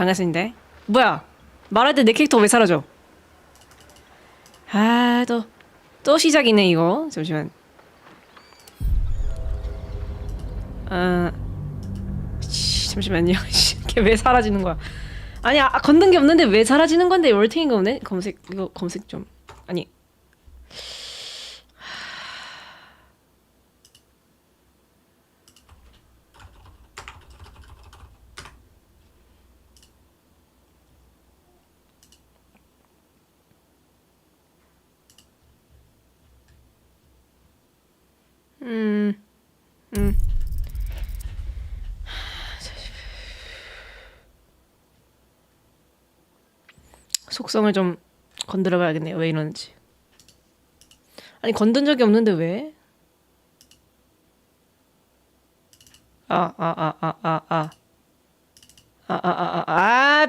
반갑습니다. 뭐야? 말할 때 내 캐릭터 왜 사라져? 아, 또 시작이네, 이거. 잠시만. 잠시만요. 걔 왜 사라지는 거야? 아니, 건든 게 없는데 왜 사라지는 건데? 월팅인가 보네? 이거 검색 좀. 아니. 속성을 좀 건드려 봐야겠네요. 왜 이러는지. 아니, 건든 적이 없는데 왜?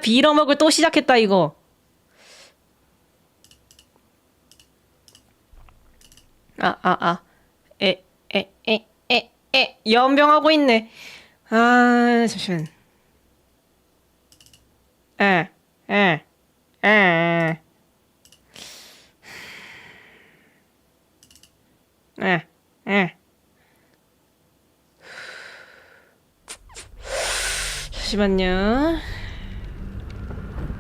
빌어먹을 또 시작했다, 이거. 연병하고 있네. 잠시만. 에, 에, 에, 에, 에. 잠시만요.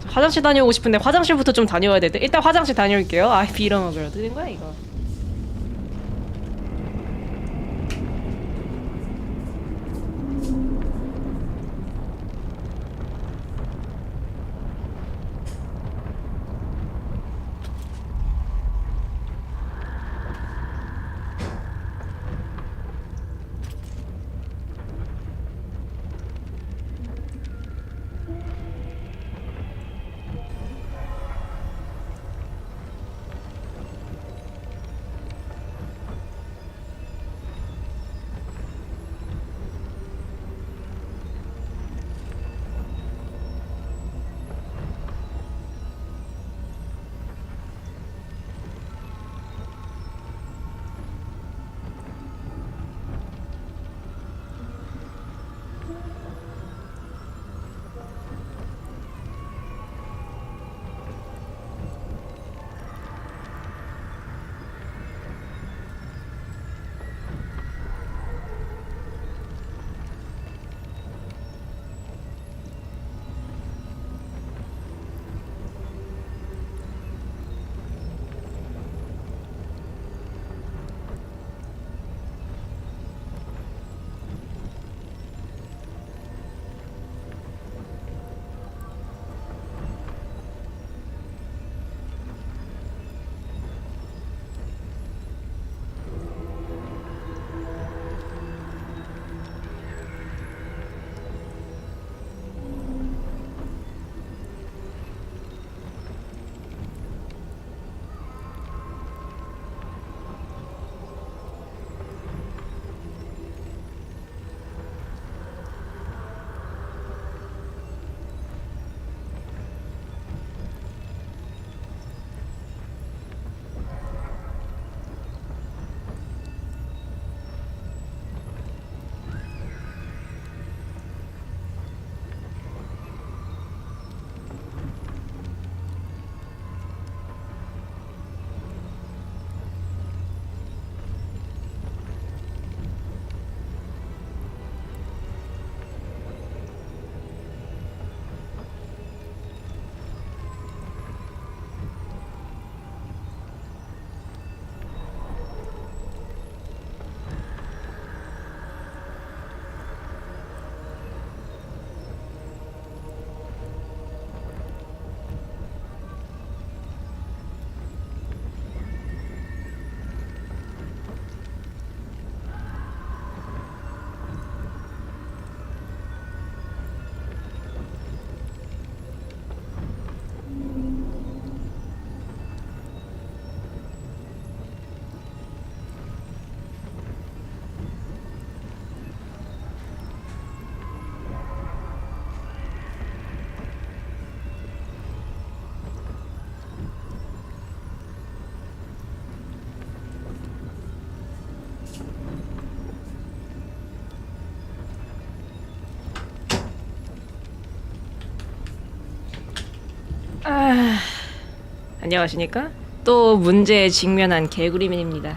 화장실 다녀오고 싶은데 화장실부터 좀 다녀와야 돼. 일단 화장실 다녀올게요. 빌어먹을 어떻게 된 거야, 이거? 안녕하십니까? 또 문제에 직면한 개구리맨입니다.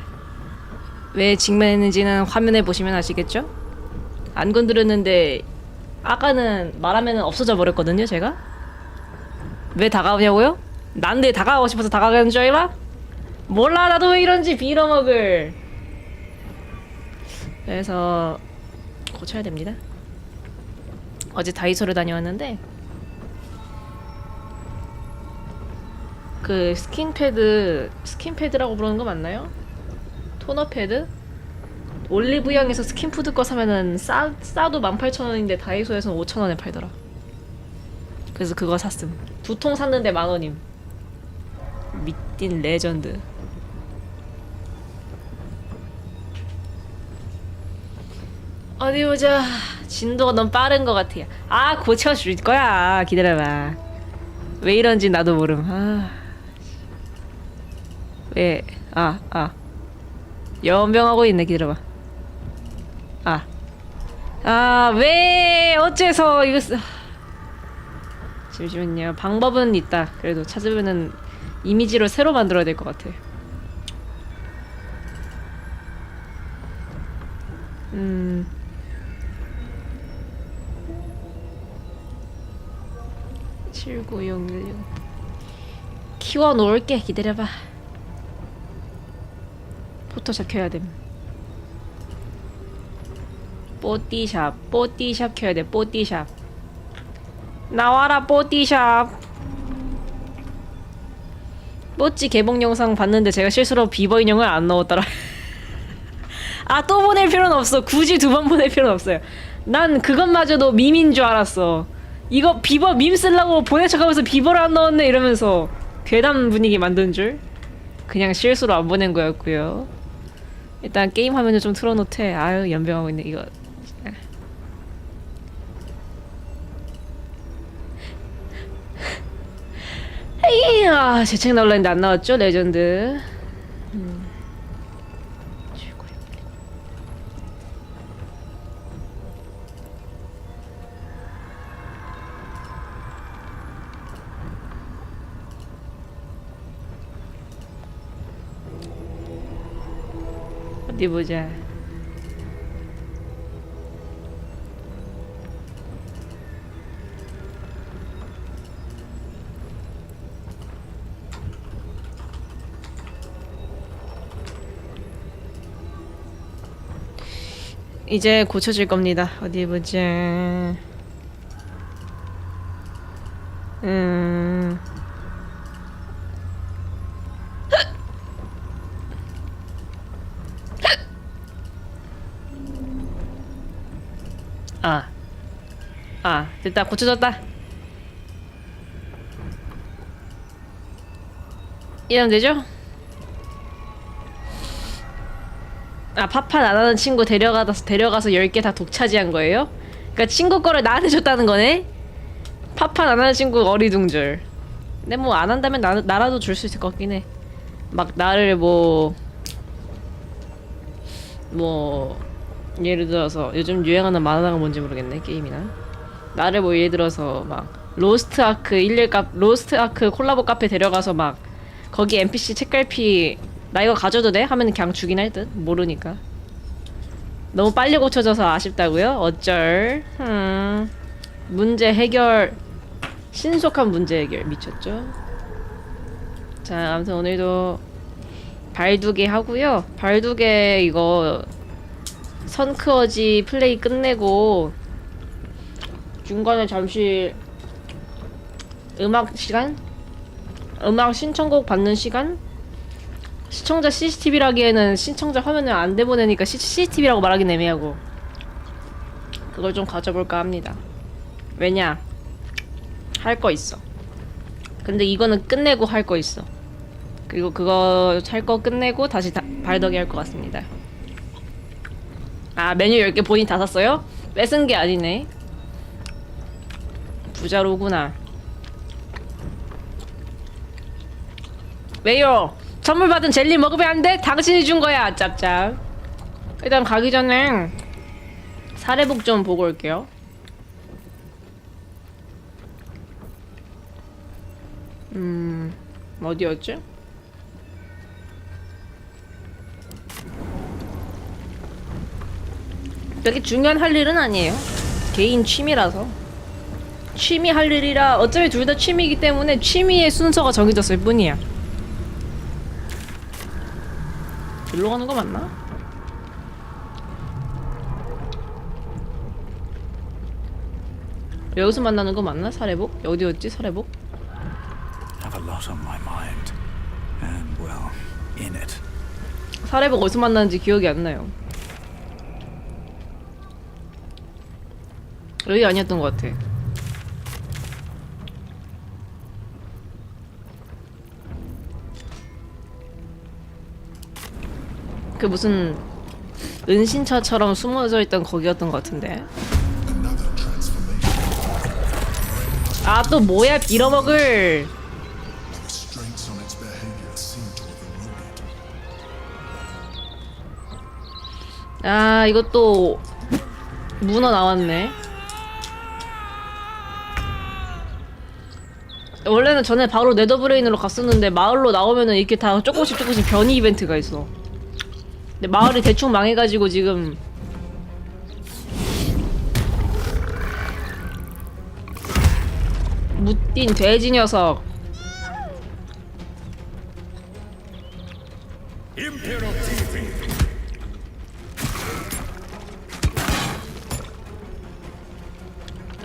왜 직면했는지는 화면에 보시면 아시겠죠? 안 건드렸는데 아까는 말하면 없어져 버렸거든요, 제가? 왜 다가오냐고요? 난 내 다가가고 싶어서 다가가는 줄 알아? 몰라, 나도 왜 이런지 빌어먹을. 그래서 고쳐야 됩니다. 어제 다이소를 다녀왔는데 그 스킨패드라고 부르는 거 맞나요? 토너 패드? 올리브영에서 스킨푸드 거 사면은 싸도 18,000원인데 다이소에서는 5,000원에 팔더라. 그래서 그거 샀음. 2통 샀는데 10,000원임. 미친 레전드. 어디 보자. 진도가 너무 빠른 것 같아. 아, 고쳐줄 거야. 기다려봐. 왜 이런지 나도 모름. 왜? 연병하고 있네. 기다려봐. 왜? 어째서 이거 잠시만요. 방법은 있다. 그래도 찾으면은 이미지로 새로 만들어야 될 것 같아. 79016 키워 놓을게. 기다려봐. 포토샵 켜야 됨. 뽀띠샵 켜야 돼. 뽀띠샵 나와라. 뽀띠샵. 뽀찌 개봉 영상 봤는데 제가 실수로 비버 인형을 안 넣었더라. 또 보낼 필요는 없어. 굳이 2번 보낼 필요는 없어요. 난 그것마저도 밈인 줄 알았어. 이거 비버 밈 쓰려고 보낸 척하면서 비버를 안 넣었네 이러면서 괴담 분위기 만든 줄. 그냥 실수로 안 보낸 거였고요. 일단 게임 화면을 좀 틀어놓대. 아유, 연병하고 있네 이거. 에이야, 제 책 나올라 했는데 안 나왔죠? 레전드. 어디 보자. 이제 고쳐질 겁니다. 어디 보자. 됐다. 고쳐졌다. 이러면 되죠? 파판 안 하는 친구 데려가서 10개 다 독차지한 거예요? 그니까 친구 거를 나한테 줬다는 거네? 파판 안 하는 친구 어리둥절. 근데 뭐 안 한다면 나라도 줄 수 있을 것 같긴 해. 막 나를 예를 들어서 요즘 유행하는 만화가 뭔지 모르겠네. 게임이나 나를 예를 들어서 막 로스트 아크 콜라보 카페 데려가서 막 거기 NPC 책갈피 나 이거 가져도 돼? 하면 그냥 주긴 할 듯. 모르니까. 너무 빨리 고쳐져서 아쉽다고요? 어쩔. 문제 해결. 신속한 문제 해결. 미쳤죠? 자, 아무튼 오늘도 발두개 하고요. 발두개 이거 선크어지 플레이 끝내고 중간에 잠시 음악 신청곡 받는 시간? 시청자 CCTV라기에는 시청자 화면을 안 내보내니까 CCTV라고 말하긴 애매하고 그걸 좀 가져볼까 합니다. 왜냐? 할 거 있어. 근데 이거는 끝내고 할 거 있어. 그리고 그거 할 거 끝내고 다시 발더게 할 것 같습니다. 메뉴 10개 본인 다 샀어요? 뺏은 게 아니네. 부자로구나. 왜요? 선물 받은 젤리 먹으면 안 돼? 당신이 준 거야. 짭짭. 일단 가기 전에 사례북 좀 보고 올게요. 어디였지? 되게 중요한 할 일은 아니에요. 개인 취미라서. 취미 할 일이라 어차피 둘 다 취미이기 때문에 취미의 순서가 정해졌을 뿐이야. 일로 가는 거 맞나? 여기서 만나는 거 맞나? 사례복? 어디였지? 사례복? Have a lot on my mind, and well, in it. 사례복 어디서 만나는지 기억이 안 나요. 여기 아니었던 것 같아. 그 무슨 은신처처럼 숨어져 있던 거기였던 것 같은데. 아, 또 뭐야, 빌어먹을. 아, 이것도 문어 나왔네. 원래는 전에 바로 네더브레인으로 갔었는데 마을로 나오면은 이렇게 다 조금씩 변이 이벤트가 있어. 근데 마을이 대충 망해가지고 지금 무딘 돼지 녀석.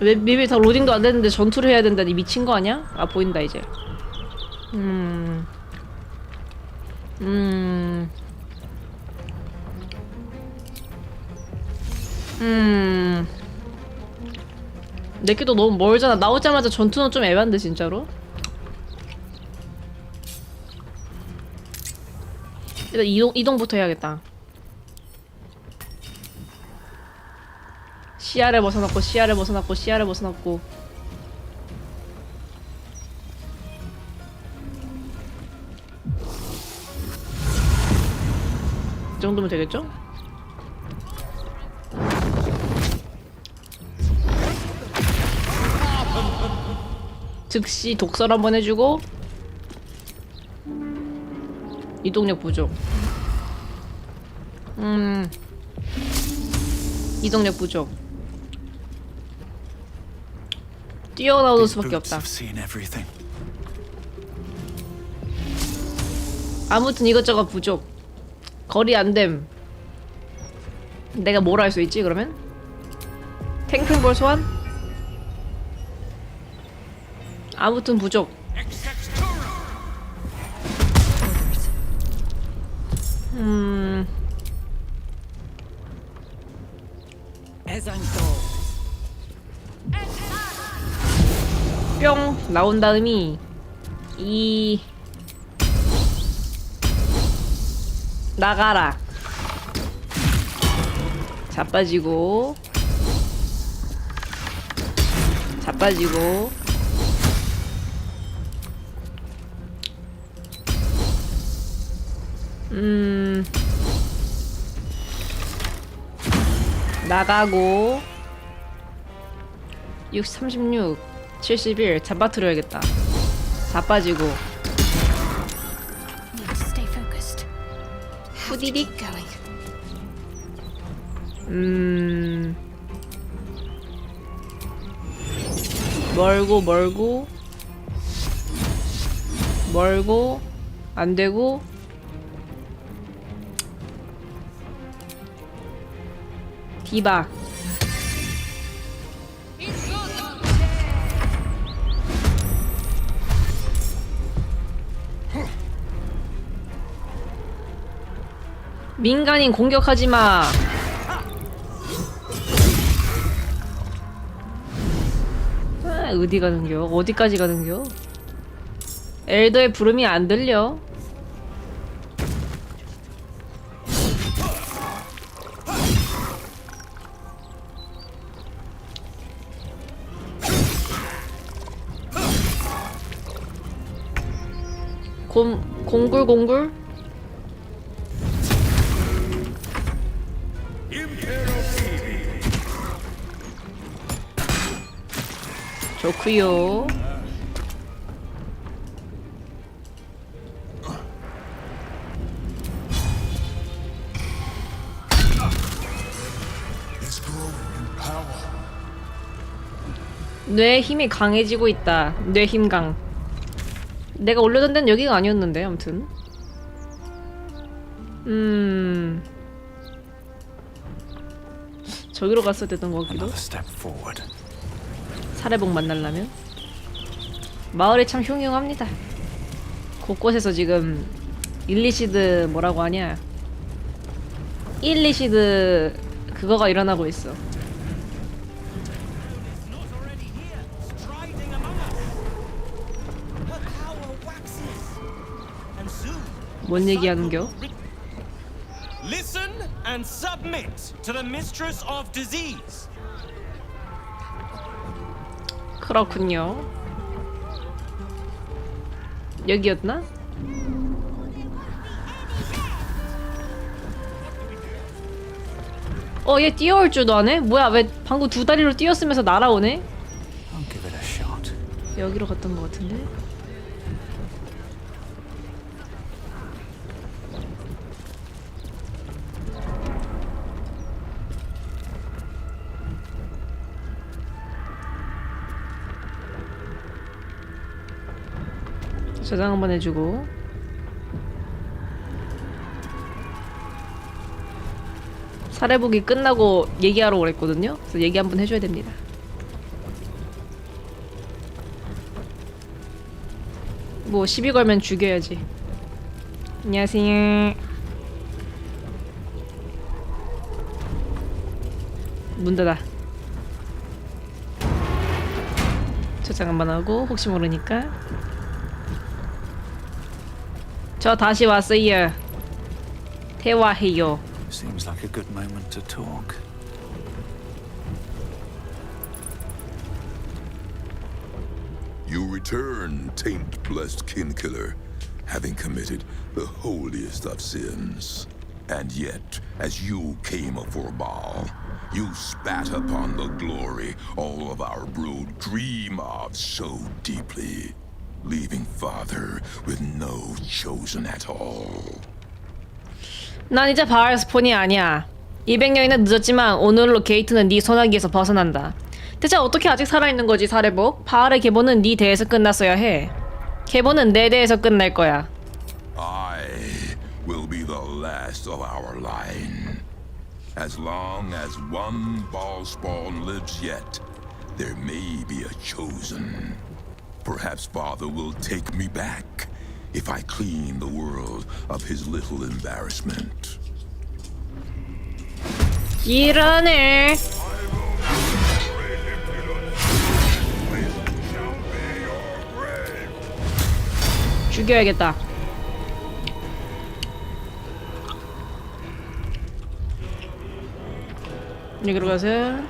왜 맵이 다 로딩도 안 됐는데 전투를 해야 된다니 미친 거 아니야? 아, 보인다 이제. 내게도 너무 멀잖아. 나오자마자 전투는 좀 애반데 진짜로. 일단 이동부터 해야겠다. 시야를 벗어났고 시야를 벗어났고 시야를 벗어났고. 이 정도면 되겠죠? 즉시 독설 한번 해주고. 이동력 부족. 이동력 부족. 뛰어나오는 수밖에 없다. 아무튼 이것저것 부족. 거리 안됨. 내가 뭘 할 수 있지 그러면? 탱탱볼 소환? 아무튼 부족. 뿅 나온 다음이 나가라. 자빠지고 자빠지고. 나가고. 36 71 잡아트려야겠다. 자빠지고. 후디딕. 멀고 안되고. 디바. 민간인 공격하지마. 아, 어디 가는겨? 어디까지 가는겨? 엘더의 부름이 안 들려. 공굴. 좋구요. 뇌 힘이 강해지고 있다. 뇌 힘강. 내가 올려둔 데는 여기가 아니었는데 아무튼. 저기로 갔어야 됐던 것 같기도. Another step forward. 사례복 만나려면. 마을이 참 흉흉합니다. 곳곳에서 지금 일리시드 뭐라고 하냐, 일리시드 그거가 일어나고 있어. 뭔 얘기하는겨? Listen and submit to the mistress of disease. 그렇군요. 여기였나? 얘 뛰어올 줄도 아네? 뭐야, 왜 방금 두 다리로 뛰었으면서 날아오네? I'll give it a shot. 여기로 갔던 것 같은데? 저장 한번 해주고. 사례복이 끝나고 얘기하러 오랬거든요? 그래서 얘기 한번 해줘야 됩니다. 뭐 시비 걸면 죽여야지. 안녕하세요. 문 닫아. 저장 한번 하고 혹시 모르니까. 저 다시 왔어요. 대화해요. Seems like a good moment to talk. You return, taint-blessed kin-killer, having committed the holiest of sins. And yet, as you came for Baal, you spat upon the glory all of our brood dream of so deeply, leaving Father with no chosen at all. 난 이제 바알 스폰이 아니야. 200년이나 늦었지만 오늘로 게이트는 네 소나기에서 벗어난다. 대체 어떻게 아직 살아있는 거지, 사례복? 바알의 계보는 네 대에서 끝났어야 해. 계보는 내 대에서 끝날 거야. I will be the last of our line. As long as one Baal spawn lives yet, there may be a chosen. Perhaps Father will take me back if I clean the world of his little embarrassment. 이러네. 죽여야겠다. 여기로 가세요.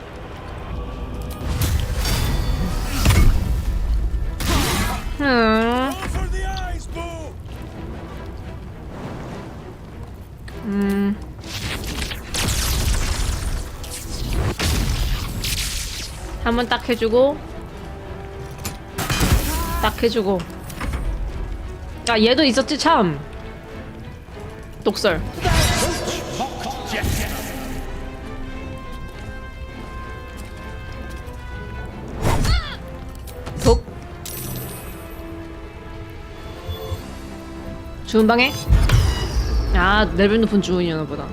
한번 딱 해주고, 딱 해주고. 아, 얘도 있었지 참. 독설. 독. 주문 방해? 아, 레벨 높은 주문이었나 보다.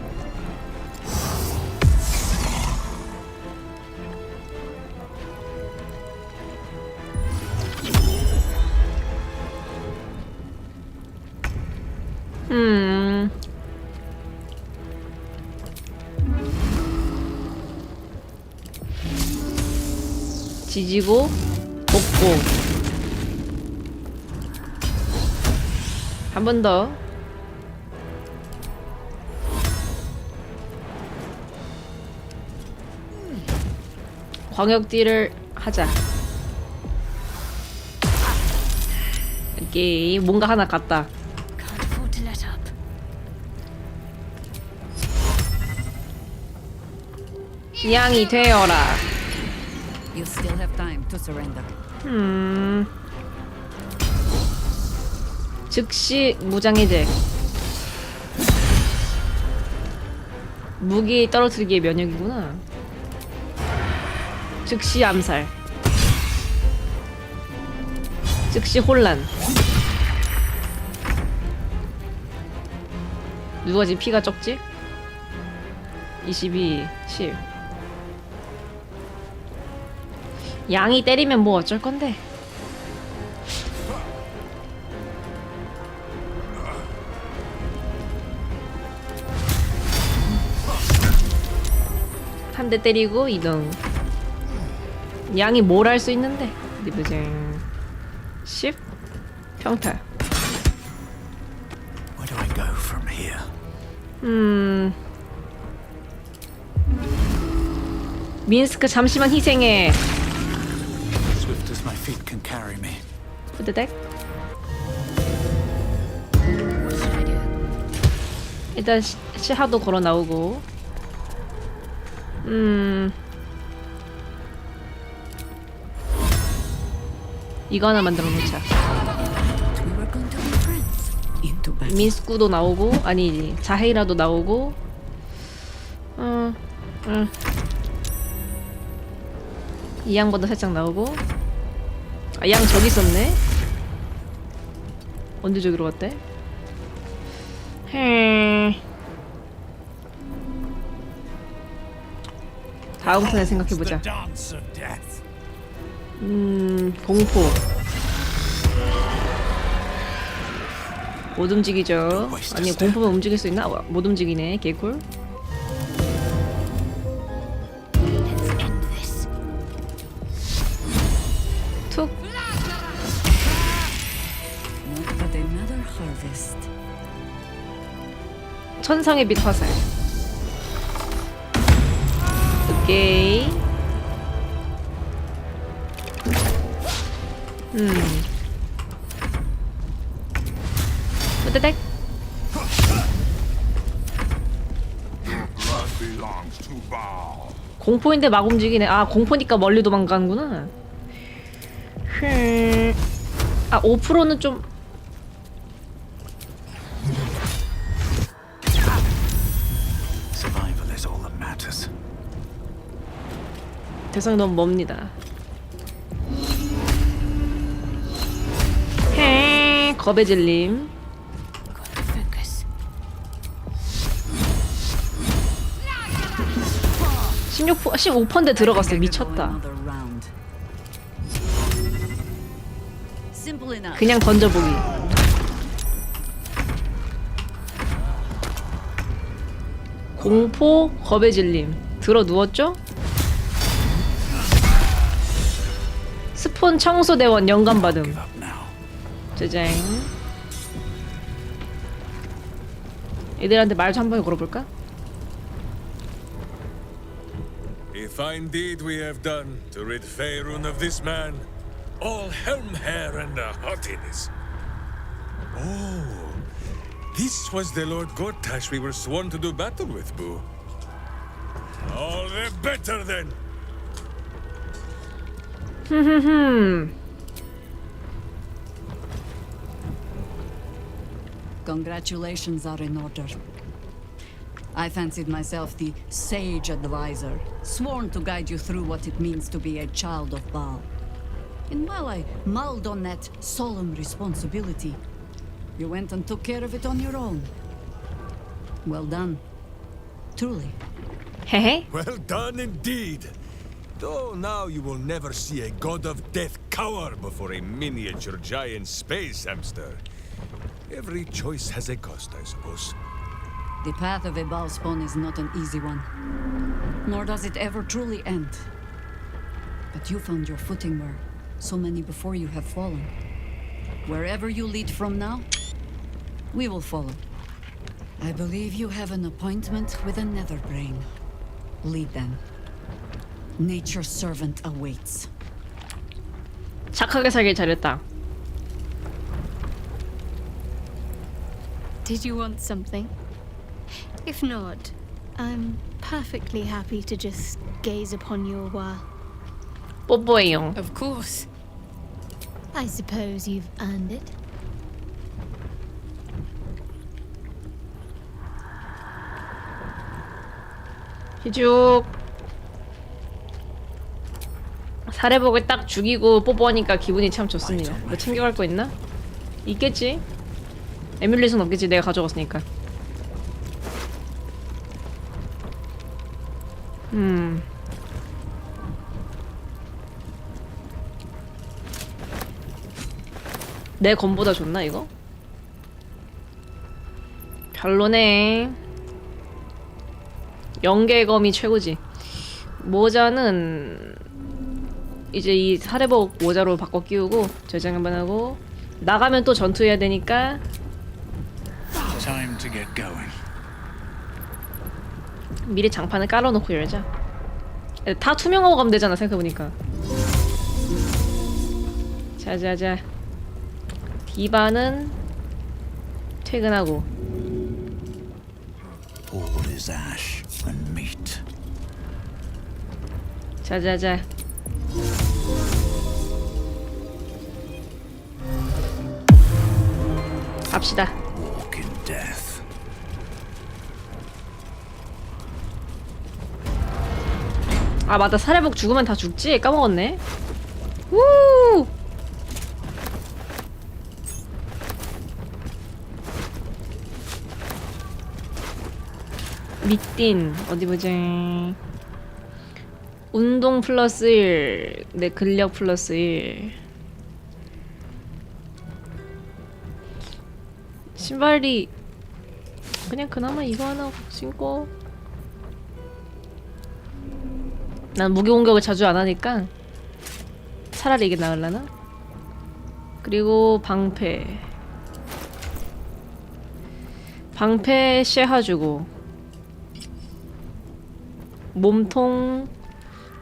지지고 볶고 한 번 더. 광역딜을 하자. 이게 뭔가 하나 같다. 양이 되어라. You still have time to surrender. 즉시 무장해제. 무기 떨어뜨리기의 면역이구나. 즉시 암살. 즉시 혼란. 누가 지금 피가 적지? 22, 10. 양이 때리면 뭐 어쩔 건데. 한 대 때리고 이동. 양이 뭘 할 수 있는데. 리브쟁 10 평탈. Where do I go from here? 민스크 잠시만 희생해. Swift as my feet can carry me. 푸드덱. What should I do? 일단 시하도 걸어 나오고. 이거 하나 만들어 놓자. We were going to be friends. Into battle. 민스쿠도 나오고, 아니지, 자헤이라도 나오고. 이 양보다 살짝 나오고. 아, 양 저기 있었네. 언제 저기로 갔대? 다음 턴에 생각해보자. Dance of death. 공포. 못 움직이죠. 아니, 공포면 움직일 수 있나? 못 움직이네. 개꿀. Let's end this. 툭. Not but another harvest. 천상의 빛 화살. 오케이. 으드덱. Blood belongs to Baal. 공포인데 막 움직이네. 아, 공포니까 멀리 도망가는구나. 아, 5%는 좀. Survival is all that matters. 대상이 너무 멉니다. 겁의 질림. Gotta focus. 15%인데 들어갔어. Go 미쳤다. another round. Simple enough. 그냥 던져보기. 공포, 겁의 질림. 들어 누웠죠? 스폰 청소대원 영감 받음. Give up now. 짜잔. 애들한테 말 좀 한 번 걸어볼까? If indeed we have done to rid Faerun of this man, all helm hair and haughtiness. Oh, this was the Lord Gortash we were sworn to do battle with, Boo. All the better then. Congratulations are in order. I fancied myself the sage advisor, sworn to guide you through what it means to be a child of Baal. And while I mulled on that solemn responsibility, you went and took care of it on your own. Well done. Truly. 헤헤. Well done indeed. Though now you will never see a god of death cower before a miniature giant space hamster. Every choice has a cost, I suppose. The path of a Baal spawn is not an easy one, nor does it ever truly end. But you found your footing where so many before you have fallen. Wherever you lead from now, we will follow. I believe you have an appointment with a nether brain. Lead them. Nature's servant awaits. 착하게 살길 잘했다. Did you want something? If not, I'm perfectly happy to just gaze upon you a while. 뽀뽀해요. Of course. I suppose you've earned it. 희죽. 사례복을 딱 죽이고 뽀뽀하니까 기분이 참 좋습니다. 뭐 챙겨갈 거 있나? 있겠지? 에뮬렛은 없겠지. 내가 가져갔으니까. 내 검보다 좋나 이거? 별로네. 연계검이 최고지. 모자는 이제 이 사례복 모자로 바꿔 끼우고 저장 한번 하고 나가면 또 전투해야 되니까 Time to get going. 미리 장판을 깔아놓고 열자. 다 투명하고 가면 되잖아 생각해보니까. 자자자. 디바는 퇴근하고. All is ash and meat. 자자자. 갑시다. Walk in death. 아 맞다. 사례복 죽으면 다 죽지? 까먹었네. 우! 밑딘 어디 보자. 운동 플러스 1, 내 근력 플러스 1. 신발이 그냥 그나마 이거 하나 신고. 난 무기 공격을 자주 안 하니까 차라리 이게 나을라나? 그리고 방패 쉐하주고 몸통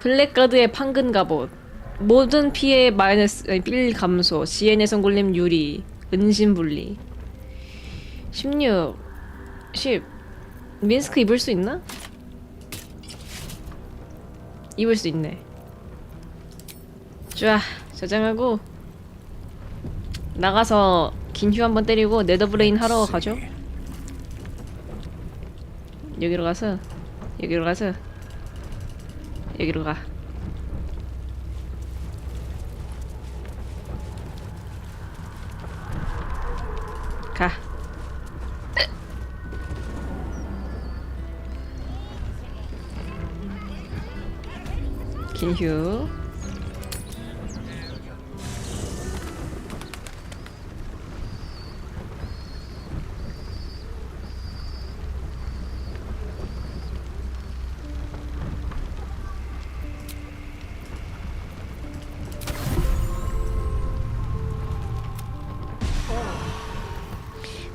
블랙가드의 판근 갑옷 모든 피해 마이너스 1 감소 CN의 성골림 유리 은신 분리 16 10 민스크 입을 수 있나? 입을 수 있네. 좋아 저장하고 나가서 긴 휴 한번 때리고 네더브레인 하러 가죠. 여기로 가서 여기로 가서 여기로 가. 가. 긴 휴.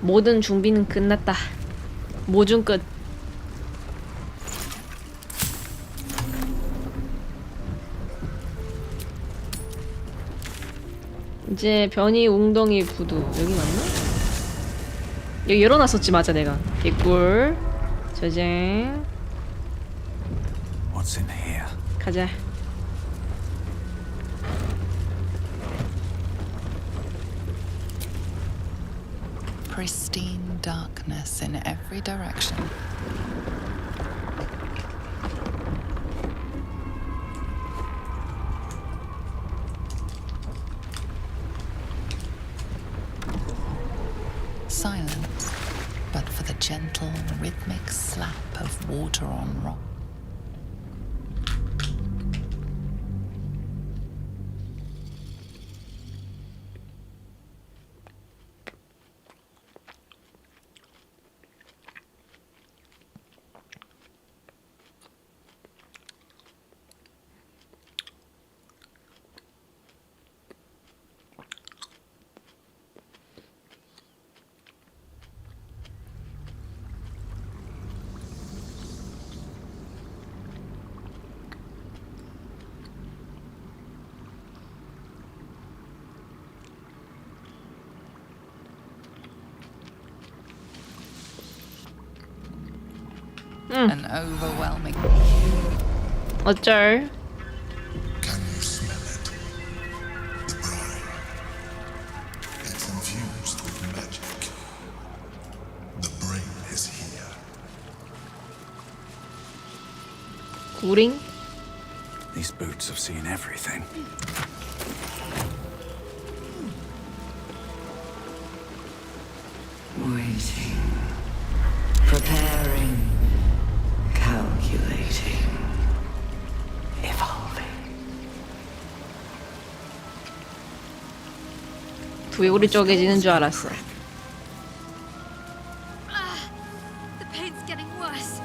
모든 준비는 끝났다. 모준 끝. 이제 변이 웅덩이 부두 여기 맞나? 여기 열어놨었지 맞아 내가. 개꿀 저장. What's in here? 가자. Pristine darkness in every direction. Silence, but for the gentle, rhythmic slap of water on rock. An overwhelming. 어쩔. Can you smell it? The brine. It's infused with magic. The brain is here. 구링? These boots have seen everything. Waiting. Preparing. Calculating. Evolving. 두개골이 쪼개지는 줄 알았어. The pain's getting worse.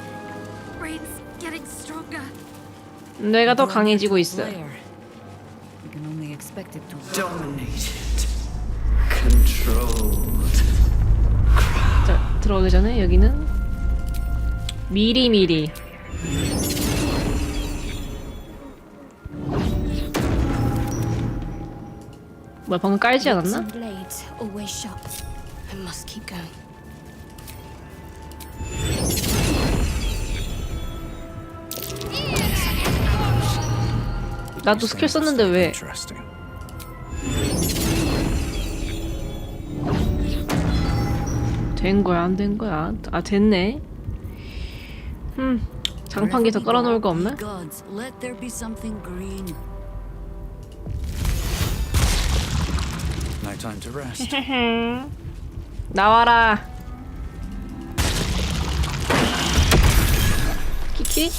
Brain's getting stronger. 뇌가 더 강해지고 있어. We can only expect it to. Dominated. Controlled. 자, 들어가기 전에 여기는 미리미리. 뭐야, 방금 깔지 않았나? Some blades always sharp. I must keep going. 나도 스킬 썼는데 왜? Interesting. 된 거야, 안 된 거야? 아, 됐네. 장판기 더 깔아놓을 거 없나? Gods, let there be something green. No time to rest. 나와라. 키키?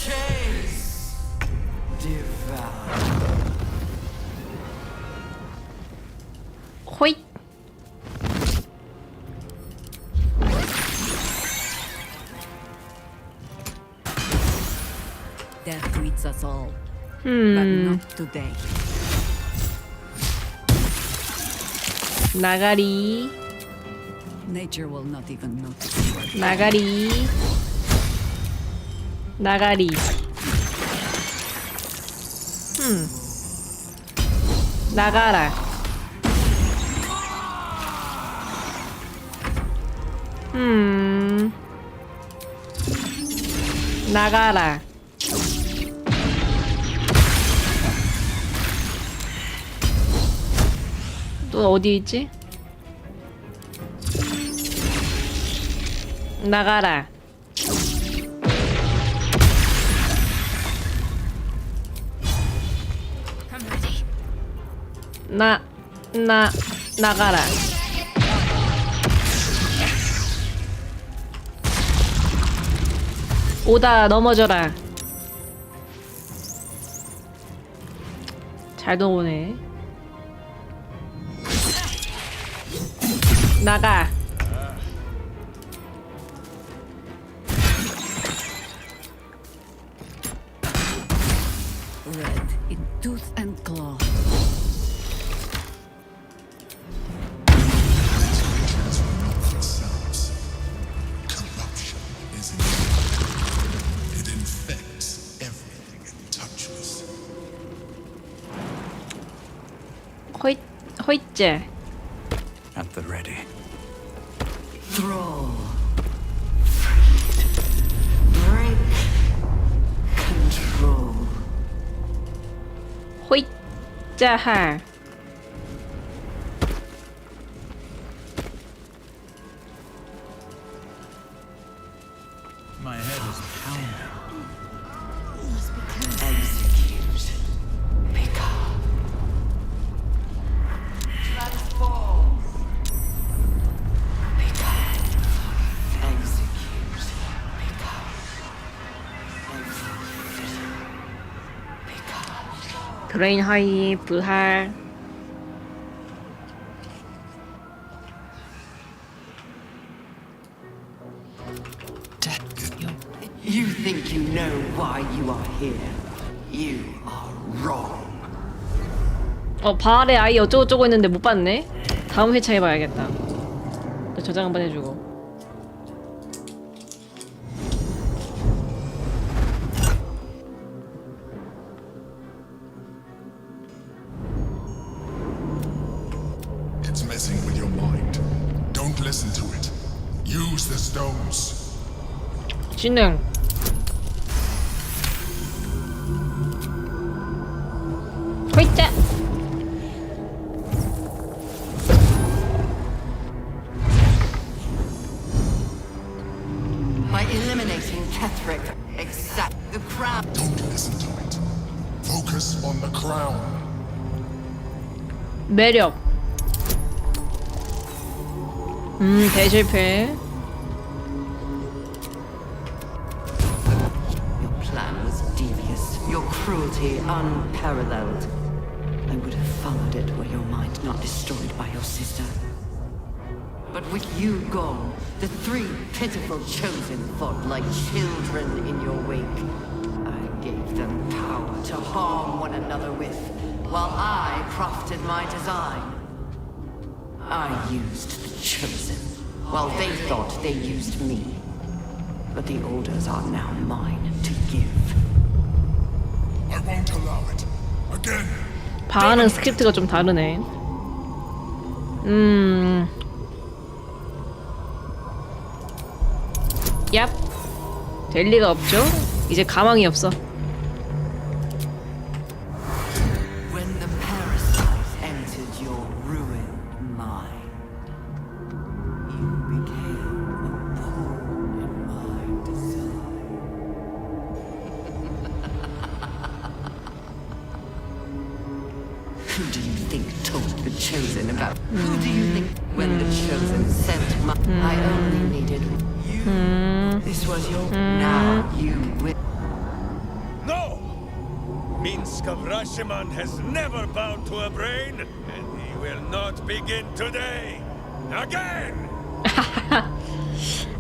호잇. Death greets us all, but not today. 나가리. Nature will not even notice. 나가리. 나가리. 나가라. 나가라. 또 어디 있지? 나가라. I'm ready. 나가라. 오다 넘어져라. 잘 넘어오네. 나가. Red in tooth and claw. Corruption is inevitable. It infects everything it touches. 호잇제. At the ready. Thrall. Freed. Break. Control. 호잇자할. My head is pounding. Must be close. Execute. Become. Transform. Become. Execute. Become. Execute. Become. 브레인 하이 부활. You think you know why you are here? You are wrong. 바알의 아이 어쩌고저쩌고 했는데 못 봤네. 다음 회차에 봐야겠다. 저장 한번 해주고. It's messing with your mind. Don't listen to it. Use the stones. 진능. 호잇자. By eliminating Ketheric, exact the crown. Don't listen to it. Focus on the crown. 매력. 대실패. Your plan was devious, your cruelty unparalleled. I would have followed it were your mind not destroyed by your sister. But with you gone, the three pitiful chosen fought like children in your wake. I gave them power to harm one another with, while I profited my design. I used the chosen, while they thought they used me. But the orders are now mine to give. I won't allow it. Again. 반응 스크립트가 좀 다르네. 얍. 될 리가 없죠. 이제 가망이 없어. When the parasite entered your ruined mind, you became a pawn in my design. Who do you think told the chosen about? Who do you think when the chosen sent my? I only needed you. This was your. Now you will. No! Minsk of Rashiman has never bowed to a brain, and he will not begin today. Again!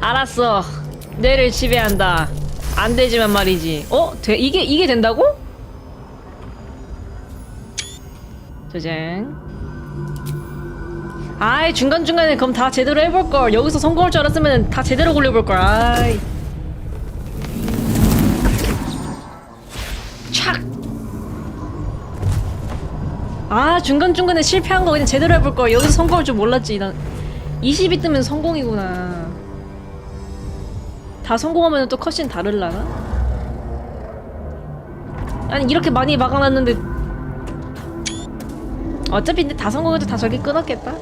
알았어. 뇌를 지배한다. 안 되지만 말이지. 이게 된다고? 저장. 아이, 중간중간에 그럼 다 제대로 해볼걸. 여기서 성공할 줄 알았으면 다 제대로 굴려볼걸. 아이. 착! 아, 중간중간에 실패한 거 그냥 제대로 해볼걸. 여기서 성공할 줄 몰랐지. 난 20이 뜨면 성공이구나. 다 성공하면 또 컷신 다를라나? 아니, 이렇게 많이 막아놨는데 어차피 근데 다 성공해도 다 저기 끊었겠다?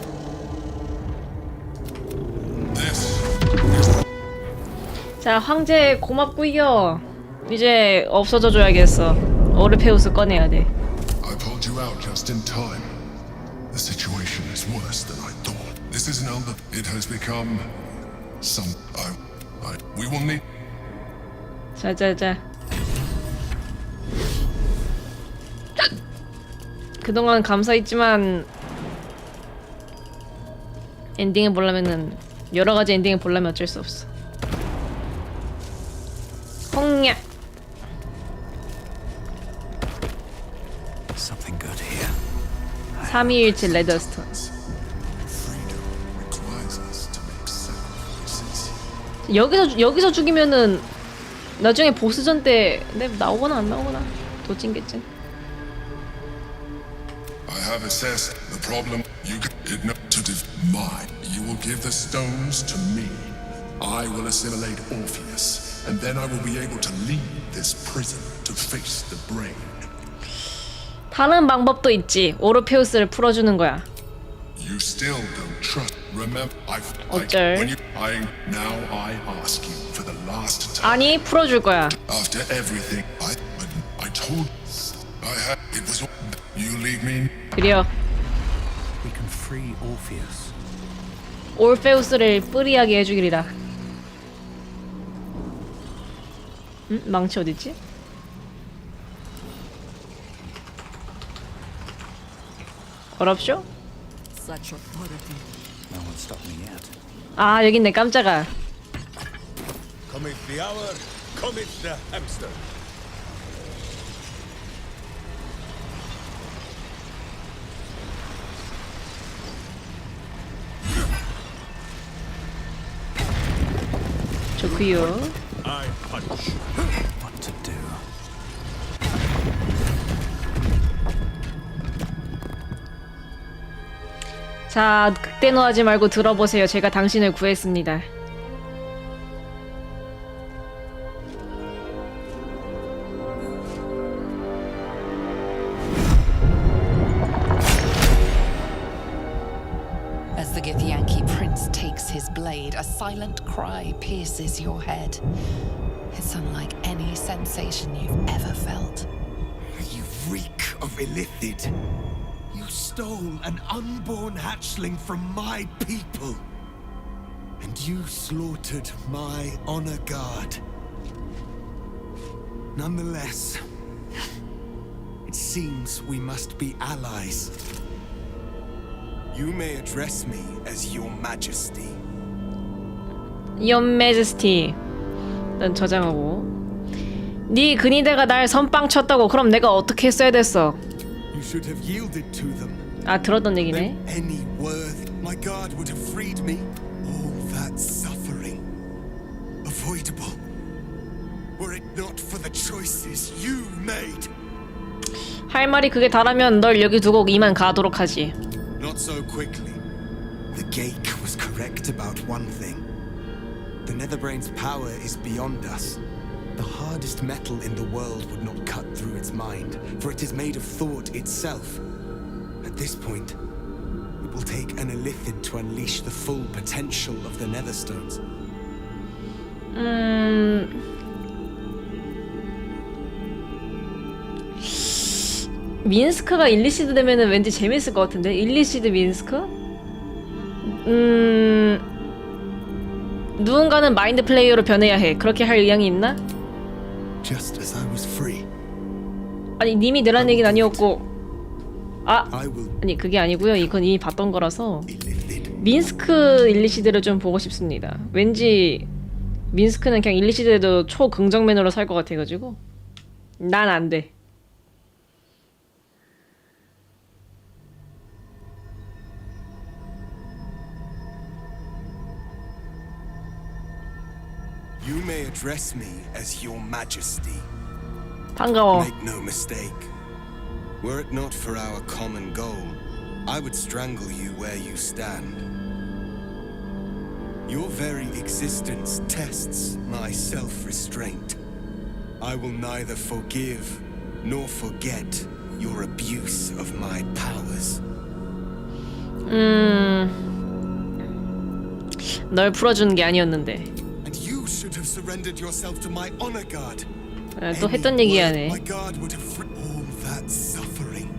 자, 황제 고맙구요. 이제 없어져 줘야겠어. 오르페우스 꺼내야 돼. I pulled you out just in time. The situation is worse than I thought. This isn't all that it has become. We will need. 자자자. 그동안 감사했지만 엔딩을 보려면은 여러 가지 엔딩을 보려면 어쩔 수 없어. 홍야. Something good here. 3일차 레더스톤. 여기서 죽이면은 나중에 보스전 때 나오거나 안 나오거나 도찐겠지. I have assessed the problem. You did not to mine. You will give the stones to me. I will assimilate Orpheus, and then I will be able to leave this prison to face the brain. 다른 방법도 있지. 오르페우스를 풀어주는 거야. You still don't trust. Remember, 어쩔. Now I ask you for the last time. 아니, 풀어줄 거야. After everything I told, it was. You leave me. 그래요. We can free Orpheus. 올페우스를 뿌리하게 해주기리라. 망치 어딨지? 어렵쇼? Such authority. No one stopped me yet. 아, 여기 있네. 깜짝아. Cometh the hour, cometh the hamster. 좋구요. I punch. What to do? 자, 극대노하지 말고 들어보세요. 제가 당신을 구했습니다. As the Githyanki prince takes his blade, a silent cry pierces your head. It's unlike any sensation you've ever felt. You reek of illithid. You stole an unborn hatchling from my people. And you slaughtered my honor guard. Nonetheless, it seems we must be allies. You may address me as Your Majesty. Your Majesty. 난 저장하고. 네 근위대가 날 선빵 쳤다고. 그럼 내가 어떻게 했어야 됐어? You should have yielded to them. 아, 들었던 얘기네. Any worth, my guard would have freed me. All that suffering, avoidable. Were it not for the choices you made. 할 말이 그게 다라면 널 여기 두고 이만 가도록 하지. Not so quickly. The Geik was correct about one thing. The Netherbrain's power is beyond us. The hardest metal in the world would not cut through its mind, for it is made of thought itself. At this point, it will take an illithid to unleash the full potential of the Netherstones. 민스크가 일리시드 되면은 왠지 재밌을 것 같은데? 일리시드 민스크? 누군가는 마인드 플레이어로 변해야 해. 그렇게 할 의향이 있나? Just as I was free. 아니, 님이 내란 얘기는 아니었고. 아! 아니, 그게 아니고요. 이건 이미 봤던 거라서. 민스크 일리시드를 좀 보고 싶습니다. 왠지 민스크는 그냥 일리시드에도 초긍정맨으로 살 것 같아가지고. 난 안 돼. You may address me as Your Majesty. 반가워. Make no mistake. Were it not for our common goal, I would strangle you where you stand. Your very existence tests my self-restraint. I will neither forgive nor forget your abuse of my powers. 널 풀어주는 게 아니었는데. And you should have surrendered yourself to my honor guard. 또 했던 얘기 하네. My guard would have all that suffering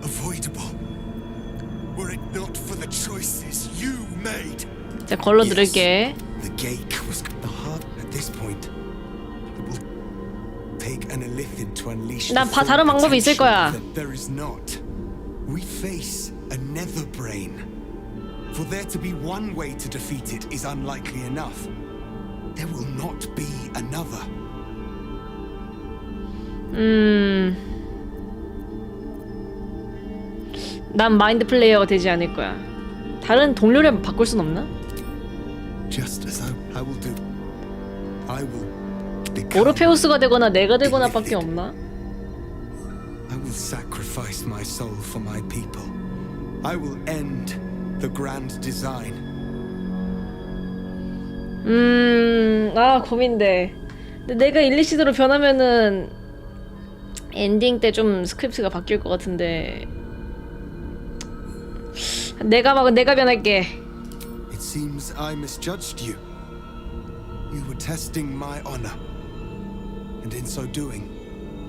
avoidable. Were it not for the choices you made. 자, 걸러 들을게. The Geik was the heart at this point. It will take an illithid to unleash. 난 다른 방법이 있을 거야. There is not. We face a Netherbrain. For there to be one way to defeat it is unlikely enough. There will not be another. 난 마인드 플레이어가 되지 않을 거야. 다른 동료를 바꿀 순 없나? Just as I will do. I will become. 오르페우스가 되거나 내가 되거나밖에 없나? I will sacrifice my soul for my people. I will end the grand design. 아, 고민돼. 근데 내가 일리시드로 변하면은 엔딩 때 좀 스크립트가 바뀔 것 같은데. 내가 변할게. It seems I misjudged you. You were testing my honor. And in so doing,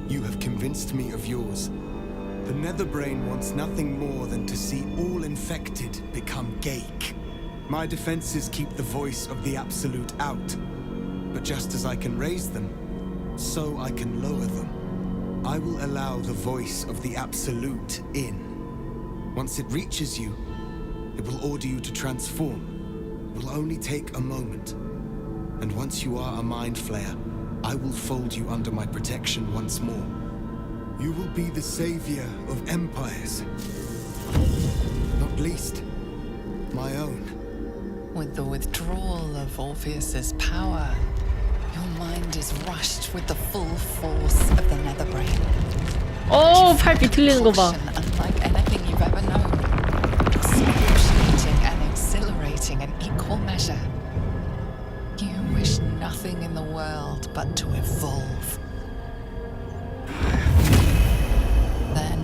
you have convinced me of yours. The Netherbrain wants nothing more than to see all infected become Geik. My defenses keep the voice of the Absolute out. But just as I can raise them, so I can lower them. I will allow the voice of the Absolute in. Once it reaches you, it will order you to transform. It will only take a moment. And once you are a Mind Flayer, I will fold you under my protection once more. You will be the savior of empires. Not least, my own. With the withdrawal of Orpheus's power, your mind is rushed with the full force of the Netherbrain. 오, 팔 비틀리는 거 봐. Unlike anything you've ever known. Excruciating and exhilarating in equal measure. You wish nothing in the world but to evolve. Then,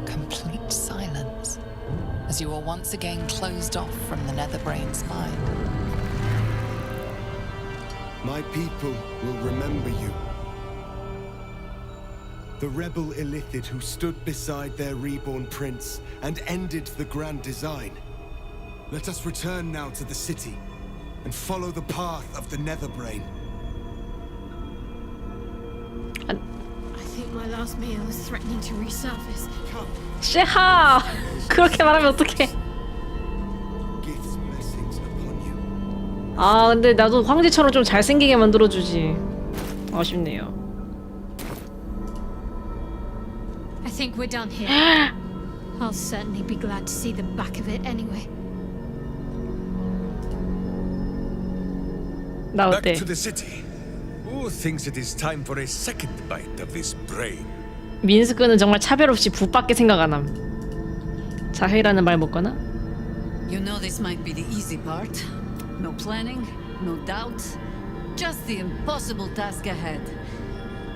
complete silence, as you are once again closed off from the Netherbrain's mind. My people will remember you. The rebel Illithid who stood beside their reborn prince and ended the grand design. Let us return now to the city and follow the path of the Netherbrain. I think my last meal is threatening to resurface. Come, 쉐하! 그렇게 말하면 어떡해. Gith's blessings upon you. 아 근데 나도 황제처럼 좀 잘생기게 만들어주지. 아쉽네요. I think we're done here. I'll certainly be glad to see the back of it anyway. 나 Back 어때? to the city. Who thinks it is time for a second bite of this brain? 민스크는 정말 차별 없이 붓밖에 생각 안 함. 자해라는 말 먹거나? You know this might be the easy part. No planning, no doubt. Just the impossible task ahead.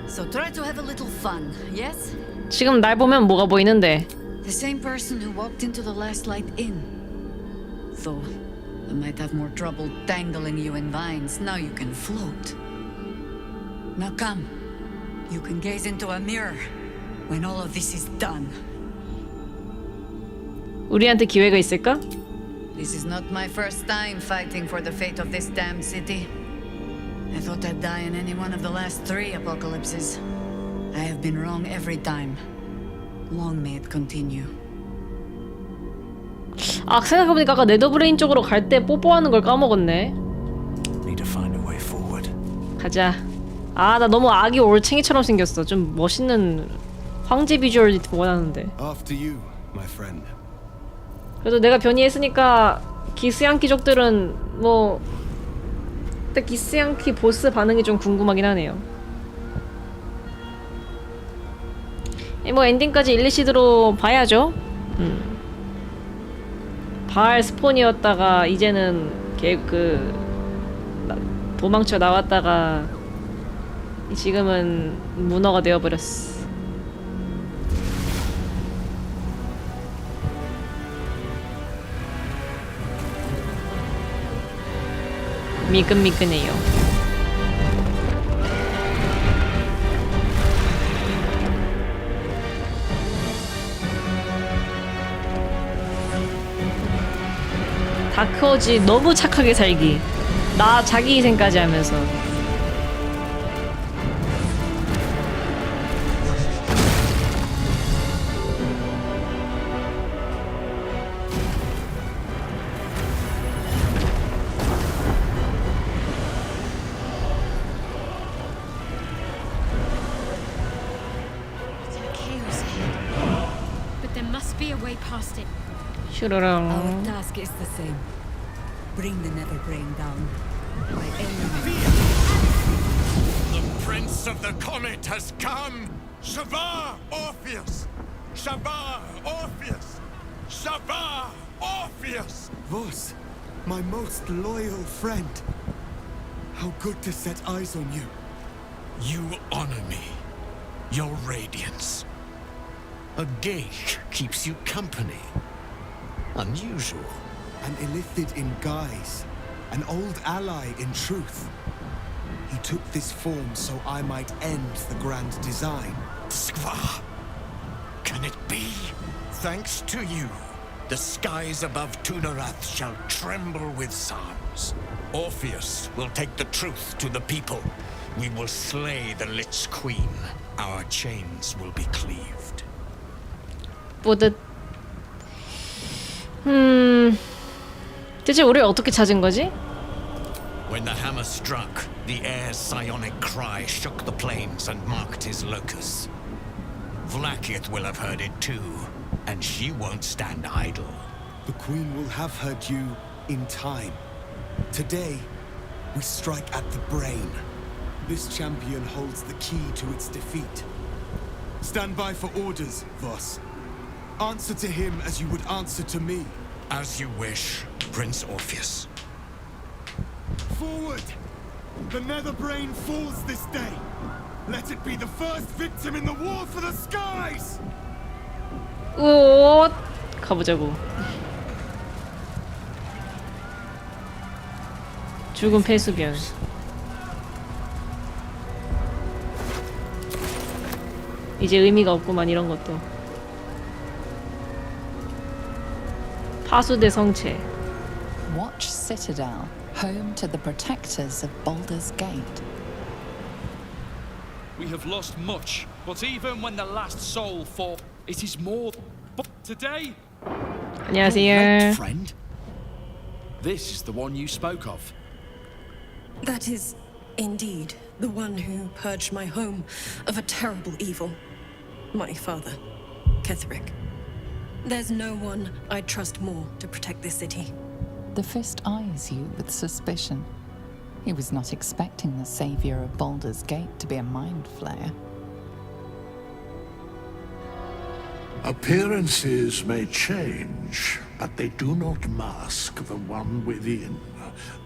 So try to have a little fun, yes? 지금 날 보면 뭐가 보이는데? The same person who walked into the last light inn. Though I might have more trouble tangling you in vines. Now you can float. Now come. You can gaze into a mirror when all of this is done. 우리한테 기회가 있을까? This is not my first time fighting for the fate of this damned city. I thought I'd die in any one of the last 3 apocalypses. I have been wrong every time. Long may it continue. 아 생각해보니까 아까 네더브레인 쪽으로 갈 때 뽀뽀하는 걸 까먹었네. Need to find a way forward. 가자. 아 나 너무 아기 올챙이처럼 생겼어. 좀 멋있는 황제 비주얼 원하는데. After you, my friend. 그래도 내가 변이했으니까 기스양키족들은 뭐 그때 기스양키 보스 반응이 좀 궁금하긴 하네요. 뭐 엔딩까지 일리시드로 봐야죠. 바알 스폰이었다가 이제는 도망쳐 나왔다가 지금은 문어가 되어버렸어. 미끈미끈해요. 다크워지 너무 착하게 살기. 나 자기 희생까지 하면서. There are chaos ahead. But there must be a way past it. 슈르렁. Our task is the same. Bring the Netherbrain down. By any The Prince of the Comet has come! Shavar Orpheus! Shavar Orpheus! Shavar Orpheus! Vos, my most loyal friend. How good to set eyes on you. You honor me. Your radiance. A geich keeps you company. Unusual. An Illithid in guise. An old ally in truth. He took this form so I might end the grand design. Skva! Can it be? Thanks to you, the skies above Tunarath shall tremble with psalms. Orpheus will take the truth to the people. We will slay the Lich Queen. Our chains will be cleaved. 뿌듯. 대체 우리를 어떻게 찾은 거지? When the hammer struck, the air's psionic cry shook the plains and marked his locus. Vlaakith will have heard it too, and she won't stand idle. The Queen will have her due in time. Today, we strike at the brain. This champion holds the key to its defeat. Stand by for orders, Voss. Answer to him as you would answer to me. As you wish, Prince Orpheus. Forward! The Netherbrain falls this day. Let it be the first victim in the war for the skies! 오, 가보자고. 죽은 폐수변. 이제 의미가 없구만 이런 것도. 파수대 성체. Watch Citadel, home to the protectors of Baldur's Gate. We have lost much, but even when the last soul fought, it is more. But today, 안녕하세요. friend. This is the one you spoke of. That is indeed the one who purged my home of a terrible evil. My father, Ketheric. There's no one I'd trust more to protect this city. The Fist eyes you with suspicion. He was not expecting the savior of Baldur's Gate to be a mind flayer. Appearances may change, but they do not mask the one within.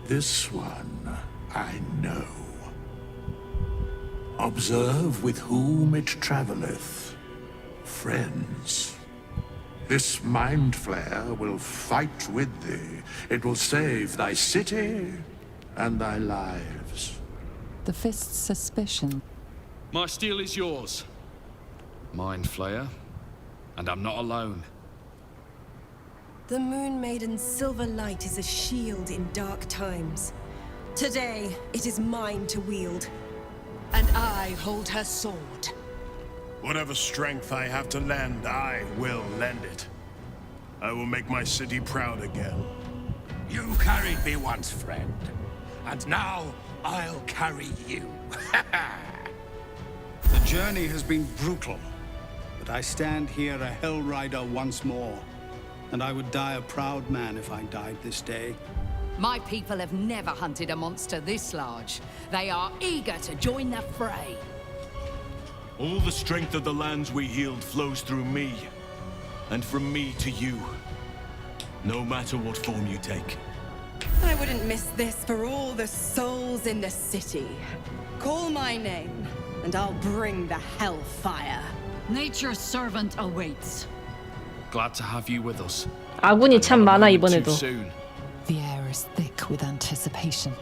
This one I know. Observe with whom it traveleth. Friends. This mind flayer will fight with thee. It will save thy city and thy lives. The Fist's suspicion. My steel is yours, Mind Flayer, and I'm not alone. The Moon Maiden's silver light is a shield in dark times. Today, it is mine to wield. And I hold her sword. Whatever strength I have to lend, I will lend it. I will make my city proud again. You carried me once, friend. And now I'll carry you. The journey has been brutal, but I stand here a Hell Rider once more. And I would die a proud man if I died this day. My people have never hunted a monster this large. They are eager to join the fray. All the strength of the lands we healed flows through me, and from me to you. No matter what form you take. I wouldn't miss this for all the souls in the city. Call my name, and I'll bring the hellfire. Nature's servant awaits. Glad to have you with us. 아군이 참 많아 Too 이번에도. soon. The air is thick with anticipation.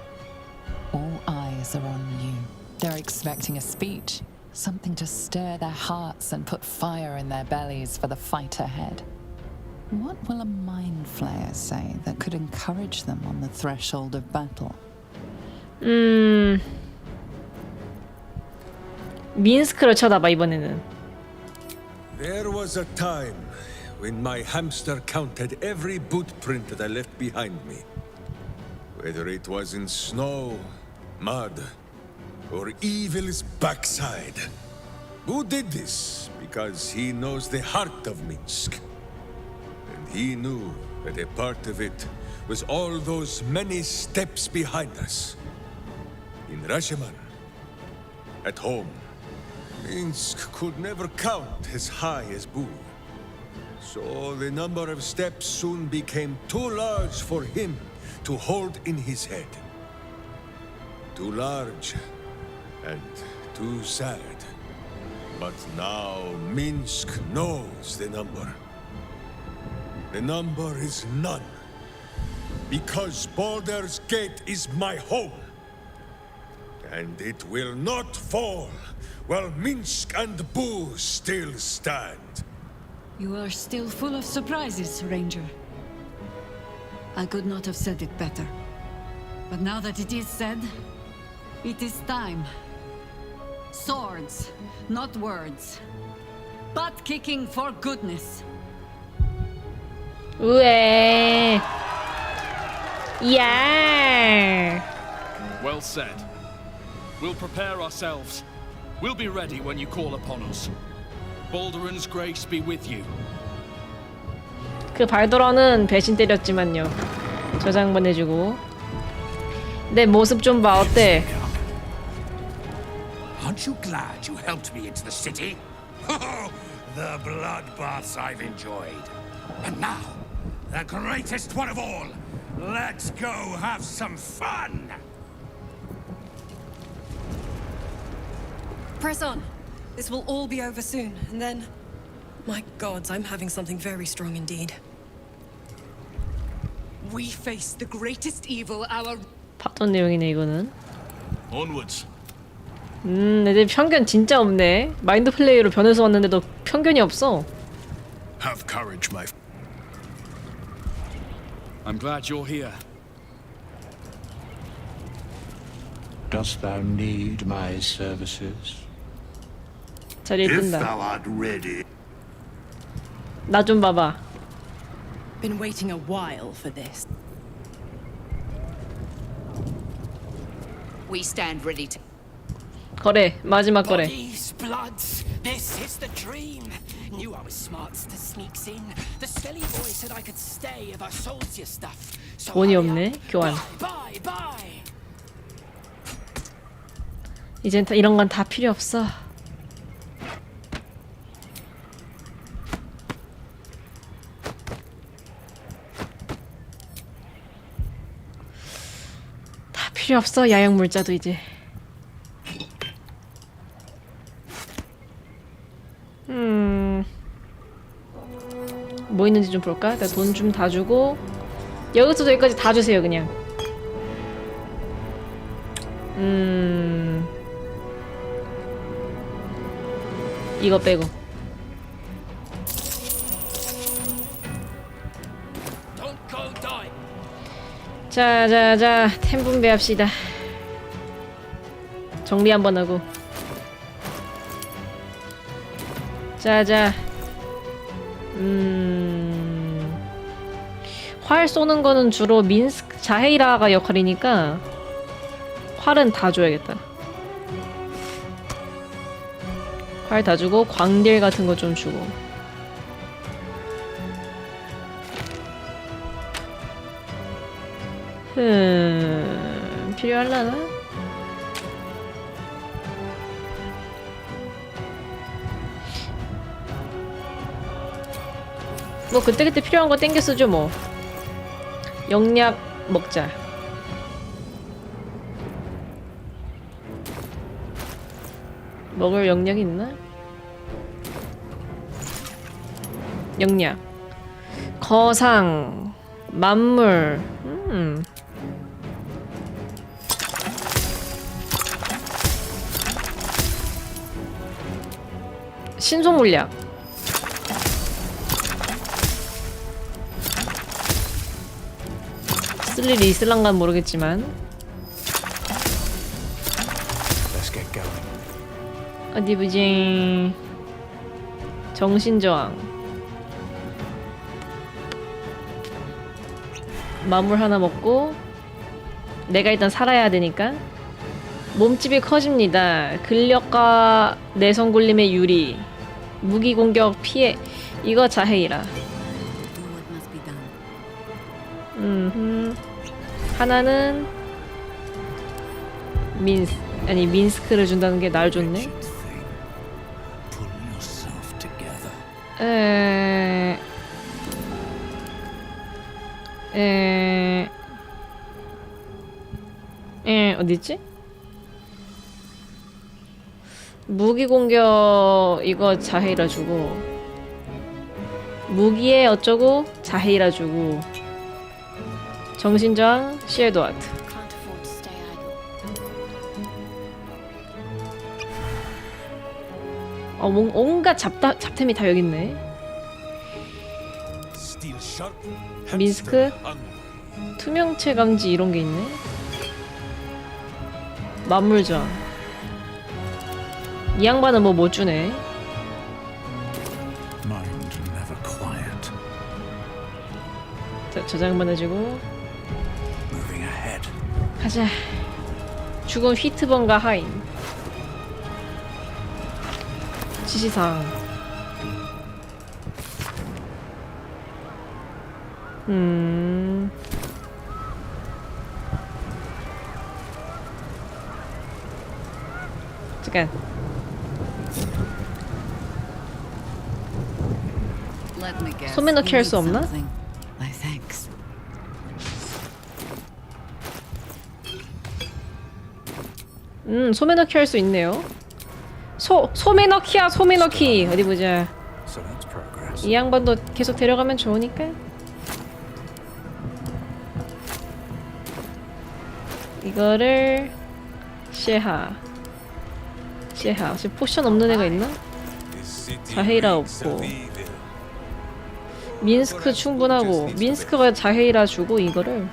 All eyes are on you. They're expecting a speech, something to stir their hearts and put fire in their bellies for the fight ahead. What will a mind flayer say that could encourage them on the threshold of battle? 민스크를 쳐다봐 이번에는. There was a time when my hamster counted every boot print that I left behind me. Whether it was in snow, mud, or evil's backside. Who did this? Because he knows the heart of Minsk. And he knew that a part of it was all those many steps behind us. In Rashomon, at home, Minsk could never count as high as Boo. So the number of steps soon became too large for him to hold in his head. Too large and too sad. But now Minsk knows the number. The number is none. Because Baldur's Gate is my home. And it will not fall while Minsk and Boo still stand. You are still full of surprises, Ranger. I could not have said it better. But now that it is said, it is time. Swords, not words. Butt kicking for goodness. 우에. Yeah. Well said. We'll prepare ourselves. We'll be ready when you call upon us. Balduran's grace be with you. 그 발도라는 배신 때렸지만요. 저장 보내주고. 내 모습 좀 봐. 어때? Aren't you glad you helped me into the city? The bloodbaths I've enjoyed. And now, the greatest one of all. Let's go have some fun! Press on. This will all be over soon, and then... My gods, I'm having something very strong indeed. We face the greatest evil our... 파톤 내용이네 이거는. Onwards. 애들 편견 진짜 없네. 마인드 플레이로 변해서 왔는데도 편견이 없어. Have courage, my. I'm glad you're here. Dost thou need my services? 자리에 If 뜬다. thou art ready. 나 좀 봐봐. Been waiting a while for this. We stand ready to. 거래. 마지막 거래. Bodies, bloods, this is the dream. Knew I was smart to sneaks in. The silly boy said I could stay if I sold your stuff. So 돈이 hurry 없네. up. 교환. Bye, bye. 이젠 다 이런 건 다 필요 없어. 다 필요 없어. 야영 물자도 이제. 뭐 있는지 좀 볼까? 나 돈 좀 다 주고 여기서도 여기까지 다 주세요 그냥. 이거 빼고. 자자자 템 분배합시다. 정리 한번 하고. 자자. 활 쏘는 거는 주로 민스크 자헤이라가 역할이니까 활은 다 줘야겠다. 활 다 주고 광딜 같은 거 좀 주고. 필요할라나? 뭐 그때그때 필요한 거 땡겨 쓰죠 뭐. 영약 먹자. 먹을 영약이 있나? 영약 거상 만물 신속물약 쓸 일이 있을란간 모르겠지만 Let's get going. 어디 보지. 정신저항 마물 하나 먹고 내가 일단 살아야 되니까. 몸집이 커집니다. 근력과 내성 굴림의 유리, 무기 공격 피해. 이거 자해이라. 하나는 민스크를 준다는 게 날 좋네. 어디있지? 무기 공격 이거 자해이라 주고, 무기에 어쩌고 자해이라 주고, 정신저항 쉐도 아트. 온갖 잡템이 다 여기 있네. 민스크, 투명체 감지 이런 게 있네. 만물저항. 이 양반은 뭐 못 주네. Mind never quiet. 자, 저장만 해주고. Moving ahead. 가자. 죽은 휘트번과 하인. 지시사항. 잠깐. 소매 넣기 할 수 없나? 소매 넣기 할 수 있네요. 소매 넣기야, 소매 넣기. 어디 보자. 이 양반도 계속 데려가면 좋으니까. 이거를 쉐하. 쟤하 혹시 포션 없는 애가 있나? 자헤이라 없고 민스크 충분하고 민스크가 자헤이라 주고 이거를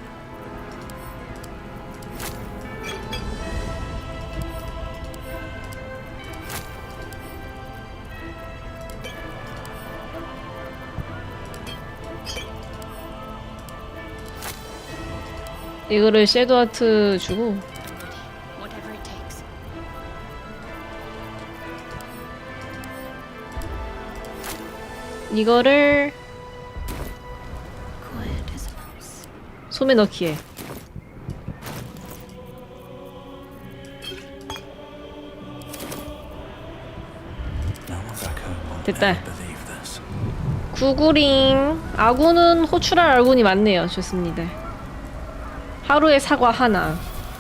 이거를 섀도우 아트 주고 Whatever it takes. 이거를 Quiet as a mouse. 솜에 넣기에 됐다. 구구링 아군은 호출할 아군이 많네요. 좋습니다. 하루의 사과 하나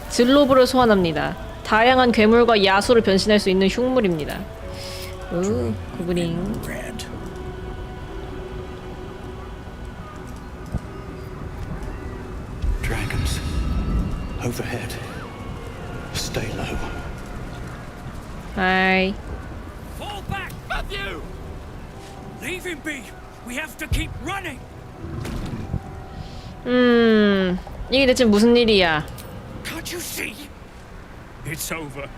들로브를 소환합니다. 다양한 괴물과 야수를 변신할 수 있는 흉물입니다. 오, 구구링 Dragons. Overhead. Stay low. 하이 Fall back, Matthew! Leave him be. We have to keep running. 이게 대체 무슨 일이야? Can't you see? It's over.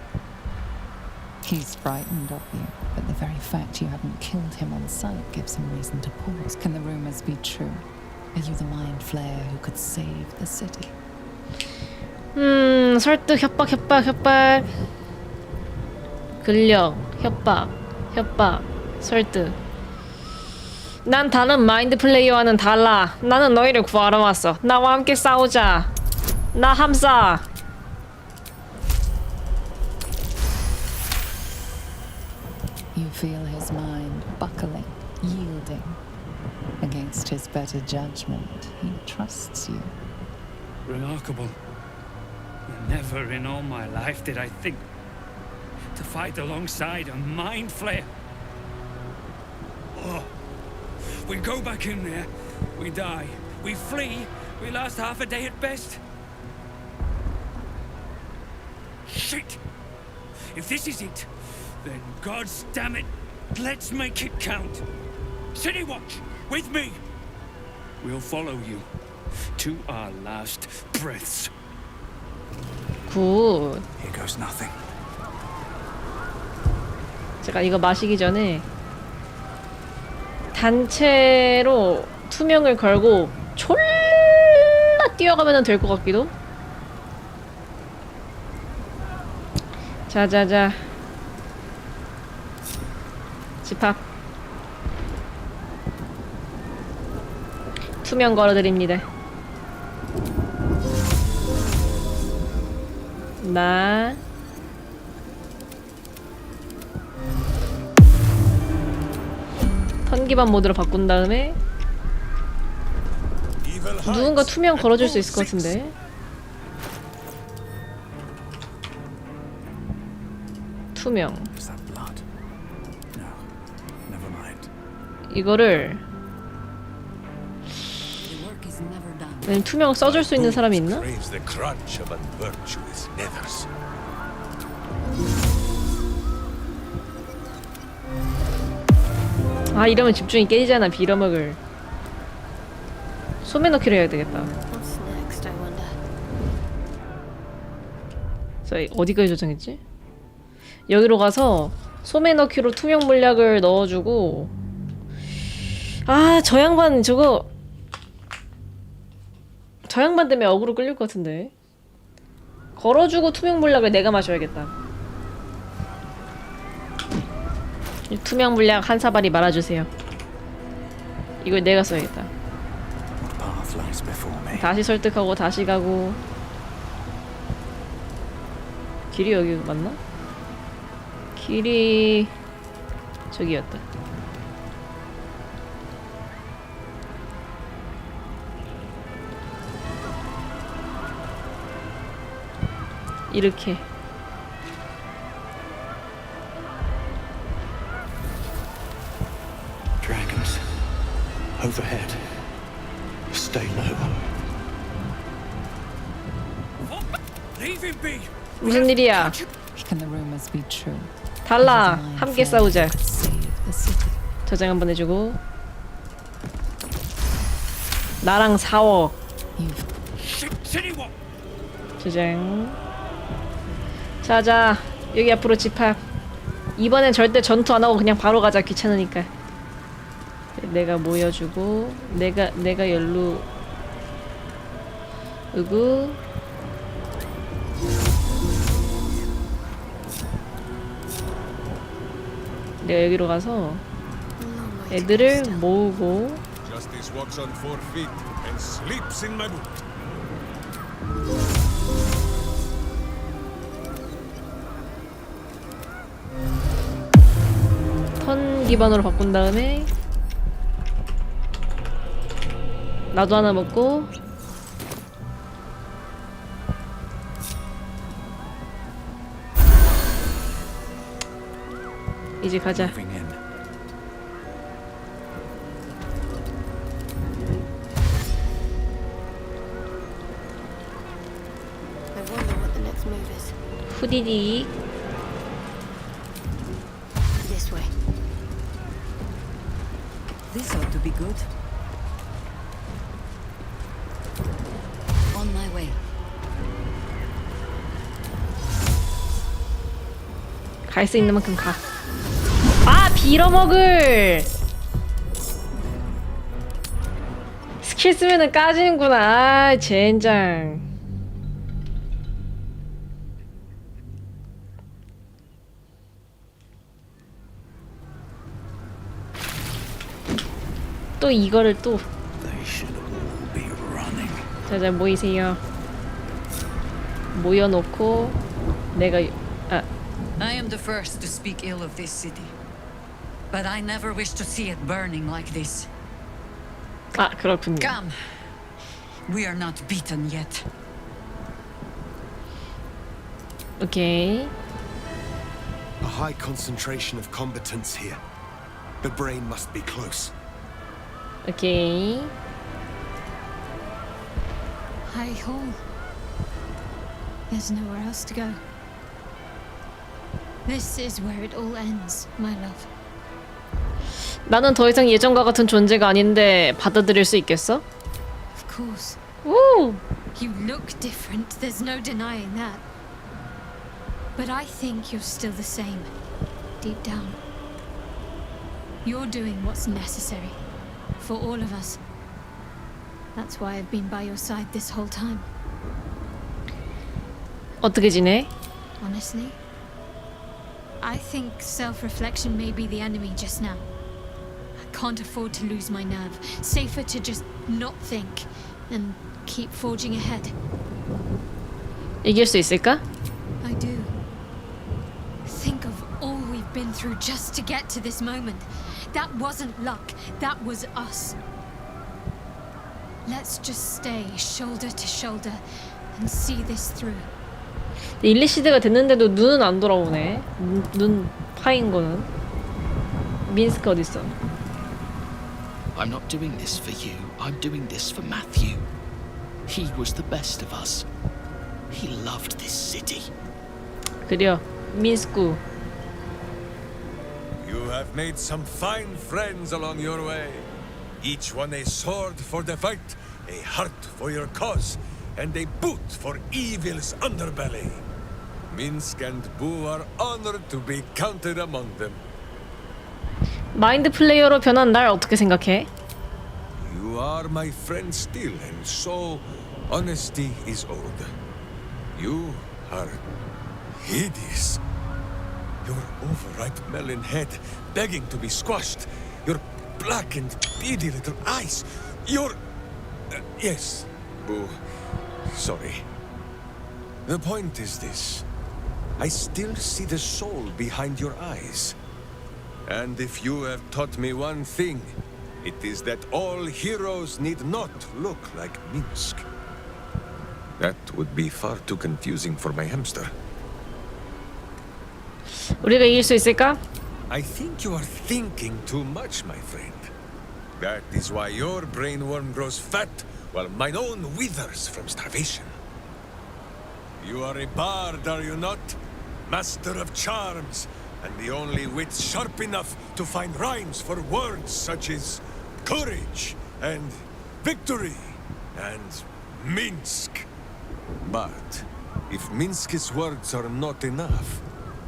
He's frightened of you, but the very fact you haven't killed him on sight gives him reason to pause. Can the rumors be true? Are you the mind flayer who could save the city? 설득, 협박 근력, 협박 설득. 난 다른 마인드 플레이어와는 달라. 나는 너희를 구하러 왔어. 나와 함께 싸우자. 나 함싸. You feel his mind buckling, yielding. Against his better judgment, he trusts you. Remarkable. Never in all my life did I think to fight alongside a mind flayer. Oh. We go back in there, we die. We flee, we last half a day at best. Shit! If this is it, then God's damn it, let's make it count. City Watch, with me. We'll follow you to our last breaths. 굿. Here goes nothing. 제가 이거 마시기 전에 단체로 투명을 걸고 졸라 뛰어가면 될 것 같기도. 자자자 집합 투명 걸어드립니다. 나 선기반 모드로 바꾼 다음에 누군가 투명 걸어줄 수 있을 것 같은데. 투명 이거를 투명 써줄 수 있는 사람이 있나? 아 이러면 집중이 깨지잖아. 빌어먹을 소매 넣기로 해야 되겠다. 자 어디까지 저장했지? 여기로 가서 소매 넣기로 투명 물약을 넣어주고. 아 저 양반 저거 저 양반 때문에 어그로 끌릴 것 같은데. 걸어주고 투명 물약을 내가 마셔야겠다. 이 투명 물약 한 사발이 말아주세요. 이걸 내가 써야겠다. 다시 설득하고 다시 가고. 길이 여기 맞나? 길이 저기였다. 이렇게 Dragons. Overhead. Stay low. Leave him be. 무슨 일이야? Can the rumors be true? 달라. 함께 싸우자. Save the city. 저장 한번 해주고. 나랑 4억. 저장. 자자. 여기 앞으로 집합. 이번엔 절대 전투 안 하고 그냥 바로 가자. 귀찮으니까. 내가 모여주고. 내가 열로. 으구. 내가 여기로 가서 애들을 모으고. Justice walks on 4 feet and sleeps in my boot. 턴 기반으로 바꾼 다음에 나도 하나 먹고. 이제 가자. 후디디. This way. This ought to be good. On my way. 갈 수 있는 만큼 가. 아, 빌어먹을. 스킬 쓰면은 까지는구나. 아, 젠장. 또 이거를 또. 자자, 모이세요. 모여놓고 내가 I am the first to speak ill of this city. But I never wish to see it burning like this. 아, 그렇군요. Come. We are not beaten yet. 오케이. A high concentration of combatants here. The brain must be close. 오케이. High hall. There's nowhere else to go. This is where it all ends, my love. 나는 더 이상 예전과 같은 존재가 아닌데 받아들일 수 있겠어? Of course. 오! You look different, there's no denying that. But I think you're still the same, deep down. You're doing what's necessary, for all of us. That's why I've been by your side this whole time. 어떻게 지내? Honestly, I think self-reflection may be the enemy just now. I can't afford to lose my nerve. Safer to just not think and keep forging ahead. 이길 수 있을까? I do. Think of all we've been through just to get to this moment. That wasn't luck, that was us. Let's just stay shoulder to shoulder and see this through. 1,2시대가 됐는데도 눈은 안 돌아오네. 눈 파인 거는. 민스크 어딨어? I'm not doing this for you. I'm doing this for Matthew. He was the best of us. He loved this city. 그려. 민스크. You have made some fine friends along your way. Each one a sword for the fight, a heart for your cause, and a boot for evil's underbelly. Minsk and Boo are honored to be counted among them. 마인드 플레이어로 변한 날 어떻게 생각해? You are my friend still, and so honesty is owed. You are hideous. Your overripe melon head begging to be squashed. Your black and beady little eyes. Your... yes, Boo. Sorry. The point is this. I still see the soul behind your eyes. And if you have taught me one thing, it is that all heroes need not look like Minsk. That would be far too confusing for my hamster. 우리가 이길 수 있을까? I think you are thinking too much, my friend. That is why your brainworm grows fat while mine own withers from starvation. You are a bard, are you not? master of charms, and the only wit sharp enough to find rhymes for words such as courage and victory and Minsk. But if Minsk's words are not enough,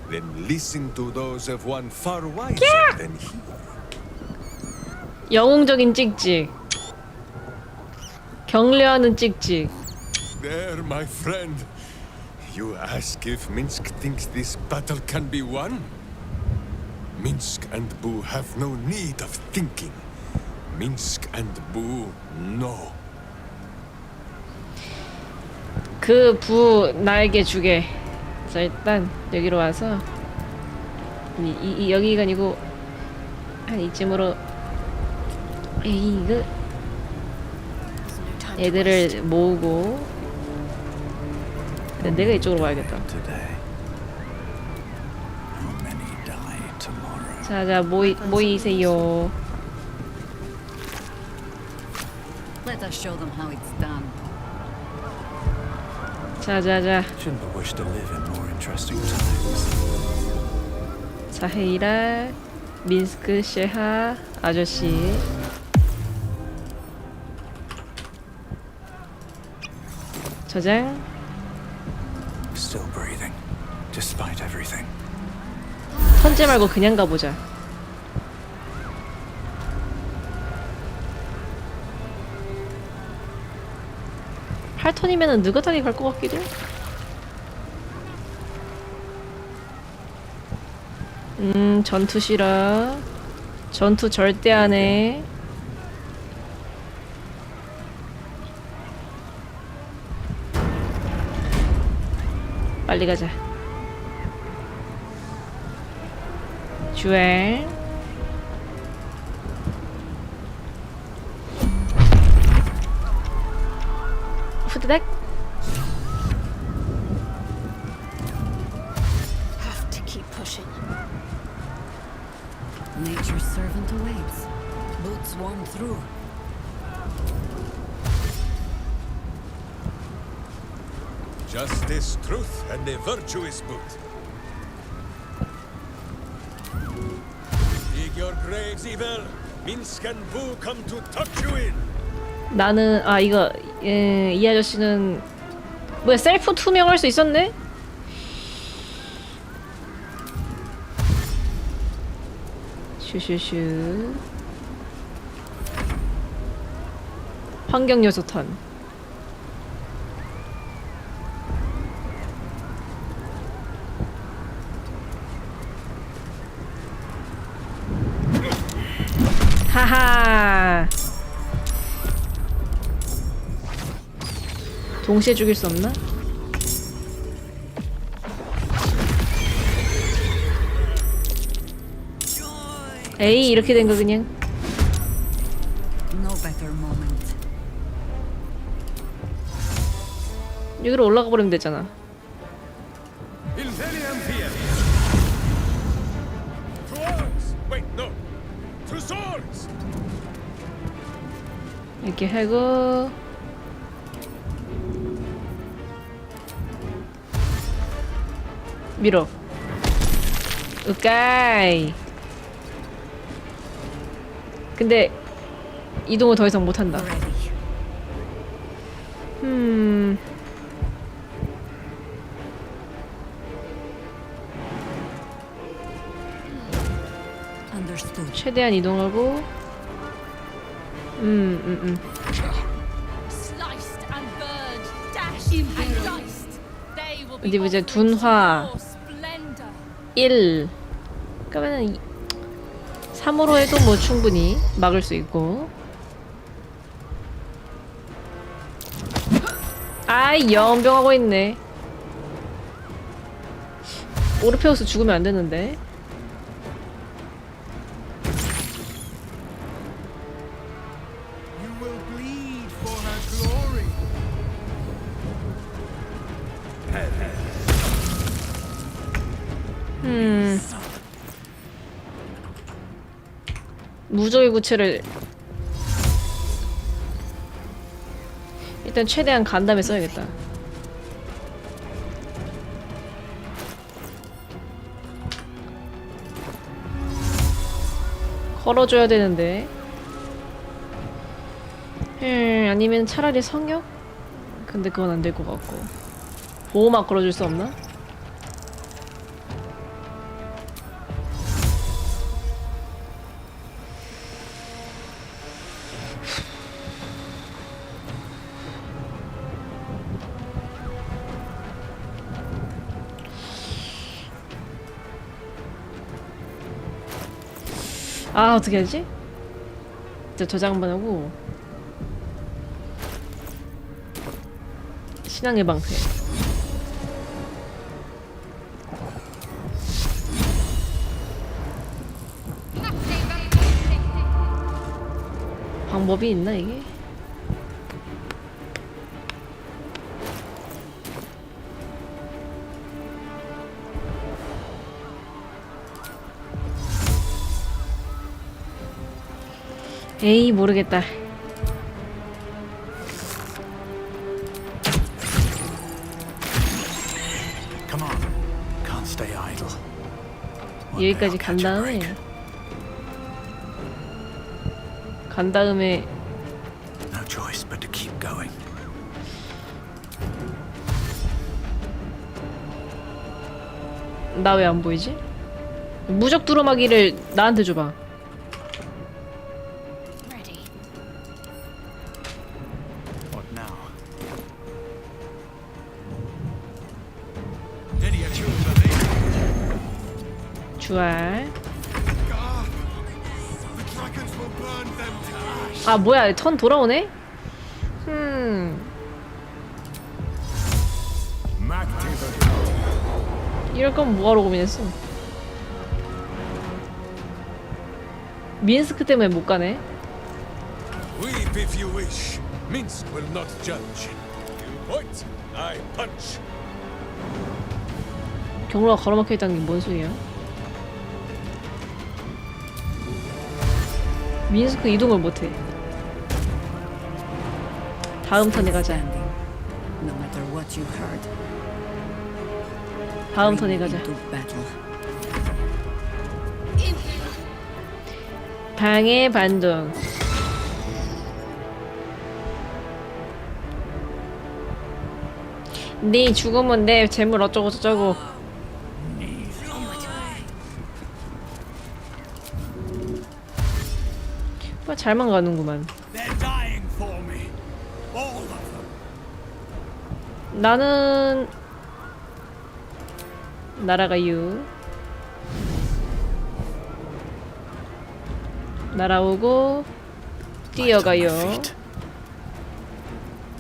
then listen to those of one far wiser than he. 영웅적인 찍찍. 경례하는 찍찍. There, my friend. You ask if Minsk thinks this battle can be won? Minsk and Boo have no need of thinking. Minsk and Boo know. 그 부 나에게 주게. 자, 일단 여기로 와서 여기가 아니고 한 이쯤으로 이거 애들을 모으고 내가 이쪽으로 와야겠다. 자자 모이세요. Let us show them how it's done. 자자자. 자헤이라 민스크 셰하 아저씨. 저장. Still breathing, despite everything. 턴제 말고 그냥 가보자. 할 턴이면은 느긋하게 갈 것 같기도. 전투 싫어. 전투 절대 안 해. 빨리 가자. 주행. 후드닥. Have to keep pushing. Nature's servant awaits. Boots warm through. Justice, truth, and a virtuous boot. Dig your graves, evil. Minsk and Boo come to tuck you in. 나는 이거 이 아저씨는 뭐야 셀프 투명할 수 있었네? 슈슈슈. 환경 요소 턴. 하하. 동시에 죽일 수 없나? 에이 이렇게 된 거 그냥. No better moment. 여기로 올라가 버리면 되잖아. Wait, no. To swords. 이렇게 하고 밀어. 으까이. 근데 이동을 더 이상 못한다. 최대한 이동하고. Sliced and burned, dashed and diced. They will be 어디 보자. 둔화 for splendor. 1. 그러면은 3으로 해도 뭐 충분히 막을 수 있고. 아이 연병하고 있네. 오르페우스 죽으면 안 되는데. 무적의 구체를 일단 최대한 간 다음에 써야겠다. 걸어줘야 되는데. 아니면 차라리 성역? 근데 그건 안 될 것 같고. 보호막 걸어줄 수 없나? 아, 어떻게 하지? 진짜 저장 한번 하고. 신앙의 방패. 방법이 있나 이게? 에이, 모르겠다. Come on. Can't stay idle. 여기까지 간 다음에 No choice but to keep going. 나 왜 안 보이지? 무적 두루마기를 나한테 줘봐. What now? 주알. 아, 뭐야, 턴 돌아오네? 이럴 거면 뭐하러 고민했어? 민스크 때문에 못 가네. Weep if you wish. Minsk will not judge. You point, I punch. 경로가 가로막혀 있다는 게 뭔 소리야? 민스크 이동을 못해. 다음 턴에 가자. No matter what you heard. 다음 턴에 가자. 방해 반동. 네 죽으면 내 재물 어쩌고 저쩌고. 뭐 잘만 가는구만. 나는 날아가유. 날아오고 뛰어가요.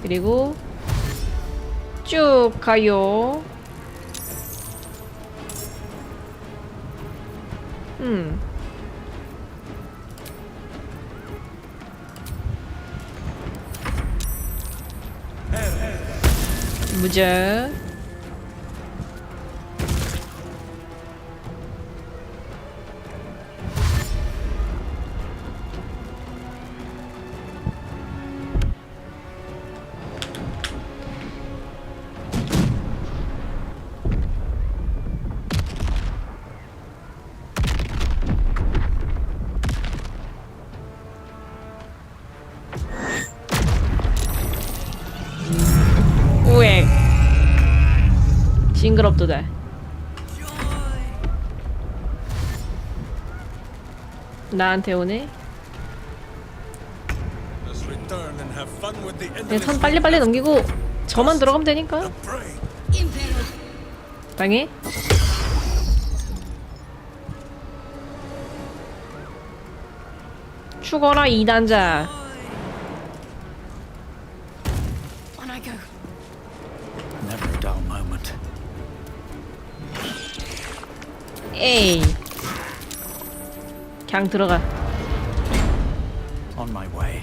그리고 쭉 가요. 무적. 우엑. 징그럽도다. 나한테 오네. 그냥 턴 빨리빨리 넘기고 저만 들어가면 되니까. 방해? 죽어라 이단자. Never a dull moment. 에이. 그냥 들어가. On my way.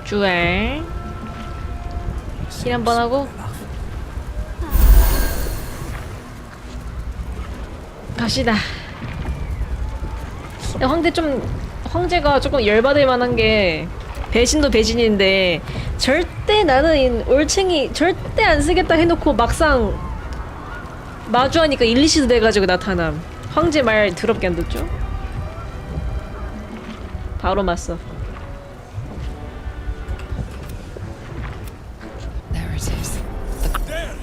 주얼 힐 한번 하고 갑시다. 황제가 조금 열받을 만한 게 배신도 배신인데 절대 나는 올챙이 절대 안 쓰겠다 해놓고 막상 마주하니까 일리시드 돼가지고 나타남. 황제 말 더럽게 안 듣죠? 바로 맞서. There!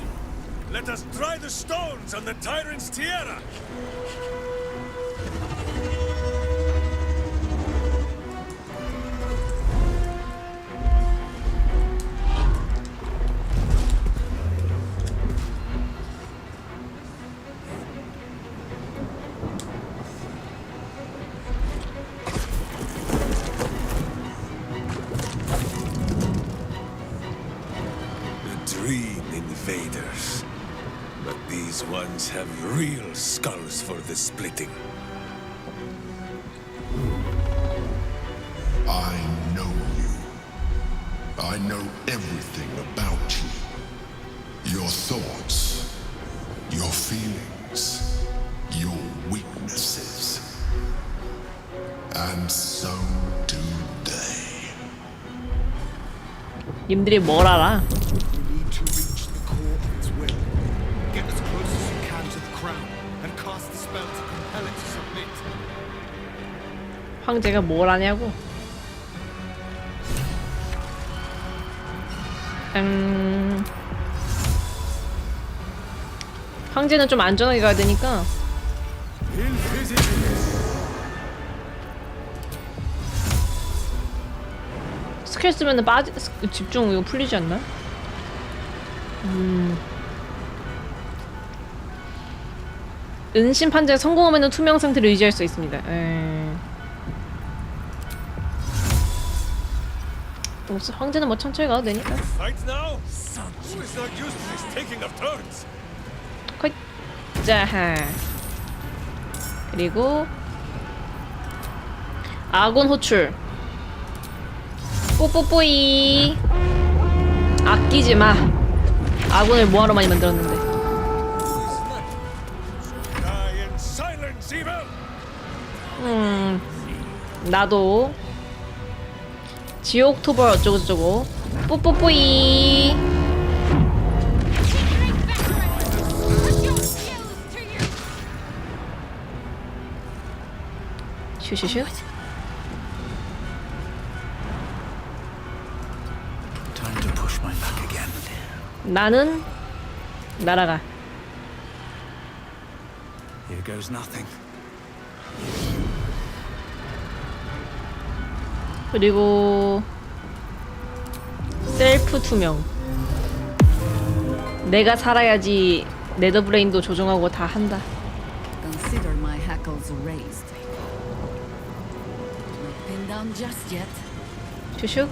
Let us dry the stones on the tyrant's tiara! Dream invaders. But these ones have real skulls for the splitting. I know you. I know everything about you. Your thoughts, your feelings, your weaknesses. And so do they. 님들이 뭘 알아? 황제가 뭘 하냐고? 황제는 좀 안전하게 가야 되니까. 스킬 쓰면은 집중 이거 풀리지 않나? 은신 판정에 성공하면 투명 상태를 유지할 수 있습니다. 황제는 뭐 천천히 가도 되니까. Fight now? Who is not used to this taking of turns? 컷. 자하. 그리고 아군 호출. 뽀뽀뽀이. 아끼지 마. 아군을 뭐하러 많이 만들었는데. 나도 지옥토벌 어쩌고저쩌고. 뽀뽀뽀이. 슈슈슈. 나는 날아가. Here goes nothing. 그리고 셀프 투명. 내가 살아야지 네더브레인도 조종하고 다 한다. Consider my hackles raised. Not pinned down just yet. 슈슉.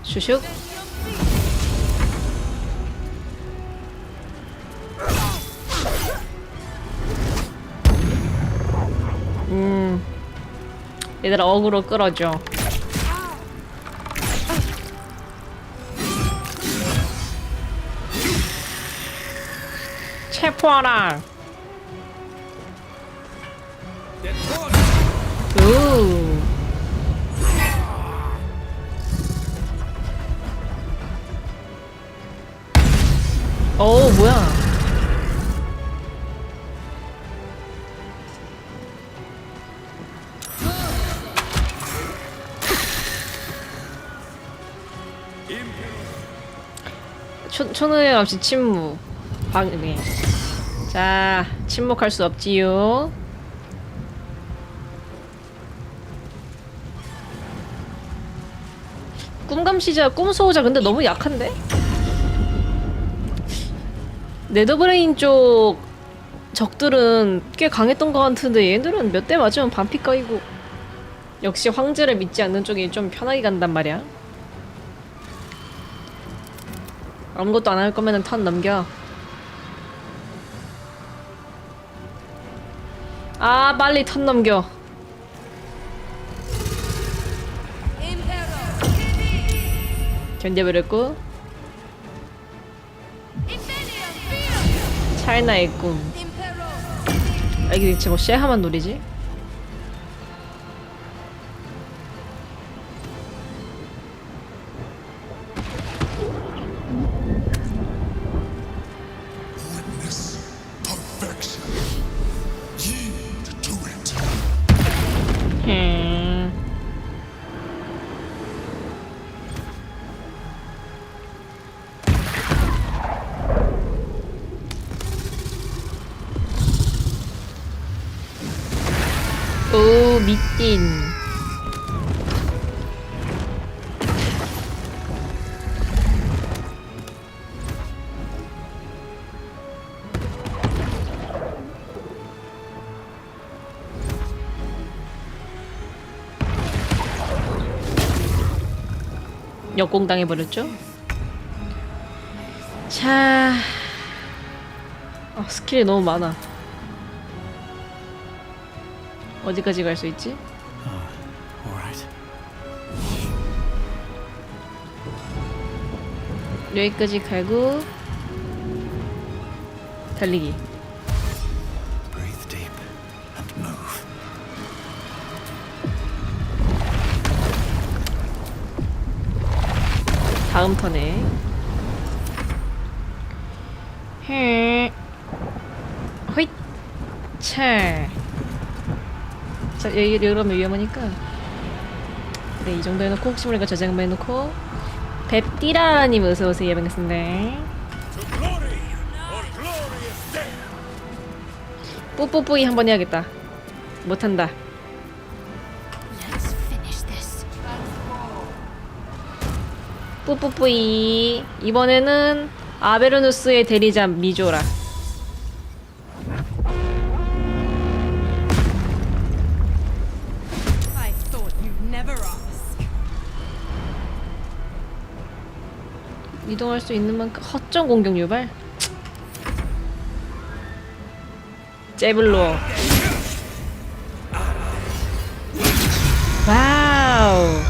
슈슉. 얘들아 어그로 끌어줘. 체포하라. 오. 오 뭐야? 초능력 없이 침묵. 방해. 자, 침묵할 수 없지요. 꿈감시자, 꿈소호자 근데 너무 약한데? 네더브레인 쪽 적들은 꽤 강했던 것 같은데 얘들은 몇 대 맞으면 반피 까이고. 역시 황제를 믿지 않는 쪽이 좀 편하게 간단 말이야. 아무것도 안 할 거면은 턴 넘겨. 아 빨리 턴 넘겨. 견뎌버렸고. 차이나의 꿈. 아 이게 대체 뭐 쉐하만 노리지? 오 미친. 역공당해버렸죠? 자... 스킬이 너무 많아. 어디까지 갈 수 있지? 여기까지 가고 달리기. 다음 턴에 호잇 차. 자, 여기라면 위험하니까 그래 이 정도 해놓고 혹시 모르니까 저장 한번 해놓고. 뱁띠라님 어서오세요. 반갑습니다. 뿌뿌뿌이 한번 해야겠다. 못한다. 뿌뿌뿌이. 이번에는 아베르누스의 대리자 미조라. 이동할 수 있는 만큼 허점 공격 유발. 째블로. 와우.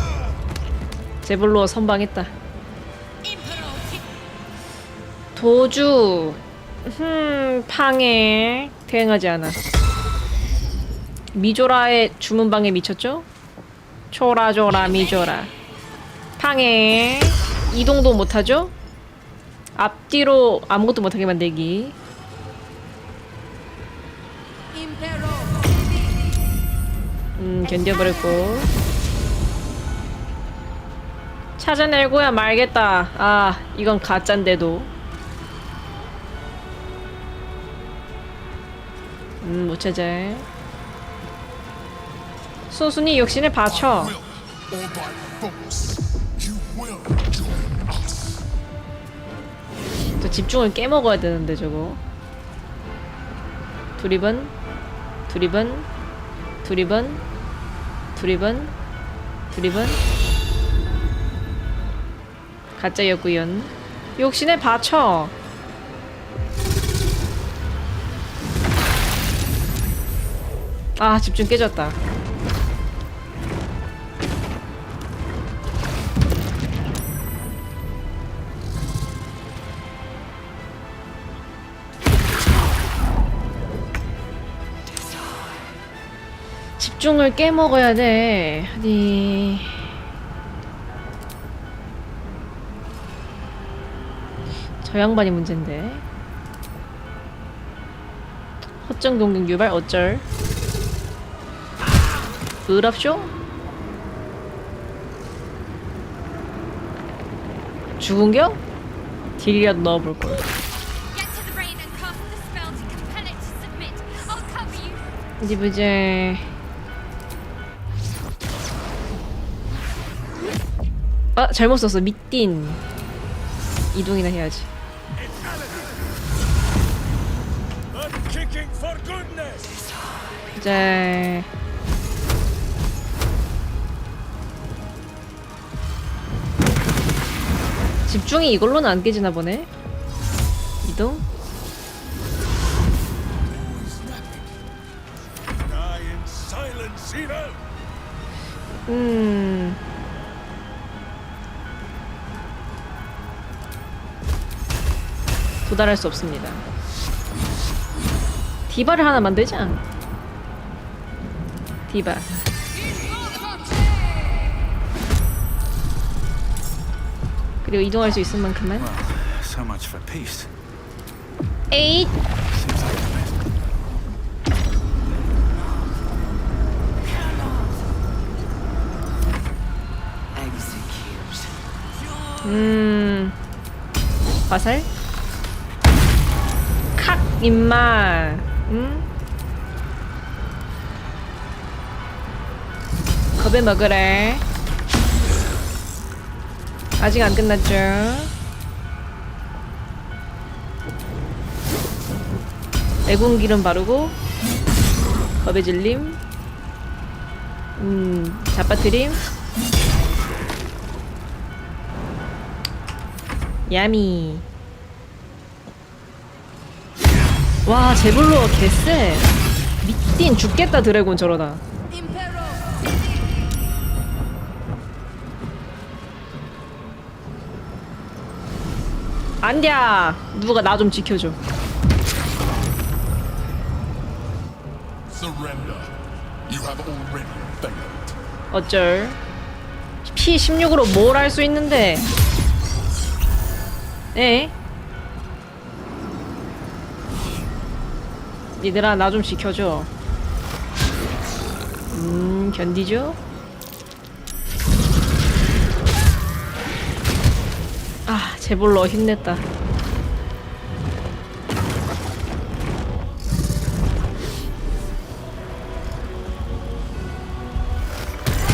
째블로 선방했다. 도주. 팡해. 대응하지 않아. 미조라의 주문방에 미쳤죠? 초라조라 미조라. 팡해. 이동도 못하죠? 앞뒤로 아무것도 못하게 만들기. 견뎌버렸고. 찾아내고야 말겠다. 아 이건 가짠데도. 못 찾아. 순순히 욕심에 받쳐. 또 집중을 깨먹어야 되는데 저거. 두리번 두리번 두리번 두리번 두리번. 가짜였구연. 욕심에 받쳐. 아 집중 깨졌다. 집중을 깨먹어야 돼. 어디 저 양반이 문제인데. 허점 공격 유발 어쩔. 으랍쇼? 죽은겨? 딜이라도 넣어볼걸. 어디 보자. 아 잘못 썼어. 밑딘 이동이나 해야지. 이제 집중이 이걸로는 안 깨지나 보네. 이동. 도달할 수 없습니다. 디바를 하나 만들자. 디바. 그리고 이동할 수 있을 만큼만. So much for peace. 에잇. 화살? 칵! 임마! 겁에 먹으래. 아직 안 끝났죠? 애군 기름 바르고 겁에 질림. 잡아트림. 야미. 와 제블로 개쎄. 미친 죽겠다 드래곤 저러다. 안돼야. 누가 나 좀 지켜줘. 어쩔. P16으로 뭘 할 수 있는데. 에? 얘들아 나 좀 지켜줘. 견디죠? 아 제볼러 힘냈다.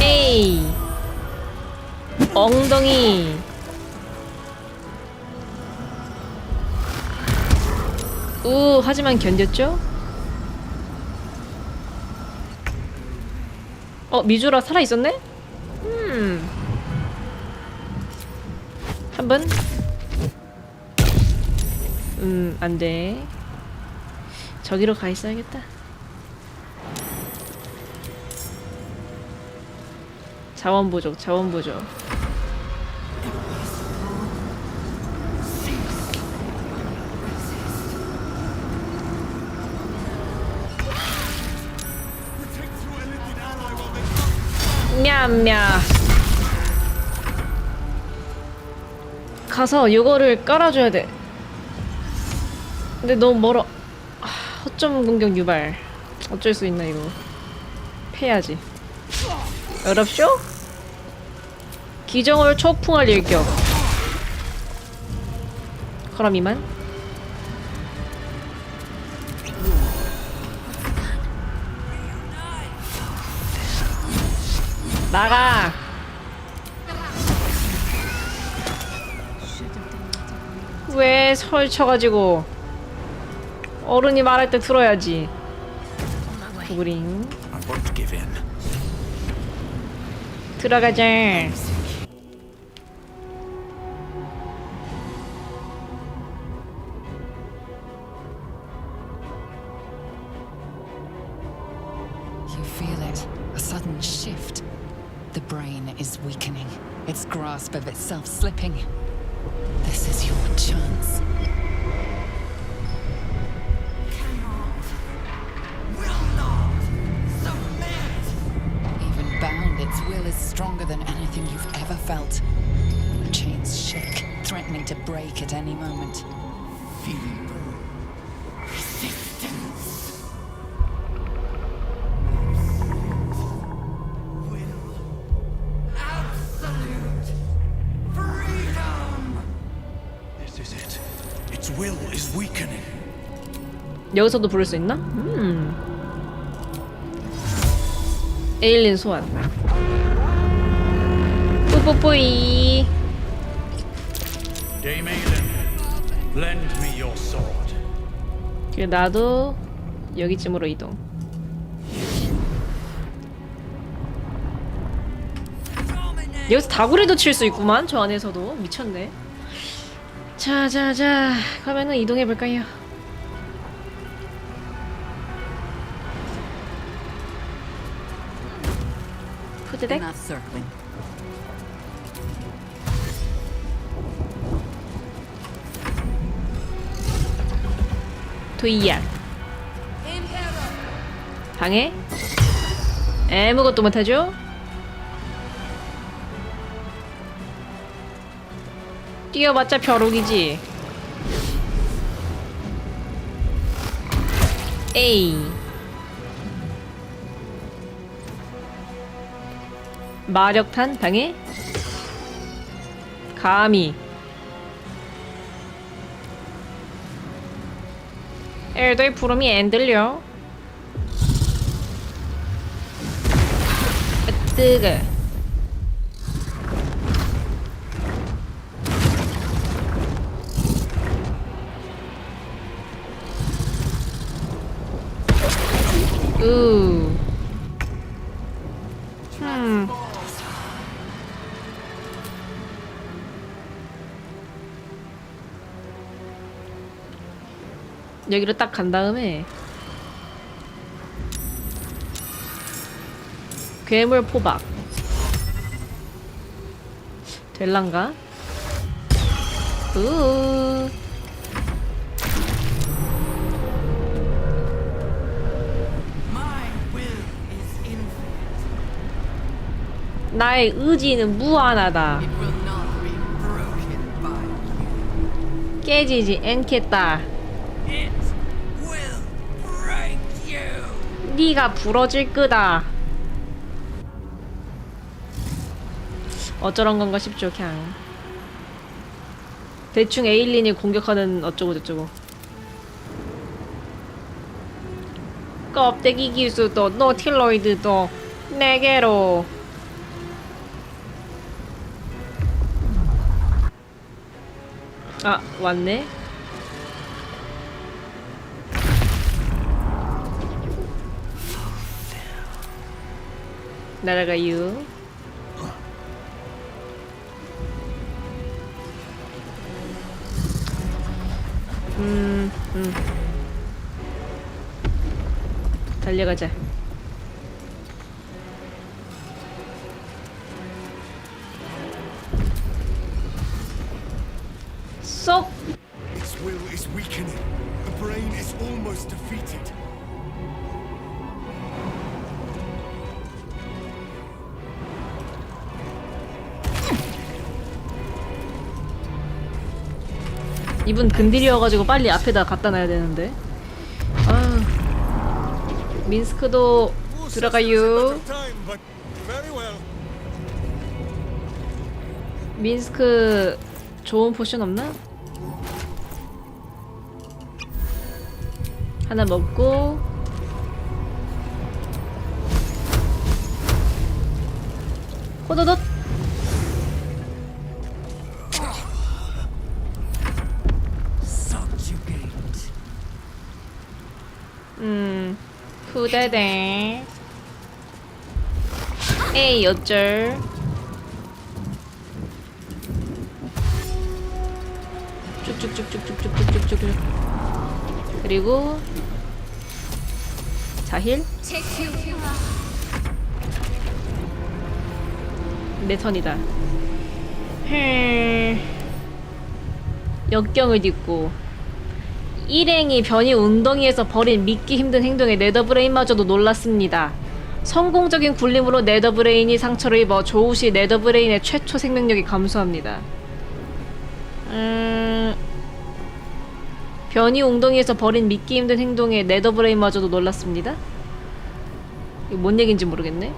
에이 엉덩이. 하지만 견뎠죠? 미주라 살아있었네? 한 번? 안돼. 저기로 가 있어야겠다. 자원 부족, 자원 부족. 냠냠. 가서 요거를 깔아줘야 돼. 근데 너무 멀어. 허점 공격 유발. 어쩔 수 있나 이거. 패야지. 어렵쇼? 기정을 초풍할 일격. 그럼 이만. 나가. 왜 설쳐가지고. 어른이 말할 때 들어야지. 구그링. 들어가자. You feel it, a sudden shift. The brain is weakening, its grasp of itself slipping. This is your chance. Even bound, its will is stronger than anything you've ever felt. The chains shake, threatening to break at any moment. 여기서도 부를 수 있나? 에일린 소환. 뿌뿌뿌이. Dame Aelin, lend me your sword. 그리고 나도 여기쯤으로 이동. 여기서 다구리도 칠 수 있구만. 저 안에서도 미쳤네. 자자자, 그러면은 이동해 볼까요? 푸드덱. Enough circling. 도이야. 방해? 아무것도 못하죠? 뛰어봤자 벼룩이지. 에이. 마력탄 방해? 감히. 엘더의 부름이 안 들려. 뜨거. 여기로 딱 간 다음에 괴물 포박 될란가? 나의 의지는 무한하다. 깨지지 않겠다. 네가 부러질 거다. 어쩌란 건가 싶죠. 그냥 대충 에일린이 공격하는 어쩌고저쩌고. 껍데기 기수도 노틸로이드도 4개로. 아, 왔네. 날아가유. 달려가자. 쏙. Its will is weakening. The brain is almost defeated. 이분 근딜이어가지고 빨리 앞에다 갖다 놔야 되는데. 아, 민스크도 들어가요. 민스크 좋은 포션 없나? 하나 먹고. 호도덧. 후대대. 에이 어쩔. 쭉쭉쭉쭉쭉쭉쭉쭉쭉. 그리고 자힐. 내 턴이다. 역경을 딛고 일행이 변이 웅덩이에서 벌인 믿기 힘든 행동에 네더브레인마저도 놀랐습니다. 성공적인 굴림으로 네더브레인이 상처를 입어 조우 시 네더브레인의 최초 생명력이 감소합니다. 변이 웅덩이에서 벌인 믿기 힘든 행동에 네더브레인마저도 놀랐습니다. 이거 뭔 얘기인지 모르겠네.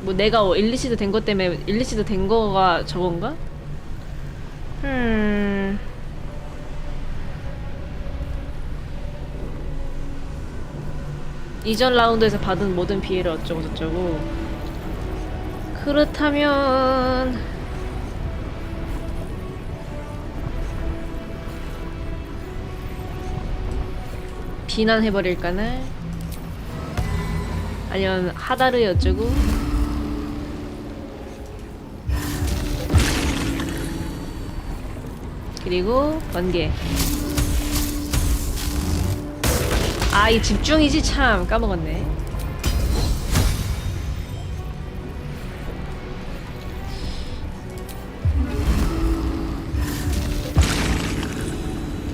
뭐 내가 일리시드 된 것 때문에 일리시드 된 거가 저건가? 이전 라운드에서 받은 모든 피해를 어쩌고 저쩌고. 그렇다면 비난해버릴까나? 아니면 하다르 어쩌고? 그리고 번개. 아, 이 집중이지 참. 까먹었네.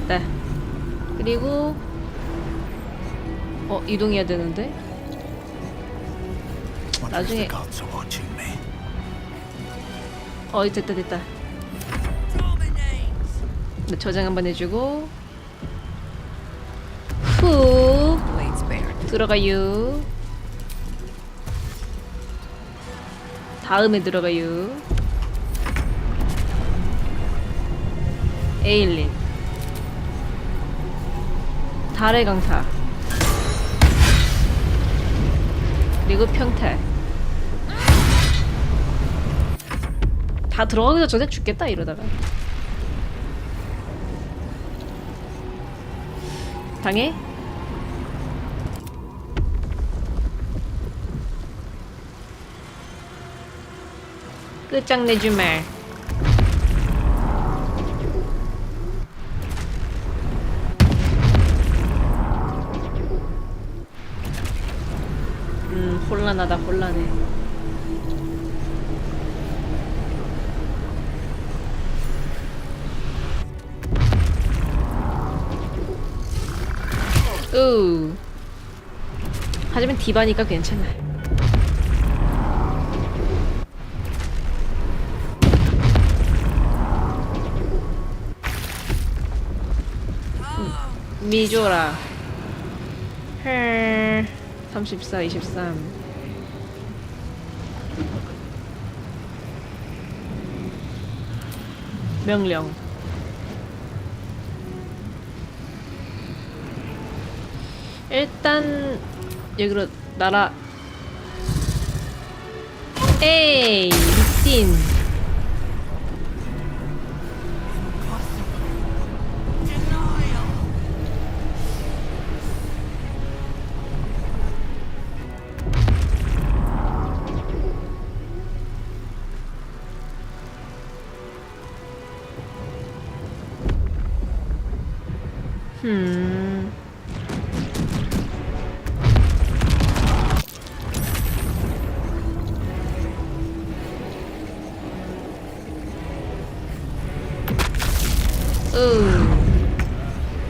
네. 그리고 이동해야 되는데? 나중에 됐다. 네, 저장 한번 해주고 후 들어가요. 다음에 들어가요. 에일린 달의 강타 그리고 평탈. 다 들어가기도 전에 죽겠다 이러다가. 당해? 끝장내지 말. 혼란하다. 혼란해. 하지만 디바니까 괜찮아. 미조라. 34, 23. 명령. 일단 여기로 날아. 에이 미친.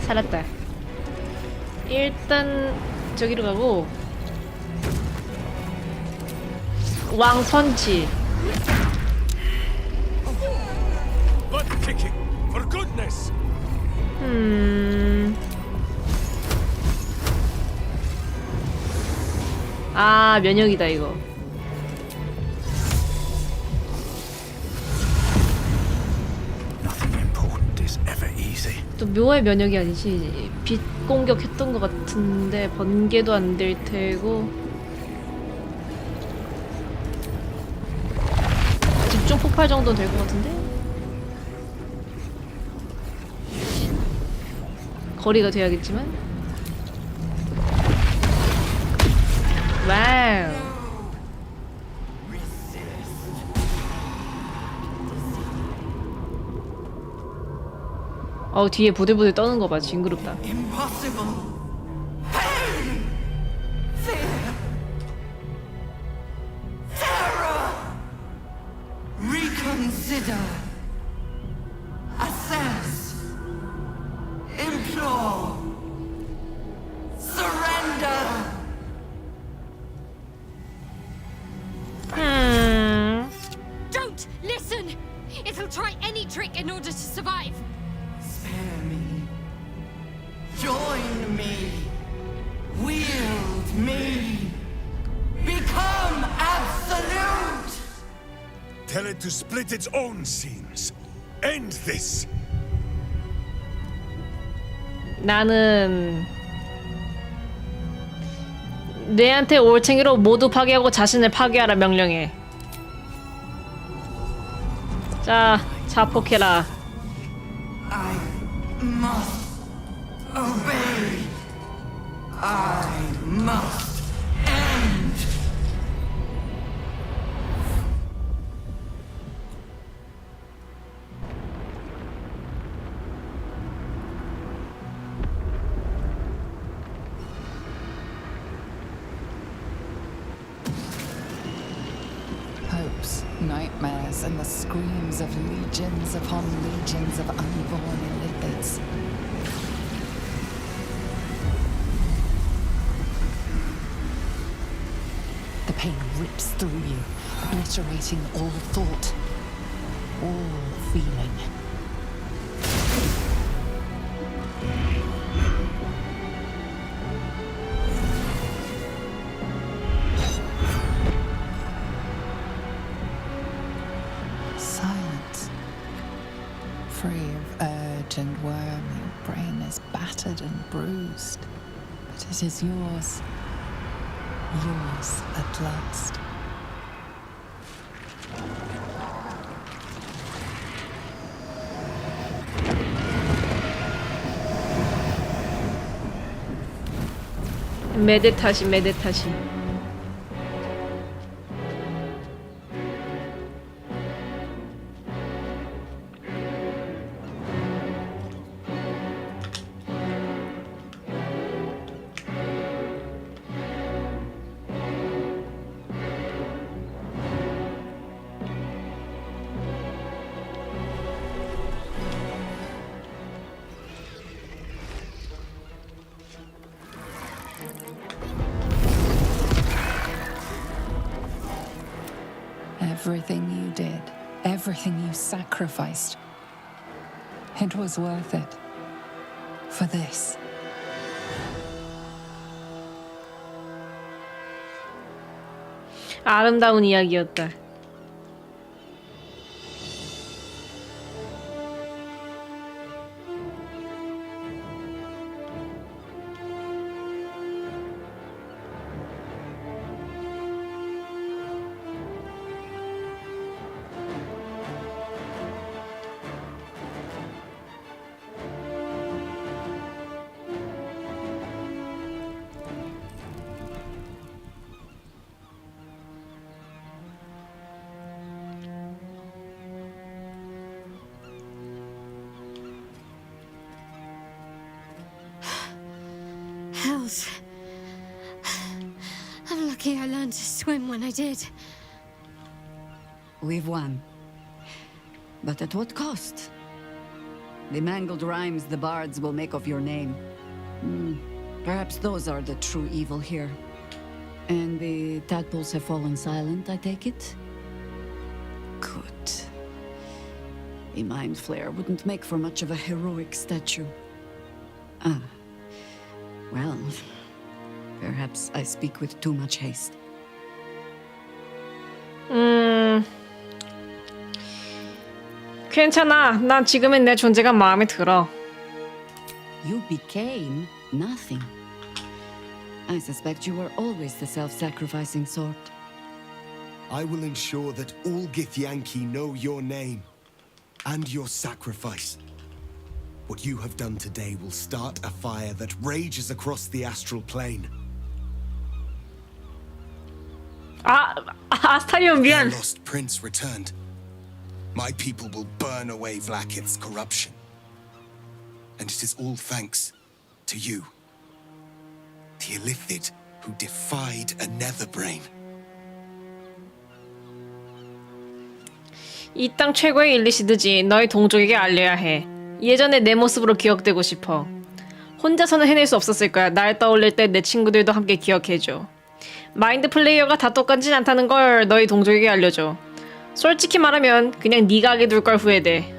살았다. 일단 저기로 가고 왕펀치. 아, 면역이다 이거. 또 묘의 면역이 아니지. 빛 공격했던 것 같은데 번개도 안 될 테고. 집중 폭발 정도는 될 것 같은데? 거리가 돼야겠지만. 와우. 뒤에 부들부들 떠는 거 봐. 징그럽다. Impossible. Pain. Fear. Terror. Reconsider. Assess. Implore. Surrender. Don't listen. It'll try any trick in order to survive. Spare me. Join me. Wield me. Become absolute. Tell it to split its own seams. End this. 나는 뇌한테 올챙이로 모두 파괴하고 자신을 파괴하라 명령해. 자, 자폭해라. I must obey. I must end. Hopes, nightmares, and the screams of legions upon legions of unborn illithids. The pain rips through you, obliterating all thought, all feeling. Silence. Free of urge and worm, your brain is battered and bruised, but it is yours. Yours at last. 메데타시 메데타시. Everything you did, everything you sacrificed, it was worth it. For this. 아름다운 이야기였다. Hells. I'm lucky I learned to swim when I did. We've won. But at what cost? The mangled rhymes the bards will make of your name. Perhaps those are the true evil here. And the tadpoles have fallen silent, I take it? Good. The Mind Flayer wouldn't make for much of a heroic statue. Ah. Well, perhaps I speak with too much haste. 괜찮아. 난 지금은 내 존재가 마음에 들어. You became nothing. I suspect you were always the self-sacrificing sort. I will ensure that all Githyanki know your name and your sacrifice. What you have done today will start a fire that rages across the astral plane. 아스타리온 미안. The lost prince returned. My people will burn away Vlaakith's corruption. And it is all thanks to you. The Illithid who defied a netherbrain. 이 땅 최고의 일리시드지. 너희 동족에게 알려야 해. 예전에 내 모습으로 기억되고 싶어. 혼자서는 해낼 수 없었을 거야. 날 떠올릴 때 내 친구들도 함께 기억해줘. 마인드 플레이어가 다 똑같진 않다는 걸 너희 동족에게 알려줘. 솔직히 말하면 그냥 네가 하게 둘 걸 후회돼.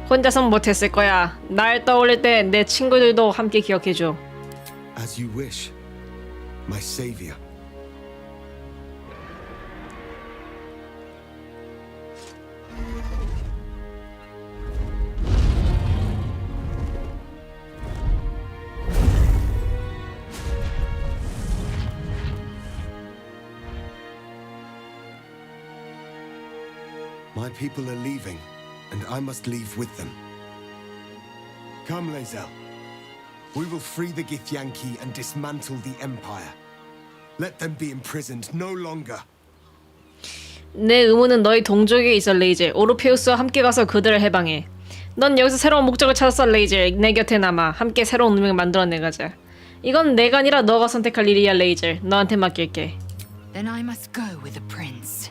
혼자선 못했을 거야. 날 떠올릴 때 내 친구들도 함께 기억해줘. As you wish, my savior. My people are leaving, and I must leave with them. Come, Lae'zel. We will free the Githyanki and dismantle the Empire. Let them be imprisoned no longer. 내 의무는 너희 동족에 있어, 레이젤. 오르페우스와 함께 가서 그들을 해방해. 넌 여기서 새로운 목적을 찾았어, 레이젤. 내 곁에 남아. 함께 새로운 운명을 만들어내가자. 이건 내가 아니라 너가 선택할 일이야, 레이젤. 너한테 맡길게. Then I must go with the prince.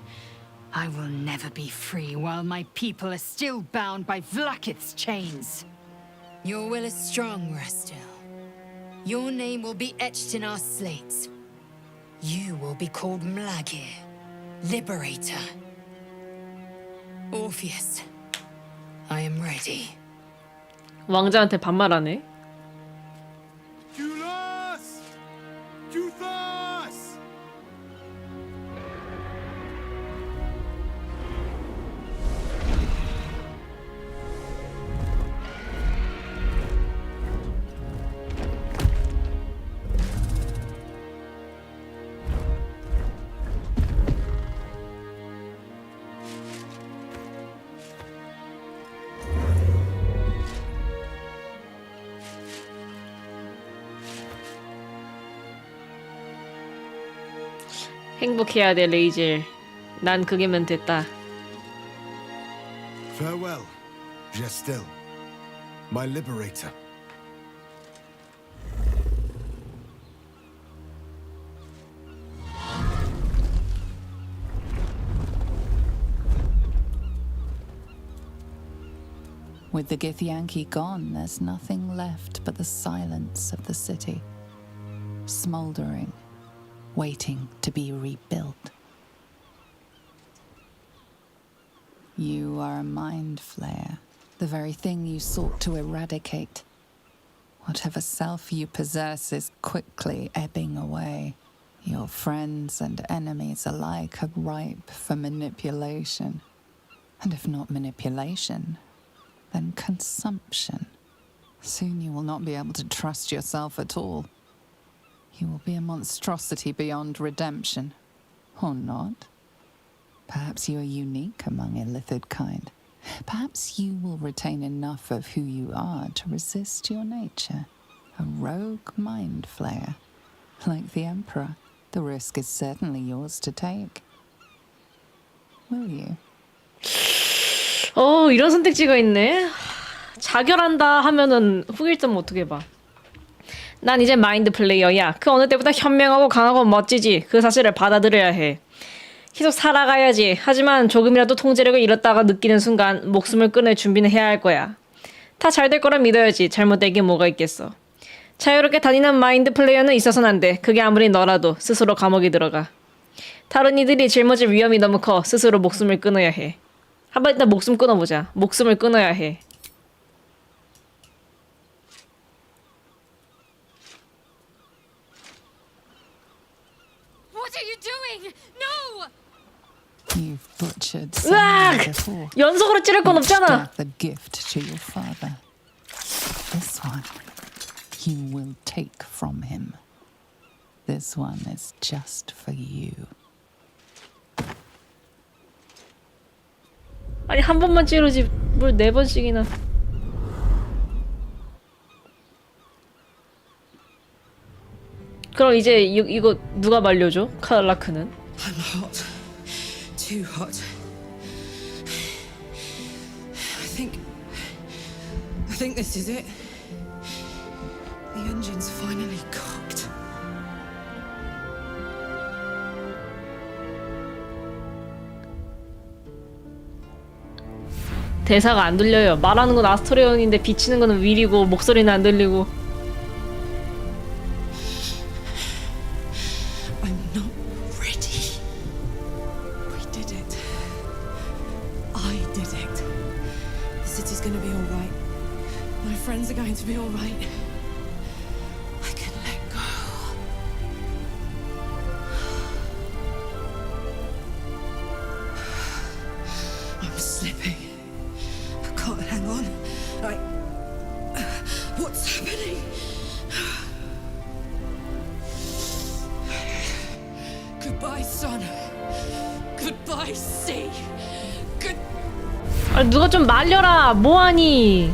I will never be free while my people are still bound by Vlaakith's chains. Your will is strong, Restil. Your name will be etched in our slates. You will be called Mlagir, Liberator. Orpheus, I am ready. 왕자한테 반말하네. Julas! Juthas! 행복해야 돼, 레이젤. 난 그게면 됐다. Farewell, Gestil, my liberator. With the Githyanki gone, there's nothing left but the silence of the city, smoldering, waiting to be rebuilt. You are a mind flayer, the very thing you sought to eradicate. Whatever self you possess is quickly ebbing away. Your friends and enemies alike are ripe for manipulation. And if not manipulation, then consumption. Soon you will not be able to trust yourself at all. You will be a monstrosity beyond redemption. Or not. Perhaps you are unique among illithid kind. Perhaps you will retain enough of who you are to resist your nature. A rogue mind flayer. Like the Emperor, the risk is certainly yours to take. Will you? 이런 선택지가 있네. 자결한다 하면은 후일 점 어떻게 봐. 난 이제 마인드 플레이어야. 그 어느 때보다 현명하고 강하고 멋지지. 그 사실을 받아들여야 해. 계속 살아가야지. 하지만 조금이라도 통제력을 잃었다가 느끼는 순간 목숨을 끊을 준비는 해야 할 거야. 다 잘 될 거라 믿어야지. 잘못될 게 뭐가 있겠어. 자유롭게 다니는 마인드 플레이어는 있어서는 안 돼. 그게 아무리 너라도 스스로 감옥에 들어가. 다른 이들이 짊어질 위험이 너무 커. 스스로 목숨을 끊어야 해. 한번 일단 목숨 끊어보자. 목숨을 끊어야 해. What are you doing? No! You've butchered 으악! someone before. 연속으로 찌를 건 없잖아. The gift to your father. This one, you will take from him. This one is just for you. 아니 한 번만 찌르지 뭘 4번씩이나. 그럼 이제 이거 누가 말려줘? 카라크는? I'm hot. Too hot. I think this is it. The engine's finally cocked. 대사가 안 들려요. 말하는 건 아스토리온인데 비치는 거는 윌이고 목소리는 안 들리고. I'm not ready. We did it. I did it. The city's gonna be all right. My friends are going to be all right. I can let go. I'm slipping. I can't hang on. What's happening? Goodbye, son. Goodbye, sea. 아 누가 좀 말려라. 뭐하니?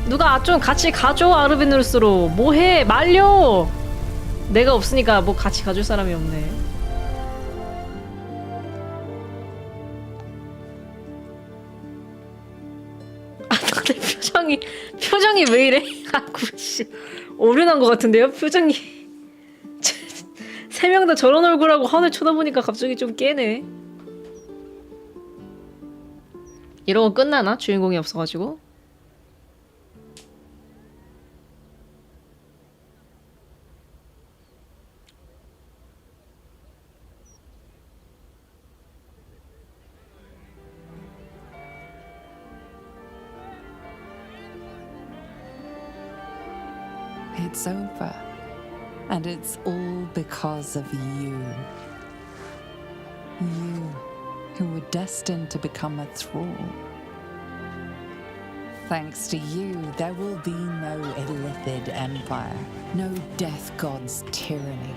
누가 좀 같이 가줘. 아르베누스로 뭐해 말려. 내가 없으니까 뭐 같이 가줄 사람이 없네. 아 근데 표정이 왜 이래? 아구 씨 오류난 것 같은데요 표정이. 세 명 다 저런 얼굴하고 하늘 쳐다보니까 갑자기 좀 깨네. 이러고 끝나나? 주인공이 없어가지고. It's over. And it's all because of you. You, who were destined to become a thrall. Thanks to you, there will be no Illithid Empire, no Death God's tyranny.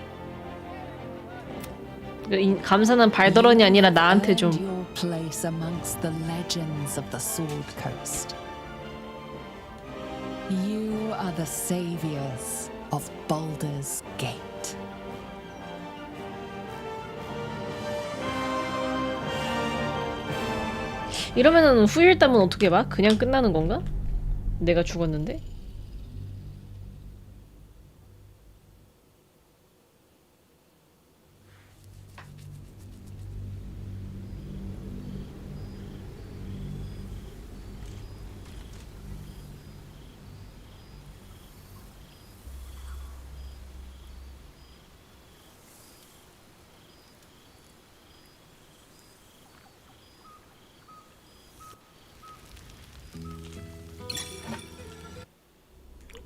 감사는 발더런이 아니라 나한테 좀. Your place amongst the legends of the Sword Coast. You are the saviors of Baldur's Gate. 이러면은 후일담은 어떻게 봐? 그냥 끝나는 건가? 내가 죽었는데?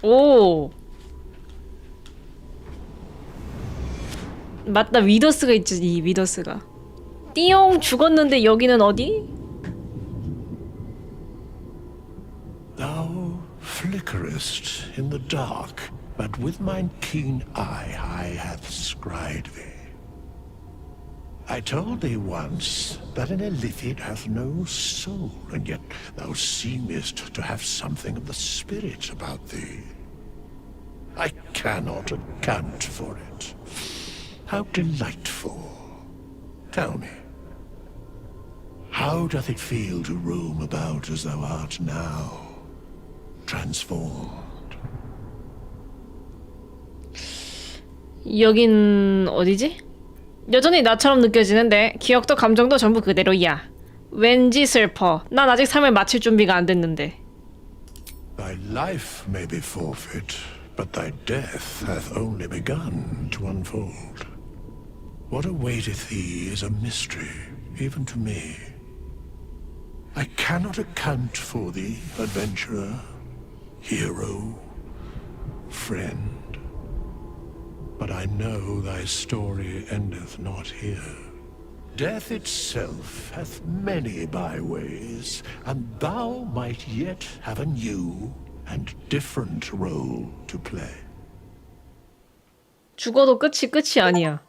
오 맞다 위더스가 있지. 이 위더스가 띠용 죽었는데 여기는 어디? Thou flickerest in the dark, but with mine keen eye I hath descried thee. I told thee once that an Illithid hath no soul, and yet thou seemest to have something of the spirit about thee. I cannot account for it. How delightful. Tell me, how doth it feel to roam about as thou art now, transformed? 여긴 어디지? 여전히 나처럼 느껴지는데 기억도 감정도 전부 그대로야. 왠지 슬퍼. 난 아직 삶을 마칠 준비가 안 됐는데. Thy life may be forfeit, but thy death hath only begun to unfold. What awaiteth thee is a mystery, even to me. I cannot account for thee, adventurer, hero, friend. But I know thy story endeth not here. Death itself hath many byways, and thou might yet have a new and different role to play. 죽어도 끝이 아니야.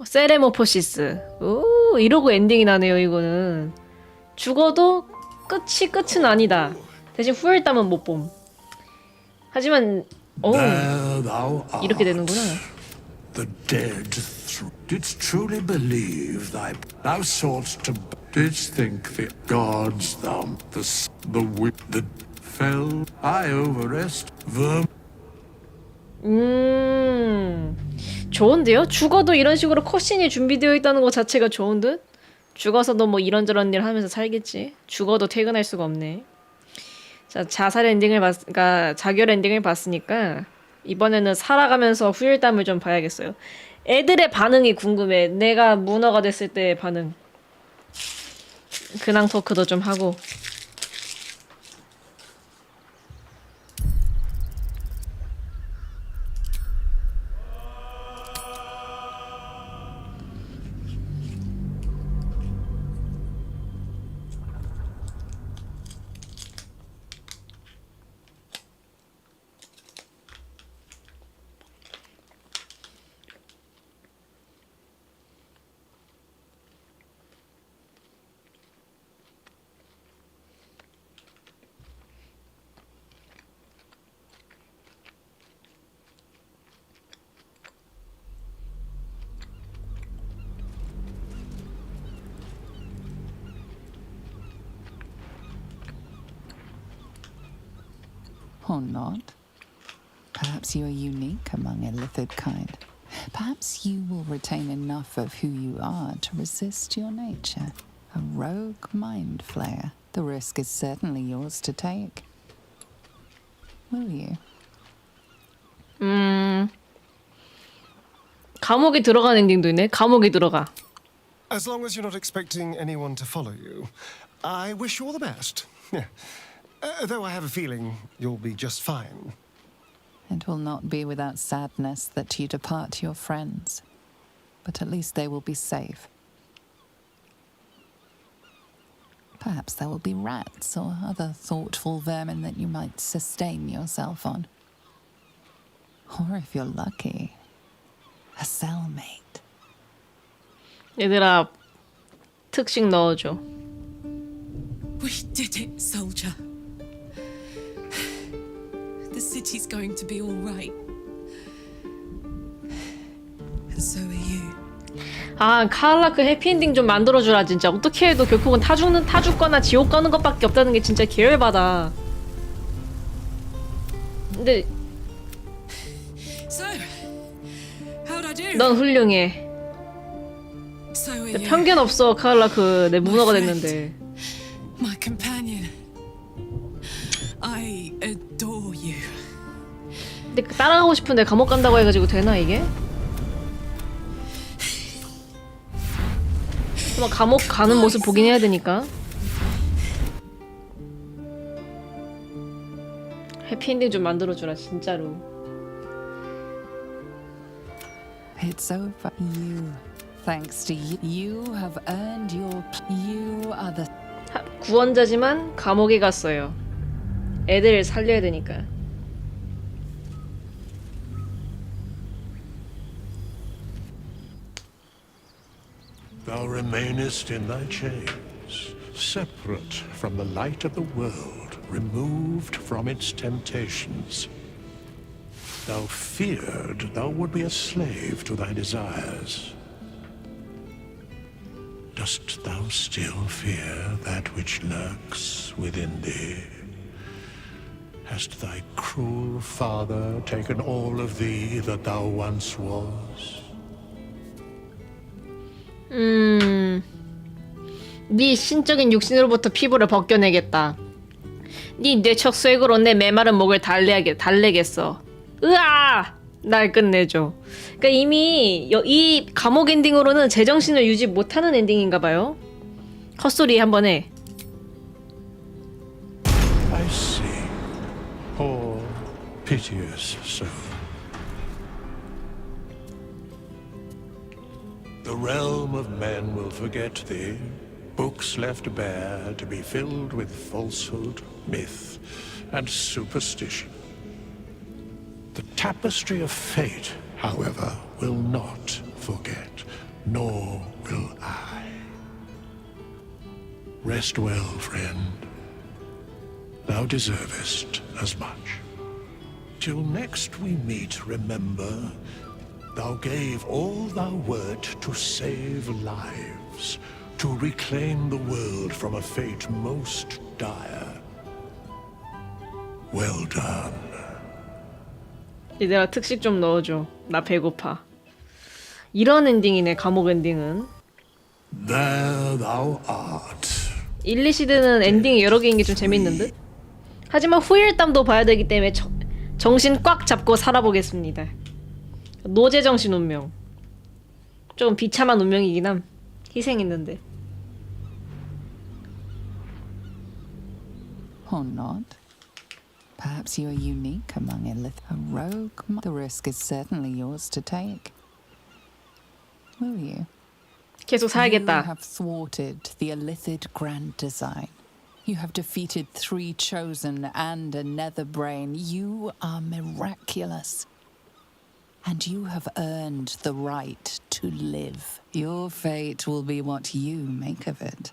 세레모포시스. 오 이러고 엔딩이 나네요. 이거는 죽어도 끝은 아니다. 대신 후일담은 못 봄. 하지만 이렇게 되는구나. The dead didst truly believe thou soughtst to didst think the gods the fell I overest verm. 좋은데요? 죽어도 이런 식으로 컷신이 준비되어 있다는 것 자체가 좋은 듯? 죽어서도 뭐 이런저런 일 하면서 살겠지. 죽어도 퇴근할 수가 없네. 자, 자살 엔딩을 그러니까 자결 엔딩을 봤으니까 이번에는 살아가면서 후일담을 좀 봐야겠어요. 애들의 반응이 궁금해. 내가 문어가 됐을 때의 반응. 근황 토크도 좀 하고. Or not. Perhaps you are unique among illithid kind. Perhaps you will retain enough of who you are to resist your nature. A rogue mind flayer. The risk is certainly yours to take. Will you? 감옥에 들어간 엔딩도 있네. 감옥에 들어가. As long as you're not expecting anyone to follow you, I wish you all the best. Yeah. Though I have a feeling you'll be just fine. It will not be without sadness that you depart your friends, but at least they will be safe. Perhaps there will be rats or other thoughtful vermin that you might sustain yourself on. Or if you're lucky, a cellmate. 얘들아, 특식 넣어줘. We did it, soldier. The city's going to be all right. And so are you. 아, 카알라 그 해피엔딩 좀 만들어주라. 진짜 어떻게 해도 결국은 타 죽거나 지옥 가는 것밖에 없다는 게 진짜 계열받아. 근데 So, how'd I do? 넌 훌륭해. So are 근데 you. 편견 없어. 카알라 그 내 문어가 됐는데. My companion. I adore you. 근데 그 따라가고 싶은데 감옥 간다고 해가지고 되나 이게? 한번 감옥 가는 모습 보긴 해야 되니까. 해피엔딩 좀 만들어주라 진짜로. It's over. You. Thanks to you. You have earned your... You are the... 구원자지만 감옥에 갔어요. 애들 살려야 되니까. Thou remainest in thy chains, separate from the light of the world, removed from its temptations. Thou feared thou would be a slave to thy desires. Dost thou still fear that which lurks within thee? Hast thy cruel father taken all of thee that thou once was? 네 신적인 육신으로부터 피부를 벗겨내겠다. 네 뇌척 쇠고로 내 메마른 목을 달래겠어. 으아! 날 끝내줘. 그러니까 이미 이 감옥 엔딩으로는 제정신을 유지 못하는 엔딩인가봐요. 헛소리 한번 해. I see. Poor, piteous soul. The realm of men will forget thee, books left bare to be filled with falsehood, myth, and superstition. The tapestry of fate, however, will not forget, nor will I. Rest well, friend. Thou deservest as much. Till next we meet, remember, thou gave all thou wert to save lives, to reclaim the world from a fate most dire. Well done. 얘들아 특식 좀 넣어줘. 나 배고파. 이런 엔딩이네 감옥 엔딩은. There thou art. 1, 2시드는 엔딩이 여러 개인 게 좀 재밌는 듯? 하지만 후일담도 봐야 되기 때문에 정신 꽉 잡고 살아보겠습니다. 노제정신 운명. 조금 비참한 운명이긴 함. 희생했는데. Or not. Perhaps you are unique among illithid. A rogue. The risk is certainly yours to take. Will you? 계속 You 살겠다. have thwarted the illithid grand design. You have defeated 3 chosen and a nether brain. You are miraculous. And you have earned the right to live. Your fate will be what you make of it.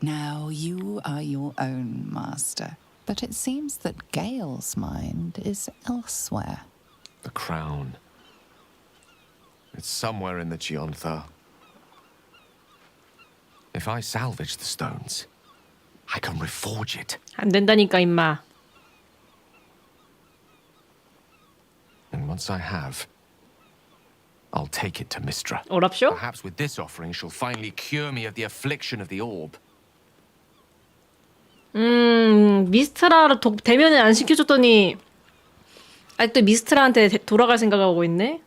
Now you are your own master. But it seems that Gale's mind is elsewhere. The crown. It's somewhere in the Geontha. If I salvage the stones, I can reforge it. 안 된다니까 임마. once I have, I'll take it to Mystra. 어랍쇼? Perhaps with this offering, she'll finally cure me of the affliction of the orb. 미스트라를 대면에 안 시켜줬더니 아직도 미스트라한테 돌아갈 생각하고 있네?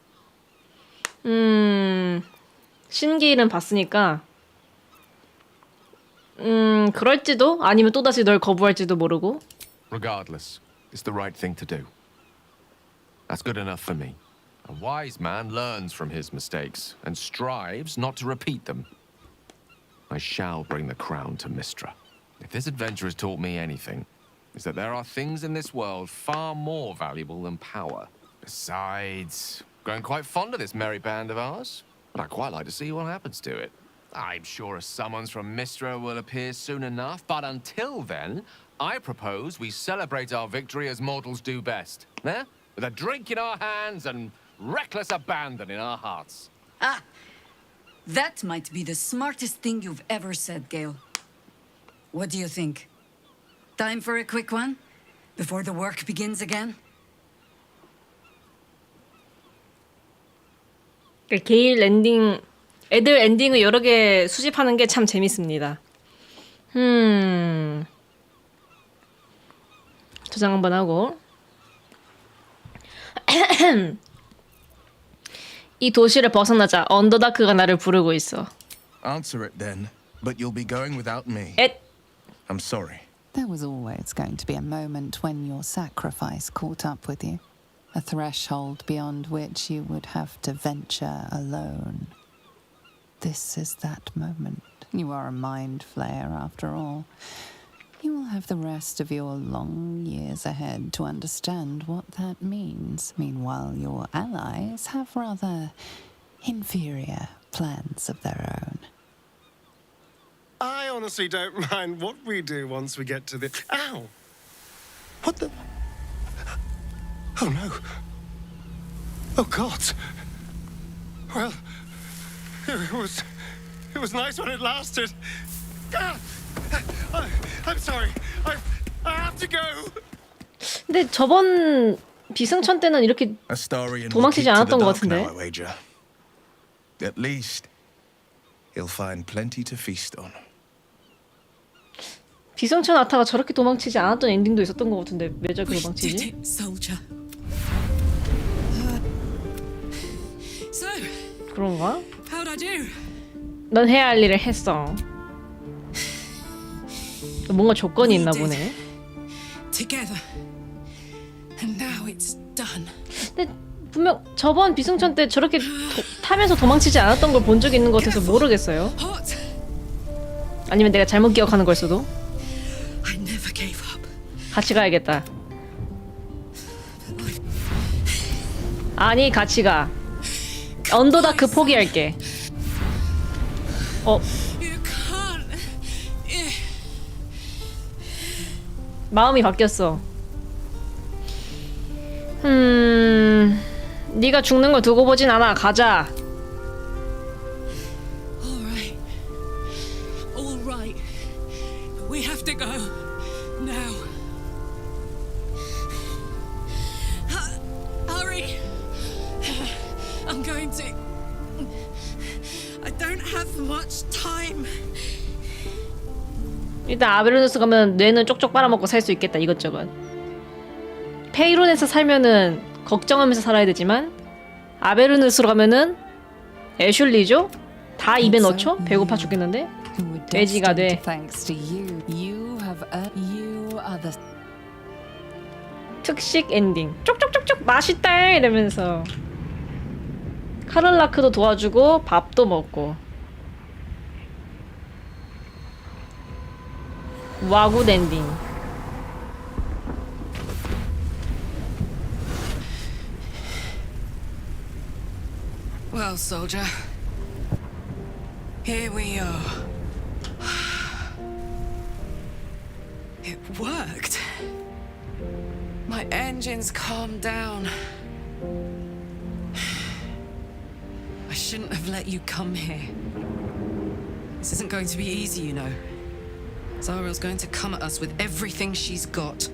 신기일은 봤으니까 그럴지도 아니면 또다시 널 거부할지도 모르고. Regardless, it's the right thing to do. That's good enough for me. A wise man learns from his mistakes and strives not to repeat them. I shall bring the crown to Mystra. If this adventure has taught me anything, it's that there are things in this world far more valuable than power. Besides, growing quite fond of this merry band of ours, but I'd quite like to see what happens to it. I'm sure a summons from Mystra will appear soon enough, but until then, I propose we celebrate our victory as mortals do best. Eh? With a drink in our hands and reckless abandon in our hearts. Ah! That might be the smartest thing you've ever said, Gale. What do you think? Time for a quick one? Before the work begins again? 게일 엔딩, 애들 엔딩을 여러 개 수집하는 게 참 재밌습니다. 저장 한번 하고. 이 도시를 벗어나자. 언더다크가 나를 부르고 있어. Answer it then, but you'll be going without me. I'm sorry. There was always going to be a moment when your sacrifice caught up with you. A threshold beyond which you would have to venture alone. This is that moment. You are a mind flayer after all. You will have the rest of your long years ahead to understand what that means. Meanwhile, your allies have rather inferior plans of their own. I honestly don't mind what we do once we get to the... Ow! What the... Oh, no. Oh, God. Well, it was nice when it lasted. Ah! I'm sorry. I have to go. 근데 저번 비승천 때는 이렇게 도망치지 않았던 것 같은데. At least he'll find plenty to feast on. 비승천 아타가 저렇게 도망치지 않았던 엔딩도 있었던 것 같은데 왜 저렇게 도망치지? Soldier. So, 그런가? how'd I do? 넌 해야 할 일을 했어. 뭔가 조건이 있나 보네. Together. And now it's done. 근데 분명 저번 비승천 때 저렇게 타면서 도망치지 않았던 걸 본 적이 있는 것 같아서 모르겠어요. 아니면 내가 잘못 기억하는 걸 수도. I never gave up. 같이 가야겠다. 아니 같이 가. 언더다크 포기할게. 마음이 바뀌었어. 네가 죽는 걸 두고 보진 않아. 가자. All right. We have to go now. Hurry. I'm going to. I don't have much time. 일단 아베르누스 가면 뇌는 쪽쪽 빨아먹고 살 수 있겠다 이것저것. 페이론에서 살면은 걱정하면서 살아야 되지만 아베르누스로 가면은 애슐리죠? 다 입에 넣죠? 배고파 죽겠는데? 돼지가 돼. 특식 엔딩. 쪽쪽쪽쪽 맛있다 이러면서 카를라크도 도와주고 밥도 먹고. 와굿 엔딩. Well, soldier, here we are. It worked. My engines calmed down. I shouldn't have let you come here. This isn't going to be easy, you know. Zariel's going to come at us with everything she's got.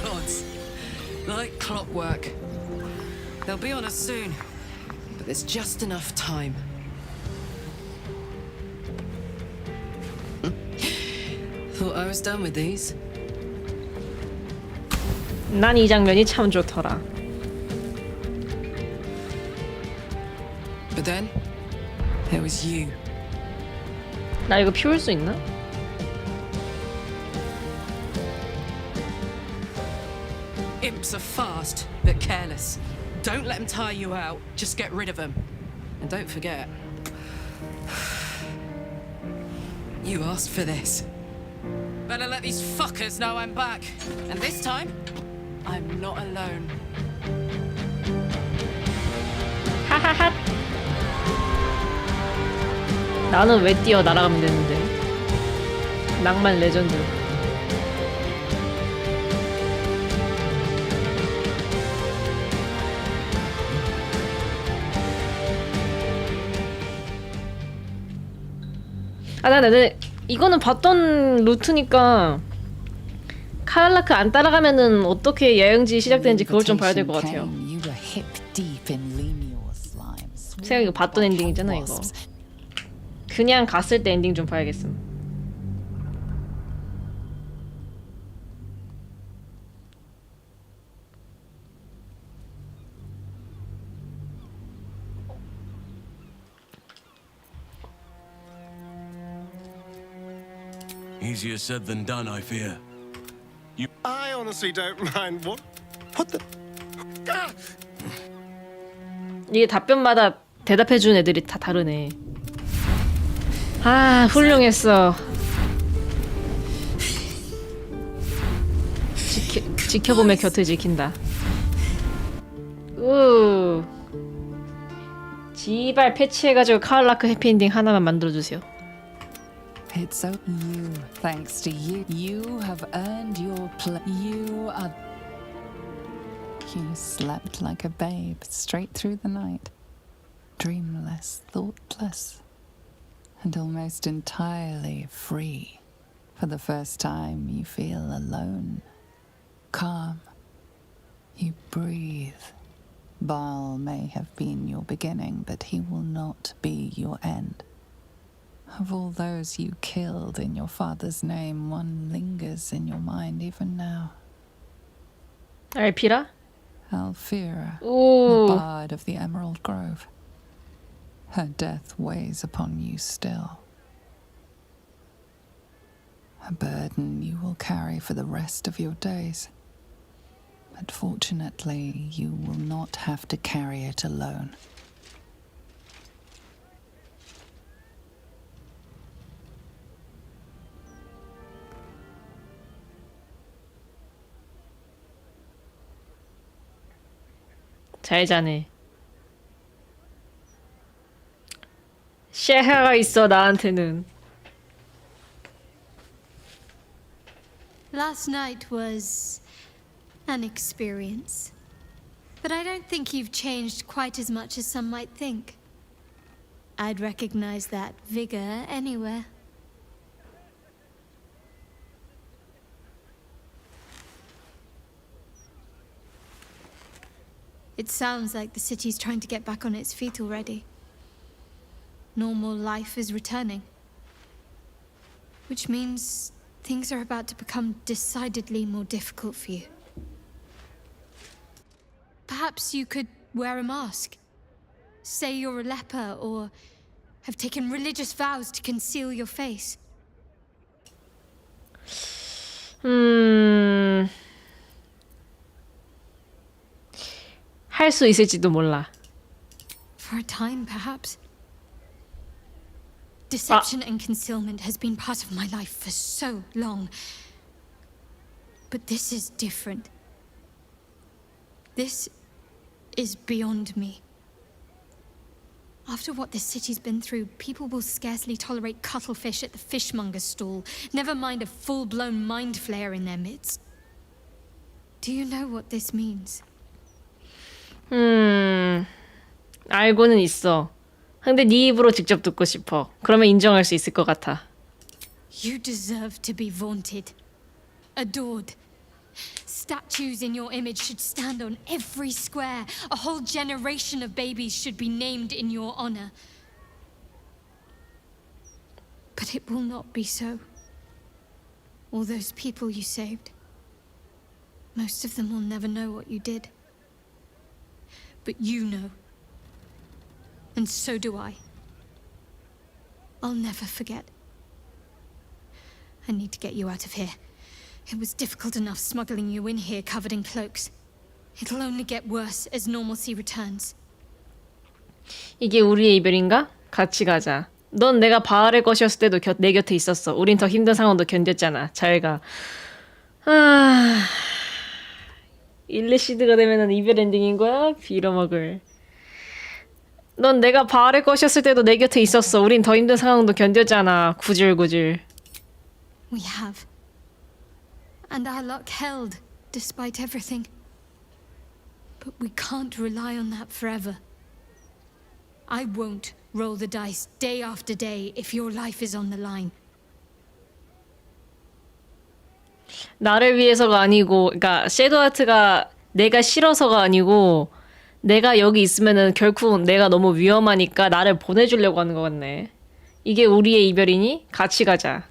Gods, Like clockwork. They'll be on us soon, but there's just enough time. Thought I was done with these. 난 이 장면이 참 좋더라. But then, there was you. 나 이거 피울 수 있나? Imps are fast, but careless. Don't let them tire you out. Just get rid of them. And don't forget, you asked for this. Better let these fuckers know I'm back. And this time, I'm not alone. 하하하. 나는 왜 뛰어 날아가면 되는데. 낭만 레전드. 나는 이거는 봤던 루트니까 카랄라크 안 따라가면은 어떻게 여행지 시작되는지 그걸 좀 봐야 될 것 같아요. 제가 이거 봤던 엔딩이잖아 이거. 그냥 갔을 때 엔딩 좀 봐야겠음. Easier said than done, I fear. I honestly don't mind what the... Ah! 이게 답변마다 대답해주는 애들이 다 다르네. 아, 훌륭했어. 지켜보며 곁을 지킨다. 지발 패치해가지고 카랄라크 해피엔딩 하나만 만들어주세요. It's so you, thanks to you. You have earned your you are... You slept like a babe straight through the night. Dreamless, thoughtless, and almost entirely free. For the first time, you feel alone, calm. You breathe. Baal may have been your beginning, but he will not be your end. Of all those you killed in your father's name, one lingers in your mind even now. 알피라? Alfira, Ooh. the bard of the Emerald Grove. Her death weighs upon you still. A burden you will carry for the rest of your days. But fortunately, you will not have to carry it alone. 잘 자네. 쉐하가 있어 나한테는. Last night was an experience. But I don't think you've changed quite as much as some might think. I'd recognize that vigor anywhere. It sounds like the city's trying to get back on its feet already. Normal life is returning. Which means things are about to become decidedly more difficult for you. Perhaps you could wear a mask. Say you're a leper or have taken religious vows to conceal your face. 할 수 있을지도 몰라. For a time, perhaps. Deception and concealment has been part of my life for so long. But this is different. This is beyond me. After what this city's been through, people will scarcely tolerate cuttlefish at the fishmonger's stall, never mind a full-blown mind flayer in their midst. Do you know what this means? 알고는 있어. 근데 네 입으로 직접 듣고 싶어. 그러면 인정할 수 있을 것 같아. You deserve to be vaunted, adored, Statues in your image should stand on every square. A whole generation of babies should be named in your honor. But it will not be so. All those people you saved, most of them will never know what you did. But you know. And so do I. I'll never forget. I need to get you out of here. It was difficult enough smuggling you in here covered in cloaks. It'll only get worse as normalcy returns. 이게 우리의 이별인가? 같이 가자. 넌 내가 바알의 것이었을 때도 내 곁에 있었어. 우린 더 힘든 상황도 견뎠잖아. 잘 가. 일리시드가 되면은 이별 엔딩인 거야? 빌어먹을. 넌 내가 바알의 것이었을 때도 내 곁에 있었어. 우린 더 힘든 상황도 견뎠잖아. 구질구질. We have. And our luck held, despite everything. But we can't rely on that forever. I won't roll the dice day after day if your life is on the line. 나를 위해서가 아니고, 그러니까 섀도우하트가 내가 싫어서가 아니고 내가 여기 있으면은 결국 내가 너무 위험하니까 나를 보내주려고 하는 것 같네. 이게 우리의 이별이니? 같이 가자.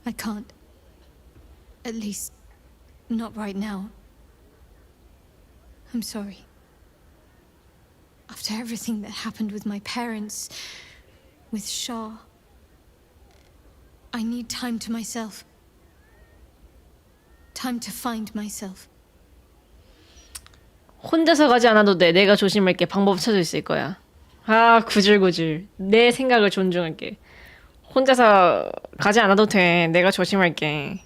I can't. At least, not right now. I'm sorry. After everything that happened with my parents, with Shah, I need time to myself. Time to find myself. 혼자서 가지 않아도 돼. 내가 조심할게. 방법 찾을 수 있을 거야. 아, 구질구질. 내 생각을 존중할게. 혼자서 가지 않아도 돼. 내가 조심할게.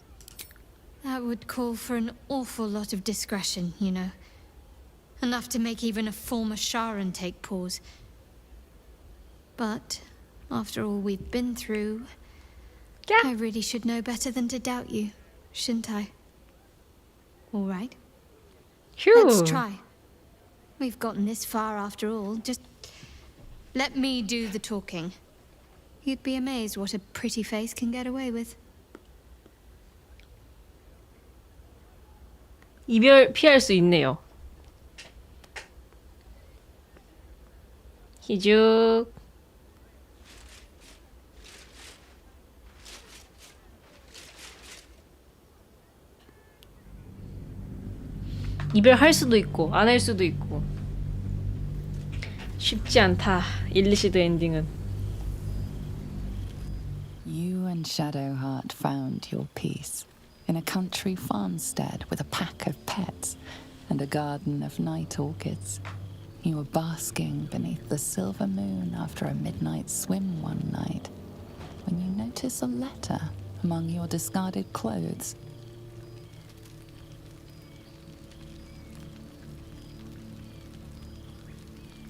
That would call for an awful lot of discretion, you know. Enough to make even a former Sharan take pause. But, after all we've been through, I really should know better than to doubt you, shouldn't I? All right. Let's try. We've gotten this far after all. Just let me do the talking. You'd be amazed what a pretty face can get away with. 이별 피할 수 있네요. 희죽. 이별할 수도 있고 안 할 수도 있고 쉽지 않다. 일리시드 엔딩은. You and Shadowheart found your peace in a country farmstead with a pack of pets and a garden of night orchids. You were basking beneath the silver moon after a midnight swim one night when you notice a letter among your discarded clothes.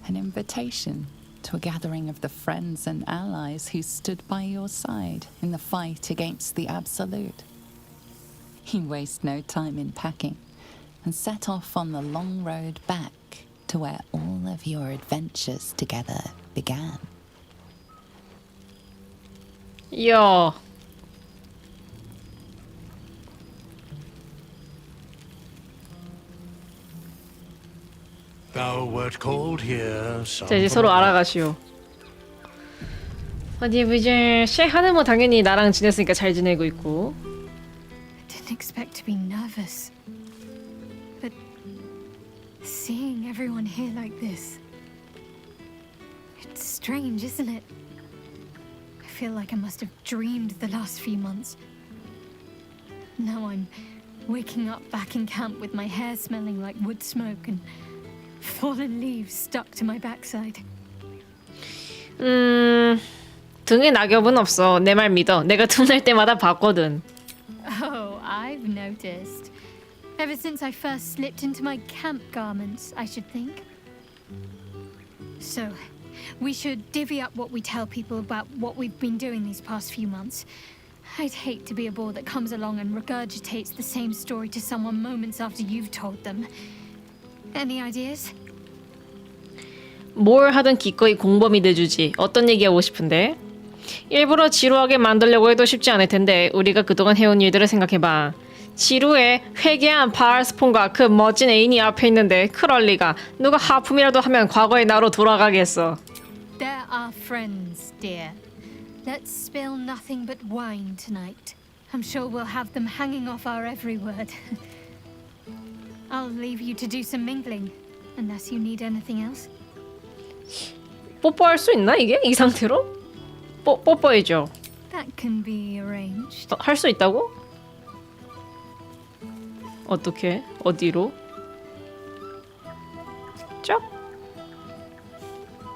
An invitation to a gathering of the friends and allies who stood by your side in the fight against the Absolute. You waste no time in packing and set off on the long road back to where all of your adventures together began. 야. Thou wert called here. 자, 이제 서로 알아가시오. 어디 이제 셰하는 뭐 당연히 나랑 지냈으니까 잘 지내고 있고. Didn't expect to be nervous. But seeing everyone here like this, it's strange, isn't it? I feel like I must have dreamed the last few months. Now I'm waking up back in camp with my hair smelling like wood smoke and fallen leaves stuck to my backside. 등에 낙엽은 없어. 내 말 믿어. 내가 틈날 때마다 봤거든. Oh, I've noticed. Ever since I first slipped into my camp garments, I should think. So, we should divvy up what we tell people about what we've been doing these past few months. I'd hate to be a bore that comes along and regurgitates the same story to someone moments after you've told them. Any ideas? 뭘 하든 기꺼이 공범이 돼주지. 어떤 얘기하고 싶은데? 일부러 지루하게 만들려고 해도 쉽지 않을 텐데 우리가 그동안 해온 일들을 생각해봐. 지루해. 회개한 바알스폰과 그 멋진 애인이 앞에 있는데 그럴 리가. 누가 하품이라도 하면 과거의 나로 돌아가겠어. There are friends, dear. Let's spill nothing but wine tonight. I'm sure we'll have them hanging off our every word. I'll leave you to do some mingling, unless you need anything else. 뽀뽀할 수 있나 이게? 이 상태로? 뽀뽀해줘. That can be arranged. 할 수 있다고? 어떻게? 어디로? 쪽?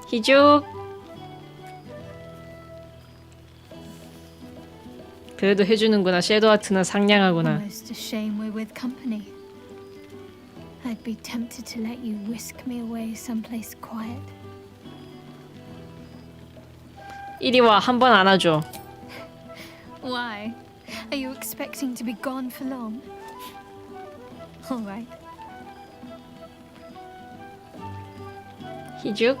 희죽. 그래도 해주는구나. 섀도우 아트는 상냥하구나. Almost a shame we're with company. I'd be tempted to let you whisk me away someplace quiet. 이리 와. 한 번 안아줘. Why? Are you expecting to be gone for long? All right. 희죽.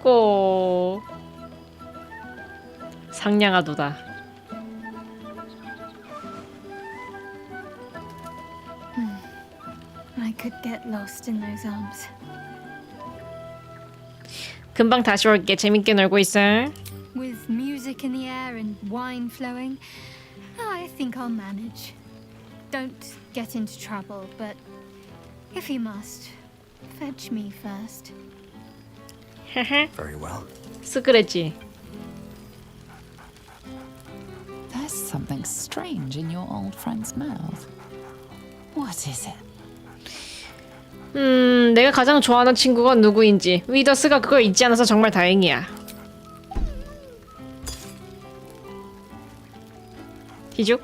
꼭. 상냥하도다. I could get lost in those arms. 금방 다시 올게. 재밌게 놀고 있어. With music in the air and wine flowing, I think I'll manage. Don't get into trouble, but if you must, fetch me first. Very well. 스크래치. There's something strange in your old friend's mouth. What is it? 내가 가장 좋아하는 친구가 누구인지 위더스가 그걸 잊지 않아서 정말 다행이야. 희죽.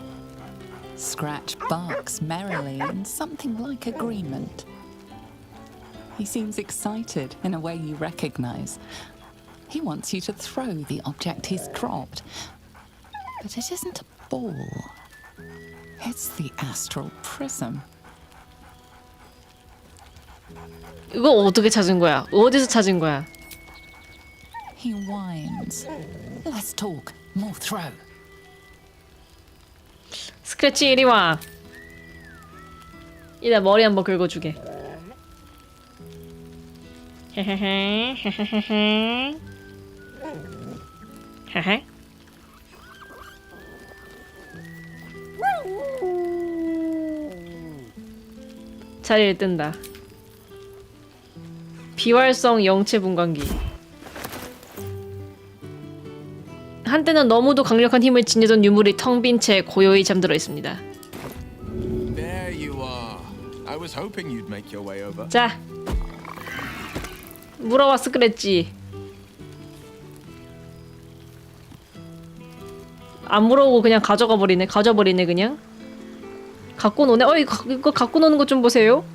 Scratch barks merrily in something like agreement. He seems excited in a way you recognize. He wants you to throw the object he's dropped. But it isn't a ball. It's the astral prism. 이거 어떻게 찾은 거야? 어디서 찾은 거야? He whines. Let's talk. More throw. 스크래치 이리 와. 이따 머리 한번 긁어주게. 헤헤헤 헤헤헤헤 헤헤. 자리를 뜬다. 비활성 영체 분광기. 한때는 너무도 강력한 힘을 지니던 유물이 텅 빈 채 고요히 잠들어 있습니다. There you are. I was hoping you'd make your way over. 자, 물어와 스크래치. 안 물어오고 그냥 가져가 버리네. 가져버리네 그냥. 갖고 노네. 이거 갖고 노는 것 좀 보세요.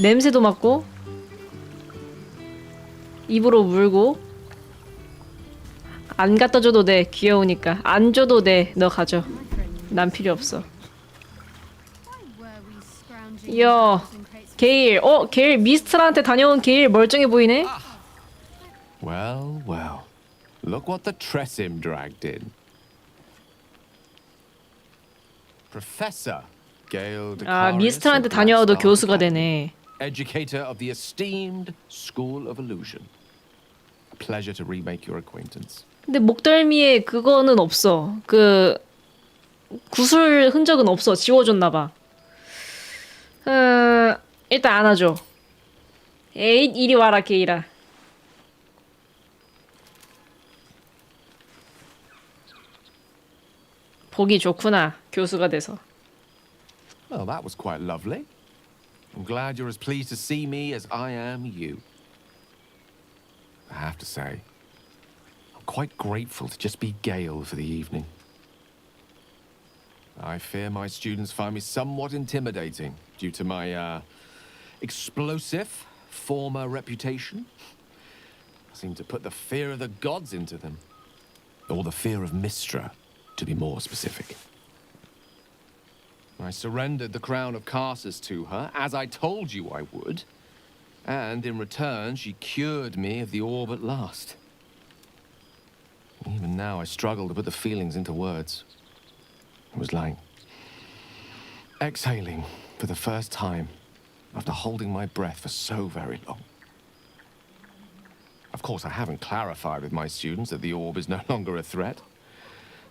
냄새도 맡고 입으로 물고. 안 갖다 줘도 돼. 귀여우니까. 안 줘도 돼. 너 가져. 난 필요 없어. 야, 게일. 게일 미스트라한테 다녀온 게일 멀쩡해 보이네. Well, well. Look what the Tressim dragged in. Professor Gale 아, 미스트라한테 다녀와도 교수가 되네. Educator of the esteemed School of Illusion. A pleasure to remake your acquaintance. 근데 목덜미에 그거는 없어. 그 구슬 흔적은 없어. 지워줬나봐. 일단 안아줘. 에잇 이리 와라 게이라. 보기 좋구나. 교수가 돼서. Well, that was quite lovely. I'm glad you're as pleased to see me as I am you. I have to say, I'm quite grateful to just be Gale for the evening. I fear my students find me somewhat intimidating due to my, explosive former reputation. I seem to put the fear of the gods into them. Or the fear of Mystra, to be more specific. I surrendered the crown of Carsus to her, as I told you I would. And in return, she cured me of the orb at last. Even now, I struggle to put the feelings into words. It was like Exhaling for the first time after holding my breath for so very long. Of course, I haven't clarified with my students that the orb is no longer a threat.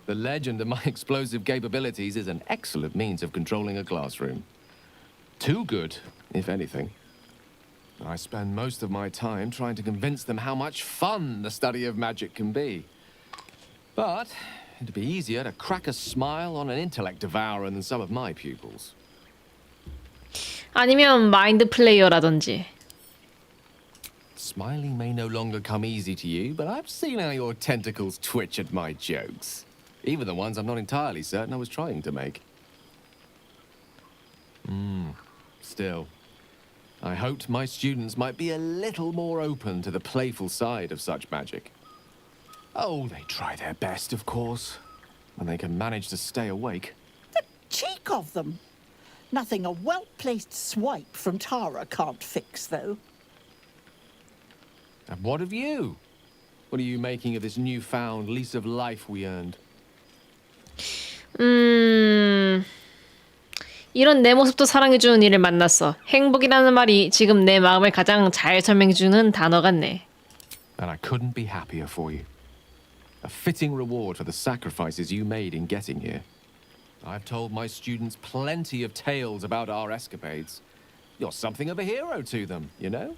The legend of my explosive capabilities is an excellent means of controlling a classroom. Too good, if anything. I spend most of my time trying to convince them how much fun the study of magic can be. But it'd be easier to crack a smile on an intellect devourer than some of my pupils. 아니면 마인드 플레이어라든지. Smiling may no longer come easy to you, but I've seen how your tentacles twitch at my jokes. Even the ones I'm not entirely certain I was trying to make. Still, I hoped my students might be a little more open to the playful side of such magic. Oh, they try their best, of course, when they can manage to stay awake. The cheek of them! Nothing a well-placed swipe from Tara can't fix, though. And what of you? What are you making of this newfound lease of life we earned? 이런 내 모습도 사랑해주는 이를 만났어. 행복이라는 말이 지금 내 마음을 가장 잘 설명해주는 단어 같네. And I couldn't be happier for you. A fitting reward for the sacrifices you made in getting here. I've told my students plenty of tales about our escapades. You're something of a hero to them, you know?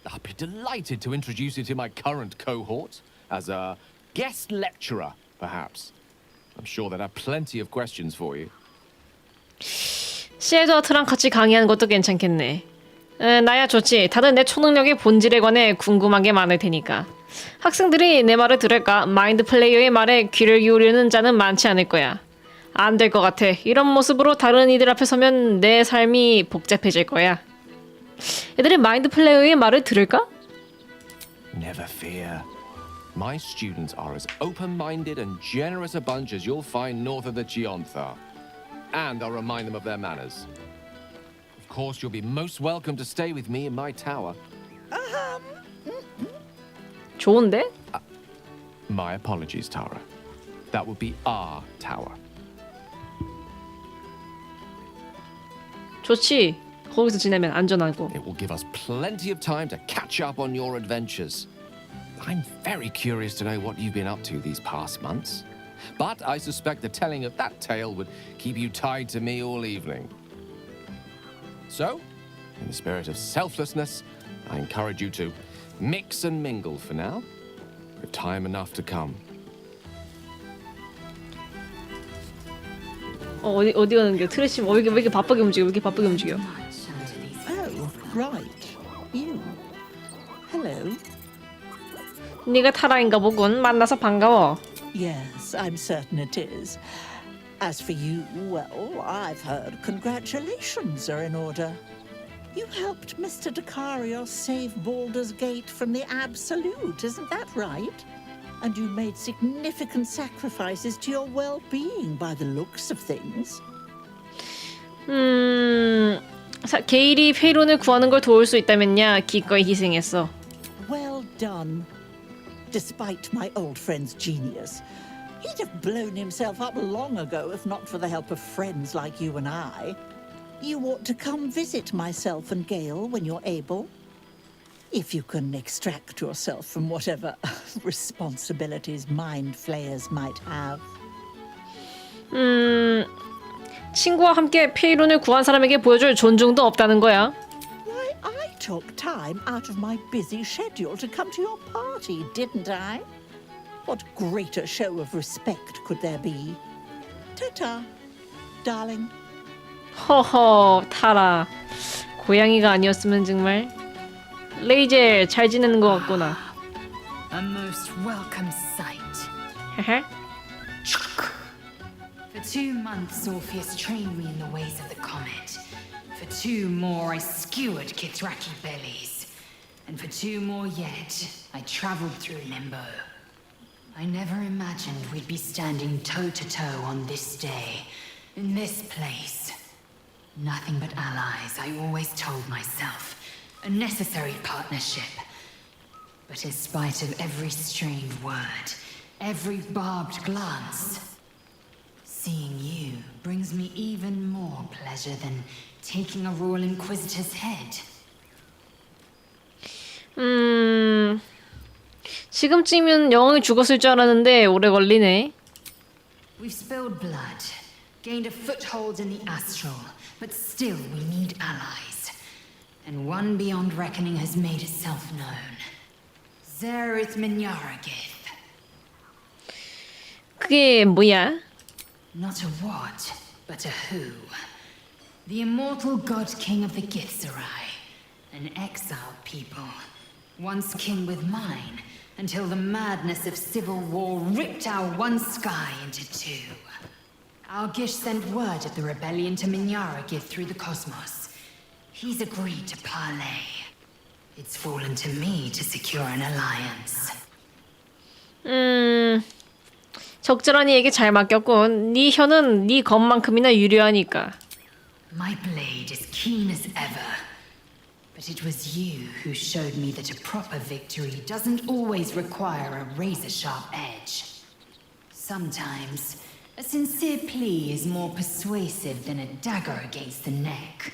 I'll be delighted to introduce you to my current cohort as a guest lecturer, perhaps. I'm sure they'll have plenty of questions for you. 시에드와트랑 같이 강의하는 것도 괜찮겠네. 나야 좋지. 다들 내 초능력의 본질에 관해 궁금한 게 많을 테니까. 학생들이 내 말을 들을까? 마인드 플레이어의 말에 귀를 기울이는 자는 많지 않을 거야. 안 될 것 같아. 이런 모습으로 다른 이들 앞에 서면 내 삶이 복잡해질 거야. 애들이 마인드 플레이어의 말을 들을까? Never fear. My students are as open-minded and generous a bunch as you'll find north of the Gionthar. And I'll remind them of their manners. Of course, you'll be most welcome to stay with me in my tower. 좋은데? My apologies, Tara. That would be our tower. 좋지. 거기서 지내면 안전하고. It will give us plenty of time to catch up on your adventures. I'm very curious to know what you've been up to these past months. But I suspect the telling of that tale would keep you tied to me all evening. So, in the spirit of selflessness, I encourage you to mix and mingle for now, with time enough to come. 어디 가는 게 트래시 왜 이렇게 바쁘게 움직여? 왜 이렇게 바쁘게 움직여? Oh, right. You. Hello. 네가 타라인가 보군. 만나서 반가워. Yes, I'm certain it is. As for you, well, I've heard congratulations are in order. You helped Mr. Dicarios save Baldur's Gate from the Absolute, isn't that right? And you made significant sacrifices to your well-being by the looks of things. 게일이 페이론을 구하는 걸 도울 수 있다면야 기꺼이 희생했어. Well done. Despite my old friend's genius, he'd have blown himself up long ago if not for the help of friends like you and I. You ought to come visit myself and Gale when you're able. If you can extract yourself from whatever responsibilities mind flayers might have. 친구와 함께 페이론을 구한 사람에게 보여줄 존중도 없다는 거야. Why, I took time out of my busy schedule to come to your party, didn't I? What greater show of respect could there be? Ta-ta, darling. 허허, 타라. 고양이가 아니었으면 정말. 레이젤 잘 지내는 것 같구나. A most welcome sight. For 2 months, Orpheus trained me in the ways of the comet. For 2 more, I skewered Kithraki bellies. And for 2 more yet, I traveled through Limbo. I never imagined we'd be standing toe-to-toe on this day, in this place. Nothing but allies, I always told myself. A necessary partnership. But in spite of every strained word, every barbed glance, seeing you brings me even more more pleasure than taking a Royal Inquisitor's head. 지금쯤이면 영웅이 죽었을 줄 알았는데 오래 걸리네. We've spilled blood, gained a foothold in the astral, but still we need allies. And one beyond reckoning has made itself known. Zerith Minyaragith. 그게 뭐야? Not a what, but a who. The immortal god king of the Githzerai. An exiled people. Once kin with mine, until the madness of civil war ripped our one sky into two. Our Gish sent word of the rebellion to Minyaragith through the cosmos. He's agreed to parley. It's fallen to me to secure an alliance. 적절한 이에게 잘 맡겼군. 네 혀는 네 검만큼이나 유려하니까. My blade is keen as ever. But it was you who showed me that a proper victory doesn't always require a razor-sharp edge. Sometimes, a sincere plea is more persuasive than a dagger against the neck.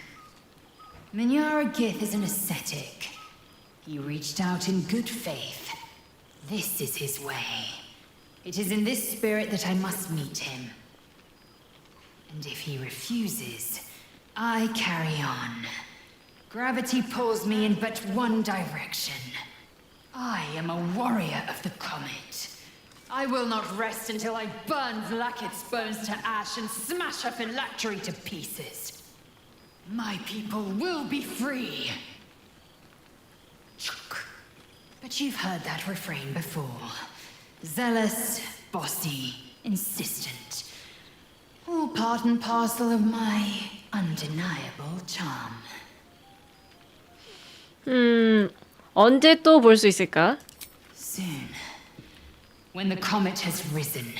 Minyaragith is an ascetic. He reached out in good faith. This is his way. It is in this spirit that I must meet him. And if he refuses, I carry on. Gravity pulls me in but one direction. I am a warrior of the comet. I will not rest until I burn Vlaakith's bones to ash and smash her phylactery to pieces. My people will be free. But you've heard that refrain before. Zealous, bossy, insistent. All part and parcel of my undeniable charm. 언제 또 볼 수 있을까? Soon. When the comet has risen.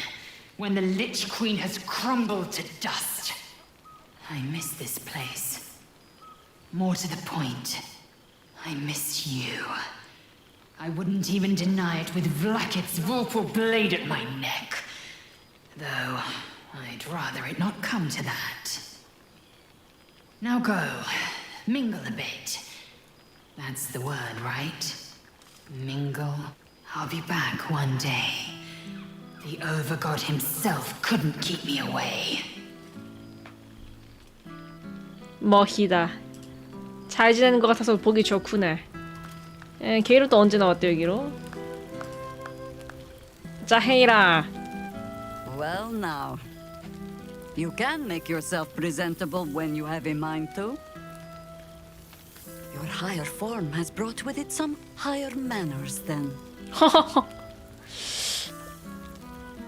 When the Lich Queen has crumbled to dust. I miss this place. More to the point, I miss you. I wouldn't even deny it with Vlaakith's vorpal blade at my neck. Though, I'd rather it not come to that. Now go, mingle a bit. That's the word, right? Mingle. I'll be back one day. The Overgod himself couldn't keep me away. 멋이다. 잘 지내는 것 같아서 보기 좋구나. 게이로 또 언제 나왔대 여기로? 자, 헤이라. Well now, you can make yourself presentable when you have a mind to. Your higher form has brought with it some higher manners then.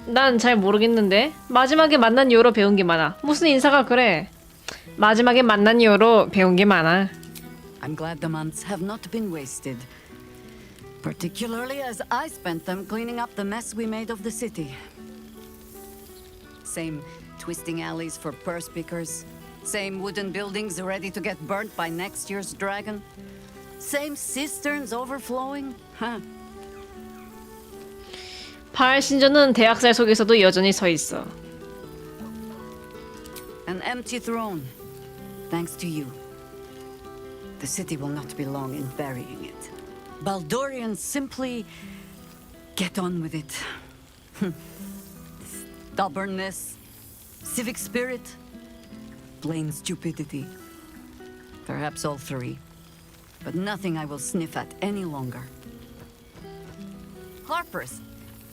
난 잘 모르겠는데. 마지막에 만난 이후로 배운 게 많아. 무슨 인사가 그래? 마지막에 만난 이후로 배운 게 많아. I'm glad the months have not been wasted. Particularly as I spent them cleaning up the mess we made of the city. Same twisting alleys for purse pickers. Same wooden buildings ready to get burnt by next year's dragon. Same cisterns overflowing. Huh. 바알 신전은 대학살 속에서도 여전히 서 있어. An empty throne. Thanks to you. The city will not be long in burying it. Baldorians simply get on with it. Stubbornness, civic spirit, plain stupidity. Perhaps all three. But nothing I will sniff at any longer. Harpers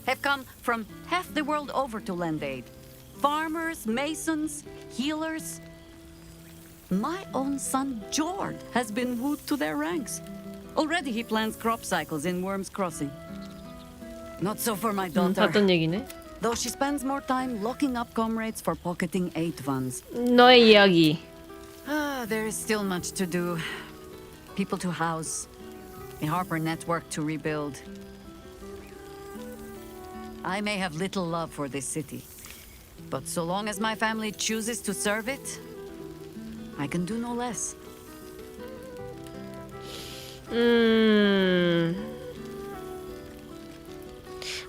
have come from half the world over to lend aid. Farmers, masons, healers. My own son, Jord, has been wooed to their ranks. Already he plans crop cycles in Worm's Crossing. Not so for my daughter. 어떤 얘기네? Though she spends more time locking up comrades for pocketing aid funds. 너의 이야기. There is still much to do. People to house. A Harper network to rebuild. I may have little love for this city. But so long as my family chooses to serve it, I can do no less.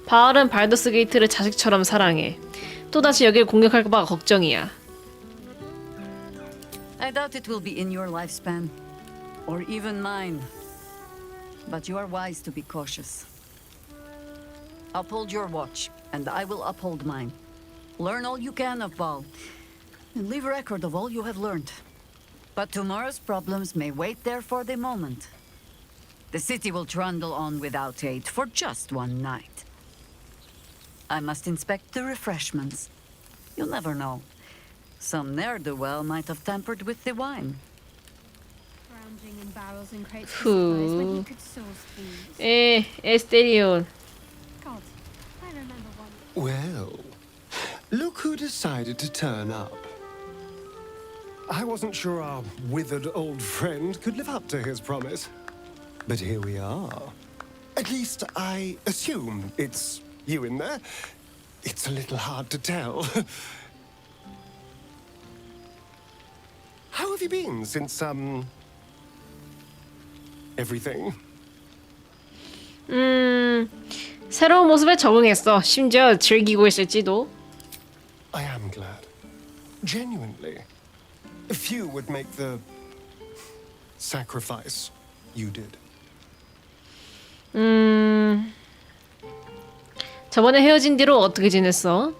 바알은 발더스 게이트를 자식처럼 사랑해. 또다시 여길 공격할까봐 걱정이야. I doubt it will be in your lifespan, or even mine. But you are wise to be cautious. Uphold your watch, and I will uphold mine. Learn all you can of Baal, and leave record of all you have learned. But tomorrow's problems may wait there for the moment. The city will trundle on without aid for just one night. I must inspect the refreshments. You'll never know. Some ne'er-do-well might have tampered with the wine. Scrounging in barrels and crates for supplies when he could source these. 에스테리온. God, I remember one. Well, look who decided to turn up. I wasn't sure our withered old friend could live up to his promise. But here we are. At least I assume it's you in there. It's a little hard to tell. How have you been since, everything? 새로운 모습에 적응했어. 심지어 즐기고 있을지도. I am glad. Genuinely. Few would make the sacrifice you did. 저번에 헤어진 뒤로 어떻게 지냈어?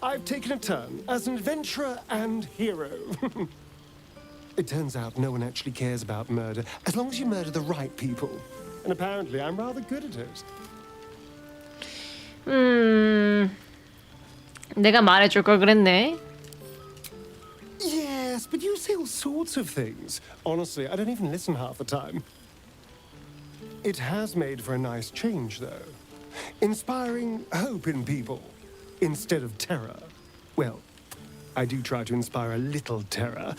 I've taken a turn as an adventurer and hero. It turns out no one actually cares about murder as long as you murder the right people. And apparently I'm rather good at it. 내가 말해줄 걸 그랬네. Yes, but you say all sorts of things. Honestly, I don't even listen half the time. It has made for a nice change, though. Inspiring hope in people instead of terror. Well, I do try to inspire a little terror.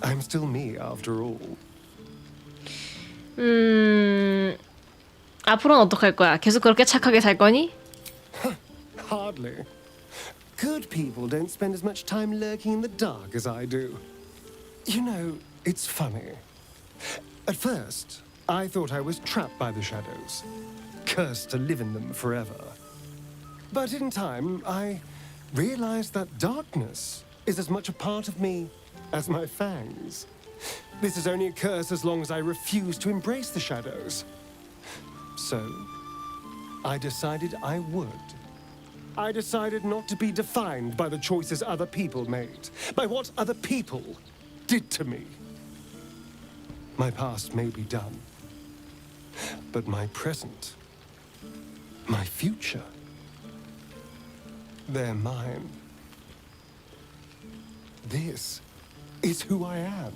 I'm still me, after all. 앞으로는 어떡할 거야? 계속 그렇게 착하게 살 거니? Hardly. Good people don't spend as much time lurking in the dark as I do. You know, it's funny. At first, I thought I was trapped by the shadows, cursed to live in them forever. But in time, I realized that darkness is as much a part of me as my fangs. This is only a curse as long as I refuse to embrace the shadows. So, I decided I would. I decided not to be defined by the choices other people made, by what other people did to me. My past may be done, but my present, my future, they're mine. This is who I am,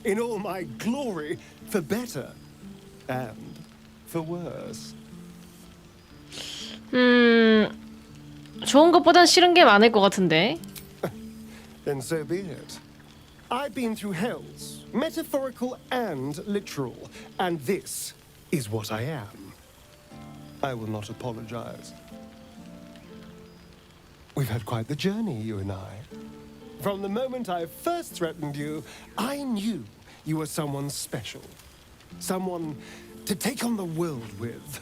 in all my glory, for better and for worse. 좋은 것보단 싫은 게 많을 것 같은데. Then so be it. I've been through hells, metaphorical and literal, and this is what I am. I will not apologize. We've had quite the journey, you and I. From the moment I first threatened you, I knew you were someone special. Someone to take on the world with.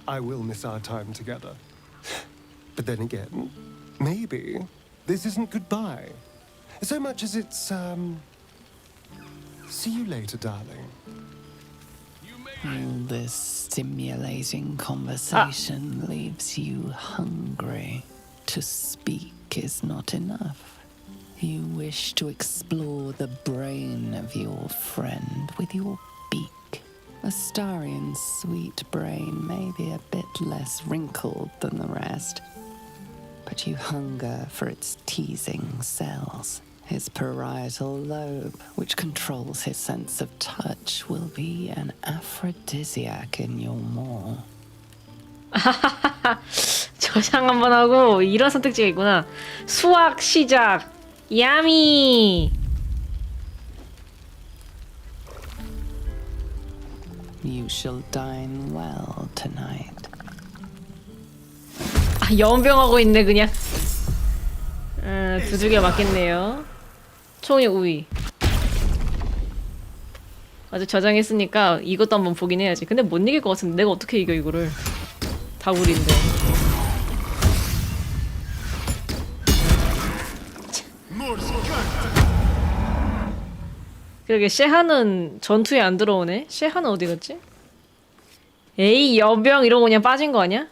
I will miss our time together. But then again, maybe this isn't goodbye. So much as it's, see you later, darling. All this stimulating conversation leaves you hungry. To speak is not enough. You wish to explore the brain of your friend with your beak. Astarion's sweet brain may be a bit less wrinkled than the rest, but you hunger for its teasing cells. His parietal lobe, which controls his sense of touch, will be an aphrodisiac in your maw. 저장 한번 하고 이런 선택지가 있구나. 수학 시작. 야미. You shall dine well tonight. 아, 연병하고 있네 그냥. 두들겨 맞겠네요. 총이 우위. 아직 저장했으니까 이것도 한번 보긴 해야지. 근데 못 이길 것 같은데 내가 어떻게 이겨 이거를. 다구리인데. 그러게 셰하는 전투에 안 들어오네. 셰하는 어디 갔지? 에이 여병 이러고 그냥 빠진 거 아니야?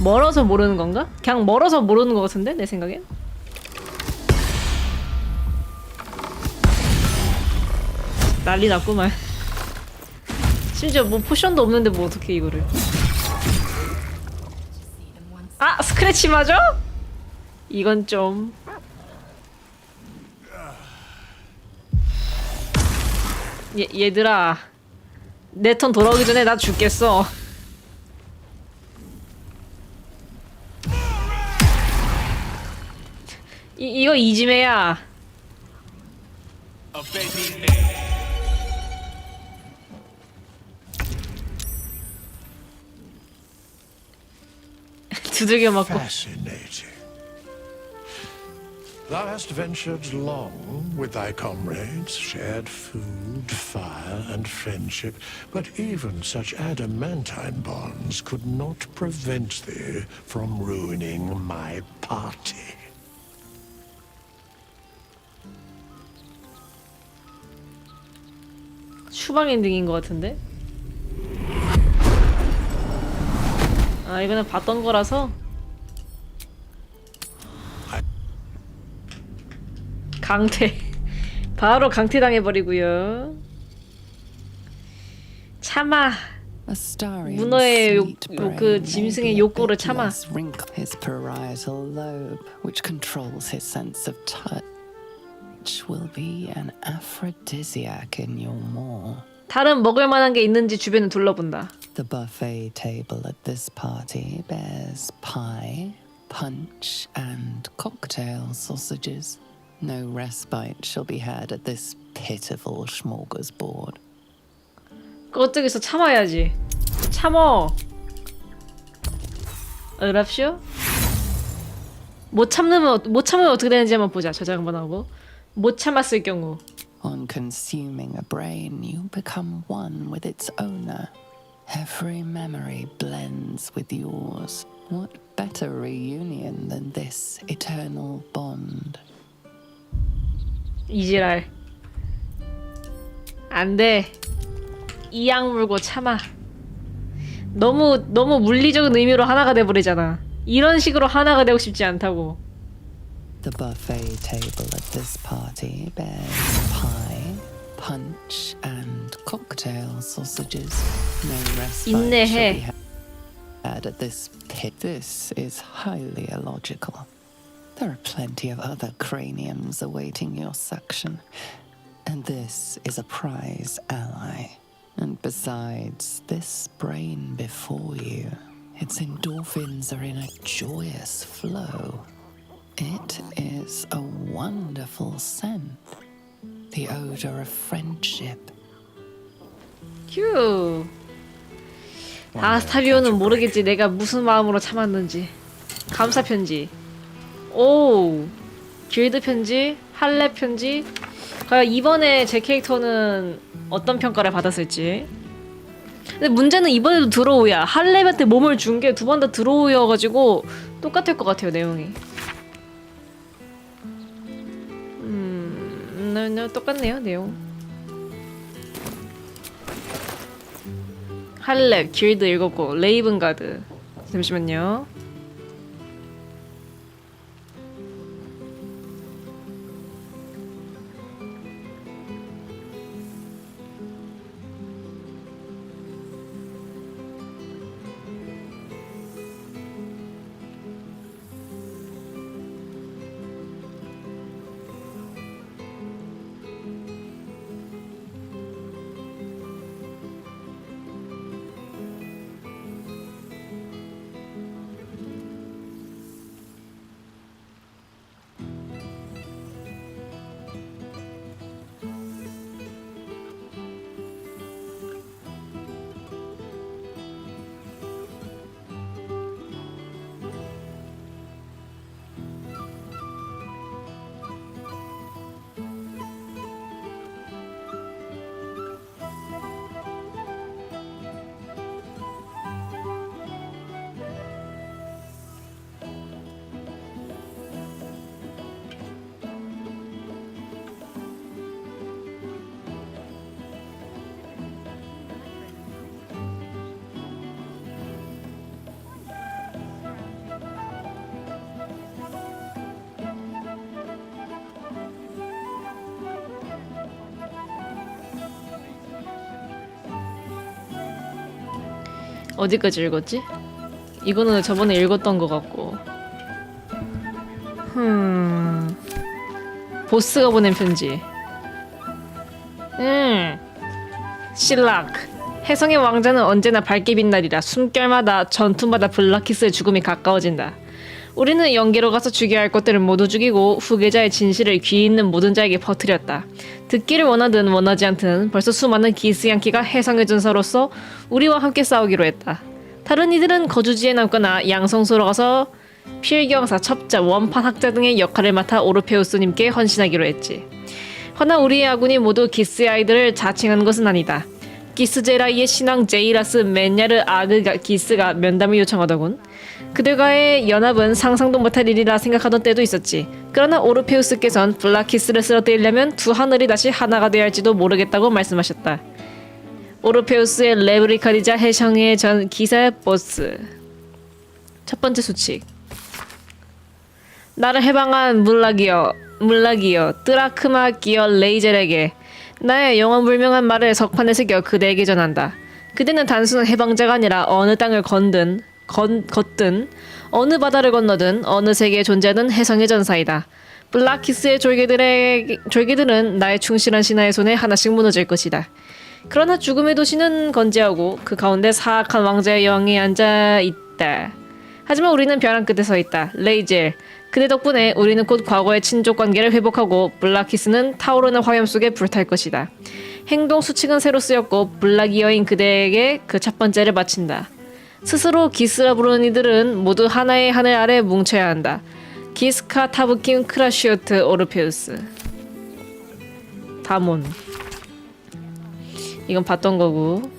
멀어서 모르는 건가? 그냥 멀어서 모르는 거 같은데 내 생각엔. 난리 났구만. 심지어 뭐 포션도 없는데 뭐 어떻게 이거를. 아 스크래치 맞아? 이건 좀. 얘들아 내 턴 돌아오기 전에 나 죽겠어. 이거 이지매야. 두들겨 맞고. Fascinating. Thou hast ventured long with thy comrades, shared food, fire, and friendship, but even such adamantine bonds could not prevent thee from ruining my party. 추방 엔딩인 것 같은데? 아 이거는 봤던 거라서. 강퇴. 바로 강퇴 당해버리고요. 참아. 문어의 그 짐승의 욕구를 참아. His parietal lobe, which controls his sense of touch, will be an aphrodisiac in your maw. 다른 먹을 만한 게 있는지 주변을 둘러본다. The buffet table at this party bears pie, punch, and cocktail sausages. No respite shall be had at this pitiful smorgasbord. 껍데기에서 참아야지. 참어. 어랍쇼? 못 참으면 어떻게 되는지 한번 보자. 저장 한번 하고. 못 참았을 경우. On consuming a brain, you become one with its owner. Every memory blends with yours. What better reunion than this eternal bond? 이지랄. 안 돼. 이악 물고 참아. 너무 물리적인 의미로 하나가 돼버리잖아. 이런 식으로 하나가 되고 싶지 않다고. The buffet table at this party bears pie, punch, and cocktail sausages. No respite shall be had at this pit. This is highly illogical. There are plenty of other craniums awaiting your suction, and this is a prize ally. And besides, this brain before you, its endorphins are in a joyous flow. It is a wonderful scent, the odor of friendship. 휴. 아스타리오는 모르겠지 내가 무슨 마음으로 참았는지. 감사 편지. 오. 길드 편지, 할례 편지. 과연 이번에 제 캐릭터는 어떤 평가를 받았을지. 근데 문제는 이번에도 드로우야. 할렘한테 몸을 준 게 두 번 다 드로우여가지고 똑같을 것 같아요 내용이. 똑같네요 내용. 할렙 길드 읽었고 레이븐 가드. 잠시만요. 어디까지 읽었지? 이거는 저번에 읽었던 것 같고. 보스가 보낸 편지. 신락. 해성의 왕자는 언제나 밝게 빛나리라. 숨결마다 전투마다 블라키스의 죽음이 가까워진다. 우리는 연계로 가서 죽여야 할 것들을 모두 죽이고 후계자의 진실을 귀 있는 모든 자에게 퍼뜨렸다. 듣기를 원하든 원하지 않든 벌써 수많은 기스양키가 해성의 전사로서 우리와 함께 싸우기로 했다. 다른 이들은 거주지에 남거나 양성소로 가서 필경사, 첩자, 원판 학자 등의 역할을 맡아 오르페우스님께 헌신하기로 했지. 허나 우리의 아군이 모두 기스의 아이들을 자칭한 것은 아니다. 기스제라이의 신왕 제이라스 맨야르 아그가 기스가 면담을 요청하더군. 그들과의 연합은 상상도 못할 일이라 생각하던 때도 있었지. 그러나 오르페우스께선 블라키스를 쓰러뜨리려면 두 하늘이 다시 하나가 되어야 할지도 모르겠다고 말씀하셨다. 오르페우스의 레브리카리자 해성의 전 기사의 보스. 첫 번째 수칙. 나를 해방한 물라기여 뜨라크마 기어 레이젤에게 나의 영원불명한 말을 석판에 새겨 그대에게 전한다. 그대는 단순한 해방자가 아니라 어느 땅을 걷든 어느 바다를 건너든 어느 세계에 존재하는 해성의 전사이다. 블라키스의 졸개들은 나의 충실한 신하의 손에 하나씩 무너질 것이다. 그러나 죽음의 도시는 건재하고 그 가운데 사악한 왕자의 영이 앉아 있다. 하지만 우리는 벼랑 끝에 서 있다. 레이젤, 그대 덕분에 우리는 곧 과거의 친족 관계를 회복하고 블라키스는 타오르는 화염 속에 불탈 것이다. 행동 수칙은 새로 쓰였고 블라기어인 그대에게 그 첫 번째를 바친다. 스스로 기스라 부르는 이들은 모두 하나의 하늘 아래 뭉쳐야 한다. 기스카 타브킴 크라시오트 오르페우스. 다몬. 이건 봤던 거고.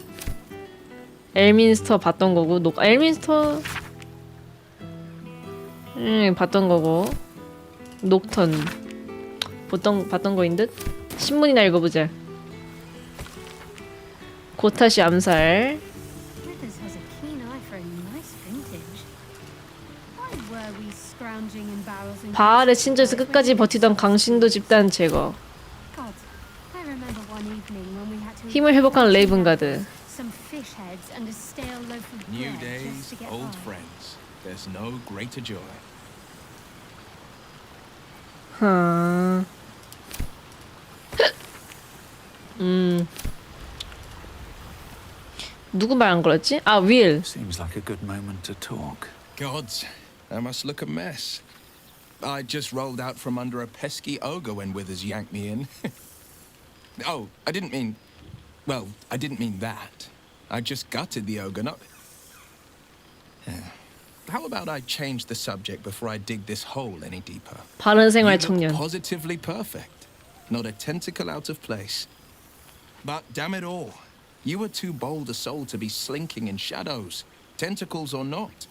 엘민스터 봤던 거고. 엘민스터 봤던 거고. 녹턴 봤던 거인 듯? 신문이나 읽어보자. 고타시 암살. 바알의 친절에서 끝까지 버티던 강신도 집단 제거. 힘을 회복한 레이븐가드. New days, old friends. There's no greater joy. 누구 말 안 걸었지? 아, 윌. Seems like a good moment to talk. Gods, I must look a mess. I just rolled out from under a pesky ogre when Withers yanked me in. Oh, I didn't mean... Well, I didn't mean that. I just gutted the ogre, not... How about I change the subject before I dig this hole any deeper? 바른 생활 청년. Positively perfect. Not a tentacle out of place. But damn it all, you were too bold a soul to be slinking in shadows, tentacles or not.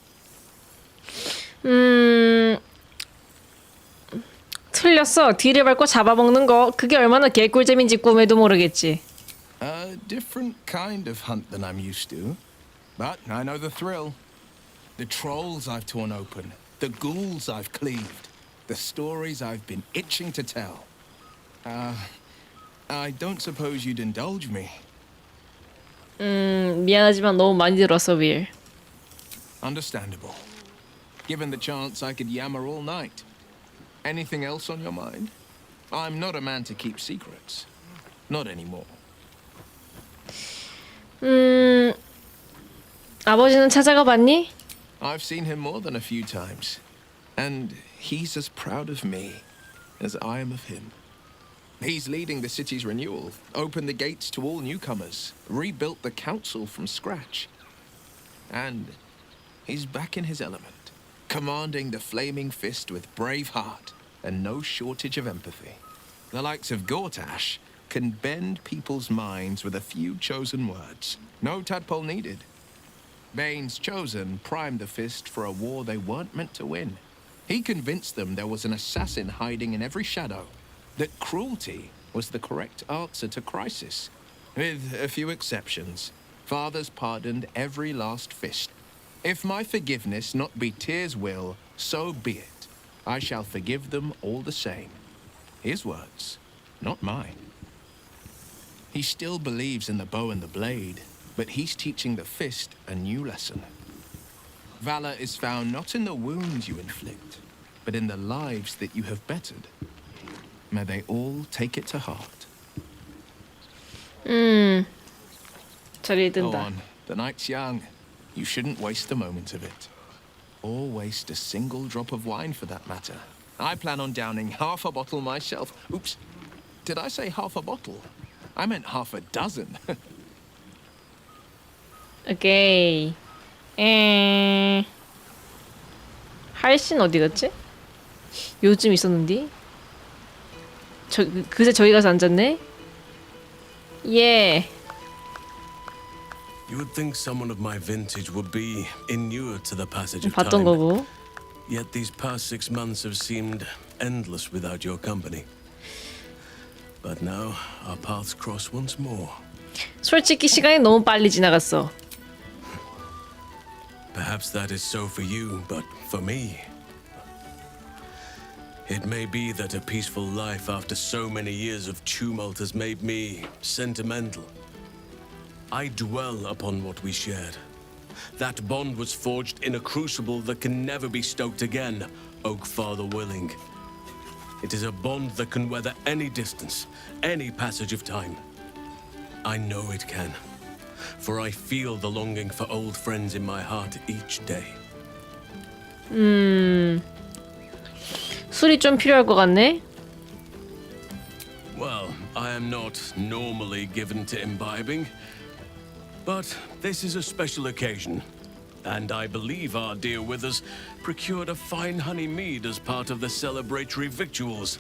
틀렸어. 뒤를 밟고 잡아먹는 거. 그게 얼마나 개꿀잼인지 꿈에도 모르겠지. A different kind of hunt than I'm used to. But I know the thrill. The trolls I've torn open. The ghouls I've cleaved. The stories I've been itching to tell. I don't suppose you'd indulge me. 미안하지만 너무 많이 들었어, 윌. Understandable. Given the chance, I could yammer all night. Anything else on your mind? I'm not a man to keep secrets. Not anymore. 아버지는 찾아가 봤니? I've seen him more than a few times. And he's as proud of me as I am of him. He's leading the city's renewal, opened the gates to all newcomers, rebuilt the council from scratch. And he's back in his element, commanding the flaming fist with brave heart and no shortage of empathy. The likes of Gortash can bend people's minds with a few chosen words. No tadpole needed. Bane's chosen primed the fist for a war they weren't meant to win. He convinced them there was an assassin hiding in every shadow, that cruelty was the correct answer to crisis. With a few exceptions, fathers pardoned every last fist. If my forgiveness not be tears' will, so be it. I shall forgive them all the same. His words, not mine. He still believes in the bow and the blade, but he's teaching the fist a new lesson. Valor is found not in the wounds you inflict, but in the lives that you have bettered. May they all take it to heart. 잘 Go 읽는다. on, the night's young. You shouldn't waste a moment of it. Or waste a single drop of wine for that matter. I plan on downing half a bottle myself. Oops, did I say half a bottle? I meant half a dozen. 오케이. 할신 어디 갔지? 요즘 있었는데? 그새 저기 가서 앉았네? 예. You would think someone of my vintage would be inured to the passage of 봤던 time. 거고. Yet these past 6 months have seemed endless without your company. But now our paths cross once more. 솔직히 시간이 너무 빨리 지나갔어. Perhaps that is so for you, but for me, it may be that a peaceful life after so many years of tumult has made me sentimental. I dwell upon what we shared. That bond was forged in a crucible that can never be stoked again, Oak Father willing. It is a bond that can weather any distance, any passage of time. I know it can, for I feel the longing for old friends in my heart each day. 술이 좀 필요할 것 같네. Well, I am not normally given to imbibing, but this is a special occasion, and I believe our dear Withers procured a fine honey mead as part of the celebratory victuals.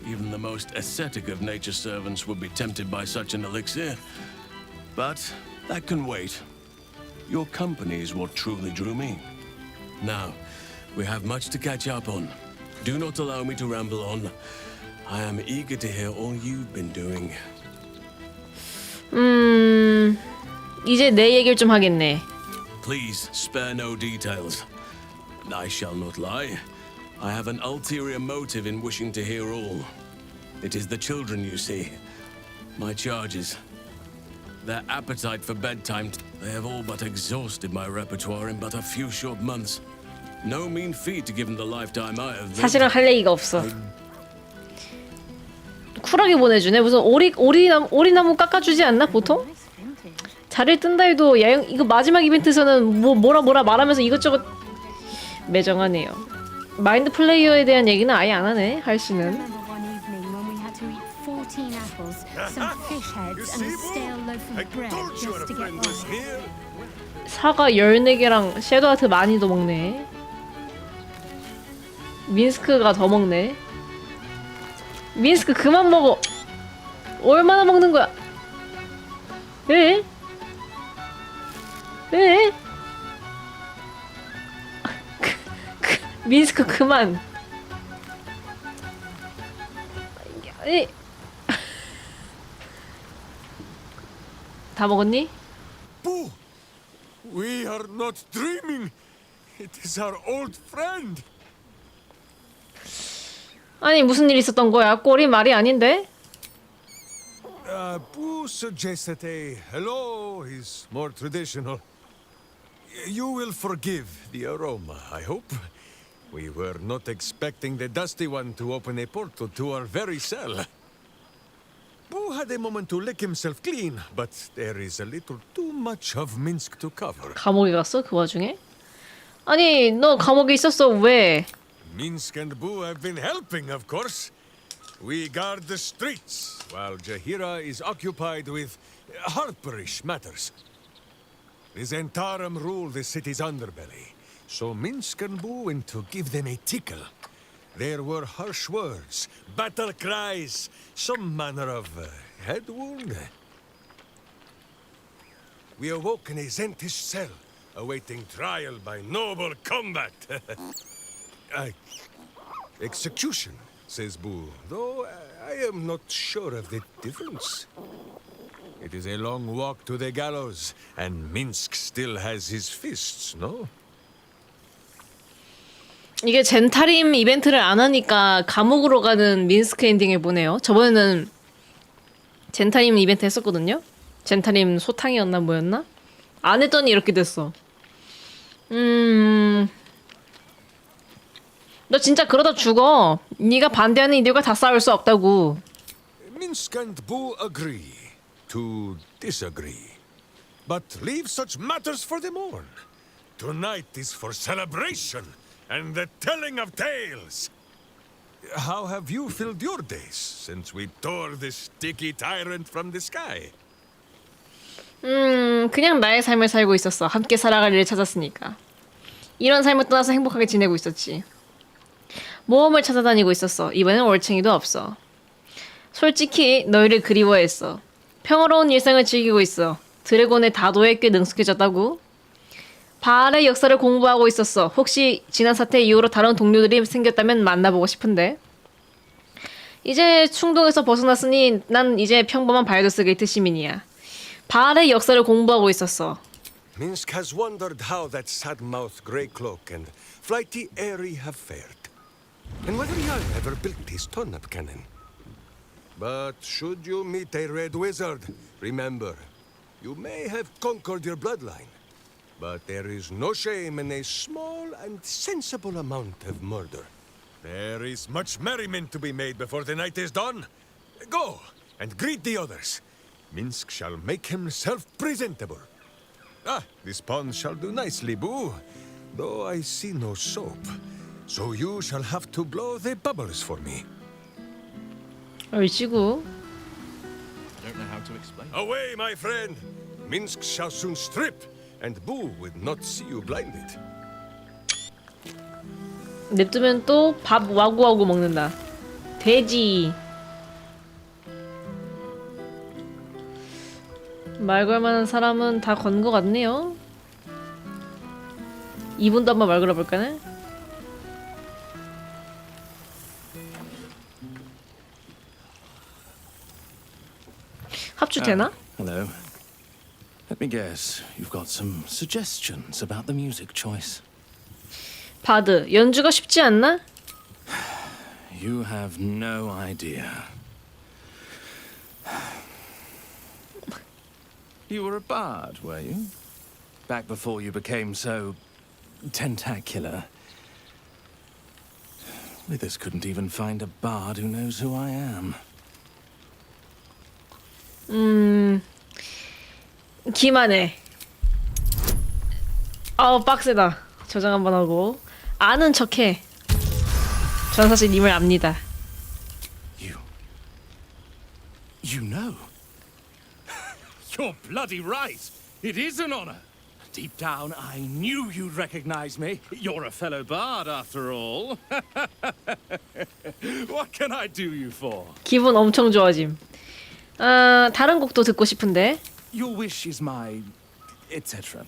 Even the most ascetic of nature's servants would be tempted by such an elixir, but that can wait. Your company is what truly drew me. Now, we have much to catch up on. Do not allow me to ramble on. I am eager to hear all you've been doing. 이제 내 얘기를 좀 하겠네. Please spare no details. I shall not lie. I have an ulterior motive in wishing to hear all. It is the children, you see. My charges. Their appetite for bedtime. They have all but exhausted my repertoire in but a few short months. No mean feat given the lifetime I have lived. 사실은 할 얘기가 없어. 쿨하게 보내주네. 무슨 오리나무 깎아주지 않나 보통? 자리를 뜬다 해도 야영 이거 마지막 이벤트에서는 뭐라 말하면서 이것저것 매정하네요. 마인드 플레이어에 대한 얘기는 아예 안 하네. 할 씨는. 사과 14개랑 섀도우 하트 많이 더 먹네. 민스크가 더 먹네. 민스크 그만 먹어. 얼마나 먹는 거야? 왜? 왜? 민스크 그만. 다 먹었니? Boo! We are not dreaming. It is our old friend. 아니 무슨 일 있었던 거야? 꼴이 말이 아닌데? Boo suggests that a hello is more traditional. You will forgive the aroma, I hope. We were not expecting the Dusty One to open a portal to our very cell. Boo had a moment to lick himself clean, but there is a little too much of Minsk to cover. 감옥에 갔어? 그 와중에? 아니 너 감옥에 있었어 왜? Minsk and Boo have been helping, of course. We guard the streets, while Jahira is occupied with harperish matters. The Zentarum rule the city's underbelly, so Minsk and Boo went to give them a tickle. There were harsh words, battle cries, some manner of head wound. We awoke in a Zentish cell, awaiting trial by noble combat. Execution, says Boo, though I am not sure of the difference. It is a long walk to the gallows, and Minsk still has his fists, no? 이게 젠타림 이벤트를 안 하니까 감옥으로 가는 민스크 엔딩을 보네요. 저번에는 젠타림 이벤트 했었거든요. 젠타님 소탕이었나 뭐였나? 안 했더니 이렇게 됐어. 너 진짜 그러다 죽어. 네가 반대하는 이들과 다 싸울 수 없다고. Minsk and Boo agree to disagree. But leave such matters for the morn. Tonight is for celebration and the telling of tales. How have you filled your days since we tore this sticky tyrant from the sky? 그냥 나의 삶을 살고 있었어. 함께 살아갈 일을 찾았으니까. 이런 삶을 떠나서 행복하게 지내고 있었지. 모험을 찾아다니고 있었어. 이번엔 올챙이도 없어. 솔직히 너희를 그리워했어. 평화로운 일상을 즐기고 있어. 드래곤의 다도에 꽤 능숙해졌다고? 바알의 역사를 공부하고 있었어. 혹시 지난 사태 이후로 다른 동료들이 생겼다면 만나보고 싶은데. 이제 충동에서 벗어났으니 난 이제 평범한 발더스 게이트 시민이야. 바알의 역사를 공부하고 있었어. Minsk has wondered how that sad-mouthed grey cloak and flighty Airy have fared, and whether Jarl ever built his turnip cannon. But should you meet a red wizard, remember, you may have conquered your bloodline, but there is no shame in a small and sensible amount of murder. There is much merriment to be made before the night is done. Go and greet the others. Minsk shall make himself presentable. Ah, this pond shall do nicely, Boo. Though I see no soap, so you shall have to blow the bubbles for me. 얼씨구. Don't know how to explain. Away, my friend. Minsk shall soon strip, and Boo would not see you blinded. 냅두면 또 밥 와구와구 먹는다. 돼지. 말 걸만한 사람은 다 건 것 같네요. 이분도 한번 말 걸어볼까네? 합주 되나? Hello. Let me guess. You've got some suggestions about the music choice. 바드, 연주가 쉽지 않나? You have no idea. You were a bard, were you? Back before you became so tentacular. Withers couldn't even find a bard who knows who I am. 기만해. 빡세다. 저장 한번 하고. 아는 척해. 전 사실 님을 압니다. You know. You're bloody right. It is an honor. Deep down, I knew you'd recognize me. You're a fellow bard, after all. What can I do you for? 기분 엄청 좋아짐. 다른 곡도 듣고 싶은데. Your wish is my etc.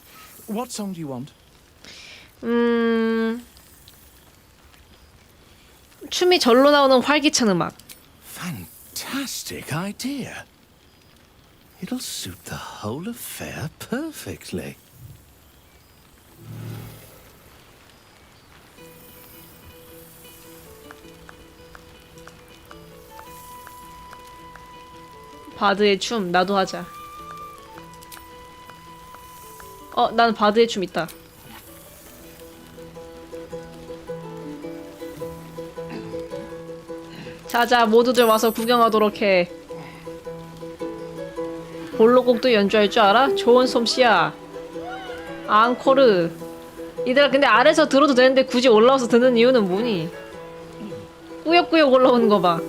What song do you want? 춤이 절로 나오는 활기찬 음악. Fantastic idea. It'll suit the whole affair perfectly. 바드의 춤 나도 하자. 난 바드의 춤 있다. 자자 모두들 와서 구경하도록 해. 볼로곡도 연주할 줄 알아? 좋은 솜씨야. 앙코르. 얘들아 근데 아래서 들어도 되는데 굳이 올라와서 듣는 이유는 뭐니? 꾸역꾸역 올라오는 거 봐.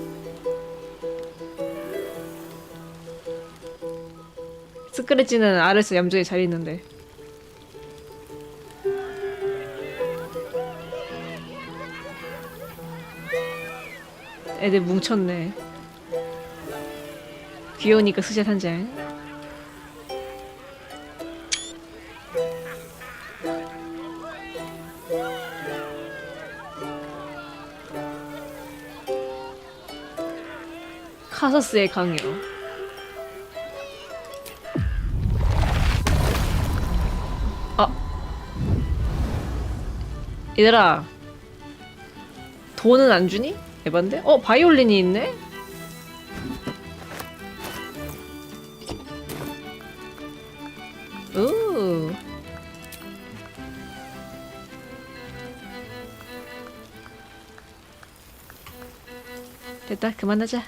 스크래치는 아래서 얌전히 잘 있는데. 애들 뭉쳤네. 귀여우니까 스샷 한 장. 카서스의 강요. 얘들아 돈은 안 주니? 에반데? 바이올린이 있네? 됐다, 그만하자.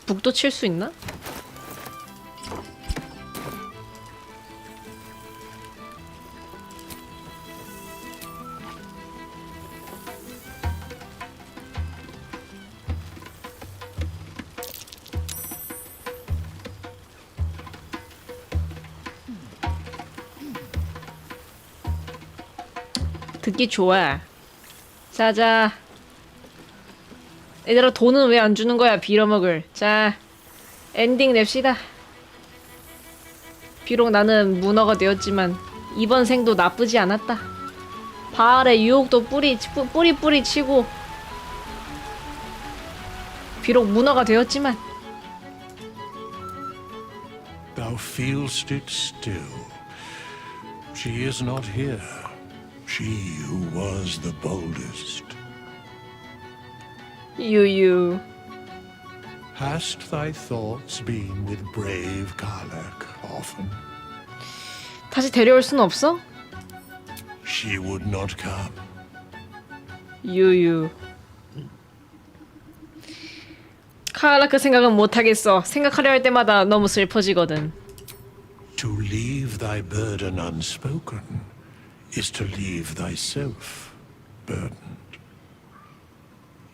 북도 칠 수 있나? 듣기 좋아. 자자. 얘들아, 돈은 왜 안 주는 거야, 빌어먹을. 자, 엔딩 냅시다. 비록 나는 문어가 되었지만 이번 생도 나쁘지 않았다. 바알의 유혹도 뿌리 치고 비록 문어가 되었지만 Thou feelst it still. She is not here. She who was the boldest. 유유. Hast thy thoughts been with brave Karlak often? 다시 데려올 순 없어? She would not come. 유유. 카라 그 생각은 못하겠어. 생각하려 할 때마다 너무 슬퍼지거든. To leave thy burden unspoken is to leave thyself burdened.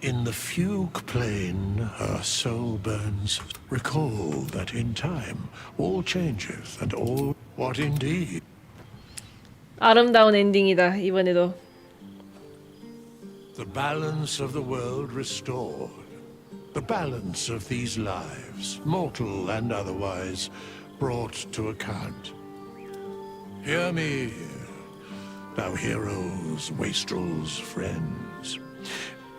In the fugue plain her soul burns. Recall that in time all changes and all what indeed. 아름다운 엔딩이다, 이번에도. The balance of the world restored. The balance of these lives, mortal and otherwise, brought to account. Hear me, thou heroes, wastrels, friends.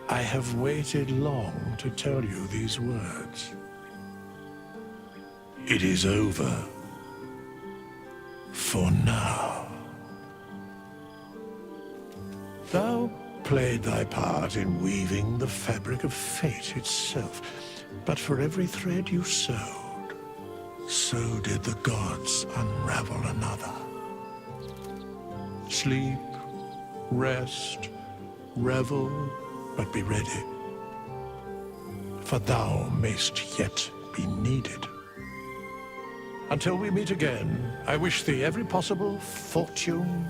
I have waited long to tell you these words. It is over. For now. Thou played thy part in weaving the fabric of fate itself, but for every thread you sewed, so did the gods unravel another. Sleep, rest, revel, but be ready, for thou mayst yet be needed. Until we meet again, I wish thee every possible fortune,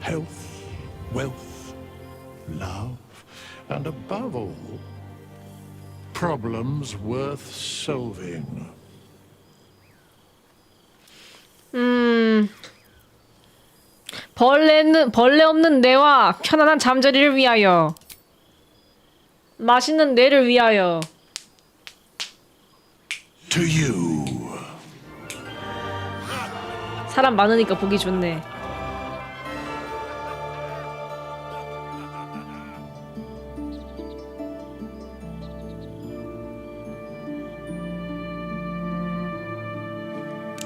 health, wealth, love, and above all, problems worth solving. 벌레 없는 뇌와 편안한 잠자리를 위하여. 맛있는 뇌를 위하여. To you. 사람 많으니까 보기 좋네.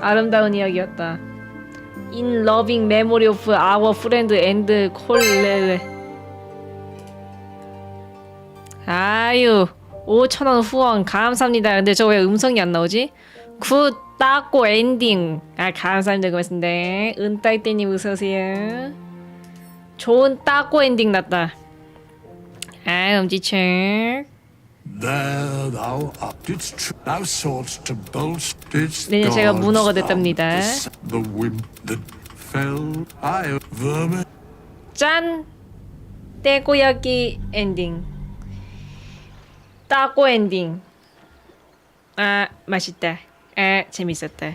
아름다운 이야기였다. In loving memory of our friend and colleague. 아유, 5,000원 후원 감사합니다. 근데 저 왜 음성이 안 나오지? 굿 따고 엔딩. 아, 감사합니다. 고맙습니다. 은따이떼님 어서오세요. 좋은 따고 엔딩 났다. 아, 엄지척. There thou didst thou sought to bolster its 내년 제가 문어가 됐답니다. The wind that fell, I vermin. 짠! 떼고야끼 엔딩. 따고 엔딩. 아, 맛있다. 아, 재밌었다.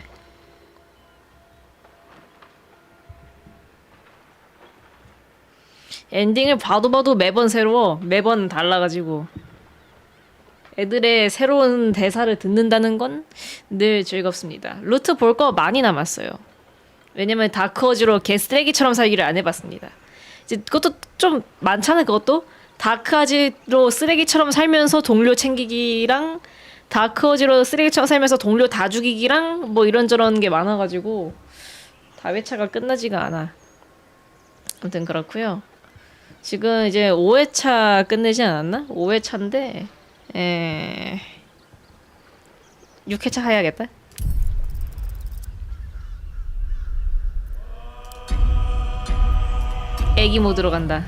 엔딩을 봐도 매번 새로워. 매번 달라가지고. 애들의 새로운 대사를 듣는다는 건 늘 즐겁습니다. 루트 볼 거 많이 남았어요. 왜냐면 다크어즈로 개 쓰레기처럼 살기를 안 해봤습니다. 이제 그것도 좀 많잖아. 그것도 다크어즈로 쓰레기처럼 살면서 동료 챙기기랑 다크어즈로 쓰레기처럼 살면서 동료 다 죽이기랑 뭐 이런저런 게 많아가지고 다회차가 끝나지가 않아. 아무튼 그렇고요. 지금 이제 5회차 끝내지 않았나? 5회차인데 6회차 해야겠다. 애기 모드로 간다.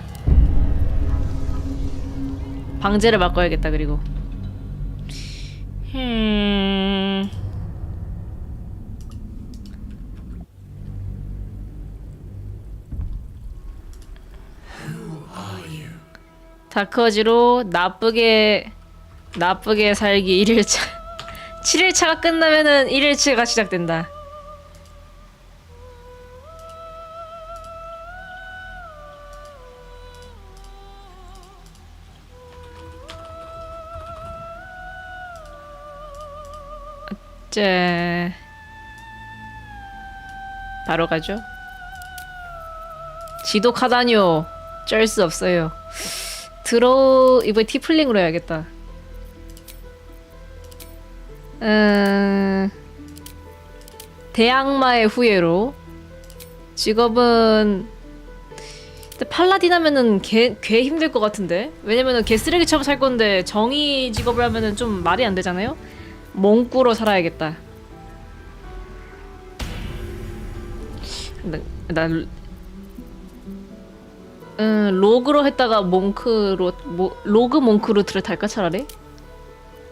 방제를 바꿔야겠다. 그리고 다크어지로 나쁘게 살기 1일차 7일차가 끝나면은 1일차가 시작된다. 어째 바로 가죠. 지독하다뇨. 쩔 수 없어요. 이번에 티플링으로 해야겠다. 대악마의 후예로. 직업은 팔라딘 하면은 개 힘들 것 같은데. 왜냐면은 개 쓰레기처럼 살 건데 정의 직업을 하면은 좀 말이 안 되잖아요. 몽꾸로 살아야겠다. 로그로 했다가 로그 몽크 루트를 탈까 차라리?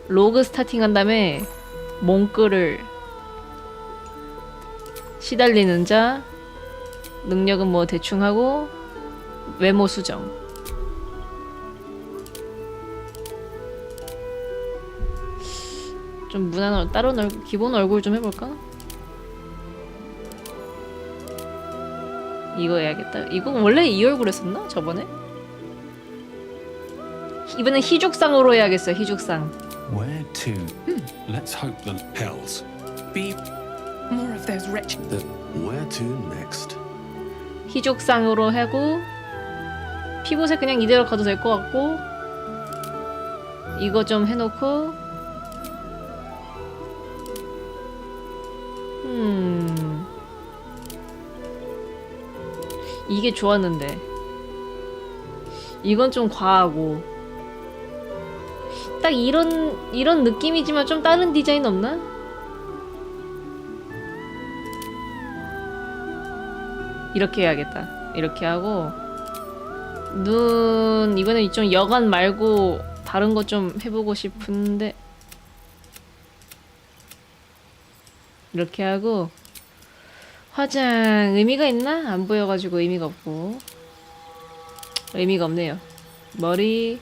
로그 스타팅 한 다음에 몽크를 시달리는 자, 능력은 뭐 대충 하고 외모 수정. 좀 무난한 다른 기본 얼굴 좀 해볼까? 이거 해야겠다. 이거 원래 이 얼굴 했었나? 저번에? 이번엔 희죽상으로 해야겠어. 희죽상. Where to? Let's hope the hells be more of those wretched. Where to next? 희죽상으로 하고 피부색 그냥 이대로 가도 될 것 같고 이거 좀 해놓고 이게 좋았는데 이건 좀 과하고 딱 이런 느낌이지만 좀 다른 디자인 없나? 이렇게 해야겠다. 이렇게 하고 눈 이거는 좀 여간 말고 다른 거 좀 해보고 싶은데 이렇게 하고 화장 의미가 있나? 안 보여가지고 의미가 없고 의미가 없네요. 머리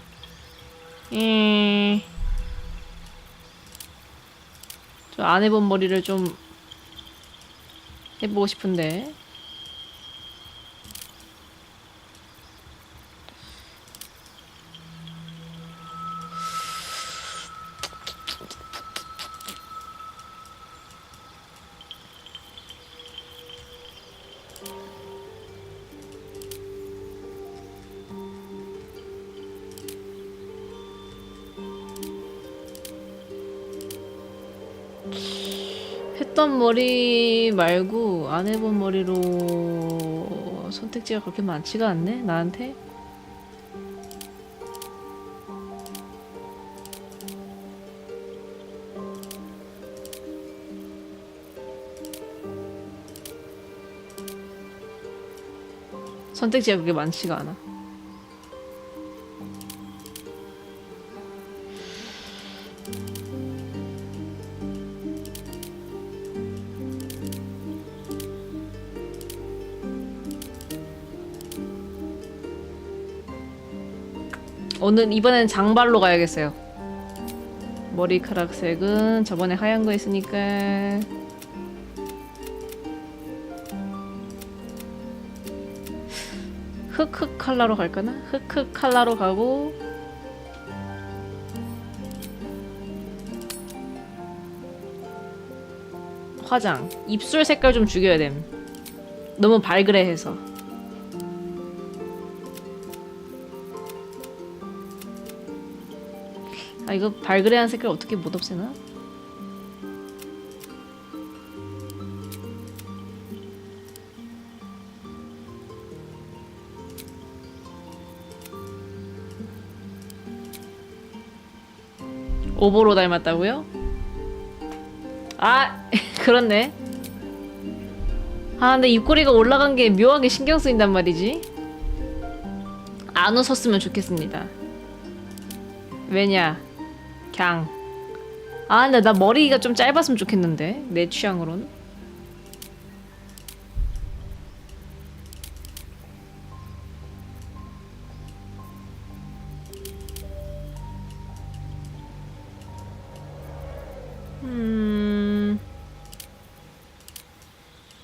저 안 해본 머리를 좀 해보고 싶은데 했던 머리 말고 안 해본 머리로 선택지가 그렇게 많지가 않네 나한테. 선택지가 그렇게 많지가 않아. 이번엔 장발로 가야겠어요. 머리카락 색은 저번에 하얀 거 했으니까 흑흑 컬러로 갈까나? 흑흑 컬러로 가고 화장 입술 색깔 좀 죽여야 됨. 너무 발그레 해서. 아 이거 발그레한 색깔 어떻게 못 없애나? 오보로 닮았다고요? 아 그렇네. 아 근데 입꼬리가 올라간 게 묘하게 신경 쓰인단 말이지. 안 웃었으면 좋겠습니다. 왜냐? 그냥 아, 근데 나 머리가 좀 짧았으면 좋겠는데 내 취향으로는.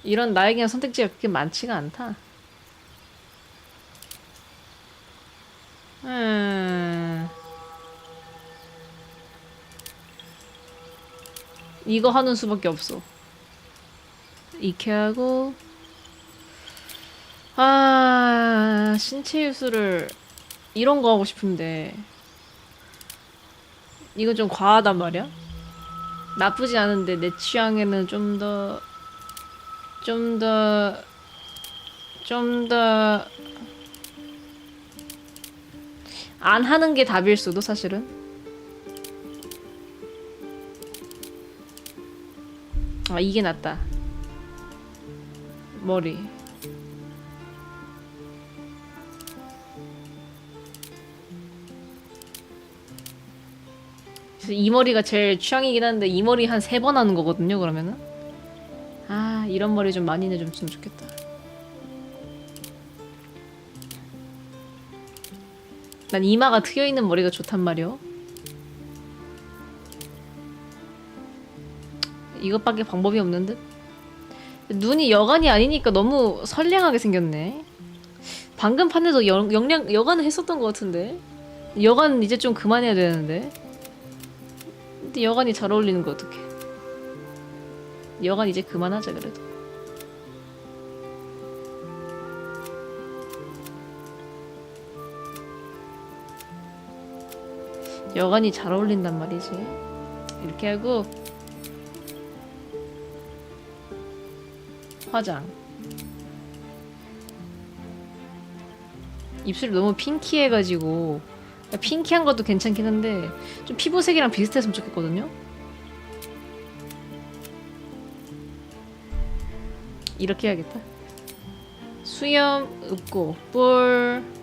이런 나에게는 선택지가 그렇게 많지가 않다. 이거 하는 수밖에 없어. 이렇게 하고 신체 유수를 이런 거 하고 싶은데 이건 좀 과하단 말이야. 나쁘지 않은데 내 취향에는 좀 더 안 하는 게 답일 수도 사실은. 아, 이게 낫다. 머리. 그래서 이 머리가 제일 취향이긴 한데 이 머리 한 3번 하는 거거든요, 그러면은. 아, 이런 머리 좀 많이 내줬으면 좋겠다. 난 이마가 트여있는 머리가 좋단 말이오. 이것밖에 방법이 없는 듯? 눈이 여간이 아니니까 너무 선량하게 생겼네. 방금 판에도 여간을 했었던 것 같은데. 여간 이제 좀 그만해야 되는데. 근데 여간이 잘 어울리는 거 어떡해. 여간 이제 그만하자 그래도. 여간이 잘 어울린단 말이지. 이렇게 하고 화장. 입술이 너무 핑키해가지고 핑키한 것도 괜찮긴 한데 좀 피부색이랑 비슷했으면 좋겠거든요. 이렇게 해야겠다. 수염 읍고 뿔.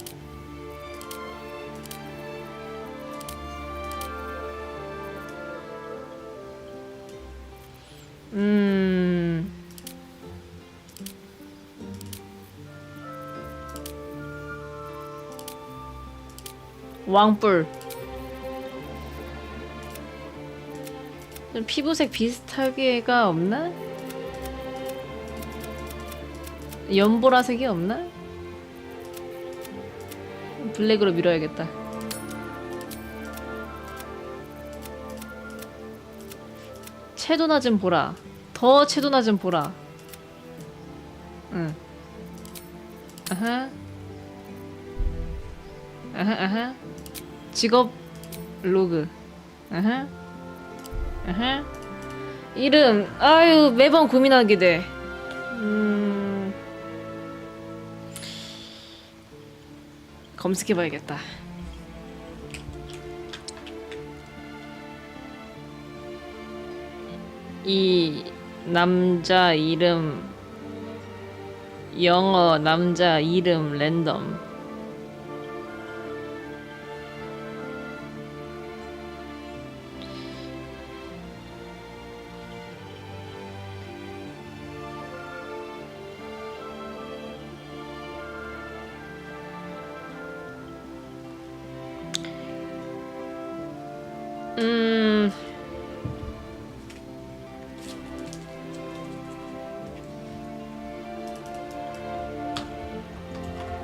왕뿔. 좀 피부색 비슷하게가 없나? 연보라색이 없나? 블랙으로 밀어야겠다. 채도나 좀 보라. 더 채도나 좀 보라. 응. 아하. 아하. 직업 로그. 아하. 아하. 이름. 아유, 매번 고민하게 돼. 검색해봐야겠다. 이 남자 이름 영어 남자 이름 랜덤.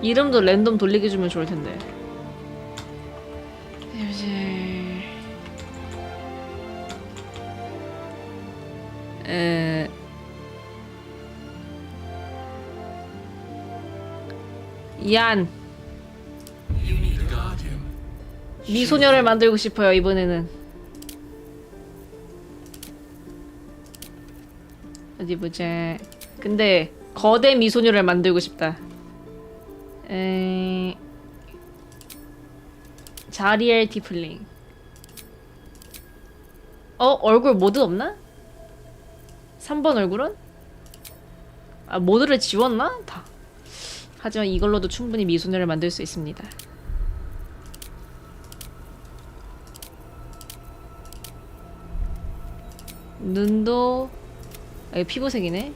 이름도 랜덤 돌리게 주면 좋을 텐데. 얀. 미소녀를 만들고 싶어요, 이번에는. 어디 보자. 근데 거대 미소녀를 만들고 싶다. 자리엘 티플링. 얼굴 모드 없나? 3번 얼굴은? 아, 모드를 지웠나? 다. 하지만 이걸로도 충분히 미소녀를 만들 수 있습니다. 눈도 아, 이거 피부색이네.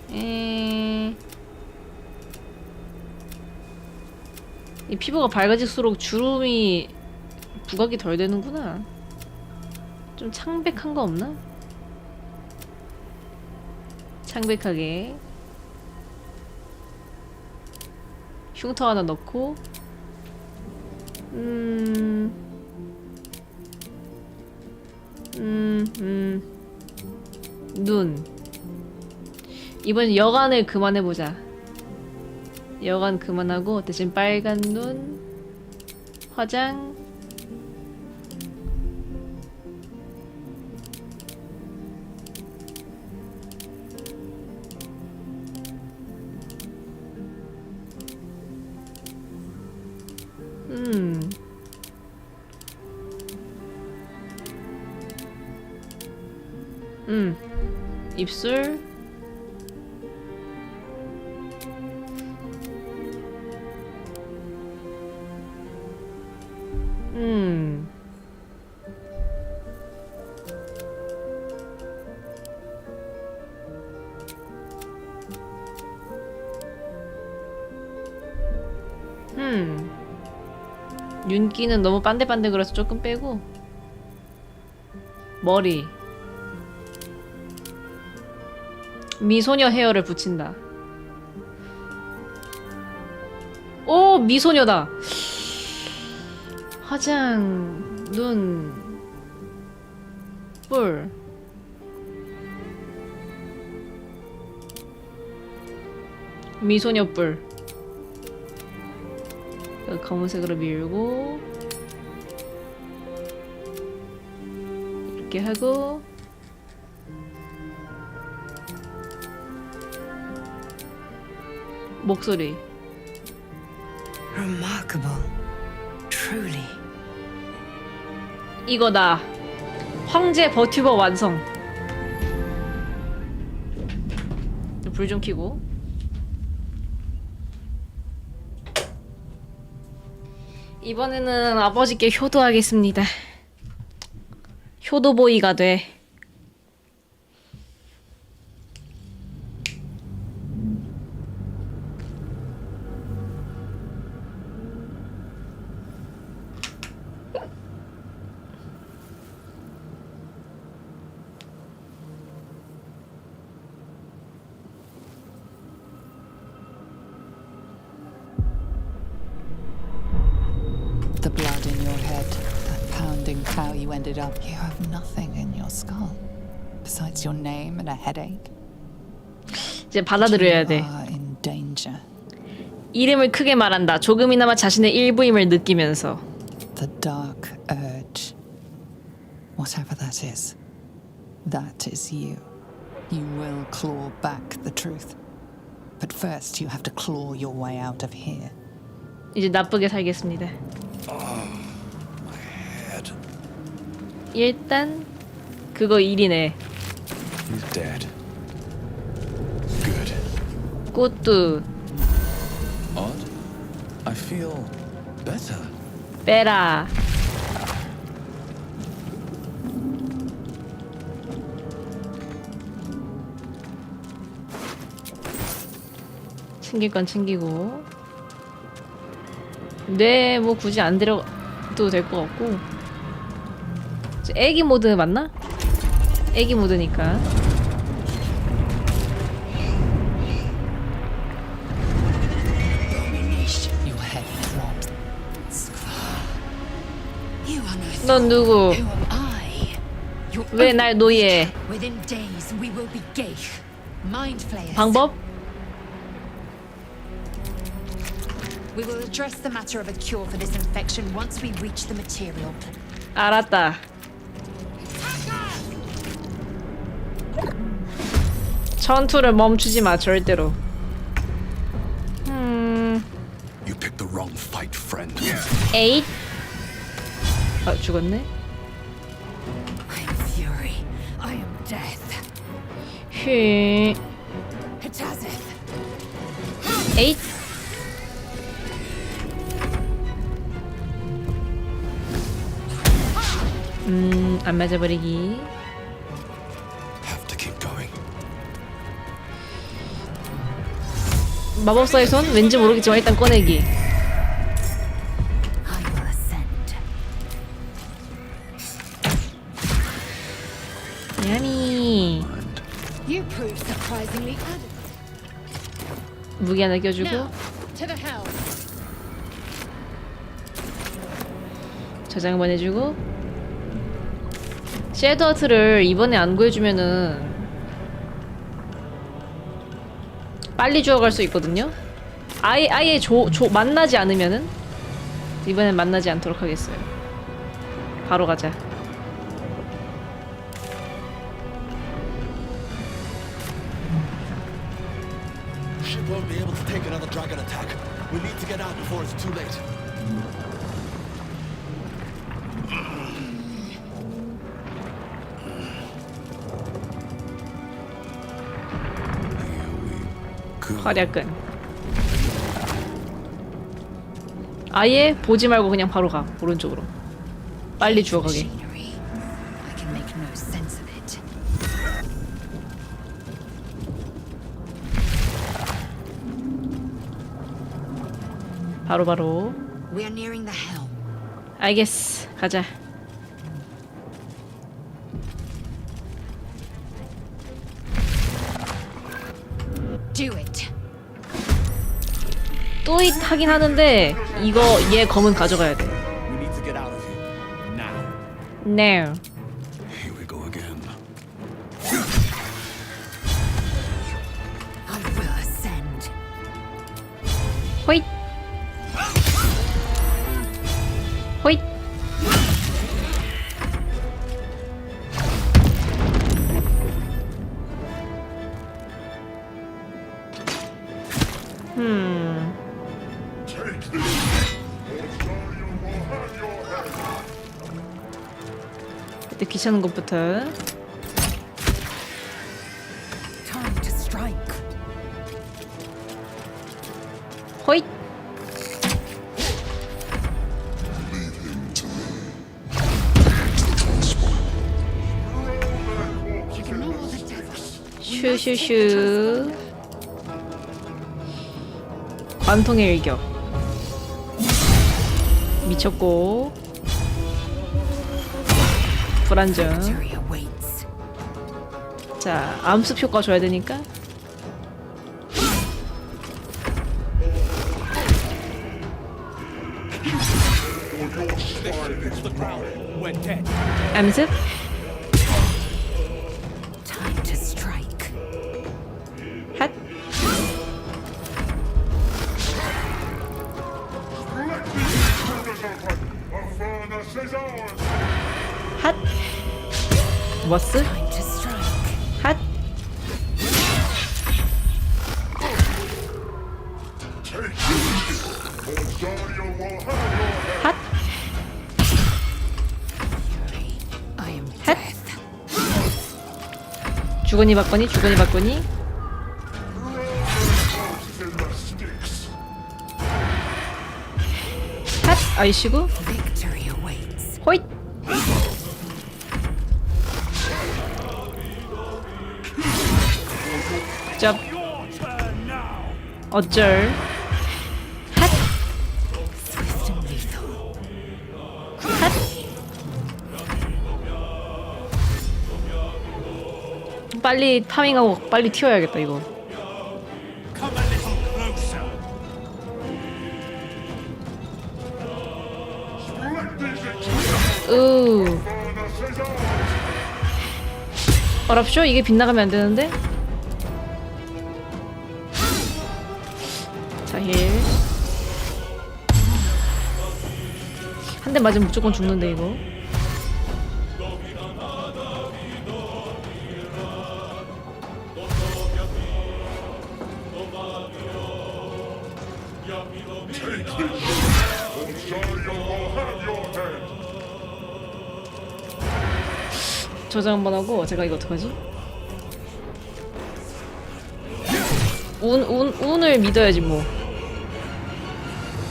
이 피부가 밝아질수록 주름이 부각이 덜 되는구나. 좀 창백한 거 없나? 창백하게 흉터 하나 넣고 눈. 이번 여간을 그만해보자. 여간 그만하고 대신 빨간 눈, 화장. 입술. 윤기는 너무 반들반들거려서 조금 빼고. 머리. 미소녀 헤어를 붙인다. 오, 미소녀다. 화장, 눈, 뿔. 미소녀 뿔. 검은색으로 밀고 이렇게 하고 목소리. Remarkable. Truly. 이거다. 황제 버튜버 완성. 불 좀 켜고. 이번에는 아버지께 효도하겠습니다. 효도보이가 돼. The blood in your head, that pounding how you ended up. You have nothing in your skull besides your name and a headache. 이제 받아들여야 돼. You are in danger. 이름을 크게 말한다. 조금이나마 자신의 일부임을 느끼면서. The dark urge. Whatever that is you. You will claw back the truth. But first you have to claw your way out of here. 이제 나쁘게 살겠습니다. 일단 그거 일이네. He's dead. Good. 꽃두. Odd. I feel better. 빼라. 챙길 건 챙기고. 네, 뭐 굳이 안 데려도 될 것 같고. 애기 모드 맞나? 애기 모드니까. Your head drops. 넌 누구? 왜 날 노예해? Within days we will be Geich. Mind flayers. 방법? We will address the matter of a cure for this infection once we reach the material. 알았다. 전투를 멈추지 마, 절대로. You picked the wrong fight, friend. 에잇. 아, 죽었네. I am fury. I am death. 휘. Hetazeth. 에잇. 안 맞아버리기. Have to 마법사의 손? 왠지 모르겠지만 일단 꺼내기. 야미. You prove surprisingly adamant. 무기 하나 껴주고 Now, to the hell. 저장 한번 해주고 섀도우트를 이번에 안 구해주면은 빨리 주워갈 수 있거든요. 아예 만나지 않으면은 이번엔 만나지 않도록 하겠어요. 바로 가자. Ship won't be able to take another dragon attack. We need to get out before it's too late. 활약은 아예 보지 말고 그냥 바로 가. 오른쪽으로 빨리 주워가게. I can make no sense of it. 바로 We're nearing the helm. 알겠어. 가자. Do it. 또잇 하긴 하는데 이거 얘 검은 가져가야 돼. We need to get out of here now. No. Here we go again. I will ascend. 호잇. 호잇. 그때 귀찮은 것부터. Time to strike. 호잇. 슈슈슈. 관통의 일격. 미쳤고. 불안정. 자, 암습 효과 줘야 되니까. 암습. Time to strike. 핫. 핫. 워스. 핫. 핫. 핫. 주거니 받거니 주거니 받거니. 핫. 아이씨구. 호잇. 짭. 어쩔. 핫. 핫. 빨리 파밍하고 빨리 튀어야겠다 이거. 으. 어랍쇼? 이게 빗나가면 안 되는데? 자, 힐. 한 대 맞으면 무조건 죽는데, 이거. 저장 한번 하고 제가 이거 어떡하지? 운을 믿어야지 뭐.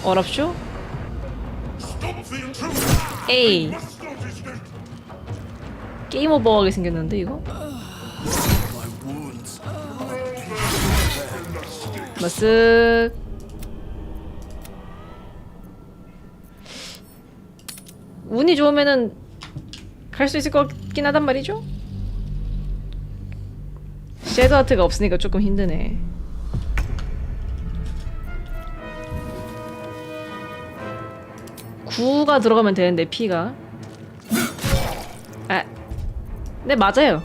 어랍쇼? 에이. 게임 오버하게 생겼는데 이거? 머쓱. 운이 좋으면은 갈 수 있을 것 같긴 하단 말이죠? 섀도우 아트가 없으니까 조금 힘드네. 구가 들어가면 되는데 피가. 아, 네 맞아요.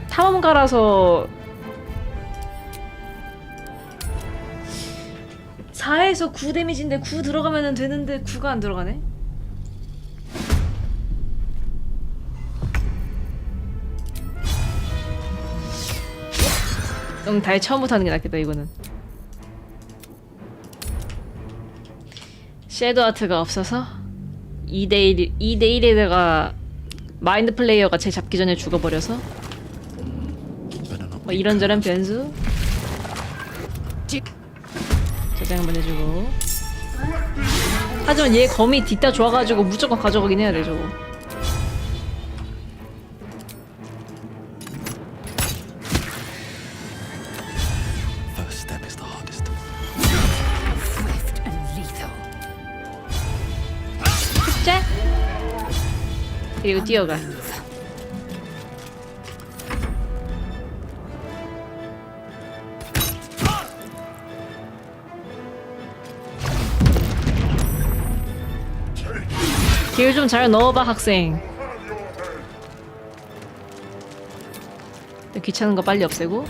탐험가라서 4에서 9 데미지인데 9 들어가면 되는데 9가 안 들어가네. 다이 처음부터 하는 게 낫겠다 이거는. 섀도우 아트가 없어서 2대1에다가 마인드 플레이어가 제 잡기 전에 죽어버려서 뭐 이런저런 변수 저장 한번 해주고. 하지만 얘 검이 뒷다 좋아가지고 무조건 가져가긴 해야 돼 저거. 그리고 뛰어가. 길 좀 잘 넣어봐 학생. 귀찮은 거 빨리 없애고.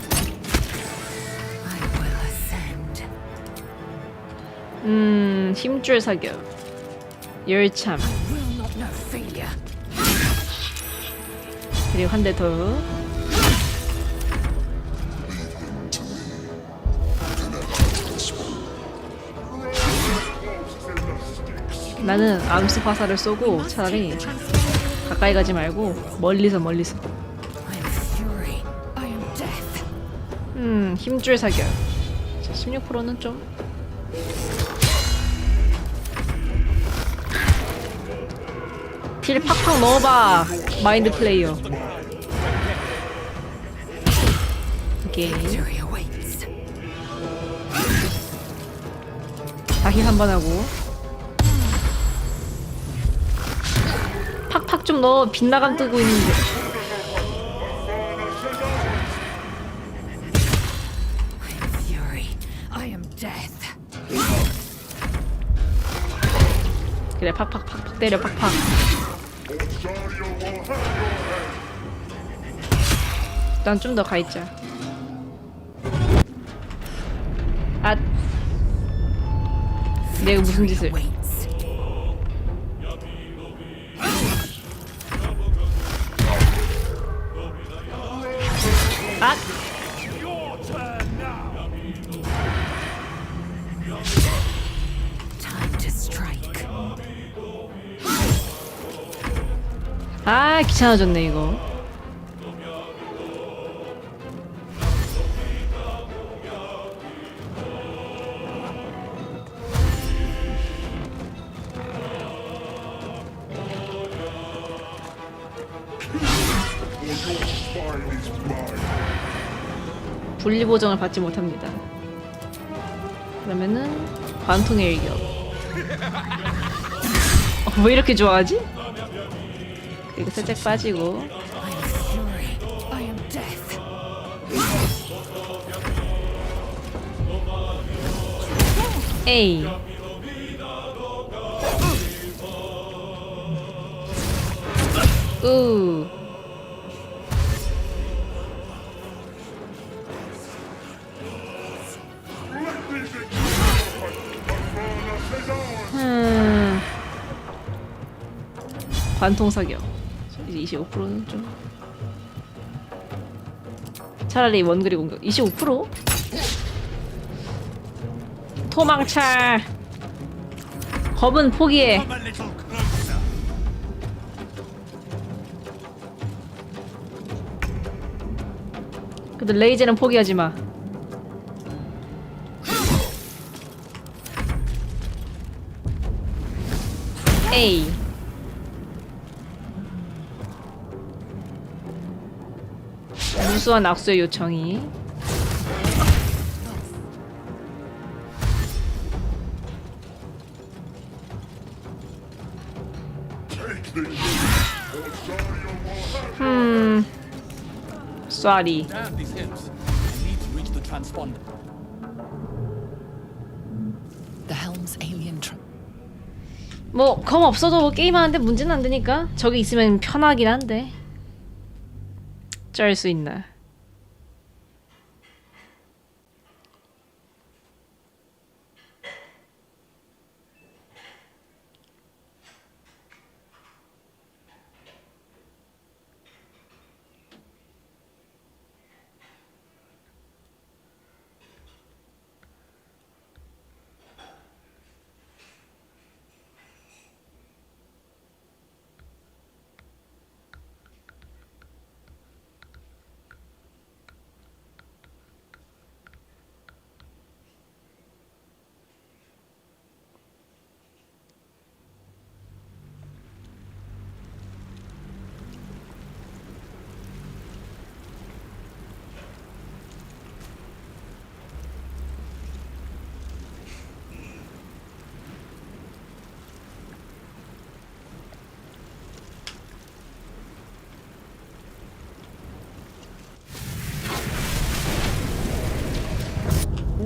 힘줄 사격. 열참. 그리고 한 대 더. 나는 암수 화살을 쏘고 차라리 가까이 가지 말고 멀리서. 힘줄 사격. 16%는 좀. 필 팍팍 넣어봐. 마인드 플레이어. 오케이. 다시 한 번 하고. 팍팍 좀 넣어. 빗나감 뜨고 있는데. 그래 팍팍팍 때려 팍팍. 난 좀 더 가있자. 아, 내가 무슨 짓을? 아! 아, 귀찮아졌네 이거. 분리 보정을 받지 못합니다. 그러면은 관통의 일격. 왜 이렇게 좋아하지? 그리고 살짝 빠지고. 에이. 우. 관통 사격. 이제 25%는 좀. 차라리 원거리 공격. 25%? 토망찰. 검은 포기해. 근데 레이저는 포기하지 마. 에이. 무수한 악수의 요청이. Sorry. Damn these imps. I need to reach the transponder. The helm's alien 뭐 검 없어도 뭐 게임하는데 문제는 안 되니까 저기 있으면 편하긴 한데 쩔 수 있나.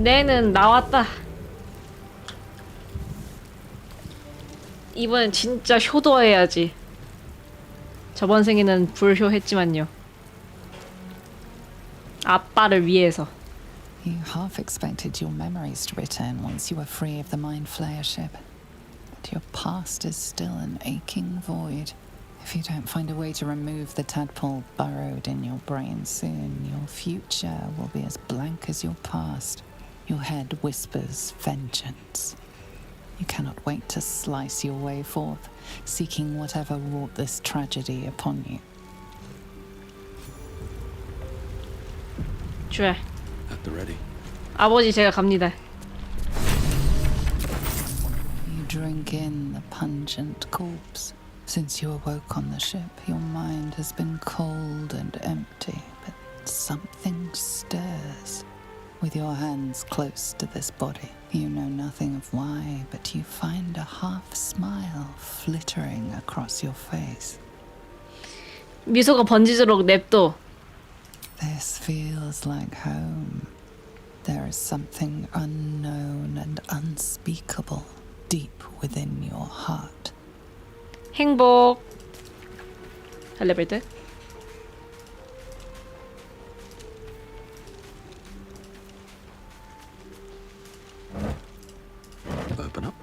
내는 나왔다. 이번엔 진짜 효도해야지. 저번 생에는 불효했지만요. 아빠를 위해서. You half expected your memories to return once you were free of the Mind Flayer ship. But your past is still an aching void. If you don't find a way to remove the tadpole burrowed in your brain soon, your future will be as blank as your past. Your head whispers vengeance. You cannot wait to slice your way forth, seeking whatever wrought this tragedy upon you. 좋아. At the ready. 아버지 제가 갑니다. You drink in the pungent corpse. Since you awoke on the ship, your mind has been cold and empty, but something stirs. With your hands close to this body, you know nothing of why, but you find a half smile flittering across your face. 미소가 번지도록 냅둬. This feels like home. There is something unknown and unspeakable deep within your heart. 행복. 할레벨트. Open up.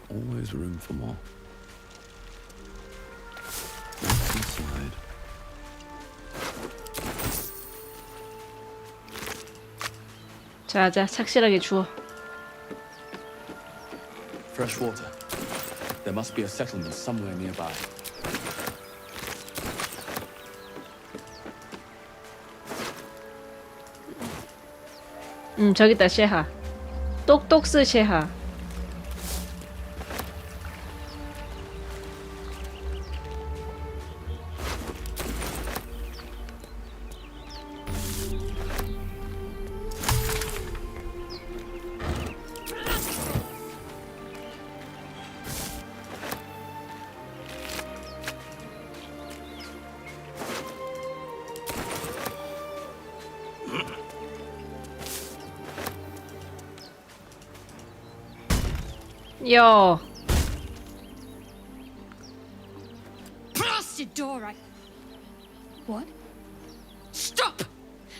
Always room for more. What's inside? 자자, 착실하게 주워. Fresh water. There must be a settlement somewhere nearby. 저기 있다, 셰하. 똑똑스 셰하. 요. Blasted door! What? Stop!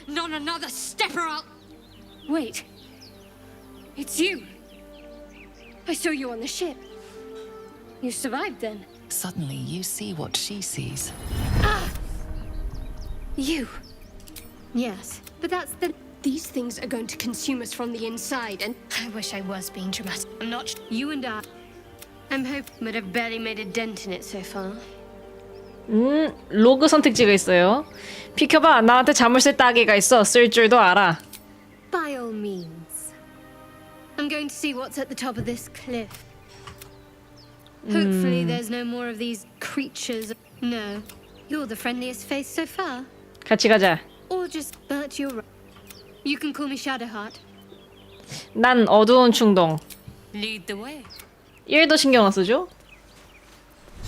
Not another step or I'll... Wait. It's you. I saw you on the ship. You survived then. Suddenly, you see what she sees. Ah! You. Yes, but that's the... These things are going to consume us from the inside, and I wish I was being dramatic. I'm not. You and I'm hoping, but I've barely made a dent in it so far. 로그 선택지가 있어요. 비켜봐, 나한테 자물쇠 따개가 있어. 쓸 줄도 알아. By all means. I'm going to see what's at the top of this cliff. Hopefully there's no more of these creatures. No, you're the friendliest face so far. 같이 가자. Or just Bert, you're right. You can call me Shadowheart. 난 어두운 충동. Lead the way. 1도 신경 안 쓰죠?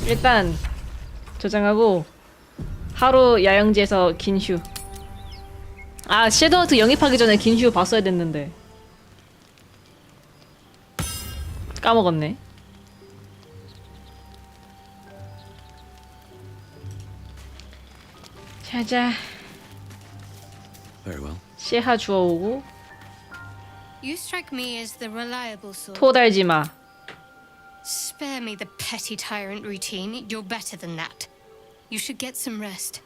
일단 저장하고 하루 야영지에서 긴 휴. 아, 섀도우하트 영입하기 전에 긴 휴 봤어야 됐는데 까먹었네. 자자. Very well. 시하 주워오고. You strike me as the reliable sort. 토 달지 마. Spare me the petty tyrant routine. You're better than that. You should get some rest.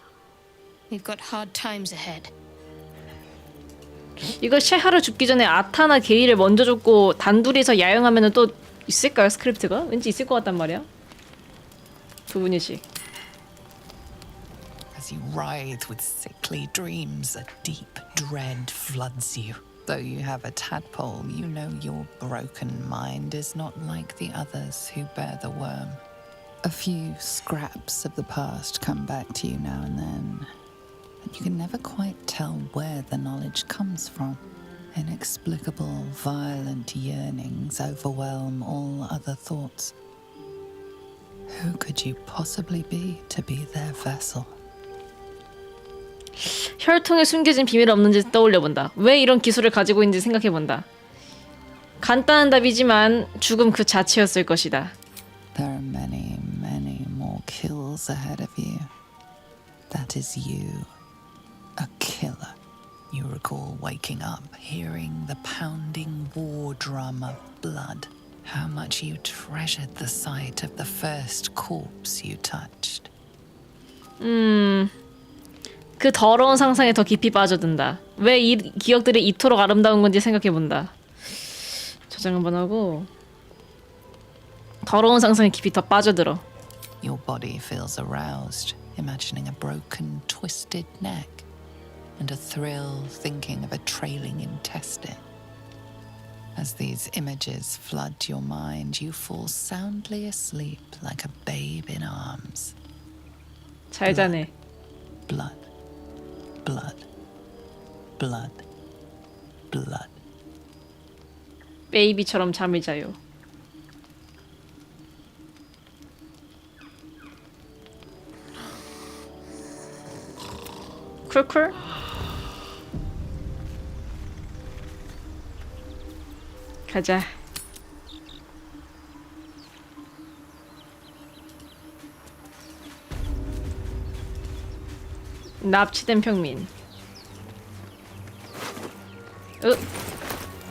We've got hard times ahead. 이거 셰하를 죽기 전에 아타나 게이를 먼저 죽고 단둘이서 야영하면은 또 있을까요, 스크립트가? 왠지 있을 것 같단 말이야. 두 분이씩. As you writhe with sickly dreams, a deep dread floods you. Though you have a tadpole, you know your broken mind is not like the others who bear the worm. A few scraps of the past come back to you now and then, and you can never quite tell where the knowledge comes from. Inexplicable, violent yearnings overwhelm all other thoughts. Who could you possibly be to be their vessel? 혈통에 숨겨진 비밀 없는지 떠올려본다. 왜 이런 기술을 가지고 있는지 생각해본다. 간단한 답이지만 죽음 그 자체였을 것이다. There are many, many more kills ahead of you. That is you, a killer. You recall waking up, hearing the pounding war drum of blood. How much you treasured the sight of the first corpse you touched. 그 더러운 상상에 더 깊이 빠져든다. 왜 이 기억들이 이토록 아름다운 건지 생각해본다. 저장 한번 하고 더러운 상상에 깊이 더 빠져들어. Your body feels aroused, imagining a broken, twisted neck, and a thrill thinking of a trailing intestine. As these images flood your mind, you fall soundly asleep like a babe in arms. 잘 자네. Blood, blood, blood, blood. 베이비처럼 잠을 자요. 쿨쿨? 가자. 납치된 평민.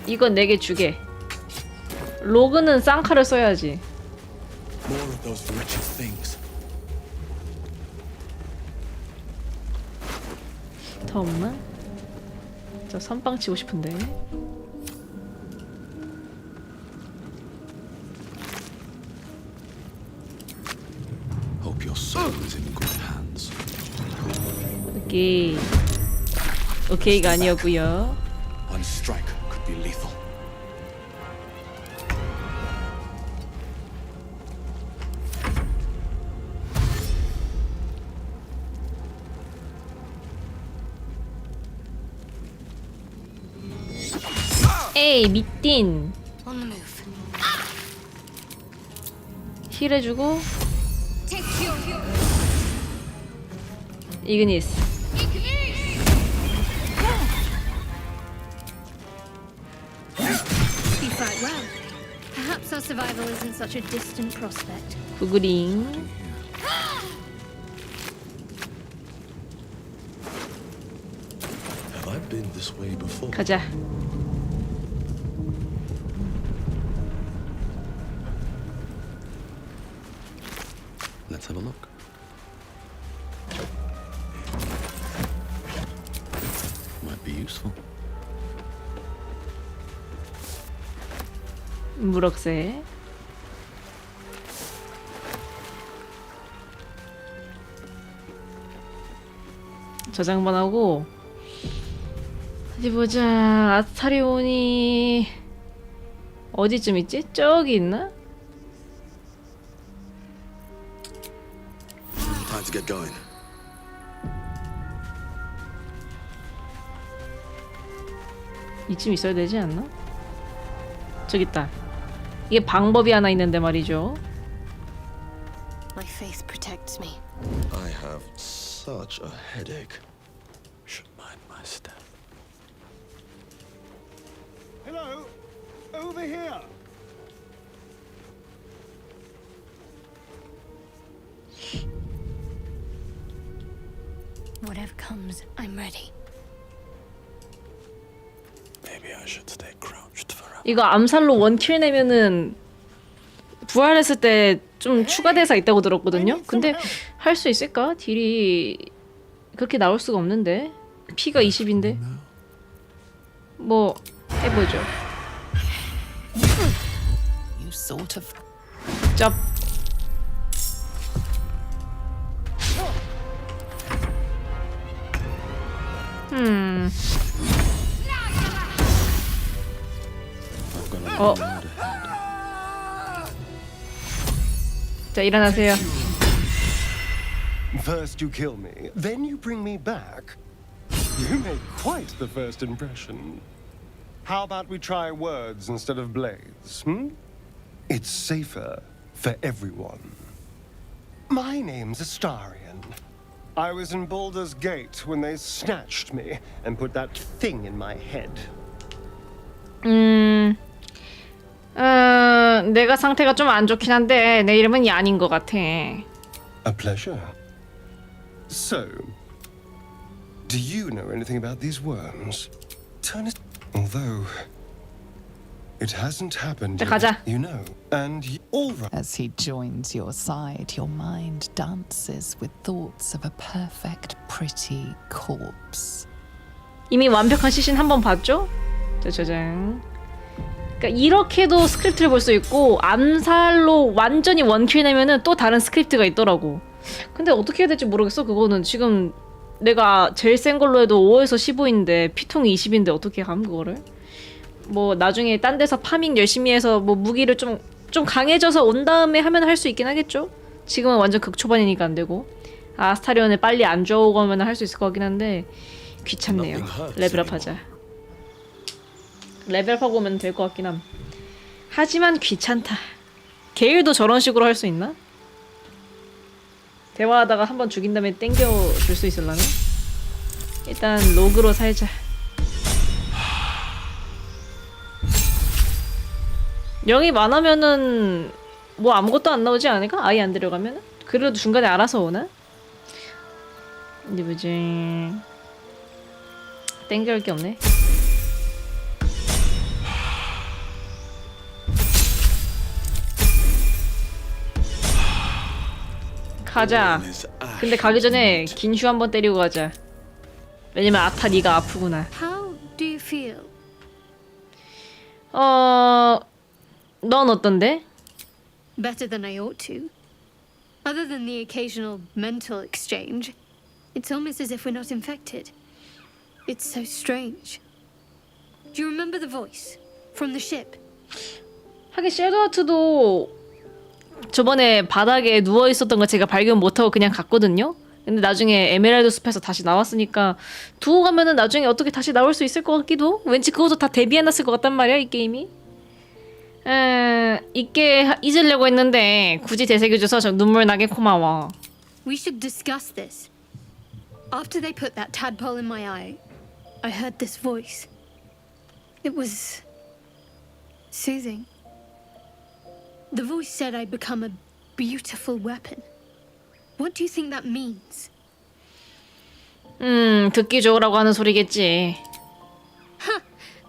이건 내게 주게. 로그는 쌍칼을 써야지. More of those wretched things. 더 없나? 저 선빵 치고 싶은데. Hope your soul is in good hands. 오케이. 오케이가 아니었고요. One strike could be lethal. 에이 미띤. On the move. 힐 해주고. Take your 이그니스. You fight well. Perhaps our survival isn't such a distant prospect. 구그링. Have I been this way before? 가자. Let's have a look. Might be useful. 무럭새. 저장 한번 하고. 어디 보자. 아스타리온이 어디쯤 있지? 저기 있나? Time to get going. 이쯤 있어야 되지 않나? 저기 있다. 이게 방법이 하나 있는데 말이죠. My faith protects me. I have such a headache. Should mind my step. Hello, over here. Whatever comes, I'm ready. Maybe I should stay crouched forever. 이거 암살로 원킬 내면은 부활했을 때 좀 추가 대사 있다고 들었거든요. 근데 할 수 있을까? 딜이 그렇게 나올 수가 없는데 피가 20인데 뭐 해보죠. You sort of. 짭. 자, 일어나세요. First you kill me, then you bring me back. You make quite the first impression. How about we try words instead of blades, It's safer for everyone. My name's Astarion. I was in Baldur's Gate when they snatched me and put that thing in my head. 내가 상태가 좀 안 좋긴 한데 내 이름은 얀인 것 같아. A pleasure. So, do you know anything about these worms? Turn it. Although, it hasn't happened 자, yet, 가자. you know. And all right. As he joins your side, your mind dances with thoughts of a perfect, pretty corpse. 이미 완벽한 시신 한 번 봤죠? 짜자잔. 그러니까 이렇게도 스크립트를 볼 수 있고 암살로 완전히 원킬 내면은 또 다른 스크립트가 있더라고. 근데 어떻게 해야 될지 모르겠어. 그거는 지금 내가 제일 센 걸로 해도 5에서 15인데 피통이 20인데 어떻게 함 그거를? 뭐 나중에 딴 데서 파밍 열심히 해서 뭐 무기를 좀 강해져서 온 다음에 하면 할 수 있긴 하겠죠? 지금은 완전 극초반이니까 안 되고. 아스타리온을 빨리 안 좋아오면 할 수 있을 것 같긴 한데 귀찮네요. 레벨업 하자. 레벨업하고 오면 될 것 같긴 함. 하지만 귀찮다. 게일도 저런 식으로 할 수 있나? 대화하다가 한번 죽인 다음에 땡겨줄 수 있을라나? 일단 로그로 살자. 영이 많으면은 뭐 아무것도 안 나오지 않을까? 아예 안 데려가면은? 그래도 중간에 알아서 오나? 근데 뭐지? 땡겨올 게 없네. 가자. 근데 가기 전에 긴 휴 한번 때리고 가자. 왜냐면 아타 네가 아프구나. How do you feel? 넌 어떤데? Better than I ought to. Other than the occasional mental exchange, it's almost as if we're not infected. It's so strange. Do you remember the voice from the ship? 하긴 섀도우하트도 저번에 바닥에 누워 있었던 거 제가 발견 못하고 그냥 갔거든요. 근데 나중에 에메랄드 숲에서 다시 나왔으니까 두고 가면은 나중에 어떻게 다시 나올 수 있을 것 같기도. 왠지 그것도 다 대비해놨을 것 같단 말이야 이 게임이. 있게 잊으려고 했는데 굳이 되새겨줘서 저 눈물 나게 고마워. We should discuss this. After they put that tadpole in my eye, I heard this voice. It was soothing. The voice said I'd become a beautiful weapon. What do you think that means? 듣기 좋으라고 하는 소리겠지. Ha!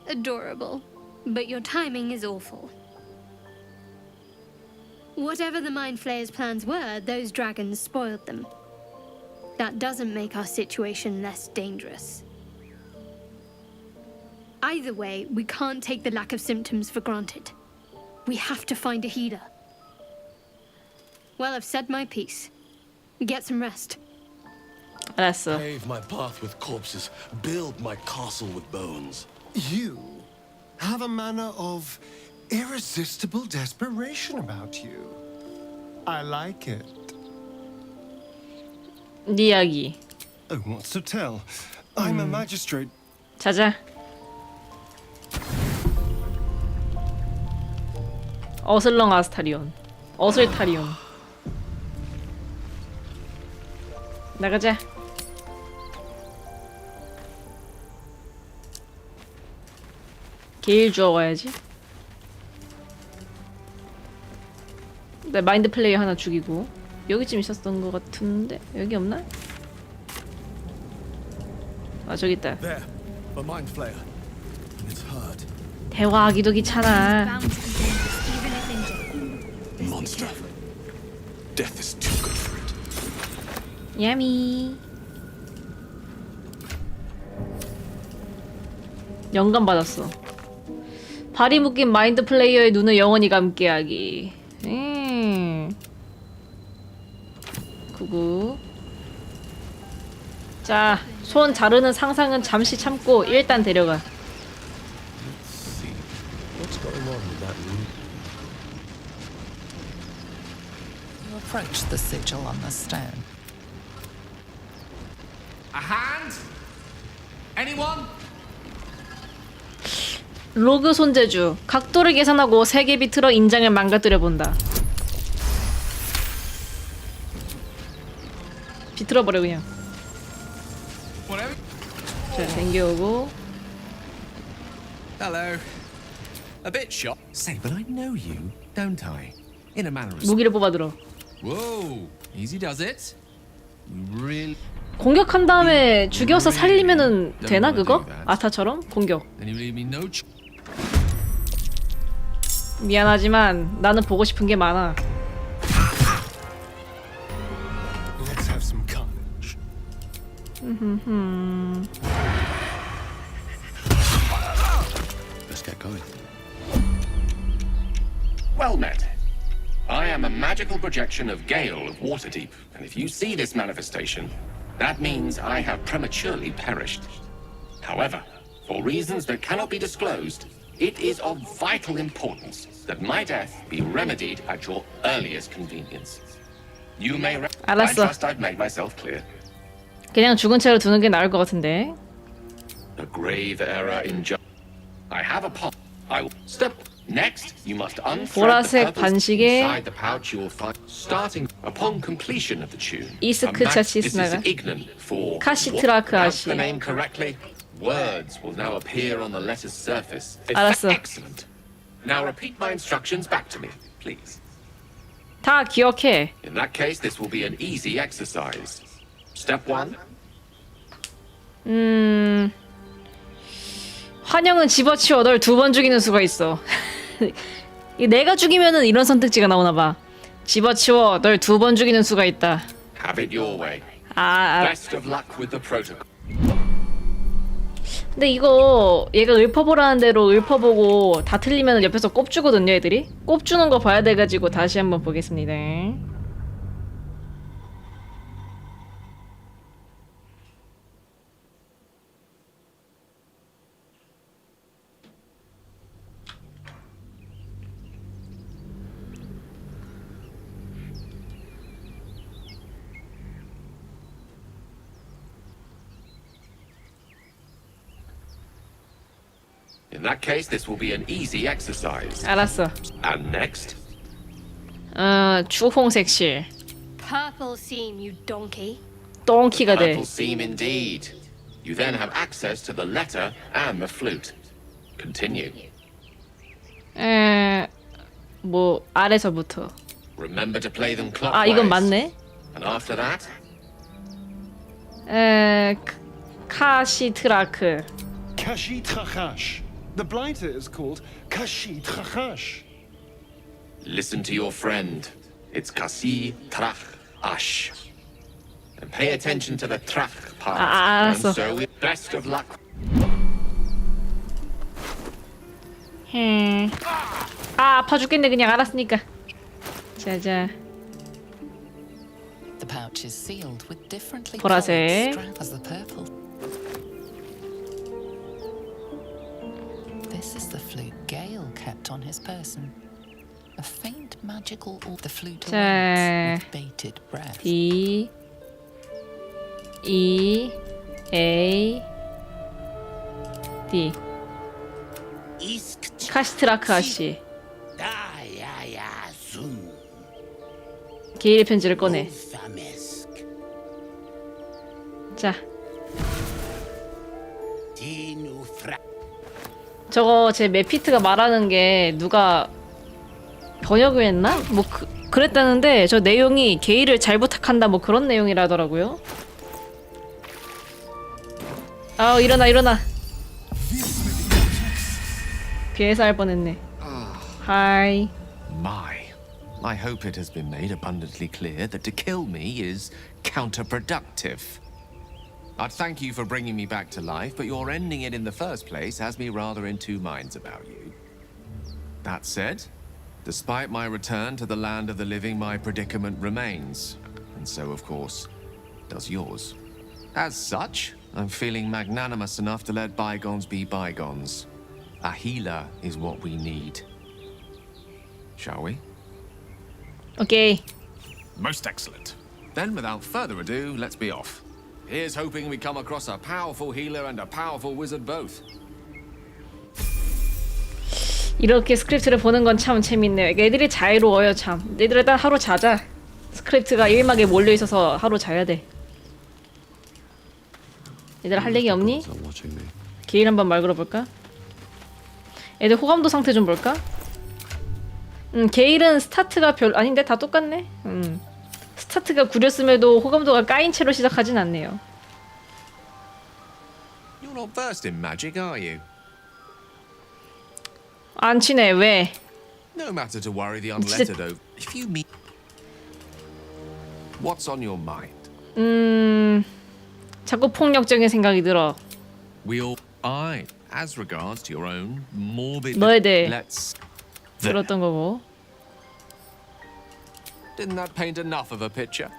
Adorable. But your timing is awful. Whatever the Mind Flayer's plans were, those dragons spoiled them. That doesn't make our situation less dangerous. Either way, we can't take the lack of symptoms for granted. We have to find a healer. Well, I've said my piece. Get some rest. 알았어. Pave my path with corpses, build my castle with bones. You have a manner of irresistible desperation about you. I like it. 네 이야기. Oh, what's to tell? I'm a magistrate. 자자. 어슬렁 아스타리온. 어슬타리온. 나가자. 게일 주워와야지. 네, 마인드 플레이어 하나 죽이고. 여기쯤 있었던 것 같은데 여기 없나? 아 저기 있다. There, a mind flayer. And it's hard. 대화하기도 귀찮아. Monster. Death is too good for it. 야미. 영감 받았어. 발이 묶인 마인드 플레이어의 눈을 영원히 감게하기. 구구. 자, 손 자르는 상상은 잠시 참고 일단 데려가. What's going on with that room? You approach the sigil on the stone. A hand? Anyone? 로그 손재주. 각도를 계산하고 세개 비틀어 인장을 망가뜨려 본다. 비틀어버려 그냥. 자, 댕겨오고. Hello. A bit shot. Say, but I know you, don't I? In a manner of. 무기를 뽑아들어. Whoa, easy does it. You really. 공격한 다음에 죽여서 살리면은 되나 그거? 아타처럼? 공격. Then you leave me no. 미안하지만 나는 보고 싶은 게 많아. Let's have some carnage. Let's get going. Well met. I am a magical projection of Gale of Waterdeep, and if you see this manifestation, that means I have prematurely perished. However, for reasons that cannot be disclosed, it is of vital importance that my death be remedied at your earliest convenience. You may I trust I've made myself clear. 그냥 죽은 채로 두는 게 나을 것 같은데. A grave error in I have a pot. I will step. Next, you must unthread the 보라색 purples 반시계. inside the pouch you will find. Starting upon completion of the tune. 이스크 차시스나가. 카시트라크 아시. The name correctly. Words will now appear on the letter's surface. 알았어. Excellent. Now repeat my instructions back to me, please. 다 기억해. In that case, this will be an easy exercise. Step 1. 환영은 집어치워 널 2번 죽이는 수가 있어. 내가 죽이면은 이런 선택지가 나오나 봐. 집어치워 널 2번 죽이는 수가 있다. Have it your way. 아. Best of luck with the protocol. 근데 이거 얘가 읊어보라는 대로 읊어보고 다 틀리면 옆에서 꼽주거든요 애들이. 꼽주는 거 봐야 돼가지고 다시 한번 보겠습니다. In that case, this will be an easy exercise. 알았어. And next. 주홍색실. Purple seam, you donkey. 똥키가 돼. Purple seam indeed. You then have access to the letter and the flute. Continue. 뭐 아래서부터. Remember to play them clockwise. 아 이건 맞네. And after that? 카시트라크. Kashitrachash. The blighter is called Kashitrachash. Listen to your friend. It's Kasi Trach Ash. And pay attention to the Trach part. 알았어. And so, best of luck. 아 아파 죽겠네 그냥 알았으니까. 자자. The pouch is sealed with differently 보라색. colored strands as the purple. This is the flute Gale kept on his person. A faint magical the flute 자, with bated breath. D E A D 카시트라크 아씨. 게일의 편지를 꺼내. 자. 저거 제 메피트가 말하는 게 누가 번역을 했나? 뭐 그랬다는데 저 내용이 게일을 잘 부탁한다 뭐 그런 내용이라더라고요. 아 일어나. 피해서 할 뻔했네. 하이. I hope it has been made abundantly clear that to kill me is counterproductive. I'd thank you for bringing me back to life, but your ending it in the first place has me rather in two minds about you. That said, despite my return to the land of the living, my predicament remains. And so, of course, does yours. As such, I'm feeling magnanimous enough to let bygones be bygones. A healer is what we need. Shall we? Okay. Most excellent. Then, without further ado, let's be off. Here's hoping we come across a powerful healer and a powerful wizard both. 이렇게 스크립트를 보는 건 참 재밌네요. 애들이 자유로워요 참. 애들 일단 하루 자자. 스크립트가 일막에 몰려있어서 하루 자야 돼. 얘들아 할 얘기 없니? 게일 한번 말 걸어볼까? 애들 호감도 상태 좀 볼까? 게일은 스타트가 아닌데 다 똑같네? 스타트가 구렸음에도 호감도가 까인 채로 시작하진 않네요. You're not versed in magic, are you? 안 친해. 왜? No matter to worry the unlettered over. If you meet, what's on your mind? 자꾸 폭력적인 생각이 들어. As regards to your own morbid. 너에 대해 Let's. 들었던 거고. Didn't that paint enough of a picture?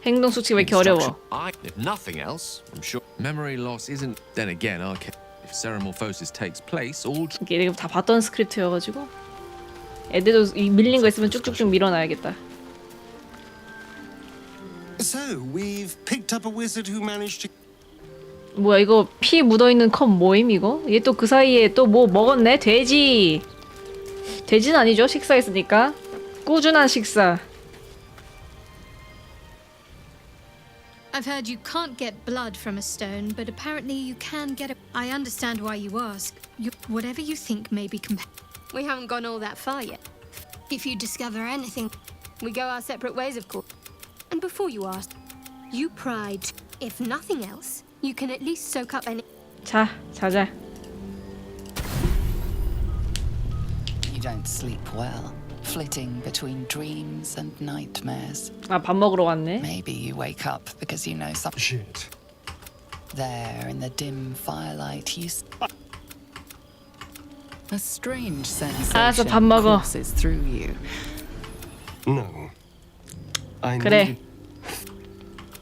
행동 수치가 왜 이렇게 어려워? If nothing else, I'm sure memory loss isn't. Then again, if ceremorphosis takes place, all. 이게 내가 다 봤던 스크립트여가지고 애들도 이 밀린 거 있으면 쭉쭉쭉 밀어놔야겠다. So we've picked up a wizard who managed to. 뭐야 이거 피 묻어있는 컵 뭐임 이거? 얘 또 그 사이에 또 뭐 먹었네? 돼지. 돼지는 아니죠? 식사했으니까. 꾸준한 식사. I've heard you can't get blood from a stone, but apparently you can get a... I understand why you ask. Whatever you think may be We haven't gone all that far yet. If you discover anything, we go our separate ways, of course. And before you ask, you pride. If nothing else, you can at least soak up any... 자, 자자. You don't sleep well, flitting between dreams and nightmares. 아, 밥 먹으러 왔네. Maybe you wake up because you know something. Shit. There in the dim firelight, a strange 알았어, 밥 먹어. courses through you. No. 그래.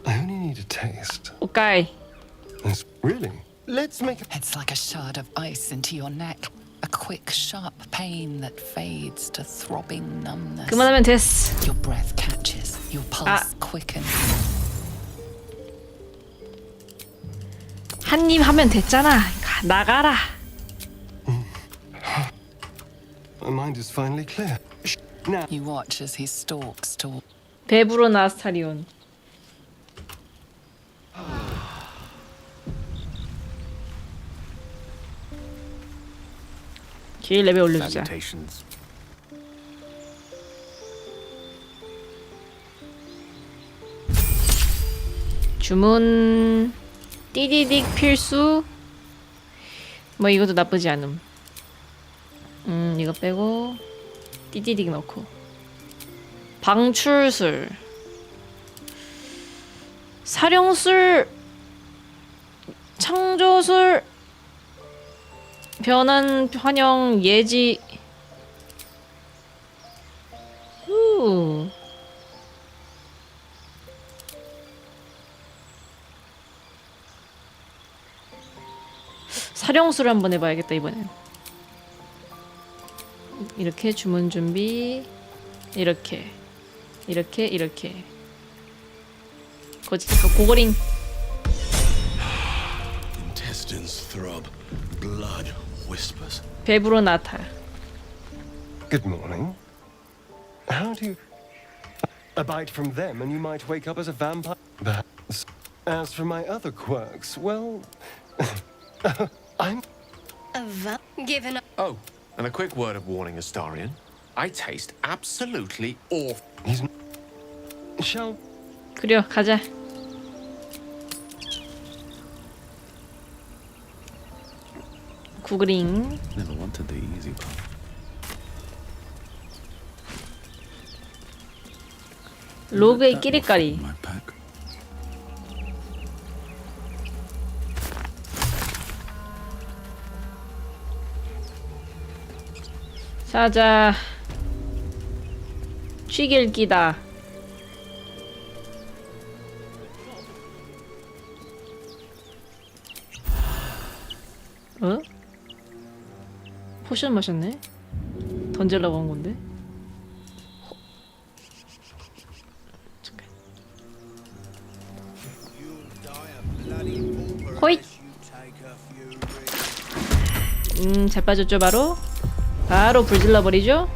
I only need a taste. 오까이. Really? Let's make It's like a shard of ice into your neck. A quick, sharp pain that fades to throbbing numbness. 그만하면 됐어. Your breath catches. Your pulse quickens. 한 입 하면 됐잖아. 나가라. My mind is finally clear. Now you watch as he stalks toward. 배부른 아스타리온. 길 레벨 올려주자. 주문 띠디딕 필수. 뭐 이것도 나쁘지 않음. 이거 빼고 띠디딕 넣고. 방출술, 사령술, 창조술, 변환 환영 예지. 후. 사령술 한번 해봐야겠다 이번엔. 이렇게 주문 준비. 이렇게 고고링. Intestines throb, blood whispers. 배부른 나탈. Good morning. How do you... A bite from them and you might wake up as a vampire. As for my other quirks, well, I'm... Given up. Oh, and a quick word of warning, Astarion. I taste absolutely awful. He's... Shall... 그려, 가자. 구그링. Never wanted the easy path. 로그의 끼리까리. My pack. 자자. 취길기다. 어? 포션 마셨네? 던질라고 한 건데? 호잇! 잘 빠졌죠 바로? 바로 불 질러버리죠?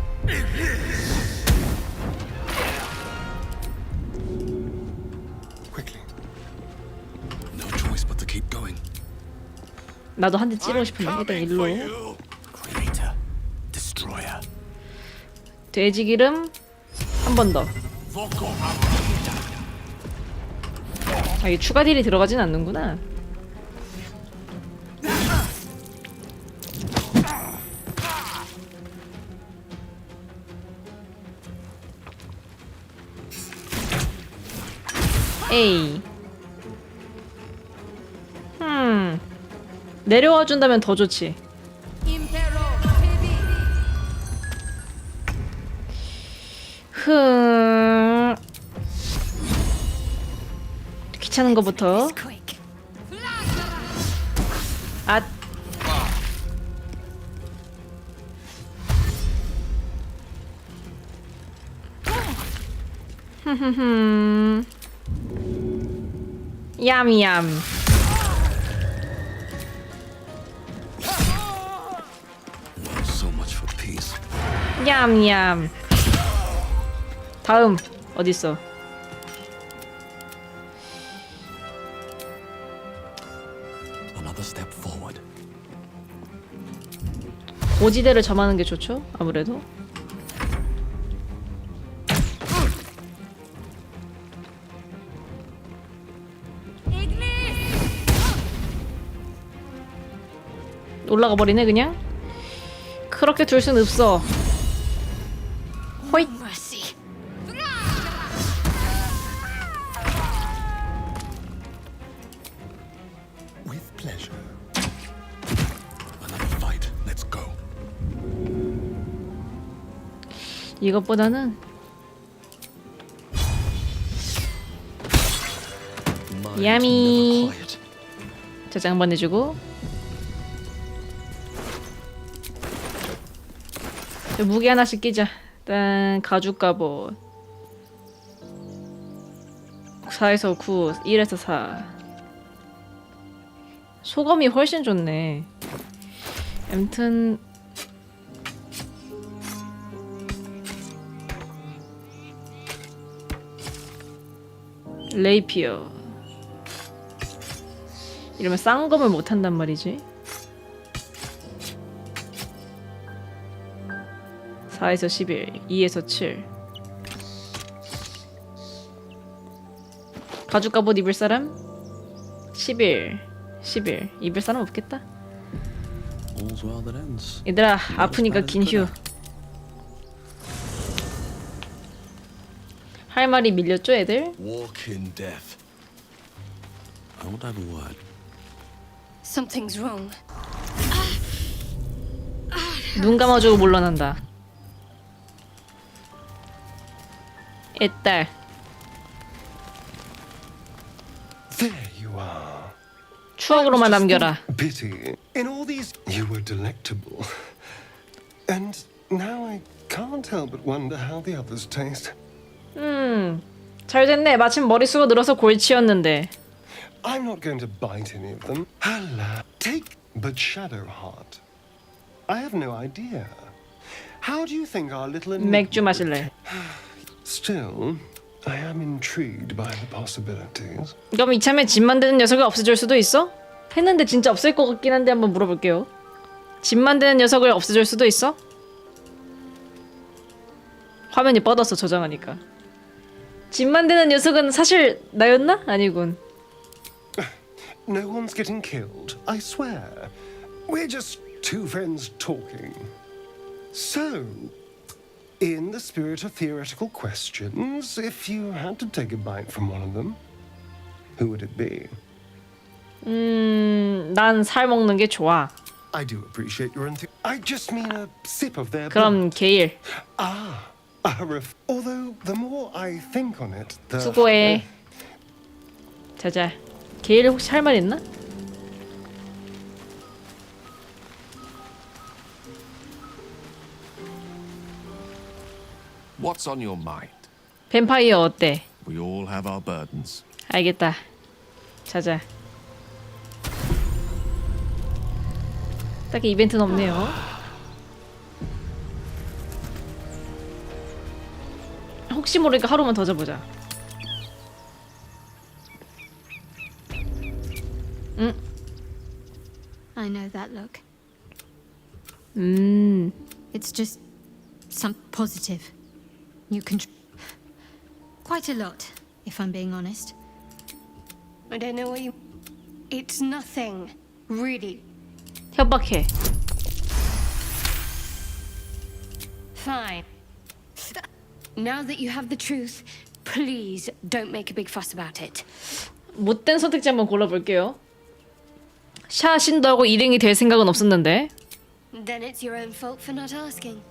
No choice but to keep going. 나도 한 대 찌르고 싶은데 일단 일로. Creator, destroyer. 돼지 기름 한 번 더. 아, 이게 추가 딜이 들어가진 않는구나. 에이. 내려와 준다면 더 좋지. 귀찮은 거부터. 아. 얌얌. So much for peace. 얌얌. 다음 어딨어? Another step forward. 고지대를 점하는 게 좋죠? 아무래도. 올라가 버리네 그냥. 그렇게 둘 순 없어. 호잇. With pleasure. Another fight. Let's go. 이것보다는 야미. 저장 한번 해주고. 무기 하나씩 끼자. 일단 가죽 갑옷 4에서 9, 1에서 4. 소검이 훨씬 좋네. 아무튼 레이피어 이러면 쌍검을 못한단 말이지. 4에서 11, 2에서 7. 가죽 갑옷 입을 사람? 11, 11. 입을 사람 없겠다. All's well that ends. 얘들아, 아프니까 긴 휴. 할 말이 밀렸죠, 애들? Walk in death. I won't have a word. Something's wrong. 눈 감아주고 물러난다. 애딸. There you are. 추억으로만 남겨라. Pity. In all these, you were delectable, and now I can't help but wonder how the others taste. 잘 됐네. 마침 머릿수가 늘어서 골치였는데. I'm not going to bite any of them. Hala. Take but Shadowheart. I have no idea. How do you think our little 맥주 마실래? Still, I am intrigued by the possibilities. 그럼 이참에 집 만드는 녀석을 없애줄 수도 있어? 했는데 진짜 없앨 것 같긴 한데 한번 물어볼게요. 집 만드는 녀석을 없애줄 수도 있어? 화면이 뻗어서 저장하니까. 집 만드는 녀석은 사실 나였나? 아니군. No one's getting killed, I swear. We're just two friends talking. So, in the spirit of theoretical questions, if you had to take a bite from one of them, who would it be? 난 살 먹는 게 좋아. I do appreciate your I just mean a sip of their 그럼 게일. Although the more I think on it, the 수고해. 자자. 게일 혹시 할 말 있나? What's on your mind? 뱀파이어 어때? We all have our burdens. 알겠다. 자자. 딱히 이벤트는 없네요. 혹시 모르니까 하루만 더 자보자. I know that look. 음. It's just some positive. You can quite a lot, if I'm being honest. I don't know what you. It's nothing, really. 협박해. Fine. Now that you have the truth, please don't make a big fuss about it. 못된 선택지 한번 골라볼게요. 샤 신도하고 일행이 될 생각은 없었는데. Then it's your own fault for not asking.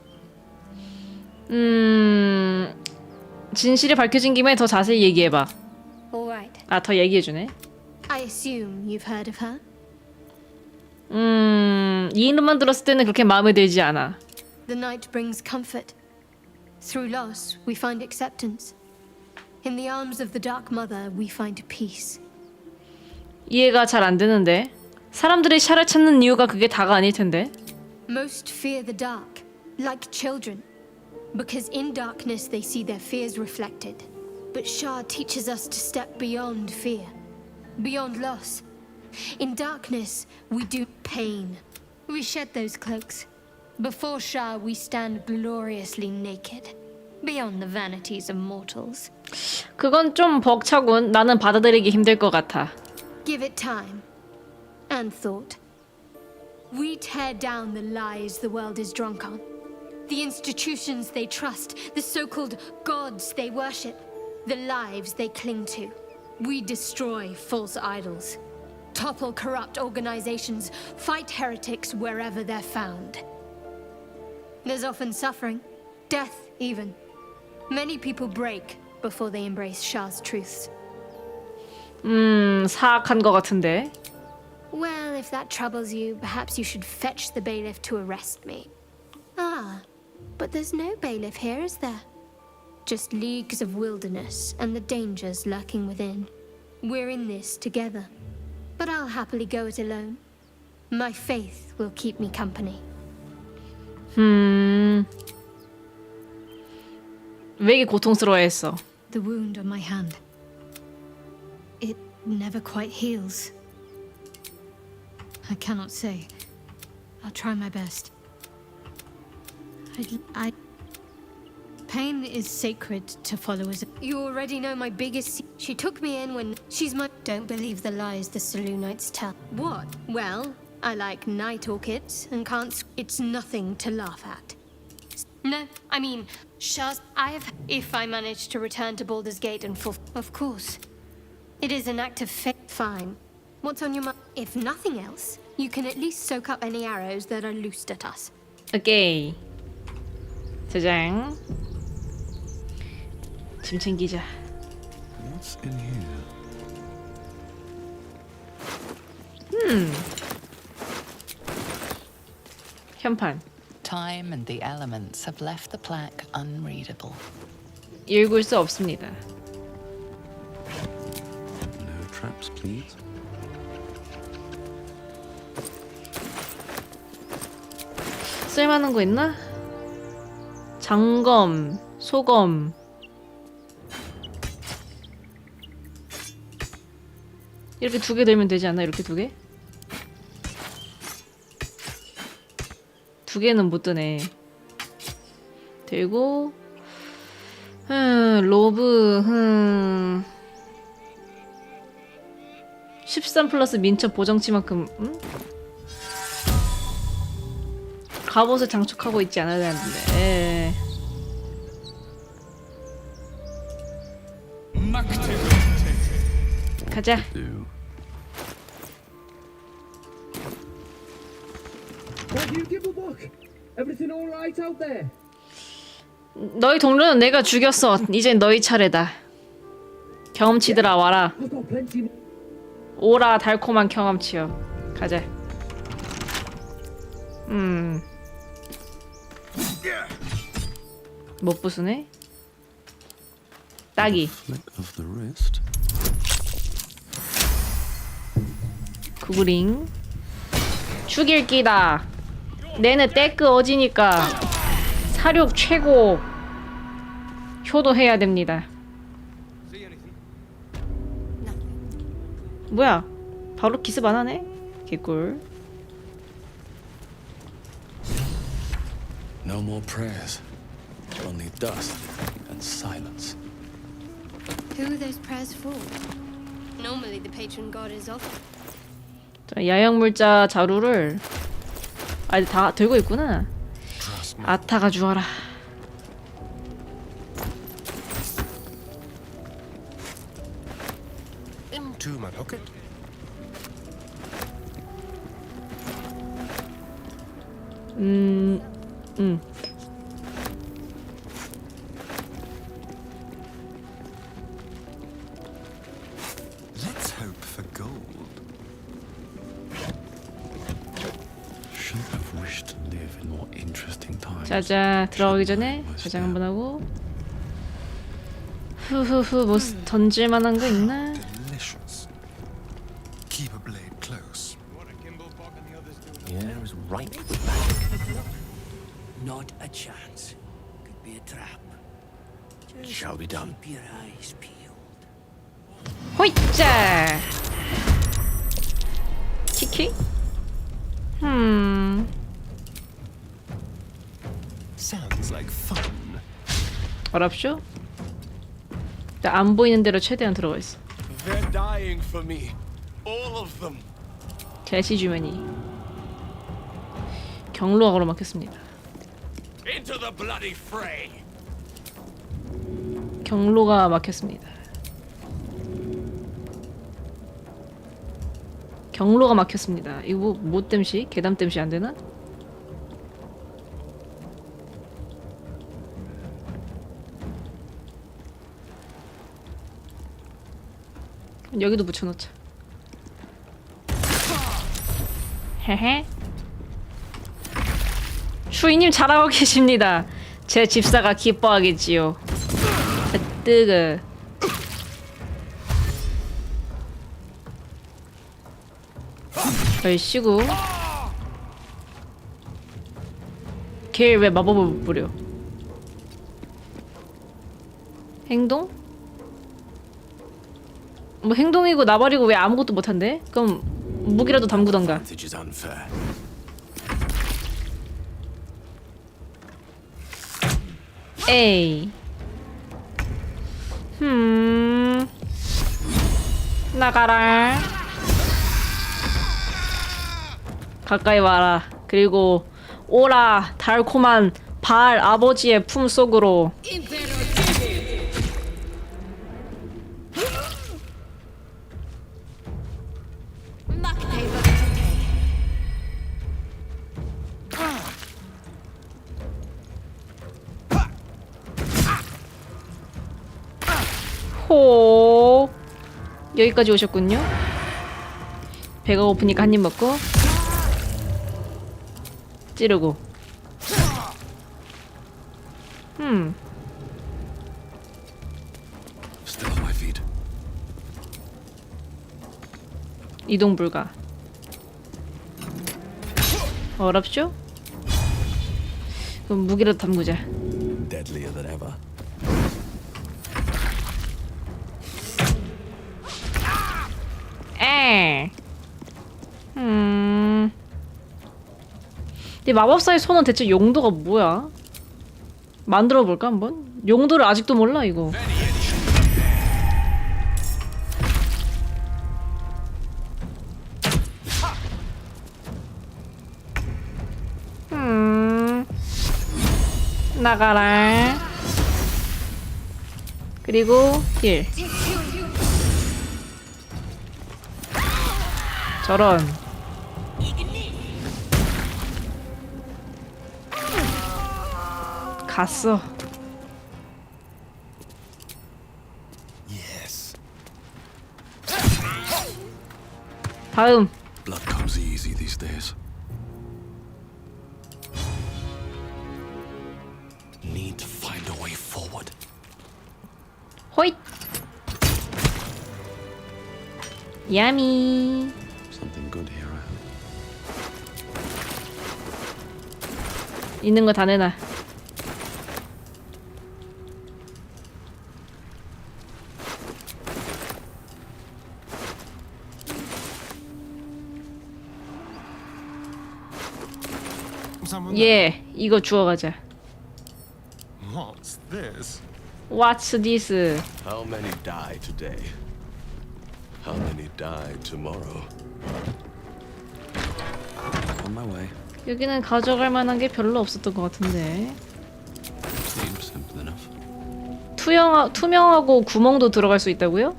진실이 밝혀진 김에 더 자세히 얘기해봐. All right. 아, 더 얘기해주네. I assume you've heard of her. 이 이름만 들었을 때는 그렇게 마음에 들지 않아. The night brings comfort. Through loss, we find acceptance. In the arms of the Dark Mother, we find peace. 이해가 잘 안 되는데. 사람들이 샤를 찾는 이유가 그게 다가 아닐 텐데. Most fear the dark, like children. Because in darkness they see their fears reflected. But Shah teaches us to step beyond fear, beyond loss. In darkness, we do pain. We shed those cloaks. Before Shah, we stand gloriously naked, beyond the vanities of mortals. 그건 좀 벅차군. 나는 받아들이기 힘들 것 같아. Give it time and thought. We tear down the lies the world is drunk on. The institutions they trust, the so-called gods they worship, the lives they cling to. We destroy false idols, topple corrupt organizations, fight heretics wherever they're found. There's often suffering, death even. Many people break before they embrace Shah's truths. 사악한 것 같은데. Well, if that troubles you, perhaps you should fetch the bailiff to arrest me. Ah, but there's no bailiff here, is there? Just leagues of wilderness and the dangers lurking within. We're in this together. But I'll happily go it alone. My faith will keep me company. 왜 이렇게 고통스러워했어? The wound on my hand. It never quite heals. I cannot say. I'll try my best. Pain is sacred to followers. You already know my biggest. She took me in when she's my. Don't believe the lies the Selûnites tell. What? Well, I like night orchids and can't. It's nothing to laugh at. No, I mean, Shah's. If I manage to return to Baldur's Gate and of course, it is an act of faith. Fine. What's on your mind? If nothing else, you can at least soak up any arrows that are loosed at us. 오케이. 저장. 짐 챙기자. What's in here? 현판. Time and the elements have left the plaque unreadable. 읽을 수 없습니다. No traps, please. 쓸만한 거 있나? 장검, 소검. 이렇게 2개 들면 되지 않나? 이렇게 2개? 2개는 못 드네. 들고 로브 13 플러스 민첩 보정치만큼 갑옷을 장착하고 있지 않아야 되는데. 가자. 너희 동료는 내가 죽였어. 이젠 너희 차례다. 경험치들아 와라. 오라 달콤한 경험치여. 가자. 못 부수네. 따기. 구글링. 죽일 끼다. 내는 떼끄 어지니까 사륙 최고 효도해야 됩니다. 뭐야? 바로 기습 안 하네? 개꿀. No more prayers. Only dust and silence. Who are those prayers for? Normally the patron god is off. 자, 야영물자 자루를 다 들고 있구나. 아타가 주어라. Into my pocket. Let's hope for gold. Shouldn't have wished to live in more interesting times. 자자 들어가기 전에 저장 한번 하고. 후후후 뭐 던질 만한 거 있나? Delicious. Keep a blade close. Yeah, is right. Not a chance. Could be a trap. Just Shall be done. keep your eyes peeled. 호이짜. 키키? Sounds like fun. 어랍쇼? 안 보이는 대로 최대한 들어가 있어. They're dying for me. All of them. 대시 주머니. 경로가 걸어막혔습니다. Into the bloody fray. 경로가 막혔습니다. 경로가 막혔습니다. 이거 뭐 땜시? 계단 땜시 안 되나? 여기도 붙여놓자. 헤헤. 추이님 잘하고 계십니다. 제 집사가 기뻐하겠지요. 뜨그. 얼씨구. 걔 왜 마법을 못 부려? 행동? 뭐 행동이고 나발이고 왜 아무것도 못한대? 그럼 무기라도 담그던가. 에이. 나가라. 가까이 와라. 그리고 오라 달콤한 발 아버지의 품속으로. 호. 여기까지 오셨군요. 배가 고프니까 한 입 먹고 찌르고. Still on my feet. 이동 불가. 어렵죠? 그럼 무기라도 담그자. Deadlier than ever. 이 마법사의 손은 대체 용도가 뭐야? 만들어 볼까 한번? 용도를 아직도 몰라 이거. 나가라. 그리고 힐. 저런. 갔어. 다음. Blood comes easy these days. Need to find a way forward. 호잇. 야미. Something good here. 있는 거 다 내놔. 예, 이거 주워가자. What's this? What's this? How many die today? How many die tomorrow? On my way. 여기는 가져갈 만한 게 별로 없었던 것 같은데. Seems simple enough. 투명하고 구멍도 들어갈 수 있다고요?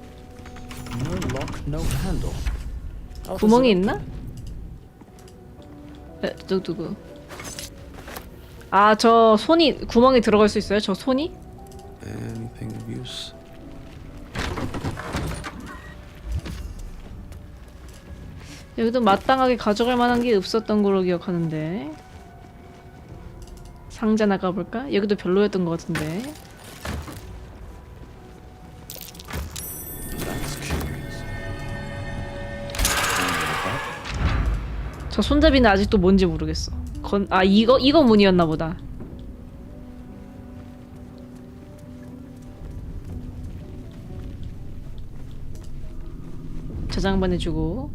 No lock, no handle. 구멍이 있나? 누구? 아, 저 손이 구멍에 들어갈 수 있어요? 저 손이? Anything of use? 여기도 마땅하게 가져갈 만한 게 없었던 걸로 기억하는데. 상자 나가볼까? 여기도 별로였던 것 같은데. 저 손잡이는 아직도 뭔지 모르겠어. 이거 문이었나 보다. 저장반 해주고.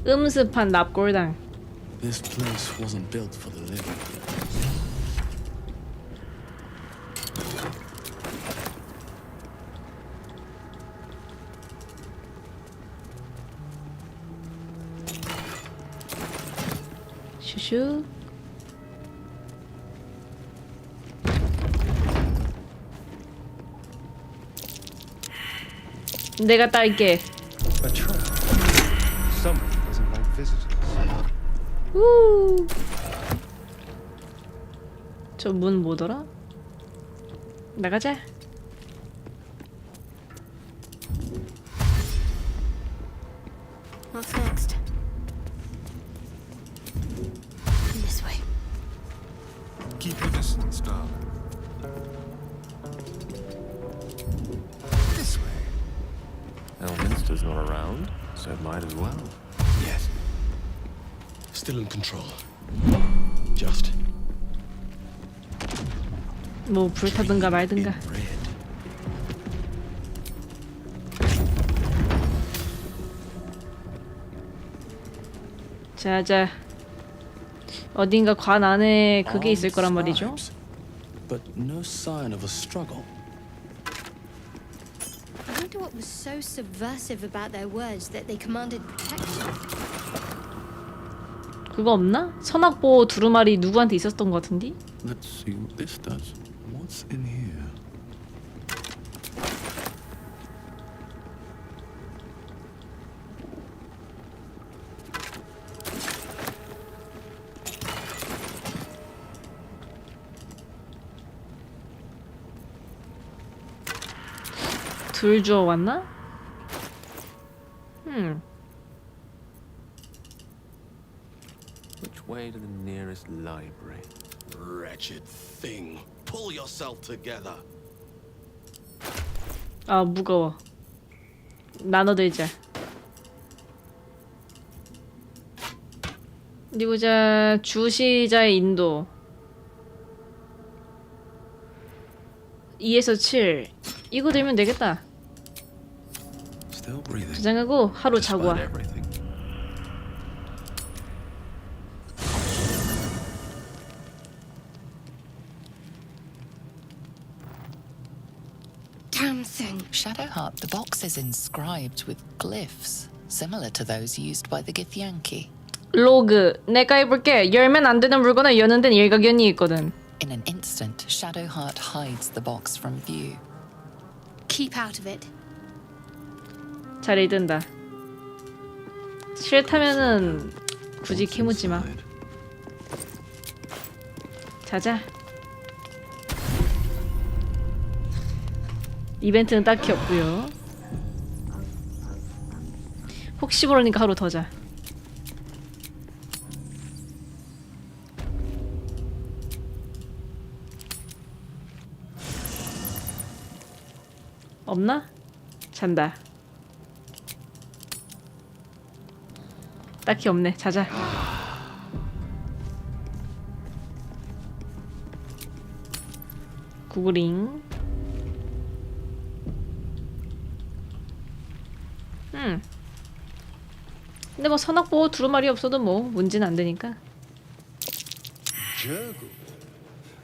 음습한 납골당. This place wasn't built for the living. 슈슈. 내가 딸게. A trap. Someone doesn't like visitors. 우. 저 문 뭐더라? 나가자. What's next? This way. Keep your distance, darling. This way. Elminster's not around, so might as well. Yes. Still in control. Just. 뭐 불타든가 말든가. 자자. 어딘가 관 안에 그게 있을 거란 말이죠. But no sign of a struggle. I wonder what was so subversive about their words that they commanded protection. 그거 없나? 선악보 두루마리 누구한테 있었던 것 같은데? Let's see what this does. What's in here? 둘 주워 왔나? Which way to the nearest library? Wretched thing. Pull yourself together. 아, 무거워. 나눠들자. 어디 보자. 주시자의 인도 2에서 7. 이거 들면 되겠다. Still breathing. 저장하고 하루 자고 와. Despite everything. Damn thing. Shadowheart, the box is inscribed with glyphs, similar to those used by the Githyanki. 로그. 내가 해볼게. 열면 안 되는 물건을 여는 데는 일가견이 있거든. In an instant, Shadowheart hides the box from view. Keep out of it. 잘 읽는다. 싫다면은 굳이 캐묻지 마. 자자. 이벤트는 딱히 없고요. 혹시 모르니까 하루 더 자. 없나? 잔다. 딱히 없네. 자자. 구글링. 근데 뭐 선악보호 두루마리 없어도 뭐 문제는 안 되니까. Jurgle.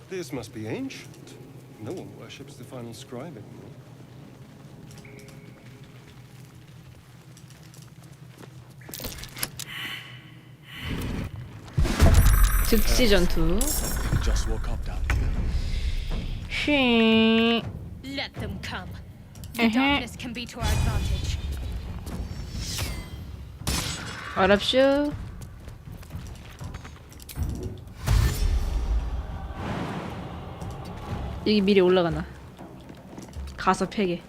This must be ancient. No one worships the final scribe anymore. 즉시 전투. Just woke up down 휘. Let them come. The darkness can be to our advantage. 알았슈. 여기 미리 올라가나. 가서 패게.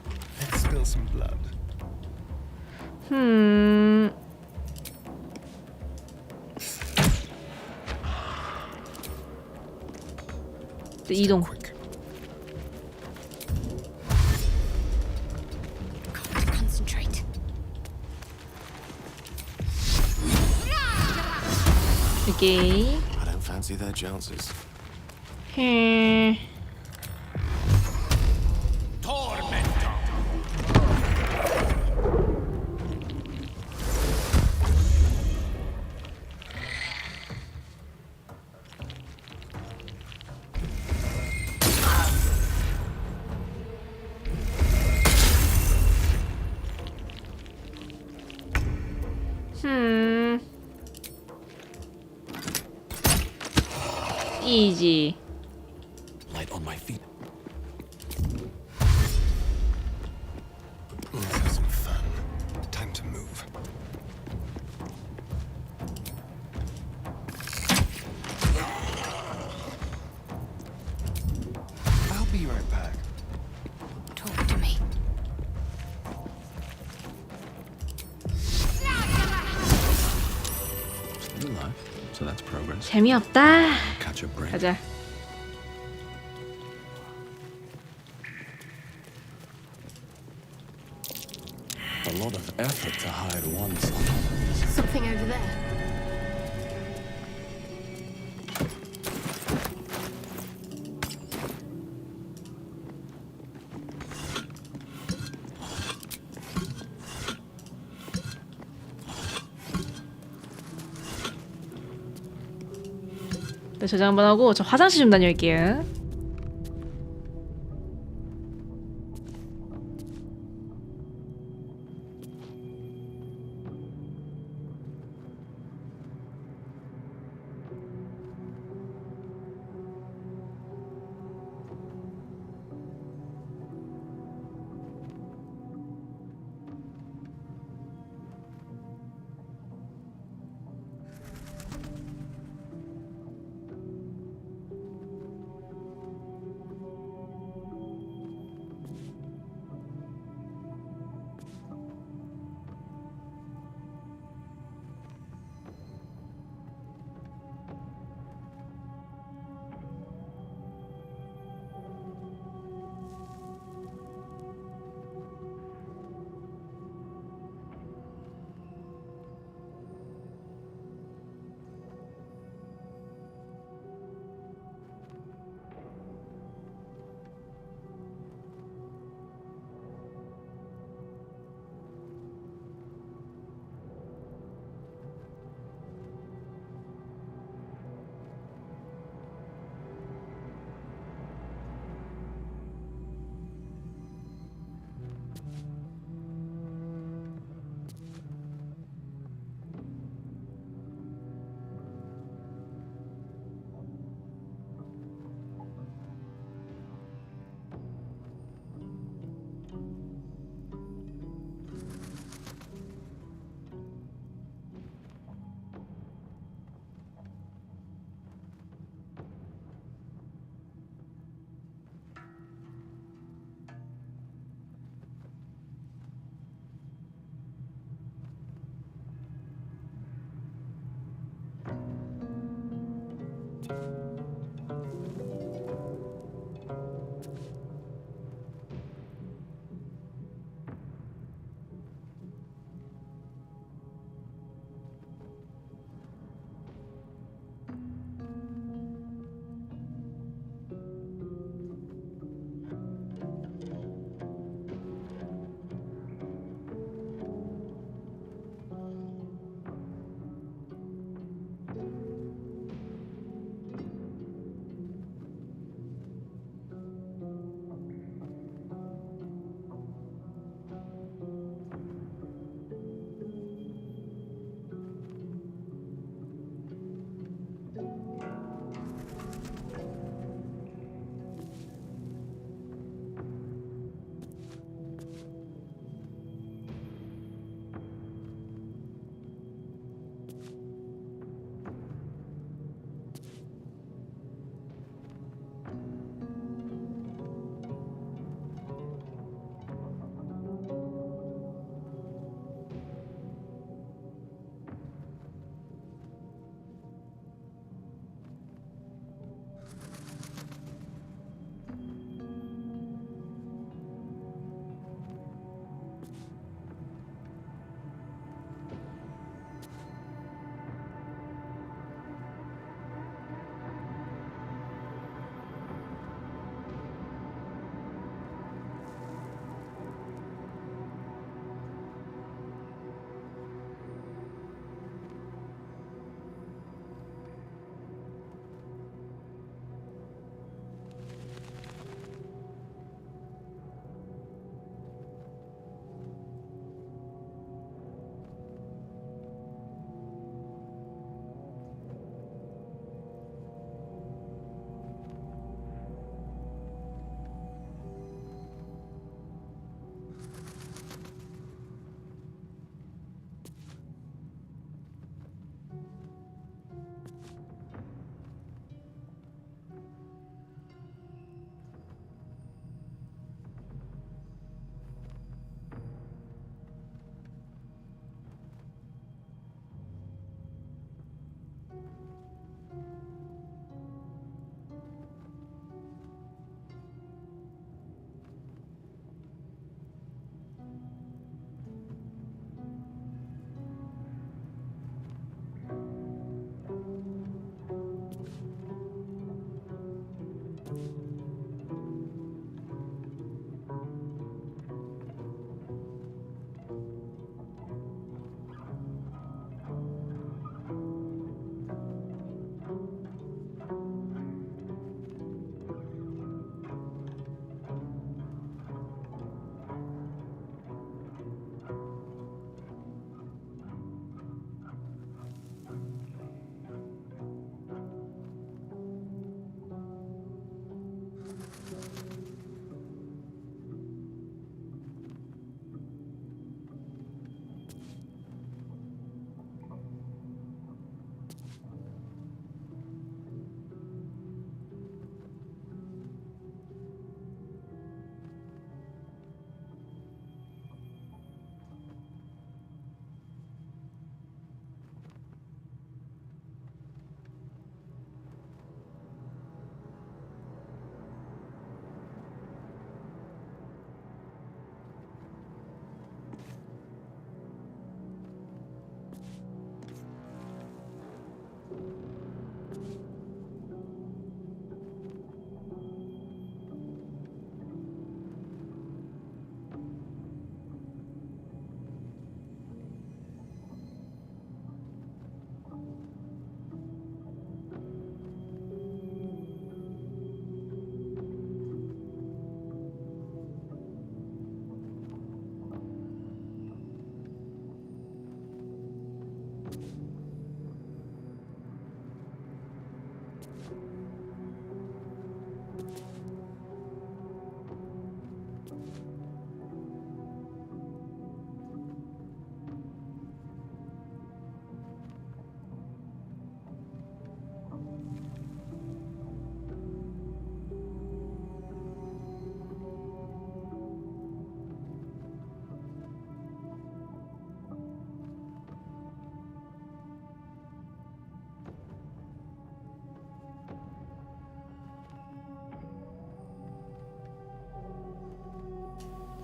Let's spill some blood. 이동. Concentrate. 오케이. I don't fancy their chances. Easy. Light on my feet. Let's have some fun. Time to move. I'll be right back. Talk to me. Still alive, so that's progress. 재미없다. Catch a break. 가자. A lot of effort to hide one side. Something over there. 네, 저장 한번 하고 저 화장실 좀 다녀올게요.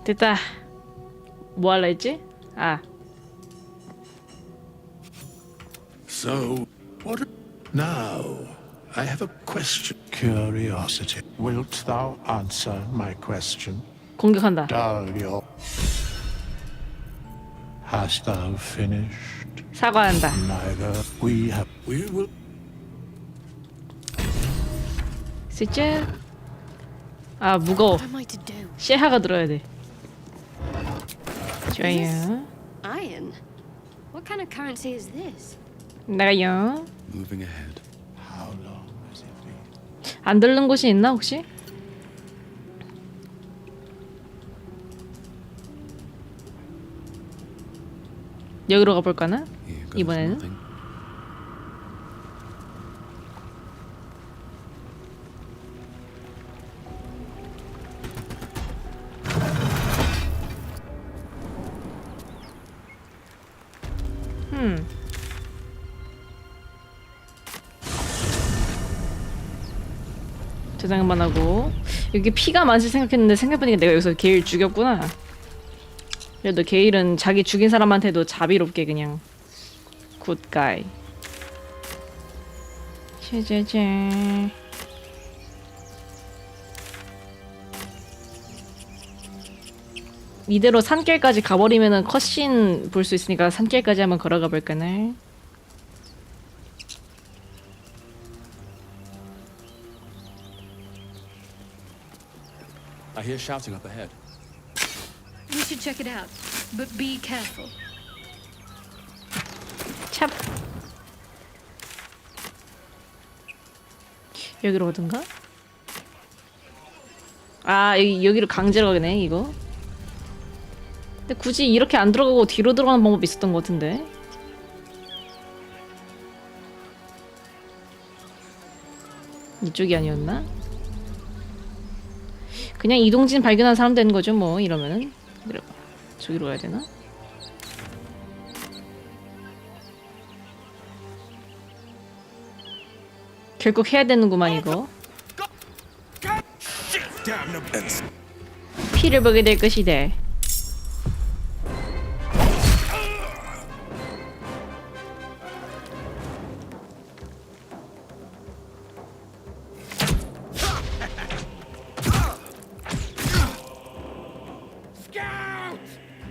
됐다. 뭐 할라 했지? 아. So, what? Now, I have a question. Curiosity. Wilt thou answer my question? 공격한다. Dull your. Hast thou finished? 사과한다. Neither. We will. 쓰지? 아 무거워. 시하가 들어야 돼. 좋아요. Iron? What kind of currency is this? 나가요. Moving ahead. How long has it been? 안 들른 곳이 있나 혹시? 여기로 가볼까나? 이번에는? 저장만 하고 여기 피가 많지 생각했는데 생각해보니까 내가 여기서 게일 죽였구나. 그래도 게일은 자기 죽인 사람한테도 자비롭게 그냥 굿가이. 제제제. 이대로 산길까지 가버리면은 컷신 볼 수 있으니까 산길까지 한번 걸어가 볼까나? I hear shouting up ahead. We should check it out, but be careful. 찹. 여기로 오든가? 아 여기로 강제로 가네 이거. 근데 굳이 이렇게 안 들어가고 뒤로 들어가는 방법이 있었던 것 같은데. 이쪽이 아니었나? 그냥 이동진 발견한 사람 되는 거죠 뭐 이러면은. 내려봐. 저기로 가야 되나? 결국 해야 되는구만 이거. 피를 보게 될 것이다.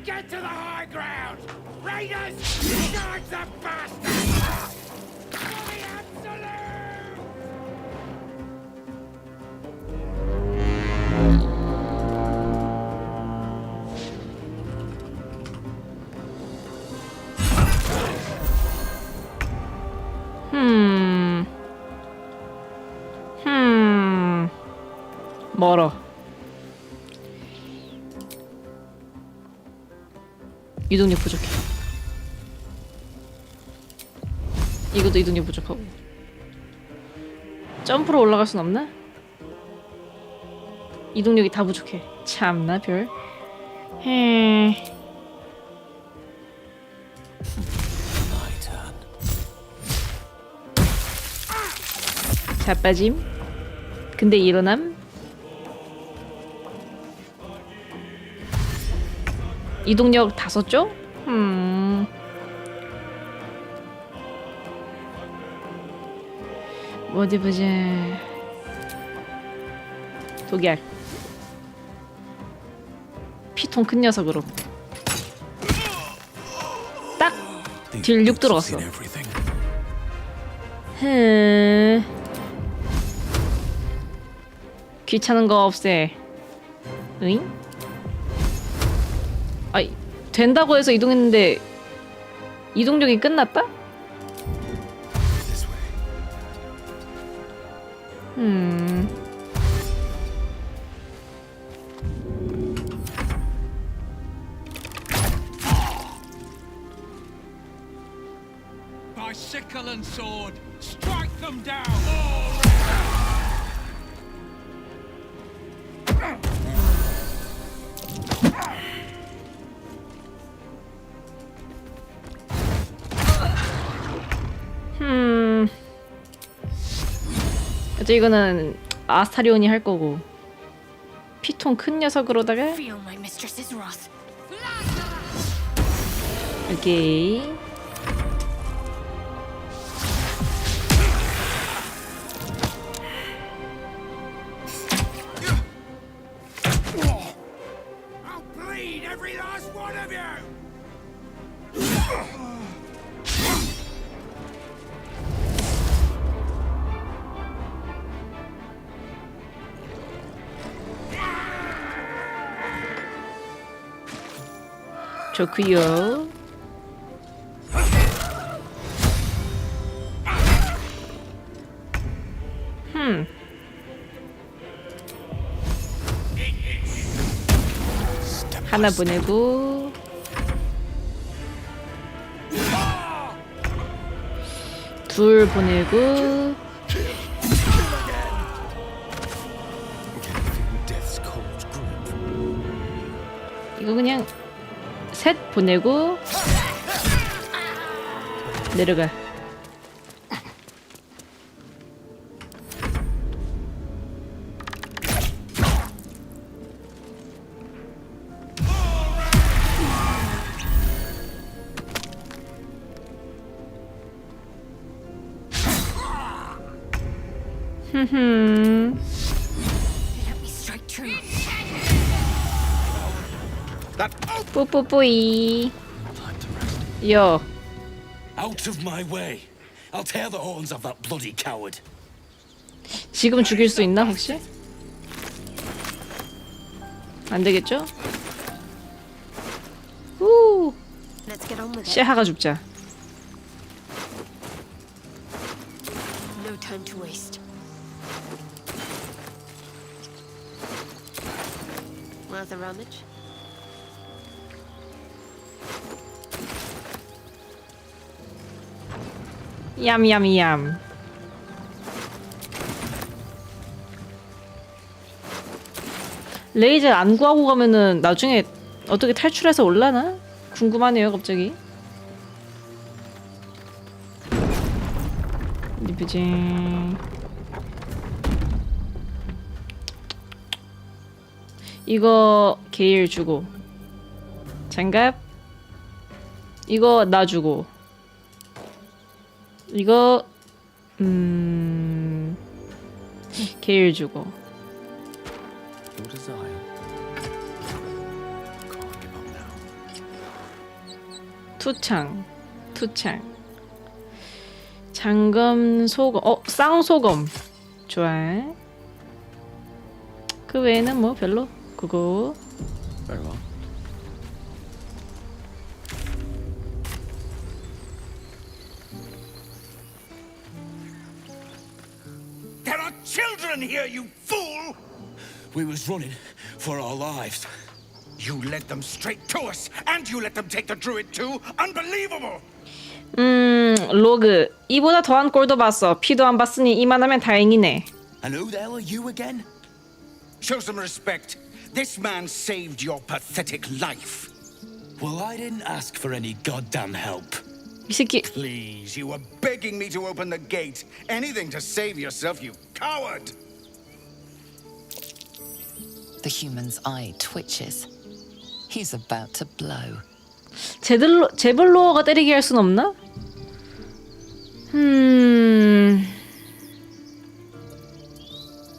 Get to the high ground! Raiders! Charge the bastards! For the absolute! 멀어. 이동력 부족해. 이것도 이동력 부족하고. 점프로 올라갈 순 없나? 이동력이 다 부족해. 참나 별. 자빠짐. 근데 일어남. 이동력 다 썼죠? 어디 보자. 독약. 피통 큰 녀석으로. 딱! 딜 6 들어갔어. 귀찮은 거 없애. 으잉? 아이, 된다고 해서 이동했는데 이동력이 끝났다? By sickle and sword, strike them down! 이제 이거는 아스타리온이 할 거고. 피통 큰 녀석으로다가 Feel my mistress's wrath. 오케이. I'll bleed every last one of you! 좋구요. 하나 보내고 둘 보내고 이거 그냥 셋 보내고 내려가. Let me strike true. 뿌뿌뿌이. 요. Out of my way. I'll tear the horns of that bloody coward. 지금 죽일 수 있나 혹시? 안 되겠죠? 우. Let's get on with it. 쉐하가 죽자. No time to waste. Worth a rummage? 얌얌얌. 레이저 안 구하고 가면은 나중에 어떻게 탈출해서 올라나? 궁금하네요 갑자기. 리뷰징. 이거 게일 주고 장갑 이거 나 주고 이거 게일 주고 Your desire. Can't give up now. 투창 잠금 소금 쌍소금 좋아. 그 외에는 뭐 별로 그거. Very well. There are children here, you fool! We was running for our lives. You led them straight to us, and you let them take the druid too? Unbelievable! 로그 이보다 더한 꼴도 봤어. 피도 안 봤으니 이만하면 다행이네. And who the hell are you again? Show some respect. This man saved your pathetic life. Well, I didn't ask for any goddamn help. 이 새끼. Please, you were begging me to open the gate. Anything to save yourself, you coward! The human's eye twitches. He's about to blow. 제블로어가 때리게 할 순 없나?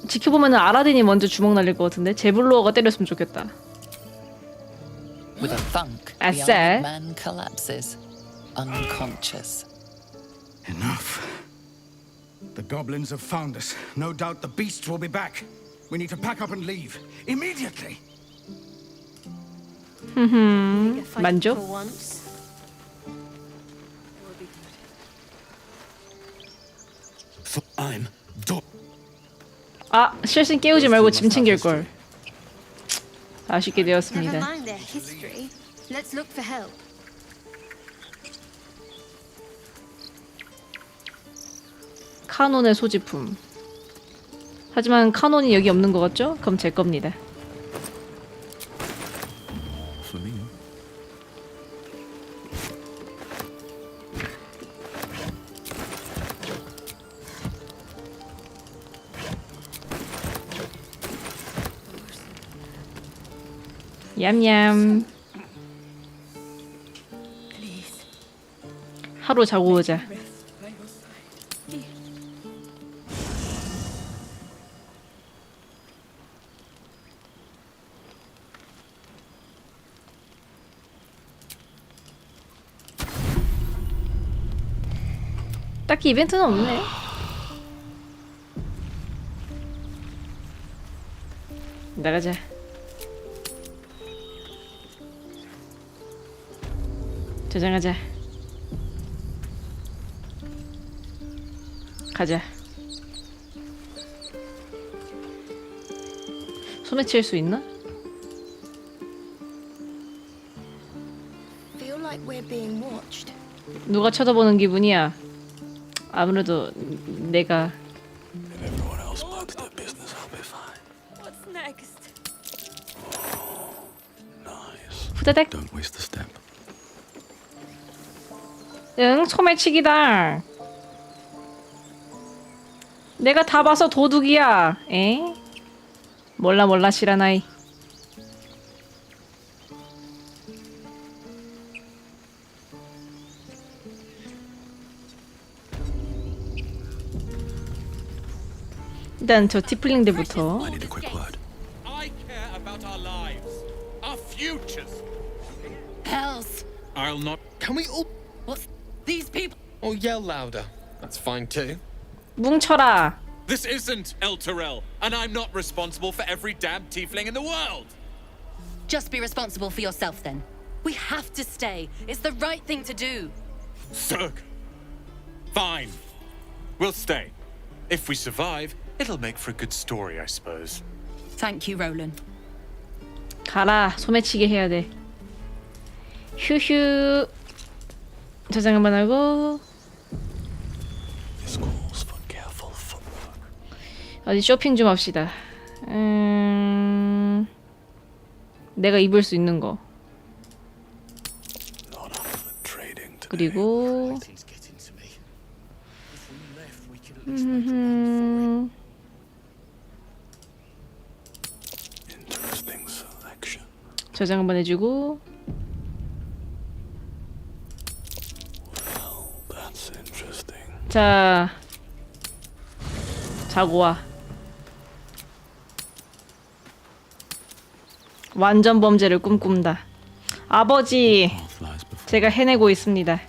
지켜보면은 아라딘이 먼저 주먹 날릴 것 같은데 제블로어가 때렸으면 좋겠다. With a thunk, the 아싸. armored man collapses, unconscious. Enough. The goblins have found us. No doubt the beasts will be back. We need to pack up and leave. Immediately! 만족? I'm done. 아, 실신 깨우지 말고 짐 챙길 걸. 아쉽게 Never 되었습니다. mind their history. Let's look for help. 카논의 소지품. 하지만 카논이 여기 없는 것 같죠? 그럼 제 겁니다. For me. 얌얌. 하루 자고 오자. 딱히 이벤트는 없네. 나가자. 저장하자. 가자. 소매칠 수 있나? Feel like we're being watched. 누가 쳐다보는 기분이야. 아무래도 내가. If everyone else minds their business, I'll be fine. What's next? Nice. 후다닥. Don't waste the step. 응, 소매치기다. 내가 다 봐서 도둑이야. 에? 몰라 시라나이. 일단 저 티플링들부터. I need a quick word. I care about our lives, our futures. Hells. I'll not. Can we all? What's these people? Oh, yell louder. That's fine too. 뭉쳐라. This isn't El Terrell, and I'm not responsible for every damn tiefling in the world. Just be responsible for yourself then. We have to stay. It's the right thing to do. Zerg. Fine. We'll stay. If we survive, it'll make for a good story, I suppose. Thank you, Roland. 가라. 소매치기 해야 돼. 휴휴. 저장 한번 하고. This calls for careful footwork. 어디 쇼핑 좀 합시다. 내가 입을 수 있는 거. 그리고 Interesting selection. 저장 한번 해주고. Well, that's interesting. 자, 자고 와. 완전 범죄를 꿈꾼다. 아버지, 제가 해내고 있습니다.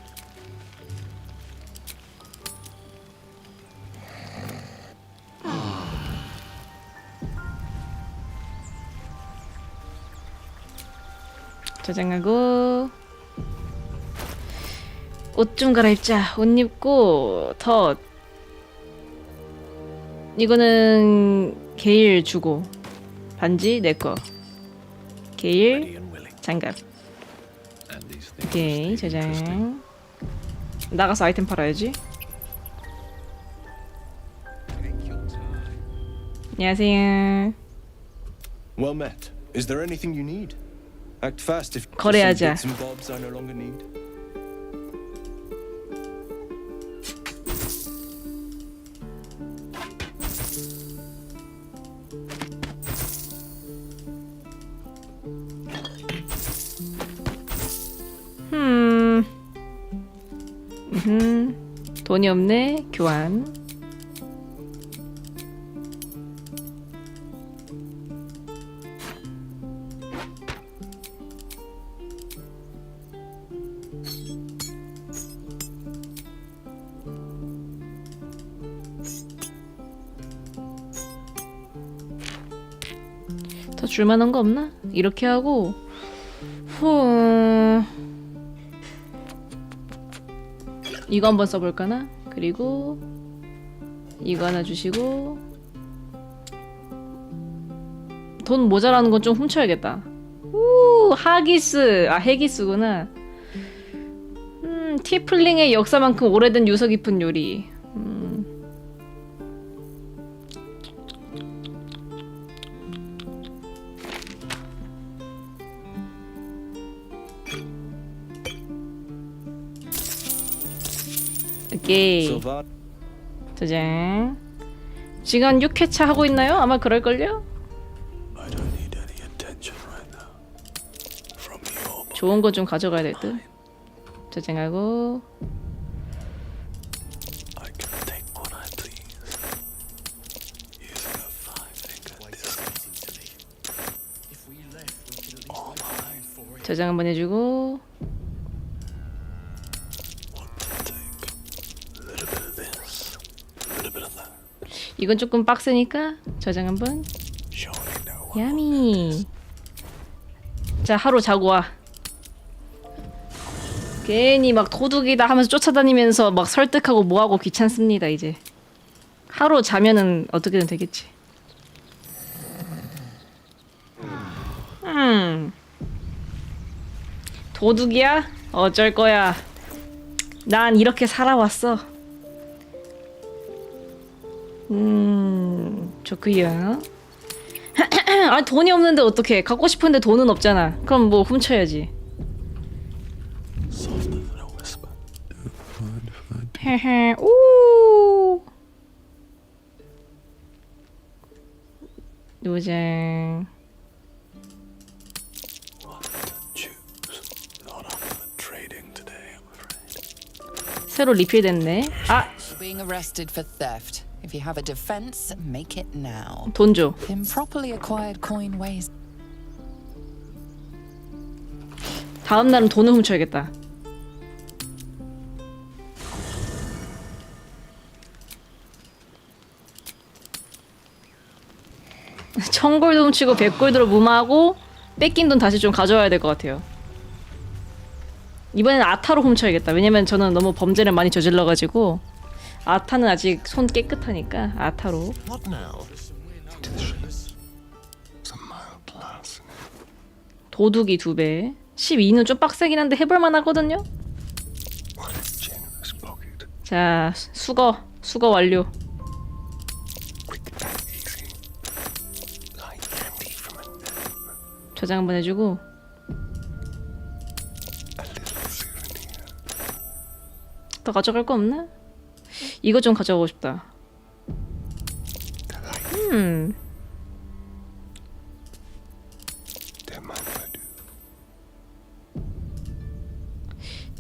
저장하고 옷 좀 갈아입자. 옷 입고 덧. 이거는 게일 주고 반지 내거. 게일 장갑. 오케이 저장. 나가서 아이템 팔아야지. 안녕하세요. Well met. Is there anything you need? Act fast if 거래하자. bits and bobs I no longer need. 돈이 없네. 교환. 더 줄만한 거 없나? 이렇게 하고 이거 한번 써볼까나? 그리고 이거 하나 주시고 돈 모자라는 건 좀 훔쳐야겠다. 하기스. 아 해기스구나. 티플링의 역사만큼 오래된 유서 깊은 요리. 오케이. 저장. 지금 한 6회차 하고 있나요? 아마 그럴걸요? I don't need any attention right now. 좋은 건 좀 가져가야 될 듯. 저장하고. 저장 한번 해주고. 이건 조금 빡세니까 저장 한번. 야미. 자, 하루 자고 와. 괜히 막 도둑이다 하면서 쫓아다니면서 막 설득하고 뭐하고 귀찮습니다. 이제 하루 자면은 어떻게든 되겠지. 도둑이야? 어쩔 거야. 난 이렇게 살아왔어. 좋구요. 아, 돈이 없는데 어떡해. 갖고 싶은데 돈은 없잖아. 그럼 뭐 훔쳐야지. 헤헤. 오. 노장. 새로 리필됐네. 아. Being arrested for theft. If you have a defense, make it now. 돈 줘. Improperly acquired coin weighs. 다음 날은 돈을 훔쳐야겠다. 천골도 훔치고 백골드로 무마하고 뺏긴 돈 다시 좀 가져와야 될 것 같아요. 이번엔 아타로 훔쳐야겠다. 왜냐면 저는 너무 범죄를 많이 저질러가지고 아타는 아직 손 깨끗하니까 아타로. 도둑이 2배. 12는 좀 빡세긴 한데 해볼만 하거든요. 자, 수거 완료. 저장 한번 해주고. 더 가져갈 거 없나? 이거 좀 가져가고 싶다.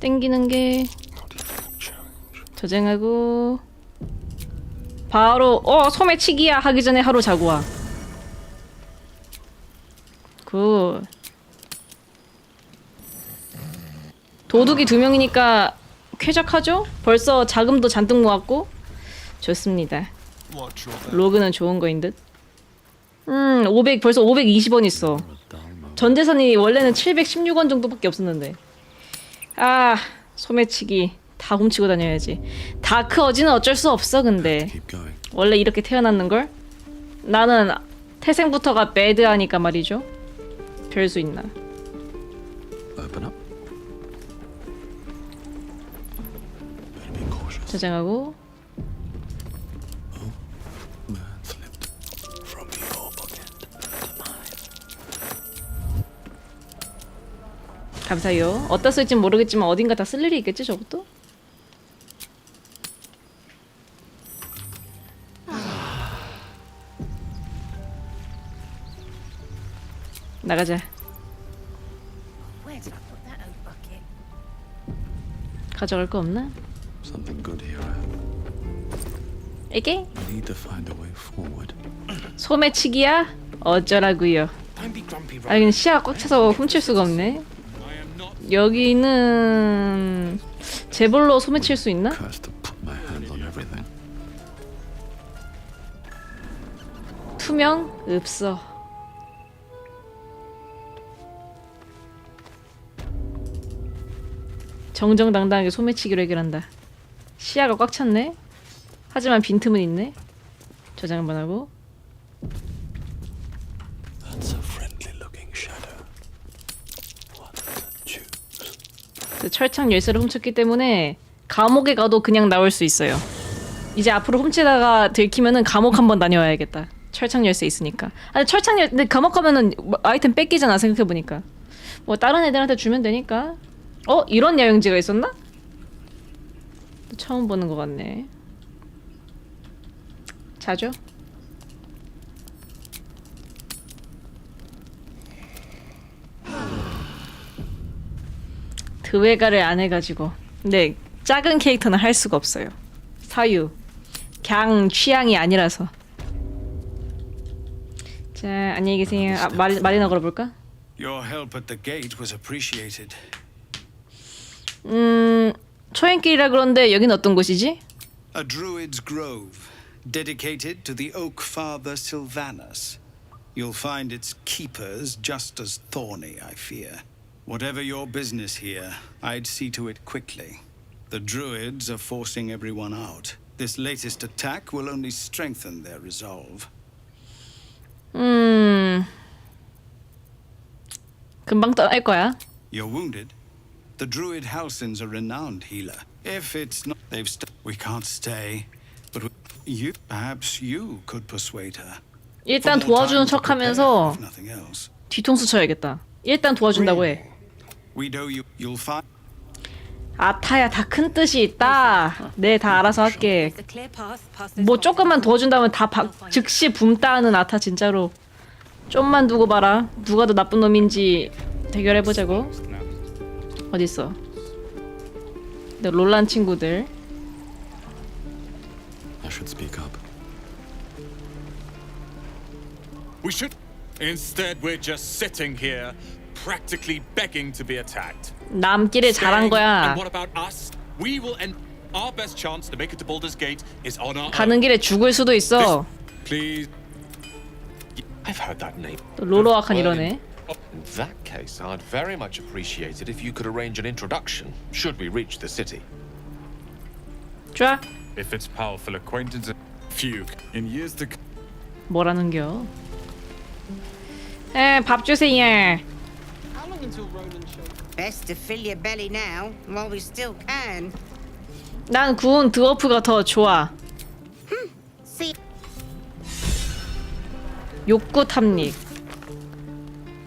땡기는 게 저장하고 바로 소매치기야 하기 전에 하루 자고 와. 굿. 도둑이 2명이니까 쾌적하죠? 벌써 자금도 잔뜩 모았고 좋습니다. 로그는 좋은 거인 듯. 500 벌써 520원 있어. 전 재산이 원래는 716원 정도밖에 없었는데. 아, 소매치기 다 훔치고 다녀야지. 다크 어지는 어쩔 수 없어. 근데 원래 이렇게 태어났는 걸? 나는 태생부터가 배드하니까 말이죠. 별 수 있나? 저장하고. 감사해요. 어디다 쓸진 모르겠지만 어딘가 다 쓸 일이 있겠지 저것도? 나가자. 가져갈 거 없나? 이게? 소매치기야? 어쩌라고요? 아, 그냥 시야가 꽉 차서 훔칠 수가 없네. 여기는 재벌로 소매칠 수 있나? 투명? 없어. 정정당당하게 소매치기로 해결한다. 시야가 꽉 찼네. 하지만 빈틈은 있네. 저장 한번 하고. 철창 열쇠를 훔쳤기 때문에 감옥에 가도 그냥 나올 수 있어요. 이제 앞으로 훔치다가 들키면은 감옥 한번 다녀와야겠다. 철창 열쇠 있으니까. 아니 철창 열쇠 근데 감옥 가면은 아이템 뺏기잖아. 생각해보니까 뭐 다른 애들한테 주면 되니까. 이런 야영지가 있었나? 처음 보는 것 같네. 자죠? 드웨가를 안 해가지고. 근데 작은 캐릭터는 할 수가 없어요. 사유. 그냥 취향이 아니라서. 자, 안녕히 계세요. 아, 말이나 걸어볼까? Your help at the gate was appreciated. 초행길이라 그런데 여긴 어떤 곳이지? A druid's grove, dedicated to the oak father Sylvanus. You'll find its keepers just as thorny, I fear. Whatever your business here, I'd see to it quickly. The druids are forcing everyone out. This latest attack will only strengthen their resolve. 금방 떠날 거야. You're wounded? The druid Halsin's a renowned healer. If it's not, we can't stay. But perhaps you could persuade her. 일단 도와주는 척하면서 뒤통수 쳐야겠다. 일단 도와준다고 해. 아타야, 다 큰 뜻이 있다. 네, 다 알아서 할게. 뭐 조금만 도와준다면 다 즉시 붐따는 아타 진짜로. 좀만 두고 봐라. 누가 더 나쁜 놈인지 대결해보자고. 어딨어? 네, 롤란 친구들. I should speak up. We should. Instead, we're just sitting here, practically begging to be attacked. 남길에 잘한 거야. And what about us? We will end. Our best chance to make it to Baldur's Gate is on our 가는 길에 죽을 수도 있어. Please. I've heard that name. 또 로로아칸 이러네. In that case, I'd very much appreciate it if you could arrange an introduction, should we reach the city. 좋아. If it's powerful acquaintance, fugue in years to. 뭐라는겨? 밥 주세요. How long until Ronan shows? Best to fill your belly now, while we still can. 난 구운 드워프가 더 좋아. See. 욕구 탐닉.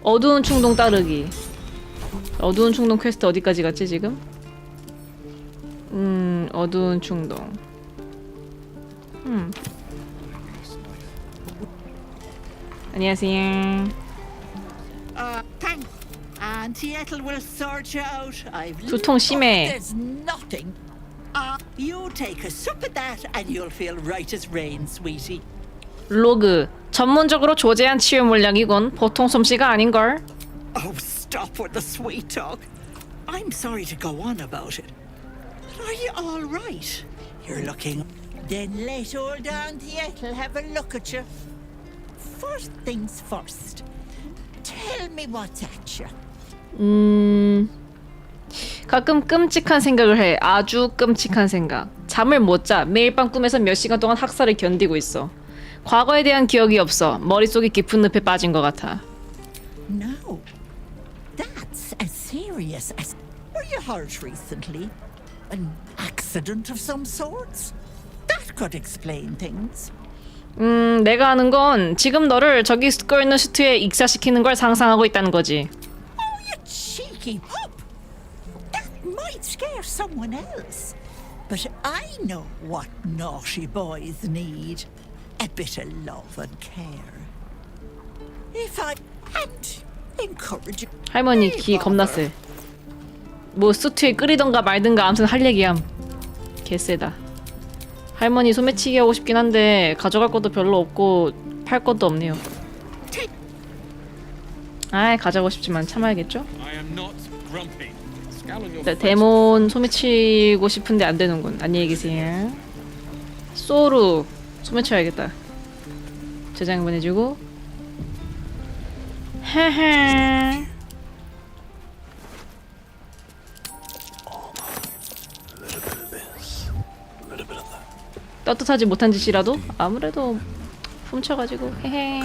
어두운 충동 따르기. 어두운 충동 퀘스트 어디까지 갔지 지금? 어두운 충동. 안녕하세요. Thank Auntie Ethel will sort you out. I've 두통 심해. There's nothing. You take a sup at that and you'll feel right as rain, sweetie. 로그. 전문적으로 조제한 치유 물약이군. 보통 솜씨가 아닌걸. Oh, stop with the sweet talk. I'm sorry to go on about it. But are you all right? You're looking. Then let old Auntie Ethel have a look at you. First things first. Tell me what's at you. 가끔 끔찍한 생각을 해. 아주 끔찍한 생각. 잠을 못 자. 매일 밤 꿈에서 몇 시간 동안 학살을 견디고 있어. 과거에 대한 기억이 없어. 머릿속이 깊은 늪에 빠진 것 같아. No. That's as serious as... Were you hurt recently? An accident of some sorts? That could explain things. 내가 아는 건 지금 너를 저기 끓는 슈트에 익사시키는 걸 상상하고 있다는 거지. Oh, you cheeky pup! That might scare someone else. But I know what naughty boys need. A bit of love and care. If I and encourage you. 할머니 기 겁나 세. 뭐 수트에 끓이던가 말든가 아무튼 할 얘기함. 개쎄다. 할머니 소매치기 하고 싶긴 한데 가져갈 것도 별로 없고 팔 것도 없네요. 아이, 가져가고 싶지만 참아야겠죠? 데몬 소매치고 싶은데 안 되는군. 안녕히 계세요. 소루 소매쳐야겠다. 저장 보내주고. 헤헤. 떳떳하지 못한 짓이라도 아무래도 훔쳐가지고 헤헤.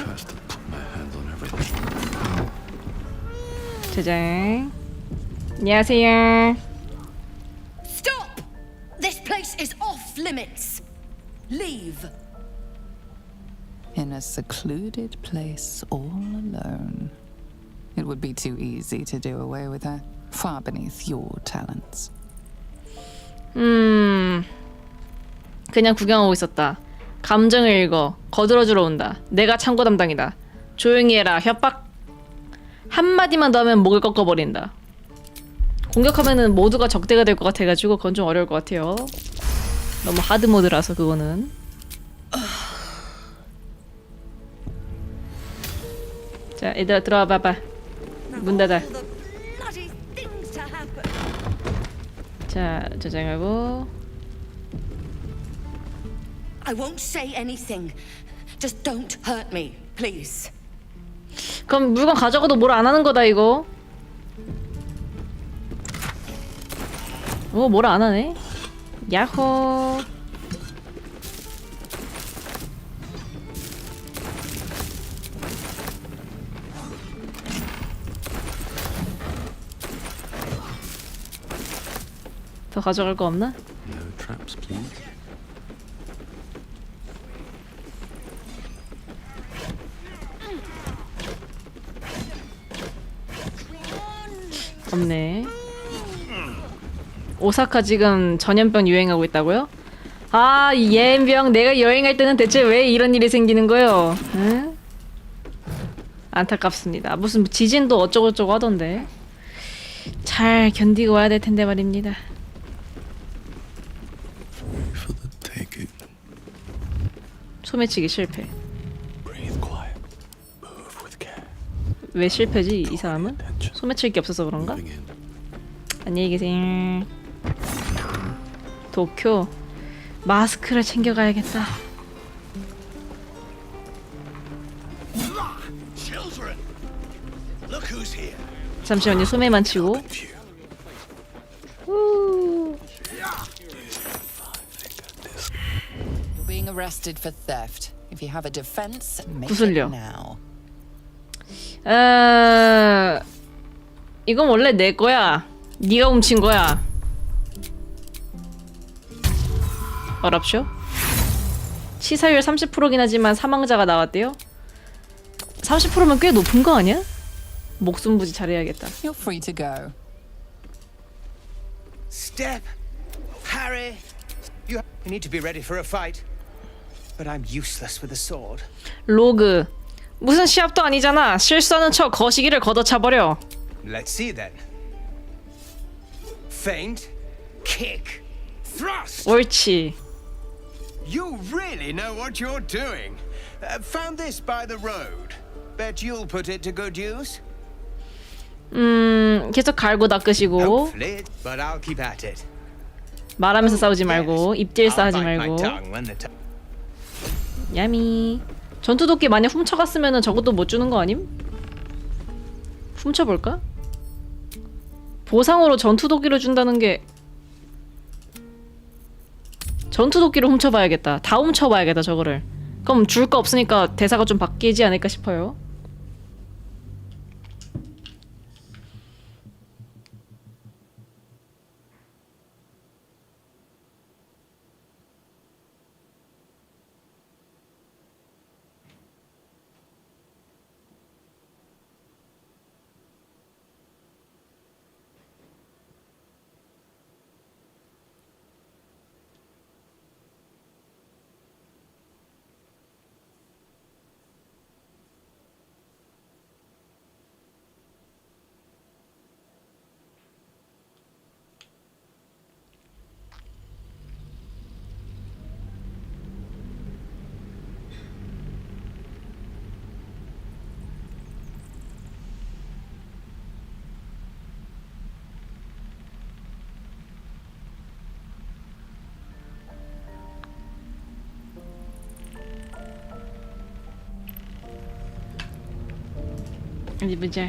저장. 안녕하세요. Stop! This place is off limits. Leave. In a secluded place all alone. It would be too easy to do away with her, far beneath your talents. 그냥 구경하고 있었다. 감정을 읽어. 거들어주러 온다. 내가 창고 담당이다. 조용히 해라. 협박 한마디만 더 하면 목을 꺾어버린다. 공격하면은 모두가 적대가 될 것 같아가지고 그건 좀 어려울 것 같아요. 너무 하드 모드라서 그거는. 자, 얘들아 들어와 봐봐. 문 닫아. 자, 저장하고. I won't say anything. Just don't hurt me, please. 그럼 물건 가져가도 뭘 안 하는 거다 이거. 오, 뭘 안 하네. 야호. 더 가져갈 거 없나? No traps, please. 없네. 오사카 지금 전염병 유행하고 있다고요? 아, 이 예병 내가 여행할 때는 대체 왜 이런 일이 생기는 거요? 응? 안타깝습니다. 무슨 지진도 어쩌고저쩌고 하던데. 잘 견디고 와야 될 텐데 말입니다. 소매치기 실패. 왜 실패지 이 사람은? 소매칠 게 없어서 그런가? 안녕히 계세요. 도쿄 마스크를 챙겨가야겠다. 잠시만요. 소매만 치고. You're being arrested for theft. If you have a defense, make it 구슬려. now. 이건 원래 내 거야. 네가 훔친 거야. 어랍쇼? 치사율 30%긴 하지만 사망자가 나왔대요. 30%면 꽤 높은 거 아니야? 목숨 부지 잘해야겠다. You're free to go. Step, Harry. You need to be ready for a fight. But I'm useless with a sword. 로그. 무슨 시합도 아니잖아. 실수하는 척 거시기를 걷어차버려. Let's see then. Feint, kick, thrust. 옳지. You really know what you're doing. Found this by the road. Bet you'll put it to good use. 계속 갈고 닦으시고. Hopefully, but I'll keep at it. 말하면서 싸우지 말고 입질싸 하지 I'll bite 말고. my tongue when the time. 야미. 전투도끼 만약 훔쳐갔으면은 저것도 못 주는 거 아님? 훔쳐볼까? 보상으로 전투도끼를 준다는 게 전투도끼를 훔쳐봐야겠다. 다 훔쳐봐야겠다 저거를. 그럼 줄 거 없으니까 대사가 좀 바뀌지 않을까 싶어요. 어디 보자.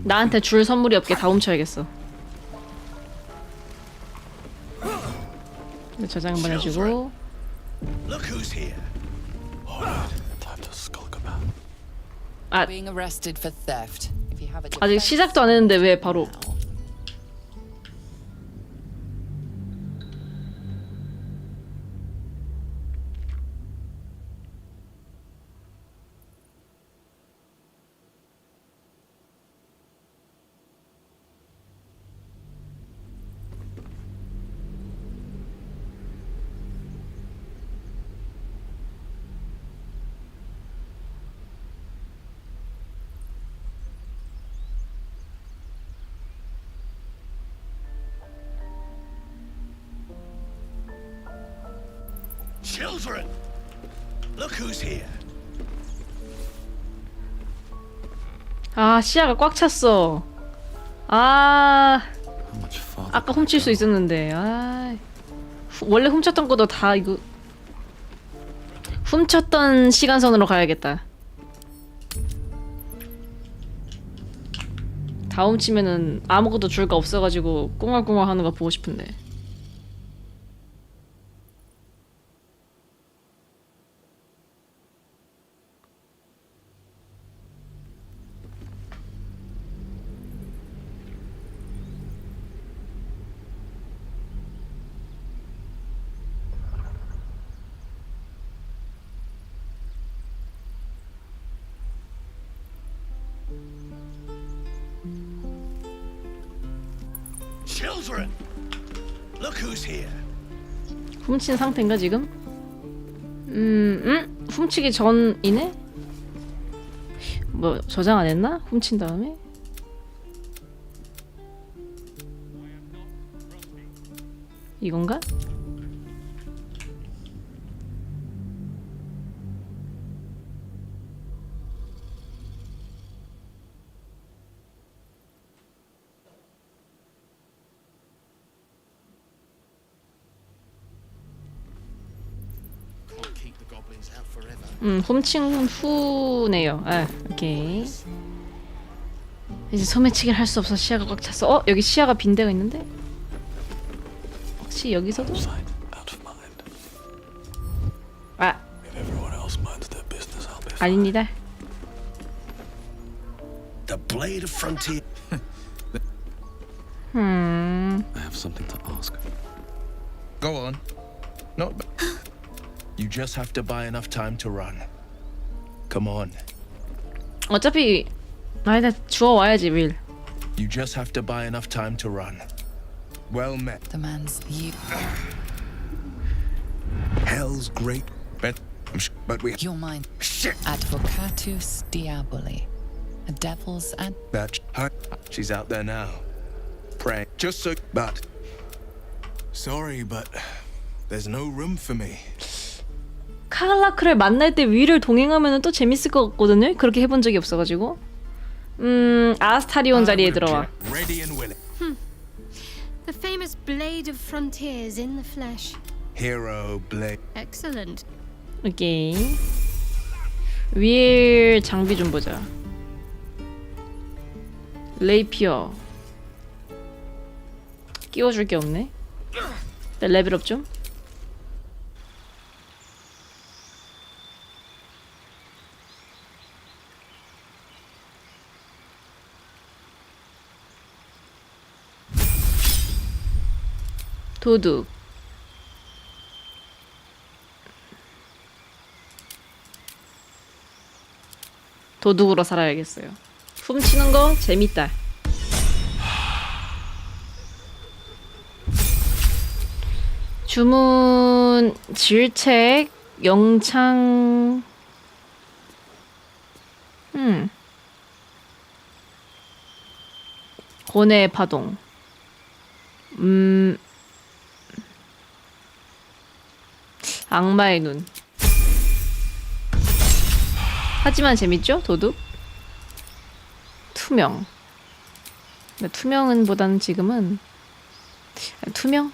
나한테 줄 선물이 없게 다 훔쳐야겠어. 저장 한번 해주고. Look who's here. 아, Being arrested for theft. If you have a 아직 시작도 안 했는데 왜 바로? Children, look who's here. 아, 시야가 꽉 찼어. 아, 아까 훔칠 수 있었는데. 아, 원래 훔쳤던 것도 다 이거 훔쳤던 시간선으로 가야겠다. 다 훔치면은 아무것도 줄 거 없어가지고 꿍얼꿍얼 하는 거 보고 싶은데. Children, look who's here. 훔친 상태인가 지금? 훔치기 전이네? 뭐 저장 안 했나? 훔친 다음에? 이건가? 훔친 후네요. 아, 오케이. 이제 소매치기를 할 수 없어. 시야가 꽉 찼어. 어? 여기 시야가 빈 데가 있는데? 혹시 여기서도? 아, 아닙니다. The blade of frontier. I have something to ask. Go on. Not You just have to buy enough time to run. Come on. 어차피 아니다 주워 와야지 윌. You just have to buy enough time to run. Well met. The man's you. Hell's great. But we. Your mind. Shit. Advocatus diaboli. A devil's ad. That her. She's out there now. Pray. Just so. But. Sorry, but there's no room for me. 카갈라크를 만날 때 윌을 동행하면 또 재밌을 것 같거든요. 그렇게 해본 적이 없어가지고. 아스타리온 자리에 들어와. The famous blade of frontiers in the flesh. Hero blade. Excellent. 오케이. 윌 장비 좀 보자. 레이피어. 끼워줄 게 없네. 레벨업 좀. 도둑. 도둑으로 살아야겠어요. 훔치는 거 재밌다. 주문, 질책, 영창. 고뇌의 파동. 악마의 눈. 하지만 재밌죠? 도둑? 투명. 근데 투명은 보다는 지금은 투명?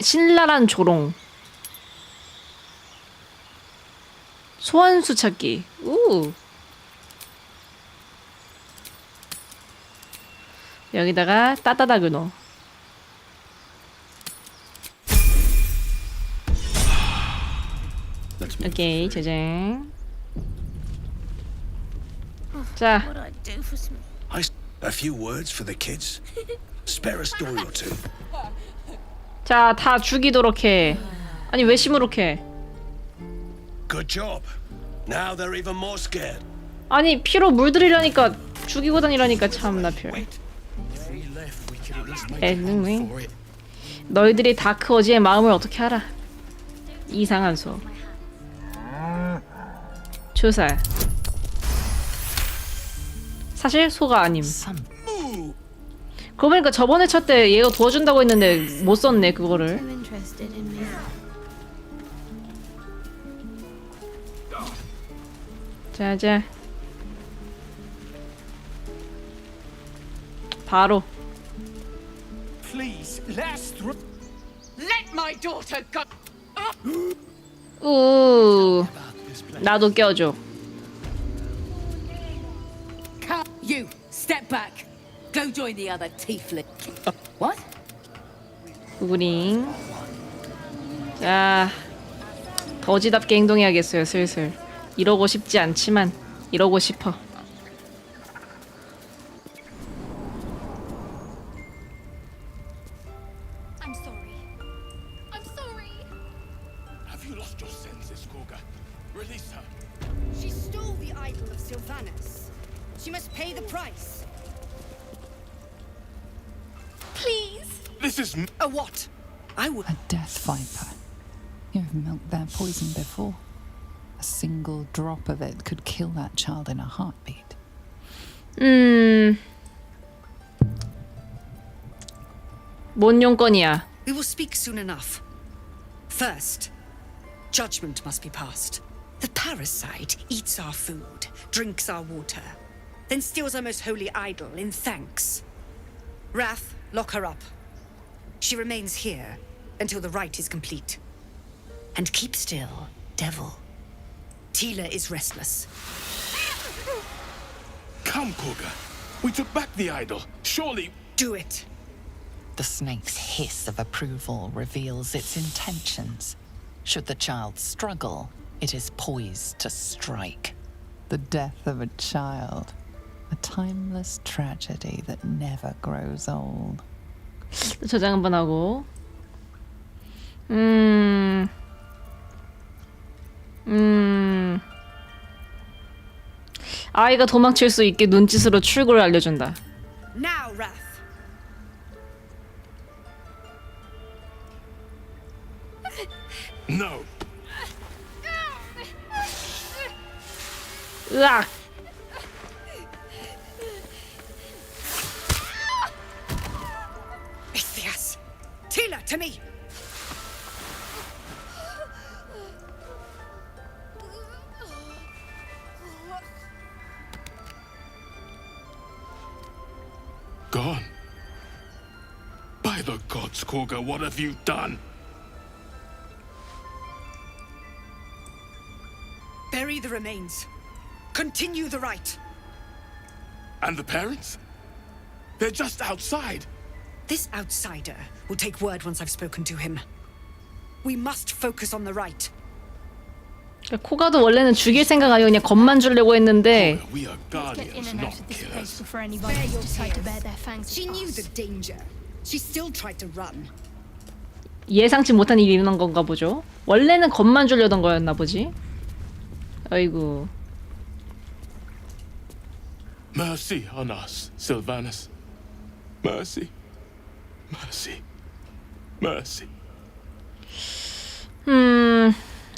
신랄한 조롱. 소환수 찾기. 우. 여기다가 따따다 그노. 오케이, 저장. 자. A few words for the kids. Spare a story or two. 자, 다 죽이도록 해. 아니, 왜 시무룩 해? Good job. Now they're even more scared. 아니, 피로 물들이라니까 죽이고 다니라니까 참나 별. 에능왜? 너희들이 다크 어지의 마음을 어떻게 알아? 이상한 소. 조사. 사실 소가 아님. 그러고 보니까 저번에 차 때 얘가 도와준다고 했는데 못 썼네 그거를. 자자. 바로. Please, let my daughter go. 나도 껴줘. You, step back. Go join the other tiefling. What? 구구링. 자, 거지답게 행동해야겠어요, 슬슬. 이러고 싶지 않지만 이러고 싶어. I'm sorry. I'm sorry. Have you lost your senses, Korga? Release her. She stole the idol of Sylvanas. She must pay the price. Please. This is a what? I would. A death viper. You've milked their poison before. A single drop of it could kill that child in a heartbeat. 뭔 용건이야? We will speak soon enough. First, judgment must be passed. The parasite eats our food, drinks our water, then steals our most holy idol in thanks. Wrath, lock her up. She remains here until the rite is complete. And keep still, devil. Tila is restless. Come, Korga. We took back the idol. Surely. Do it. The snake's hiss of approval reveals its intentions. Should the child struggle, it is poised to strike. The death of a child. A timeless tragedy that never grows old. 저장 한번 하고. 아이가 도망칠 수 있게 눈짓으로 출구를 알려준다. Now, Wrath. No. 으악. Ithias. Tila, to me. Gone. By the gods, Korga, what have you done? Bury the remains. Continue the rite. And the parents? They're just outside. This outsider will take word once I've spoken to him. We must focus on the rite. 코가도 원래는 죽일 생각 아니고 그냥 겁만 주려고 했는데 We are guardians, not killers. Before anybody decide to bear their fangs. She knew the danger. She still tried to run. 예상치 못한 일이 일어난 건가 보죠. 원래는 겁만 주려던 거였나 보지. 아이고. Mercy on us, Sylvanas. Mercy. Mercy. Mercy.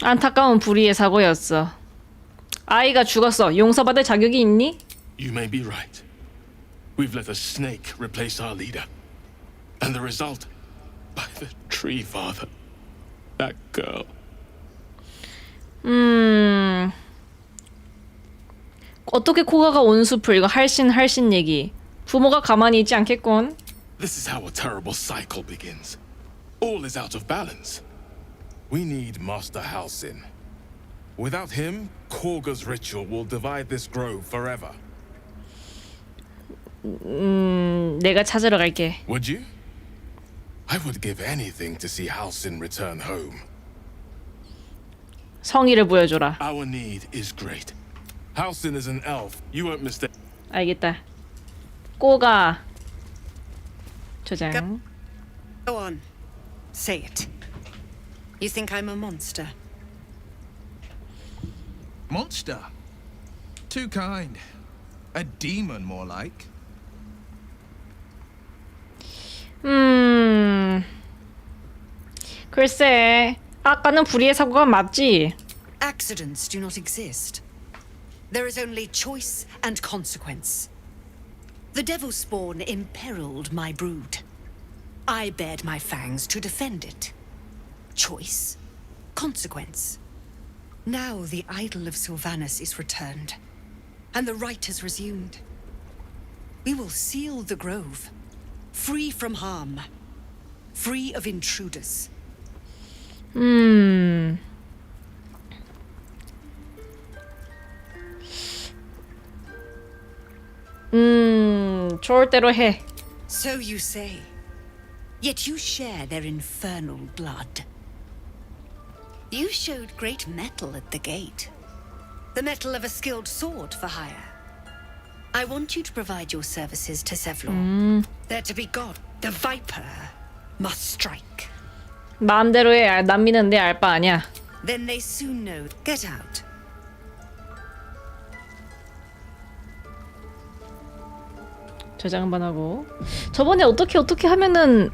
안타까운 불의의 사고였어. 아이가 죽었어. 용서받을 자격이 있니? You may be right. We've let a snake replace our leader. And the result, by the tree father, that girl. 어떻게 코가가 온 숲을 이거 할신 얘기. 부모가 가만히 있지 않겠군. This is how a terrible cycle begins. All is out of balance. We need Master Halsin. Without him, Korga's ritual will divide this grove forever. 내가 찾으러 갈게. Would you? I would give anything to see Halsin return home. 성의를 보여줘라. Our need is great. Halsin is an elf. You won't mistake. 알겠다. 꼬가. 저장. Go on. Say it. You think I'm a monster? Monster? Too kind. A demon, more like. 글쎄. 아까는 불의의 사고가 맞지? Accidents do not exist. There is only choice and consequence. The devil spawn imperiled my brood. I bared my fangs to defend it. Choice, consequence. Now the idol of Sylvanus is returned, and the rite has resumed. We will seal the grove, free from harm, free of intruders. 좋을 대로 해. So you say. Yet you share their infernal blood. You showed great mettle at the gate. The mettle of a skilled sword for hire. I want you to provide your services to Sevlor. They're to be God. The Viper must strike. 마음대로 해. 남 믿는 내 알 바 아니야. Then they soon know. Get out. 저장 한번 하고. 저번에 어떻게 하면은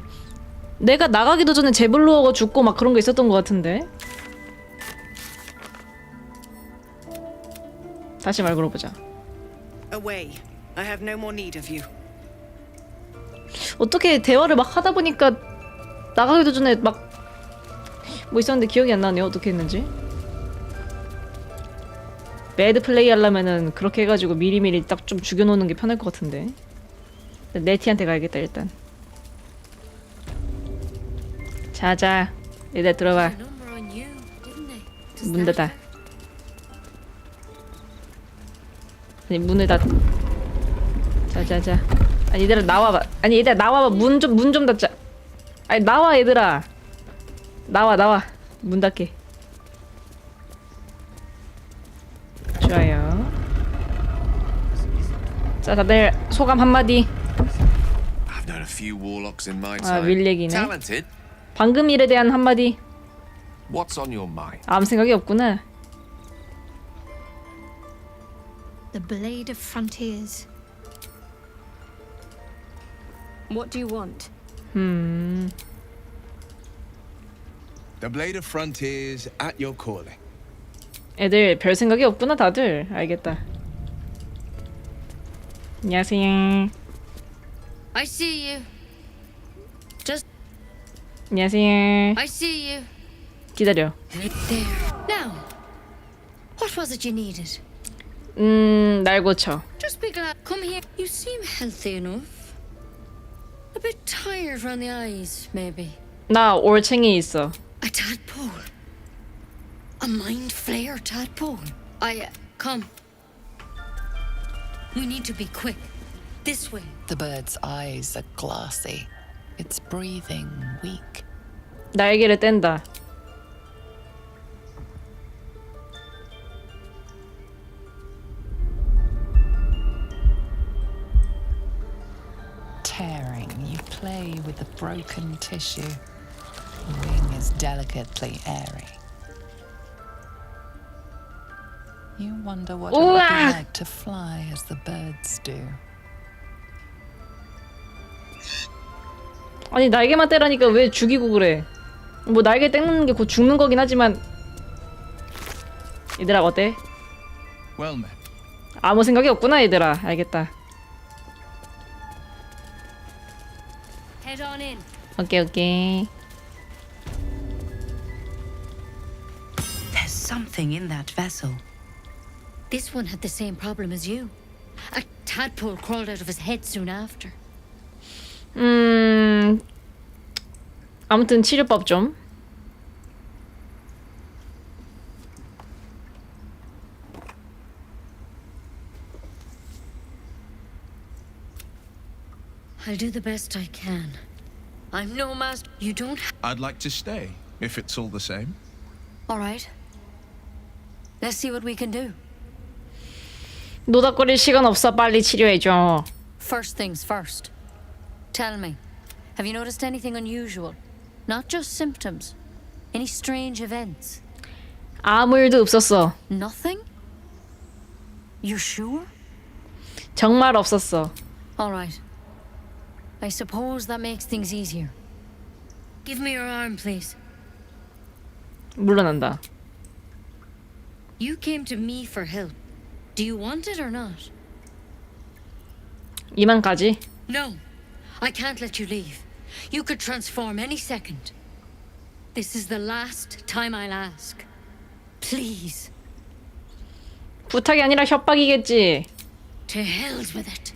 내가 나가기도 전에 제블로어가 죽고 막 그런 거 있었던 것 같은데. 다시 말 걸어보자. Away. I have no more need of you. 어떻게 대화를 막 하다 보니까 나가기도 전에 막 뭐 있었는데 기억이 안 나네요. 어떻게 했는지. 배드 플레이 하려면은 그렇게 해가지고 미리미리 딱 좀 죽여놓는 게 편할 것 같은데. 네티한테 가야겠다 일단. 자자, 얘들 들어봐. 문 닫아. 아니 문을 닫. 자자자. 아니 얘들아 나와봐. 아니 얘들아 나와봐. 문 좀 닫자. 아니 나와 얘들아. 나와. 문 닫게. 좋아요. 자 다들 소감 한마디. I've known a few warlocks in my 아 time. 윌 얘기네. Talented. 방금 일에 대한 한마디. What's on your mind? 아무 생각이 없구나. The blade of frontiers. What do you want? The blade of frontiers at your calling. 애들 별 생각이 없구나 다들. 알겠다. 안녕하세요. I see you. Just. 안녕하세요. I see you. 기다려. There. Now, what was it you needed? 날 고쳐. Just be glad. Come here. You seem healthy enough. A bit tired around the eyes, maybe. 나 올챙이 있어. A tadpole. A mind flayer tadpole. Come. We need to be quick. This way. The bird's eyes are glassy. Its breathing weak. 날개를 뗀다. Tearing, you play with the broken tissue. The wing is delicately airy. You wonder what it would be like to fly as the birds do. 아니 날개만 떼라니까 왜 죽이고 그래. 뭐 날개 떼는 게 곧 죽는 거긴 하지만. 얘들아 어때? Well met. 아무 생각이 없구나 얘들아. 알겠다. Head on in. 오케이. There's something in that vessel. This one had the same problem as you. A tadpole crawled out of his head soon after. 아무튼 치료법 좀. I'll do the best I can. I'm no master. You don't. I'd like to stay, if it's all the same. All right. Let's see what we can do. 노닥거릴 시간 없어. 빨리 치료해줘. First things first. Tell me, have you noticed anything unusual? Not just symptoms. Any strange events? 아무 일도 없었어. Nothing? You're sure? 정말 없었어. All right. I suppose that makes things easier. Give me your arm, please. 물러난다. You came to me for help. Do you want it or not? 이만까지? No, I can't let you leave. You could transform any second. This is the last time I'll ask. Please. 부탁이 아니라 협박이겠지. To hell's with it.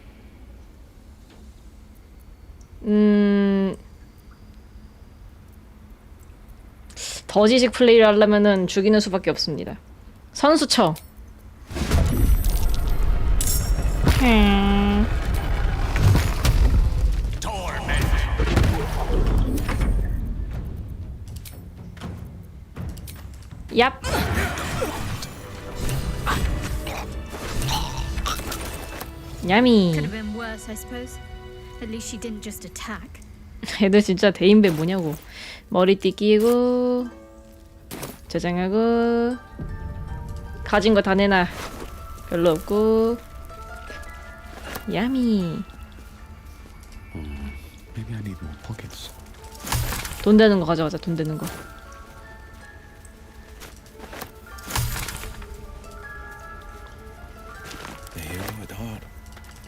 더지식 플레이를 하려면은 죽이는 수밖에 없습니다. 선수쳐. 얍. 야미. Could have been worse, I suppose. At least she didn't just attack. 애들 진짜 대인배 뭐냐고. 머리띠 끼고 저장하고 가진 거 다 내놔. 별로 없고. 야미. Maybe I need more pockets. 돈 되는 거 가져가자. 돈 되는 거.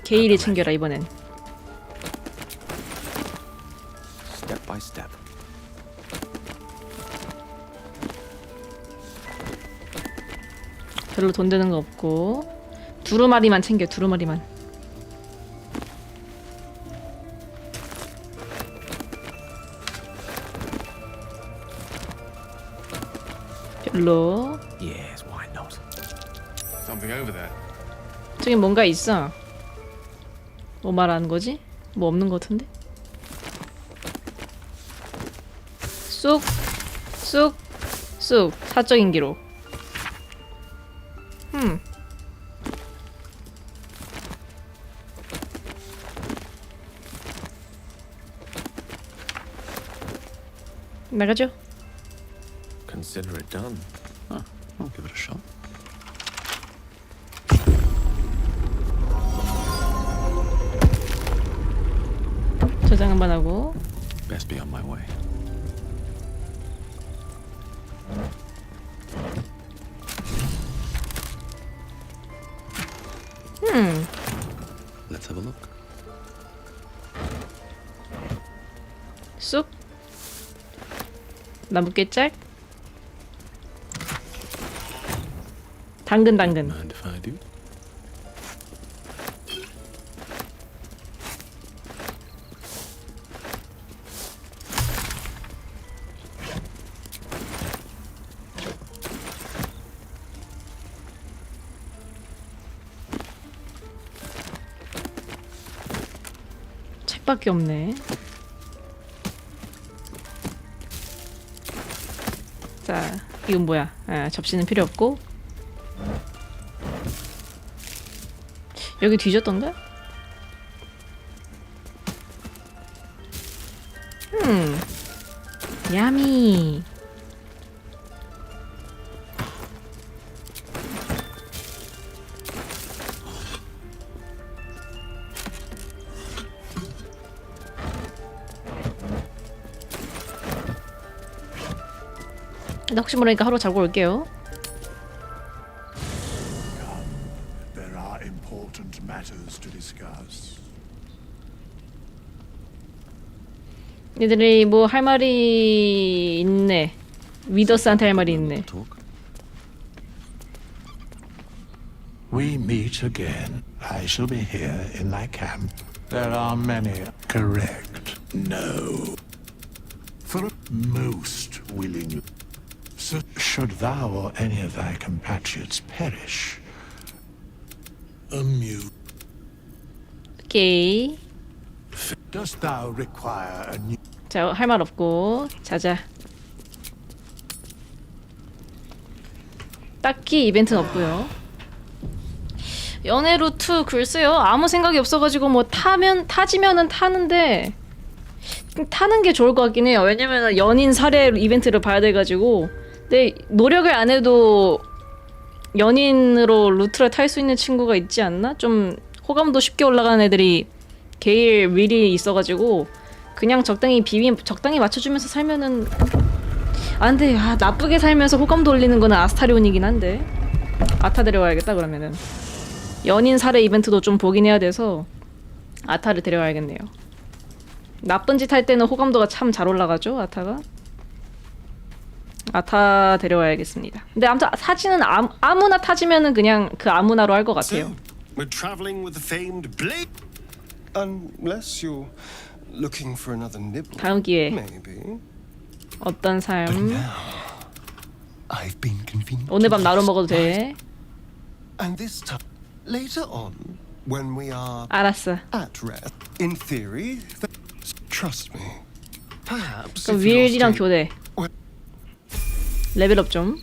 게일이 챙겨라 이번엔. Step by step. 별로 돈 되는 거 없고 두루마리만 챙겨. 두루마리만. 별로. Yes, why not? Something over there. 저기 뭔가 있어. 뭐 말하는 거지? 뭐 없는 거 같은데? 쑥, 쑥, 쑥. 사적인 기록. 나가죠. Consider it done. Huh, I'll give it a shot. 저장 한번 하고. Best be on my way. Let's have a look. 쑥. 나무 깨짝. 당근 당근. Mind if I do? 책밖에 없네. 자, 이건 뭐야? 아, 접시는 필요 없고. 여기 뒤졌던가? 야미. 혹시 모르니까 하루 자고 올게요. There are important matters to discuss. 얘들이 뭐 할 말이 있네. 위더스한테 할 말이 있네. We meet again. I shall be here in my camp. There are many. Correct. No. For most willingly. So should thou or any of thy compatriots perish, amuse. 오케이. Dost thou require a new? 자, 할 말 없고 자자. 딱히 이벤트는 없고요. 연애 루트 글쎄요. 아무 생각이 없어가지고 뭐 타지면은 타는데 타는 게 좋을 것 같긴 해요. 왜냐면 연인 살해 이벤트를 봐야 돼가지고. 근데 노력을 안 해도 연인으로 루트를 탈 수 있는 친구가 있지 않나? 좀 호감도 쉽게 올라가는 애들이 게일 윌이 있어가지고 그냥 적당히 적당히 맞춰주면서 살면은 근데 나쁘게 살면서 호감도 올리는 거는 아스타리온이긴 한데 아타 데려와야겠다 그러면은. 연인 살해 이벤트도 좀 보긴 해야 돼서 아타를 데려와야겠네요. 나쁜 짓 할 때는 호감도가 참 잘 올라가죠, 아타가. 아타 데려와야겠습니다. 근데 아무튼 사진은 아무나 타지면은 그냥 그 아무나로 할 것 같아요. We're traveling with the famed blade. Unless you're looking for another nibble. 다음 기회에 Maybe. 어떤 삶. I've been convenient. 오늘 밤 나로 먹어도 돼. And this time, later on, when we are 알았어. at rest, in theory, trust me. Perhaps. 그럼 윌이랑 교대. 레벨업 좀.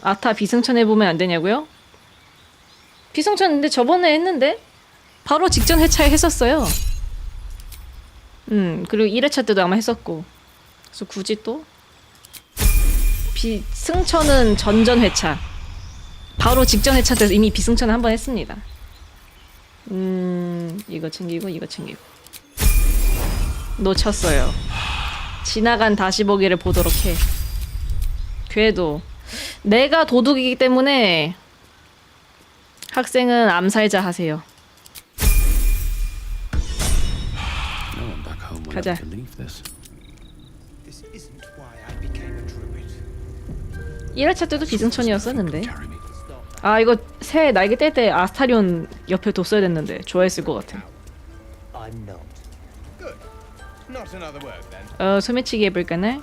아타 비승천 해보면 안 되냐고요? 비승천 근데 저번에 했는데 바로 직전 회차에 했었어요. 그리고 1회차 때도 아마 했었고. 그래서 굳이 또 비승천은 전전 회차. 바로 직전 회차 때 이미 비승천 한번 했습니다. 이거 챙기고 이거 챙기고. 놓쳤어요. 지나간 다시 보기를 보도록 해. 궤도. 내가 도둑이기 때문에 학생은 암살자 하세요. 가자. 1회차 때도 비승천이었었는데. 아 이거 새 날개 뗄 때 아스타리온 옆에 뒀어야 됐는데 좋아했을 것 같아. 소매치기 해볼까나?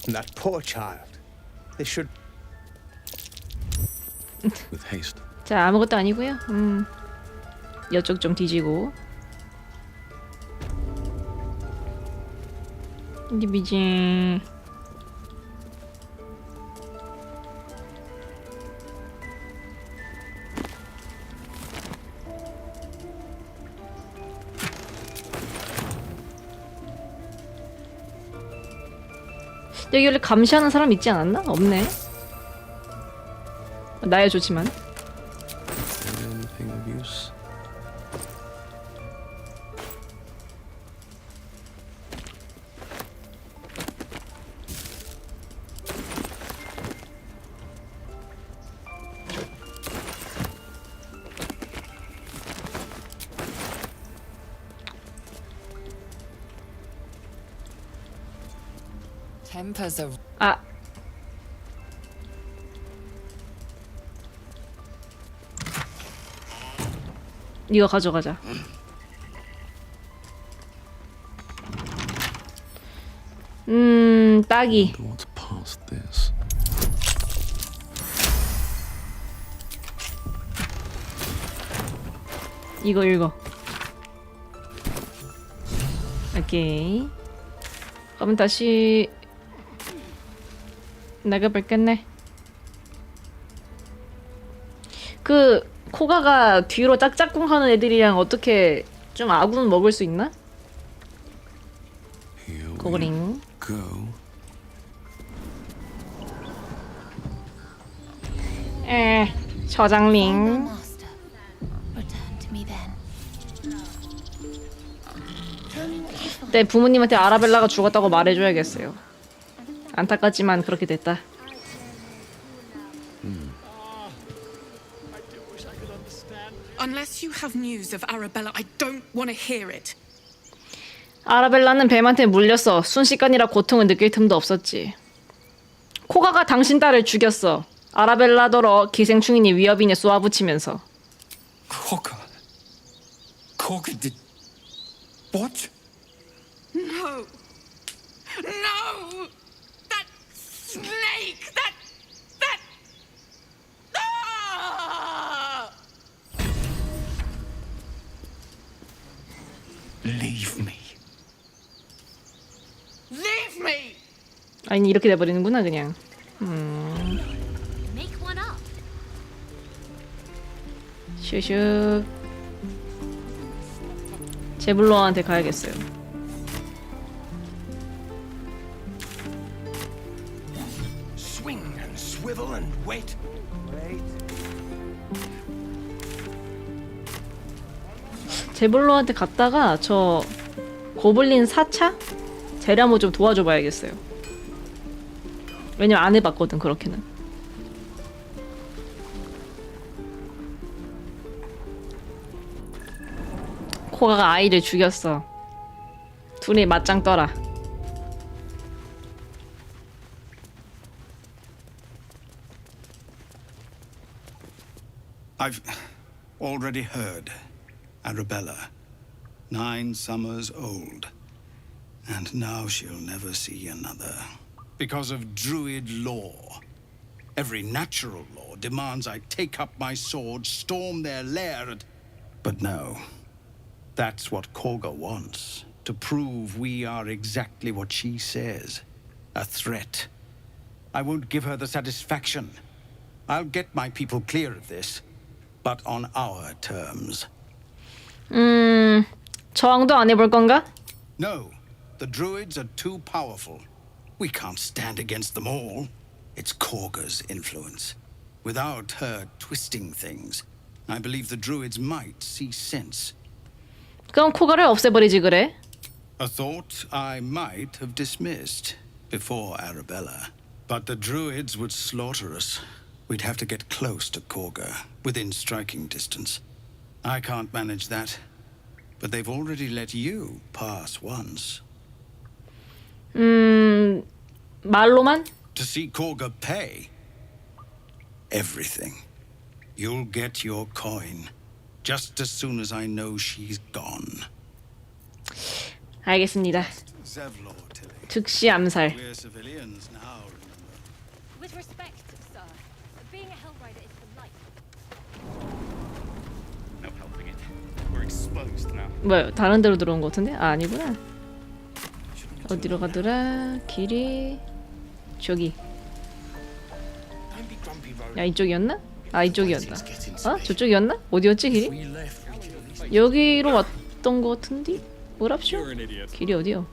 That poor child. They should. With haste. 자 아무것도 아니고요. 이쪽 좀 뒤지고. 어디 비지? 여기 원래 감시하는 사람 있지 않았나? 없네. 나야 좋지만. Anything of use? Tempers are. 아. 이거 가져가자. 딱이. What's past this? 이거 읽어. 오케이. 그럼 다시 나가볼겠네. 그 코가가 뒤로 짝짝꿍하는 애들이랑 어떻게 좀 아군 먹을 수 있나? 고링. Go. 저장링. 내 부모님한테 아라벨라가 죽었다고 말해줘야겠어요. 안타깝지만 그렇게 됐다. Unless you have news of Arabella, I don't want to hear it. 아라벨라는 뱀한테 물렸어. 순식간이라 고통을 느낄 틈도 없었지. 코가가 당신 딸을 죽였어. 아라벨라더러 기생충이니 위협이니 쏘아붙이면서. Koga did. What? No! No! That snake! That... Ah! Leave me. Leave me! 아니 이렇게 돼버리는구나 그냥. Make one up. 슈슈. 제블로한테 가야겠어요. Swing and swivel and wait. 제블로한테 갔다가 저 고블린 4차? 제라모 좀 도와줘 봐야겠어요. 왜냐면 안 해봤거든 그렇게는. 코가가 아이를 죽였어. 둘이 맞짱 떠라. I've already heard. Arabella, 9 summers old. And now she'll never see another. Because of Druid law. Every natural law demands I take up my sword, storm their lair, and... But no. That's what Korga wants. To prove we are exactly what she says. A threat. I won't give her the satisfaction. I'll get my people clear of this. But on our terms. 저항도 안 해볼 건가? No. The Druids are too powerful. We can't stand against them all. It's Korga's influence. Without her twisting things, I believe the Druids might see sense. 그럼 코가를 없애버리지 그래? A thought I might have dismissed before Arabella. But the Druids would slaughter us. We'd have to get close to Korga, within striking distance. I can't manage that. But they've already let you pass once. 말로만? To see Korga pay. Everything. You'll get your coin. Just as soon as I know she's gone. 알겠습니다. 즉시 암살. We're civilians now, remember. With respect, sir, being a Hellrider is for life. No helping it. We're exposed now. 뭐야 다른 데로 들어온 것 같은데? 아 아니구나. 어디로 가더라? 길이 저기. 야 이쪽이었나? 아 이쪽이었다. 어? 저쪽이었나? 어디였지 길이? 여기로 왔던 것 같은데? 뭐랍쇼? 길이 어디요?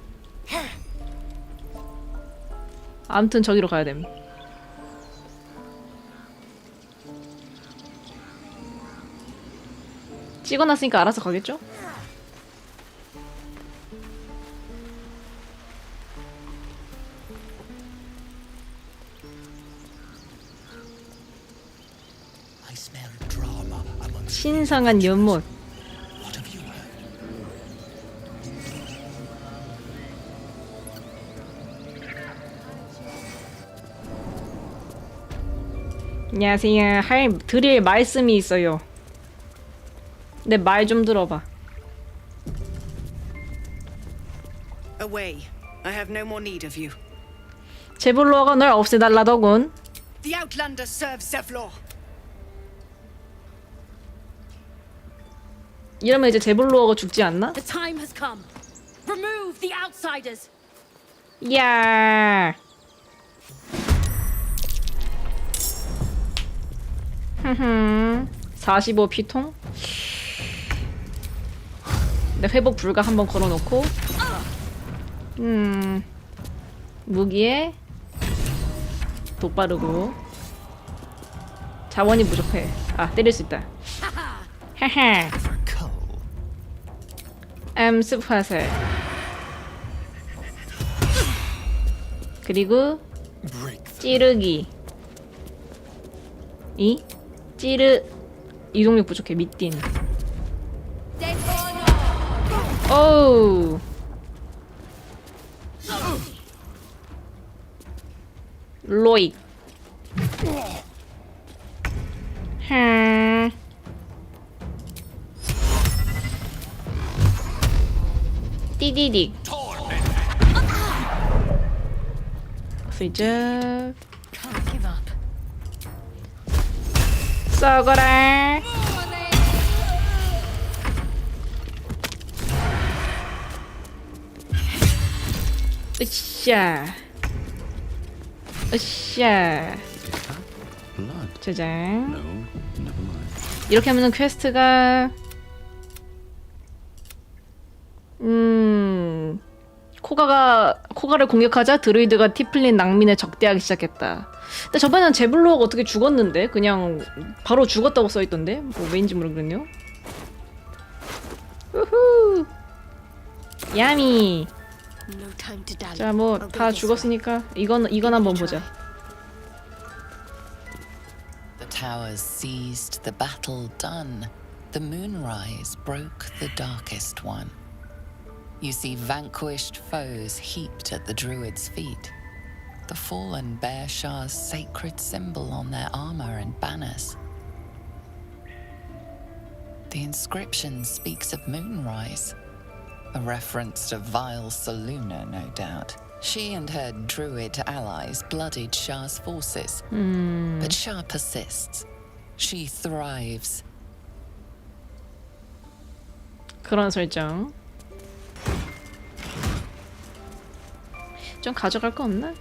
아무튼 저기로 가야 됨. 찍어놨으니까 알아서 가겠죠? 신성한 연못. 안녕하세요. 드릴 말씀이 있어요. 내 말 좀 들어봐. Away. I have no more need of you. 제블로가 널 없애달라더군. The Outlander serves Zevlor. 이러면 이제 제블로가 죽지 않나? The time has come. Remove the outsiders. 야. 45 피통. 내 회복 불가 한번 걸어놓고. 무기에 독바르고. 자원이 부족해. 아 때릴 수 있다. 하하. 습 화살. 그리고 찌르기. 이 이동력 부족해. 밑딘. 오우. 로익. 띠디딕. 슬쩍. 썩어라. 으쌰. 으쌰. 저장. 이렇게 하면은 퀘스트가 코가를 공격하자 드루이드가 티플린 낭민을 적대하기 시작했다. 근데 저번에는 제블로가 어떻게 죽었는데? 그냥 바로 죽었다고 써있던데? 뭐 왜인지 모르겠네요. 우후. 야미. 자, 뭐 다 죽었으니까 이건 한번 보자. towers seized, the battle done, the moonrise broke the darkest one. You see vanquished foes heaped at the druid's feet, the fallen Bear Shah's sacred symbol on their armor and banners. The inscription speaks of moonrise, a reference to vile Saluna, no doubt. She and her druid allies bloodied Shah's forces, but Shah persists. She thrives. 그런 설정. 좀 가져갈 거 없나?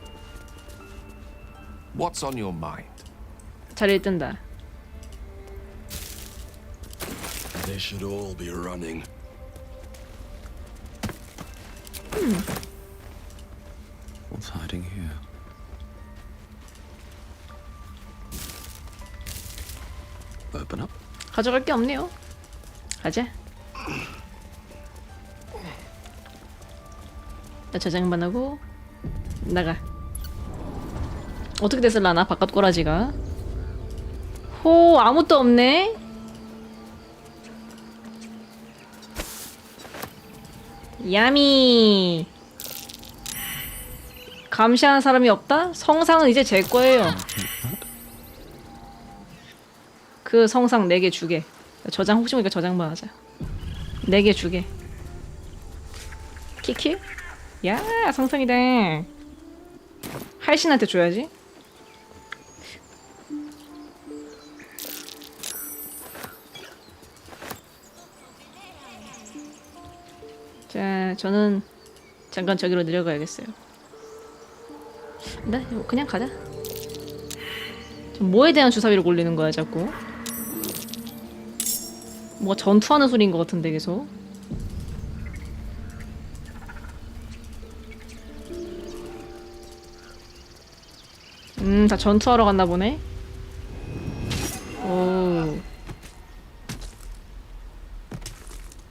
What's on your mind? 자리에 뜬다. They should all be running. What's hiding here? Open up. 가져갈 게 없네요. 가자. 나 저장반하고 나가. 어떻게 됐을라나 바깥 꼬라지가. 호 아무것도 없네. 야미. 감시하는 사람이 없다? 성상은 이제 제 거예요. 그 성상 4개 주게. 저장 혹시 모르니까 저장만 하자. 4개 주게. 키키? 야 성상이다. 할신한테 줘야지. 자 저는 잠깐 저기로 내려가야겠어요. 네 그냥 가자. 뭐에 대한 주사위를 올리는 거야 자꾸. 뭐가 전투하는 소리인 것 같은데 계속. 다 전투하러 갔나 보네. 오.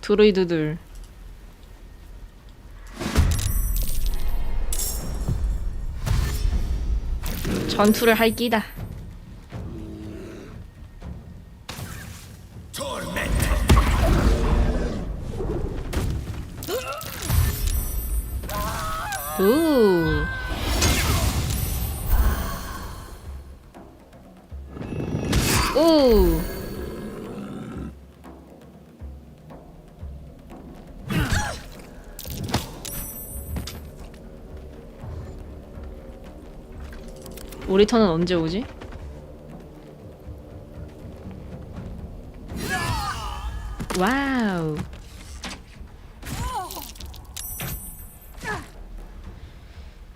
드루이드들. 전투를 할 끼다. 오. 오. 우리 턴은 언제 오지? 와우.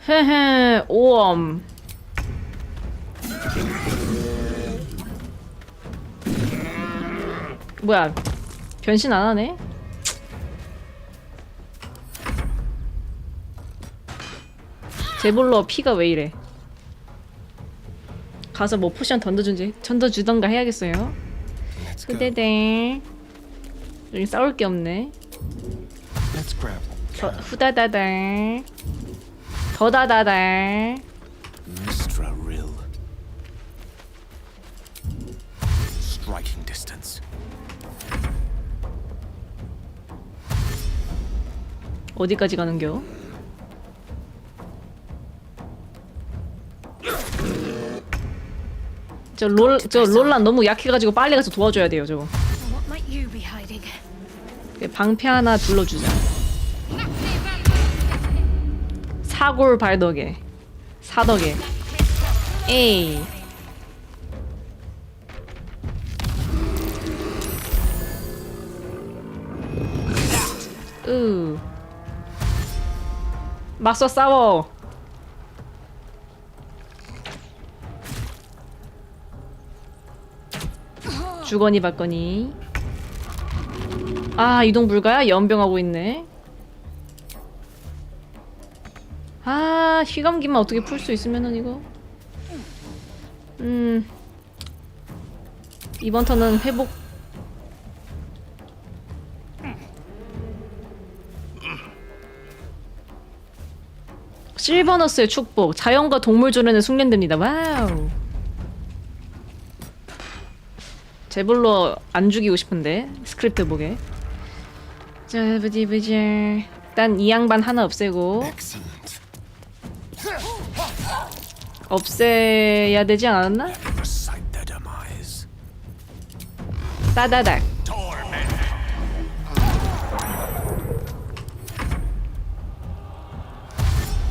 헤헤, 오엄. 뭐야, 변신 안 하네? 제볼러 피가 왜 이래? 가서 뭐 포션 던져주던가 해야겠어요. 후대대. 여기 싸울 게 없네. 후다다달. 더다다달. Striking distance. 어디까지 가는겨? 저 롤란 너무 약해가지고 빨리 가서 도와줘야 돼요 저거. 방패 하나 둘러주자. 사골 발더게 사더게. 에이. 맞서 싸워. 주거니 받거니. 아 이동 불가야? 연병하고 있네. 아 휘감기만 어떻게 풀 수 있으면은 이거. 이번 턴은 회복. 실버너스의 축복. 자연과 동물 조련에 숙련됩니다. 와우. 제블로 안 죽이고 싶은데 스크립트 보게. 자, 부지부지. 일단 이 양반 하나 없애고. 없애야 되지 않았나? 따다닥.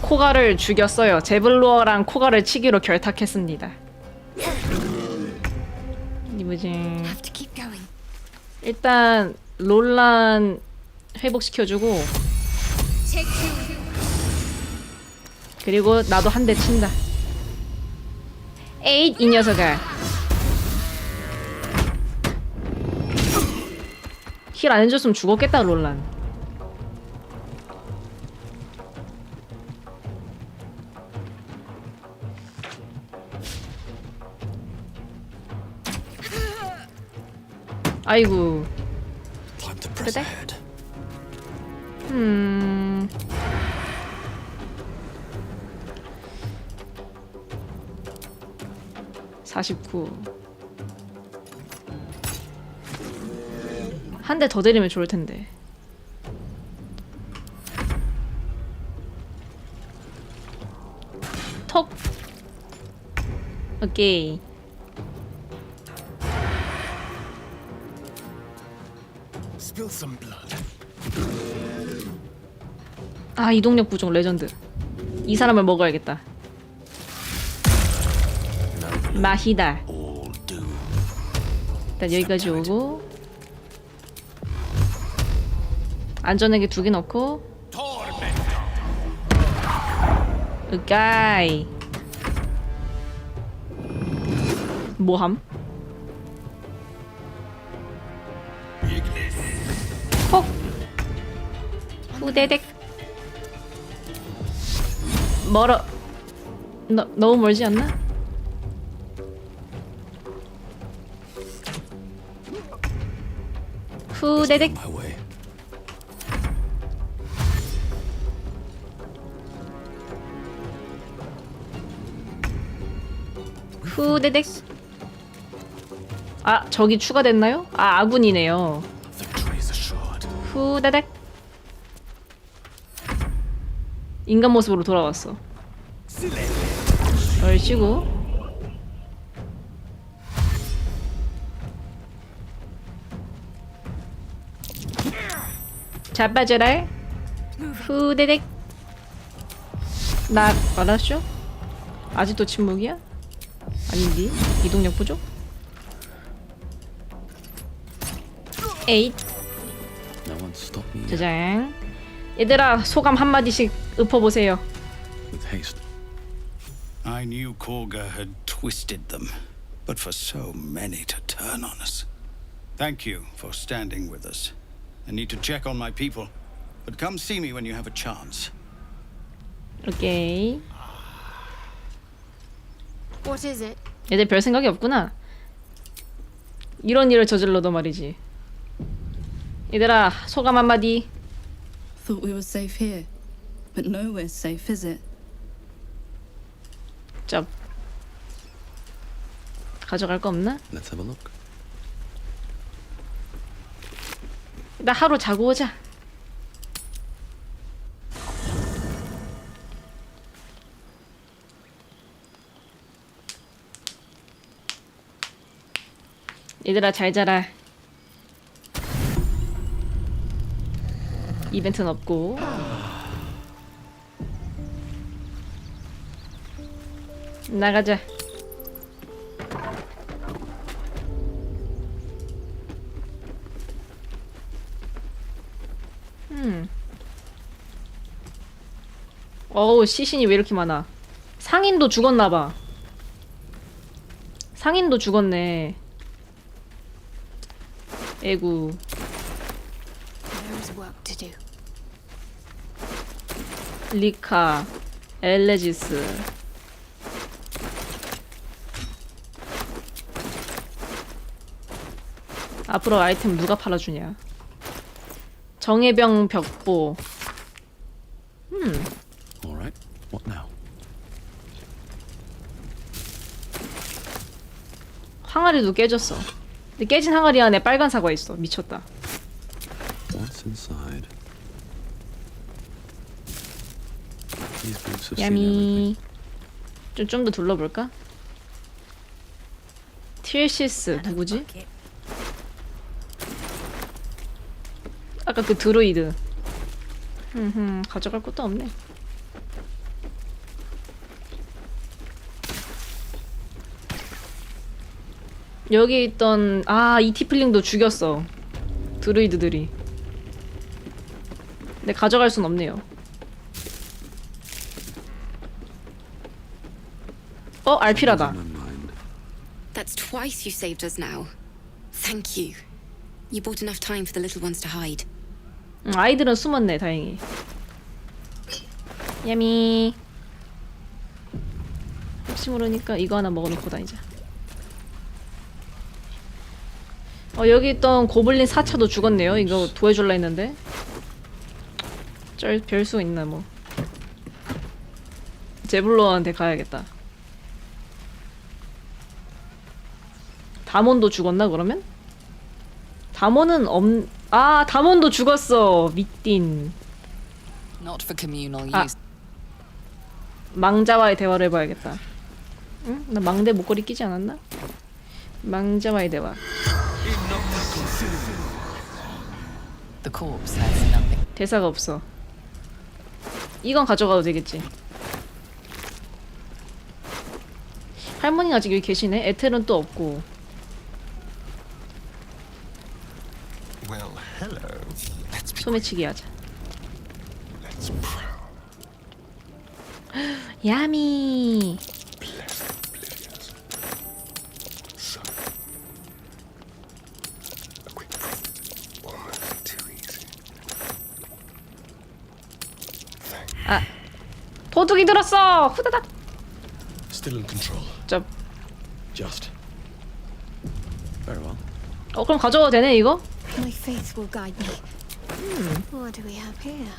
코가를 죽였어요. 제블로어랑 코가를 치기로 결탁했습니다. 이부징. 일단 롤란 회복시켜주고 그리고 나도 한 대 친다. 에잇 이 녀석아. 힐 안 해줬으면 죽었겠다 롤란. 아이고. 그래? 49. 한 대 더 때리면 좋을 텐데. 톡. 오케이. 아, 이동력 부족 레전드. 이 사람을 먹어야겠다. 마히다. 일단 여기까지 오고 안전하게 2개 넣고 으까이. 뭐함? 헉! 후대덱. 멀어. 너무 멀지 않나? 후대덱. 후대덱. 아, 저기 추가됐나요? 아, 아군이네요. 후대덱. 인간 모습으로 돌아왔어. 얼씨구. 자빠져라. 후대덱. 나 받았쇼? 아직도 침묵이야? 아닌디? 이동력 부족? 에잇. 짜잔. 얘들아, 소감 한마디씩 읊어보세요. I knew Korga had twisted them, but for so many to turn on us. Thank you for standing with us. I need to check on my people, but come see me when you have a chance. 오케이. What is it? 얘들 별 생각이 없구나. 이런 일을 저질러도 말이지. 얘들아, 소감 한마디. Thought we were safe here, but nowhere's safe, is it? 짭. 가져갈 거 없나? Let's have a look. 나 하루 자고 오자. 얘들아, 잘 자라. 이벤트는 없고. 나가자. 어우, 시신이 왜 이렇게 많아. 상인도 죽었나봐. 상인도 죽었네. 에구. 리카, 엘레지스. 앞으로 아이템 누가 팔아주냐. 정예병 벽보. Alright, what now? 항아리도 깨졌어. 근데 깨진 항아리 안에 빨간 사과 있어. 미쳤다. What's inside? These boots have seen 야미. 좀 더 둘러볼까? 틸시스 누구지? 아까 그 드로이드. 가져갈 것도 없네. 여기 있던 이 티플링도 죽였어. 드루이드들이. 근데 가져갈 순 없네요. 알피라다. That's twice you saved us now. Thank you. You bought enough time for the little ones to hide. 아이들은 숨었네, 다행히. 야미. 혹시 모르니까 이거 하나 먹어놓고 다니자. 여기 있던 고블린 4차도 죽었네요. 이거 구해줄라 했는데. 별 수 있나 뭐. 제블로한테 가야겠다. 다몬도 죽었나 그러면? 다몬은 다몬도 죽었어. 미띤. Not for communal use. 망자와의 대화를 해봐야겠다. 응? 나 망대 목걸이 끼지 않았나? 망자와의 대화. The corpse has nothing. 대사가 없어. 이건 가져가도 되겠지. 할머니가 아직 여기 계시네? 에텔은 또 없고. Well, hello. 소매치기 하자. 야미. 도둑이 들었어. 후다닥. Still in control. 짭. Just. Very well. 그럼 가져와도 되네 이거? My faith will guide me. What do we have here?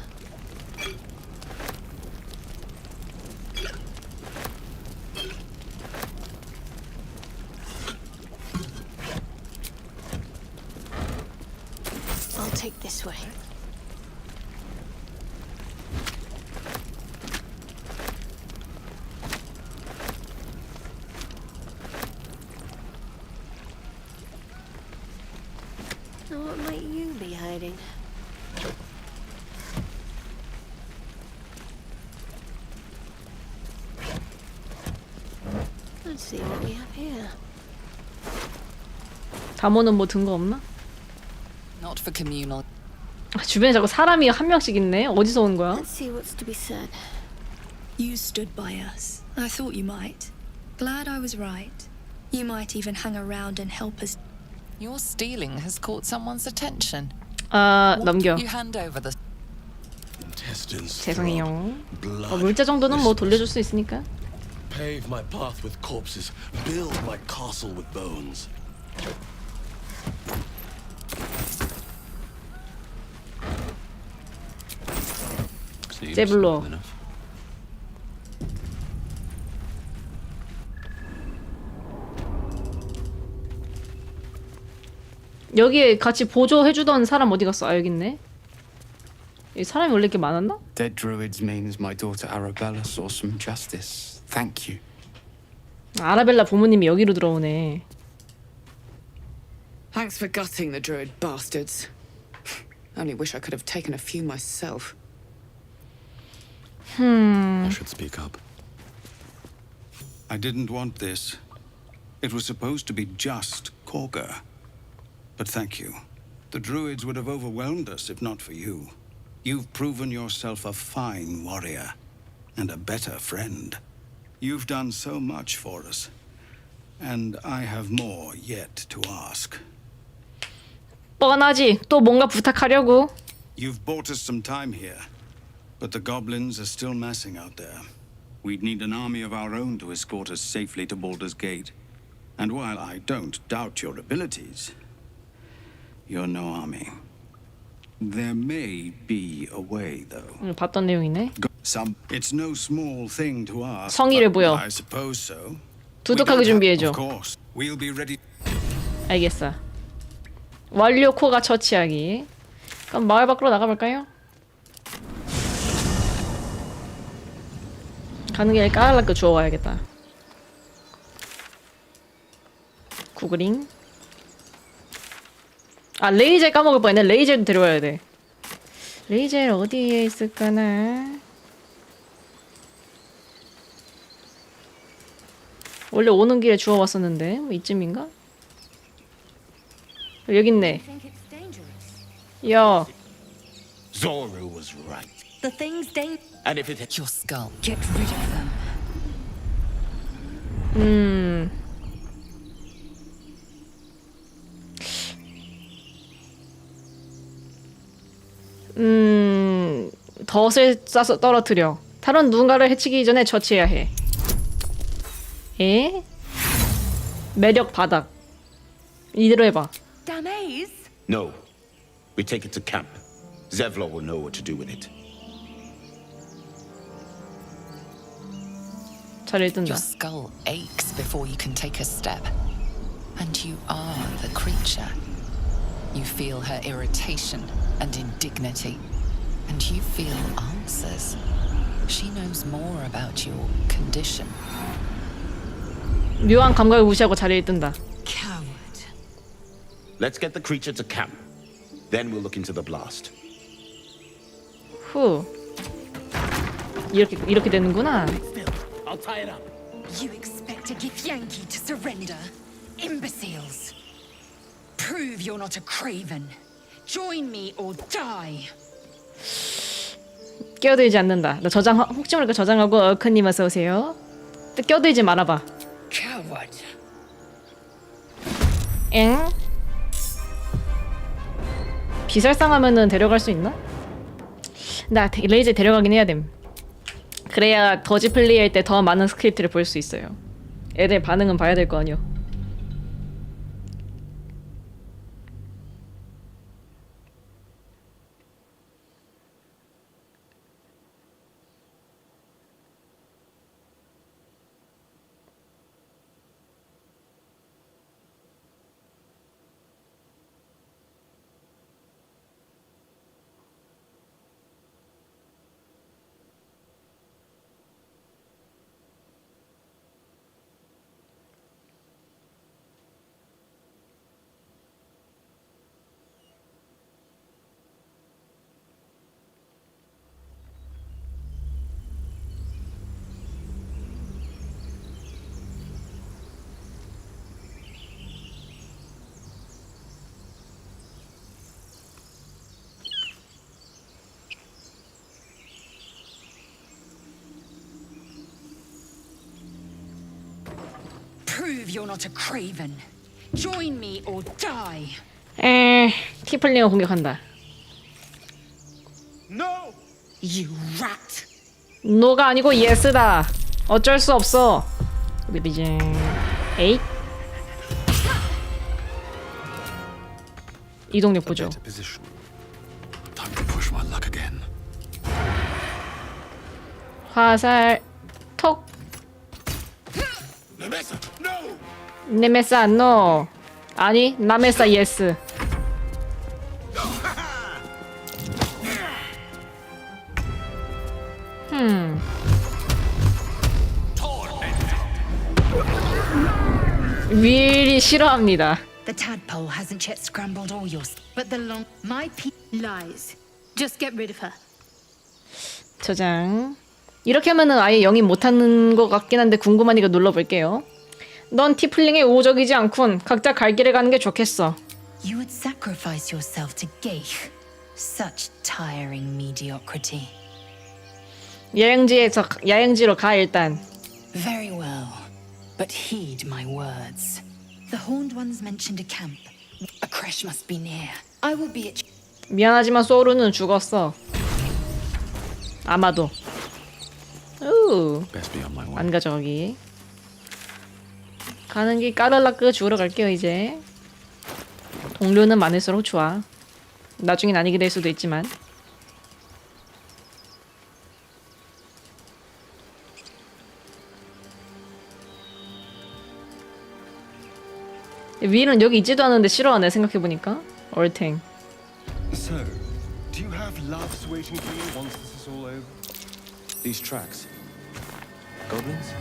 I'll take this way. What might you be hiding? Let's see what we have here. 다모는 뭐 든 거 없나? Not for communal. 주변에 자꾸 사람이 한 명씩 있네. 어디서 온 거야? Let's see what's to be said. You stood by us. I thought you might. Glad I was right. You might even hang around and help us. Your stealing has caught someone's attention. 넘겨. You hand over the 죄송해요. 물자 정도는 뭐 돌려줄 수 있으니까. Pave my path with corpses. Build my castle with bones. 제블로. 여기에 같이 보조해주던 사람 어디 갔어? 여기 있네. 이 사람이 원래 이렇게 많았나? Dead druids means my daughter Arabella saw some justice. Thank you. 아라벨라 부모님이 여기로 들어오네. Thanks for gutting the druid bastards. Only wish I could have taken a few myself. I should speak up. I didn't want this. It was supposed to be just Korga. But thank you. The druids would have overwhelmed us if not for you. You've proven yourself a fine warrior and a better friend. You've done so much for us, and I have more yet to ask. 뻔하지. 또 뭔가 부탁하려고. You've bought us some time here, but the goblins are still massing out there. We'd need an army of our own to escort us safely to Baldur's Gate. And while I don't doubt your abilities, you're no army. There may be a way, though. 봤던 내용이네. It's no small thing to ask. 성의를 보여. I suppose so. 두둑하게 준비해줘. Of course. We'll be ready. 알겠어. 완료 코가 처치하기. 그럼 마을 밖으로 나가볼까요? 가는 길에 까랄라크 주워와야겠다. 구글링. 아, 레이젤 까먹을 뻔했네. 레이젤도 데려와야 돼. 레이젤 어디에 있을까나? 원래 오는 길에 주워왔었는데 뭐 이쯤인가? 여기 있네. 야. Zoro was right. The thing's dangerous. And if it hit your skull, Get rid of them. 덫을 싸서 떨어뜨려. 다른 누군가를 해치기 전에 처치해야 해. 에? 매력 바닥. 이대로 해봐. Damaze? No. We take it to camp. Zevlor will know what to do with it. 잘 읽든다. Your skull aches before you can take a step. And you are the creature. You feel her irritation and indignity. And you feel answers. She knows more about your condition. 묘한 감각을 무시하고 잘 읽든다. Let's get the creature to camp. Then we'll look into the blast. 후. 이렇게 되는구나. I'll tie it up. You expect a Githyanki to surrender? Imbeciles! Prove you're not a craven. Join me or die. 끼어들지 않는다. 너 저장 혹시 모르니까 저장하고 얼큰님 어서 오세요. 또 끼어들지 말아봐. Coward. 엥? 비살상하면은 데려갈 수 있나? 나 레이저 데려가긴 해야 됨. 그래야 더지 플레이할 때 더 많은 스크립트를 볼 수 있어요. 애들 반응은 봐야 될 거 아니요. Prove you're not a craven. Join me or die. 티플링을 공격한다. No! You rat! 노가 아니고 예스다. 어쩔 수 없어. 비비징. 에잇. 이동력 보죠. Time to push my luck again. 화살 톡. 네메사 노. 아니 나메사 예스. 윌이 싫어합니다. The tadpole hasn't yet scrambled all yours, but the long my lies. Just get rid of her. 저장. 이렇게 하면은 아예 영입 못하는 것 같긴 한데 궁금하니까 눌러볼게요. 넌 티플링에 우호적이지 않군. 각자 갈 길에 가는 게 좋겠어. You would sacrifice yourself to Geich. Such tiring mediocrity. 야영지로 가 일단. Very well, but heed my words. The horned ones mentioned a camp. A crash must be near. I will be at. 미안하지만 소르는 죽었어. 아마도. 안 가져 거기. 가는 길 까르라크 죽으러 갈게요 이제. 동료는 많을수록 좋아. 나중엔 아니게 될 수도 있지만. 윌은 여기 있지도 않은데 싫어하네 생각해보니까. 얼탱. So, do you have loves waiting for you once this is all over? These tracks. Goblins?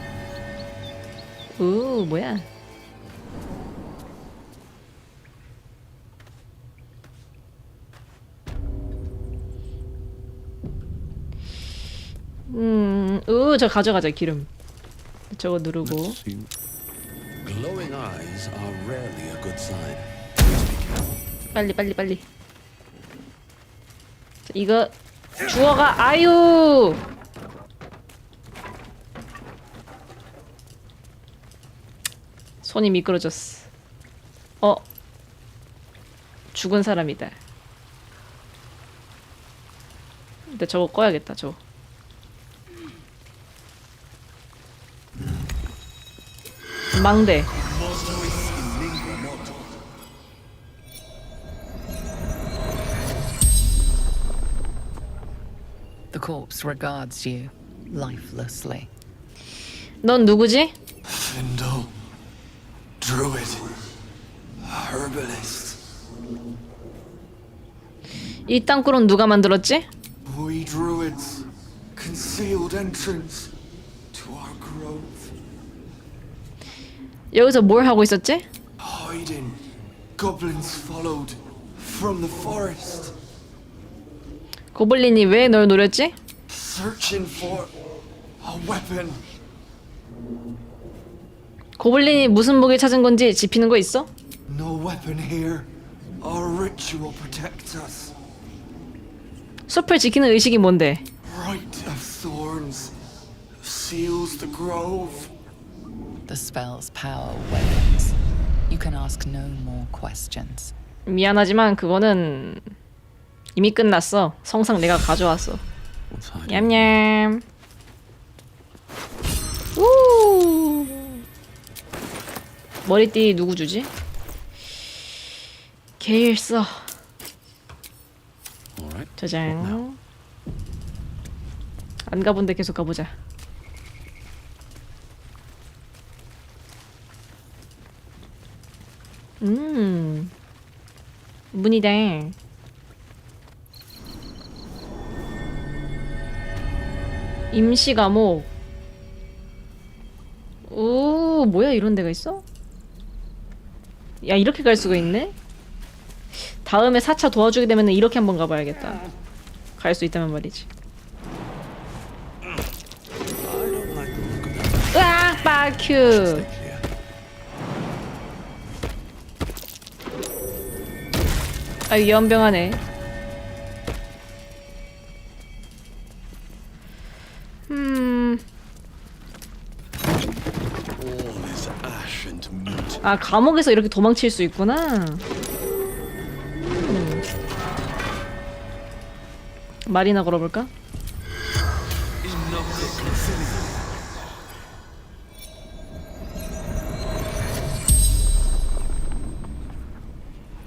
오, 뭐야? 저 가져가자 기름. 저거 누르고. Glowing eyes are rarely a good sign. 빨리. 자, 이거 주워가. 아유. 손이 미끄러졌어. 죽은 사람이다. 근데 저거 꺼야겠다. 저거. 망대. The corpse regards you lifelessly. 넌 누구지? Findle. Druid. Herbalist. 이 땅굴은 누가 만들었지? We druids. Concealed entrance to our grove. 여기서 뭘 하고 있었지? Hiding. Goblins followed from the forest. 고블린이 왜 널 노렸지? Searching for a weapon. 고블린이 무슨 무기 찾은 건지 짚히는 거 있어? No weapon here. Our ritual protects us. 숲을 지키는 의식이 뭔데? Right of thorns seals the grove. The spell's power wanes. You can ask no more questions. 미안하지만 그거는 이미 끝났어. 성상 내가 가져왔어. 냠냠. 우. 머리띠 누구 주지? 게일 써. 저장. 안 가본데 계속 가보자. 문이다. 임시 감옥. 오, 뭐야 이런 데가 있어? 야, 이렇게 갈 수가 있네? 다음에 4차 도와주게 되면 이렇게 한번 가봐야겠다. 갈 수 있다면 말이지. 으악! 빠큐! 아유, 연병하네. 아, 감옥에서 이렇게 도망칠 수 있구나. 말이나 걸어볼까?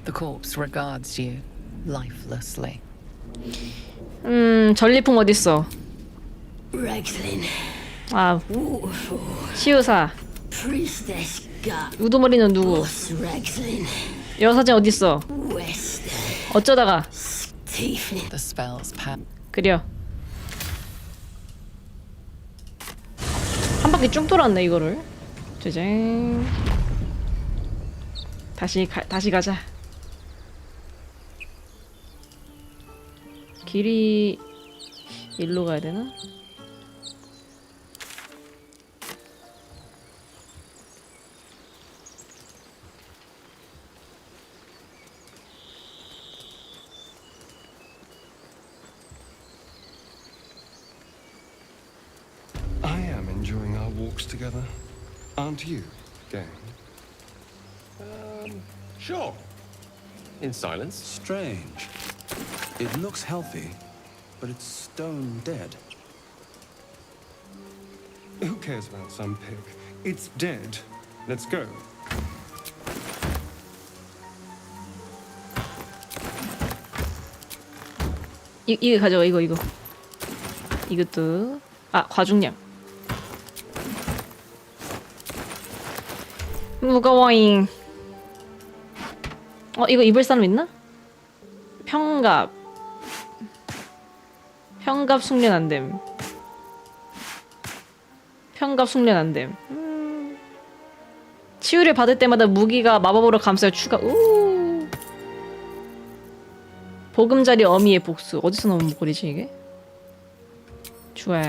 The corpse regards you lifelessly. 전리품 어딨어? 아, 시우사. 우두머리는 누구? 여사진 어딨어? 어쩌다가? The spell's power. 그려. 한 바퀴 쭉 돌았네 이거를. 짜잔. 다시 가자. 길이 일로 가야 되나? I am enjoying our walks together. Aren't you, gang? Sure. In silence. Strange. It looks healthy, but it's stone dead. Who cares about some pig? It's dead. Let's go. 이거 가져가. 이거. 이것도. 아, 과중량. 무거워잉. 이거 입을 사람 있나? 평갑 숙련 안됨. 평갑 숙련 안됨. 치유를 받을 때마다 무기가 마법으로 감싸요. 추가. 우. 보금자리 어미의 복수. 어디서 나온 목걸이지 이게? 좋아.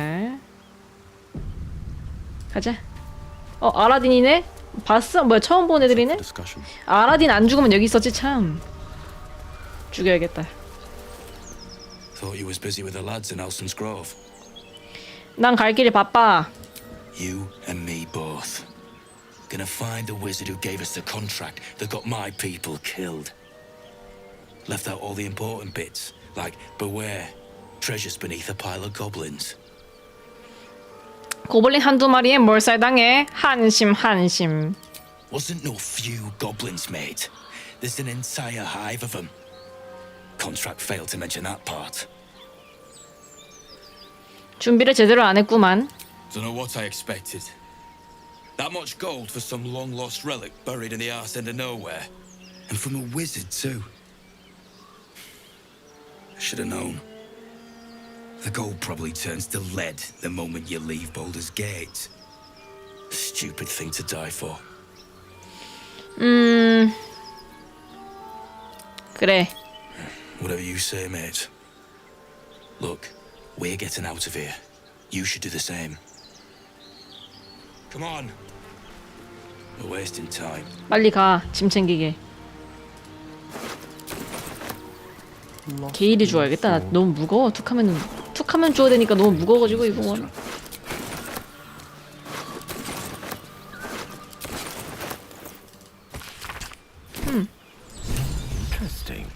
가자. 아라딘이네? 봤어? 뭐야 처음 본 애들이네? 아라딘 안 죽으면 여기 있었지 참. 죽여야겠다. Thought you was busy with the lads in Elson's Grove. 난 갈 길이 바빠. You and me both. Gonna find the wizard who gave us the contract that got my people killed. Left out all the important bits, like beware, treasures beneath a pile of goblins. 고블린 한두 마리에 몰살당해. 한심. Wasn't no few goblins, mate. There's an entire hive of them. Contract failed to mention that part. 준비를 제대로 안 했구만. Dunno what I expected. That much gold for some long-lost relic buried in the arse end of nowhere. And from a wizard, too. I should have known. The gold probably turns to lead the moment you leave Baldur's Gate. Stupid thing to die for. 그래. Whatever you say, mate. Look, we're getting out of here. You should do the same. Come on. We're wasting time. 빨리 가. 짐 챙기게. 게일이 주워야겠다. 나 너무 무거워. 툭하면 주워야 되니까 너무 무거워가지고 이거 뭐. Interesting.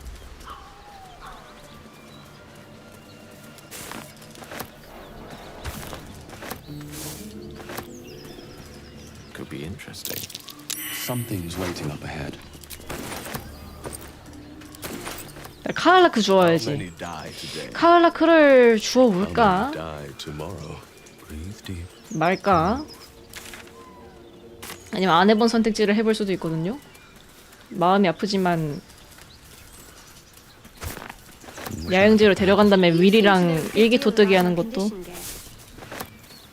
Could be interesting. Something's waiting up ahead. 카알라크 주워야지. 카알라크를 주워올까? 말까? 아니면 안 해본 선택지를 해볼 수도 있거든요. 마음이 아프지만 야영지로 데려간 다음에 윌이랑 일기토뜨기 하는 것도.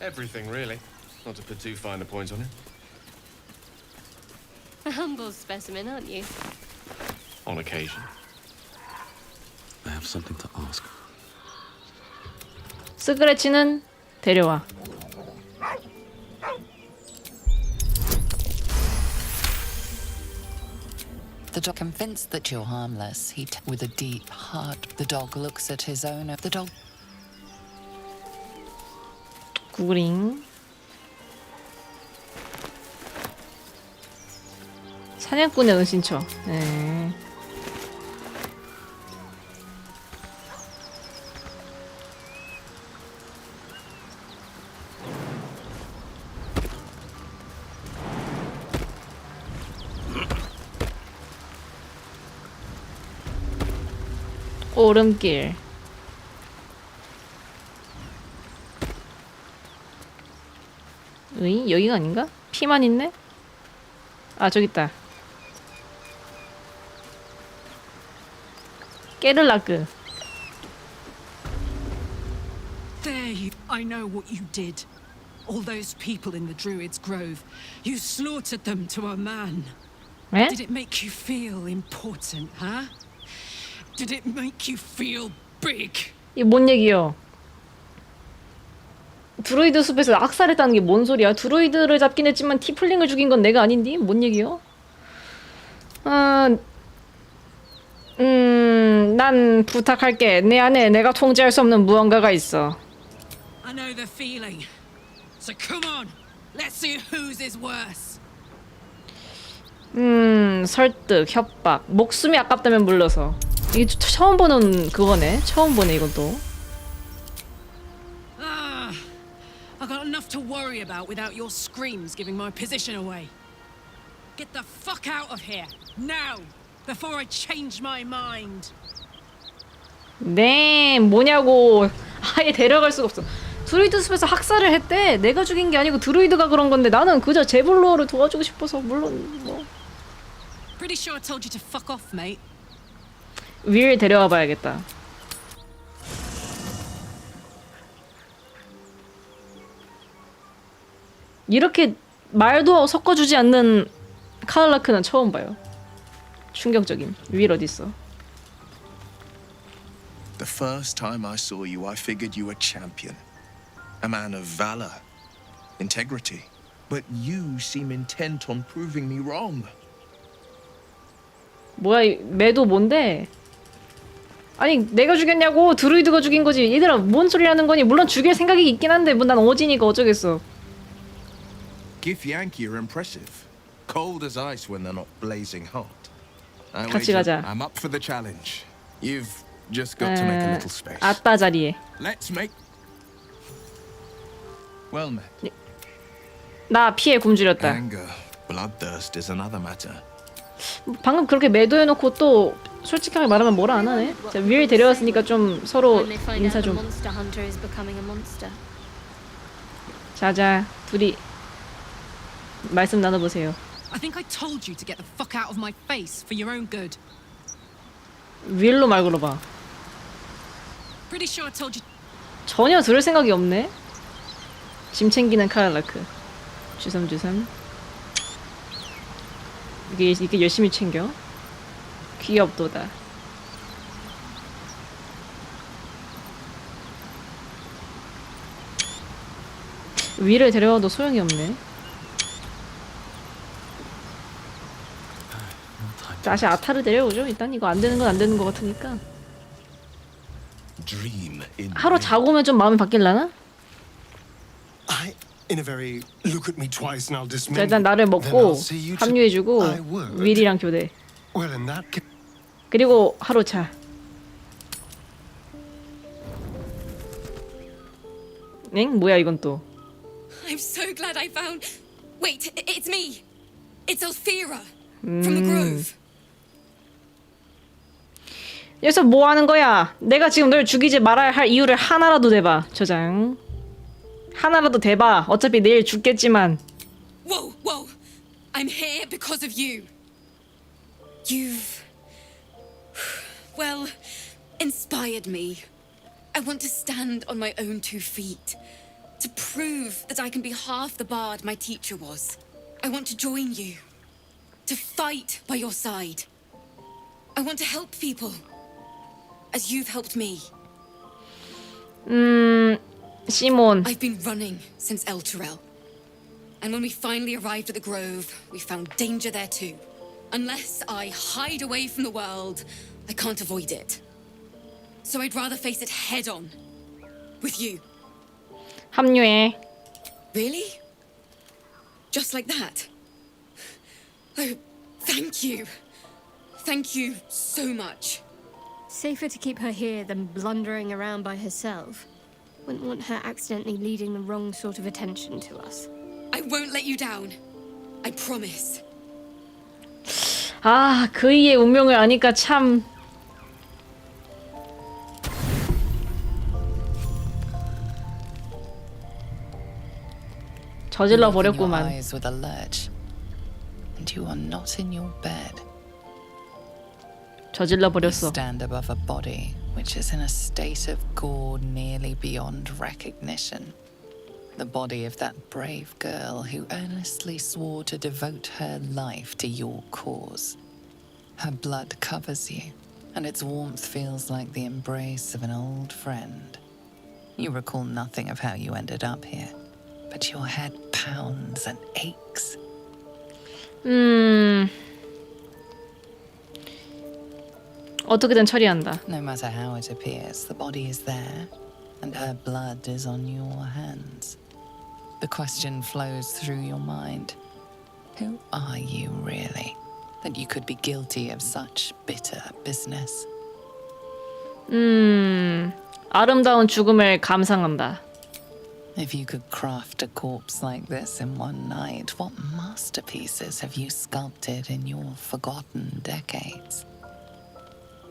Everything really. Not to put too fine a point on it. A humble specimen, aren't you? On occasion. I have something to ask. 스크래치는 데려와. The dog, convinced that you're harmless, with a deep heart, the dog looks at his owner. The dog. 구링. 사냥꾼의 은신처. 네. 오름길. 으이? 여기가 아닌가? 피만 있네? 아 저기 있다. 깨르라그. There, I know what you did. All those people in the Druid's Grove. You slaughtered them to a man. 에? Did it make you feel important, huh? Did it make you feel big? 이게 뭔 얘기요? 드루이드 숲에서 악살했다는 게 뭔 소리야? 드루이드를 잡긴 했지만 티플링을 죽인 건 내가 아닌디? 뭔 얘기요? 난 부탁할게. 내 안에 내가 통제할 수 없는 무언가가 있어. I know the feeling. So come on, let's see whose is worse. 설득, 협박, 목숨이 아깝다면 물러서. 이게 처음 보는 그거네. 처음 보네 이것도. I got enough to worry about without your screams giving my position away. Get the fuck out of here now, before I change my mind. 네, 뭐냐고. 아예 데려갈 수가 없어. 드루이드 숲에서 학살을 했대. 내가 죽인 게 아니고 드루이드가 그런 건데 나는 그저 제블로어를 도와주고 싶어서 물론 뭐. Pretty sure I told you to fuck off, mate. 위를 데려와 봐야겠다. 이렇게 말도 섞어주지 않는 카를라크는 처음 봐요. 충격적임. 윌 어딨어? The first time I saw you, I figured you were champion. A man of valor, integrity. But you seem intent on proving me wrong. 뭐야, 이 매도 뭔데? 아니, 내가 죽였냐고? 드루이드가 죽인 거지. 얘들아, 뭔 소리 하는 거니? 물론 죽일 생각이 있긴 한데, 뭐 난 어지니까 어쩌겠어. Githyanki are impressive. Cold as ice when they're not blazing hot. 같이 가자. I'm up for the challenge. You've just got to make a little space. 아따 자리에. Let's make. Well met. 나 피해 굶주렸다. Anger, bloodthirst is another matter. 방금 그렇게 매도해놓고 또 솔직하게 말하면 뭐라 안 하네. 자, 윌 데려왔으니까 좀 서로 인사 좀. 자자, 둘이 말씀 나눠보세요. I think I told you to get the fuck out of my face for your own good. 윌로 말 걸어봐. Pretty sure I told you. 전혀 들을 생각이 없네. 짐 챙기는 카를라크. 주섬주섬. 이게 열심히 챙겨. 귀엽도다. 위를 데려와도 소용이 없네. 다시 아타를 데려오죠. 일단 이거 안 되는 건 안 되는 것 같으니까. 하루 자고 오면 좀 마음이 바뀔라나? In a very look at me twice and I'll dismiss. 자, 일단 나를 먹고 합류해주고 윌이랑 교대. Well, in that case. 그리고 하루 차. 엥? 뭐야 이건 또? I'm so glad I found. Wait, it's me. It's Althera from the Grove. 여기서 뭐 하는 거야? 내가 지금 널 죽이지 말아야 할 이유를 하나라도 대봐. 저장. 하나라도 대봐. 어차피 내일 죽겠지만. Whoa, whoa. I'm here because of you. You've, well, inspired me. I want to stand on my own 2 feet. To prove that I can be half the bard my teacher was. I want to join you. To fight by your side. I want to help people. As you've helped me. 시몬. I've been running since El Turel. And when we finally arrived at the Grove, we found danger there too. Unless I hide away from the world, I can't avoid it. So I'd rather face it head on. With you. 합류해. Really? Just like that? Oh, thank you. Thank you so much. Safer to keep her here than blundering around by herself. Wouldn't want her accidentally leading the wrong sort of attention to us. I won't let you down. I promise. 아, 그이의 운명을 아니까 참. 저질러 버렸구만. Eyes with a lurch, and you are not in your bed. 저질러 버렸어. You stand above a body which is in a state of gore nearly beyond recognition. The body of that brave girl who earnestly swore to devote her life to your cause. Her blood covers you, and its warmth feels like the embrace of an old friend. You recall nothing of how you ended up here, but your head pounds and aches. 어떻게든 처리한다. No matter how it appears, the body is there, and her blood is on your hands. The question flows through your mind. Who are you really, that you could be guilty of such bitter business? 아름다운 죽음을 감상한다. If you could craft a corpse like this in one night, what masterpieces have you sculpted in your forgotten decades?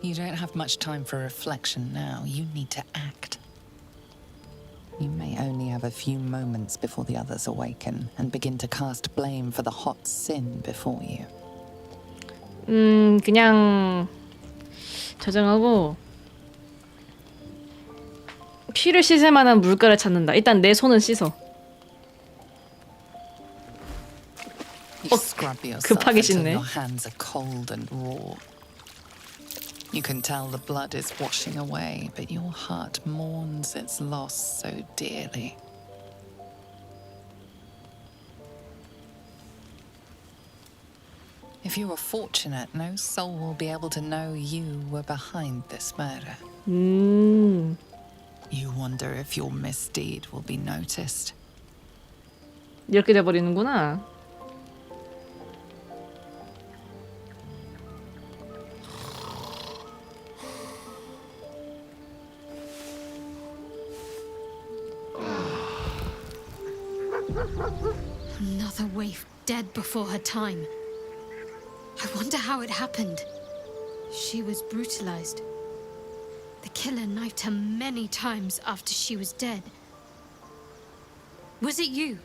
You don't have much time for reflection now. You need to act. You may only have a few moments before the others awaken and begin to cast blame for the hot sin before you. 그냥 저장하고 피를 씻을 만한 물가를 찾는다. 일단 내 손은 씻어. You scrub yourself 급하게 until 씻네. your hands are cold and raw. You can tell the blood is washing away, but your heart mourns its loss so dearly. If you were fortunate, no soul will be able to know you were behind this murder. You wonder if your misdeed will be noticed. 이렇게 돼버리는구나. Another waif dead before her time. I wonder how it happened. She was brutalized. The killer knifed her many times after she was dead. Was it you?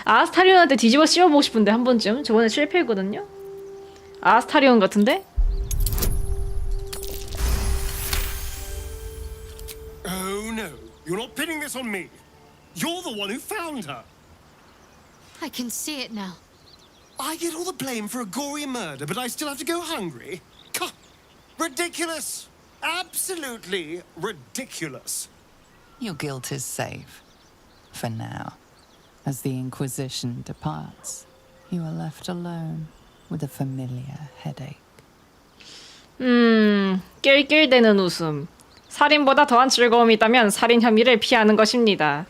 아스타리온한테 뒤집어 씌워보고 싶은데 한 번쯤. 저번에 실패했거든요. 아스타리온 같은데? Oh no, you're not pinning this on me. You're the one who found her. I can see it now. I get all the blame for a gory murder, but I still have to go hungry? Ridiculous! Absolutely ridiculous. Your guilt is safe. For now. As the Inquisition departs, you are left alone with a familiar headache. 낄낄대는 웃음. 살인보다 더한 즐거움이 있다면 살인 혐의를 피하는 것입니다.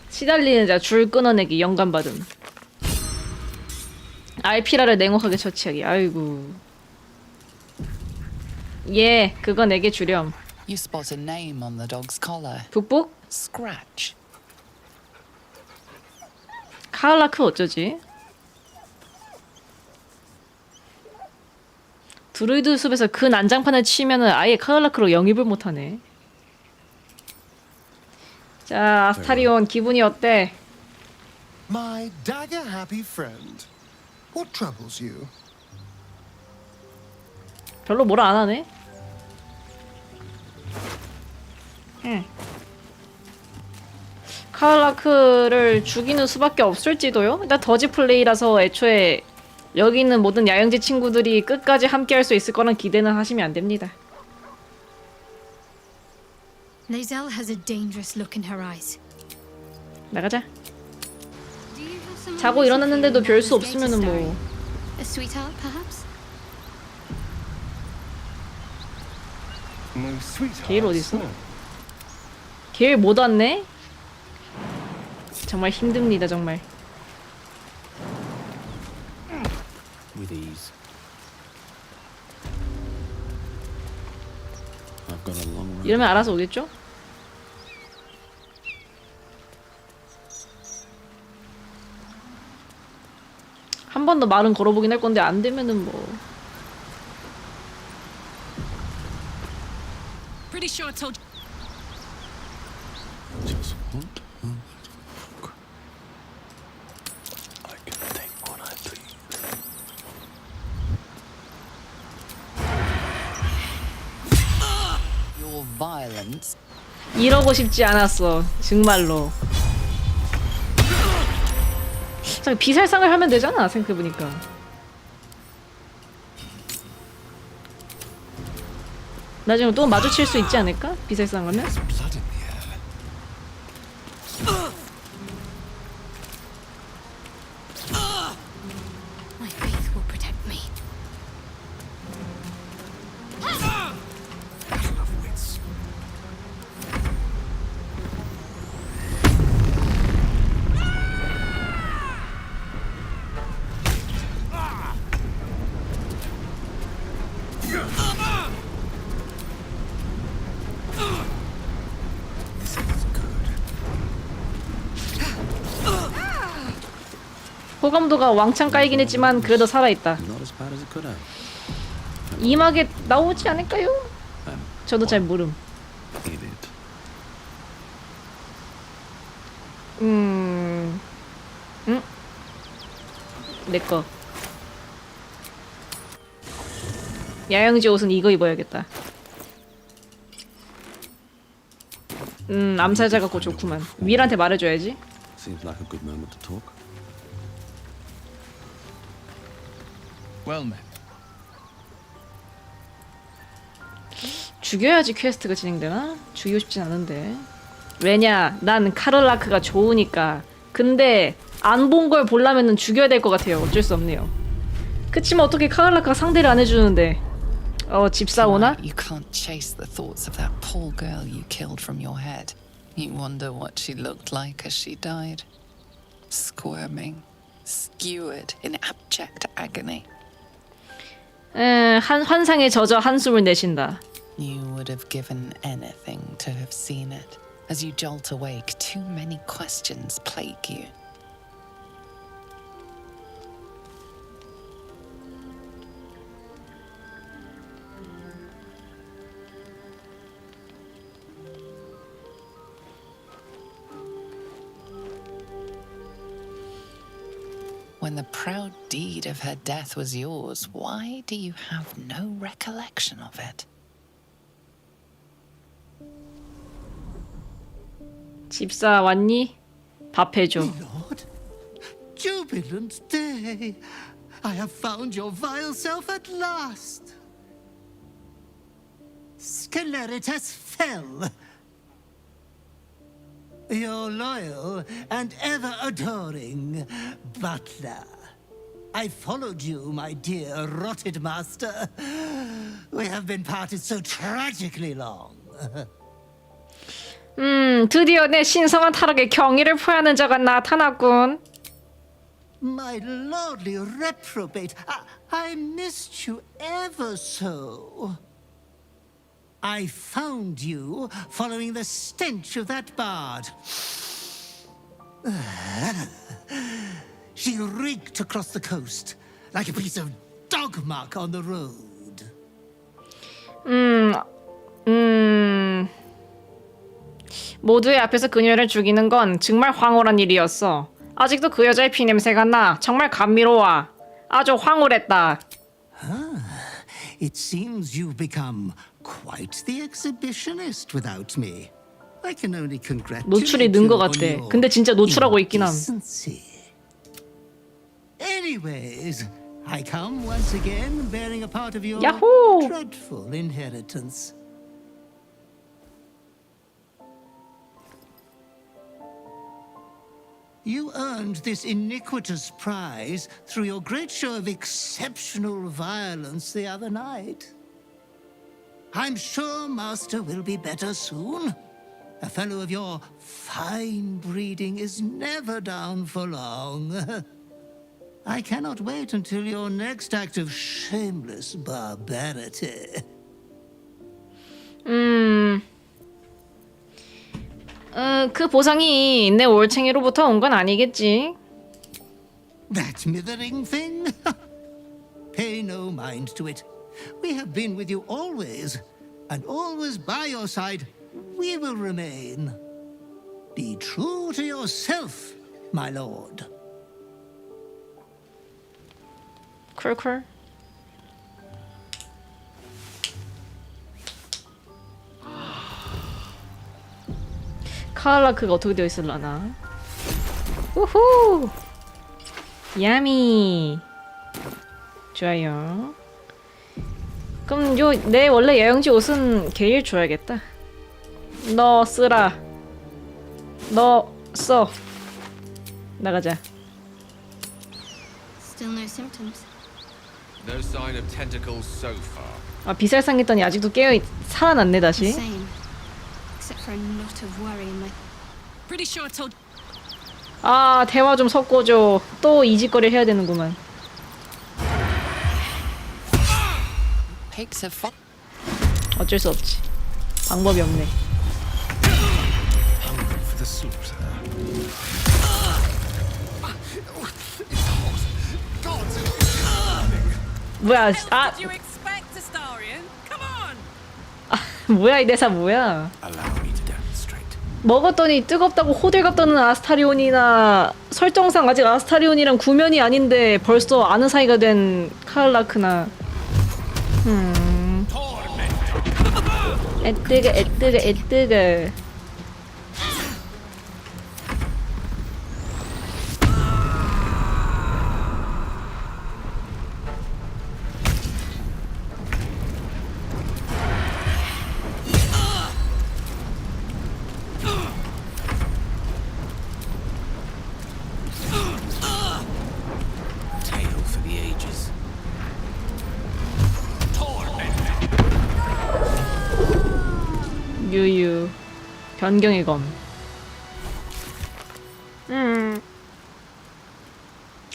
시달리는 자 줄 끊어내기 영감받음. 알피라를 냉혹하게 처치하기. 아이고. 예, 그거 내게 주렴. You spot a name on the dog's collar. 북북? Scratch. 카을라크 어쩌지? 드루이드 숲에서 그 난장판을 치면은 아예 카을라크로 영입을 못하네. 자, 아스타리온 기분이 어때? My dagger happy friend. What troubles you? 별로 뭐라 안 하네. 응. 카을라크를 죽이는 수밖에 없을지도요? 일단 더지 플레이라서 애초에 여기 있는 모든 야영지 친구들이 끝까지 함께 할 수 있을 거란 기대는 하시면 안 됩니다. Lae'zel has a dangerous look in her eyes. 나가자. 자고 일어났는데도 별 수 없으면은 뭐. A sweetheart, perhaps? No sweetheart. 게일 어디 있어? 게일 못 왔네? 정말 힘듭니다, 정말. With ease. I've got a long road. 이러면 알아서 오겠죠? 한 번 더 말은 걸어보긴 할 건데 안 되면은 뭐. Pretty sure I told Just want to look. I can take what I please. Your violence. 이러고 싶지 않았어. 정말로. 자, 비살상을 하면 되잖아. 생각해보니까. 나중에 또 마주칠 수 있지 않을까? 비살상 하면? My faith will protect me. 호감도가 왕창 깔긴 했지만 그래도 살아있다. Not as bad as it could have. 이막에 나오지 않을까요? 저도 잘 모름. In it. 내꺼. 야영지 옷은 이거 입어야겠다. 암살자 같고 좋구만. 윌한테 말해줘야지. Seems like a good moment to talk. Well met. 죽여야지 퀘스트가 진행되나? 죽이고 싶진 않은데. 왜냐? 난 카를라크가 좋으니까. 근데 안 본 걸 보려면은 죽여야 될 것 같아요. 어쩔 수 없네요. 그치만 어떻게 카를라크가 상대를 안 해주는데. 집사 오나? You can't chase the thoughts of that poor girl you killed from your head. You wonder what she looked like as she died. Squirming, skewered in abject agony. 환상에 젖어 한숨을 내쉰다. You would have given anything to have seen it. As you jolt awake, too many questions plague you. When the proud deed of her death was yours, why do you have no recollection of it? 집사 왔니? 밥 해줘. Lord, jubilant day! I have found your vile self at last. Sceleritas fell. Your loyal and ever-adoring butler. I followed you, my dear rotted master. We have been parted so tragically long. 드디어 내 신성한 타락에 경의를 표하는 자가 나타났군. My lordly reprobate, I missed you ever so. I found you following the stench of that bard. She reeked across the coast like a piece of dog muck on the road. 모두의 앞에서 그녀를 죽이는 건 정말 황홀한 일이었어. 아직도 그 여자의 피냄새가 나. 정말 감미로워. 아주 황홀했다. It seems you've become quite the exhibitionist without me. I can only congratulate 노출이 는 것 you on 같대. your 근데 진짜 노출하고 있긴 함. indecency. Anyways, I come once again bearing a part of your 야호! dreadful inheritance. You earned this iniquitous prize through your great show of exceptional violence the other night. I'm sure Master will be better soon. A fellow of your fine breeding is never down for long. I cannot wait until your next act of shameless barbarity. 그 보상이 내 올챙이로부터 온 건 아니겠지. That mithering thing? Pay no mind to it. We have been with you always, and always by your side we will remain. Be true to yourself, my lord. 쿨쿨. 카를라크가 어떻게 되어 있을라나? 우후! 야미! 좋아요. 그럼 내 원래 야영지 옷은 게일 줘야겠다. 너 쓰라. 너 써. 나가자. Still no symptoms. No sign of tentacles so far. 비살상했더니 아직도 살아났네 다시. Same. Except for a knot of worry in my... Pretty sure I told... 대화 좀 섞어줘. 또 이짓거리 해야 되는구만. 어쩔 수 없지. 방법이 없네. For the slaughter. 뭐야? Did you expect Astarion? Come on! 뭐야 이 대사 뭐야? Allow me to demonstrate. 먹었더니 뜨겁다고 호들갑 떠는 아스타리온이나 설정상 아직 아스타리온이랑 구면이 아닌데 벌써 아는 사이가 된 카알라크나 애뜨게 애뜨게 애뜨게 Tale for the ages. 유유 변경의 검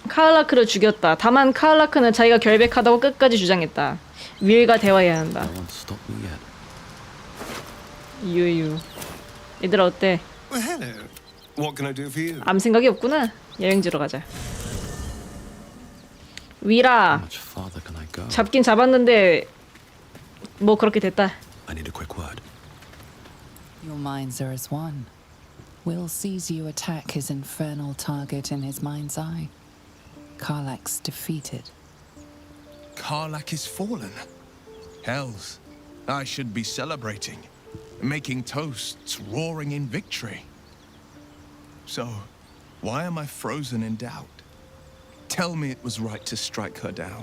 카알라크를 죽였다. 다만 카알라크는 자기가 결백하다고 끝까지 주장했다. 윌과 대화해야 한다. No one's stopped me yet. 유유 얘들아 어때? Well, hello. What can I do for you? 아무 생각이 없구나. 여행지로 가자. 윌아 Much farther can I go? 잡긴 잡았는데 뭐 그렇게 됐다. I need a quick word. Your minds are as one. Will sees you attack his infernal target in his mind's eye. Karlach's defeated. Karlach is fallen. Hells, I should be celebrating, making toasts, roaring in victory. So, why am I frozen in doubt? Tell me it was right to strike her down.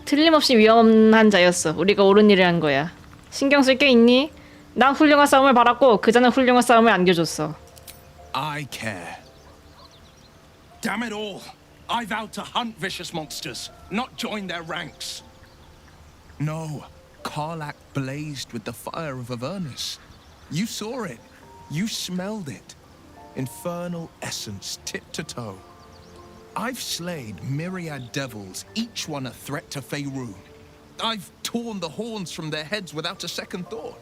틀림없이 위험한 자였어. 우리가 옳은 일을 한 거야. 신경 쓸 게 있니? 난 훌륭한 싸움을 바랐고 그자는 훌륭한 싸움을 안겨줬어. I care. Damn it all! I vowed to hunt vicious monsters, not join their ranks. No, Karlach blazed with the fire of Avernus. You saw it. You smelled it. Infernal essence, tip to toe. I've slayed myriad devils, each one a threat to Faerun. I've torn the horns from their heads without a second thought.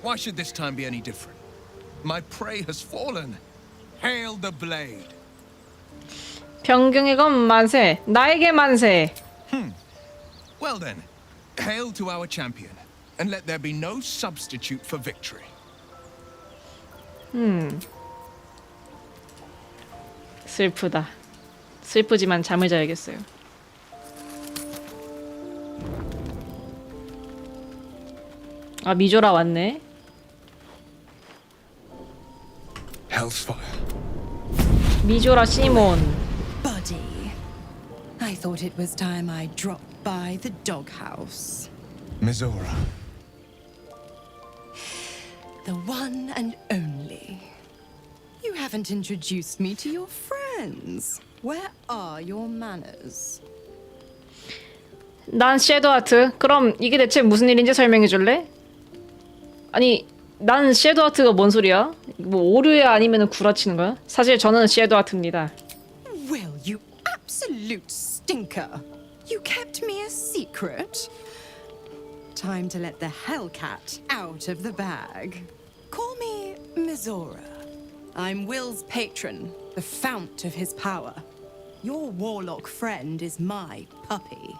Why should this time be any different? My prey has fallen. Hail the blade. 변경의 검 만세. 나에게 만세. Well then, hail to our champion, and let there be no substitute for victory. 슬프다. 슬프지만 잠을 자야겠어요. 아 미조라 왔네. Hell's fire. 미조라 시몬. Buddy, I thought it was time I dropped by the doghouse. Mizora. The one and only. You haven't introduced me to your friends. Where are your manners? 난 섀도우하트. 그럼 이게 대체 무슨 일인지 설명해 줄래? 아니, 난 섀도우하트가 뭔 소리야? 뭐 오류야 아니면 구라치는 거야? 사실 저는 섀도우하트입니다. Will, you absolute stinker. You kept me a secret. Time to let the Hellcat out of the bag. Call me Mizora. I'm Will's patron, the fount of his power. Your warlock friend is my puppy.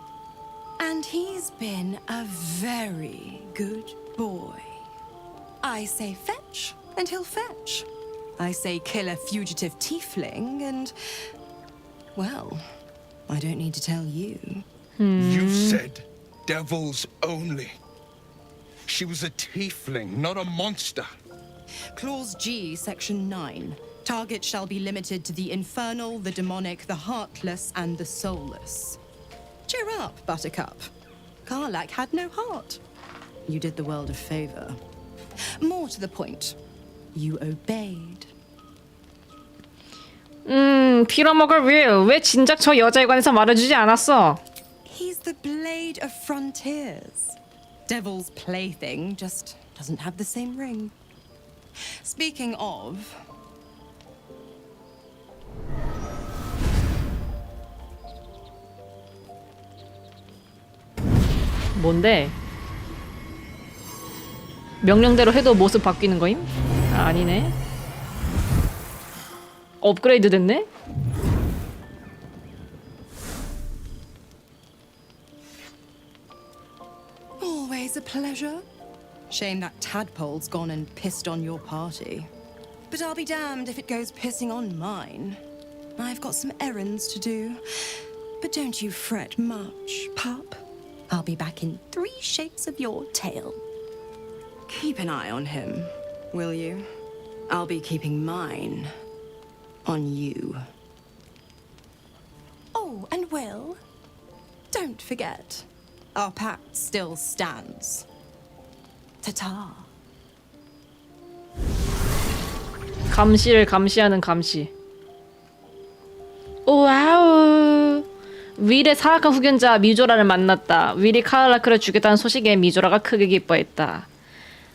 And he's been a very good boy. I say fetch, and he'll fetch. I say kill a fugitive tiefling, and... well, I don't need to tell you. You said devils only. She was a tiefling, not a monster. Clause G, Section 9. Target shall be limited to the infernal, the demonic, the heartless, and the soulless. Cheer up, Buttercup. Karlach had no heart. You did the world a favor. More to the point, you obeyed. 빌어먹을 윌. 왜 진작 저 여자에 관해서 말해주지 않았어? He's the blade of frontiers. Devil's plaything just doesn't have the same ring. Speaking of... 뭔데? 명령대로 해도 모습 바뀌는 거임? 아, 아니네. 업그레이드 됐네? Always always a pleasure. Shame that tadpole's gone and pissed on your party. But I'll be damned if it goes pissing on mine. I've got some errands to do. But don't you fret much, pup. I'll be back in 3 shakes of your tail. Keep an eye on him, will you? I'll be keeping mine on you. Oh, and Will, don't forget, our pact still stands. Ta-ta. 감시를 감시하는 감시. 와우. 윌의 사악한 후견자 미조라를 만났다. 윌이 카를라크를 죽였다는 소식에 미조라가 크게 기뻐했다.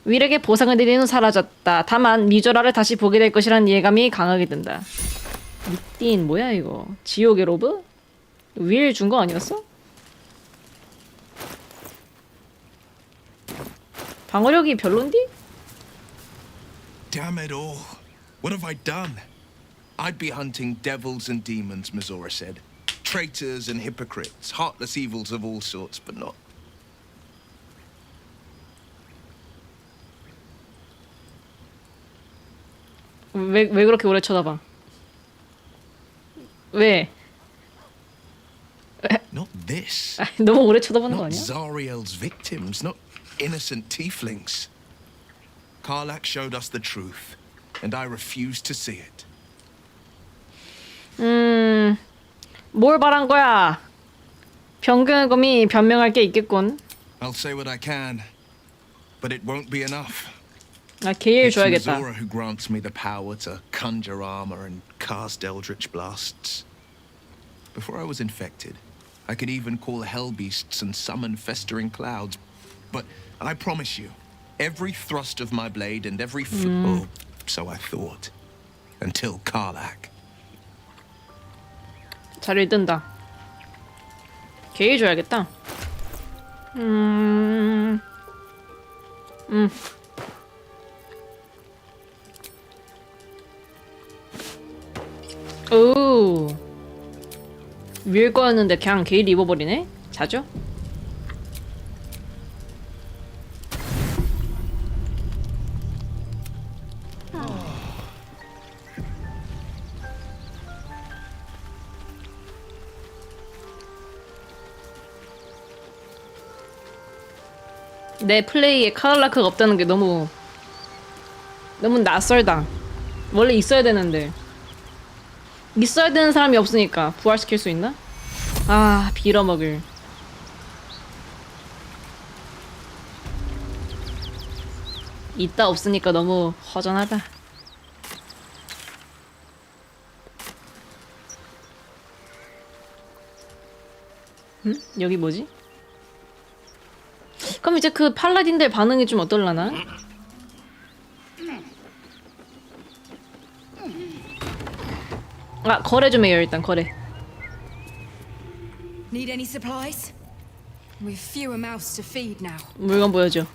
윌에게 보상을 드린 후 사라졌다. 다만 미조라를 다시 보게 될 것이라는 예감이 강하게 든다. 미띠인 뭐야 이거? 지옥의 로브? 윌 준 거 아니었어? 방어력이 별론디? Damn it all. What have I done? I'd be hunting devils and demons, Mizora said. Traitors and hypocrites, heartless evils of all sorts, but not. 왜 그렇게 오래 쳐다봐? 왜? Not this. 너무 오래 쳐다보는 거 Not 아니야? Zariel's victims, not innocent tieflings. Karlach showed us the truth, and I refuse to see it. 뭘 바란 거야? 병금이 변명할 게 있겠군. I'll say what I can, but it won't be enough. 아, 게일 It's 줘야겠다. Mizora who grants me the power to conjure armor and cast eldritch blasts. Before I was infected, I could even call hell beasts and summon festering clouds. But I promise you, every thrust of my blade and every oh, so I thought, until Karlach. 잘 읽는다. 게일 줘야겠다. 오. 윌 거였는데 그냥 게일 입어버리네? 자죠? 내 플레이에 카를라크가 없다는 게 너무 낯설다. 원래 있어야 되는데. 있어야 되는 사람이 없으니까 부활시킬 수 있나? 아, 빌어먹을. 있다 없으니까 너무 허전하다. 여기 뭐지? 그럼 이제 그 팔라딘들 반응이 좀 어떨라나? 아, 거래 좀 해요. 일단 거래. Need any supplies? We've fewer mouths to feed now. 물건 보여줘.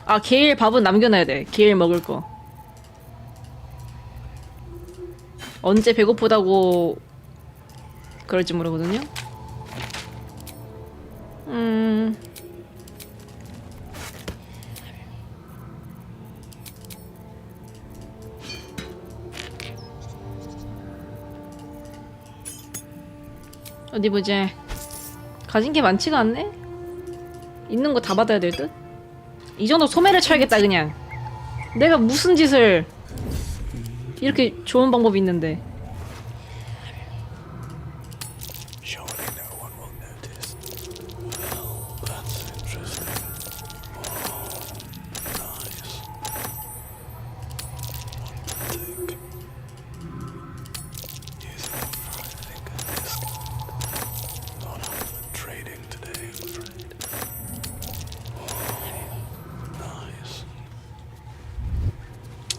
아, 게일 밥은 남겨놔야 돼. 게일 먹을 거. 언제 배고프다고 그럴지 모르거든요. 어디 보자. 가진 게 많지가 않네? 있는 거 다 받아야 될 듯? 이 정도 소매를 쳐야겠다 그냥. 내가 무슨 짓을. 이렇게 좋은 방법이 있는데.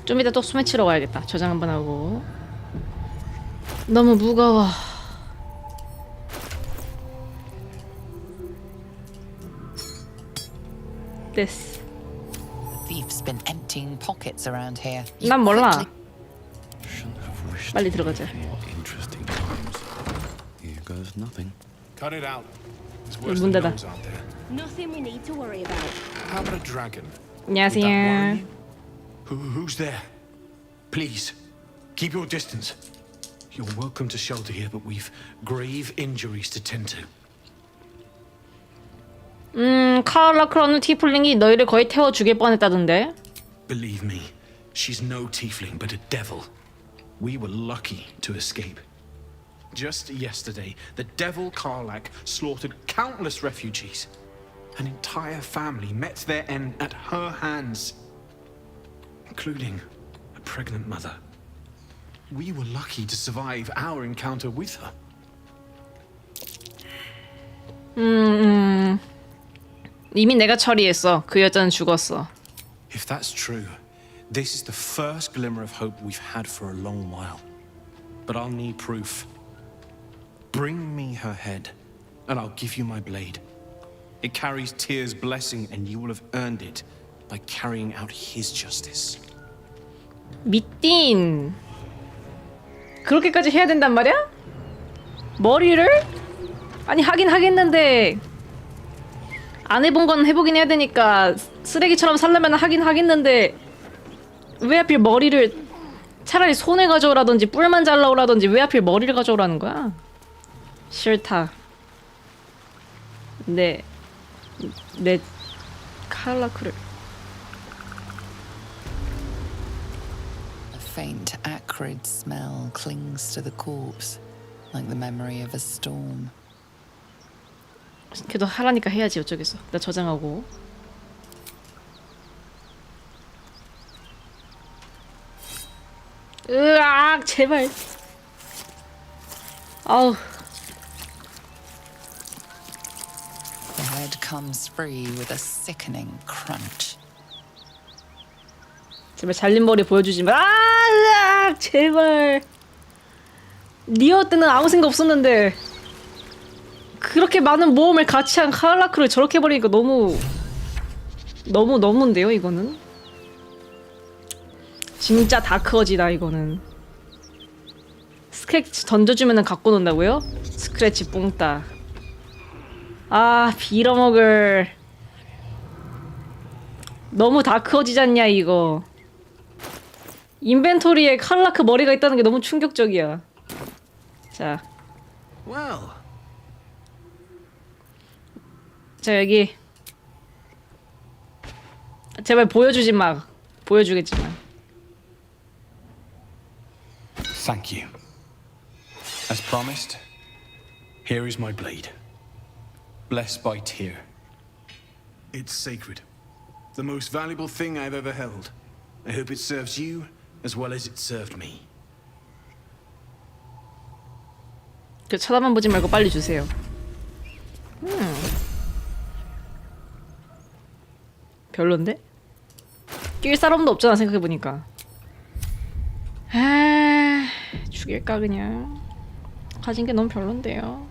좀 이따 또 소매 치러 와야겠다. 저장 한번 하고. 너무 무거워. 됐어. Thief's been emptying pockets around here. 난 몰라. 빨리 들어가자. More interesting times. Here goes nothing. Cut it out. It's worse 문 than 닫아. gnomes out there. Nothing we need to worry about. How about a dragon? 안녕하세요. Who's there? Please, keep your distance. You're welcome to shelter here, but we've grave injuries to tend to. 카알라크라는 티플링이 너희를 거의 태워 죽일 뻔했다던데. Believe me, she's no tiefling, but a devil. We were lucky to escape. Just yesterday, the devil Karlak slaughtered countless refugees. An entire family met their end at her hands, including a pregnant mother. We were lucky to survive our encounter with her. 이미 내가 처리했어. 그 여자는 죽었어. If that's true, this is the first glimmer of hope we've had for a long while. But I'll need proof. Bring me her head, and I'll give you my blade. It carries Tyr's blessing, and you will have earned it by carrying out his justice. 미띵. 그렇게까지 해야 된단 말이야? 머리를? 아니 하긴 하겠는데 안 해본 건 해보긴 해야 되니까 쓰레기처럼 살려면 하긴 하겠는데 왜 하필 머리를 차라리 손을 가져오라든지 뿔만 잘라오라든지 왜 하필 머리를 가져오라는 거야? 싫다. 내 칼라크를 A faint, acrid smell clings to the corpse, like the memory of a storm. 걔도 하라니까 해야지 어쩌겠어. 나 저장하고. 으악 제발. 아우. The head comes free with a sickening crunch. 제발 잘린 머리 보여주지 마. 으악 제발. 니어 때는 아무 생각 없었는데 그렇게 많은 모험을 같이 한 카알라크를 저렇게 버리니까 너무인데요 이거는. 진짜 다크어지다 이거는. 스크래치 던져주면은 갖고 논다고요? 스크래치 뽕따. 아 빌어먹을. 너무 다크어지지 않냐 이거. 인벤토리에 카알라크 머리가 있다는 게 너무 충격적이야. 자. 자 여기. 제발 보여주지 마. 보여주겠지만. Thank you. As promised, here is my blade. Blessed by Tyr. It's sacred. The most valuable thing I've ever held. I hope it serves you as well as it served me. 그 쳐다만 보지 말고 빨리 주세요. 별론데? 낄 사람도 없잖아 생각해보니까. 아 죽일까 그냥. 가진 게 너무 별론데요.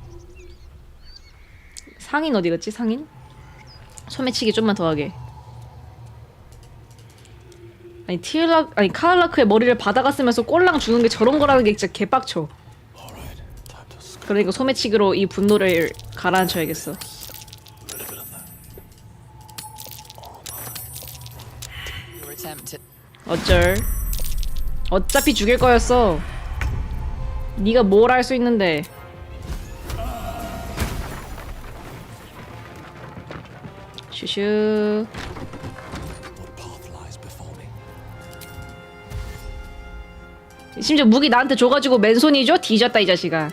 상인 어디 갔지 상인? 소매치기 좀만 더 하게. 아니 카알라크의 머리를 받아갔으면서 꼴랑 주는 게 저런 거라는 게 진짜 개빡쳐. 그러니까 소매치기로 이 분노를 가라앉혀야겠어. 어쩔. 어차피 죽일 거였어. 네가 뭘 할 수 있는데. 슈슈. 심지어 무기 나한테 줘가지고 맨손이죠? 뒤졌다 이 자식아.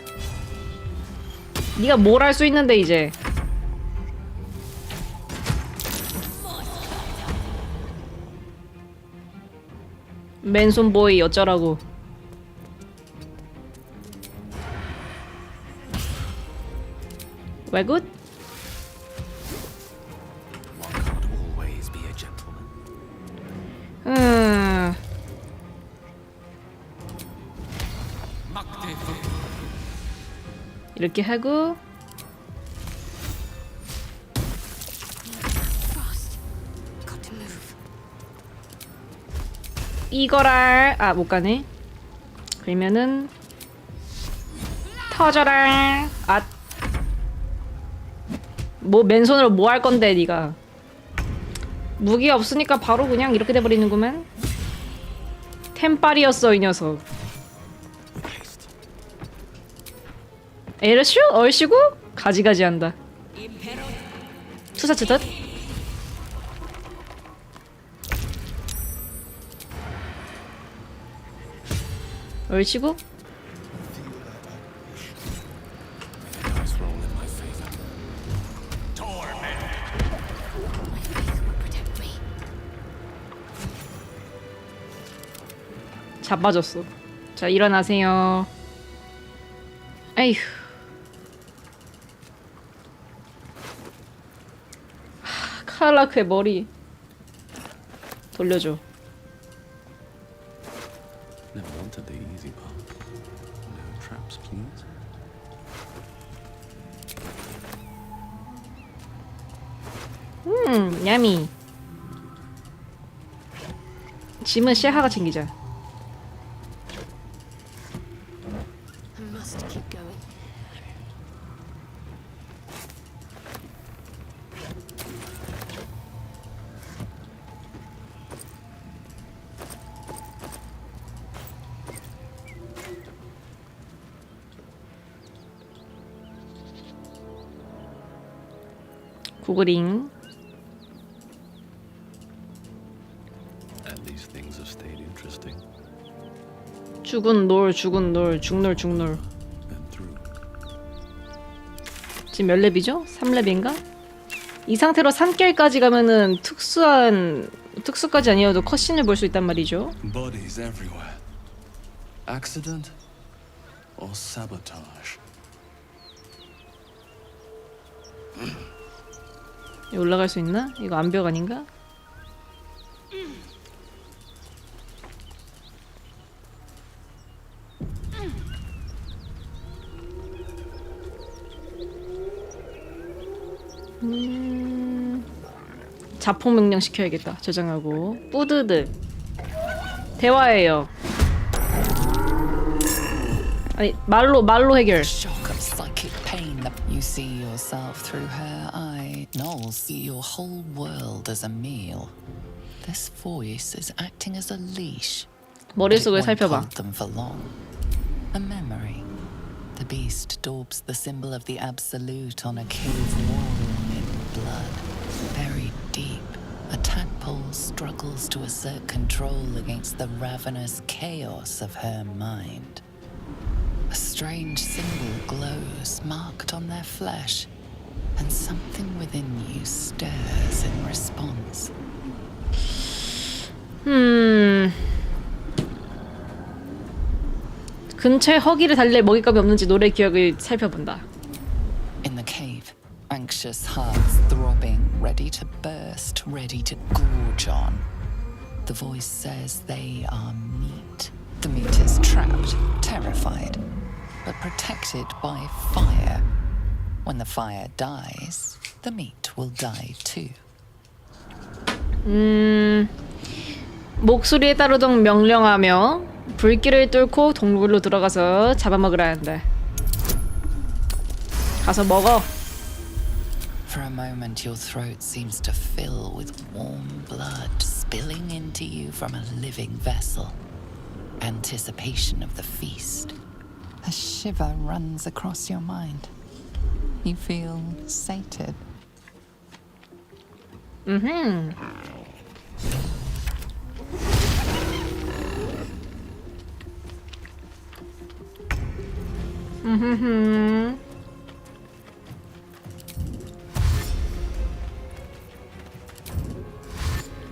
네가 뭘 할 수 있는데 이제. 맨손 보이 어쩌라고. 왜 굿? 이렇게 하고 이거랄. 아 못가네. 그러면은 터져라. 아 뭐 맨손으로 뭐 할 건데 네가. 무기 없으니까 바로 그냥 이렇게 돼버리는구만. 템빨이었어 이 녀석. 에르슈? 얼씨구? 가지가지한다. 투사츠 덧. 얼씨구? 자빠졌어. 자 일어나세요. 에휴. 카라크의 머리 돌려줘. Never wanted the easy part. No traps, please. 야미. 짐은 셰하가 챙기자. I must keep going. 구글링. And these things have stayed interesting. 죽은 놀, 죽은 놀, 죽놀, 죽놀. 지금 몇 렙이죠? 3렙인가? 이 상태로 3깰까지 가면은 특수까지 아니어도 컷신을 볼 수 있단 말이죠. Bodies everywhere. Accident or sabotage? 올라갈 수 있나? 이거 암벽 아닌가? 자폭 명령 시켜야겠다. 저장하고. 뿌드드. 대화해요. 아니 말로 해결. Shock of psychic pain. You see yourself through her eye. Knowles, see your whole world as a meal. This voice is acting as a leash. 머릿속을 But it won't 살펴봐. hold them for long. A memory. The beast daubs the symbol of the absolute on a cave wall in blood. Buried deep, a tadpole struggles to assert control against the ravenous chaos of her mind. A strange symbol glows, marked on their flesh, and something within you stirs in response. 근처에 허기를 달랠 먹잇감이 없는지 노래 기억을 살펴본다. In the cave, anxious hearts throbbing, ready to burst, ready to gorge on. The voice says they are meat. The meat is trapped, terrified, but protected by fire. When the fire dies, the meat will die too. 목소리에 따르도록 명령하며 불길을 뚫고 동굴로 들어가서 잡아먹으라 한다. 가서 먹어. For a moment, your throat seems to fill with warm blood spilling into you from a living vessel. Anticipation of the feast. A shiver runs across your mind. You feel sated.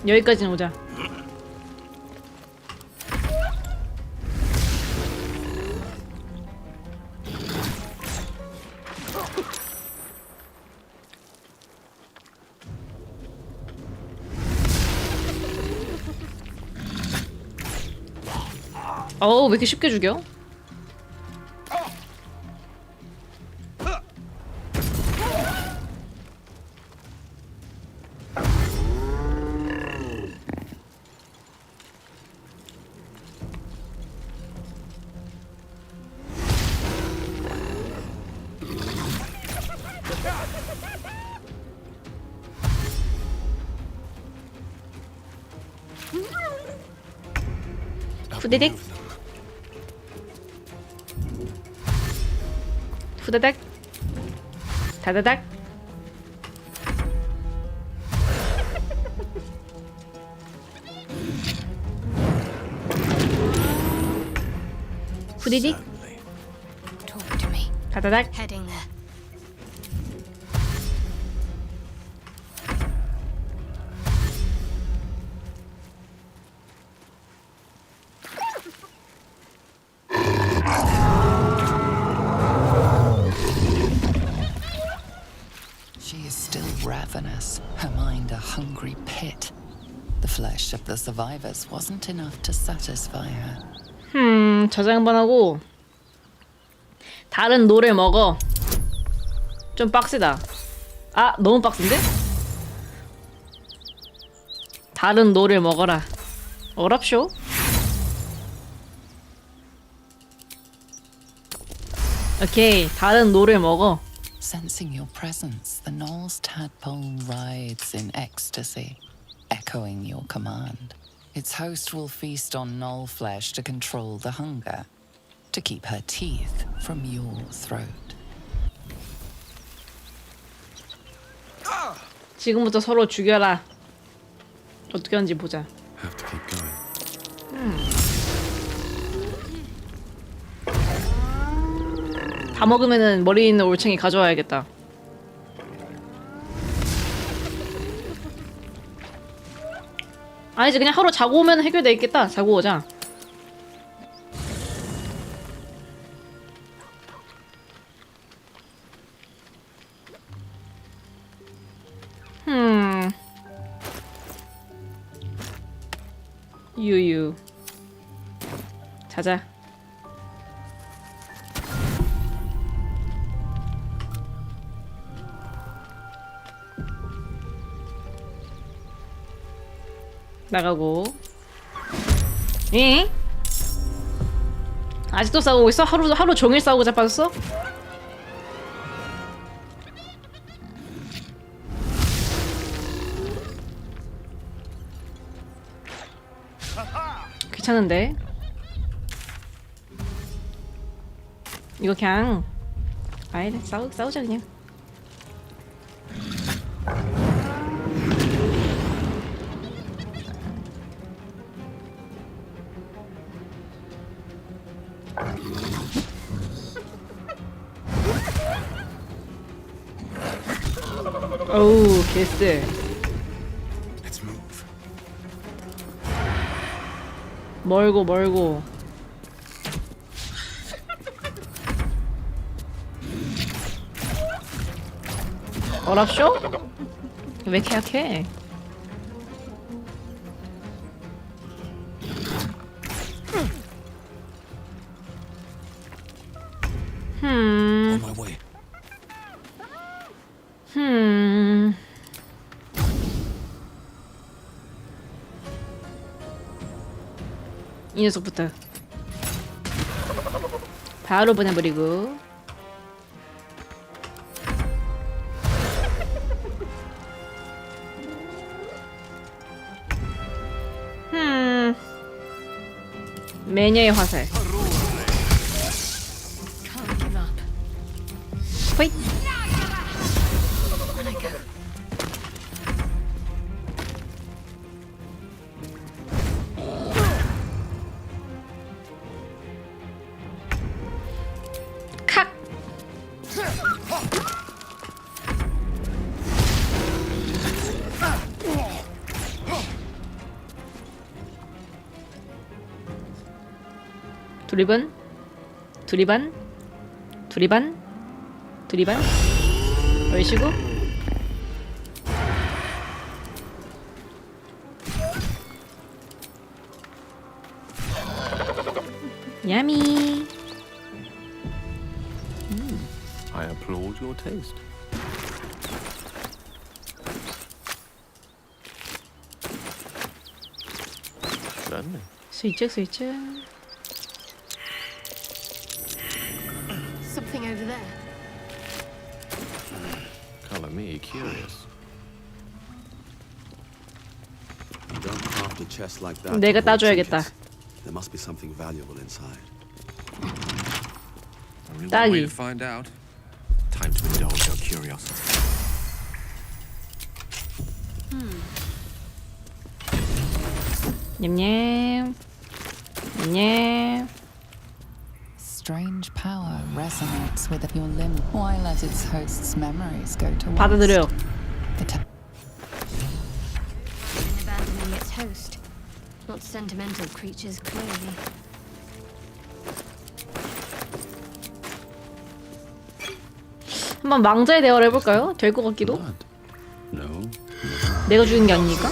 여기까지는 오자. 어우, 왜 이렇게 쉽게 죽여? 후디딕. 후다닥. 다다닥. 후디딕. Talk to me. 다다닥. Heading there. She is still ravenous, her mind a hungry pit. The flesh of the survivors wasn't enough to satisfy her. 저장 한번 하고 다른 노를 먹어. 좀 빡세다. 아, 너무 빡센데? 다른 노를 먹어라. 어랍쇼? 오케이, 다른 노를 먹어. Sensing your presence, the Knoll's tadpole writhes in ecstasy, echoing your command. Its host will feast on Knoll flesh to control the hunger, to keep her teeth from your throat. 지금부터 서로 죽여라. 어떻게 하는지 보자. Have to keep going. 다 먹으면은 머리 있는 올챙이 가져와야겠다. 아니지, 그냥 하루 자고 오면 해결돼 있겠다. 자고 오자. 유유. 자자. 나가고. 응? 아직도 싸우고 있어? 하루 종일 싸우고 자빠졌어? 귀찮은데? 이거 그냥 아예 싸우자 그냥. 어우, 개쎄. 멀고. 어랍쇼? 왜 이렇게 약해? On my way. 이 녀석부터 바로 보내버리고. 매녀의 화살. 호잇. 칵. 두리반 얼씨구. 야미. I applaud your taste. Certainly. 스위치. Something over there. Color me curious. You don't craft a chest like that. 내가 따줘야겠다. There must be something valuable inside. Only one 딸기. way to find out. Time to indulge your curiosity. 냠냠. 냠냠. Strange power resonates with your limb. Why let its host's memories go to waste? 받아들여. In abandoning its host. Not sentimental creatures, clearly. 한번 망자의 대화를 해볼까요? 될 것 같기도. No. 내가 죽인 게 아니니까.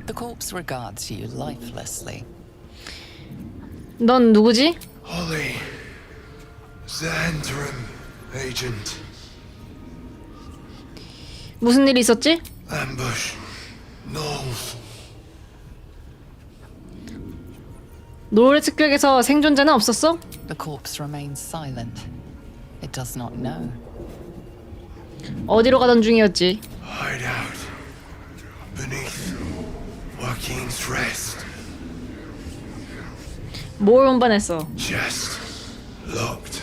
The corpse regards you lifelessly. 넌 누구지? Holly, the interim agent. 무슨 일이 있었지? Ambush. Knowles. 노을의 습격에서 생존자는 없었어? The corpse remains silent. It does not know. 어디로 가던 중이었지? Hideout. Beneath Joaquin's rest. 뭘 운반했어? Chest. Locked.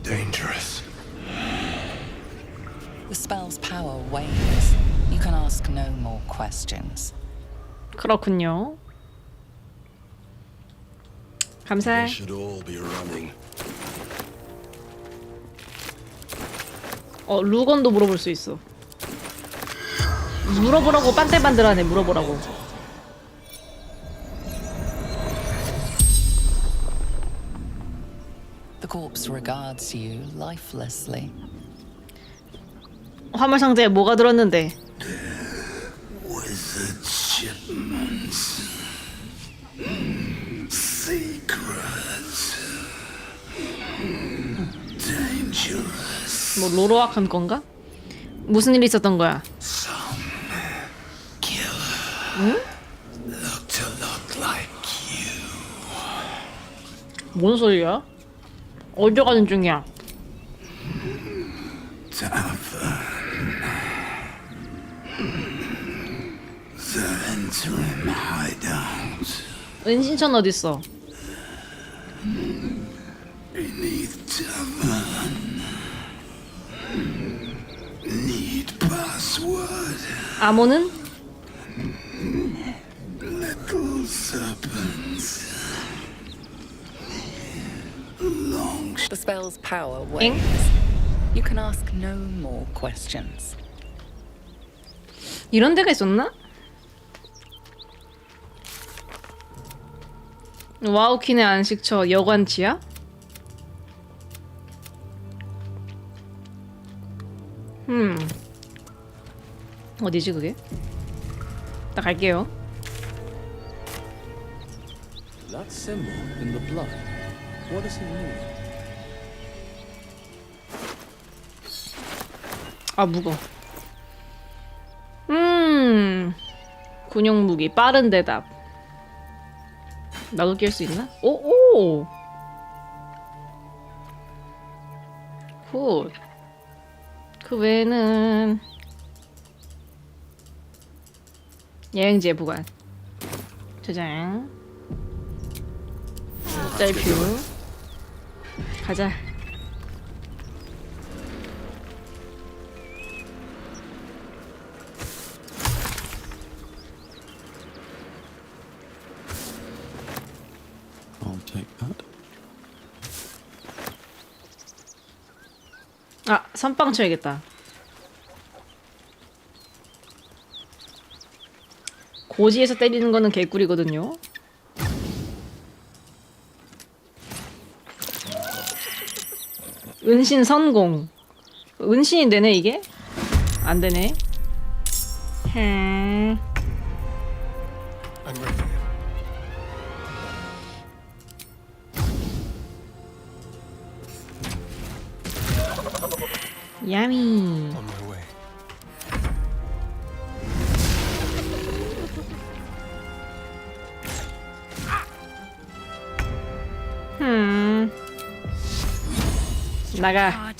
Dangerous. The spell's power wanes. You can ask no more questions. 그렇군요. 감사해. They should all be running. 루건도 물어볼 수 있어. 물어보라고 빤들빤들하네. 물어보라고. The corpse regards you lifelessly. 화물 상자에 뭐가 들었는데? Wizard shipments. Secrets. Dangerous. 뭐 로로악한 건가? 무슨 일이 있었던 거야? Some killer. 응? Looked a lot like you. 뭔 소리야? 어디 가는 중이야? Tavern. The interim hideout. 은신천 어딨어? Beneath tavern. Need password. 암호는? Little serpents. Long. The spell's power wanes. You can ask no more questions. 이런 데가 있었나? 와우킨의 안식처 여관지야? 어디지 그게? 나 갈게요. That symbol in the blood. What does it mean? 아 무거. 군용 무기 빠른 대답. 나도 낄 수 있나? 오. 굿. 그 외에는 여행지에 보관. 저장. 짤뷰. 가자. I'll take that. 아, 선빵 쳐야겠다. 고지에서 때리는 거는 개꿀이거든요. 은신 성공. 은신이 되네 이게? 안 되네. 야미. On my way. 나가.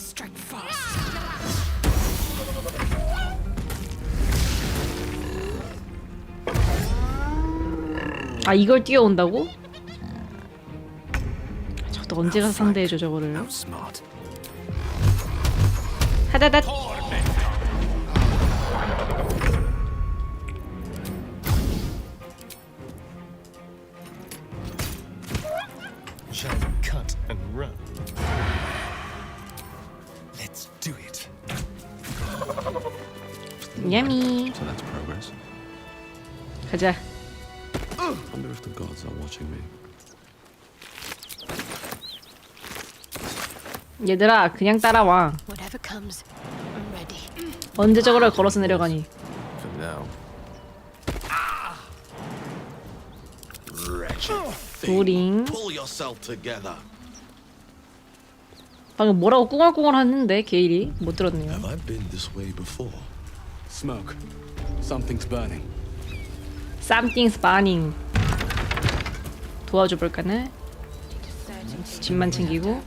아 이걸 뛰어온다고? 저도 언제 가서 상대해줘 저거를. 하다닷. Shall we cut and run? Let's do it. Yummy. So that's progress. 가자. Wonder if the gods are watching me. 얘들아 그냥 따라와. Whatever comes, I'm ready. 언제 저거를 걸어서 내려가니? For now. 도링. Pull yourself together. 방금 뭐라고 꿍얼꿍얼 하는데 게일이 못 들었네요. Have I been this way before? Smoke. Something's burning. Something's burning. 도와줘 볼까나? 짐만 챙기고.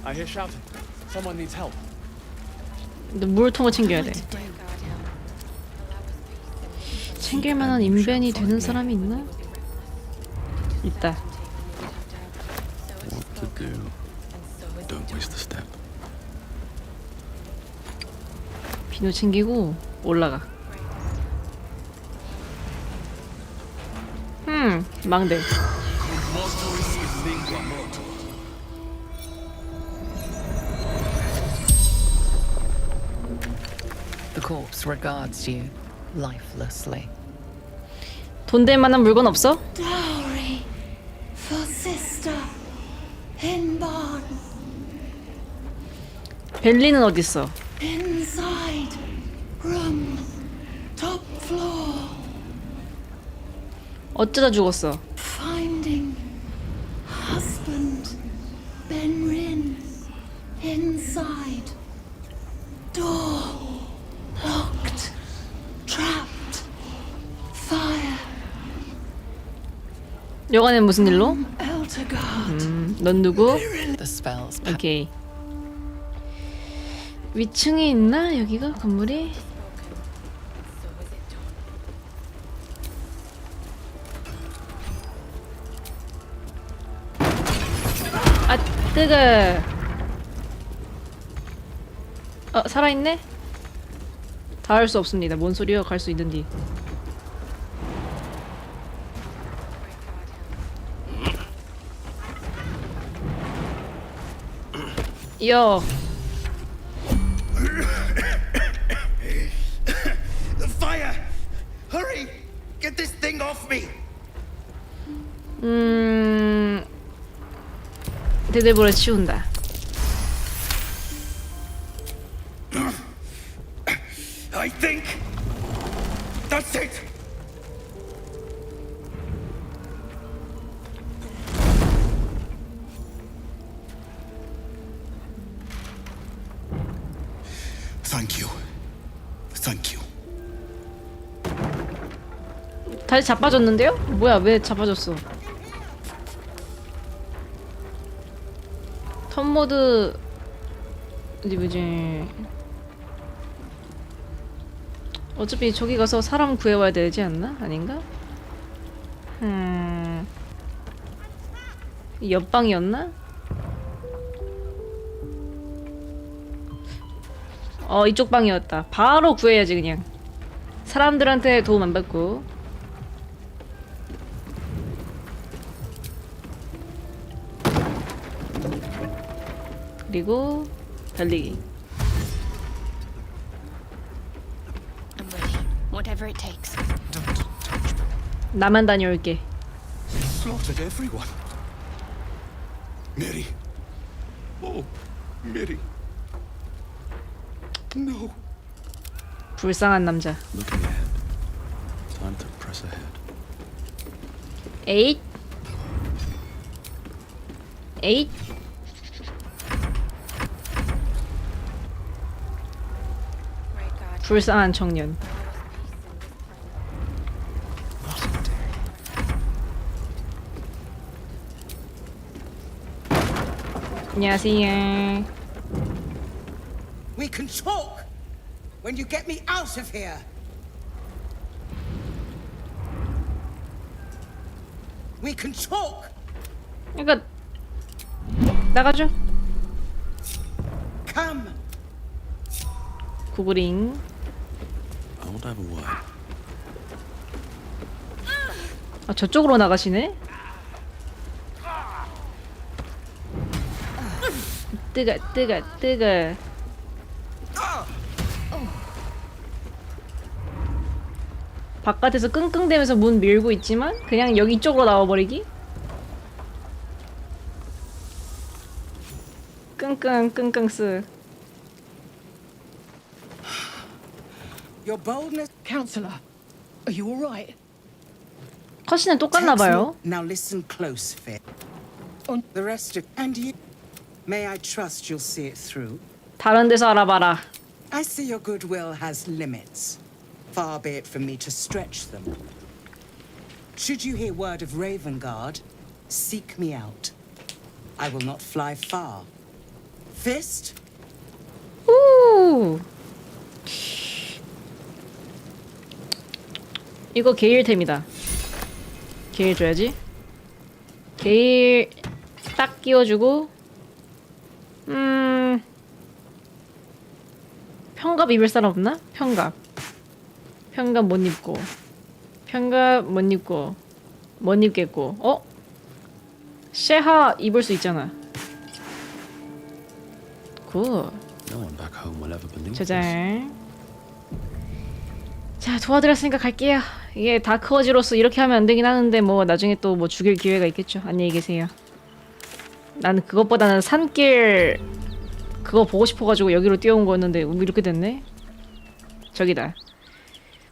I hear shouting. Someone needs help. 근데 물통을 챙겨야 돼. 챙길 만한 인벤이 되는 사람이 있나? 있다. What to do? Don't waste a step. 비누 챙기고 올라가. 망대. The corpse regards you lifelessly. 돈 될 만한 물건 없어? Dowry for sister inborn. 벨리는 어딨어? Inside room top floor. 어쩌다 죽었어? Finding husband Benrin inside door locked trapped fire. 여간엔 무슨 일로? Eltergard. 넌 누구? The spells. 오케이. 위층에 있나 여기가 건물이? 아 뜨거. 살아있네? 닿을 수 없습니다. 뭔 소리야? 갈 수 있는디. 여. The fire! Hurry! Get this thing off me! 대대보를 치운다. I think that's it. Thank you. Thank you. 다시 자빠졌는데요? 뭐야 왜 자빠졌어? 턴 모드 어디 보지? 어차피 저기 가서 사람 구해와야 되지 않나? 아닌가? 옆방이었나? 이쪽 방이었다. 바로 구해야지 그냥. 사람들한테 도움 안 받고. 그리고 달리기. I'm ready. Whatever it takes. 나만 다녀올게. Slaughtered everyone. Mary. Oh, Mary. No. 불쌍한 남자. Looking ahead. Time to press ahead. 8 8 불쌍한 청년. 안녕하세요. We can talk when you get me out of here. We can talk. 그러니까 나가죠. Come. 구글링. I won't have a word. 아 저쪽으로 나가시네. 뜨거. 바깥에서 끙끙대면서 문 밀고 있지만 그냥 여기 쪽으로 나와버리기? 끙끙 Your boldness, Counselor, are you all right? 컷신은 똑같나봐요. Now listen close, Fit. On the rest of and you. May I trust you'll see it through? 다른 데서 알아봐라. I see your goodwill has limits. Far be it from me to stretch them. Should you hear word of Ravengard, seek me out. I will not fly far. Fist? 우. 이거 게일템이다. 게일 줘야지. 게일 딱 끼워주고. 편갑 입을 사람 없나? 편갑 못 입고. 편갑 못 입고. 못 입겠고. 어? 쉐하 입을 수 있잖아. 굿. No one back home will ever believe this. 저장. 자, 도와드렸으니까 갈게요. 이게 다크워즈로서 이렇게 하면 안 되긴 하는데 뭐 나중에 또 뭐 죽일 기회가 있겠죠. 안녕히 계세요. 나는 그것보다는 산길 그거 보고 싶어가지고 여기로 뛰어온 거였는데 이렇게 됐네. 저기다.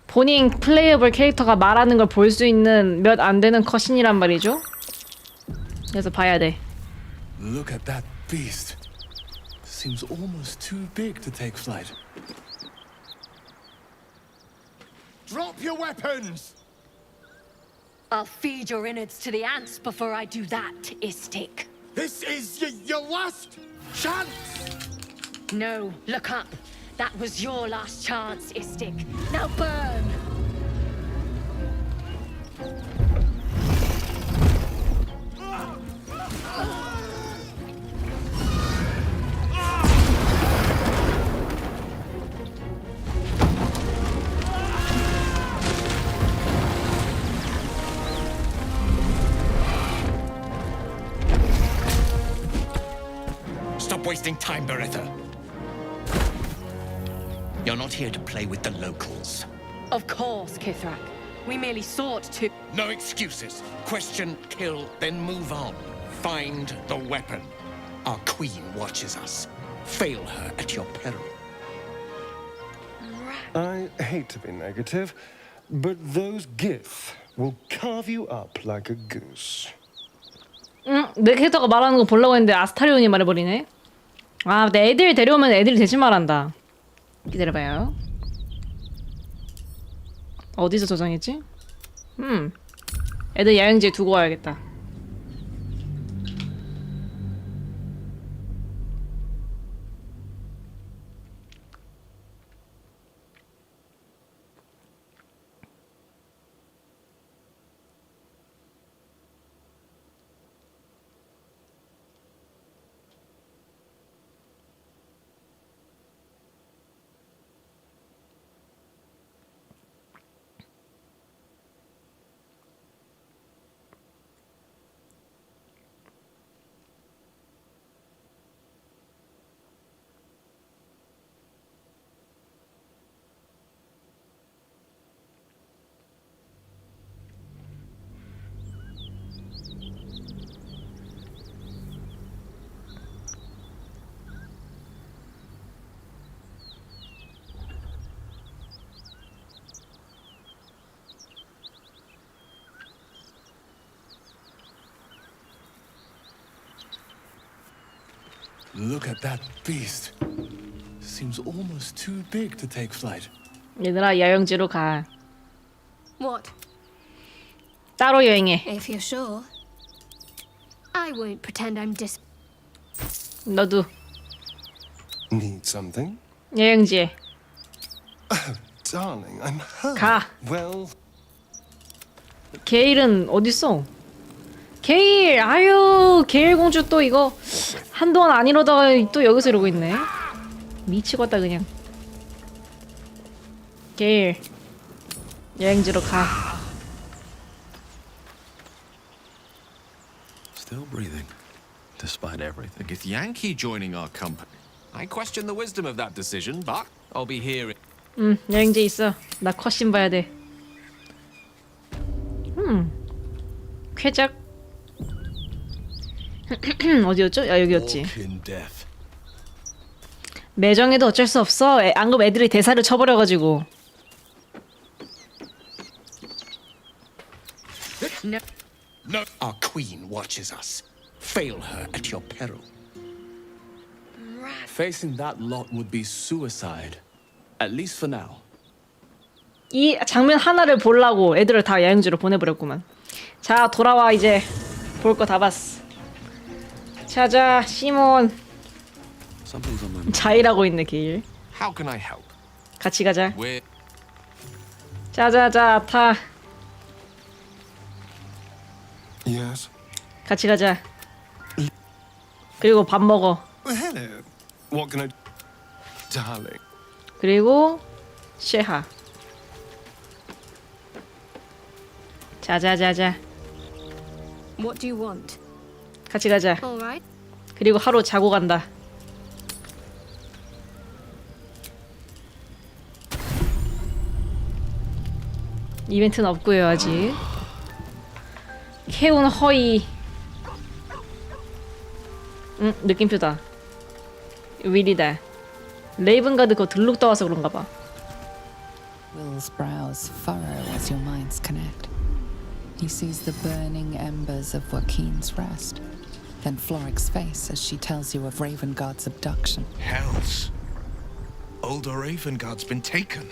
본인 플레이어블 캐릭터가 말하는 걸 볼 수 있는 몇 안 되는 컷신이란 말이죠. 그래서 봐야 돼. Look at that beast. Seems almost too big to take flight. Drop your weapons! I'll feed your innards to the ants before I do that, Istik. This is your last chance! No, look up. That was your last chance, Istik. Now burn! Stop wasting time, Beretta. You're not here to play with the locals. Of course, Kithrak. We merely sought to... No excuses. Question, kill, then move on. Find the weapon. Our queen watches us. Fail her at your peril. I hate to be negative, but those gith will carve you up like a goose. 내 캐릭터가 말하는 거 보려고 했는데 아스타리온이 말해버리네. 아, 내 애들 데려오면 애들이 대신 말한다. 기다려봐요. 어디서 저장했지? 애들 야영지에 두고 와야겠다. Look at that beast. Seems almost too big to take flight. 얘들아, 야영지로 가. What? 따로 여행해. If you're sure. I won't pretend I'm 너도 Need something? 여행지에 Darling, I'm hurt. 가. Well, 게일은 어딨어? 게일! 아유, 게일 공주 또 이거 한동안 안 이러다가 또 여기서 이러고 있네. 미치겠다 그냥. 게일, 여행지로 가. Still breathing, despite everything. With Yankee joining our company, I question the wisdom of that decision, but I'll be here. 여행지 있어. 나 컷신 봐야 돼. 쾌작. 어디였죠? 아, 여기였지. Walk in death. 매정해도 어쩔 수 없어. 방금 애들이 대사를 쳐버려가지고. No. Our queen watches us. Fail her at your peril. Facing that lot would be suicide. At least for now. 이 장면 하나를 보려고 애들을 다 여행지로 보내버렸구만. 자, 돌아와 이제. 볼 거 다 봤어. 자자, 시몬. Something's on my mind. 자일하고 있네, 게일. How can I help? 같이 가자. We're 자자자, 타. yes. 같이 가자. 그리고 밥 먹어. Hello. What can I... Darling. 그리고 쉐하. 자자자자. What do you want? 같이 가자. All right. 그리고 하루 자고 간다. 이벤트는 없고요 아직. 해운 허이. 느낌표다. 윌이다. 레이븐가드 그거 들룩 떠와서 그런가 봐. Will's brows furrow as your minds connect. He sees the burning embers of Joaquin's rest, then Floric's face as she tells you of Ravengard's abduction. Hells. Older Ravengard's been taken.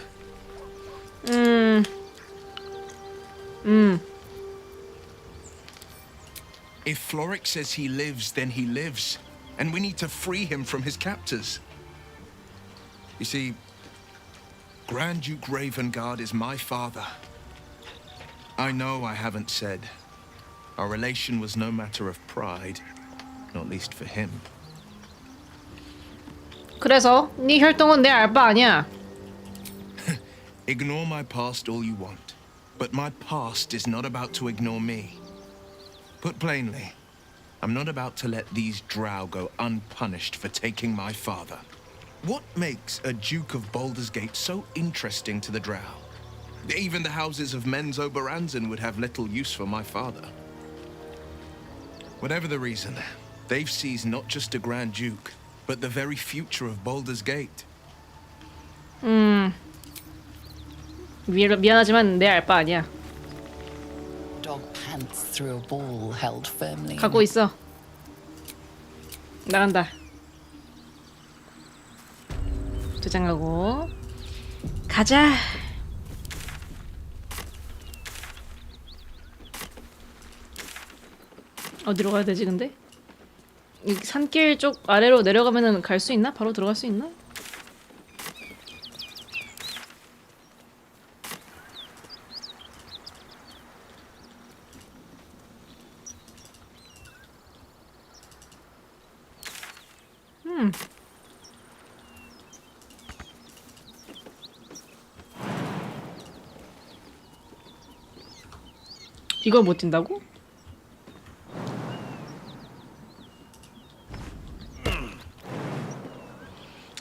If Floric says he lives, then he lives. And we need to free him from his captors. You see, Grand Duke Ravengard is my father. I know I haven't said. Our relation was no matter of pride, not least for him. 그래서 네 혈통은 내 알바 아니야. Ignore my past all you want, but my past is not about to ignore me. Put plainly, I'm not about to let these drow go unpunished for taking my father. What makes a Duke of Baldur's Gate so interesting to the drow? Even the houses of Men's Oberanzen would have little use for my father. Whatever the reason, they've seized not just a Grand Duke, but the very future of Baldur's Gate. 미안하지만 내 알바 아니야. Dog pants through a ball held firmly. 갖고 있어. 나간다. 도장하고 가자. 어디로 가야 되지 근데? 이 산길 쪽 아래로 내려가면은 갈 수 있나? 바로 들어갈 수 있나? 이걸 못 뛴다고?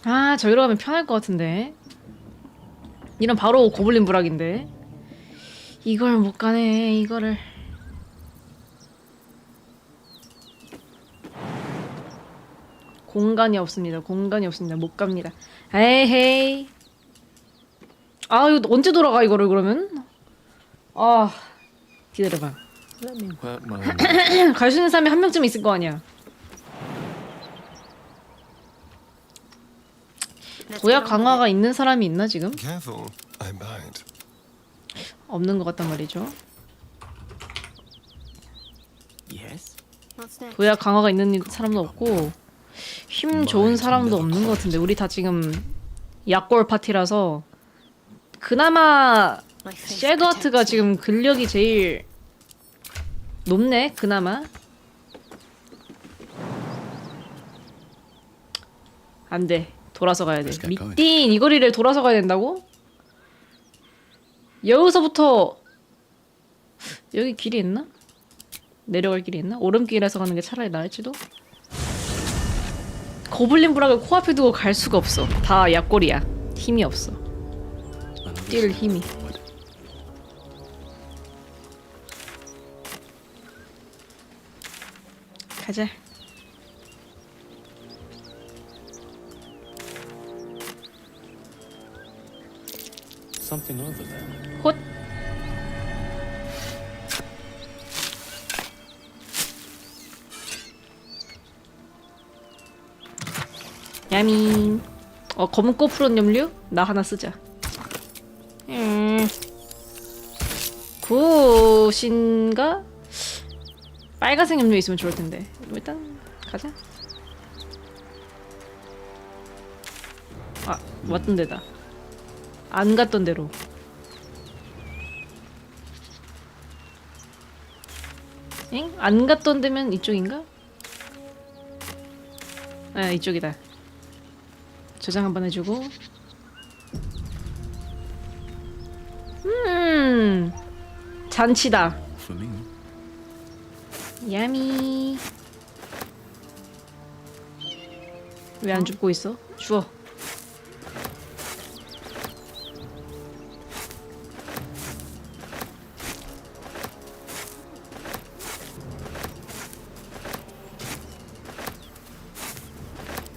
아, 저기로 가면 편할 것 같은데. 이런 바로 고블린 부락인데. 이걸 못 가네, 이거를. 공간이 없습니다. 공간이 없습니다. 못 갑니다. 에헤이. 아, 이거 언제 돌아가, 이거를 그러면? 아, 기다려봐. 갈 수 있는 사람이 한 명쯤 있을 거 아니야. 도약 강화가 있는 사람이 있나 지금? Careful, I bite. 없는 것 같단 말이죠. What's next? 도약 강화가 있는 사람도 없고 힘 좋은 사람도 없는 것 같은데 우리 다 지금 약골 파티라서 그나마 섀도하트가 지금 근력이 제일 높네 그나마. 안돼 돌아서 가야 돼. 미띵 이 거리를 돌아서 가야 된다고? 여기서부터 여기 길이 있나? 내려갈 길이 있나? 오름길에서 가는 게 차라리 나을지도? 고블린 부락을 코앞에 두고 갈 수가 없어. 다 약골이야. 힘이 없어. 뛸 힘이. 가자. Something over there. 헛. 야미. 검은 꼬푸른 염료? 나 하나 쓰자. 굿인가? 빨간색 염료 있으면 좋을 텐데. 일단 가자. 아, 왔던 데다. 안 갔던 데로. 엥? 안 갔던 데면 이쪽인가? 아, 이쪽이다. 저장 한번 해주고. 잔치다. 야미. 왜 안 줍고 있어? 주워.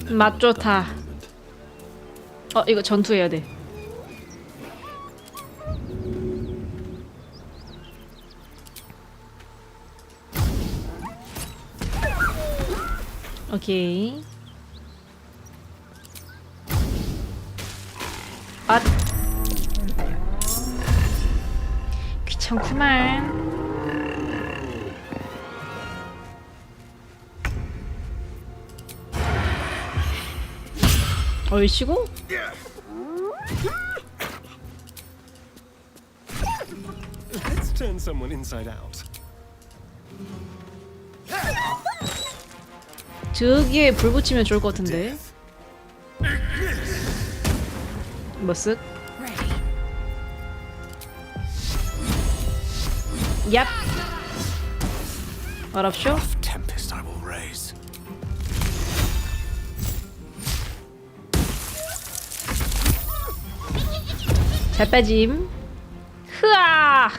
맛 좋다. 이거 전투해야 돼. 오케이. 아, 귀찮구만. 얼씨구? Let's turn someone inside out. 저기에 불 붙이면 좋을 것 같은데. 머쓱. 얍. 알았쇼? Tempest I will raise. 잘 빠짐. 흐아.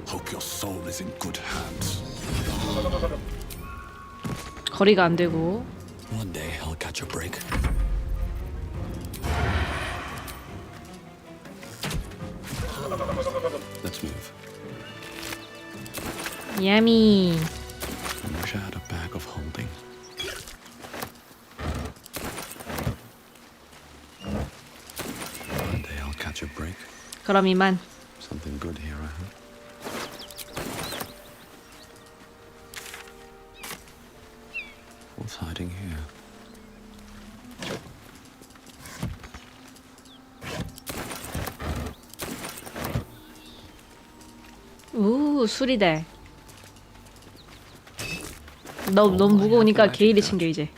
Hope your soul is in good hands. 거리가 안 되고. One day I'll catch a break. Let's move. 야미. I wish I had a bag of holding. One day I'll catch a break. 그럼 이만. Something good here, I hope. What's hiding here? 술이다. 너무 무거우니까 게일이 챙겨 이제.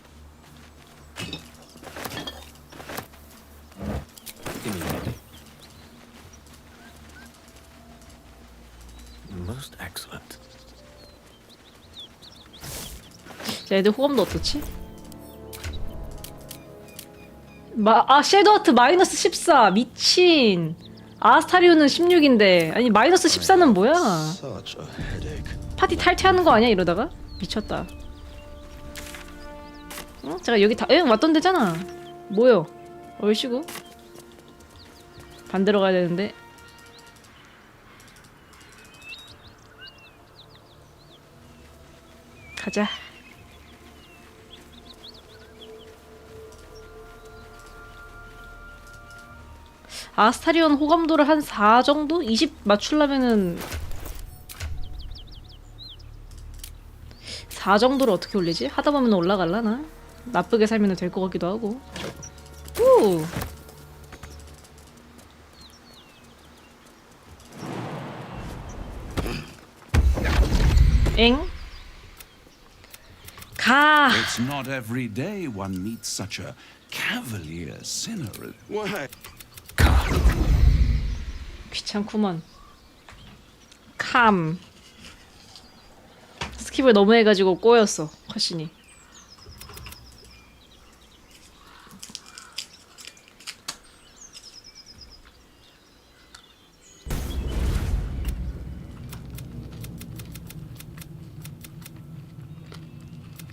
Most excellent. 자, 애들 호감도 어떻지? 섀도하트 마이너스 14 미친. 아스타리오는 16인데 아니 마이너스 14는 뭐야? 파티 탈퇴하는 거 아니야 이러다가? 미쳤다. 응? 제가 여기 왔던 데잖아. 뭐요? 얼씨구? 반대로 가야 되는데. 가자. 아스타리온 호감도를 한 4 정도? 20 맞추려면은 4 정도를 어떻게 올리지? 하다 보면 올라갈라나? 나쁘게 살면 될 것 같기도 하고. 후. 엥? 가. It's not every day one meets such a cavalier sinner. Why? 귀찮구먼. 캄. 스킵을 너무 해가지고 꼬였어 컷신이.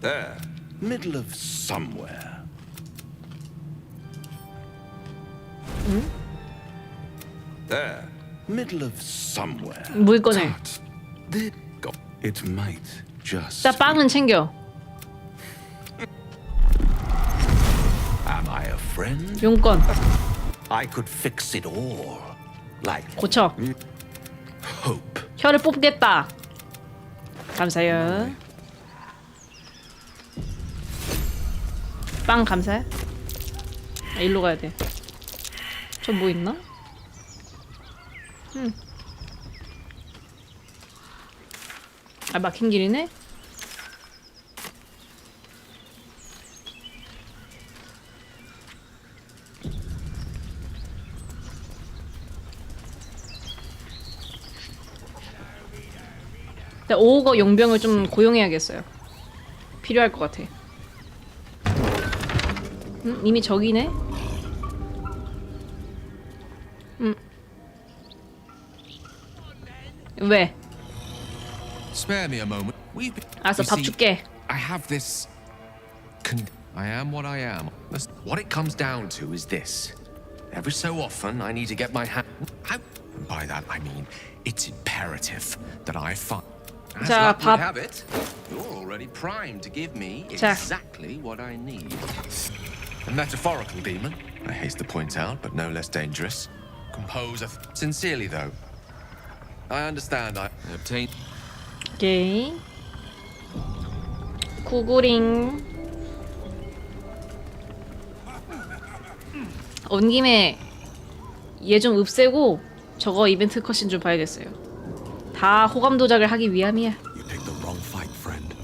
There, middle of somewhere. 응? There, middle of somewhere. 물 꺼내. It might just. 자, 빵은 챙겨. Am I a friend? 용건. I could fix it all. Like 고쳐. hope. 혀를 뽑겠다. 감사해요. 빵 감사해. 아, 일로 가야 돼. 저 뭐 있나? 아, 막힌 길이네? 나 오거 용병을 좀 고용해야겠어요. 필요할 것 같아. 이미 저기네? 왜? Spare me a moment. 알았어, 밥 줄게. I have this. I am what I am. What it comes down to is this. Every so often, I need to get my hand. And by that, I mean it's imperative that I find. As 자, luck would 밥. have it, you're already primed to give me 자. exactly what I need. A metaphorical demon, I haste to point out, but no less dangerous. Composer. Sincerely, though, I understand I obtain. 오케이. 구구링. 온 김에 얘 좀 없애고 저거 이벤트 컷신 좀 봐야겠어요. 다 호감 도작을 하기 위함이야. You picked the wrong fight, friend.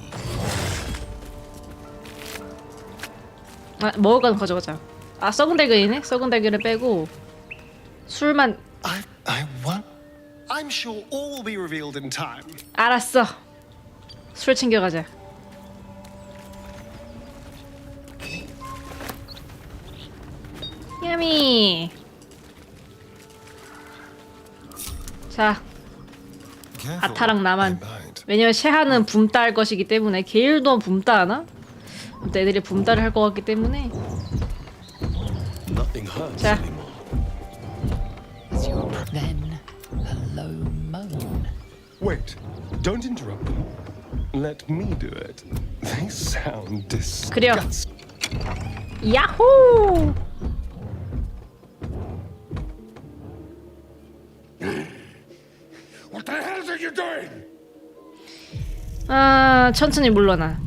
아, 먹을 거는 가져가자. 아, 썩은 달걀이네? 썩은 달걀을 빼고 술만. I want. I'm sure all will be revealed in time. 알았어. 술 챙겨가자. 야미. 자, 아타랑 나만. 왜냐면 셰하는 붐따 할 것이기 때문에. 게일도 붐따 하나? 아무튼 애들이 붐따를 할 것 같기 때문에. 자. Then a low moan. Wait, don't interrupt them. Let me do it. They sound 그래요. disgusting. 야호! What the hell are you doing? 아, 천천히 물러나.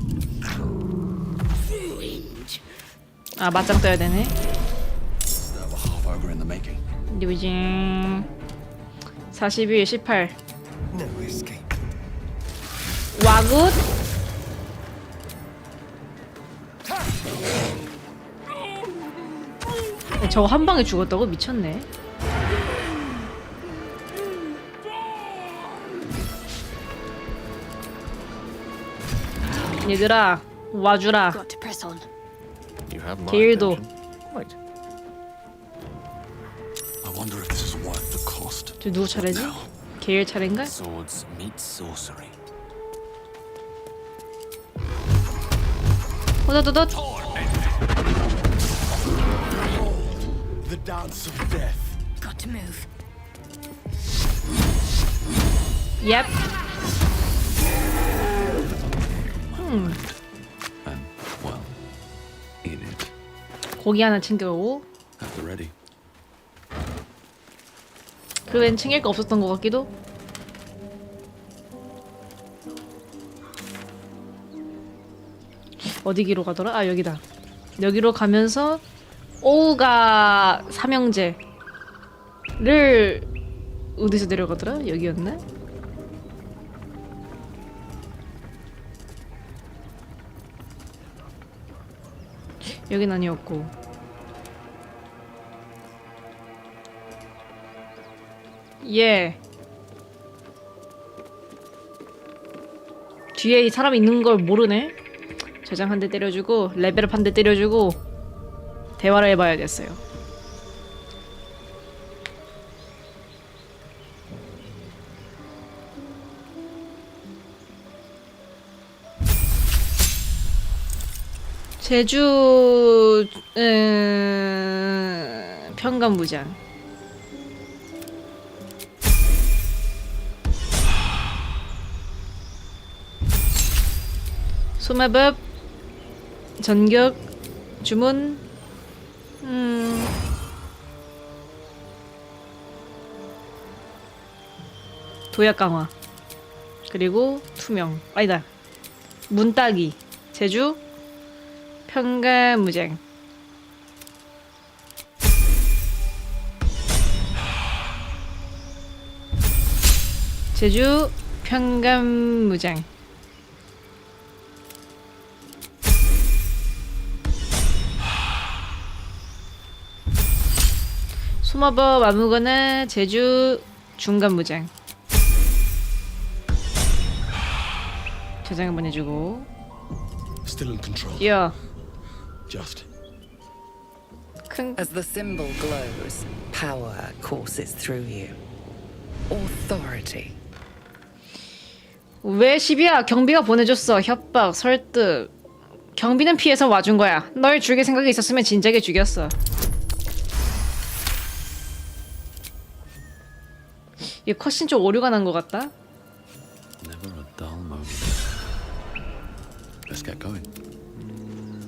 아, 맞짱 떠야 되네. Half over in the making. 리뷰징 41, 18. No escape. 와굿. 저거 한 방에 죽었다고? 미쳤네. 얘들아, 와주라. Got to press on. You have my 게일도. attention. Wait. I wonder if this is worth the cost. 저 누구 차례지? 게일 차례인가? Swords meet sorcery. 호다도덧. The dance of death. Got to move. 옙. And well, in it. 고기 하나 챙겨오고. At the ready. 그 웬 챙길 거 없었던 것 같기도. 어디기로 가더라? 아 여기다. 여기로 가면서 오우가 삼형제를 어디서 내려가더라? 여기였나? 여긴 아니었고 예 뒤에 이 사람 있는 걸 모르네. 저장 한 대 때려주고 레벨업 한 대 때려주고 대화를 해봐야겠어요. 제주 평강무장 소매법 전격 주문 도약 강화 그리고 투명 아니다 문따기 제주 평강무장 제주 평강무장 소마법 아무거나 제주 중간무장 저장 한번 해주고 Still in control. 야 Just. As the symbol glows, power courses through you. Authority. 왜 10이야? 경비가 보내줬어. 협박, 설득. 경비는 피해서 와준 거야. 널 죽일 생각이 있었으면 진작에 죽였어. 이 컷신 좀 오류가 난 것 같다. Never a dull moment. Let's get going.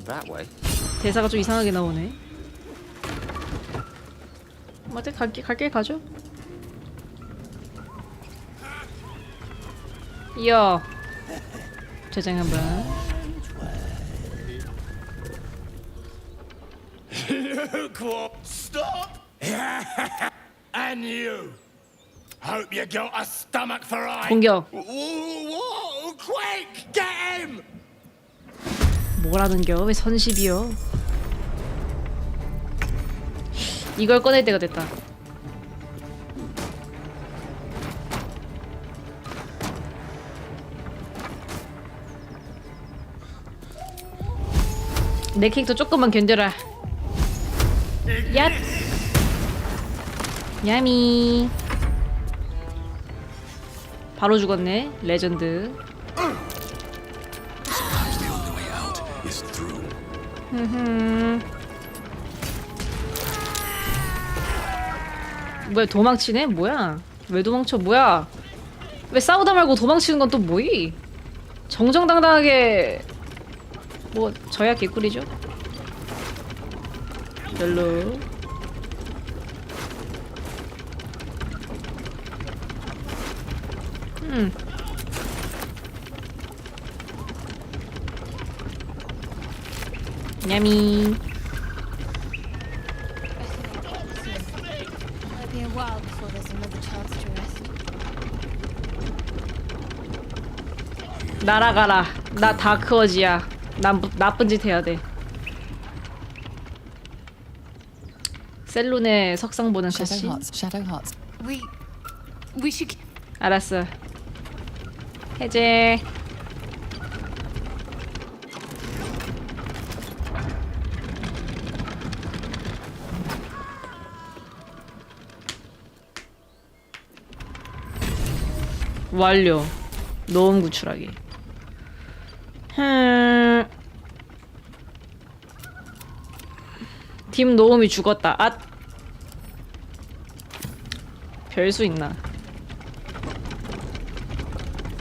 That way. 대사가 좀 이상하게 나오네. 맞아, 갈게 가죠. 이어 저장 한번. Look what? Stop! And you! Hope you got a stomach for ice. 공격. Whoa, quick! Get him! 뭐라는겨? 왜 선십이요? 이걸 꺼낼 때가 됐다. 내 캐릭터 조금만 견뎌라. 얏! 야미. 바로 죽었네. 레전드. 뭐야 도망치네? 뭐야? 왜 도망쳐? 뭐야? 왜 싸우다 말고 도망치는 건 또 뭐이? 정정당당하게 뭐 저야 개꿀이죠? 별로. 야미. Might be a while before there's another chance to rest. 날아가라. 나 다크워지야. 난 나쁜 짓 해야 돼. 셀룬의 석상 보는 컷신. We should. 알았어. 해제. 완료. 너무 구출하게. 팀 노움이 죽었다. 앗. 별수 있나?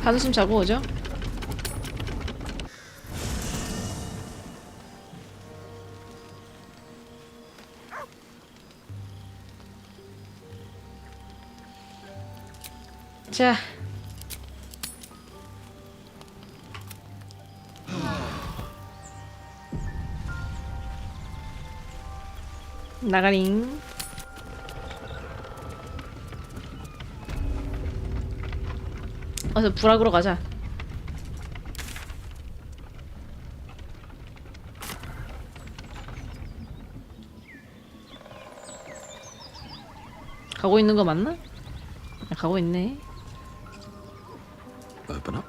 한숨 자고 오죠? 자. 나가링. 어서 불악으로 가자. 가고 있는 거 맞나? 가고 있네. Open up.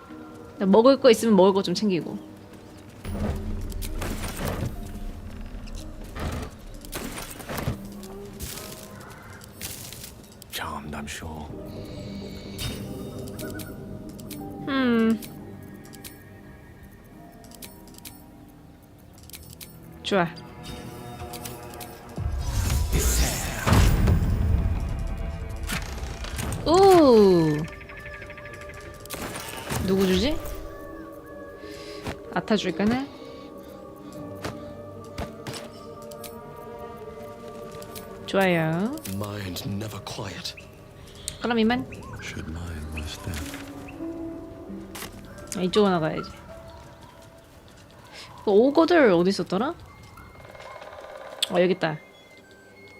먹을 거 있으면 먹을 거 좀 챙기고. Charmed, I'm sure. 좋아. 오. 누구 주지? 아타 줄까나? 좋아요. Mind never quiet. 그럼 이만. Should mind my step. 이쪽으로 나가야지. 그 오거들 어디 있었더라? 여기 있다.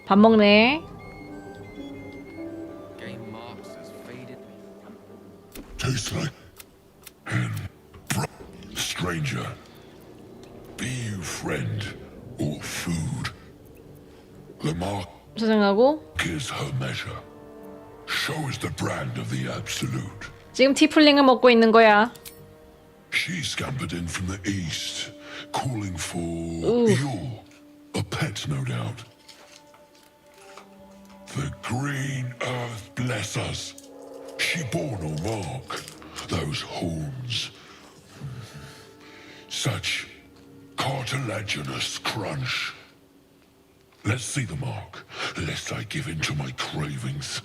밥 먹네. Tastes like stranger. Be you friend or food. The mark 저장하고. is her measure. Show is the brand of the absolute. 지금 티플링을 먹고 있는 거야. She scampered in from the east, calling for you, a pet, no doubt. The green earth bless us. She bore no mark. Those horns. Such cartilaginous crunch. Let's see the mark, lest I give in to my cravings.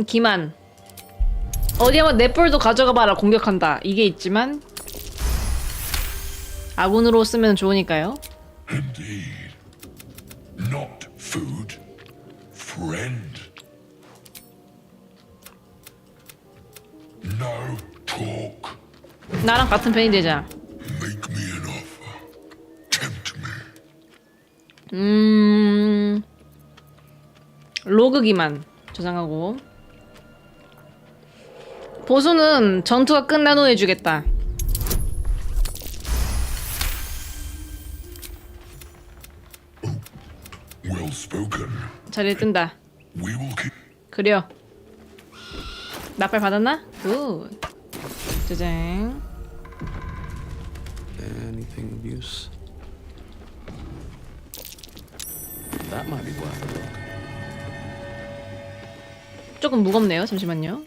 기만. 어디 한번 내 뿔도 가져가 봐라. 공격한다. 이게 있지만 아군으로 쓰면 좋으니까요. Indeed. Not food. Friend. No talk. 나랑 같은 편이 되자. Make me an offer. Tempt me. 로그 기만 저장하고. 보수는 전투가 끝난 후 해주겠다. Well spoken. 자리에 뜬다. We will keep. 그려. 낙발 받았나? 굿. 짜잔. Anything of use? That might be worth a look. 조금 무겁네요. 잠시만요.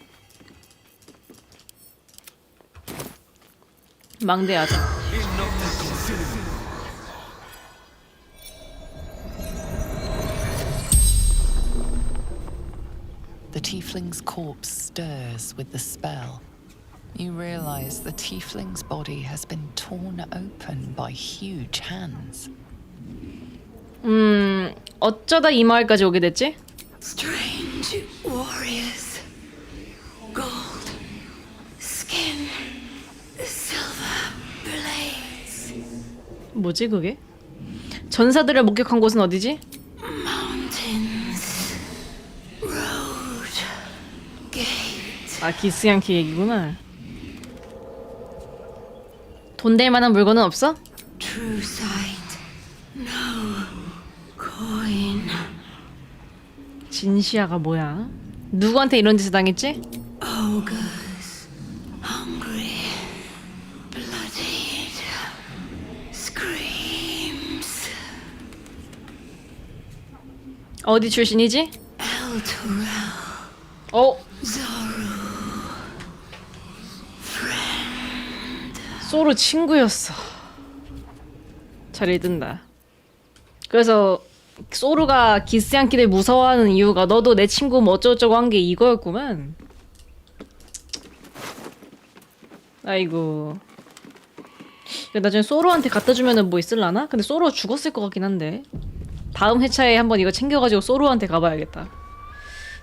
망대하자. The tiefling's corpse stirs with the spell. You realize the tiefling's body has been torn open by huge hands. 어쩌다 이 마을까지 오게 됐지? Strange warriors. Gold skin. Silver blades. 뭐지 그게? 전사들을 목격한 곳은 어디지? Mountains. Road. Gate. 아 기스양키 얘기구나. 돈 될 만한 물건은 없어? True sight. No coin. 진시아가 뭐야? 누구한테 이런 짓을 당했지? Ogres. Hungry. Bloodied. Screams. 어디 출신이지? Elturel. 어? Zorru. 소르 친구였어. 잘 뜬다. 그래서 소르가 기스양키를 무서워하는 이유가 너도 내 친구 뭐 어쩌고저쩌고 한 게 이거였구만. 아이고. 나중에 소르한테 갖다 주면은 뭐 있을라나? 근데 소르가 죽었을 것 같긴 한데. 다음 회차에 한번 이거 챙겨가지고 소르한테 가봐야겠다.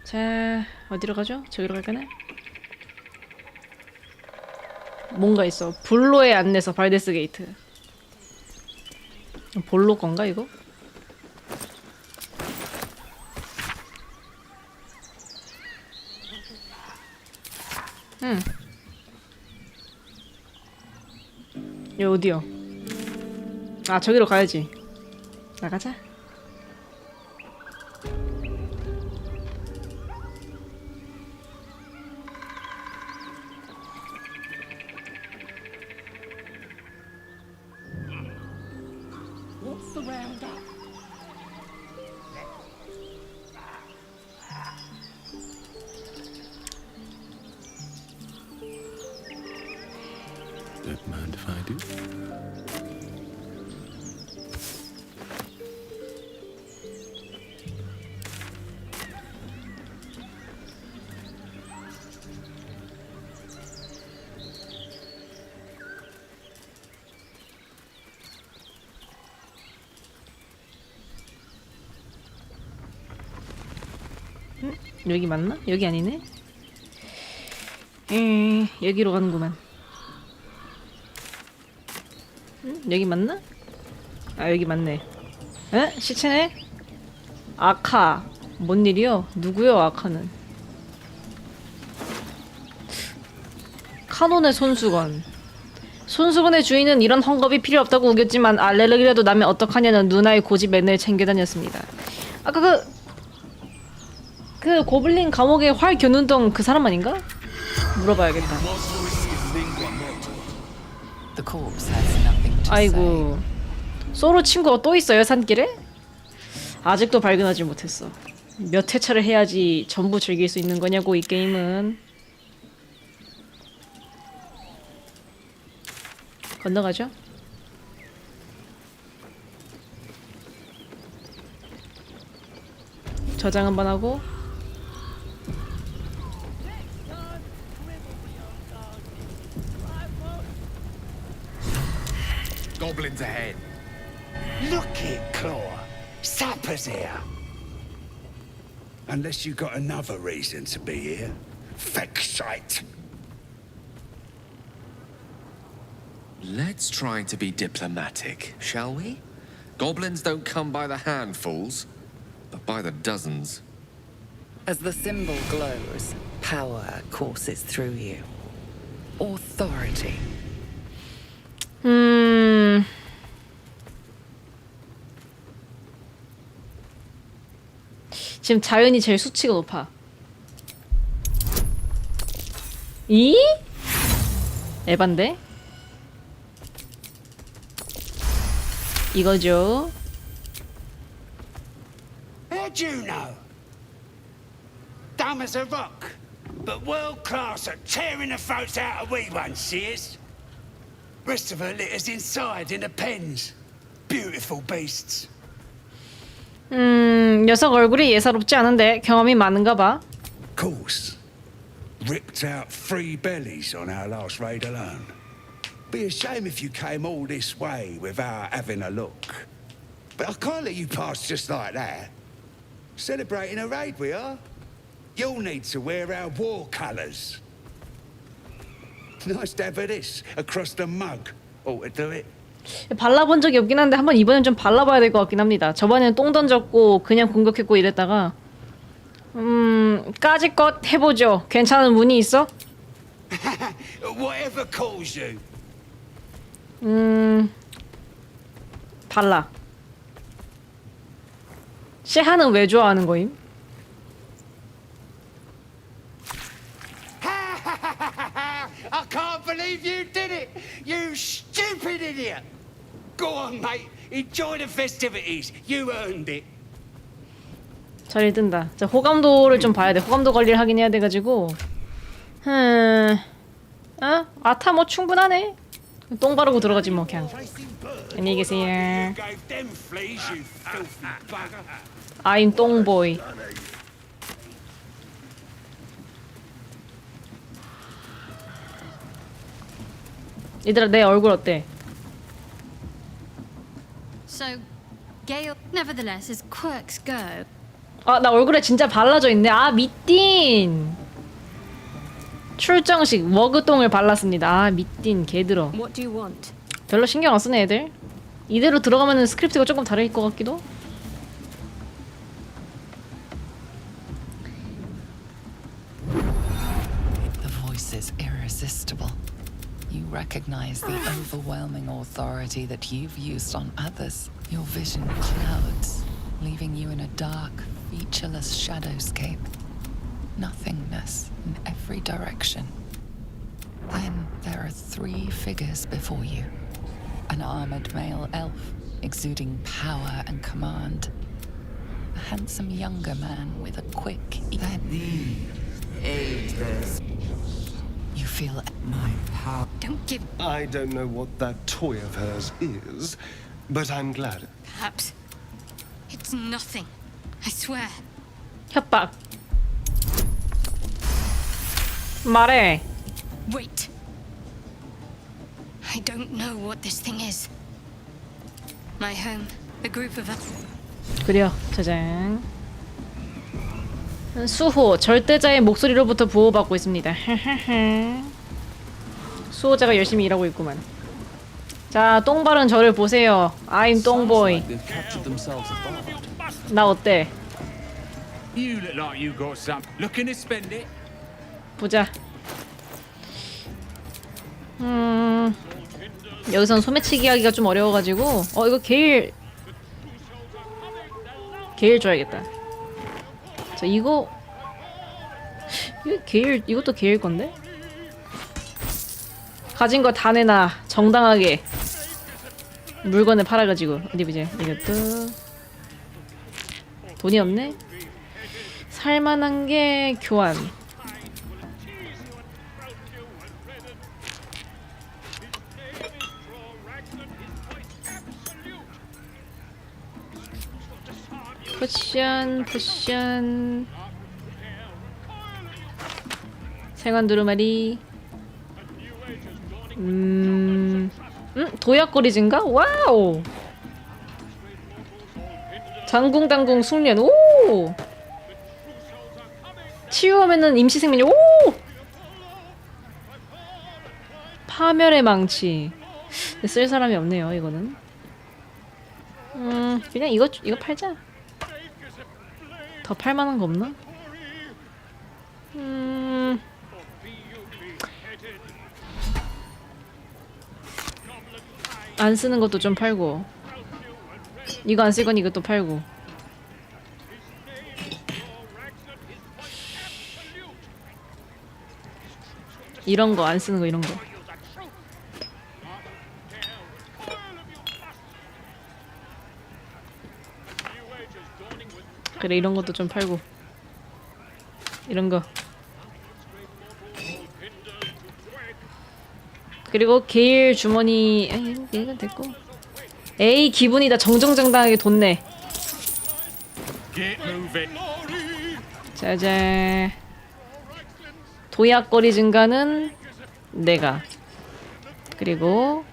자, 어디로 가죠? 저기로 갈까나? 뭔가 있어. 불로의 안내서 발데스 게이트. 볼로 건가 이거? 여기 어디요? 아 저기로 가야지. 나가자. What's the round up? Don't mind if I do. 여기 맞나? 여기 아니네? 여기로 가는구만. 여기 맞나? 아 여기 맞네. 에? 시체네? 아카. 뭔 일이요? 누구요 아카는? 카논의 손수건. 손수건의 주인은 이런 헝겊이 필요 없다고 우겼지만 알레르기라도 나면 어떡하냐는 누나의 고집 맨날 챙겨 다녔습니다. 아까 그 고블린 감옥에 활 겨눈던 그 사람 아닌가? 물어봐야겠다. The corpse has nothing to 아이고 소로 친구가 또 있어요 산길에? 아직도 발견하지 못했어. 몇 회차를 해야지 전부 즐길 수 있는 거냐고 이 게임은. 건너가죠? 저장 한번 하고. Goblins ahead. Look it, Claw. Sapper's here. Unless you got another reason to be here. Fexite. Let's try to be diplomatic, shall we? Goblins don't come by the handfuls, but by the dozens. As the symbol glows, power courses through you. Authority. 지금 자연이 제일 수치가 높아. 이? 에반데? 이거죠. How'd you know? Dumb as a rock, but world class at tearing the throats out of wee ones, she is. Rest of her litters inside in the pens. Beautiful beasts. 녀석 얼굴이 예사롭지 않은데 경험이 많은가 봐. Course. Ripped out 3 bellies on our last raid alone. Be a shame if you came all this way without having a look. But I can't let you pass just like that. Celebrating a raid we are. You'll need to wear our war colours. Nice to have this across the mug. Ought to do it. 발라본 적이 없긴 한데 한번 이번엔 좀 발라봐야 될 것 같긴 합니다. 저번에는 똥 던졌고 그냥 공격했고 이랬다가 까짓것 해보죠. 괜찮은 문이 있어? Whatever calls you. 발라. 시하는 왜 좋아하는 거임? I can't believe you did it! You stupid idiot! Go on, mate. Enjoy the festivities. You earned it. 잘 뜬다. 자, 호감도를 좀 봐야 돼. 호감도 관리를 하긴 해야 돼가지고. 아타 뭐 충분하네. 똥 바르고 들어가지 뭐 그냥. 안녕히 계세요. I'm 똥보이. 얘들아 내 얼굴 어때? So, Gale, nevertheless, as quirks go. 아, 나 얼굴에 진짜 발라져 있네. 아, 미띤. 출정식 워그똥을 발랐습니다. 아, 미띤 개들어. What do you want? 별로 신경 안 쓰네 애들. 이대로 들어가면은 스크립트가 조금 다를 것 같기도. The voice is irresistible. You recognize the overwhelming authority that you've used on others. Your vision clouds, leaving you in a dark, featureless shadowscape. Nothingness in every direction. Then there are three figures before you. An armored male elf, exuding power and command. A handsome younger man with a quick... You feel my power. Don't give... I don't know what that toy of hers is, but I'm glad. Perhaps. It's nothing. I swear. 협박. 말해. Wait. I don't know what this thing is. My home, a group of us. 그려 저장. 수호 절대자의 목소리로부터 보호받고 있습니다. 수호자가 열심히 일하고 있구만. 자, 똥바른 저를 보세요. I'm 똥보이. 나 어때? You look like you got some. Looking to spend it? 보자. 여기선 소매치기 하기가 좀 어려워가지고 이거 게일 줘야겠다. 자, 이거 게일, 이것도 게일 건데? 가진 거 다 내놔. 정당하게 물건을 팔아가지고. 어디 보자. 이것도 돈이 없네. 살만한 게 교환. 쿠션 생활 두루마리. 도약거리 증가? 와우. 장궁당궁 숙련. 오. 치유하면은 임시생명력. 오. 파멸의 망치. 쓸 사람이 없네요. 이거는. 그냥 이거 팔자. 더 팔만한 거 없나? 안 쓰는 것도 좀 팔고. 이거 안 쓸 건 이것도 팔고. 이런 거 안 쓰는 거 이런 거. 그래, 이런 것도 좀 팔고. 이런 거. 그리고 게일 주머니. 얘가 됐고. 에이, 기분이다. 정정당당하게 돈 내. 짜잔. 도약거리 증가는 내가. 그리고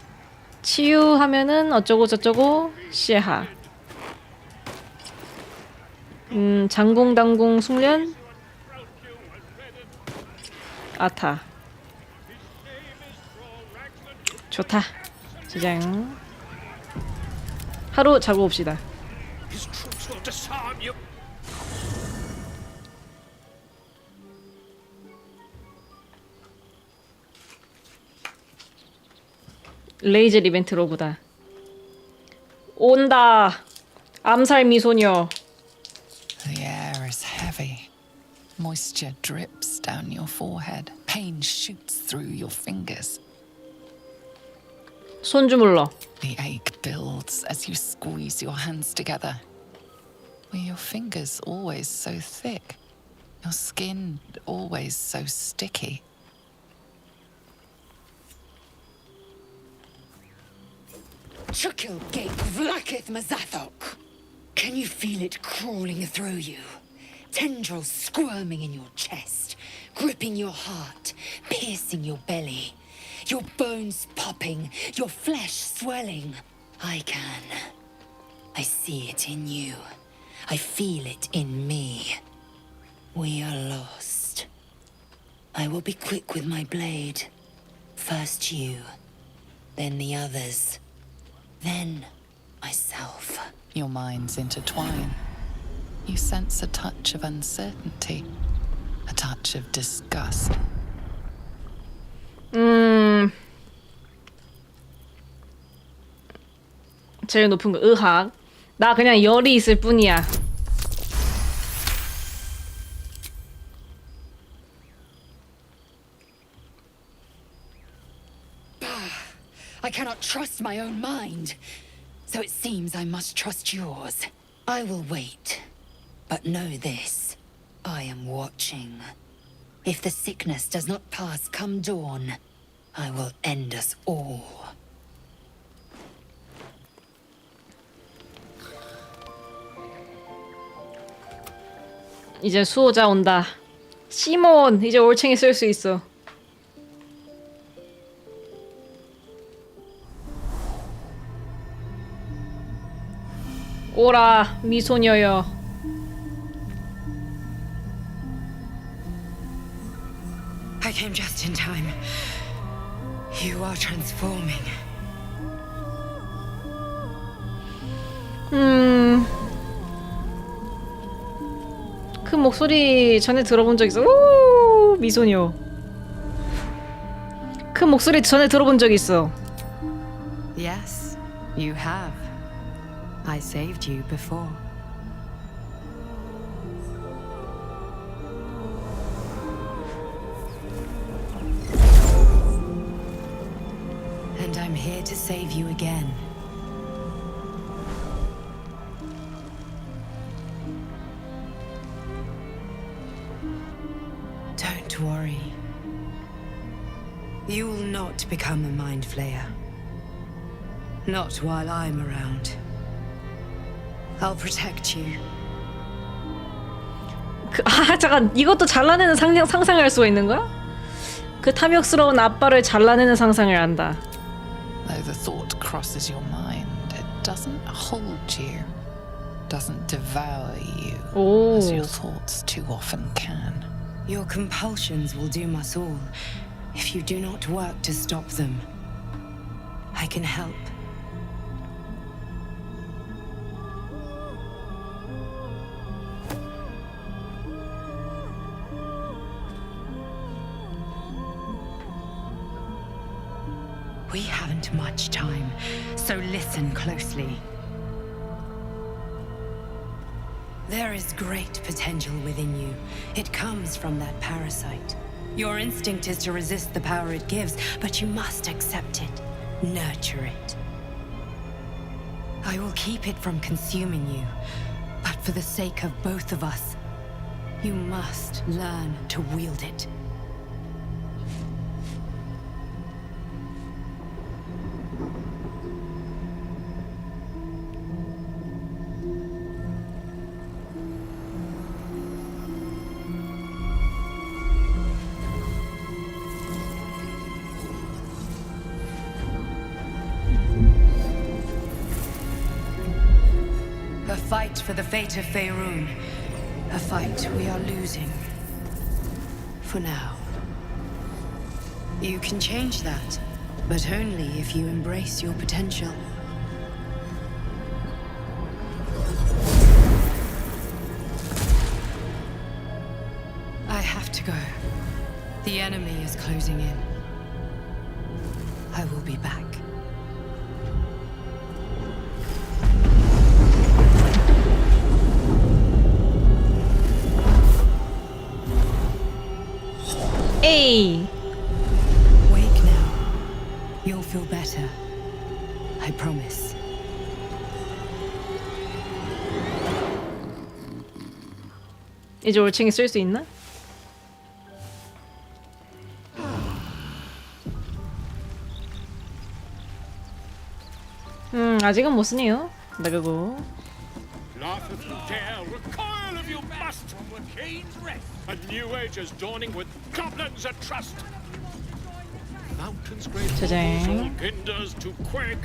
치유하면은 어쩌고 저쩌고 시하. 장궁당궁 숙련 아타. 좋다. 저장. 하루 자고 옵시다. 레이저 이벤트 로그다. 온다. 암살 미소녀. The air is heavy. Moisture drips down your forehead. Pain shoots through your fingers. 손 주물러. The ache builds as you squeeze your hands together. Were your fingers always so thick? Your skin always so sticky? Chukil gate vlaketh Mazathok. Can you feel it crawling through you? Tendrils squirming in your chest, gripping your heart, piercing your belly. Your bones popping, your flesh swelling. I can. I see it in you. I feel it in me. We are lost. I will be quick with my blade. First you, then the others. Then myself. Your minds intertwine. You sense a touch of uncertainty, a touch of disgust. 제일 높은 거 의학. 나 그냥 열이 있을 뿐이야. I cannot trust my own mind, so it seems I must trust yours. I will wait, but know this. I am watching. If the sickness does not pass come dawn, I will end us all. 이제 수호자 온다. 시몬, 이제 올챙이 쓸 수 있어. 오라, 미소녀여. I came just in time. You are transforming. 그 목소리 전에 들어본 적 있어. 오, 미소녀. 그 목소리 전에 들어본 적 있어. Yes, you have. I saved you before. And I'm here to save you again. Don't worry. You will not become a mind flayer. Not while I'm around. I'll protect you. 잠깐, 이것도 잘라내는 상상할 수가 있는 거야? 그 탐욕스러운 아빠를 잘라내는 상상을 한다. Though the thought crosses your mind, it doesn't hold you, doesn't devour you as your thoughts too often can. Your compulsions will doom us all if you do not work to stop them. I can help. We haven't much time, so listen closely. There is great potential within you. It comes from that parasite. Your instinct is to resist the power it gives, but you must accept it, nurture it. I will keep it from consuming you, but for the sake of both of us, you must learn to wield it. A fight for the fate of Faerun. A fight we are losing. For now. You can change that, but only if you embrace your potential. I have to go. The enemy is closing in. I will be back. Hey! Wake now. You'll feel better. I promise. 이제 올챙이 쓸 수 있나? 아직은 못 쓰네요. 나가고. Laugh if you dare, recoil if you must from the cane's wreath. A new age is dawning with goblins at trust. Mountains great walls, all ginders to quake.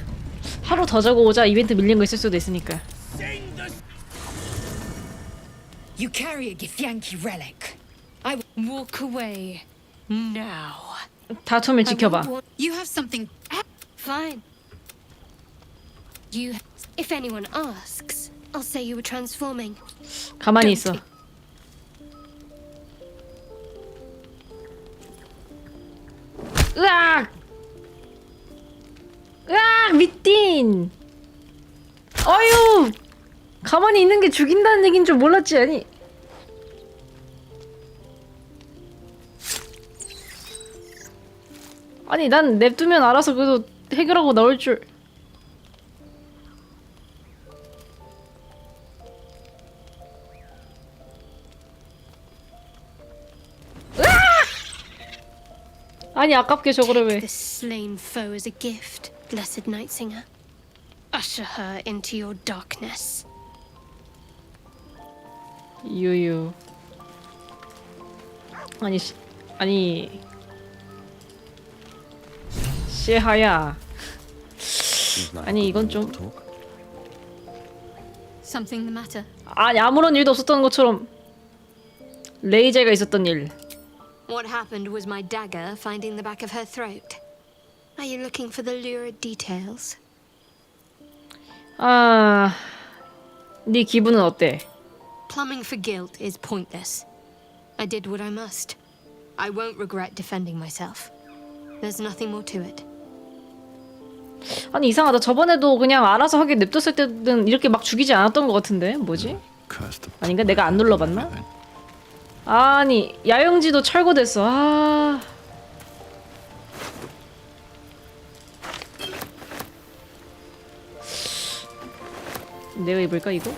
하루 더 자고 오자. 이벤트 밀린 거 있을 수도 있으니까. You carry a Githyanki relic. I will walk away now. 다툼을 지켜봐. You have something. Fine. You, if anyone asks, I'll say you were transforming. 가만히 있어. 으악! 으악! 미띵! 어휴! 가만히 있는 게 죽인다는 얘긴 줄 몰랐지, 아니. 아니, 난 냅두면 알아서 그래도 해결하고 나올 줄. 아니 아깝게 저거를 왜? This slain foe as a gift, blessed Nightsinger. Usher her into your darkness. 유유. 아니 시하야. 아니 이건 좀. Something the matter? 아니 아무런 일도 없었던 것처럼 레이제가 있었던 일. What happened was my dagger finding the back of her throat. Are you looking for the lurid details? 아, 네 기분은 어때? Plumbing for guilt is pointless. I did what I must. I won't regret defending myself. There's nothing more to it. 아니 이상하다. 저번에도 그냥 알아서 하게 냅뒀을 때는 이렇게 막 죽이지 않았던 것 같은데 뭐지? 아닌가? 내가 안 눌러봤나? 아니 야영지도 철거됐어. 아. 내가 입을까 이거?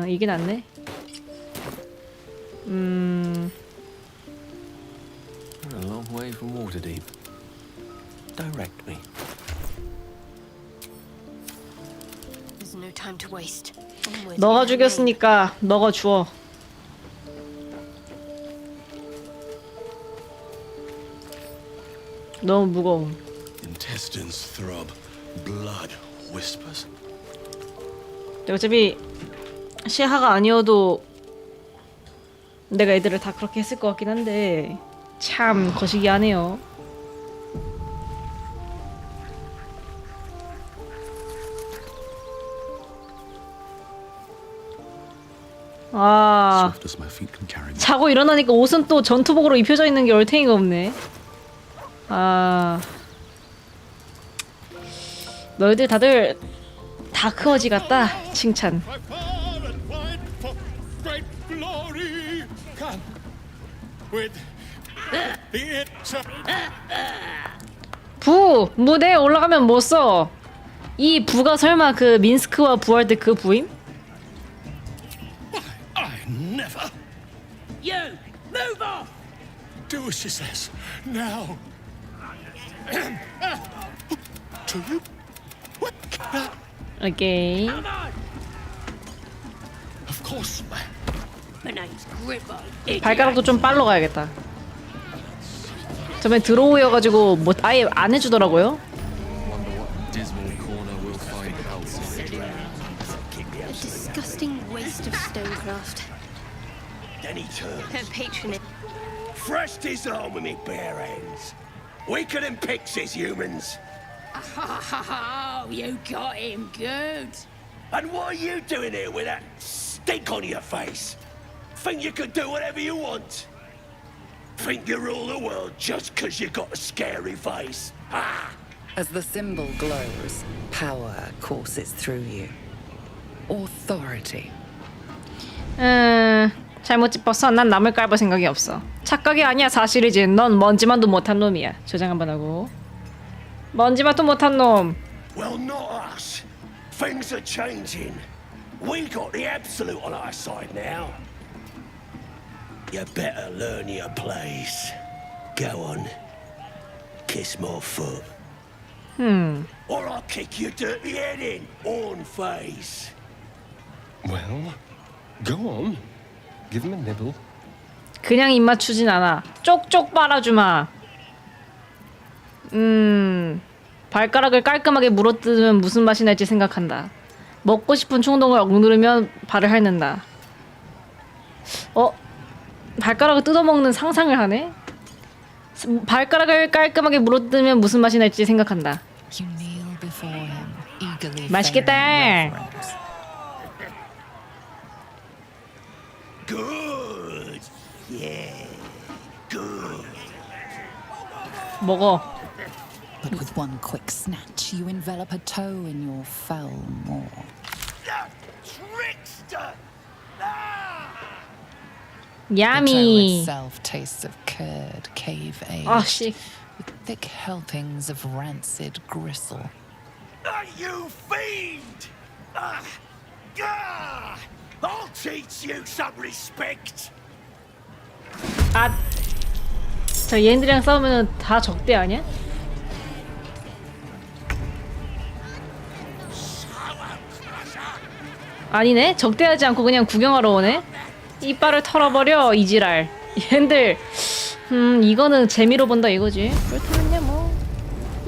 이게 낫네. A long way from Waterdeep. Direct me. There's no time to waste. Onward. 너가 죽였으니까 너가 주워. 너무 무거움. Intestines throb, blood whispers. 어차피 시하가 아니어도 내가 애들을 다 그렇게 했을 것 같긴 한데 참 거시기하네요. 아, 자고 일어나니까 옷은 또 전투복으로 입혀져 있는 게 얼탱이가 없네. 아, 너희들 다들 다크어지 같다. 칭찬. 부! 무대에 올라가면 못 써. 이 부가 설마 그 민스크와 부할 때 그 부임? Never. You, move off. Do as she says now. To you. 오케이. Of course. My name's Gribbo. 발가락도 좀 빨러 가야겠다. 저번에 드로우여가지고 뭐 아예 안 해주더라고요. A disgusting waste of stonecraft. Then he turns. Her patronage. Fresh disarm with me bare hands. Weaker than pixies, humans. Oh, you got him good. And what are you doing here with that stink on your face? Think you can do whatever you want? Think you rule the world just because you got a scary face? Ah! As the symbol glows, power courses through you. Authority. 잘못 짚었어. 난 남을 깔볼 생각이 없어. 착각이 아니야 사실이지. 넌 먼지만도 못한 놈이야. 저장 한번 하고. 먼지만도 못한 놈. Well, not us. Things are changing. We got the absolute on our side now. You better learn your place. Go on. Kiss my foot. Or I'll kick your dirty head in, on face. Well, go on. Give him a nibble. 그냥 입 맞추진 않아. 쪽쪽 빨아주마. 발가락을 깔끔하게 물어뜯으면 무슨 맛이 날지 생각한다. 먹고 싶은 충동을 억누르면 발을 핥는다. 발가락을 뜯어먹는 상상을 하네? 발가락을 깔끔하게 물어뜯으면 무슨 맛이 날지 생각한다. You kneel before him, eagerly 맛있겠다. feigning reverence. Good. Yeah. Good. 먹어. But with one quick snatch, you envelop a toe in your foul maw. Trickster. The toe 야미. itself tastes of curd, cave aged, 아 씨. with thick helpings of rancid gristle. You fiend! I'll teach you some respect. 아. 저 얘네들이랑 싸우면 다 적대 아니야? 아니네? 적대하지 않고 그냥 구경하러 오네? 이빨을 털어버려 이지랄. 얘네들 이거는 재미로 본다 이거지. 그렇다면요 뭐.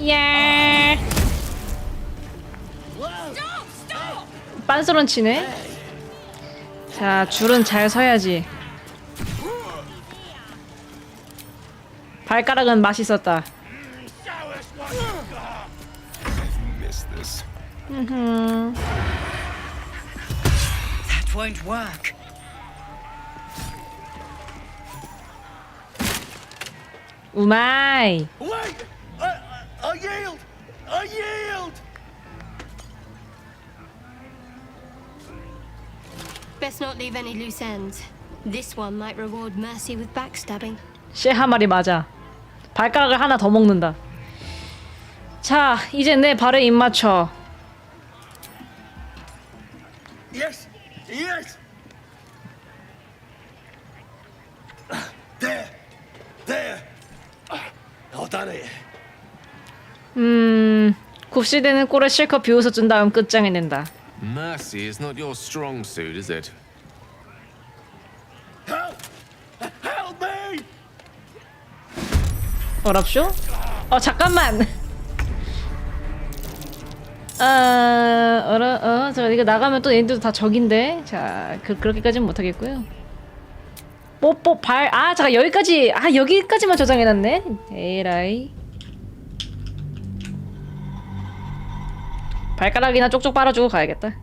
야. 빤스런 치네. 자 줄은 잘 서야지. 발가락은 맛있었다. Miss this. That won't work. 우마이. Wait! I yield! I yield! Best not leave any loose ends. This one might reward mercy with backstabbing. 씨 한 마리 맞아. 발가락을 하나 더 먹는다. 자, 이제 내 발에 입 맞춰. Yes! Yes! There! There! I done it. 굽시되는 꼴을 실컷 비웃어 준 다음 끝장을 낸다. Mercy is not your strong suit, is it? Help! Help me! 어랍쇼? 잠깐만. 저 이거 나가면 또 얘네들도 다 적인데. 자, 그렇게까지는 못하겠고요. 뽀뽀 발. 잠깐 여기까지. 여기까지만 저장해놨네. 에라이. 발가락이나 쪽쪽 빨아주고 가야겠다.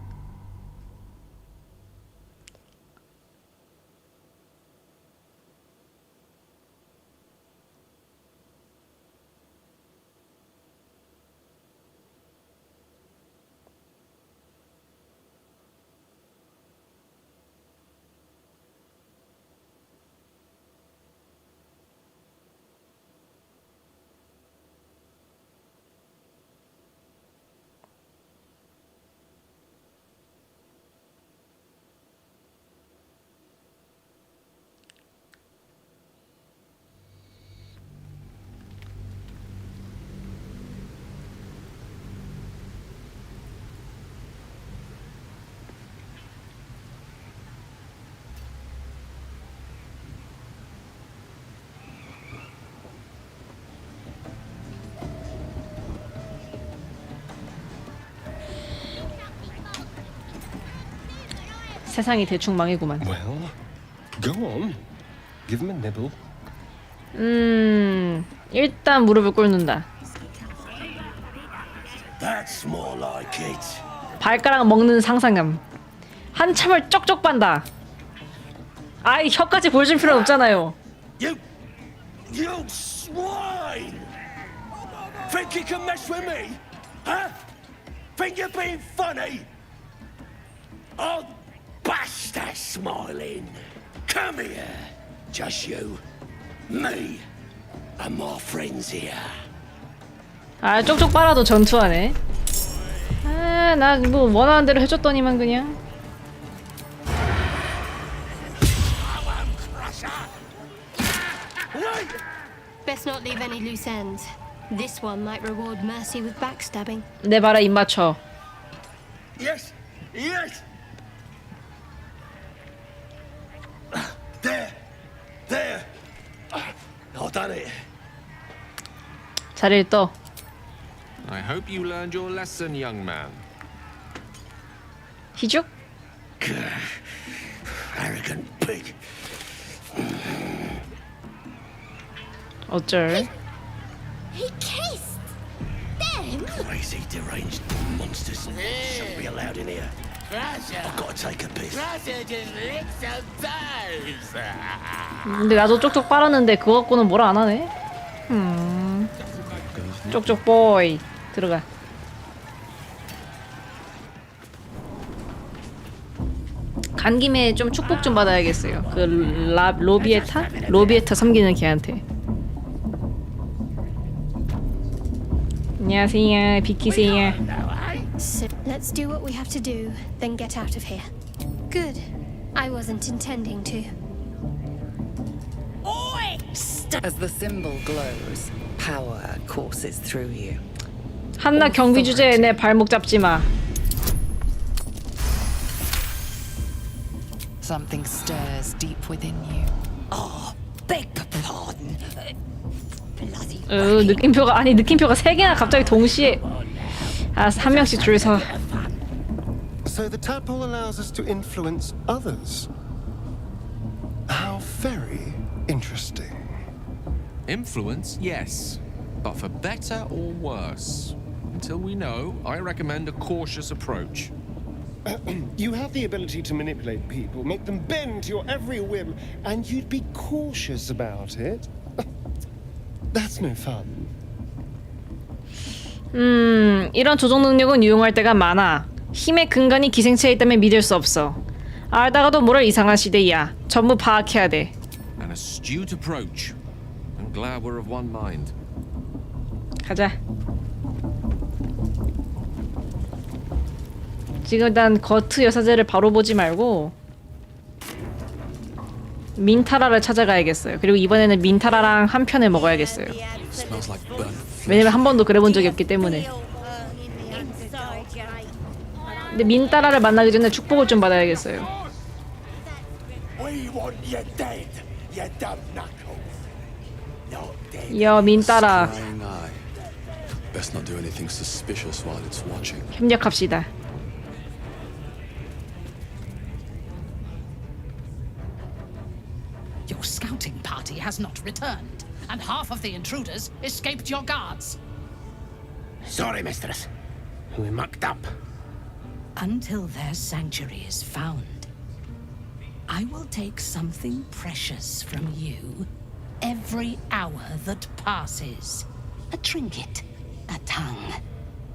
세상이 대충 망이구만. Well, go on. Give him a nibble. 일단 무릎을 꿇는다. That's more like it. 발가락 먹는 상상감. 한참을 쪽쪽 빤다. 혀까지 보여줄 필요는 없잖아요. You swine! Think you can mess with me? Huh? Think you're being funny? I'll bash that smiling. Come here. Just you, me, and my friends here. 쪽쪽 빨아도 전투하네. 나 뭐 원하는 대로 해줬더니만 그냥. Best not leave any loose ends. This one might reward mercy with backstabbing. 내 발에 입 맞춰. Yes, yes. There, there. I done it. 자리를 떠. I hope you learned your lesson, young man. 희죽? Arrogant pig. 어쩔. He kissed them? Crazy, deranged monsters shouldn't be allowed in here. I've got to take a piss. 근데 나도 쪽쪽 빨았는데 그거 갖고는 뭐라 안 하네. 쪽쪽 보이 들어가. 간 김에 좀 축복 좀 받아야겠어요. 그 로비에타 섬기는 걔한테. 안녕하세요. 비키세요. So let's do what we have to do, then get out of here. Good. I wasn't intending to. As the symbol glows, power courses through you. 한나 경비 주제에 내 발목 잡지 마. Something stirs deep within you. Oh, beg pardon. 느낌표가 3개나 갑자기 동시에. 한 명씩 줄 서. So the tadpole allows us to influence others. How very interesting. Influence, yes. But for better or worse. Until we know, I recommend a cautious approach. You have the ability to manipulate people, make them bend to your every whim, and you'd be cautious about it? That's no fun. 이런 조종 능력은 유용할 때가 많아. 힘의 근간이 기생체에 있다면 믿을 수 없어. 알다가도 모를 이상한 시대야. 전부 파악해야 돼. An astute approach. I'm glad we're of one mind. 가자. 지금 일단 거트 여사제를 바로 보지 말고 민타라를 찾아가야겠어요. 그리고 이번에는 민타라랑 한 편을 먹어야겠어요. 왜냐면 한 번도 그래본 적이 없기 때문에. 근데 민타라를 만나기 전에 축복을 좀 받아야겠어요. 여 민타라. 협력합시다. Your scouting party has not returned, and half of the intruders escaped your guards. Sorry, mistress. We mucked up. Until their sanctuary is found, I will take something precious from you every hour that passes. A trinket, a tongue,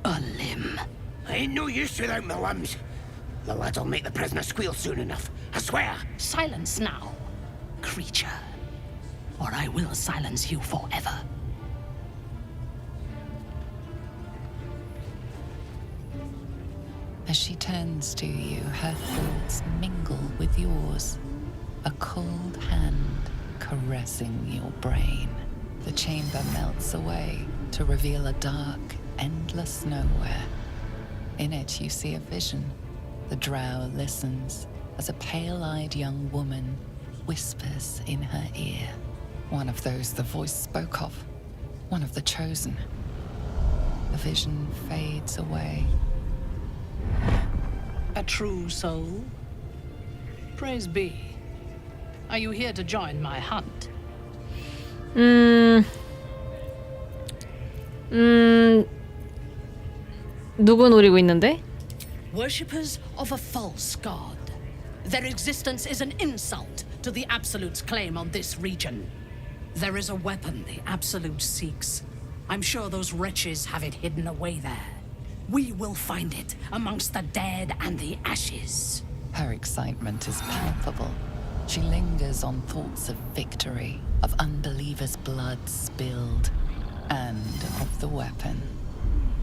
a limb. Ain't no use without my limbs. The lads'll make the prisoner squeal soon enough, I swear. Silence now, creature, or I will silence you forever. As she turns to you, her thoughts mingle with yours. A cold hand caressing your brain. The chamber melts away to reveal a dark, endless nowhere. In it, you see a vision. The drow listens as a pale-eyed young woman whispers in her ear. One of those the voice spoke of. One of the chosen. The vision fades away. A true soul? Praise be. Are you here to join my hunt? 누구 노리고 있는데? Worshippers of a false god. Their existence is an insult to the Absolute's claim on this region. There is a weapon the Absolute seeks. I'm sure those wretches have it hidden away there. We will find it amongst the dead and the ashes. Her excitement is palpable. She lingers on thoughts of victory, of unbelievers' blood spilled, and of the weapon.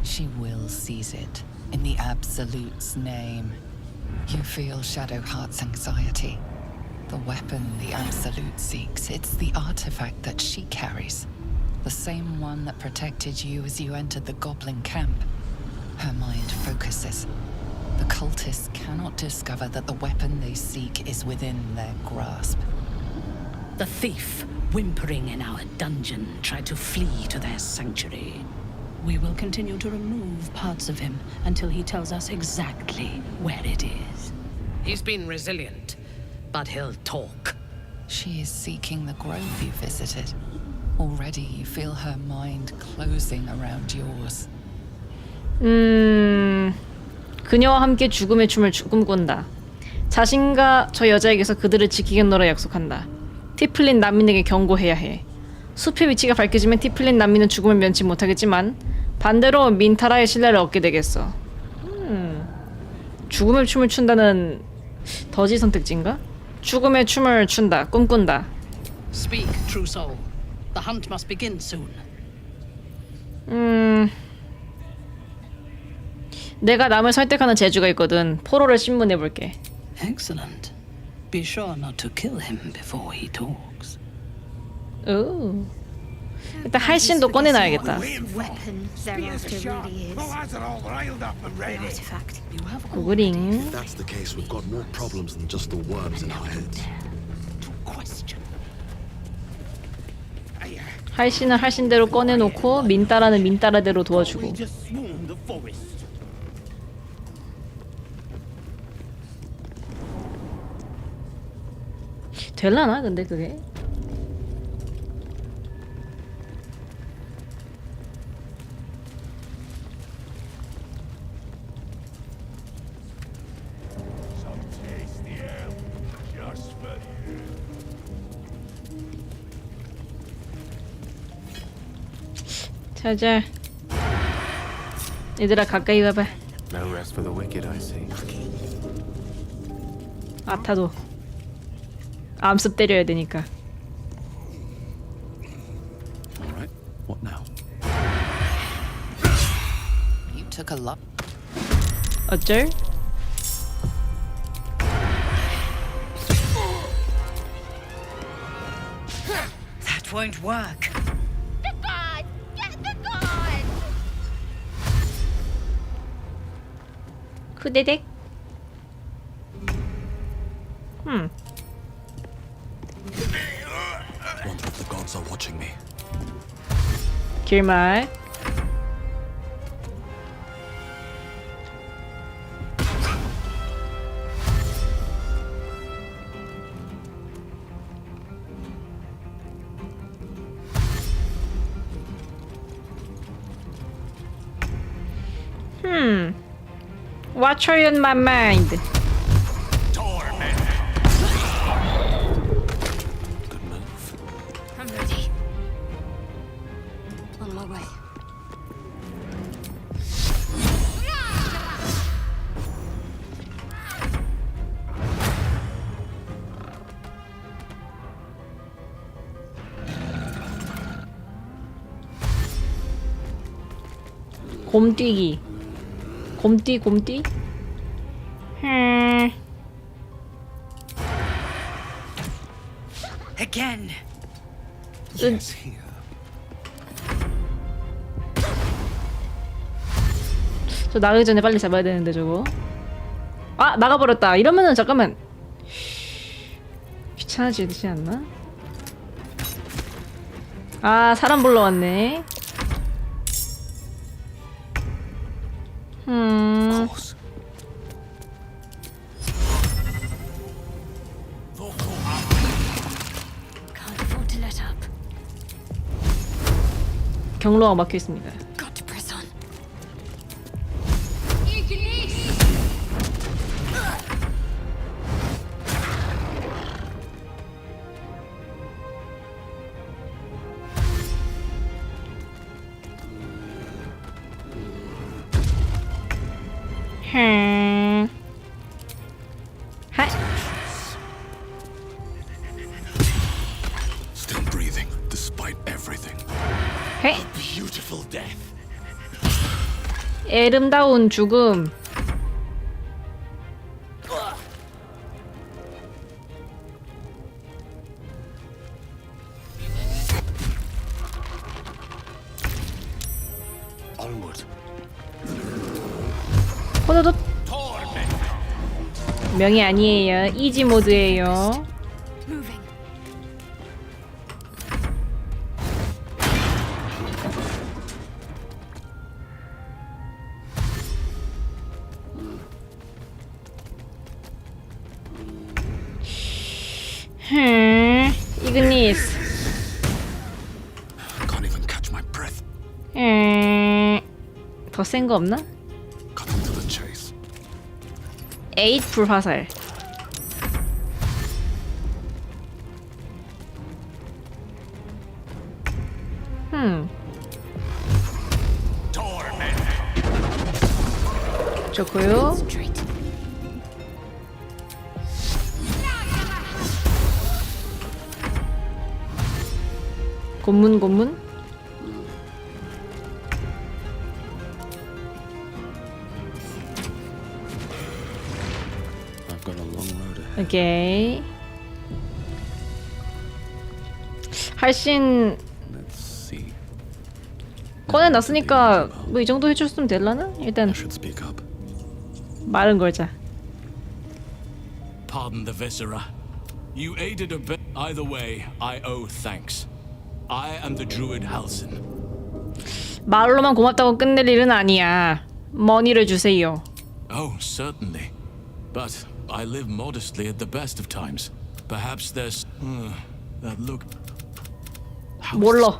She will seize it, in the Absolute's name. You feel Shadowheart's anxiety. The weapon the Absolute seeks, it's the artifact that she carries. The same one that protected you as you entered the Goblin camp. Her mind focuses. The cultists cannot discover that the weapon they seek is within their grasp. The thief, whimpering in our dungeon, tried to flee to their sanctuary. We will continue to remove parts of him until he tells us exactly where it is. He's been resilient, but he'll talk. She is seeking the grove you visited. Already you feel her mind closing around yours. 그녀와 함께 죽음의 춤을 꿈꾼다. 자신과 저 여자에게서 그들을 지키겠노라 약속한다. 티플린 난민에게 경고해야 해. 숲의 위치가 밝혀지면 티플린 난민은 죽음을 면치 못하겠지만 반대로 민타라의 신뢰를 얻게 되겠어. 죽음의 춤을 춘다는 더지 선택지인가? 죽음의 춤을 춘다. 꿈꾼다. Speak, true soul. The hunt must begin soon. 내가 남을 설득하는 재주가 있거든. 포로를 신문해볼게. Excellent. Be sure not to kill him before he talks. 오. 일단 할신도 꺼내놔야겠다. Weapon thereafter really is. Artifact. 구글링. If that's the case, we've got more problems than just the worms in our heads. 할신은 할신대로 꺼내놓고 민따라는 민따라대로 도와주고. 될라나 근데 그게? 자자, 얘들아 가까이 와봐. No rest for the wicked, I see. 아타도 암습 때려야 되니까. All right, what now? You took a lot. 어쩔? That won't work. 후대댁. Wonder if the gods are watching me. 길말. What's on my mind? Good move. I'm ready. On my way. 곰뛰기. 곰띠? Again. Yes, here. 저 나가기 전에 빨리 잡아야 되는데 저거. 아 나가버렸다. 이러면은 잠깐만 귀찮아지지 않나? 아 사람 불러왔네. Can't afford to let up. 경로가 막혀 있습니다. Got to press on. Still breathing, despite everything. 헤. Beautiful death. 아름다운 죽음. Onward. 호도도. 명이 아니에요. 이지 모드예요. Moving. 이그니스. 더 센 거 없나? Cutting to the chase. 8 불화살. 좋고요. 고문. I've got a long road ahead. 오케이. 할신 Let's see. 꺼내놨으니까 뭐 이 정도 해줬으면 될라나? 일단 Should speak up. 말은 걸자. Pardon the viscera. You aided a bit. Either way, I owe thanks. I am the druid Halsin. 말로만 고맙다고 끝낼 일은 아니야. 머니를 주세요. Oh, certainly. But I live modestly at the best of times. Perhaps there's that look. 몰라.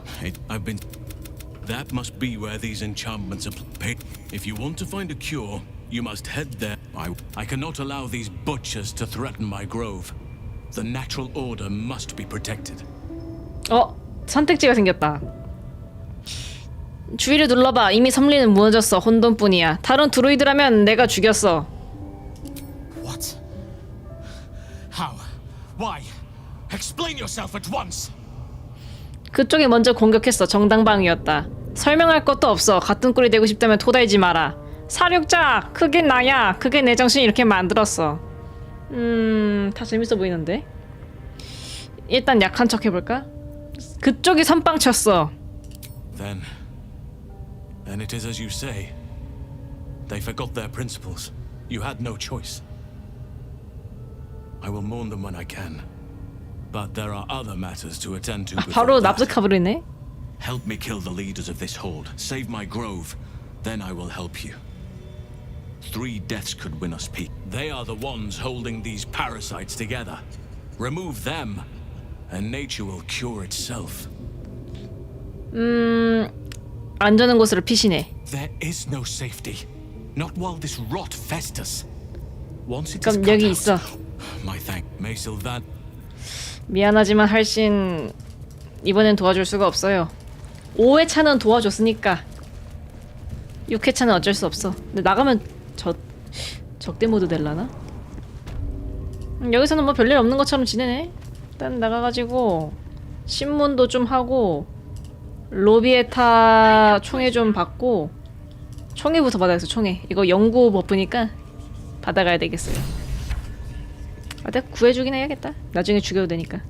I've been. That must be where these enchantments are paid. If you want to find a cure, you must head there. I cannot allow these butchers to threaten my grove. The natural order must be protected. 선택지가 생겼다. 주위를 눌러봐. 이미 섭리는 무너졌어. 혼돈뿐이야. 다른 드루이드라면 내가 죽였어. What? How? Why? Explain yourself at once. 그쪽이 먼저 공격했어. 정당방위였다. 설명할 것도 없어. 같은 꼴이 되고 싶다면 토달지 마라. 사륙자! 그게 나야. 그게 내 정신 이렇게 만들었어. 다 재밌어 보이는데? 일단 약한 척 해볼까? 그쪽이 선빵 쳤어. Then it is as you say. They forgot their principles. You had no choice. I will mourn them when I can. But there are other matters to attend to before 바로 that. 납득해버리네. Help me kill the leaders of this horde. Save my grove. Then I will help you. 3 deaths could win us peace. They are the ones holding these parasites together. Remove them, and nature will cure itself. 안전한 곳으로 피시네. There is no safety. Not while this rot festers. Once it is 그럼 cut 여기 out, 있어. my thank May Sylvan. 미안하지만 할신 이번엔 도와줄 수가 없어요. 5회차는 도와줬으니까 6회차는 어쩔 수 없어. 근데 나가면 적대 모드 될라나? 여기서는 뭐 별일 없는 것처럼 지내네. 일단 나가가지고 신문도 좀 하고 로비에타 총회 좀 받고 총회부터 받아야겠어. 총회 이거 연구 버프니까 받아가야 되겠어요. 내가 구해주긴 해야겠다. 나중에 죽여도 되니까.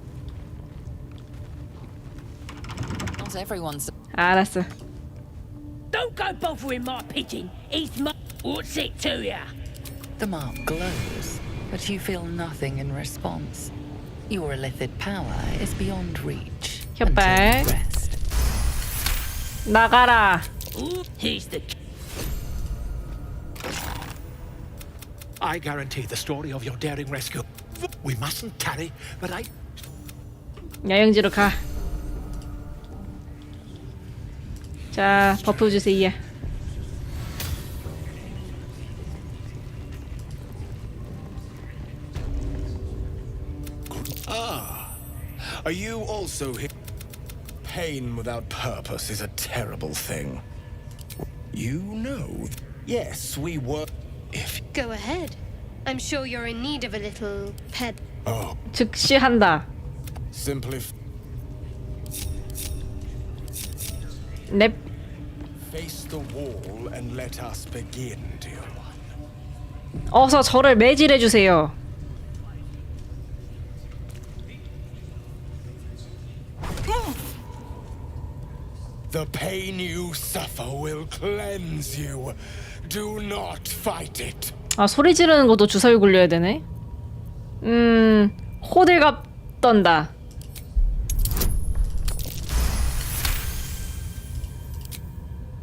Not everyone's. 알았어. Don't go bothering my pigeon. He's my... What's it to ya? The mark glows, but you feel nothing in response. Your illithid power is beyond reach. 협박. Until you rest. 나가라. Here's the... I guarantee the story of your daring rescue. We mustn't tarry, but I... 야영지로 가. 자, 버프 주세요. Are you also here? Pain without purpose is a terrible thing. You know. Yes, we were. If. Go ahead. I'm sure you're in need of a little pet. Oh. 즉시 한다. Simply. 넵. Face the wall and let us begin, dear one. 어서 저를 매질해 주세요. The pain you suffer will cleanse you. Do not fight it. 아, 소리 지르는 것도 주사위 굴려야 되네. 호들갑 떤다.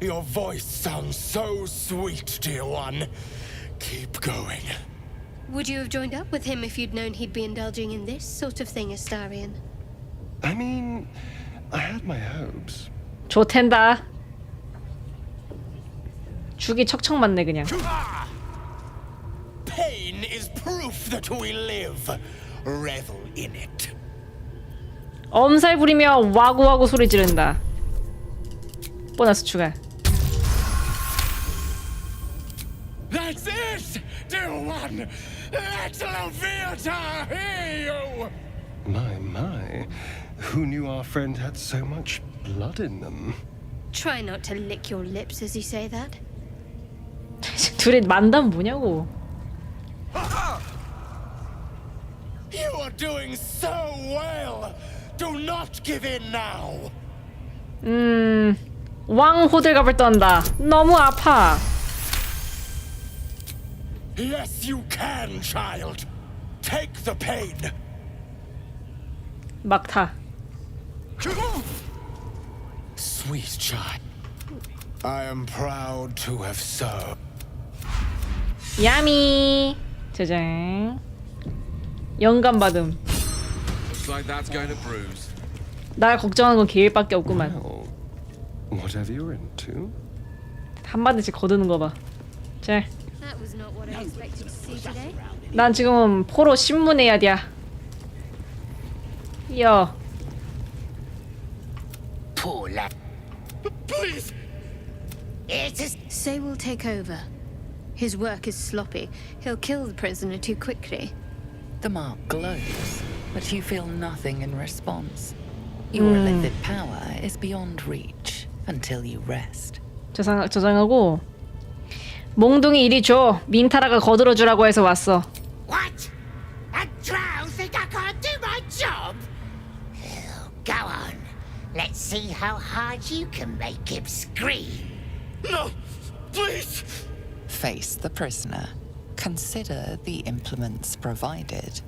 Your voice sounds so sweet, dear one. Keep going. Would you have joined up with him if you'd known he'd be indulging in this sort of thing, Astarion? I mean, I had my hopes. 좋텐다. 죽이 척척 맞네 그냥. Pain is proof that we live. Revel in it. 엄살 부리며 와구와구 소리 지른다. 보너스 추가. That's it, dear one. Excellent theater, hear you. My. Who knew our friend had so much blood in them? Try not to lick your lips as you say that. 둘이 만담 뭐냐고. You are doing so well. Do not give in now. 왕 호들갑을 떤다. 너무 아파. Yes, you can, child. Take the pain. 막타. Sweet child. I am proud to have served. 야미. 저장. 영감 받음. Looks like that's going to bruise. 날 걱정하는 건 계획밖에 없구만. Whatever you're into. 한마디씩 거드는 거 봐. 자. That was not what I expected to see today. 난 지금 포로 신문해야 돼. 여. Poor lad. Please. Say will take over. His work is sloppy. He'll kill the prisoner too quickly. The mark glows, but you feel nothing in response. Your illicit power is beyond reach until you rest. 저장하고 몽둥이 이리 줘. 민타라가 거들어주라고 해서 왔어. What? A drow think I can't do my job? Go on. Let's see how hard you can make him scream. No, please. Face the prisoner. Consider the implements provided.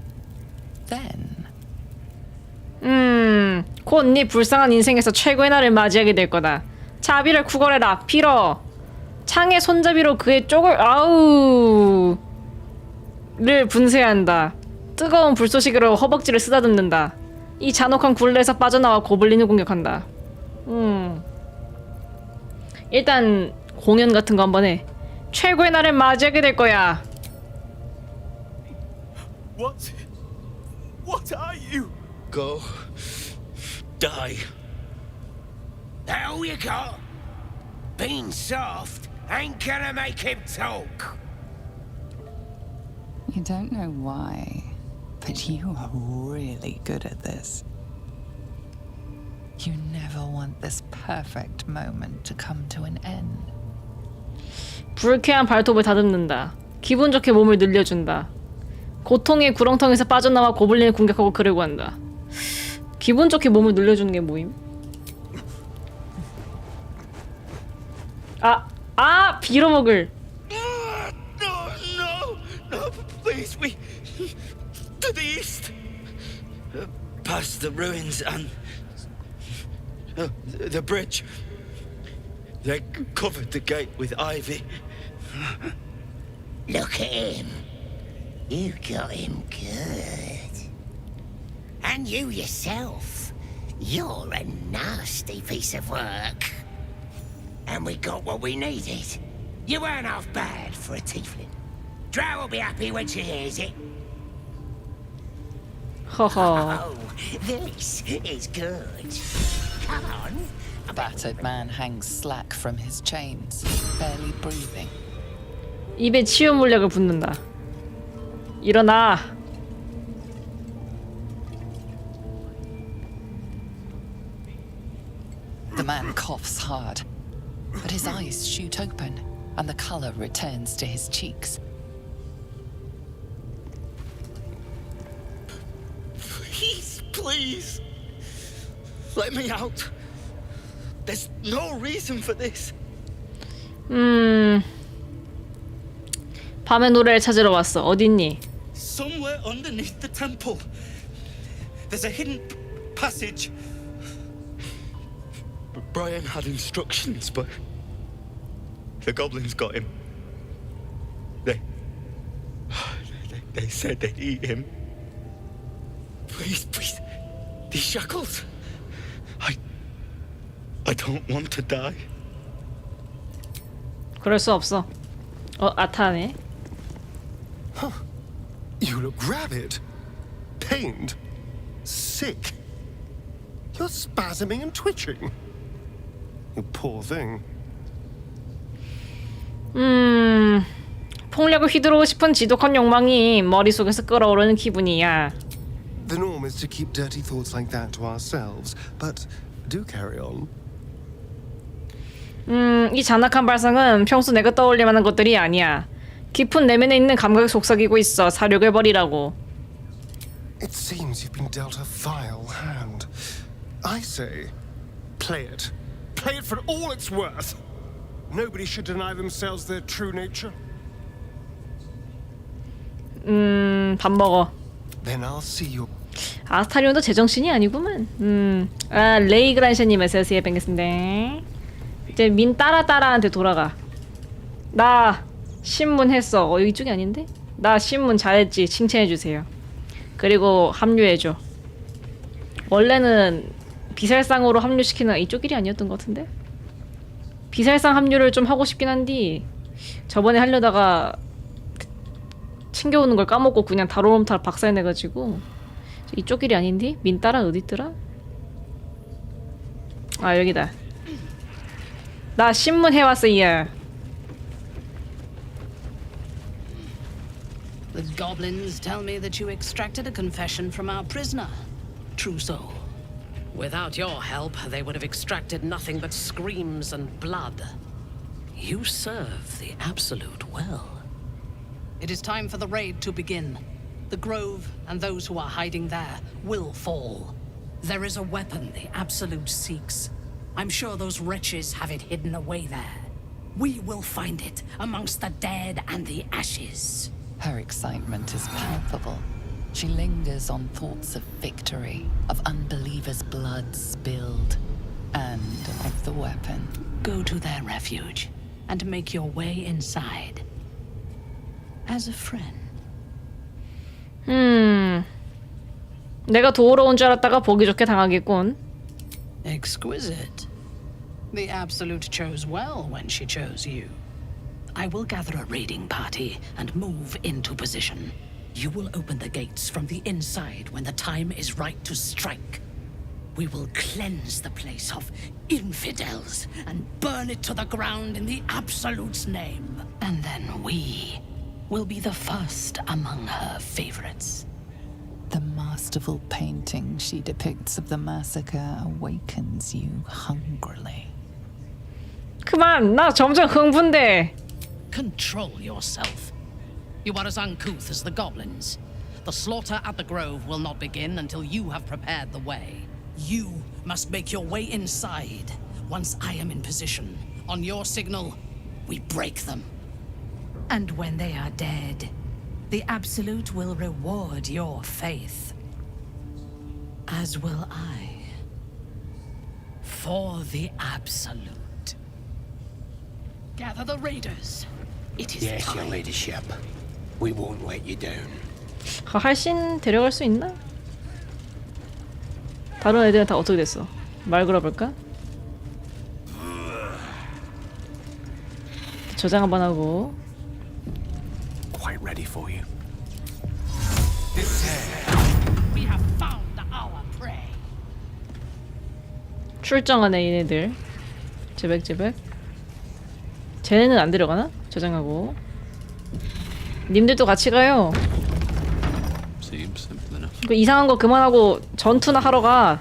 Then 곧 네 불쌍한 인생에서 최고의 날을 맞이하게 될 거다. 자비를 구걸해라. 빌어. 창의 손잡이로 그의 쪽을 를 분쇄한다. 뜨거운 불쏘시개로 허벅지를 쓰다듬는다. 이 잔혹한 굴레에서 빠져나와 고블린을 공격한다. 일단 공연 같은 거 한번 해. 최고의 날을 맞이하게 될 거야. What are you? Go. Die. That all you got? Being soft ain't gonna make him talk. you don't know why, but you are really good at this. You never want this perfect moment to come to an end. 불쾌한 발톱을 다듬는다. 기분 좋게 몸을 늘려준다. 고통의 구렁텅이에서 빠져나와 고블린을 공격하고 그러고 한다. 기분 좋게 몸을 늘려주는 게 뭐임? 빌어먹을. No, please, we to the east, past the ruins and the bridge. They covered the gate with ivy. Look at him. You got him good. And you yourself. You're a nasty piece of work. And we got what we needed. You weren't half bad for a tiefling. Drow will be happy when she hears it. 허허. Oh, this is good. Come on. A battered man hangs slack from his chains, barely breathing. 입에 치유 물약을 붓는다. 일어나. The man coughs hard, but his eyes shoot open and the color returns to his cheeks. Please, let me out. There's no reason for this. 밤의 노래를 찾으러 왔어. 어딨니? Somewhere underneath the temple, there's a hidden passage. Brian had instructions, but the goblins got him. They said they'd eat him. Please, these shackles. I don't want to die. 그럴 수 없어. 아타네. You look rabid, pained, sick. You're spasming and twitching. You poor thing. 폭력을 휘두르고 싶은 지독한 욕망이 머릿속에서 끓어오르는 기분이야. The norm is to keep dirty thoughts like that to ourselves, but do carry on. 이 잔악한 발상은 평소 내가 떠올릴 만한 것들이 아니야. 깊은 내면에 있는 감각을 속삭이고 있어. 사륙을 버리라고. It seems you've been dealt a vile hand. I say, play it. Play it for all it's worth. Nobody should deny themselves their true nature. 밥 먹어. Then I'll see you. 아스타리온도 제정신이 아니구만. 레이그란샤님 어서오세요. 뵙겠습니다. 이제 민 따라따라한테 돌아가. 나 신문 했어. 이쪽이 아닌데? 나 신문 잘했지. 칭찬해주세요. 그리고 합류해줘. 원래는 비살상으로 합류시키는 이쪽 길이 아니었던 것 같은데? 비살상 합류를 좀 하고 싶긴 한데 저번에 하려다가 챙겨오는 걸 까먹고 그냥 다로롬탈 박살내가지고 이쪽 길이 아닌데? 민 따라 어딨더라? 아 여기다. 나 신문 해왔어 얘. The goblins tell me that you extracted a confession from our prisoner. True so. Without your help, they would have extracted nothing but screams and blood. You serve the Absolute well. It is time for the raid to begin. The Grove and those who are hiding there will fall. There is a weapon the Absolute seeks. I'm sure those wretches have it hidden away there. We will find it amongst the dead and the ashes. Her excitement is palpable. She lingers on thoughts of victory, of unbelievers' blood spilled, and of the weapon. Go to their refuge and make your way inside. As a friend. 내가 도우러 온 줄 알았다가 보기 좋게 당하겠군. Exquisite. The Absolute chose well when she chose you. I will gather a raiding party and move into position. You will open the gates from the inside when the time is right to strike. We will cleanse the place of infidels and burn it to the ground in the Absolute's name. And then we will be the first among her favorites. The masterful painting she depicts of the massacre awakens you hungrily. 그만, 나 점점 흥분돼. Control yourself. You are as uncouth as the goblins. The slaughter at the Grove will not begin until you have prepared the way. You must make your way inside. Once I am in position, on your signal, we break them. And when they are dead, the Absolute will reward your faith. As will I. For the Absolute. Gather the raiders. It is Yes, time. your ladyship. We won't let you down. 할신 데려갈 수 있나? 다른 애들은 다 어떻게 됐어? 말 걸어볼까? 저장 한번 하고. Quite ready for you. We have found our prey. 출정하네 얘네들. 제백제백. 쟤네는 안 데려가나? 저장하고. 님들도 같이 가요. Seems simple enough. 그 이상한 거 그만하고 전투나 하러 가.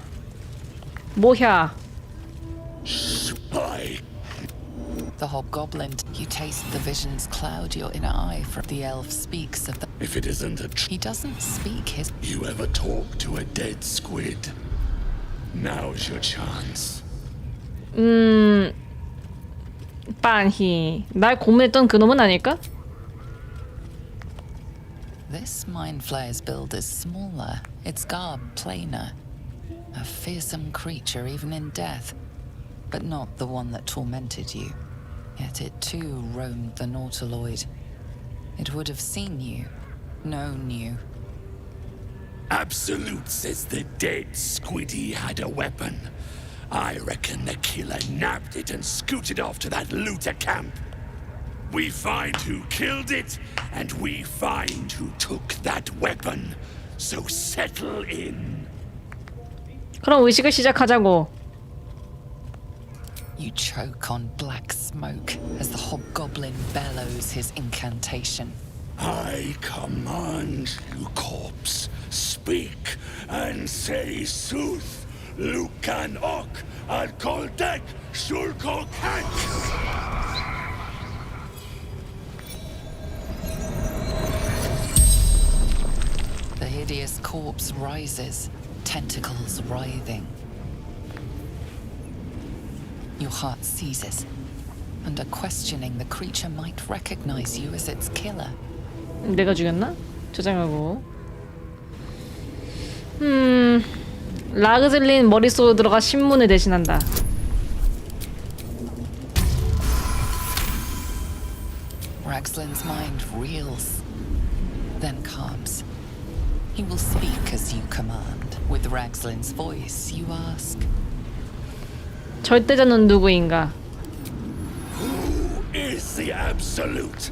뭐야? The hobgoblin. You taste the visions cloud your inner eye. From the elf speaks of the. If it isn't a He doesn't speak his. You ever talk to a dead squid? Now's your chance. 빤히. 날 고문했던 그놈은 아닐까? This mind flayer's build is smaller, its garb plainer. A fearsome creature even in death, but not the one that tormented you. Yet it too roamed the Nautiloid. It would have seen you, known you. Absolute says the dead squiddy had a weapon. I reckon the killer nabbed it and scooted off to that looter camp. We find who killed it, and we find who took that weapon. So settle in. 그럼 의식을 시작하자고. You choke on black smoke as the hobgoblin bellows his incantation. I command you, corpse, speak and say sooth. Lucan ok al koldek shulko kak. The hideous corpse rises, tentacles writhing. Your heart seizes. Under questioning, the creature might recognize you as its killer. 내가 죽였나? 저장하고. 라그즐린 머릿속으로 들어가 신문을 대신한다. Ragslin's mind reels, then calms. He will speak as you command. With Ragslin's voice, you ask. 절대자는 누구인가? Who is the absolute?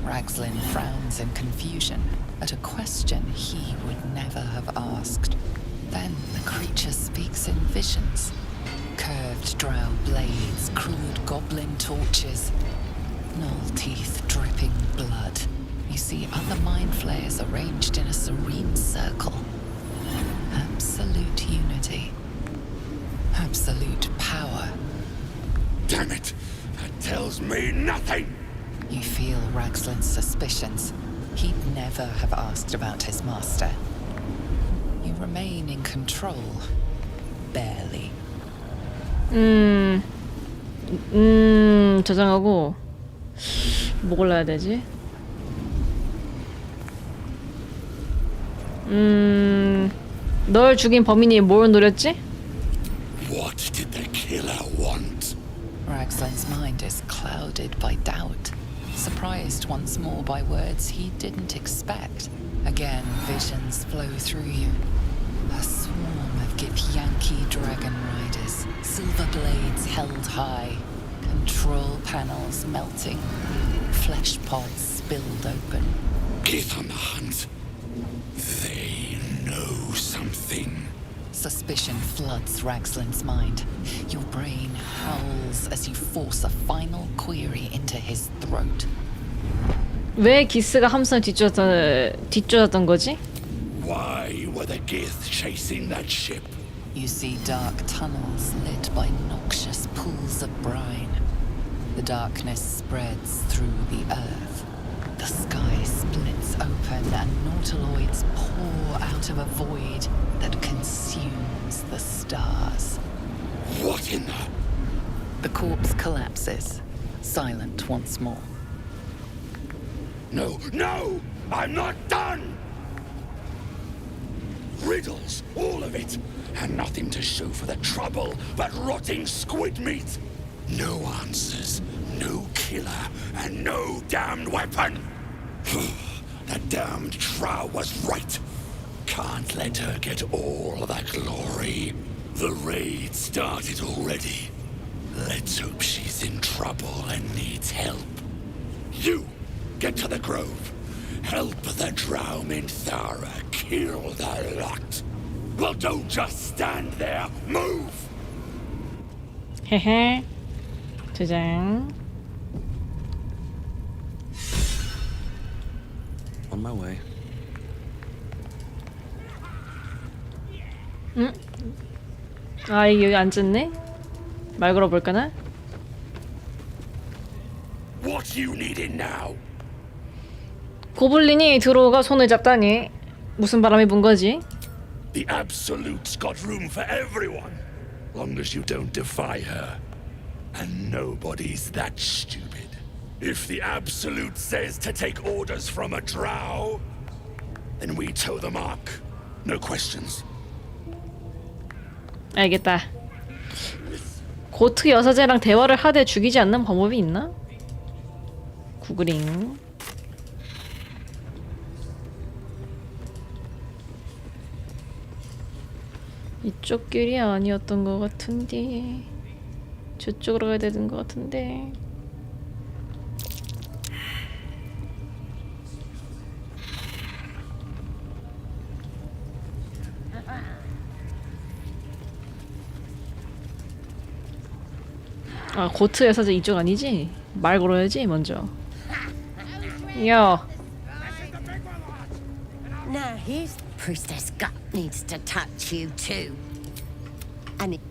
Ragslin frowns in confusion at a question he would never have asked. Then the creature speaks in visions. Curved drow blades, crude goblin torches, gnoll teeth dripping blood. You see other mind flayers arranged in a serene circle. Absolute unity. Absolute power. Damn it! That tells me nothing! You feel Ragslin's suspicions. He'd never have asked about his master. You remain in control. Barely. 저장하고 뭐 골라야 되지? 널 죽인 범인이 뭘 노렸지? What did the killer want? Ragslin's mind is clouded by doubt. Surprised once more by words he didn't expect. Again, visions flow through you. A swarm of Githyanki dragon riders, silver blades held high, control panels melting, flesh pods spilled open. Gith on the hunt. They know something. Suspicion floods Ragslin's mind. Your brain howls as you force a final query into his throat. 왜 기스가 함선을 뒤쫓았던 거지? Why were the Gith chasing that ship? You see dark tunnels lit by noxious pools of brine. The darkness spreads through the earth. The sky splits open and nautiloids pour out of a void that consumes the stars. What in the... The corpse collapses, silent once more. No, no! I'm not done! Riddles, all of it, and nothing to show for the trouble but rotting squid meat. No answers, no killer, and no damned weapon. That damned Trow was right. Can't let her get all that glory. The raid started already. Let's hope she's in trouble and needs help. You, get to the grove. Help the Drow Minthara kill the lot. Well, don't just stand there. Move! 헤헤. 저장. On my way. 아, 이게 여기 앉았네? 말 걸어볼까나? What you needing now? 고블린이 들어오가 손을 잡다니 무슨 바람이 분 거지? The Absolute's got room for everyone, long as you don't defy her. And nobody's that stupid. If the Absolute says to take orders from a Drow, then we toe the mark. No questions. 알겠다. 고트 여사제랑 대화를 하되 죽이지 않는 방법이 있나? 구글링. 이쪽 길이 아니었던 것 같은데 저쪽으로 가야 되는 것 같은데 아 고트의 사자 이쪽 아니지? 말 걸어야지 먼저. 야. Now here's Priestess Gut needs to touch you too. And it...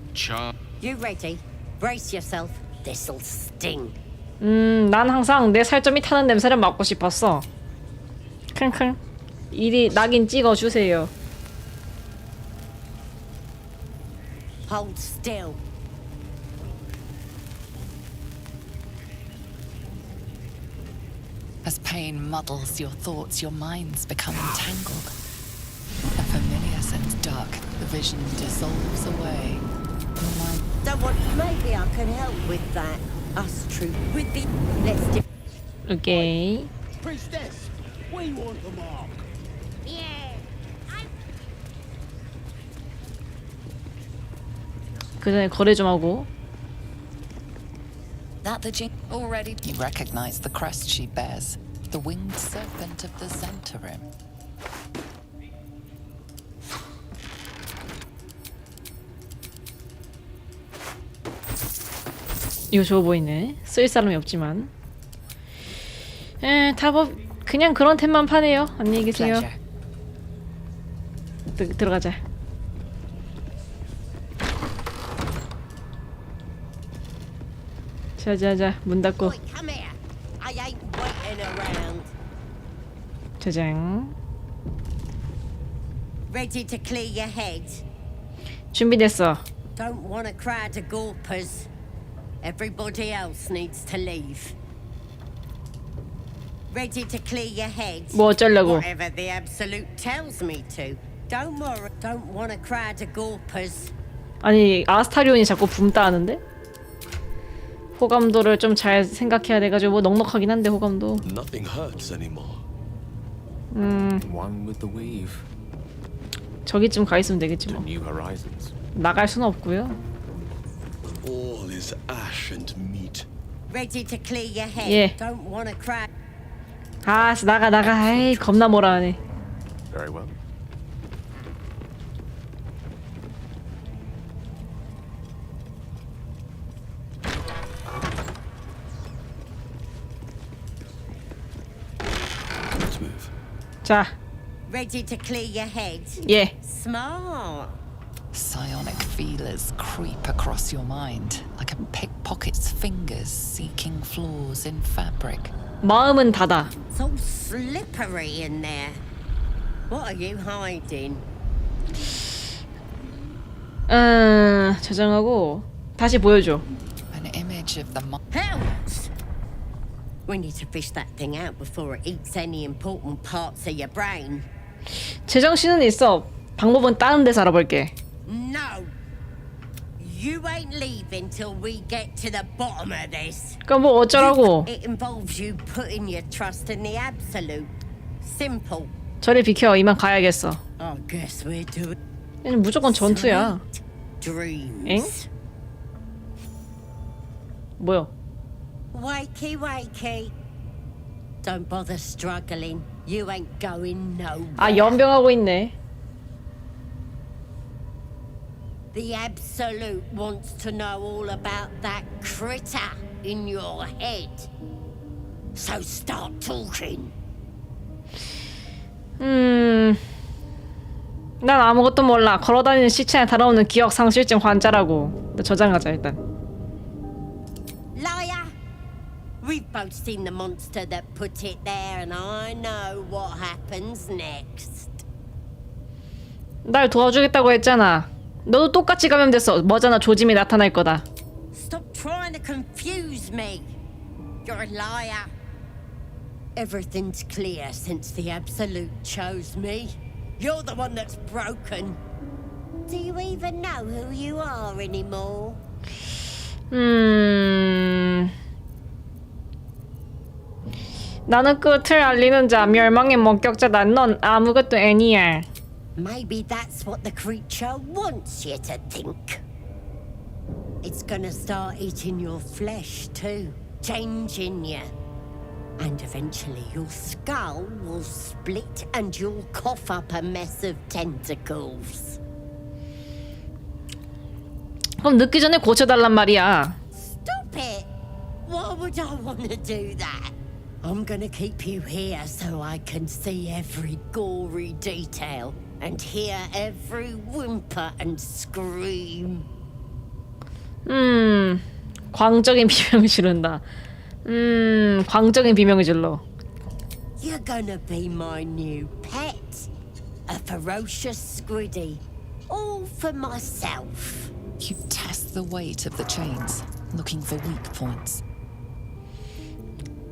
You ready? Brace yourself. This'll sting. 난 항상 내 살점이 타는 냄새를 맡고 싶었어. 킁킁. 이리 낙인 찍어 주세요. Hold still. As pain muddles your thoughts, your minds become entangled. A familiar sense dark, the vision dissolves away. Your mind... Don't want... Maybe I can help with that. Us true. With the... Let's do... 오케이. Priestess, we want the mark. 그 전에 거래 좀 하고. That the jinn already you recognize the crest she bears, the winged serpent of the Zentarim. 이거 좋아 보이네. 쓸 사람이 없지만. 다 뭐 그냥 그런 템만 파네요. 안녕히 계세요. 들어가자. 자자자 문 닫고. 짜잔. Ready to clear your head? 준비됐어. Don't want a crowd of gawpers. Everybody else needs to leave. Ready to clear your head? 뭐 어쩌려고? Whatever the absolute tells me to. Don't worry. Don't want a crowd of gawpers. 아니 아스타리온이 자꾸 붐 따는데? 호감도를 좀 잘 생각해야 돼가지고 뭐 넉넉하긴 한데 호감도. Nothing hurts anymore. One with the weave. 저기쯤 가 있으면 되겠지 뭐. New horizons. 나갈 수는 없고요. All is ash and meat. Ready to clear your head? 예. Don't want a crowd. 아 나가. 아이 겁나 뭐라 하네. Very well. Let's move. 자. Ready to clear your head? 예. Smart. Psionic feelers creep across your mind, like a pickpocket's fingers seeking flaws in fabric. 마음은 닫아. It's all slippery in there. What are you hiding? 저장하고 다시 보여줘. An image of the Hells! We need to fish that thing out before it eats any important parts of your brain. 제정신은 있어. 방법은 다른 데서 알아볼게. No. You ain't leaving till we get to the bottom of this. 그럼 뭐 어쩌라고? It involves you putting your trust in the absolute. Simple. 저리 비켜. 이만 가야겠어. I guess we're doing. 얘는 무조건 전투야. Dreams. 엥? 뭐야? Wakey. Don't bother struggling. You ain't going nowhere. 아 연병하고 있네. The Absolute wants to know all about that critter in your head. So start talking. 난 아무것도 몰라. 걸어다니는 시체에 다뤄오는 기억 상실증 환자라고. 저장하자 일단. Liar! We've both seen the monster that put it there, and I know what happens next. 날 도와주겠다고 했잖아. 너도 똑같이 감염됐어. 뭐잖아. 조짐이 나타날 거다. Stop trying to confuse me. You're a liar. Everything's clear since the Absolute chose me. You're the one that's broken. Do you even know who you are anymore? 나는 끝을 알리는 자, 멸망의 목격자다. 넌 아무것도 아니야. Maybe that's what the creature wants you to think. It's gonna start eating your flesh too, changing you. And eventually your skull will split and you'll cough up a mess of tentacles. 그럼 늦기 전에 고쳐달란 말이야. Stop want to do that. I'm gonna keep you here so I can see every gory detail and hear every whimper and scream. 광적인 비명을 지른다. 광적인 비명을 질러. You're gonna be my new pet. A ferocious squiddy. All for myself. You test the weight of the chains, looking for weak points.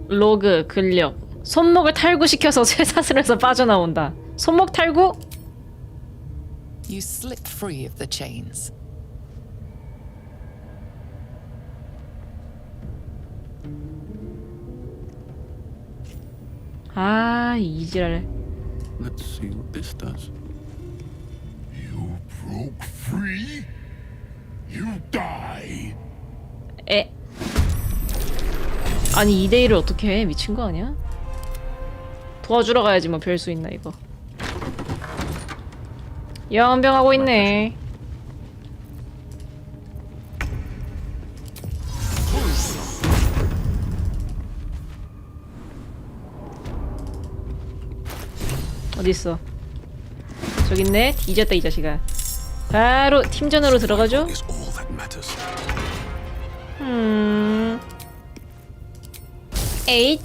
로그 근력. 손목을 탈구시켜서 쇠사슬에서 빠져나온다. 손목 탈구? You slip free of the chains. 아, 이지랄. Let's see what this does. You broke free? You die. 에. 아니 2대1을 어떻게 해? 미친 거 아니야? 도와주러 가야지 뭐 별 수 있나 이거. 연병하고 있네. 어딨어? 저기 있네. 뒤졌다 이 자식아. 바로 팀전으로 들어가죠. 에잇.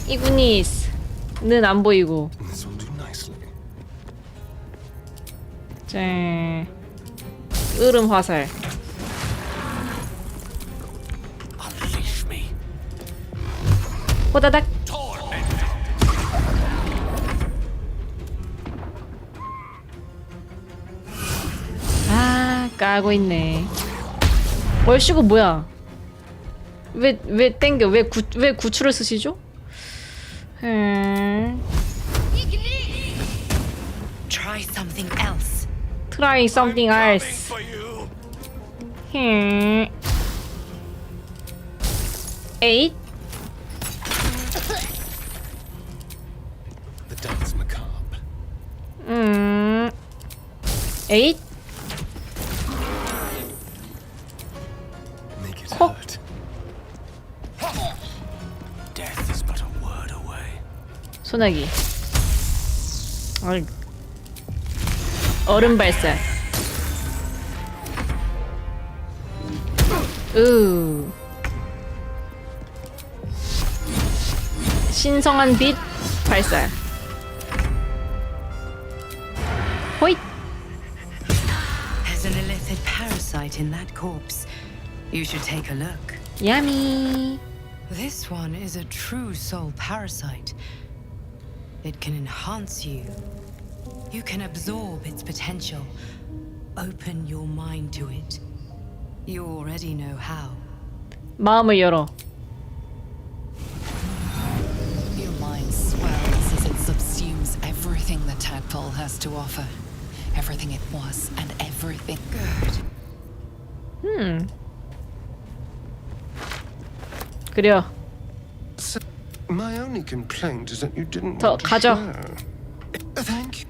이구니스는 안 보이고. 자, 으름 화살. 호다닥. 아, 까고 있네. 월시고 뭐야? 왜 땡겨? 왜 구출을 쓰시죠? Try something else. Try something else. 에잇. The dance macabre. 에잇. Make it hurt. Death is but a word away. 소나기. 얼음 발사. 신성한 빛 발사. 호잇. There's an illicit parasite in that corpse. You should take a look. Yummy. This one is a true soul parasite. It can enhance you. You can absorb its potential. Open your mind to it. You already know how. 마음을 열어. Your mind swells as it subsumes everything the tadpole has to offer. Everything it was and everything good. 그래요. So, my only complaint is that you didn't 더 want to 가져. share. Thank you.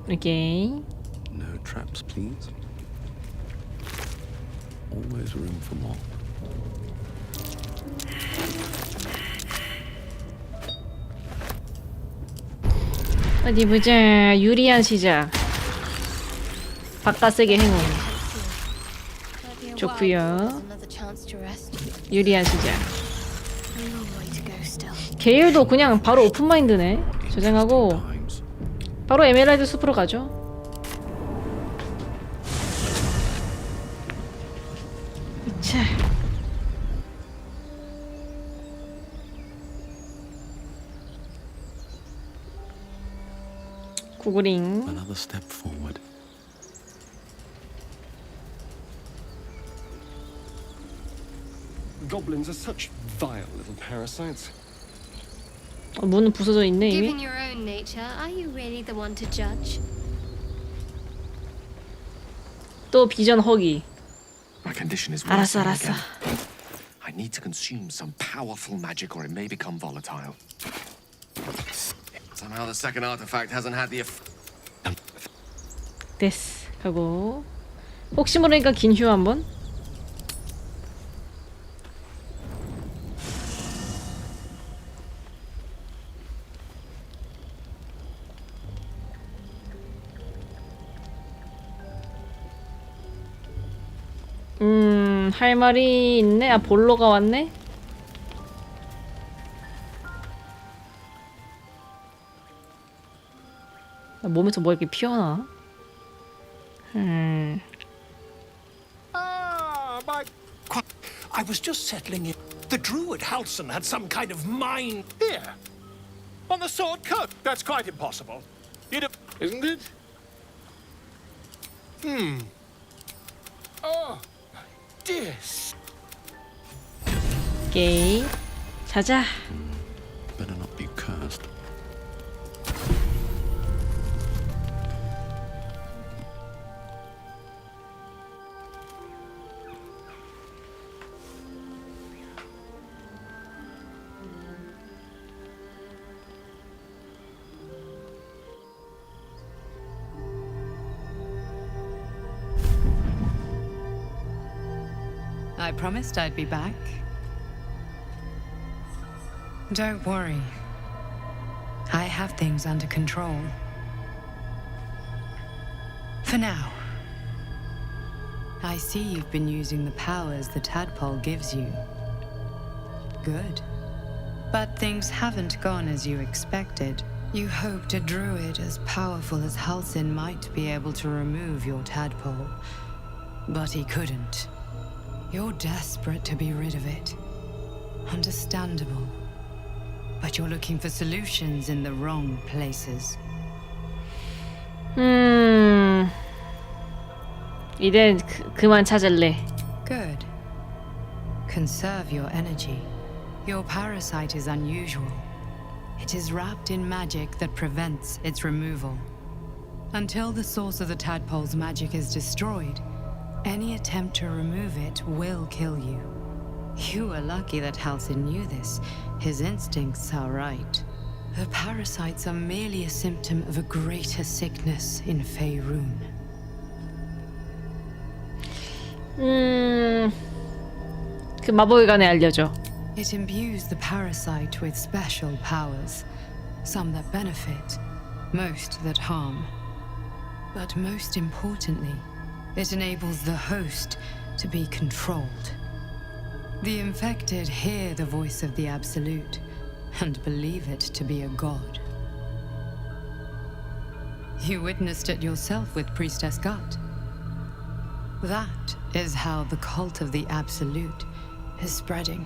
오케이. No traps, please. Always room for more. 어디 보자. 유리한 시작. 바깥세계 행운. 좋구요. 유리한 시작. 게일도 그냥 바로 오픈마인드네. 저장하고 바로 에메랄드 숲으로 가죠. 자. 구글링. Another step forward. Goblins are such vile little parasites. 문은 부서져 있네 이미. Given your own nature, are you really the one to judge? 또 비전 허기. My condition is 알았어, worsening 알았어. again. I need to consume some powerful magic or it may become volatile. Somehow the second artifact hasn't had the effect. 됐어. 하고 혹시 모르니까 긴 휴 한번. 할 말이 있네. 아, 볼로가 왔네. 몸에서 뭐 이렇게 피어나? Ah, my... I was just settling it. The druid Halson had some kind of mind here. On the sword coat. That's quite impossible. You'd have... Isn't it? Oh, dear. 오케이. 자자. Better not be cursed. I promised I'd be back. Don't worry. I have things under control. For now. I see you've been using the powers the tadpole gives you. Good. But things haven't gone as you expected. You hoped a druid as powerful as Halsin might be able to remove your tadpole. But he couldn't. You're desperate to be rid of it. Understandable. But you're looking for solutions in the wrong places. 이제 그만 찾을래. Good. Conserve your energy. Your parasite is unusual. It is wrapped in magic that prevents its removal. Until the source of the tadpole's magic is destroyed, any attempt to remove it will kill you. You were lucky that Halsin knew this. His instincts are right. The parasites are merely a symptom of a greater sickness in Faerun. 그 마법의관에 알려줘. It imbues the parasite with special powers. Some that benefit, most that harm. But most importantly, it enables the host to be controlled. The infected hear the voice of the Absolute and believe it to be a god. You witnessed it yourself with Priestess Gut. That is how the cult of the Absolute is spreading.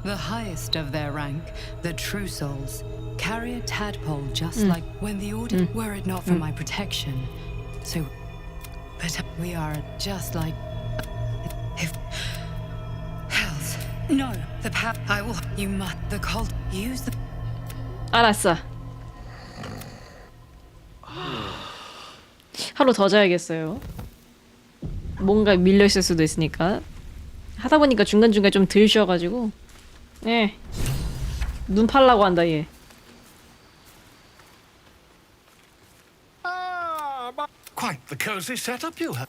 The highest of their rank, the True Souls, carry a tadpole just like when the Order, were it not for my protection. So, but we are just like... If... Hells. No, the I will... You must... The cult... Use the... 알았어. 하루 더 자야겠어요. 뭔가 밀려있을 수도 있으니까. 하다 보니까 중간중간 좀 덜 쉬어가지고. 예. 눈 팔라고 한다, 얘. Quite the cozy setup you have.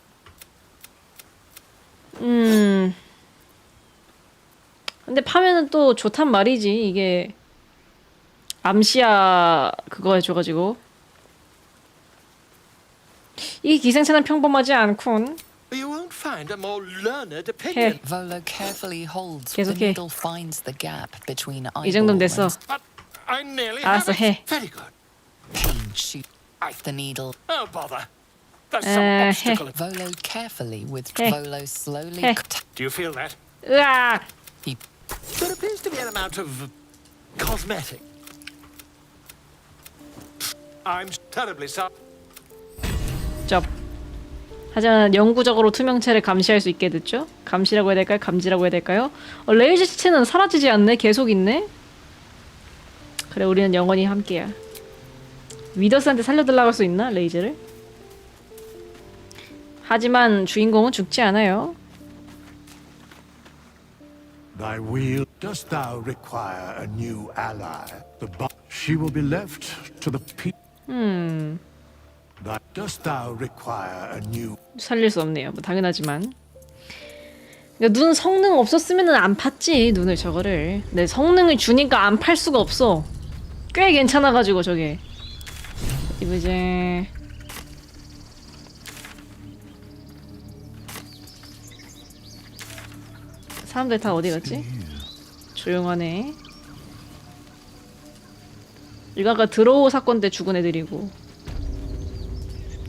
근데 파면은 또 좋단 말이지. 이게 암시야 그거 해줘가지고. 이 기생체는 평범하지 않군. You won't find a more learned opinion. Volo carefully holds 계속해. the needle finds the gap between 이 정도면 됐어. But I nearly 알았어, have it. 해. Very good. pain shoot the needle. Oh, bother. There's some obstacle. Volo carefully with Hey. Volo slowly. Hey. Do you feel that? 으아! There appears to be an amount of cosmetic. I'm terribly sorry. 쩝. 하지만 영구적으로 투명체를 감시할 수 있게 됐죠? 감시라고 해야 될까요? 감지라고 해야 될까요? 레이저 시체는 사라지지 않네? 계속 있네? 그래, 우리는 영원히 함께야. 위더스한테 살려달라고 할 수 있나? 레이저를? 하지만 주인공은 죽지 않아요. Thy will, dost thou require a new ally? She will be left to the people. Dost thou require a new? 살릴 수 없네요. 뭐 당연하지만. 그러니까 눈 성능 없었으면은 안 팠지 눈을 저거를. 근데 성능을 주니까 안 팔 수가 없어. 꽤 괜찮아가지고 저게. 이거 이제 사람들 다 어디 갔지? 조용하네. 이거 아까 드로우 사건 때 죽은 애들이고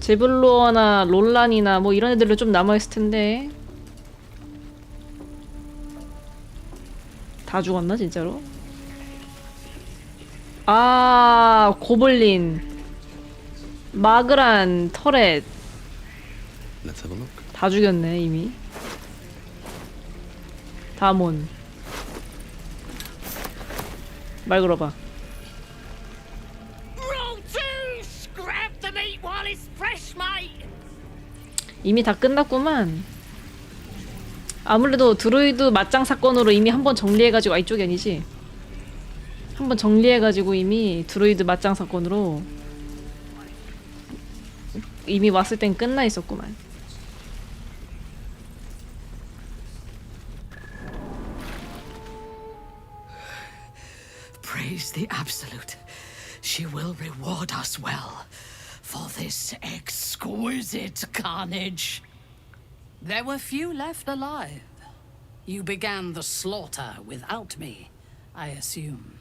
제블로어나 롤란이나 뭐 이런 애들도 좀 남아있을 텐데 다 죽었나 진짜로? 아 고블린 마그란 터렛 다 죽였네 이미. 다몬 말 걸어봐. 이미 다 끝났구만. 아무래도 드루이드 맞짱 사건으로 이미 한번 정리해가지고 아 이쪽이 아니지. 한번 정리해가지고 이미 드루이드 맞짱 사건으로 이미 왔을 땐 끝나 있었구만. Praise the Absolute. She will reward us well for this exquisite carnage. There were few left alive. You began the slaughter without me, I assume.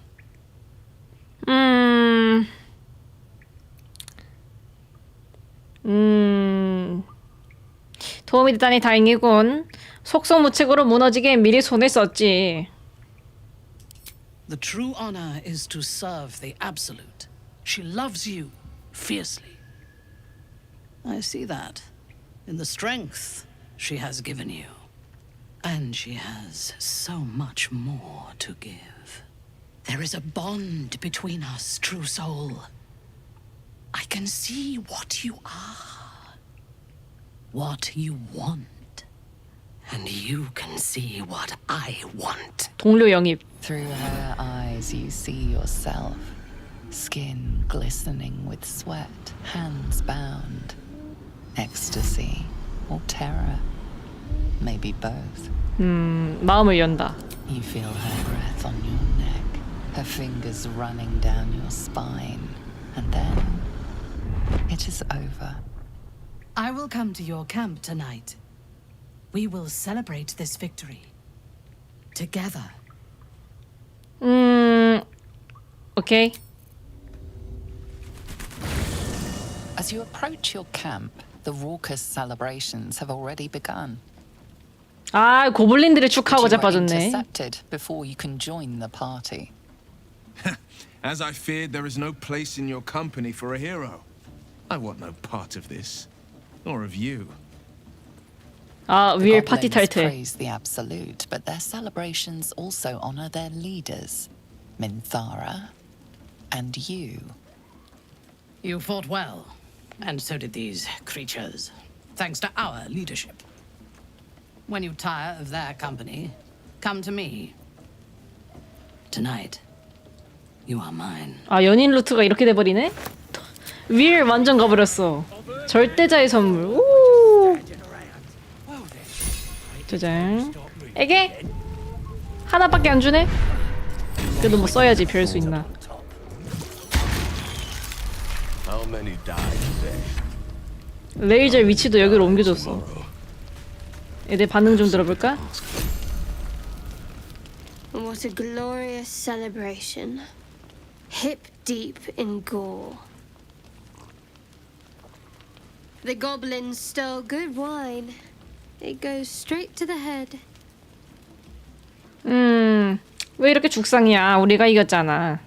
도움이 됐다니 다행이군. 속성무책으로 무너지게 미리 손을 썼지. The true honor is to serve the Absolute. She loves you fiercely. I see that in the strength she has given you. And she has so much more to give. There is a bond between us, true soul. I can see what you are, what you want, and you can see what I want. 동료 영입. Through her eyes you see yourself, skin glistening with sweat, hands bound. Ecstasy or terror, maybe both. 마음을 연다. You feel her breath on your neck, her fingers running down your spine, and then it is over. I will come to your camp tonight. We will celebrate this victory together. Okay. As you approach your camp, the raucous celebrations have already begun. 아, 고블린들이 축하하고 But you are 자빠졌네. intercepted before you can join the party. As I feared, there is no place in your company for a hero. I want no part of this, or of you. 아, The 위에 파티 goblins 탈퇴. praise the absolute, but their celebrations also honor their leaders, Minthara and you. You fought well, and so did these creatures, thanks to our leadership. When you tire of their company, come to me. Tonight, you are mine. 아, 연인 루트가 이렇게 돼버리네? 윌 완전 가버렸어. 절대자의 선물. 우! 짜잔. 에게? 하나밖에 안 주네? 그래도 뭐 써야지 별 수 있나. How many died today? 레이저 위치도 여기로 옮겨줬어. 애들 반응 좀 들어볼까? What a glorious celebration. Hip deep in gore. The goblins stole good wine. It goes straight to the head. 왜 이렇게 죽상이야? 우리가 이겼잖아.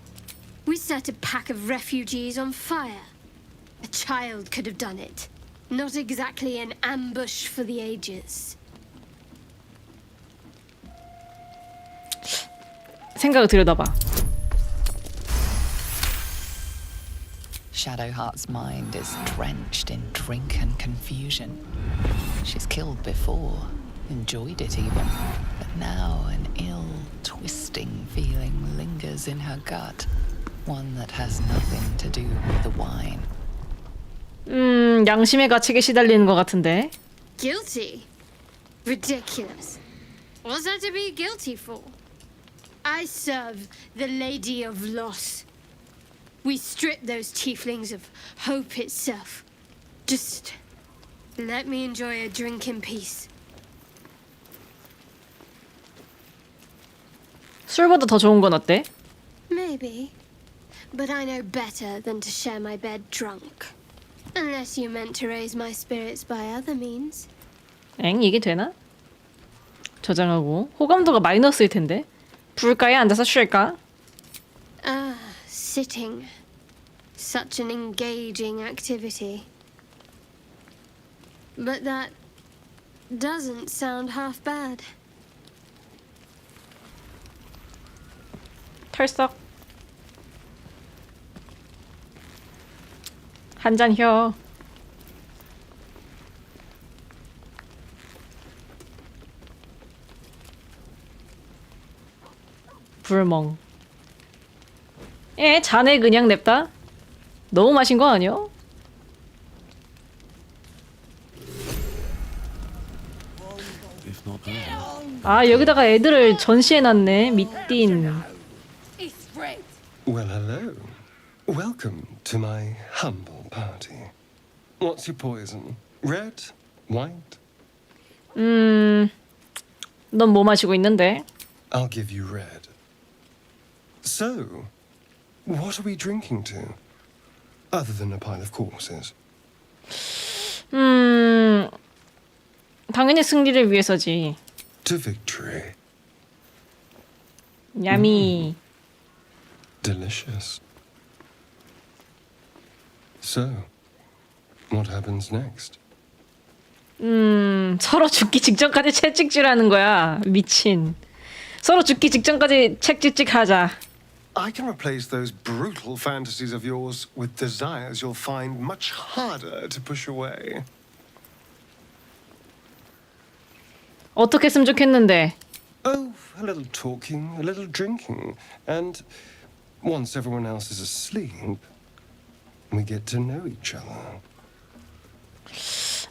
We set a pack of refugees on fire. A child could have done it. Not exactly an ambush for the ages. 생각을 들여다봐. Shadowheart's mind is drenched in drink and confusion. She's killed before, enjoyed it even, but now an ill, twisting feeling lingers in her gut, one that has nothing to do with the wine. 양심의 가책에 시달리는 것 같은데. Guilty? Ridiculous. What's that to be guilty for? I serve the Lady of Loss. We strip those tieflings of hope itself. Just let me enjoy a drink in peace. 술보다 더 좋은 건 어때? Maybe. But I know better than to share my bed drunk. Unless you meant to raise my spirits by other means. 엥? 이게 되나? 저장하고. 호감도가 마이너스일 텐데. 불가에 앉아서 쉴까? Ah, sitting. Such an engaging activity. But that doesn't sound half bad. 털썩. 한 잔 혀. 불멍. 잔에 그냥 냅다? 너무 마신 거 아니야? 아, 여기다가 애들을 전시해놨네. 미띤. Well, hello. Welcome to my humble party. What's your poison? Red? White? 넌 뭐 마시고 있는데? I'll give you red. So, what are we drinking to? Other than a pile of corpses. 당연히 승리를 위해서지. To victory. 야미. Delicious. So, what happens next? 서로 죽기 직전까지 채찍질하는 거야. 미친. 서로 죽기 직전까지 채찍질하자. I can replace those brutal fantasies of yours with desires you'll find much harder to push away. 어떻게 했으면 좋겠는데? Oh, a little talking, a little drinking, and once everyone else is asleep, we get to know each other.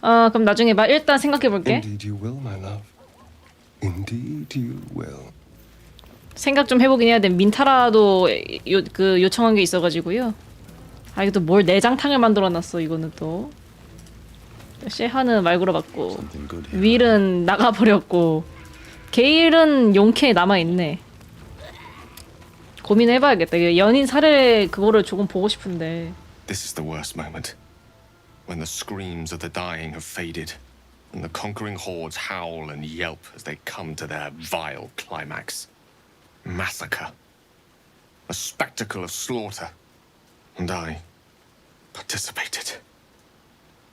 그럼 나중에 봐. 일단 생각해 볼게. Indeed you will, my love. Indeed you will. 생각 좀 해보긴 해야 돼. 민타라도 요청한 게 있어가지고요. 아, 이거 또 뭘 내장탕을 만들어놨어. 이거는 또. 셰하는 말 걸어봤고, 윌은 나가버렸고, 게일은 용케에 남아있네. 고민해봐야겠다. 연인 살해 그거를 조금 보고 싶은데. This is the worst moment. When the screams of the dying have faded, and the conquering hordes howl and yelp as they come to their vile climax. Massacre. A spectacle of slaughter. And I participated.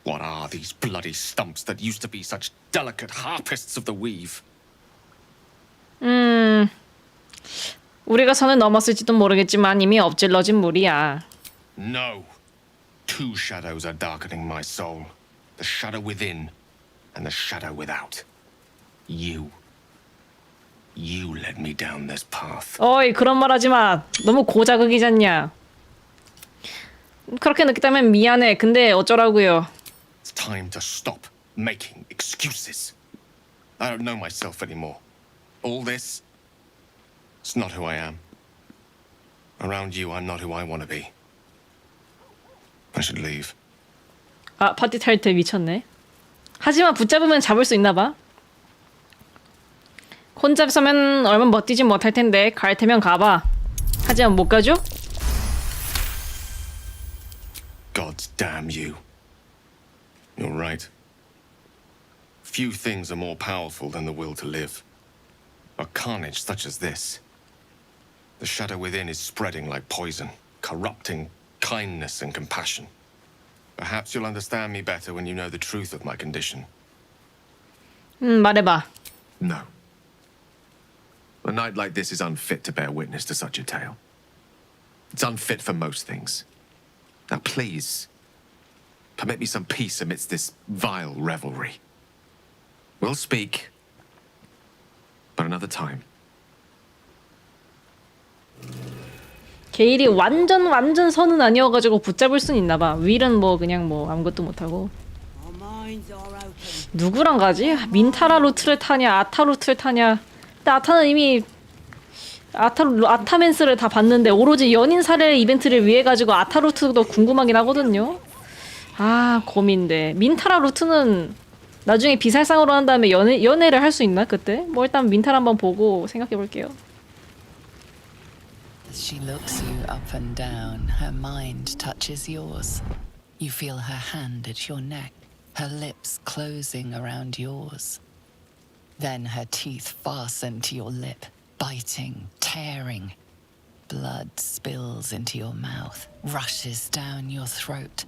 What are these bloody stumps that used to be such delicate harpists of the weave? 우리가 선을 넘었을지도 모르겠지만 이미 엎질러진 물이야. No. Two shadows are darkening my soul. The shadow within and the shadow without. You led me down this path. 어이, 그런 말 하지 마. 너무 고자극이잖냐. 그렇게 느꼈다면 미안해. 근데 어쩌라고요. It's time to stop making excuses. I don't know myself anymore. All this, it's not who I am. Around you, I'm not who I want to be. I should leave. 아, 파티 탈퇴 미쳤네. 하지만 붙잡으면 잡을 수 있나 봐. 혼자 서면 얼마 버티지 못할 텐데 갈 테면 가봐. 하지만 못 가죠? God's damn you. You're right. Few things are more powerful than the will to live. A carnage such as this. The shadow within is spreading like poison, corrupting kindness and compassion. Perhaps you'll understand me better when you know the truth of my condition. 말해봐. No. A night like this is unfit to bear witness to such a tale. It's unfit for most things. Now please, permit me some peace amidst this vile revelry. We'll speak, but another time. 게일이 완전 선은 아니어가지고 붙잡을 순 있나봐. 윌은 뭐 그냥 뭐 아무것도 못하고. 누구랑 가지? 민타라 루트를 타냐 아타 루트를 타냐. 근데 아타는 이미 아타맨스를 다 봤는데 오로지 연인 살해 이벤트를 위해 가지고 아타 루트도 궁금하긴 하거든요. 아 고민돼. 민타라 루트는 나중에 비살상으로 한 다음에 연애를 할 수 있나 그때? 뭐 일단 민타라 한번 보고 생각해 볼게요. As she looks you up and down, her mind touches yours. You feel her hand at your neck, her lips closing around yours. Then her teeth fasten to your lip, biting, tearing. Blood spills into your mouth, rushes down your throat.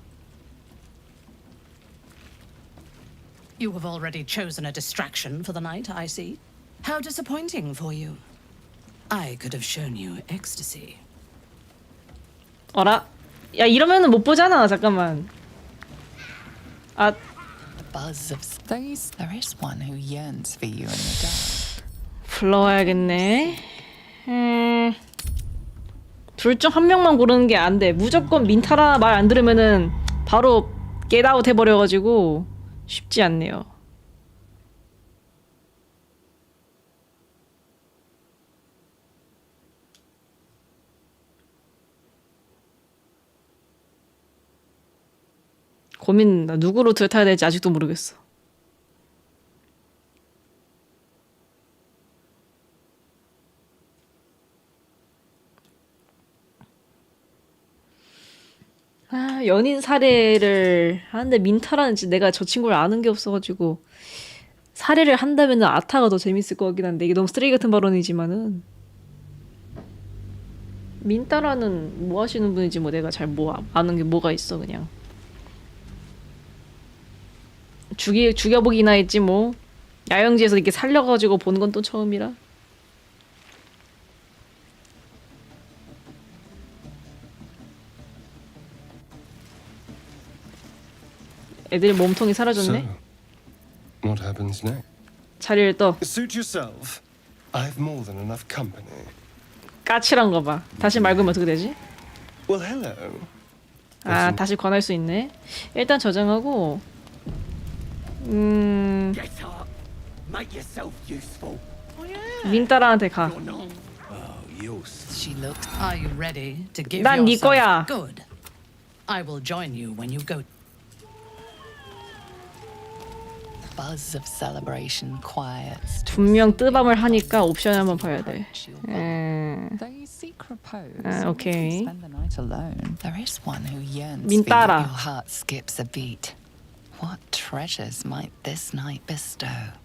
You have already chosen a distraction for the night, I see. How disappointing for you. I could have shown you ecstasy. 어라? 야 이러면은 못 보잖아. 잠깐만. 아. Buzz of those. There is one who yearns for you in the dark. 불러와야겠네. 둘 중 한 명만 고르는 게 안 돼. 무조건 민타라 말 안 들으면은 바로 겟아웃 해버려가지고 쉽지 않네요. 고민, 나 누구로 타야 될지 아직도 모르겠어. 아, 연인 살해를 하는데 민타라는 진짜 내가 저 친구를 아는 게 없어가지고 살해를 한다면 아타가 더 재밌을 것 같긴 한데 이게 너무 쓰레기 같은 발언이지만은 민타라는 뭐 하시는 분인지 뭐 내가 잘 뭐 아는 게 뭐가 있어 그냥 죽여보기나 했지 뭐 야영지에서 이렇게 살려가지고 보는 건 또 처음이라. 애들 몸통이 사라졌네. So, what happens next? 자리를 떠. Suit yourself. I've more than enough company. 까칠한 거 봐. 다시 맑으면 어떻게 되지? Well, hello. 아, 다시 권할 수 있네. 일단 저장하고. 민따라한테 가. Are you ready to give 난 네 거야. Good. I will join you when you go. Buzz of celebration quiets. 분명 뜨밤을 하니까 옵션 한번 봐야 돼. Though you seek repose, 오케이. spend the night alone. There is one who yearns for you. 민따라. Your heart skips a beat. What treasures might this night bestow?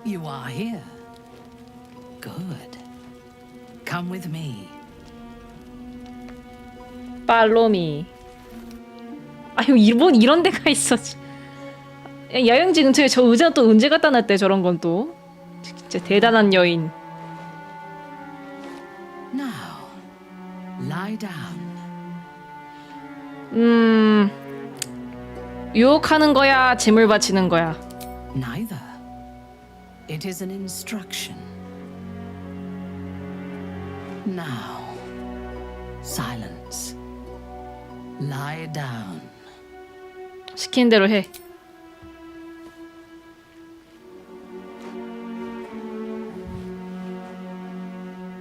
You are here. Good. Come with me. 팔로미. 아유 일본 이런 데가 있어. 야영지 근처에 저 의자 또 언제 갖다 놨대 저런 건 또. 진짜 대단한 여인. Now, lie down. 유혹하는 거야, 짐을 바치는 거야. Neither. It is an instruction. Now, silence. Lie down. 시킨 대로 해.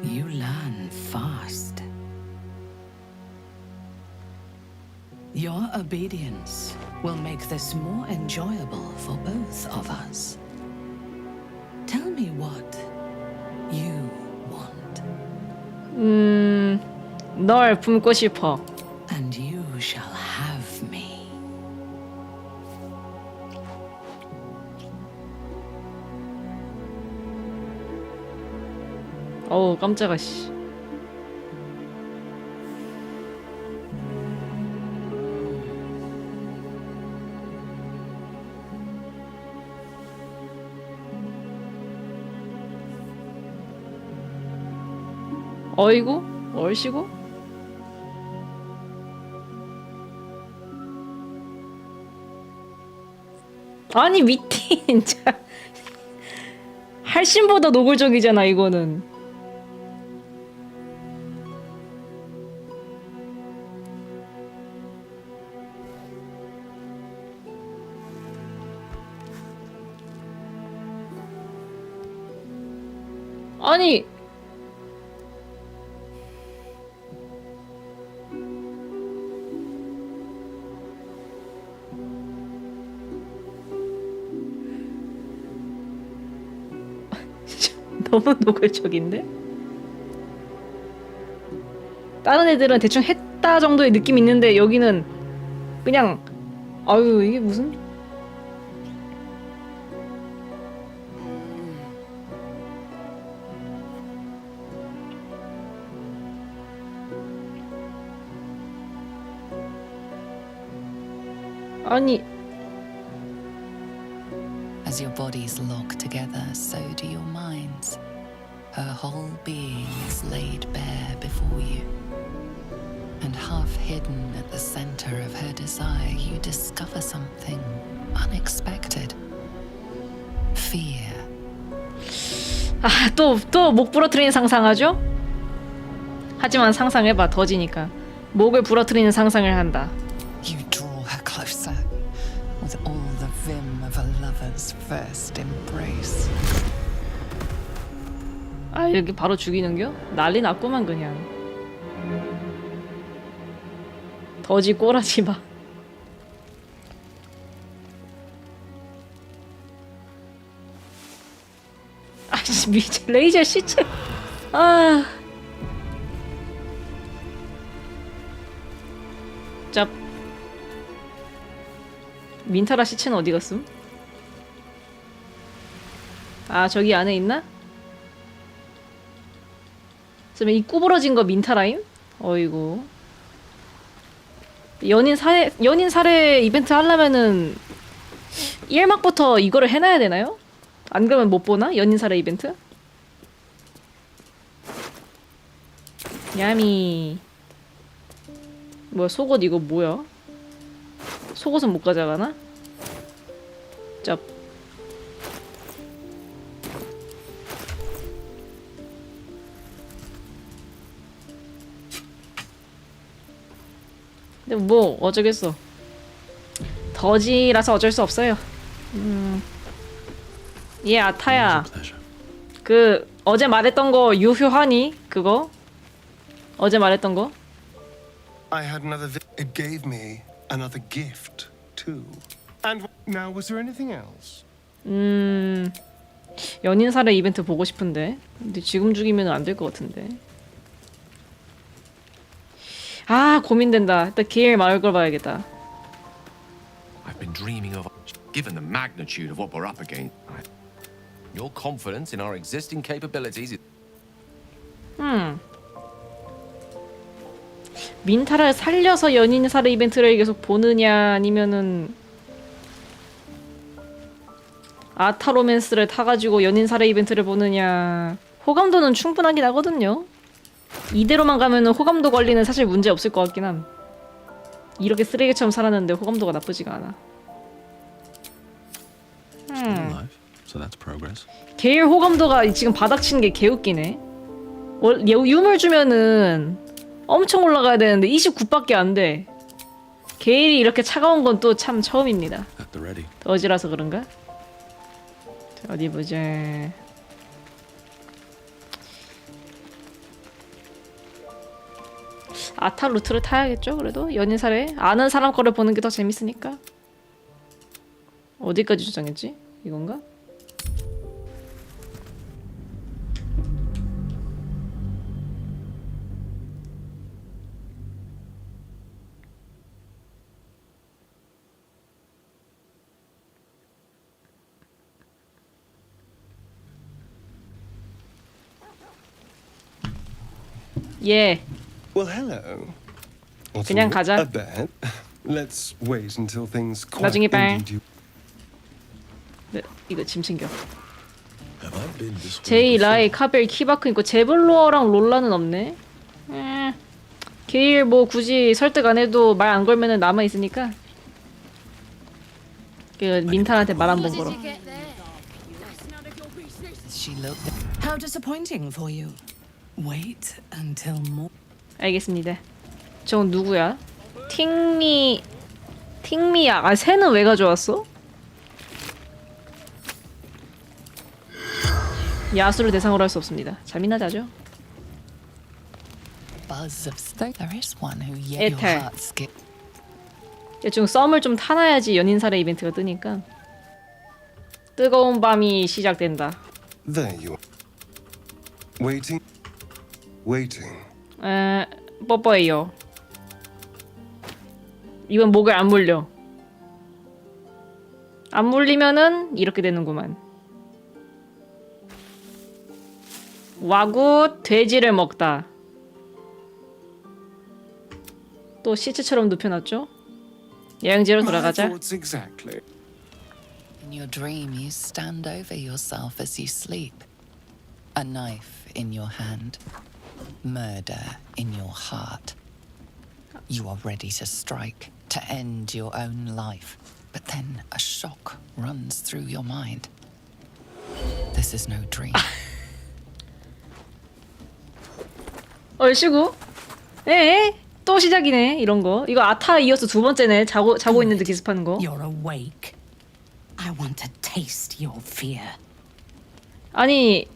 You learn fast. Your obedience will make this more enjoyable for both of us. Tell me what you want. 널 품고 싶어. And you shall have me. 어우 깜짝아 씨. 어이구? 얼씨구? 아니 위티 진짜 할신보다 노골적이잖아 이거는. 아니 너무 노골적인데? 다른 애들은 대충 했다 정도의 느낌이 있는데 여기는 그냥 아유 이게 무슨 아니 As your bodies lock together, so do your minds. Her whole being is laid bare before you. And half hidden at the center of her desire, you discover something unexpected. Fear. 아, 또 목 부러뜨리는 상상하죠? 하지만 상상해봐, 더지니까. 목을 부러뜨리는 상상을 한다. You draw her closer, with all the vim of a lover's first embrace. 아, 이렇게 바로 죽이는겨? 난리 났구만 그냥. 더지 꼬라지 마. 아씨 미쳐 레이저 시체. 아. 짭. 민타라 시체는 어디 갔음? 아 저기 안에 있나? 그러면 이 구부러진 거 민타라임? 어이구. 연인 살해 이벤트 하려면은 1막부터 이거를 해놔야 되나요? 안 그러면 못 보나? 연인 살해 이벤트? 야미. 뭐야 속옷 이거 뭐야? 속옷은 못 가져가나? 짭. 근데 뭐 어쩌겠어. 더지라서 어쩔 수 없어요. 얘 아타야. 그 어제 말했던 거 유효하니? 그거? 어제 말했던 거? I had another it gave me another gift too. And now was there anything else? 연인 살해 이벤트 보고 싶은데. 근데 지금 죽이면 안 될 것 같은데. 아 고민된다. 일단 게일 마을 걸 봐야겠다. I've been dreaming of. Given the magnitude of what we're up against, your confidence in our existing capabilities is. 민타를 살려서 연인 살해 이벤트를 계속 보느냐 아니면은 아타 로맨스를 타가지고 연인 살해 이벤트를 보느냐. 호감도는 충분하긴 하거든요. 이대로만 가면은 호감도 관리는 사실 문제 없을 것 같긴 함. 이렇게 쓰레기처럼 살았는데 호감도가 나쁘지가 않아. 게일 호감도가 지금 바닥치는 게 개웃기네. 유물 주면은 엄청 올라가야 되는데 29밖에 안 돼. 게일이 이렇게 차가운 건 또 참 처음입니다. 더지라서 그런가? 자, 어디 보자. 아타 루트를 타야겠죠? 그래도 연인 살해 아는 사람 거를 보는 게 더 재밌으니까. 어디까지 주장했지? 이건가? 예. Well, hello. 그냥 가자. A bet. Let's wait until things quite 나중에 봐. indeed 네, 이거 짐 챙겨. 제이, 라이, 카벨, 키바크 있고 제블로어랑 롤라는 없네. 게일 뭐 굳이 설득 안 해도 말 안 걸면은 남아 있으니까. 그 민탄한테 말 안 본 거로. How disappointing for you. Wait until more. 알겠습니다. 저건 누구야? 팅미야. 아, 새는 왜 가져왔어? 야수를 대상으로 할 수 없습니다. 잠이나 자죠. Buzz of stone. There is one who yet your 에탈. heart skip. 대충 썸을 좀 타놔야지 연인살해 이벤트가 뜨니까. 뜨거운 밤이 시작된다. There you are. Waiting. Waiting. 뽀뽀해요. 이건 목에 안 물려. 안 물리면은 이렇게 되는구만. 와구 돼지를 먹다. 또 시체처럼 눕혀놨죠? 여행지로 돌아가자. In your dream, you stand over yourself as you sleep. A knife in your hand. Murder in your heart. You are ready to strike, to end your own life. But then a shock runs through your mind. This is no dream. 얼씨구? 또 시작이네 이런 거. 이거 아타 이어서 두 번째네. 자고 있는데 기습하는 거. You're awake. I want to taste your fear. 아니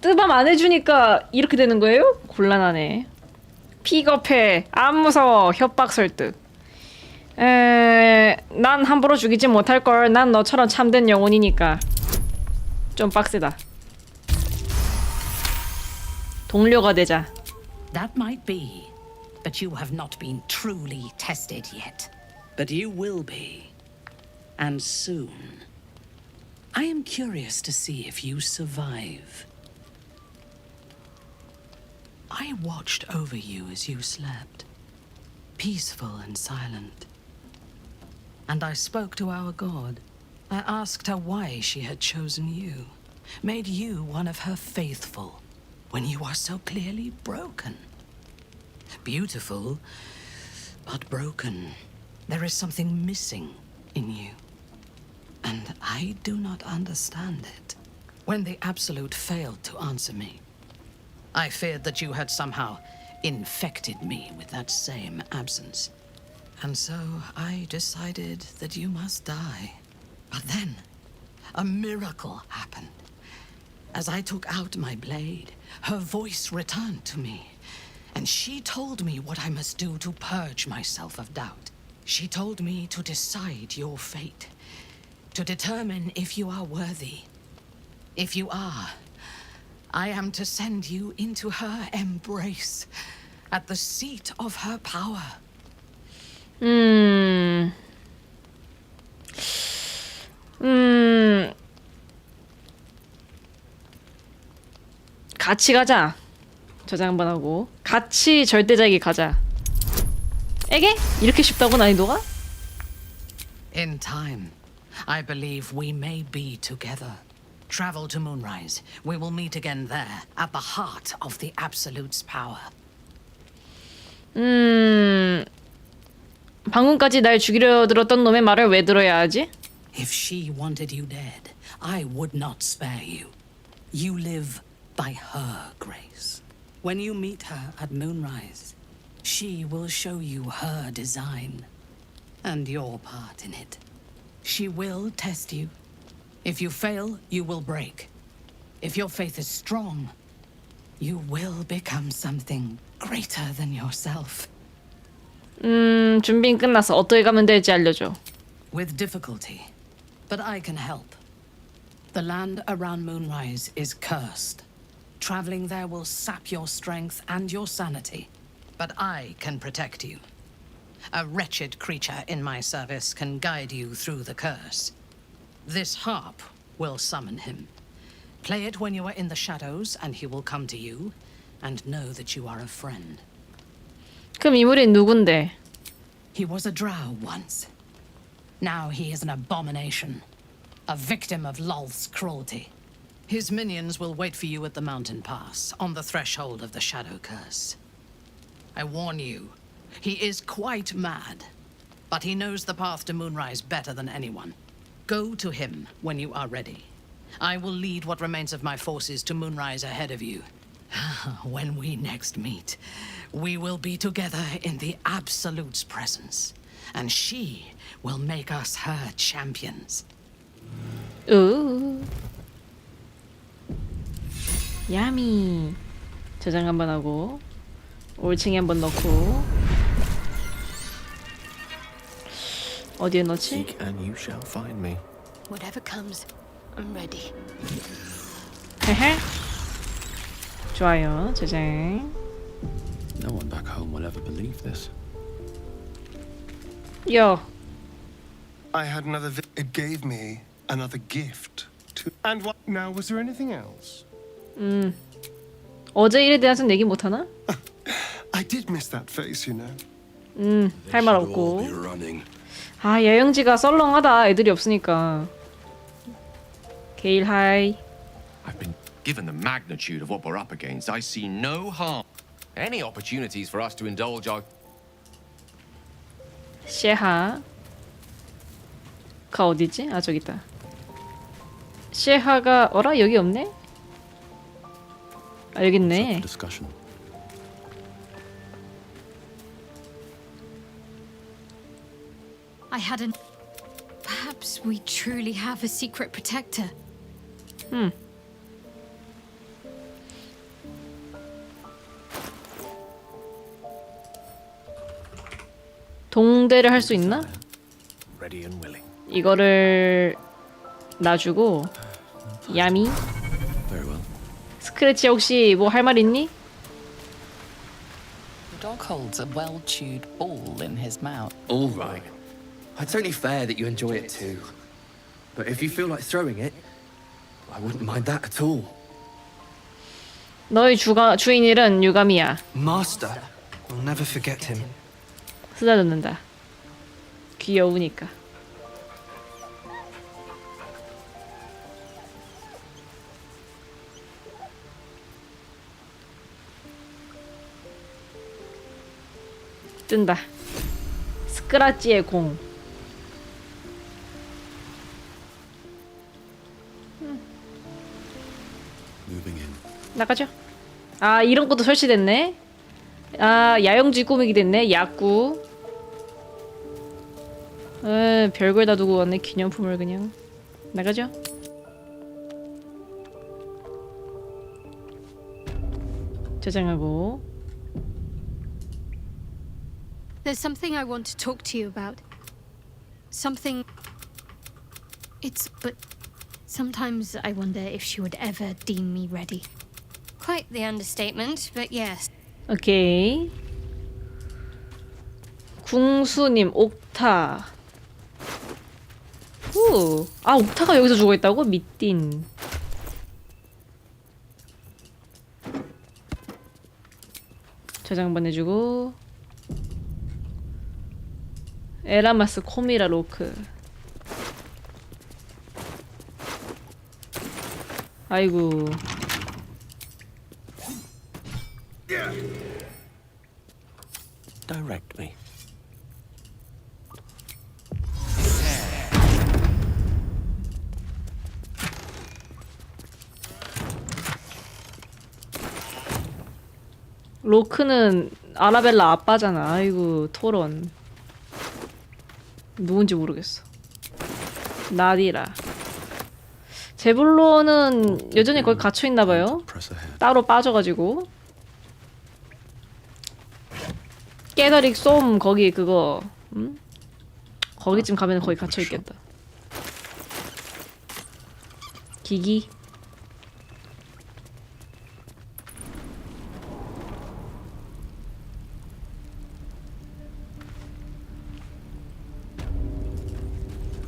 뜨밤 안 해주니까 이렇게 되는 거예요? 곤란하네. 픽업해. 안 무서워. 협박 설득. 난 함부로 죽이지 못할걸. 난 너처럼 참된 영혼이니까. 좀 빡세다. 동료가 되자. That might be, but you have not been truly tested yet. But you will be, and soon. I am curious to see if you survive. I watched over you as you slept, peaceful and silent. And I spoke to our god. I asked her why she had chosen you, made you one of her faithful, when you are so clearly broken. Beautiful, but broken. There is something missing in you. And I do not understand it. When the Absolute failed to answer me, I feared that you had somehow infected me with that same absence. And so I decided that you must die. But then, a miracle happened. As I took out my blade, her voice returned to me, and she told me what I must do to purge myself of doubt. She told me to decide your fate, to determine if you are worthy. If you are, I am to send you into her embrace, at the seat of her power. 같이 가자. 저장 한번 하고 같이 절대자에게 가자. 에게? 이렇게 쉽다고 난이도가? In time, I believe we may be together. Travel to Moonrise. We will meet again there, at the heart of the Absolute's power. 방금까지 날 죽이려 들었던 놈의 말을 왜 들어야 하지? If she wanted you dead, I would not spare you. You live by her grace. When you meet her at Moonrise, she will show you her design and your part in it. She will test you. If you fail, you will break. If your faith is strong, you will become something greater than yourself. 준비는 끝났어. 어떻게 가면 될지 알려줘. With difficulty, but I can help. The land around Moonrise is cursed. Traveling there will sap your strength and your sanity, but I can protect you. A wretched creature in my service can guide you through the curse. This harp will summon him. Play it when you are in the shadows, and he will come to you, and know that you are a friend. 그럼 이물이 누군데? He was a drow once. Now he is an abomination. A victim of Lolth's cruelty. His minions will wait for you at the mountain pass, on the threshold of the Shadow Curse. I warn you, he is quite mad, but he knows the path to Moonrise better than anyone. Go to him when you are ready. I will lead what remains of my forces to Moonrise ahead of you. When we next meet, we will be together in the Absolute's presence, and she will make us her champions. 오. 야미. 저장 한번 하고 올챙이 한번 넣고 어디에 넣지? Seek and you shall find me. Whatever comes, I'm ready. 헤헤. 좋아요. 저장. No one back home will ever believe this. 요. I had another. It gave me another gift. And what? Now, was there anything else? 어제 일에 대해서는 얘기 못 하나? I did miss that face, you know. 할 말 없고. 아, 야영지가 썰렁하다. 애들이 없으니까. 게일 하이. I've been given the magnitude of what we're up against. I see no harm. Any opportunities for us to indulge our 셰하. 가 어디지? 아, 저기 있다. 셰하가 어라? 여기 없네? 아, 여기 있네. Discussion. I hadn't. Perhaps we truly have a secret protector. 동대를 할 수 있나? Ready and willing. 이거를 놔주고 야미. Very well. 스크래치 혹시 뭐 할 말 있니? The dog holds a well-chewed ball in his mouth. All right. It's only fair that you enjoy it too. But if you feel like throwing it, I wouldn't mind that at all. 너의 주인일은 유감이야. Master, we'll never forget him. 쓰다듬는다. 귀여우니까. 뜬다. 스크라치의 공. Moving in. 나가죠. 아, 이런 것도 설치됐네. 아, 야영지 꾸미기 됐네. 야구. 별걸 다 두고 왔네. 기념품을 그냥. 나가죠. 저장하고. There's something I want to talk to you about. Something. But sometimes I wonder if she would ever deem me ready. Quite the understatement, but yes. 오케이. 궁수님, 옥타. 후. 아, 옥타가 여기서 죽어있다고? 미띤. 저장 한번 해주고. 에라마스 코미라 로크. 아이고. Direct me. 로크는 아라벨라 아빠잖아. 아이고, 토론. 누군지 모르겠어. 나디라. 제블론은 여전히 거기 갇혀있나봐요. 따로 빠져가지고. 깨다릭 쏨 거기 그거 응? 거기쯤 가면 거기 갇혀있겠다. 기기.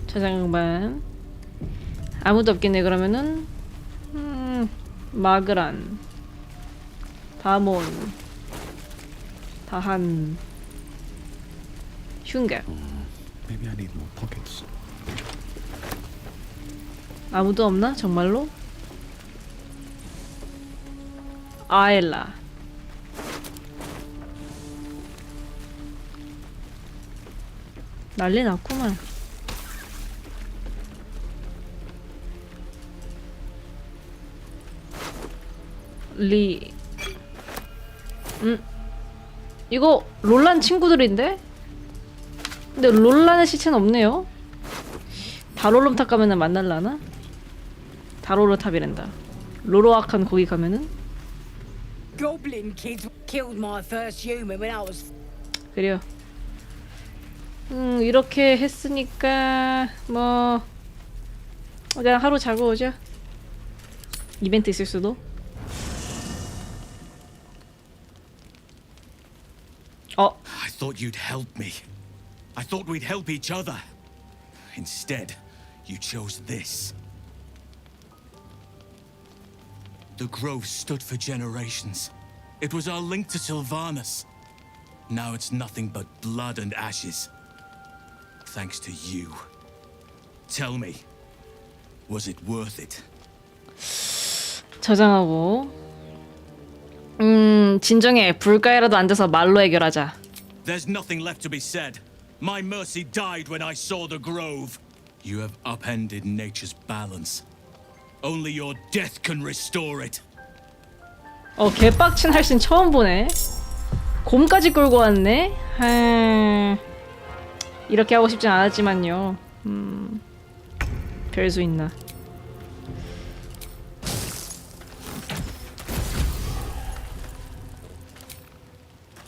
저장반. 아무도 없겠네. 그러면은 마그란, 다몬, 다한, 흉가. Maybe I need more pockets. 아무도 없나? 정말로? 아엘라. 난리 났구만. 이거 롤란 친구들인데? 근데 롤란의 시체는 없네요. 다롤롬탑 가면은 만날라나? 다롤로탑이란다. 로로악한 거기 가면은? Goblin kids killed my first human when I was. 그래요. 이렇게 했으니까 뭐 그냥 하루 자고 오자. 이벤트 있을 수도. I thought you'd help me. I thought we'd help each other. Instead, you chose this. The grove stood for generations. It was our link to Sylvanas. Now it's nothing but blood and ashes. Thanks to you. Tell me, was it worth it? 저장하고. 진정해. 불가에라도 앉아서 말로 해결하자. There's nothing left to be said. My mercy died when I saw the grove. You have upended nature's balance. Only your death can restore it. 개빡친 할신 처음 보네. 곰까지 끌고 왔네. 이렇게 하고 싶진 않았지만요. 별 수 있나.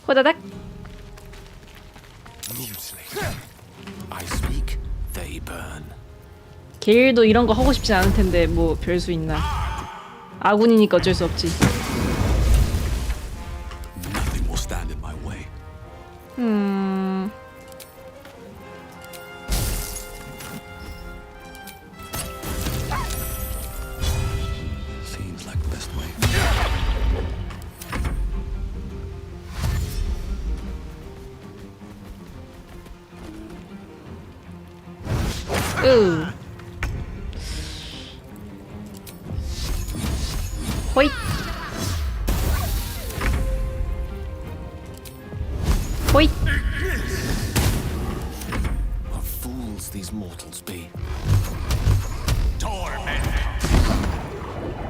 호다닥. I speak, they burn. 게일도 이런 거 하고 싶진 않을 텐데 뭐 별 수 있나. 아군이니까 어쩔 수 없지. Nothing will stand in my way. Seems like the best way. 호잇. 호잇. What fools these mortals be. Torment!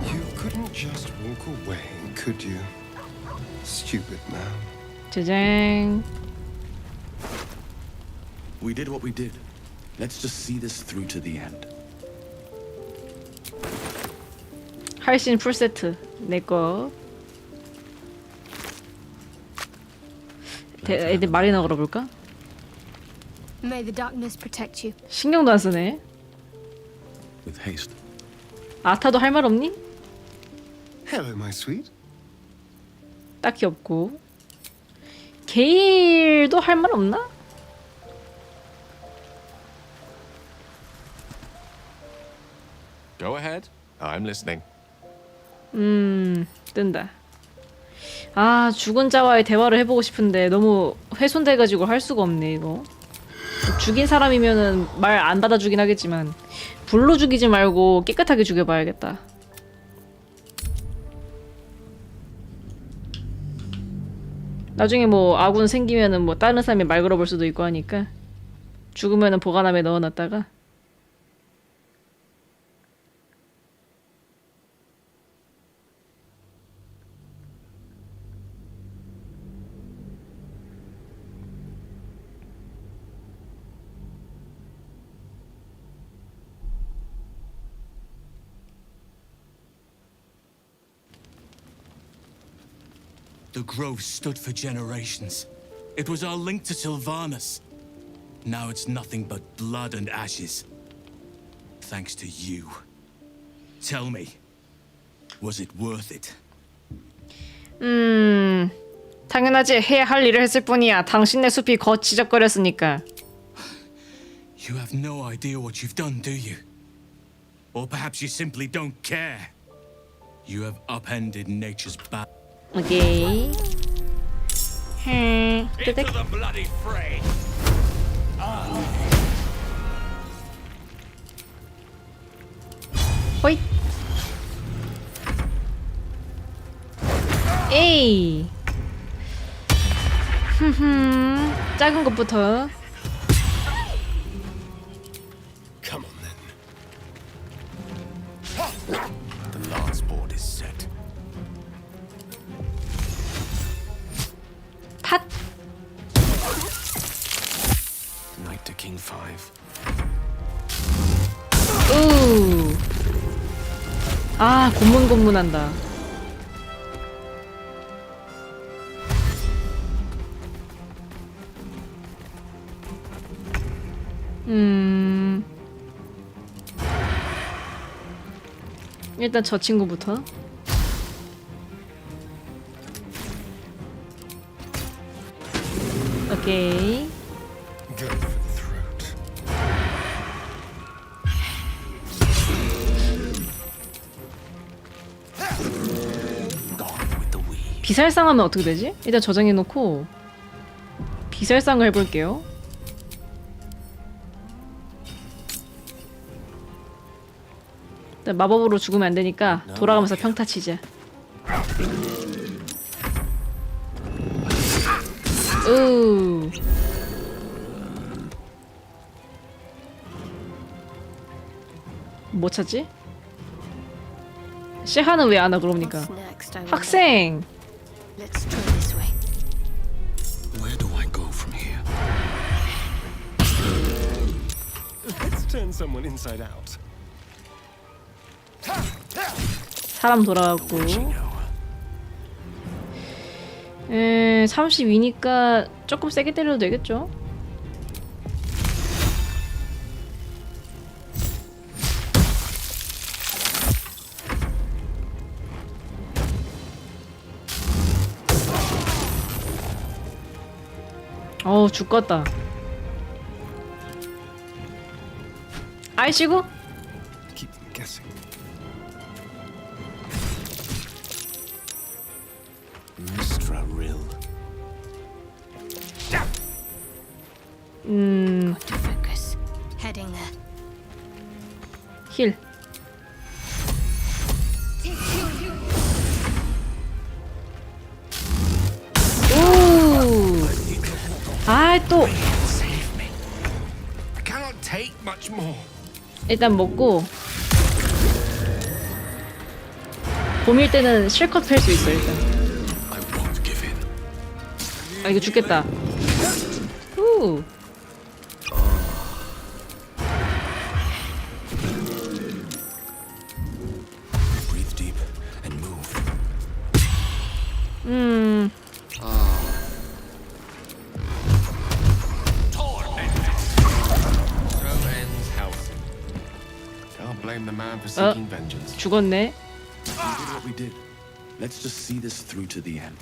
You couldn't just walk away, could you? Stupid man. 짜잔. We did what we did. Let's just see this through to the end. 할신 풀세트 내꺼. 애들 말이나 걸어볼까? May the darkness protect you. 신경도 안 쓰네. With haste. 아타도 할 말 없니? Hello, my sweet. 딱히 없고. 게일도 할 말 없나? Go ahead. I'm listening. 뜬다. 아, 죽은 자와의 대화를 해보고 싶은데 너무 훼손돼가지고 할 수가 없네 이거. 죽인 사람이면은 말 안 받아주긴 하겠지만 불로 죽이지 말고 깨끗하게 죽여봐야겠다. 나중에 뭐 아군 생기면은 뭐 다른 사람이 말 걸어볼 수도 있고 하니까 죽으면은 보관함에 넣어놨다가. The grove stood for generations. It was our link to Sylvanas. Now it's nothing but blood and ashes. Thanks to you. Tell me, was it worth it? 당연하지. 해야 할 일을 했을 뿐이야. 당신네 숲이 거치적거렸으니까. You have no idea what you've done, do you? Or perhaps you simply don't care. You have upended nature's balance. 오케이. Into the bloody fray. 호잇. 에이. 작은 것부터. The last board is set. 팟. Knight to king 5. 우. 아, 고문고문한다. 일단 저 친구부터. 오케이. 비살상하면 어떻게 되지? 일단 저장해놓고 비살상을 해볼게요. 일단 마법으로 죽으면 안 되니까 돌아가면서 평타 치자. 으. 뭐 찾지? 시하는 왜 안 와 그러니까. 학생. Where do I go from here? Let's turn someone inside out. 사람 돌아갔고. 32니까 조금 세게 때려도 되겠죠? 어우, 죽겠다. 아이씨고? Keep them guessing. Mistra Rill. Got to focus. Heading there. 힐. 오. 아, 또. I cannot take much more. 일단 먹고. 봄일 때는 실컷 팰 수 있어, 일단. 아, 이거 죽겠다. 후. Breathe deep and move. So ends house. Can't blame the man for seeking vengeance. 죽었네. We did what we did. Let's just see this through to the end.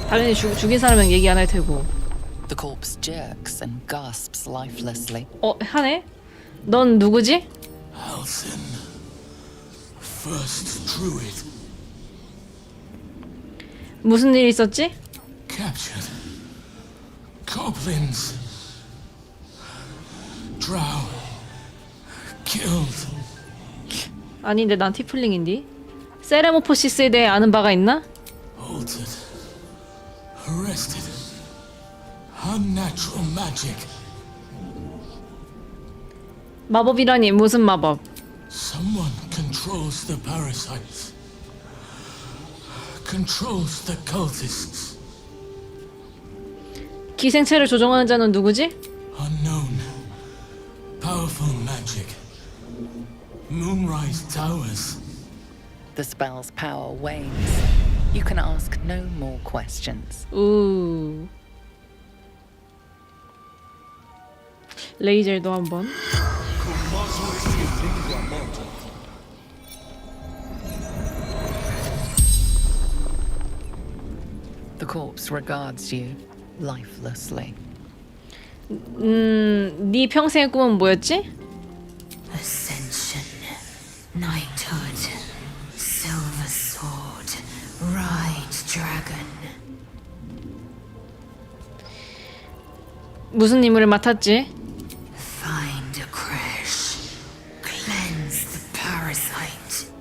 당연히 죽인 사람은 얘기 안 할 테고. The corpse jerks and gasps lifelessly. 하네? 넌 누구지? Halsin, first druid, 무슨 일 있었지? captured. Goblins, drow, killed. 아닌데 난 티플링인디. 세레모포시스에 대해 아는 바가 있나? Altered, arrested. Unnatural magic. 마법이라니 무슨 마법? Someone controls the parasites. Controls the cultists. 기생체를 조종하는 자는 누구지? Unknown. Powerful magic. Moonrise towers. The spell's power wanes. You can ask no more questions. 우. 레이저도 한번. The corpse regards you lifelessly. 네 평생의 꿈은 뭐였지? Ascension, knighthood, silver sword, ride dragon. 무슨 임무를 맡았지? Find a crash, cleanse the parasite.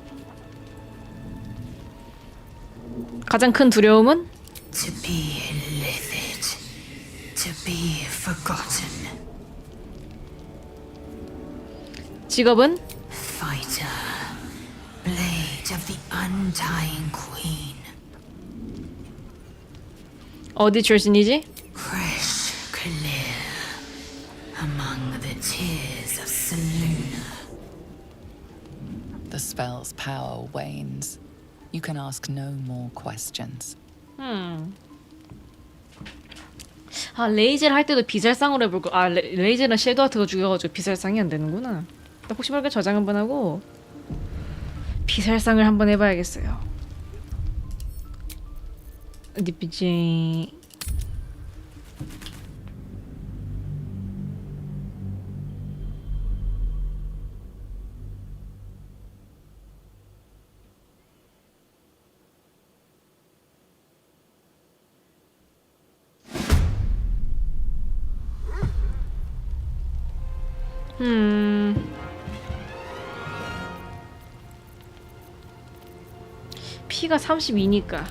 가장 큰 두려움은? To be livid, to be forgotten. 직업은? Fighter. Blade of the Undying Queen. 어디 출신이지? Fresh clear. Among the tears of Seluna. The spell's power wanes. You can ask no more questions. 아, 레이젤 할 때도 비살상으로 해볼 거. 아, 레이젤은 섀도우하트가 죽여가지고 비살상이 안 되는구나. 혹시 모르니까 저장 한번 하고 비살상을 한번 해봐야겠어요. 어디 비지? 피가 32니까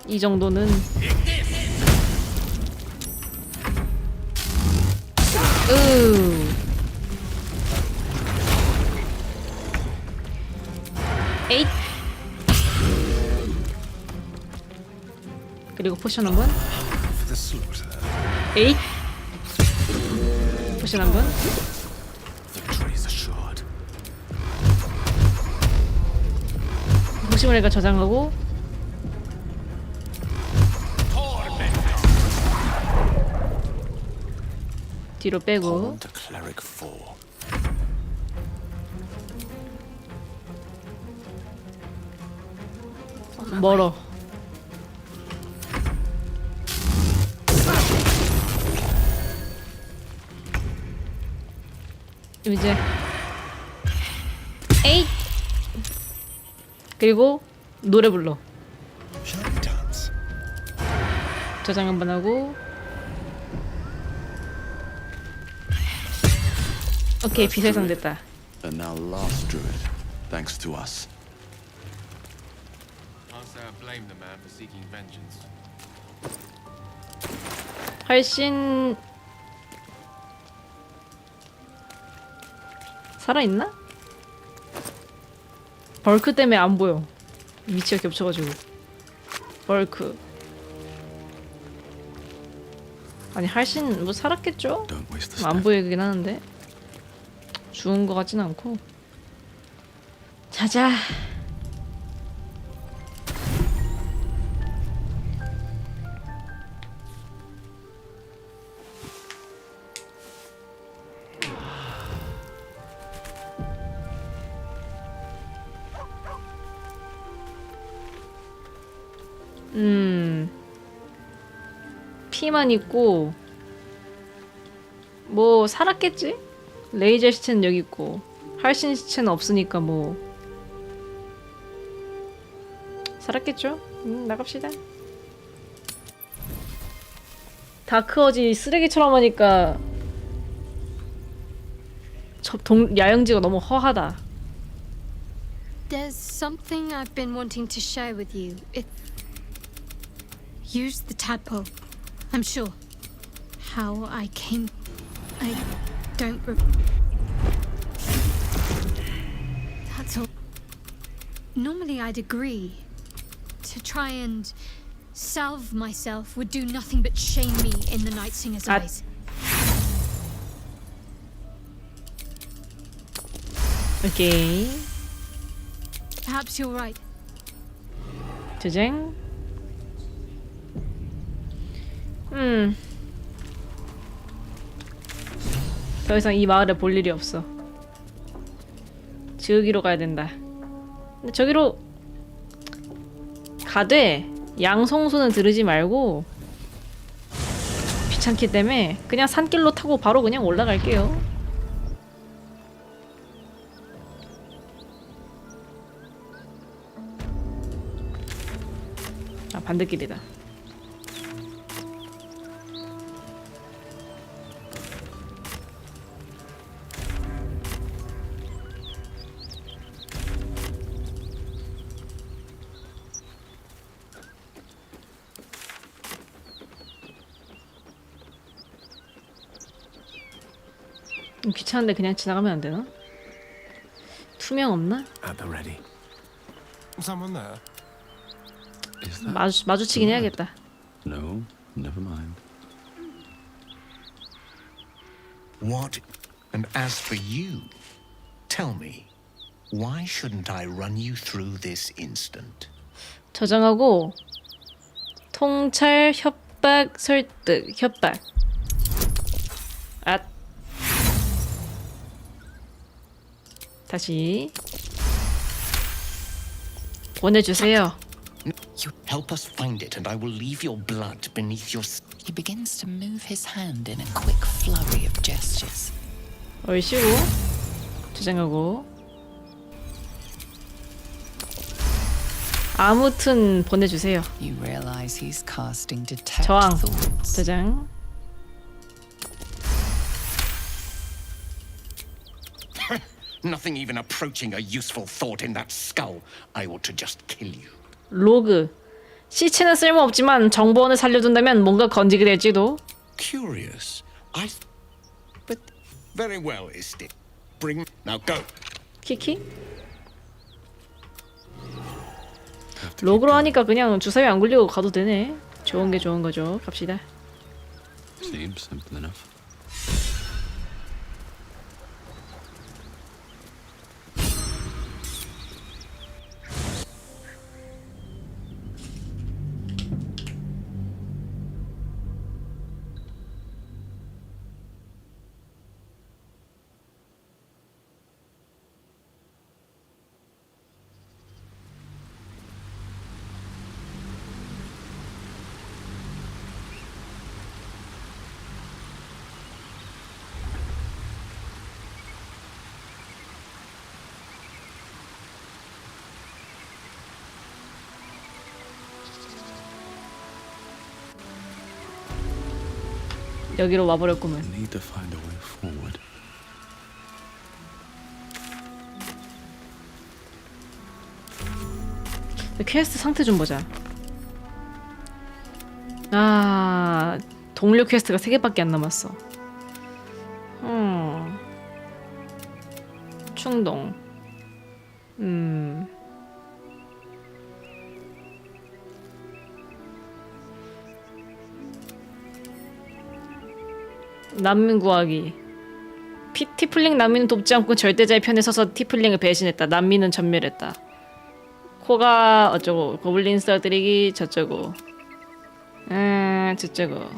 이 정도는 에잇. 그리고 포션 한번. 에잇. 포션 한번. 혹시 모르니까 저장하고. 뒤로 빼고. 멀어. 이제 에잇. 그리고 노래 불러. 저장 한번 하고. 오케이, 비살상 됐다. And now last druid, thanks to us. Can't say I blame the man for seeking vengeance. 할신 살아있나? 벌크 때문에 안 보여. 위치가 겹쳐가지고. 벌크. 아니, 할신 뭐 살았겠죠? 안 보이긴 하는데 죽은 것 같진 않고. 자자. 피만 있고 뭐 살았겠지? 레이저 시체는 여기 있고 할신 시체는 없으니까 뭐 살았겠죠? 나갑시다. 다크어지 쓰레기처럼 하니까 야영지가 너무 허하다. There's something I've been wanting to share with you. Use the tadpole. I'm sure. How I came... I don't... That's all. Normally I'd agree. To try and salve myself would do nothing but shame me in the Night Singer's eyes. Okay. Perhaps you're right. 저장. 더 이상 이 마을에 볼 일이 없어. 저기로 가야 된다. 근데 저기로 가되 양성소는 들으지 말고 귀찮기 때문에 그냥 산길로 타고 바로 그냥 올라갈게요. 아, 반대길이다. 좀 귀찮은데 그냥 지나가면 안 되나? 투명 없나? At the ready. Someone there? Is that? 마주치긴 해야겠다. No, never mind. What? And as for you, tell me, why shouldn't I run you through this instant? 저장하고 통찰, 협박, 설득, 협박. 앗. 다시 보내주세요. You help us find it, and I will leave your blood beneath your. He begins to move his hand in a quick flurry of gestures. 얼씨구 저장하고 아무튼 보내주세요. You realize he's casting detect 저항 thoughts. 저장. Nothing even approaching a useful thought in that skull. I ought to just kill you. 로그 시체는 쓸모없지만 정보원을 살려둔다면 뭔가 건지게 될지도. Curious. But very well, Istik. Bring. Now go. 키키? 로그로 하니까 그냥 주사위 안 굴리고 가도 되네. 좋은 게 좋은 거죠. 갑시다. Seems simple enough. 여기로 와버렸구만. Need to find a way forward. 퀘스트 상태 좀 보자. 아, 동료 퀘스트가 3개밖에 안 남았어. 충동. 난민 구하기. 티플링 난민은 돕지 않고 절대자의 편에 서서 티플링을 배신했다. 난민은 전멸했다. 코가 어쩌고 고블린 쓰러뜨리기 저쩌고 저쩌고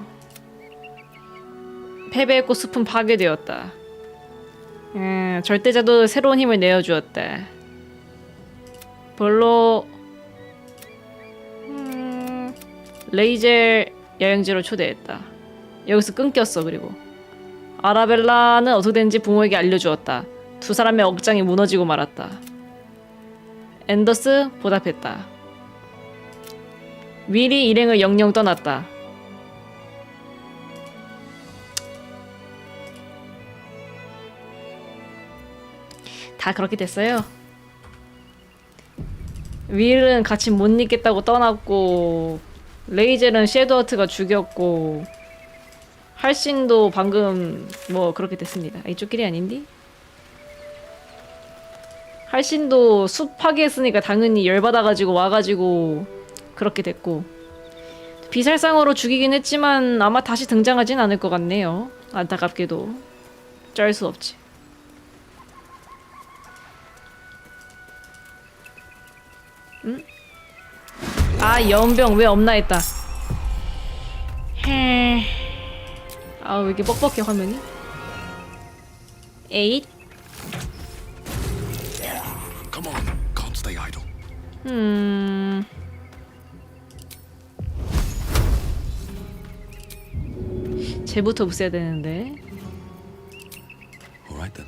패배했고 숲은 파괴되었다. 절대자도 새로운 힘을 내어주었다. 별로 레이젤 여행지로 초대했다. 여기서 끊겼어. 그리고 아라벨라는 어떻게 된지 부모에게 알려주었다. 두 사람의 억장이 무너지고 말았다. 앤더스 보답했다. 윌이 일행을 영영 떠났다. 다 그렇게 됐어요. 윌은 같이 못 있겠다고 떠났고 레이젤은 섀도우하트가 죽였고 할신도 방금 뭐 그렇게 됐습니다. 이쪽 길이 아닌디? 할신도 숲 파괴했으니까 당연히 열받아가지고 와가지고 그렇게 됐고 비살상으로 죽이긴 했지만 아마 다시 등장하진 않을 것 같네요. 안타깝게도 짤 수 없지. 응? 아 연병 왜 없나 했다. 아 왜 이렇게 뻑뻑해 화면이? 8 Come on, can't stay idle. 쟤부터 없애야 되는데. Alright then.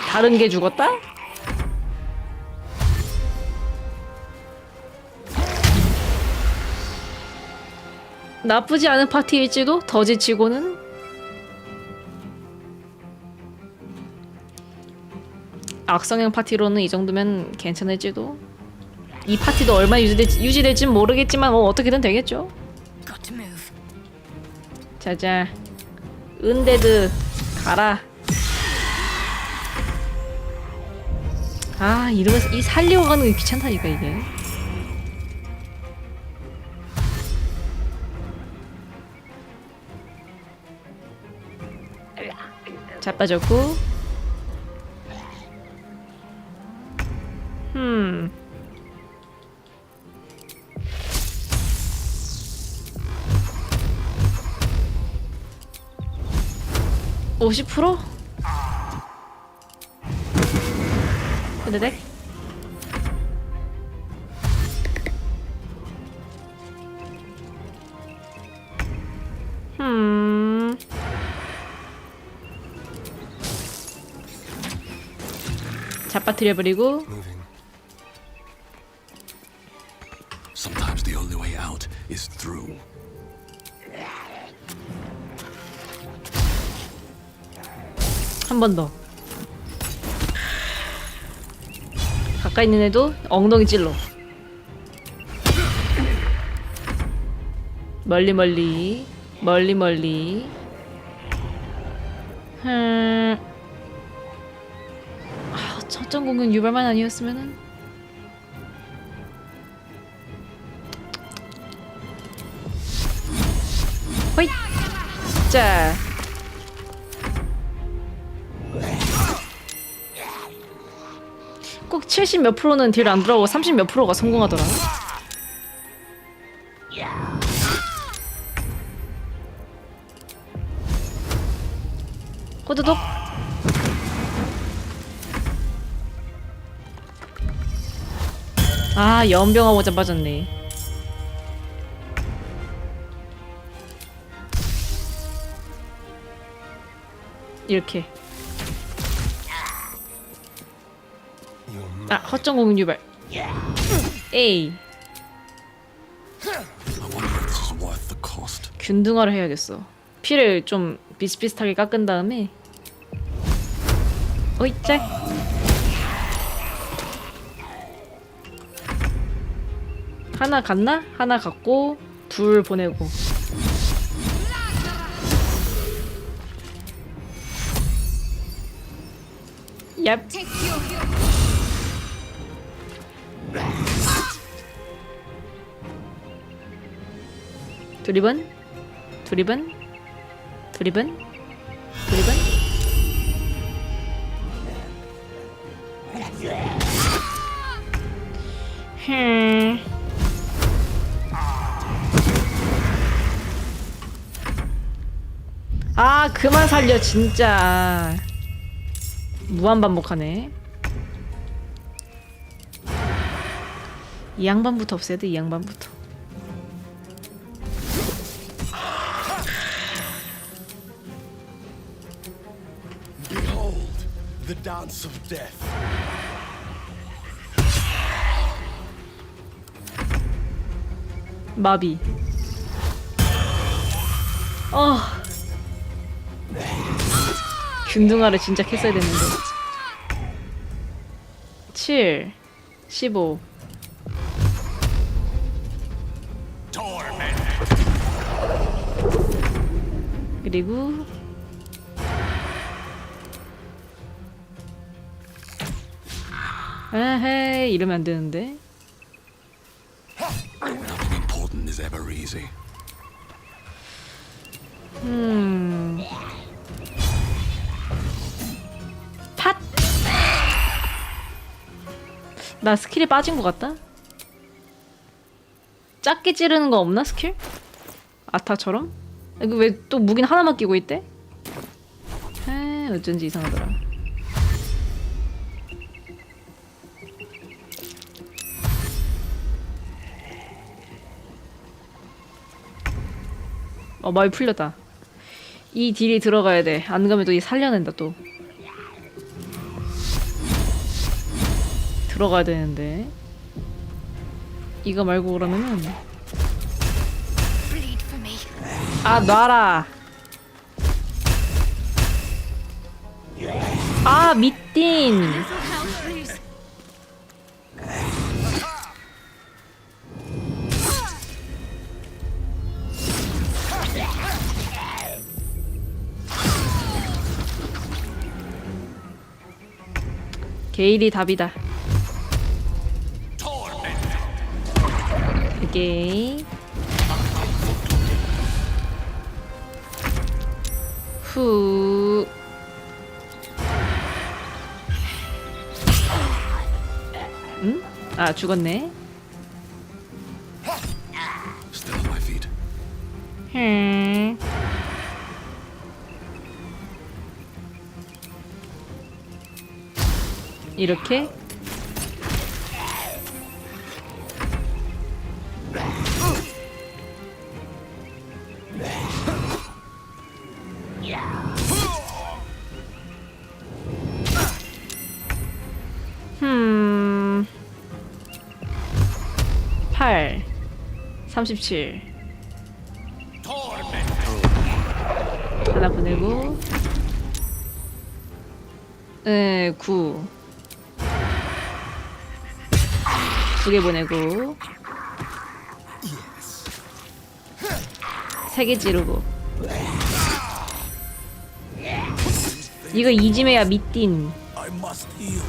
다른 게 죽었다? 나쁘지 않은 파티일지도? 더 지치고는? 악성형 파티로는 이 정도면 괜찮을지도? 이 파티도 얼마나 유지될진 모르겠지만 뭐 어떻게든 되겠죠? 자자 은데드 가라. 아 이러면서 이 살리고 가는 게 귀찮다니까 이게. 자빠졌고. 50%? 근데 잡아뜨려버리고. Sometimes the only way out is through. 한 번 더. 가까이 있는 애도 엉덩이 찔러. 멀리 멀리 멀리 멀리. 첫점 공은 유발만 아니었으면은. 호잇. 자. 꼭 70 몇 프로는 딜 안 들어가고 30 몇 프로가 성공하더라. 호두독. 아 연병하고 자빠졌네. 이렇게. 아 허점공은 유발. 에이. 균등화를 해야겠어. 피를 좀 비슷비슷하게 깎은 다음에. 어이 짤. 하나 갔나? 하나 갔고 둘 보내고. 얍. 두리번 두리번 두리번 두리번. 아 그만 살려 진짜. 무한 반복하네. 이 양반부터 없애야 돼. 이 양반부터. Behold, the dance of death. 마비. 균등화를 진짜 했어야 됐는데. 7 15. 그리고 에헤이 이러면 안 되는데. Nothing important is ever easy. 팟. 나 스킬이 빠진 것 같다. 작게 찌르는 거 없나 스킬? 아타처럼? 이거 왜 또 무기는 하나만 끼고 있대? 어쩐지 이상하더라. 많이 풀렸다. 이 딜이 들어가야 돼. 안 가면 또 이 살려낸다 또. 들어가야 되는데. 이거 말고 그러면은. 아 놔라. 아 미띵. 게일이 답이다. 오케이. 후. 응? 아, 죽었네. Still on my feet. 이렇게. 흠. 8 37 하나 보내고 9 두 개 보내고 3개 찌르고 이거 이지메야 미띤 I must heal.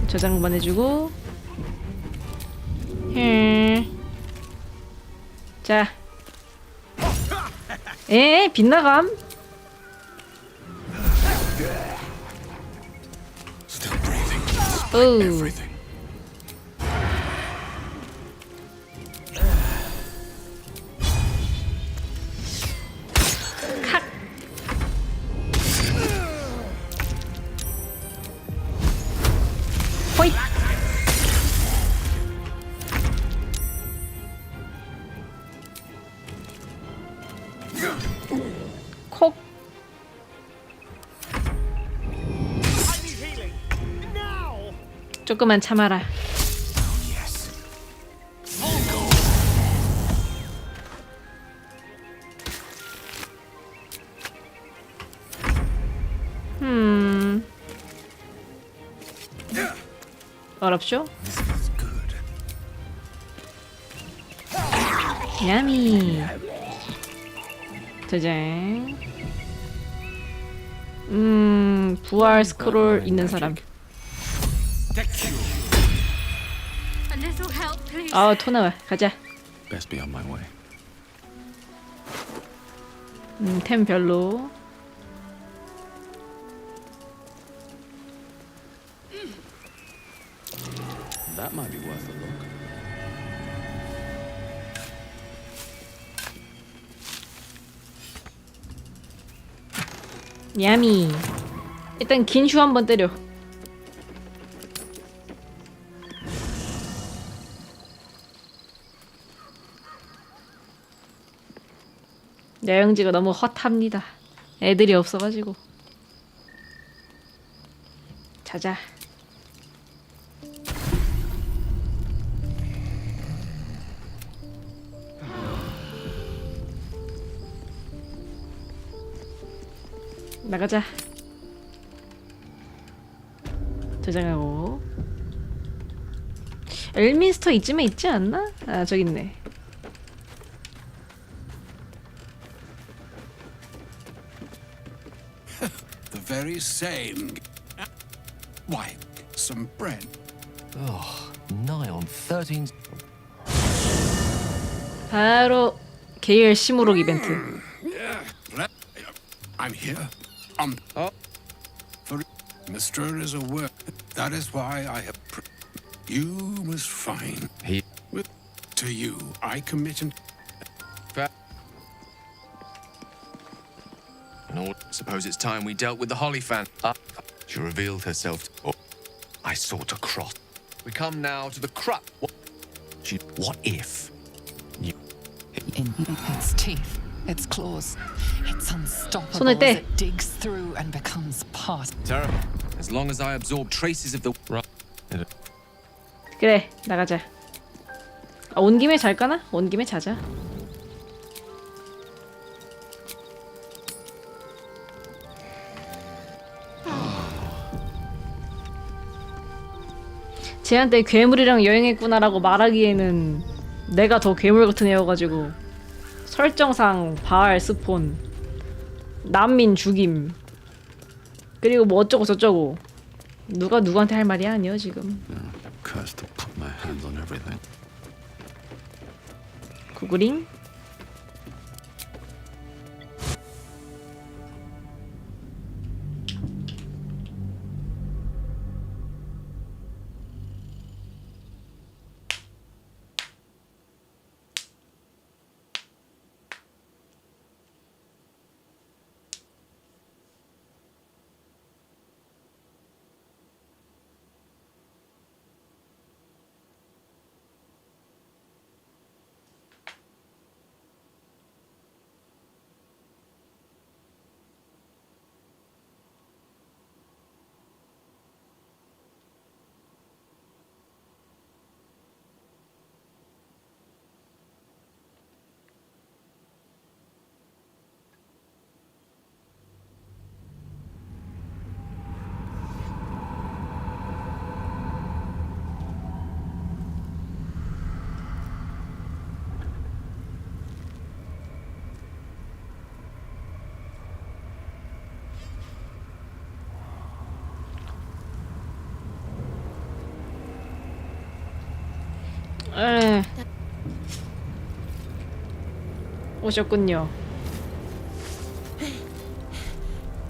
저장 보내주고 자 빗나감 오 호잇 콕 조금만 참아라. 어렵쇼? 야미. 저장. 부활 스크롤 있는 사람. 아, 토 나와. 가자. Best be on my way. 템 별로. That might be worth a look. 야미. 일단 긴 휴 한번 때려. 야영지가 너무 헛합니다. 애들이 없어가지고. 자자. 나가자. 저장하고. 엘민스터 이쯤에 있지 않나? 아, 저기 있네. The very same. Why, some bread. Oh, nigh on 13. 바로 게일 시무룩 이벤트. I'm here. For Mr. is a word. That is why I have. You must find. To you, I commit an. No, suppose it's time we dealt with the Hollyphant. She revealed herself. I sought a cross. We come now to the crux. What if? In its teeth, its claws, it's unstoppable 손을 as 떼. it digs through and becomes part. Terrible. As long as I absorb traces of the. 그래, 나가자. 아, 온 김에 잘까나? 온 김에 자자. 쟤한테 괴물이랑 여행했구나라고 말하기에는 내가 더 괴물 같은 애여가지고 설정상 바알 스폰 난민 죽임. 그리고 뭐 어쩌고 저쩌고. 누가 누구한테 할 말이 아니야 지금. Cursed to put my hands on everything. 구글링. 오셨군요.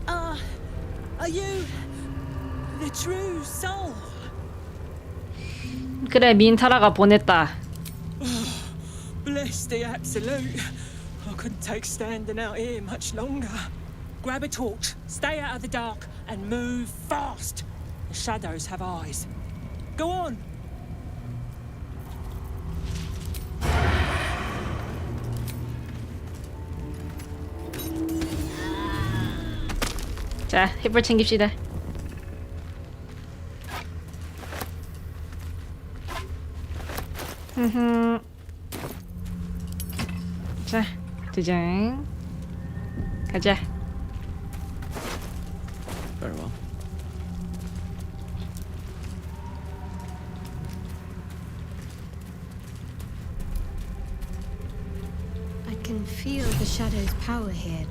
Are you the true soul? 그래, 민타라가 보냈다. Bless the absolute. I couldn't take standing out here much longer. Grab a torch, stay out of the dark, and move fast. The shadows have eyes. Go on. 자, 햇불 챙깁시다. 자, 2장. 가자. Very well. I can feel the shadow's power here,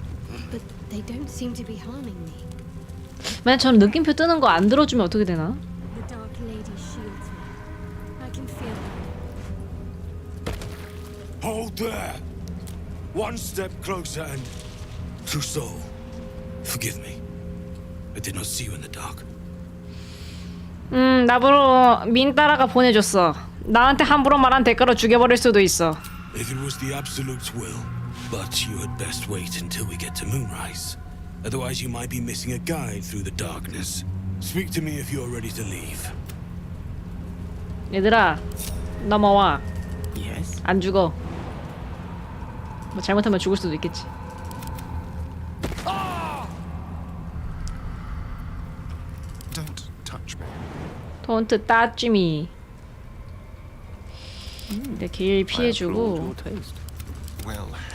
but they don't seem to be harming me. 만약 전 느낌표 뜨는 거 안 들어주면 어떻게 되나? The Dark Lady shields me. I can feel that. Hold there! One step closer and... True soul, forgive me. I did not see you in the dark. 나보러 민따라가 보내줬어. 나한테 함부로 말한 대가로 죽여버릴 수도 있어. If it was the Absolute's will, but you had best wait until we get to moonrise. Otherwise you might be missing a guide through the darkness. Speak to me if you're ready to leave. 얘들아, 넘어와. Yes. 안 죽어. 뭐 잘못하면 죽을 수도 있겠지. Don't touch me. Don't touch me. 내 길 피해주고.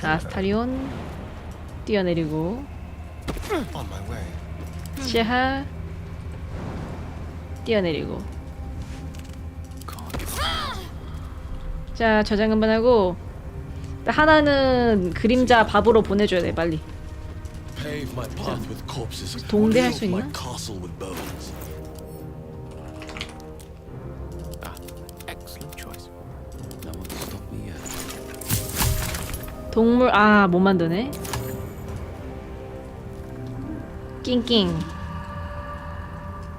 아스타리온 뛰어내리고. On my way. 시하 뛰어내리고. 자, 저장 한번 하고. 하나는 그림자 밥으로 보내줘야 돼, 빨리. Pave my path with corpses. 동대 할 수 Build 있나? my castle with bones. Excellent choice. No one stop me yet. 동물 못 만드네. 낑낑.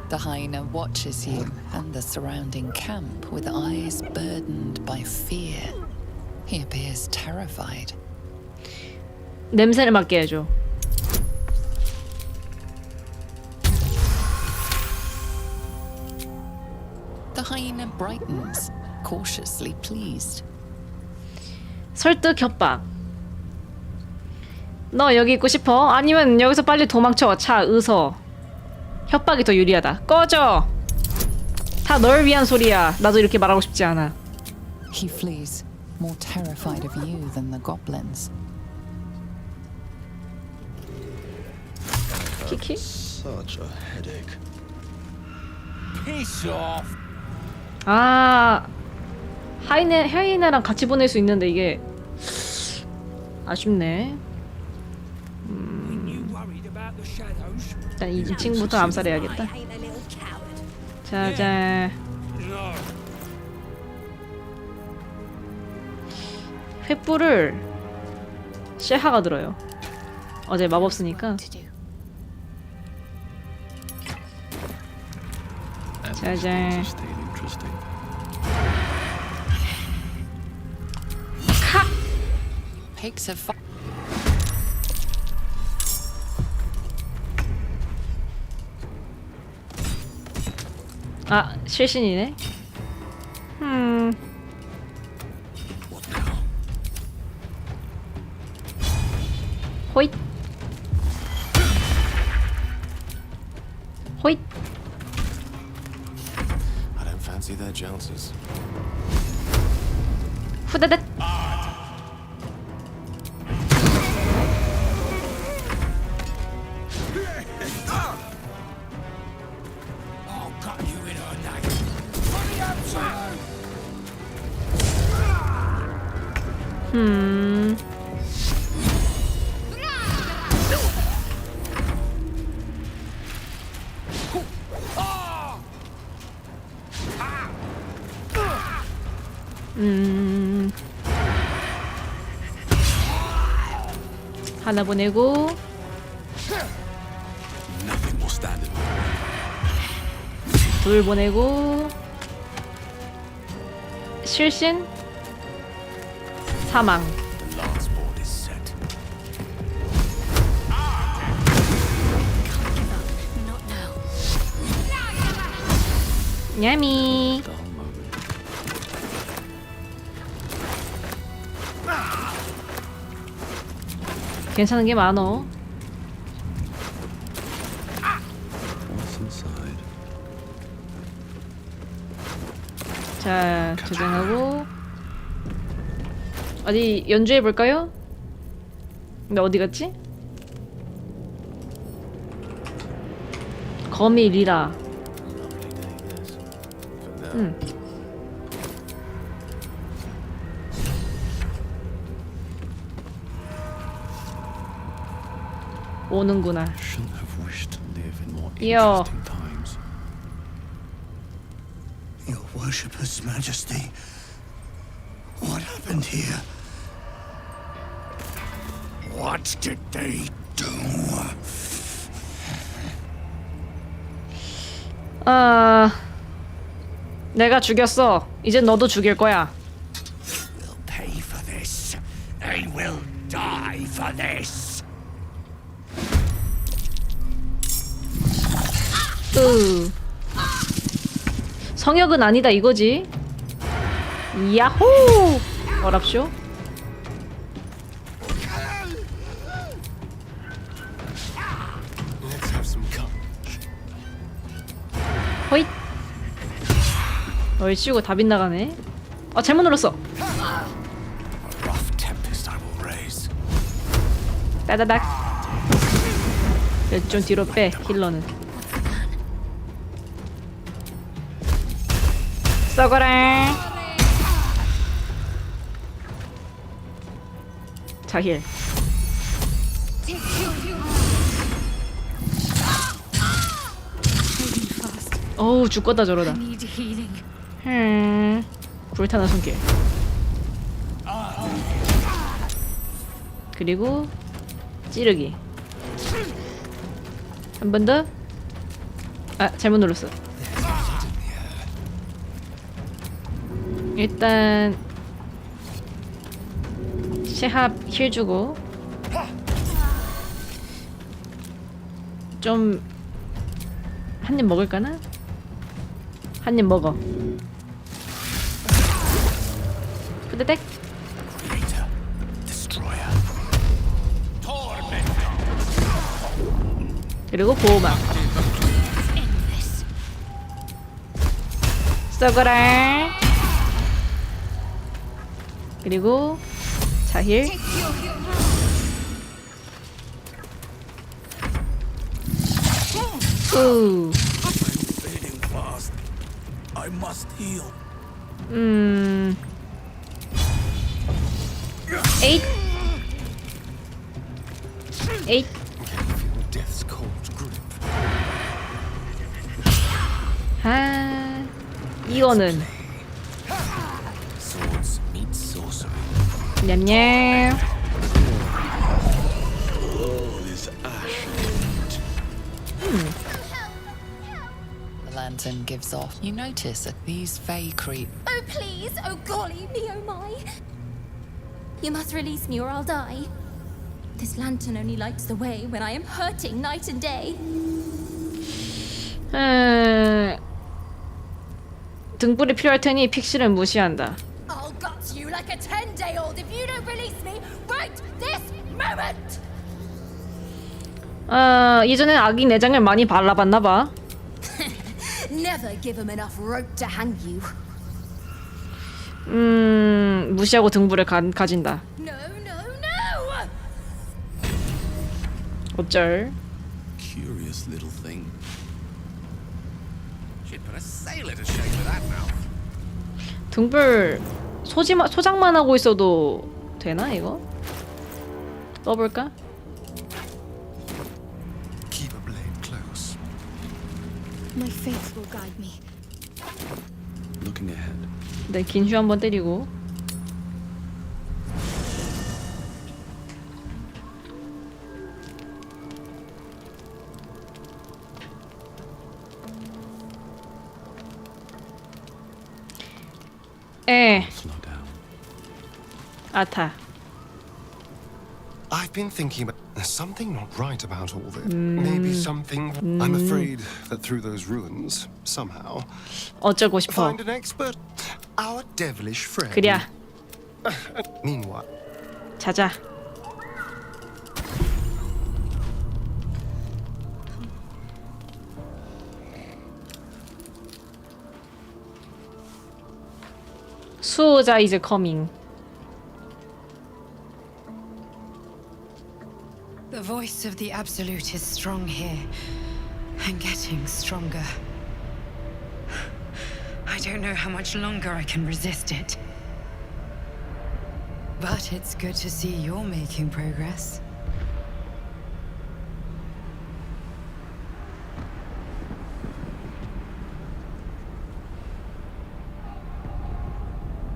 The hyena watches you and the surrounding camp with eyes burdened by fear. He appears terrified. 냄새를 맡게 해줘. The hyena brightens, cautiously pleased. 설득 협박. 너 여기 있고 싶어? 아니면 여기서 빨리 도망쳐. 차, 의서. 협박이 더 유리하다. 꺼져. 다 널 위한 소리야. 나도 이렇게 말하고 싶지 않아. He flees, more terrified of you than the goblins. 키키? Such a headache. Piss off! 하이네랑 같이 보낼 수 있는데 이게 아쉽네. 일단 2층부터 암살해야겠다. 자자. 횃불을 쉐하가 들어요. 어제 마법 쓰니까. 자자. 카! Pigs have 아, 실신이네. 호잇. 호잇. I don't fancy their chances. 후다닥. 하나 보내고 둘 보내고 실신 사망. 야미. 괜찮은 게 많어. 자, 저장하고 어디 연주해 볼까요? 근데 어디 갔지? 거미 리라. 오는구나. 이어. Your worshipper's majesty. What happened here? What did they do? 내가 죽였어. 이제 너도 죽일 거야. We'll pay for this. They will die for this. 성역은 아니다 이거지. 야호! 어랍쇼. 호잇. 얼씨구 다 빗나가네. 아 잘못 눌렀어. 따다닥. 좀 뒤로 빼 힐러는. 썩어라. 자 힐. 어우 죽겠다 저러다. 불타는 손길. 그리고 찌르기. 한 번 더. 아 잘못 눌렀어. 일단 쉐합 힐 주고 좀 한 입 먹을까나? 한 입 먹어. 후다닥. 그리고 보호막. 썩어라. 그리고 자힐. 우. 에잇. 에잇. 아, 이거는 Swords meet sorcery. 냠냠. All is ash. The lantern gives off. You notice that these fey creep. Oh, please! Oh, golly me, oh my! You must release me or I'll die. This lantern only lights the way when I am hurting night and day. 등불이 필요할 테니 픽시를 무시한다. I'll gut you like a 10-day-old if you don't release me right this moment! 예전엔 아기 내장을 많이 발라봤나봐. Never give him enough rope to hang you. 무시하고 등불을 가진다. No, no, no! 어쩔. Curious little thing. She'd put a sailor to shame with that mouth. 등불 소장만 하고 있어도 되나 이거? 떠볼까? Keep a blade close. My faith will guide me. Looking ahead. 네, 긴 휴 한번 때리고. 아타. I've been thinking about. There's something not right about all this. Maybe something. I'm afraid that through those ruins, somehow, 어쩌고 싶어. find an expert. Our devilish friend. 그랴. Meanwhile. 자자. 수호자 is coming. The voice of the Absolute is strong here, and getting stronger. I don't know how much longer I can resist it. But it's good to see you're making progress.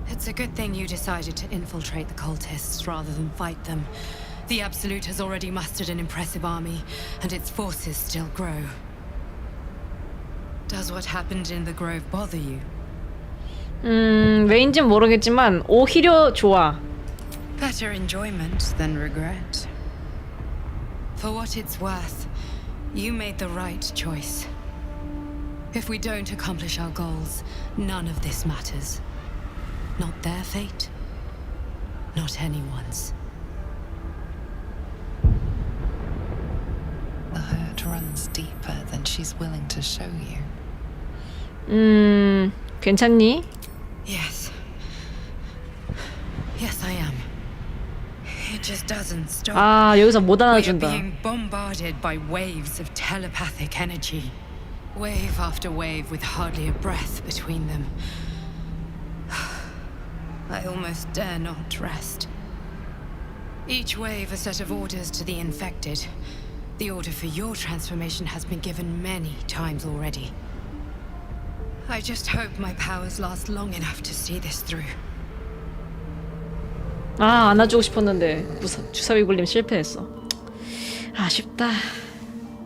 It's a good thing you decided to infiltrate the cultists rather than fight them. The Absolute has already mustered an impressive army, and its forces still grow. Does what happened in the Grove bother you? 왜인진 모르겠지만 오히려 좋아. Better enjoyment than regret. For what it's worth, you made the right choice. If we don't accomplish our goals, none of this matters. Not their fate, not anyone's. The hurt runs deeper than she's willing to show you. 괜찮니? Yes. Yes, I am. It just doesn't stop. 아, 여기서 못 We are 안아준다. being bombarded by waves of telepathic energy. Wave after wave with hardly a breath between them. I almost dare not rest. Each wave a set of orders to the infected. The order for your transformation has been given many times already. I just hope my powers last long enough to see this through. 아, 안아주고 싶었는데 주사위 굴림 실패했어. 아쉽다.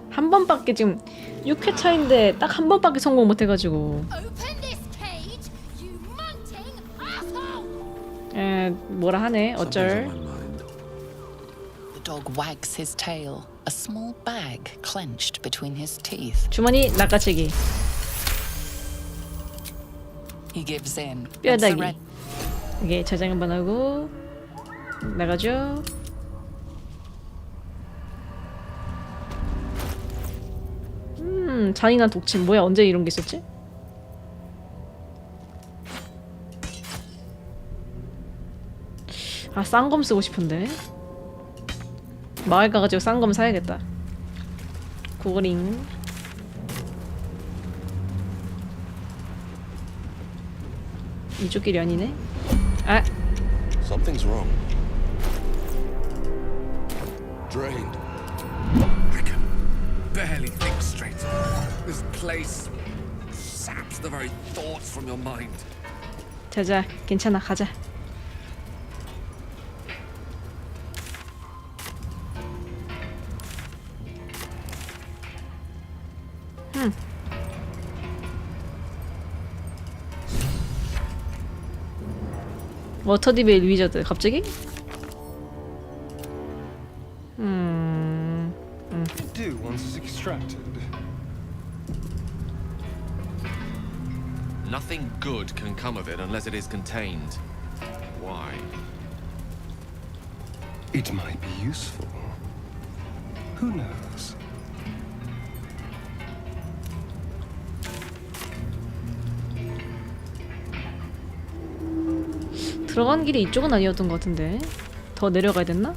한 번밖에 지금 6회 차인데 딱 한 번밖에 성공 못해가지고. 뭐라 하네. 어쩔. The dog wags his tail, a small bag clenched between his teeth. 주머니 낚아채기. He gives in. 뼈다귀. 이게 저장 한번 하고 나가죠. 잔인한 독침. 뭐야, 언제 이런 게 있었지? 아, 쌍검 쓰고 싶은데. 마을 가가지고 쌍검 사야겠다. 구글링. 이쪽 길이 아니네. 아. Something's wrong. Drained. I can barely think straight. This place saps the very thoughts from your mind. 자자, 괜찮아, 가자. 워터디베일 위저드 갑자기? Do once it's extracted. Nothing good can come of it unless it is contained. Why? It might be useful. Who knows? 들어간 길이 이쪽은 아니었던 것 같은데 더 내려가야 됐나?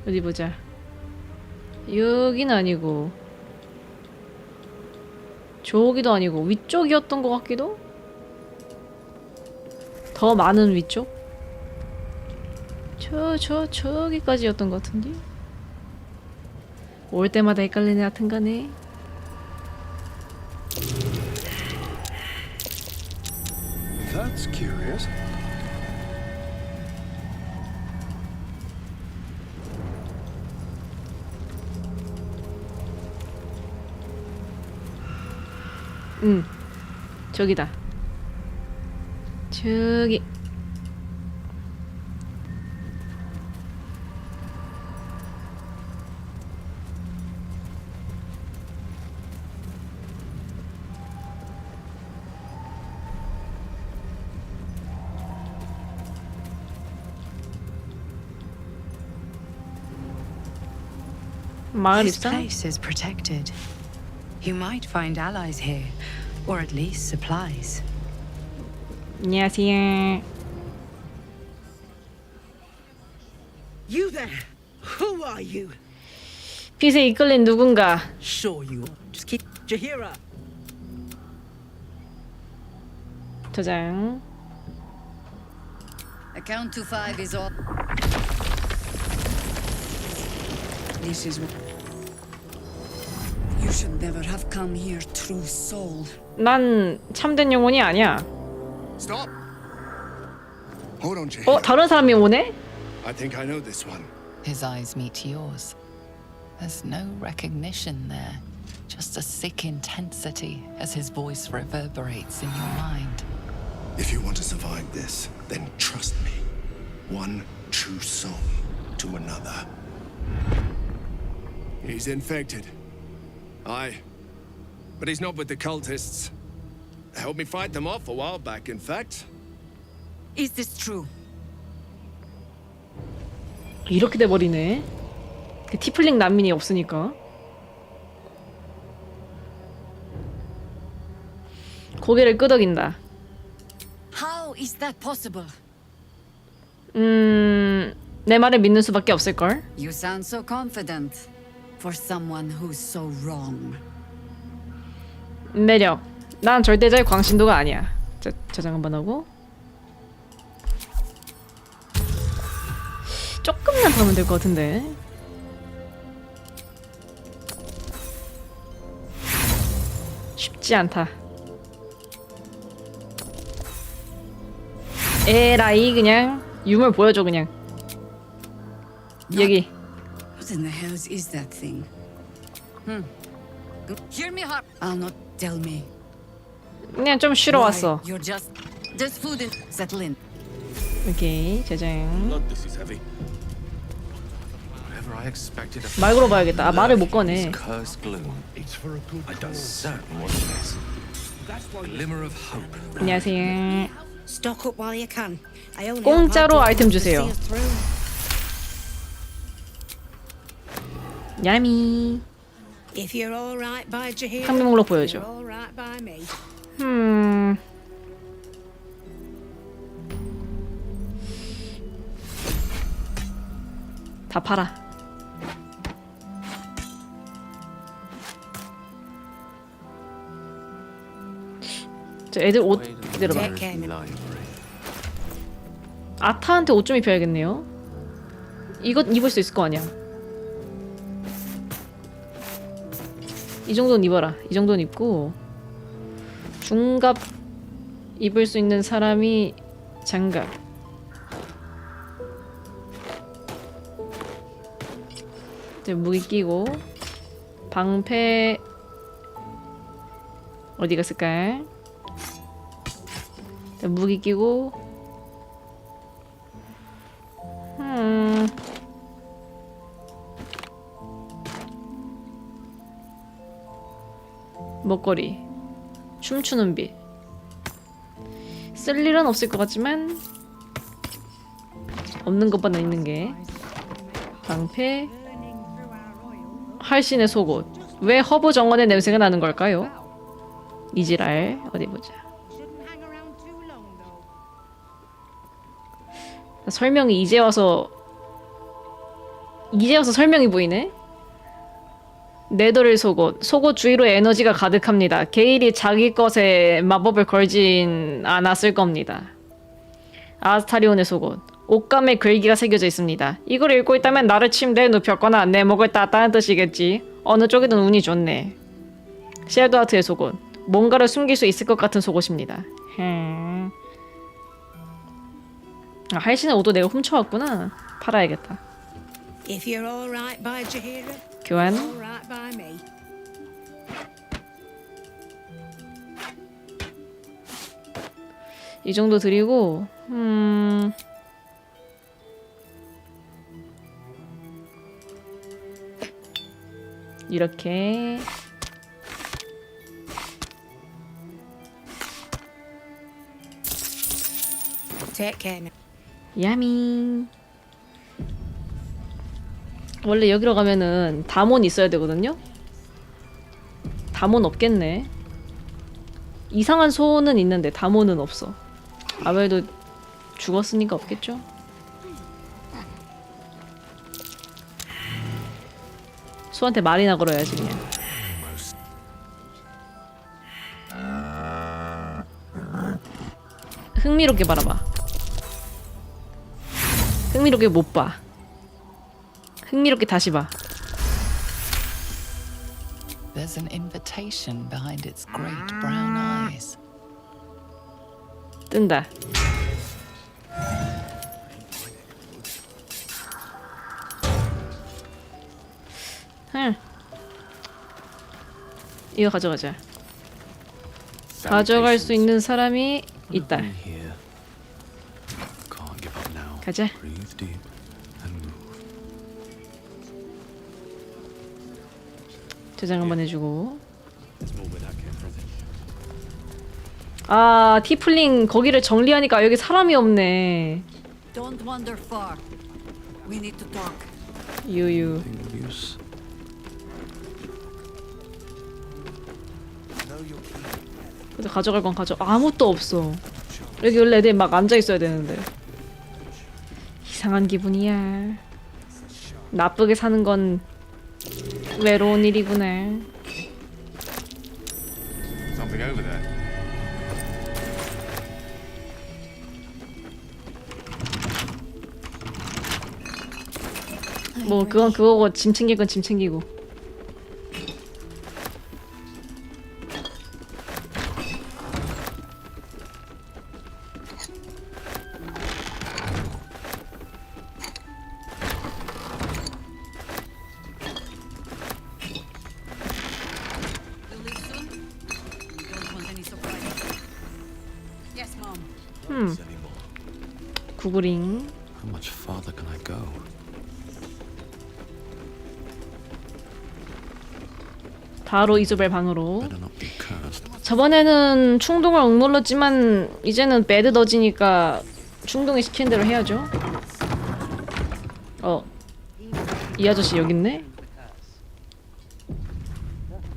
어디 보자. 여긴 아니고 저기도 아니고 위쪽이었던 것 같기도? 더 많은 위쪽? 저기까지였던 것 같은데? 올 때마다 헷갈리네 하여튼간에. That's curious. 저기다. 저기. 마을 This 입성? place is protected. You might find allies here, or at least supplies. 안녕하세요. You there? Who are you? 빛에 이끌린 누군가. Sure you are. Just keep Jahira. 저장. A count to 5 is all. This is what. You should never have come here, true soul. 난 참된 영혼이 아니야. Stop. Hold on, Jahira. 다른 사람이 오네? I think I know this one. His eyes meet yours. There's no recognition there, just a sick intensity as his voice reverberates in your mind. If you want to survive this, then trust me. One true soul to another. He's infected. Aye. But he's not with the cultists. They helped me fight them off a while back, in fact. Is this true? 이렇게 돼버리네. 그 티플링 난민이 없으니까. 고개를 끄덕인다. How is that possible? 내 말을 믿는 수밖에 없을걸? You sound so confident for someone who's so wrong. 매력. 난 절대자의 광신도가 아니야. 저장 한번 하고. 조금만 더 하면 될 것 같은데. 쉽지 않다. 에라이 그냥 유물 보여줘 그냥. 여기. What in the hell is that thing? Hear me, Harp. I'll not tell me. 그냥 좀 쉬러 왔어. You're just. There's food in. Settle in. 오케이 저장. This is heavy. Whatever I expected of 말 걸어봐야겠다. 아 말을 못 꺼내. cursed gloom. It's for a good I don't certain what it is. Glimmer of hope. 안녕하세요. Stock up while you can. I only 공짜로 아이템 주세요. 야미. If you're all right by Jahira, 상명록 보여줘. you're all right by me. 다 팔아. 저 애들 옷 그대로 봐. 아타한테 옷 좀 입혀야겠네요. 이것 입을 수 있을 거 아니야. 이 정도는 입어라. 이 정도는 입고 중갑 입을 수 있는 사람이 장갑. 이제 무기 끼고 방패 어디 갔을까? 무기 끼고 먹거리 춤추는 빛 쓸 일은 없을 것 같지만 없는 것보다 있는 게 방패 할신의 속옷 왜 허브 정원의 냄새가 나는 걸까요? 이지랄 어디 보자 설명이 이제 와서 설명이 보이네? 네더릴 속옷. 속옷 주위로 에너지가 가득합니다. 게일이 자기 것에 마법을 걸진 않았을 겁니다. 아스타리온의 속옷. 옷감에 글귀가 새겨져 있습니다. 이걸 읽고 있다면 나를 침대에 눕혔거나 내 목을 땄다는 뜻이겠지. 어느 쪽이든 운이 좋네. 섀도하트의 속옷. 뭔가를 숨길 수 있을 것 같은 속옷입니다. 할신의 옷도 내가 훔쳐왔구나. 팔아야겠다. If you're all right by Jahira, 교환. all right by me. 이 정도 드리고 이렇게 Take care now. 야미. 원래 여기로 가면은 담원 있어야 되거든요? 담원 없겠네. 이상한 소는 있는데 담원은 없어. 아무래도 죽었으니까 없겠죠? 소한테 말이나 걸어야지 그냥. 흥미롭게 바라봐. 흥미롭게 못 봐. 흥미롭게 다시 봐. There's an invitation behind its great brown eyes. 뜬다. 이거 가져가자. 가져갈 수 있는 사람이 있다. 가자. 저장 한번 해주고. 아, 티플링 거기를 정리하니까 여기 사람이 없네. Don't wander far. We need to talk. 유유. 근데 가져갈 건 아무것도 없어. 여기 원래 애들 막 앉아 있어야 되는데. 이상한 기분이야. 나쁘게 사는 건 외로운 일이구나. Something over there. 뭐 그건 그거고 짐 챙길 건 짐 챙기고. 구글링. How much farther can I go? 바로 이소벨 방으로. 저번에는 충동을 억눌렀지만 이제는 배드 더지니까 충동이 시키는 대로 해야죠. 이 아저씨 여기 있네.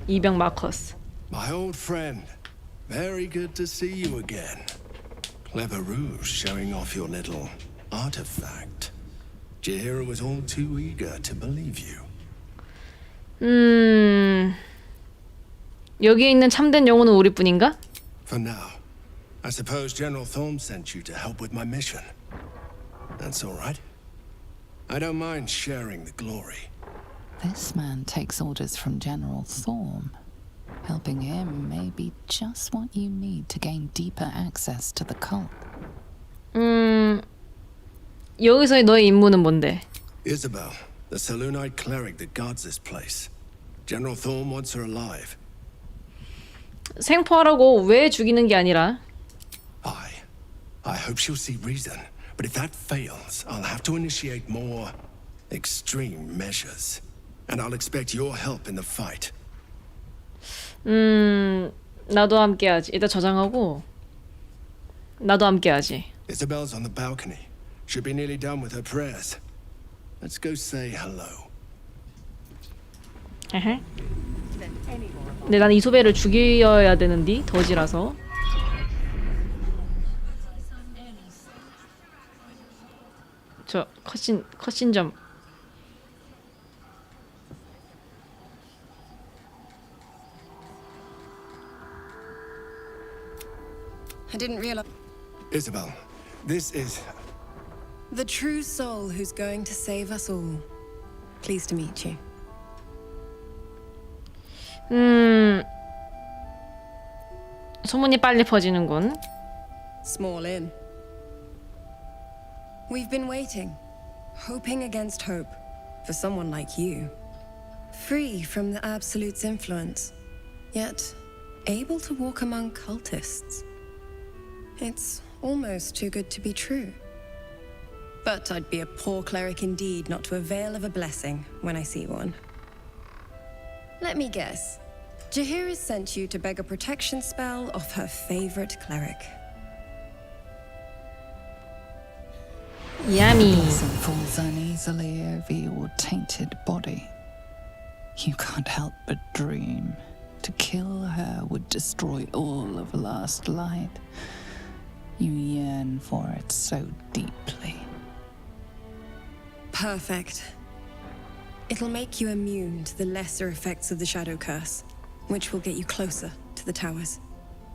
이병 마커스. My old friend. Very good to see you again. Clever ruse showing off your little artifact. Jahira was all too eager to believe you. 여기에 있는 참된 영혼은 우리뿐인가? For now, I suppose General Thorne sent you to help with my mission. That's all right. I don't mind sharing the glory. This man takes orders from General Thorm. Helping him may be just what you need to gain deeper access to the cult. 여기서의 너의 임무는 뭔데? Isabel, the Selûnite cleric that guards this place. General Thorm wants her alive. 생포하라고 왜 죽이는 게 아니라 I hope she'll see reason, but if that fails, I'll have to initiate more extreme measures. And I'll expect your help in the fight. 나도 함께하지. 일단 저장하고 나도 함께하지. Isabel's on the balcony. Should be nearly done with her prayers. Let's go say hello. 근데 난 이소벨을 죽여야 되는디 더지라서. 저 컷신 좀. I didn't realize. Isabel, this is... The true soul who's going to save us all. Pleased to meet you. 소문이 빨리 퍼지는군. Small inn. We've been waiting, hoping against hope, for someone like you. Free from the Absolute's influence, yet able to walk among cultists. It's almost too good to be true. But I'd be a poor cleric indeed not to avail of a blessing when I see one. Let me guess. Jaheira sent you to beg a protection spell off her favorite cleric. Yummy. Blessing falls uneasily over your tainted body. You can't help but dream. To kill her would destroy all of Last Light. You yearn for it so deeply. Perfect. It'll make you immune to the lesser effects of the Shadow Curse, which will get you closer to the towers.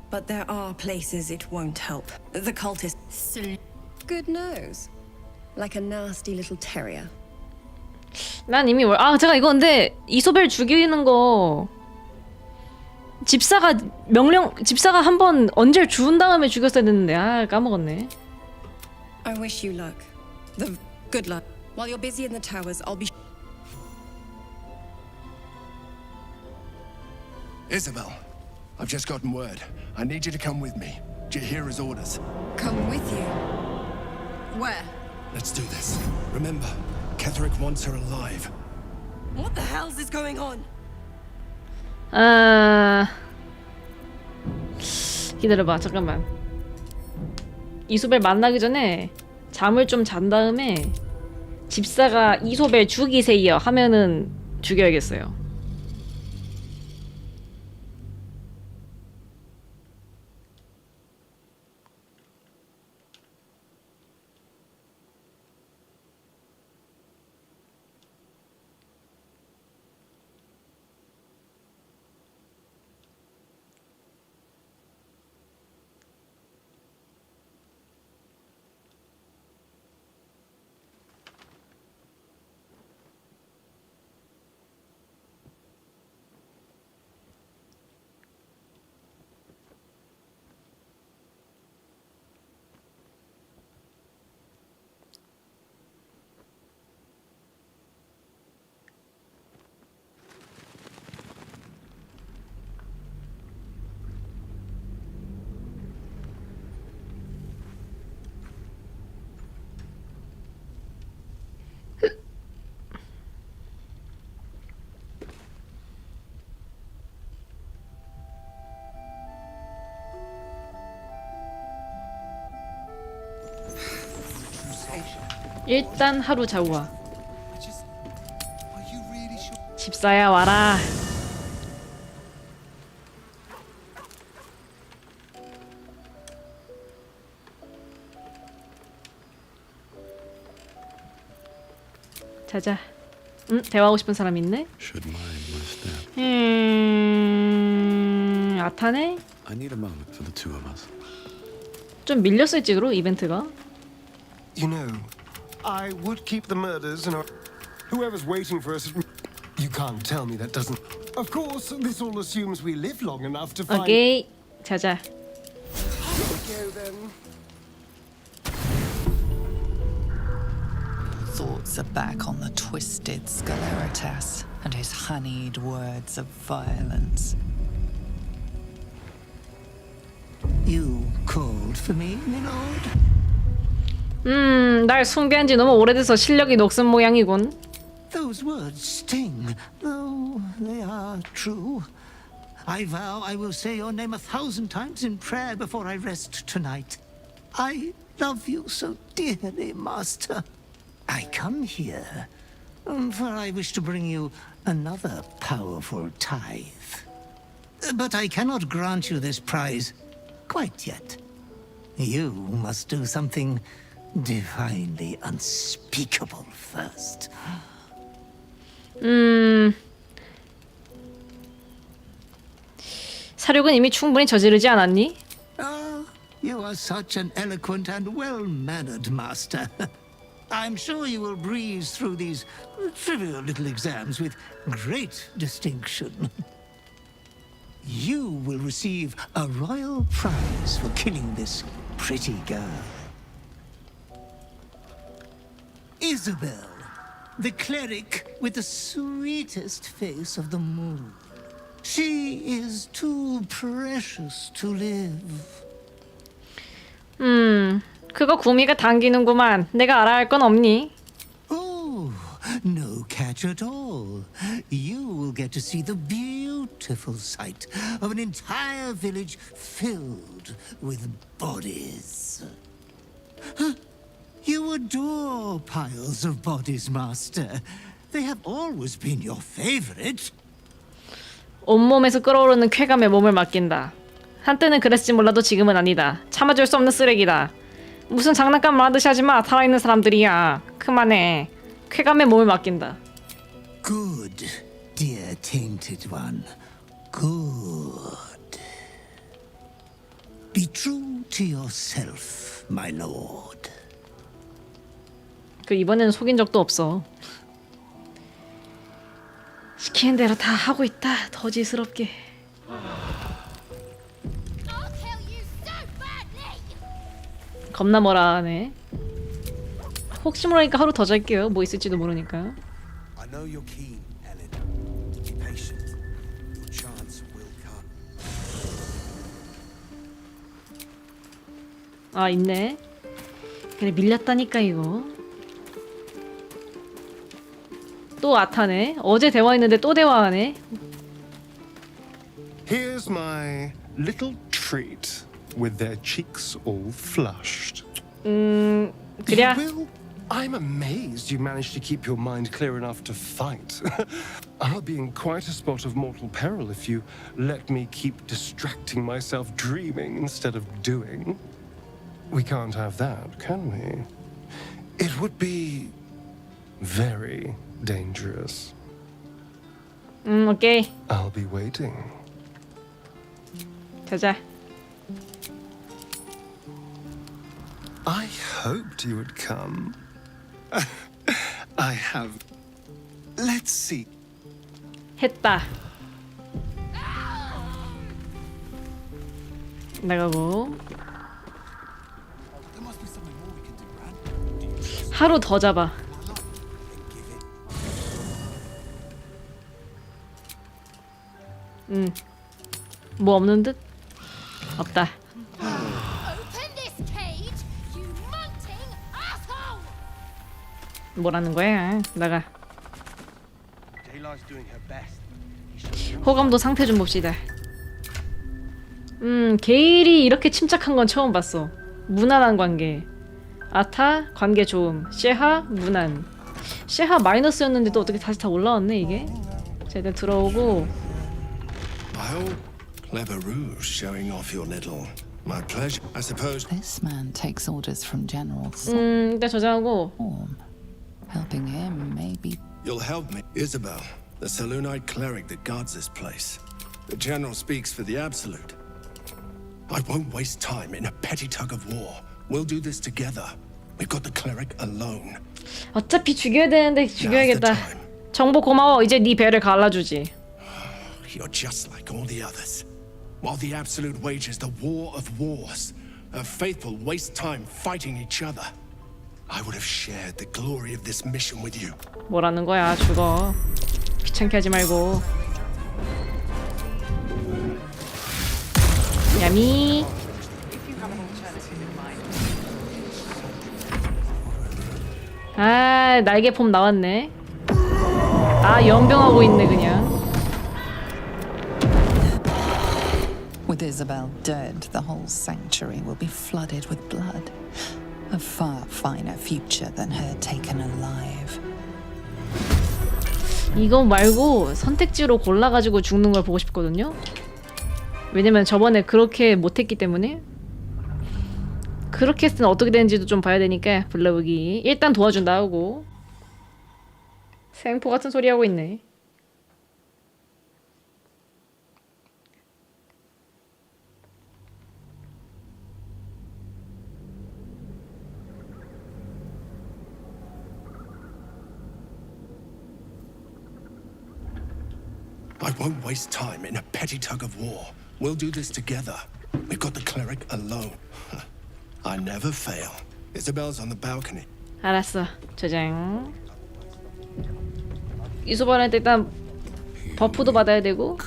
But there are places it won't help. The cultists. Good nose. Like a nasty little terrier. 난 이미 제가 이거 근데 이소벨 죽이는 거 집사가 한 번 언제 주운 다음에 죽였어야 됐는데 까먹었네. I wish you luck. Good luck. While you're busy in the towers, I'll be... Isabel, I've just gotten word. I need you to come with me. Jaheira's orders. Come with you? Where? Let's do this. Remember, Ketherick wants her alive. What the hell's is going on? 기다려봐 잠깐만. 이소벨 만나기 전에 잠을 좀 잔 다음에 집사가 이소벨 죽이세요 하면은 죽여야겠어요. 일단 하루 자고 와. 집사야 와라. 자자. 대화하고 싶은 사람 있네? 아타네? I need a moment for the two of us. 좀 밀렸을지 그로 이벤트가? You know, I would keep the murders and whoever's waiting for us. You can't tell me that doesn't. Of course, this all assumes we live long enough to find. 오케이. 자자. Here we go then. Thoughts are back on the twisted Sceleritas and his honeyed words of violence. You called for me, my lord? 날 숭배한 지 너무 오래돼서 실력이 녹슨 모양이군. Those words sting, though they are true. I vow I will say your name 1,000 times in prayer before I rest tonight. I love you so dearly, Master. I come here, for I wish to bring you another powerful tithe. But I cannot grant you this prize quite yet. You must do something divinely unspeakable first. 사륙은 이미 충분히 저지르지 않았니? You are such an eloquent and well-mannered master. I'm sure you will breeze through these trivial little exams with great distinction. You will receive a royal prize for killing this pretty girl. Isabel, the cleric with the sweetest face of them all. She is too precious to live. 그거 구미가 당기는구만. 내가 알아야 할 건 없니? Oh, no catch at all. You will get to see the beautiful sight of an entire village filled with bodies. You adore piles of bodies, Master. They have always been your favorite. 온몸에서 끓어오르는 쾌감에 몸을 맡긴다. 한때는 그랬을지 몰라도 지금은 아니다. 참아줄 수 없는 쓰레기다. 무슨 장난감을 하듯이 하지마. 살아있는 사람들이야. 그만해. 쾌감에 몸을 맡긴다. Good, dear tainted one. Good. Be true to yourself, my lord. 그 이번에는 속인 적도 없어. 시키는 대로 다 하고 있다. 더지스럽게. 겁나 뭐라 하네. 혹시 모르니까 하루 더 잘게요. 뭐 있을지도 모르니까. I know you're keen, Helen. Be patient. Your chance will come. 아 있네. 그래 밀렸다니까 이거. 또 아타네. 어제 대화했는데 또 대화하네. Here's my little treat with their cheeks all flushed. 그래. Will, I'm amazed you managed to keep your mind clear enough to fight. I'll be in quite a spot of mortal peril if you let me keep distracting myself dreaming instead of doing. We can't have that, can we? It would be very dangerous. 오케이. I'll be waiting. 자자. I hoped you would come. I have. Let's see. 했다. 나가고. 하루 더 잡아. 뭐 없는 듯? 없다. 뭐라는 거야? 나가. 호감도 상태 좀 봅시다. 게일이 이렇게 침착한 건 처음 봤어. 무난한 관계. 아타 관계 좋음. 셰하 무난. 셰하 마이너스였는데도 어떻게 다시 다 올라왔네 이게. 자 일단 들어오고. Clever ruse showing off your little. My pleasure, I suppose. This man takes orders from General 일단 저장하고. Helping him, maybe. You'll help me, Isabel, the Selûnite cleric that guards this place. The general speaks for the Absolute. I won't waste time in a petty tug of war. We'll do this together. We've got the cleric alone. 어차피 죽여야 되는데 죽여야겠다. 정보 고마워. 이제 네 배를 갈라주지. You're just like all the others. While the Absolute wages the war of wars, our faithful waste time fighting each other. I would have shared the glory of this mission with you. 뭐라는 거야? 죽어. 귀찮게 하지 말고. 야미. 아, 날개 폼 나왔네. 아, 연병하고 있네 그냥. With Isabel dead, the whole sanctuary will be flooded with blood. A far finer future than her taken alive. 이거 말고 선택지로 골라가지고 죽는 걸 보고 싶거든요. 왜냐면 저번에 그렇게 못했기 때문에. 그렇게 했을 때는 어떻게 되는지도 좀 봐야 되니까 불러보기. 일단 도와준다 하고. 생포 같은 소리 하고 있네. I won't waste time in a petty tug of war. We'll do this together. We've got the cleric alone. I never fail. Isabel's on the balcony. 알았어. 저장. 이소반한테 일단 버프도 받아야 되고.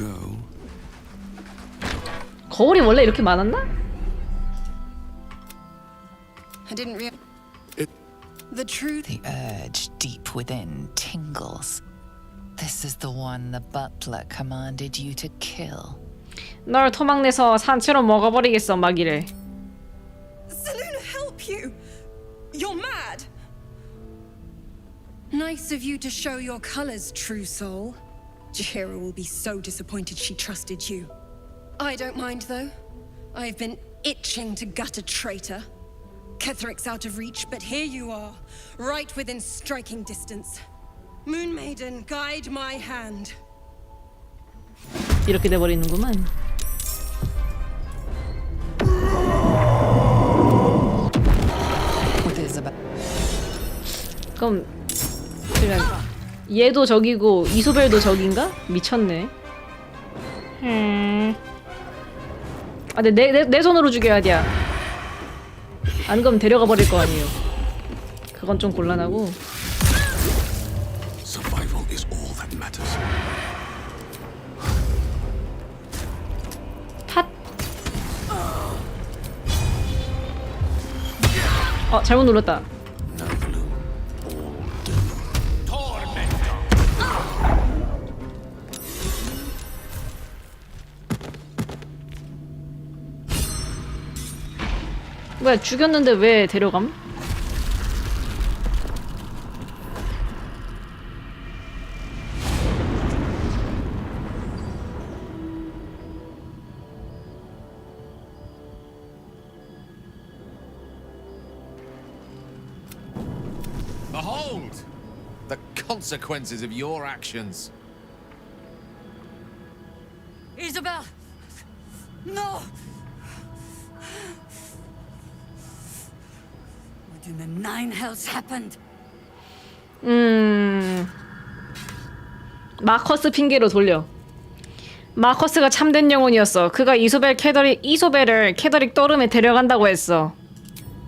거울이 원래 이렇게 많았나? I didn't realize. The truth. The urge deep within tingles. This is the one the butler commanded you to kill. 널 토막내서 산채로 먹어버리겠어, 마기를. Seluna, help you! You're mad! Nice of you to show your colors, true soul. Jahira will be so disappointed she trusted you. I don't mind, though. I've been itching to gut a traitor. Ketheric's out of reach, but here you are, right within striking distance. Moon Maiden, guide my hand. 이렇게 돼버리는구만. 그럼 얘도 적이고 이소벨도 적인가? 미쳤네. 아, 근데 내 손으로 죽여야 돼. 안 그럼 데려가 버릴 거 아니에요. 그건 좀 곤란하고. Survival is all that matters. 잘못 눌렀다. 뭐야, 죽였는데 왜 데려감? Behold the consequences of your actions. Isabel! No! What in the nine hells happened? 마커스 핑계로 돌려. 마커스가 참된 영혼이었어. 그가 이소벨을 캐더릭 떠름에 데려간다고 했어.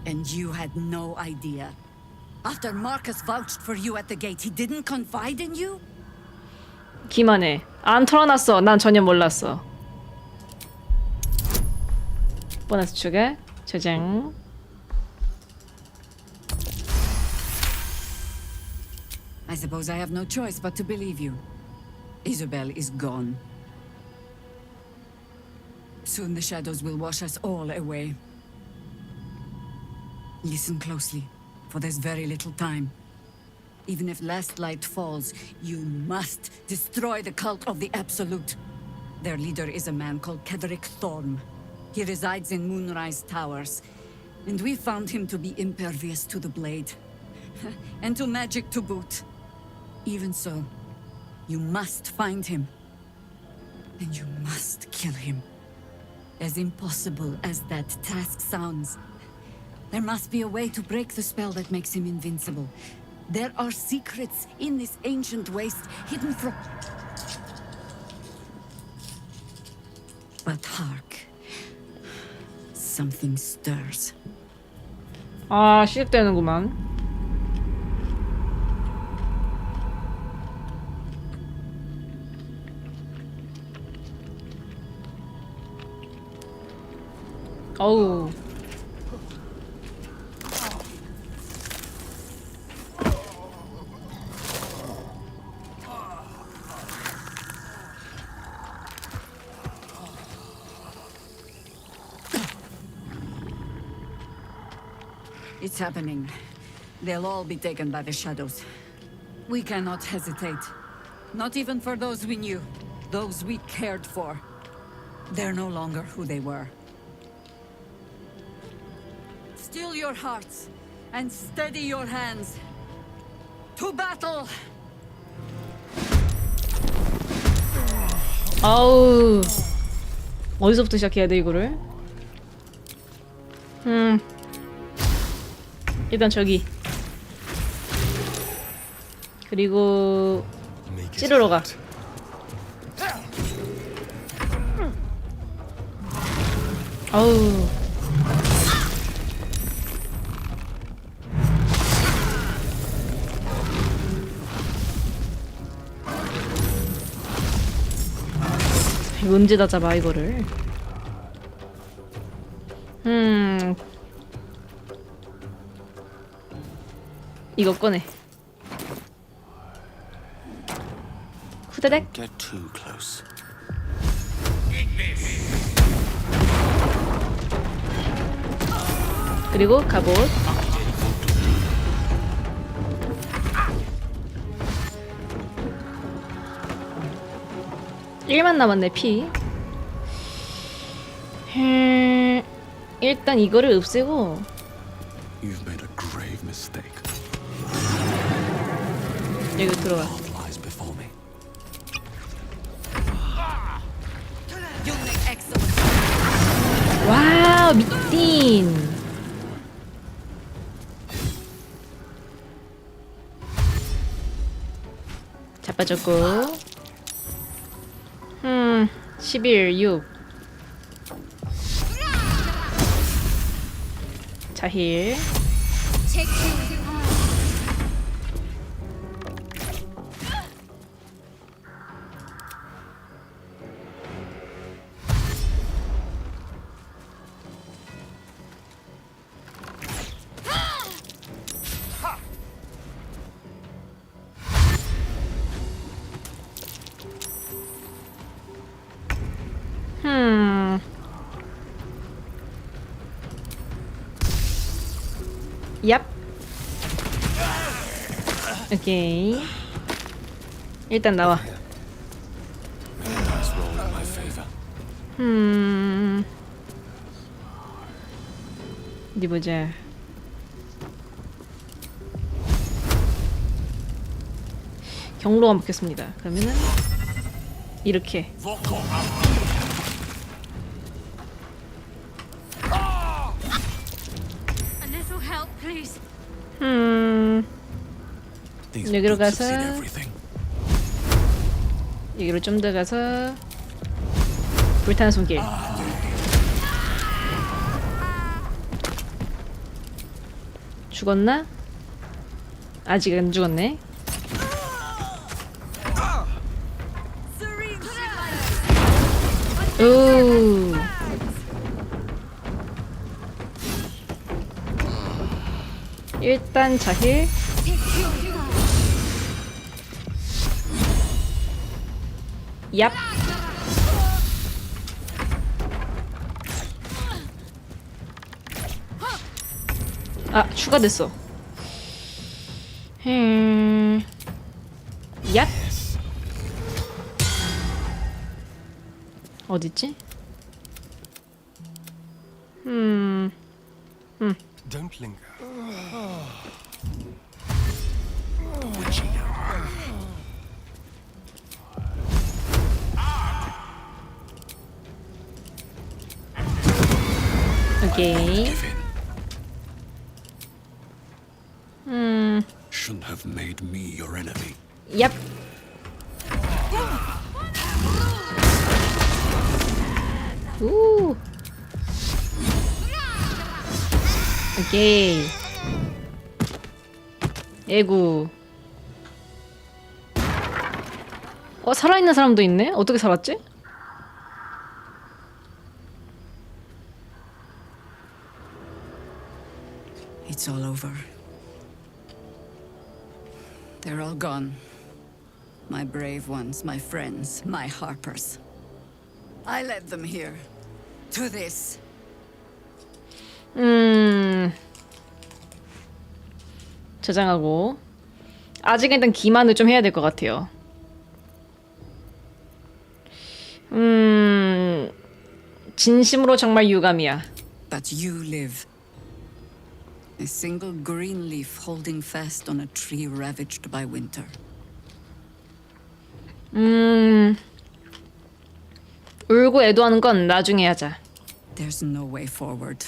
And you had no idea. After Marcus vouched for you at the gate, he didn't confide in you? 기만해. 안 털어놨어. 난 전혀 몰랐어. 보너스 추가. 저장. I suppose I have no choice but to believe you. Isabel is gone. Soon the shadows will wash us all away. Listen closely, for there's very little time. Even if last light falls, you must destroy the cult of the Absolute. Their leader is a man called Kedrick Thorm. He resides in Moonrise Towers, and we found him to be impervious to the blade. And to magic to boot. Even so, you must find him. And you must kill him. As impossible as that task sounds, there must be a way to break the spell that makes him invincible. There are secrets in this ancient waste hidden from... But hark. Something stirs. 아, 시작되는구만. 어우. It's happening. They'll all be taken by the shadows. We cannot hesitate. Not even for those we knew. Those we cared for. They're no longer who they were. Still your hearts and steady your hands. To battle! 아우. 어디서부터 시작해야 돼 이거를? 일단 저기. 그리고 찌르러 가. 아우. 이거 언제 다 잡아 이거를? 이거 꺼내. 후다닥. Get too close. 그리고 갑옷. 일만 남았네 피. 일단 이거를 없애고. You've made a grave mistake. 여기 들어와. Lies before me. 와우 미친. 자빠졌고. 11, 6. 자힐. 얍. 오케이. 일단 나와. Nice roll in my favor. 어디 보자. 경로가 먹겠습니다. 그러면은 이렇게. 여기로 가서 여기로 좀 더 가서 불타는 손길. 죽었나? 아직 안 죽었네. 오. 일단 자힐. 얍. 아, 추가됐어. 얍. 어딨지? Don't linger. 오케이. shouldn't have made me your enemy. Yep. 우. 오케이. 에구. 살아있는 사람도 있네? 어떻게 살았지? It's all over. They're all gone. My brave ones, my friends, my Harpers. I led them here. To this. 저장하고. 아직 일단 기만을 좀 해야 될 것 같아요. 진심으로 정말 유감이야. But you live. A single green leaf holding fast on a tree ravaged by winter. 울고 애도하는 건 나중에 하자. There's no way forward.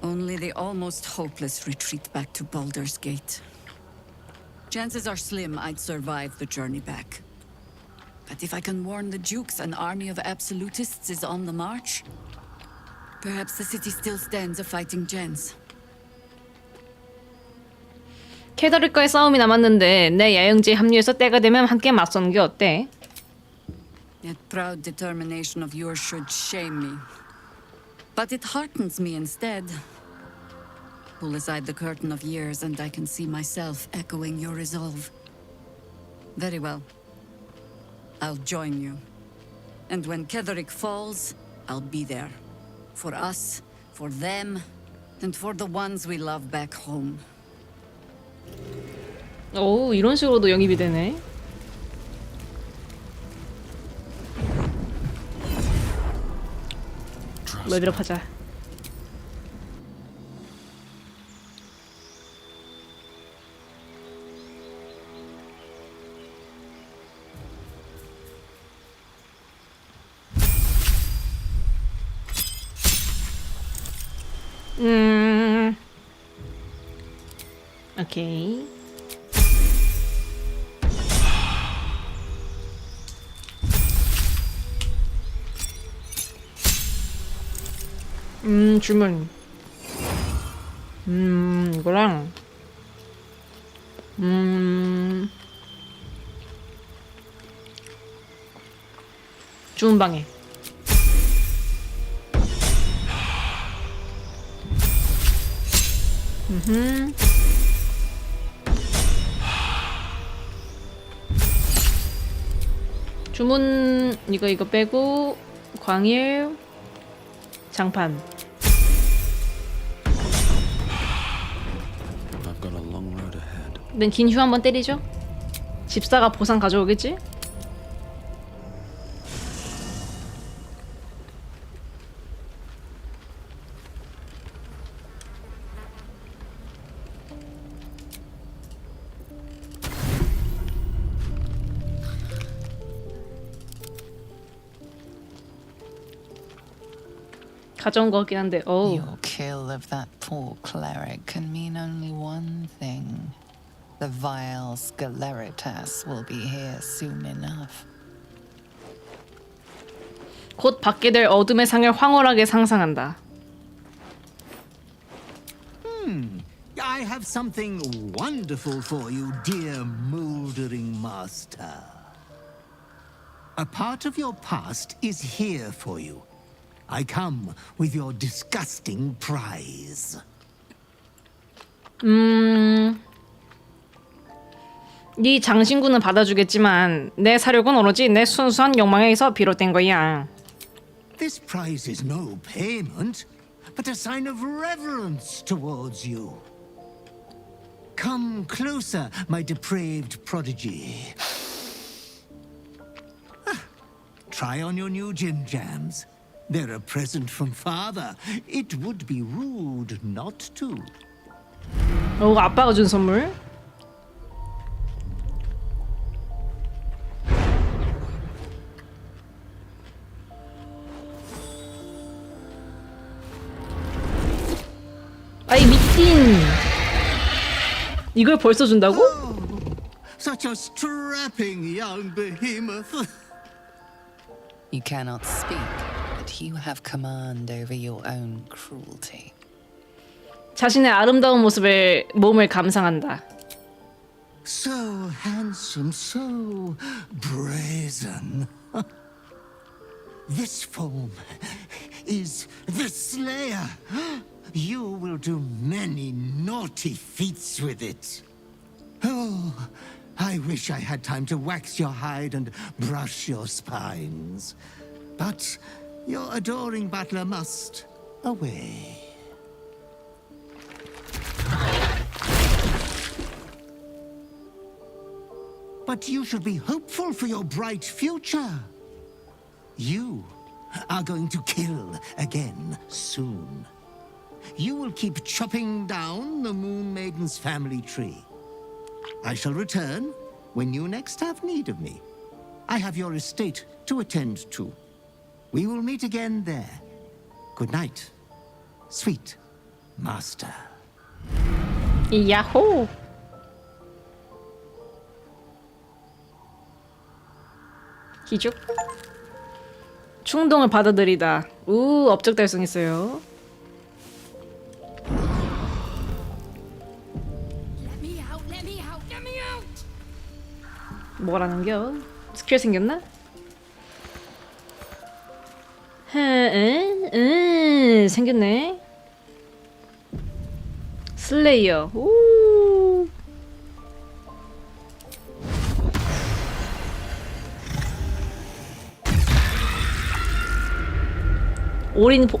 Only the almost hopeless retreat back to Baldur's Gate. Chances are slim I'd survive the journey back. But if I can warn the Dukes an army of absolutists is on the march, perhaps the city still stands a fighting chance. 캐더릭과의 싸움이 남았는데 내 야영지에 합류해서 때가 되면 함께 맞서는 게 어때? That proud determination of yours should shame me. But it heartens me instead. Pull aside the curtain of years and I can see myself echoing your resolve. Very well. I'll join you. And when Ketheric falls, I'll be there. For us, for them, and for the ones we love back home. 오, 이런 식으로도 영입이 되네. 레벨업하자. 오케이. 주문. 이거랑 주문방에. 주문 이거 빼고 광일 장판. 난 긴 휴 한번 때리죠. 집사가 보상 가져오겠지? 가져온 거 같긴 한데. Your kill of that poor cleric can mean only one thing. The vile Sceleritas will be here soon enough. 곧 받게 될 어둠의 상을 황홀하게 상상한다. I have something wonderful for you, dear mouldering master. A part of your past is here for you. I come with your disgusting prize. 네 장신구는 받아주겠지만 내 사력은 오로지 내 순수한 욕망에서 비롯된 거야. This prize is no payment, but a sign of reverence towards you. Come closer, my depraved prodigy. Try on your new gin jams. They're a present from father. It would be rude not to. 아빠가 준 선물. 아이 미친. 이걸 벌써 준다고? Such a strapping young behemoth. You cannot speak, but you have command over your own cruelty. 자신의 아름다운 몸을 감상한다. So handsome, so brazen. This form is the Slayer. You will do many naughty feats with it. Oh, I wish I had time to wax your hide and brush your spines. But your adoring butler must away. But you should be hopeful for your bright future. You are going to kill again soon. You will keep chopping down the Moon Maiden's family tree. I shall return when you next have need of me. I have your estate to attend to. We will meet again there. Good night, sweet master. 야호! 기죽. 충동을 받아들이다. 업적 달성했어요. 뭐라는겨? 스킬 생겼나? 생겼네. 슬레이어. 오.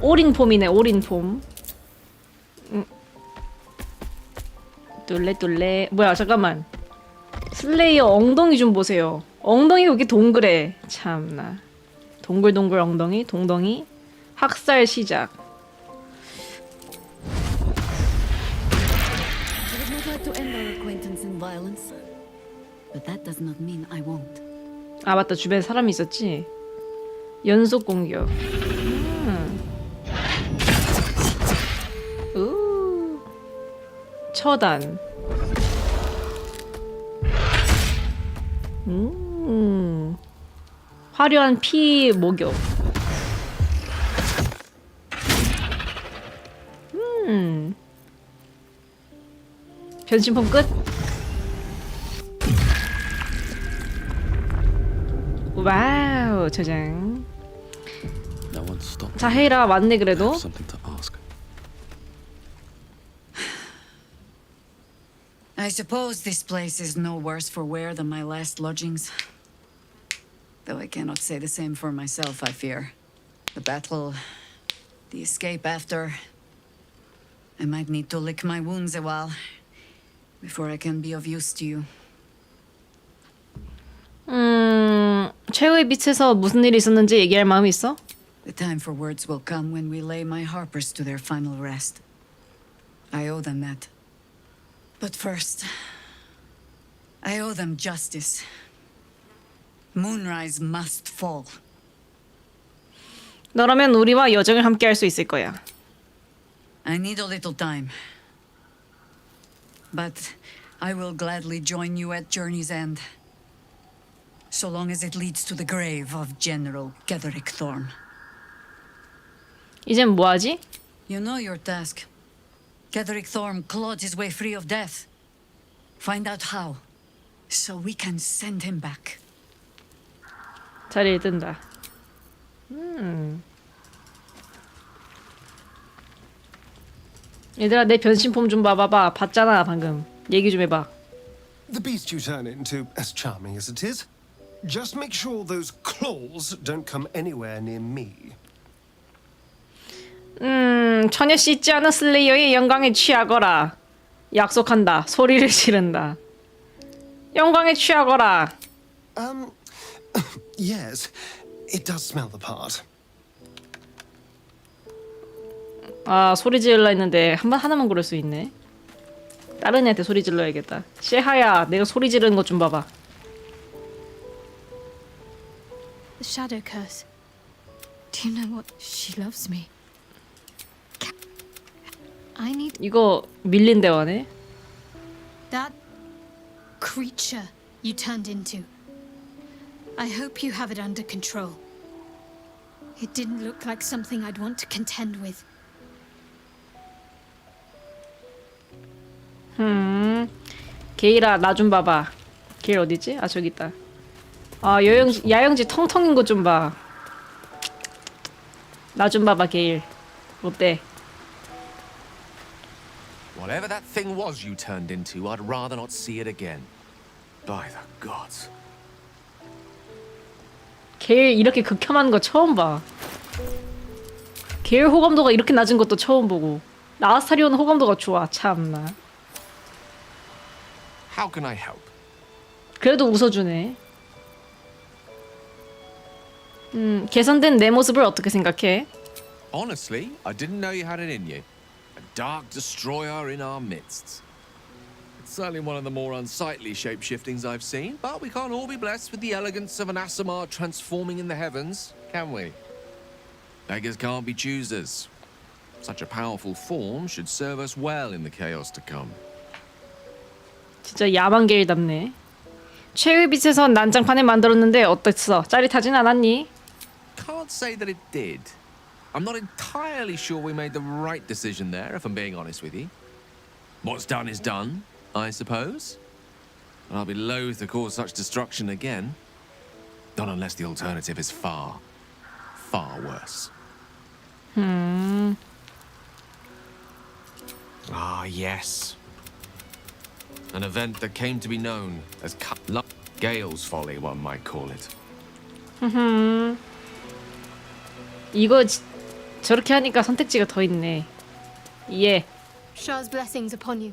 올인폼이네. 올인폼. 뚫레. 뭐야, 잠깐만. 슬레이어 엉덩이 좀 보세요. 엉덩이가 이렇게 동그래. 참나. 동글동글 엉덩이. 동덩이. 학살 시작. I would not like to end our acquaintance in violence, but that does not mean I won't. 아 맞다. 주변에 사람이 있었지. 연속 공격. 처단. 화려한 피 목욕. 변신폼 끝. 와우, 저장. 자, 헤이라 왔네 그래도. I suppose this place is no worse for wear than my last lodgings. Though I cannot say the same for myself, I fear. The battle, the escape after. I might need to lick my wounds a while before I can be of use to you. 최후의 빛에서 무슨 일이 있었는지 얘기할 마음이 있어? The time for words will come when we lay my harpers to their final rest. I owe them that. But first, I owe them justice. Moonrise must fall. 너라면 우리와 여정을 함께 할 수 있을 거야. I need a little time. But I will gladly join you at Journey's End. So long as it leads to the grave of General Ketherick Thorn. 이젠 뭐하지? You know your task. Ketherick Thorn clawed his way free of death. Find out how, so we can send him back. 자리에 뜬다. 얘들아, 내 변신폼 좀 봐봐봐. 봤잖아 방금. 얘기 좀 해봐. The beast you turn into, as charming as it is, just make sure those claws don't come anywhere near me. 전혀 씻지 않은 슬레이어의 영광에 취하거라. 약속한다. 소리를 지른다. 영광에 취하거라. Yes, it does smell the part. 아, 소리 질러 했는데 하나만 고를 수 있네. 다른 애한테 소리 질러야겠다. 셰하야, 내가 소리 지르는 것 좀 봐봐. The shadow curse. Do you know what? She loves me. I need. 이거 밀린 대화네. That creature you turned into. I hope you have it under control. It didn't look like something I'd want to contend with. 게일아, 나 좀 봐봐. 게일 어디지? 아, 저기 있다. 아, 야영지 텅텅인 것 좀 봐. 나 좀 봐봐, 게일. 어때? Whatever that thing was you turned into, I'd rather not see it again. By the gods. 게일 이렇게 극혐하는 거 처음 봐. 게일 호감도가 이렇게 낮은 것도 처음 보고. 아스타리온 호감도가 좋아, 참나. How can I help? 그래도 웃어주네. 개선된 내 모습을 어떻게 생각해? Honestly, I didn't know you had it in you. A dark destroyer in our midst. It's certainly one of the more unsightly shape-shiftings I've seen, but we can't all be blessed with the elegance of an Asimar transforming in the heavens, can we? Beggars can't be choosers. Such a powerful form should serve us well in the chaos to come. 진짜 야만 게일답네. 최후의 빛에서 난장판을 만들었는데 어땠어? 짜릿하진 않았니? Can't say that it did. I'm not entirely sure we made the right decision there, if I'm being honest with you. What's done is done, I suppose. And I'll be loath to cause such destruction again. Not unless the alternative is far, far worse. Ah, yes. An event that came to be known as Gale's Folly, one might call it. 이거 저렇게 하니까 선택지가 더 있네. 예. Shah's blessings upon you.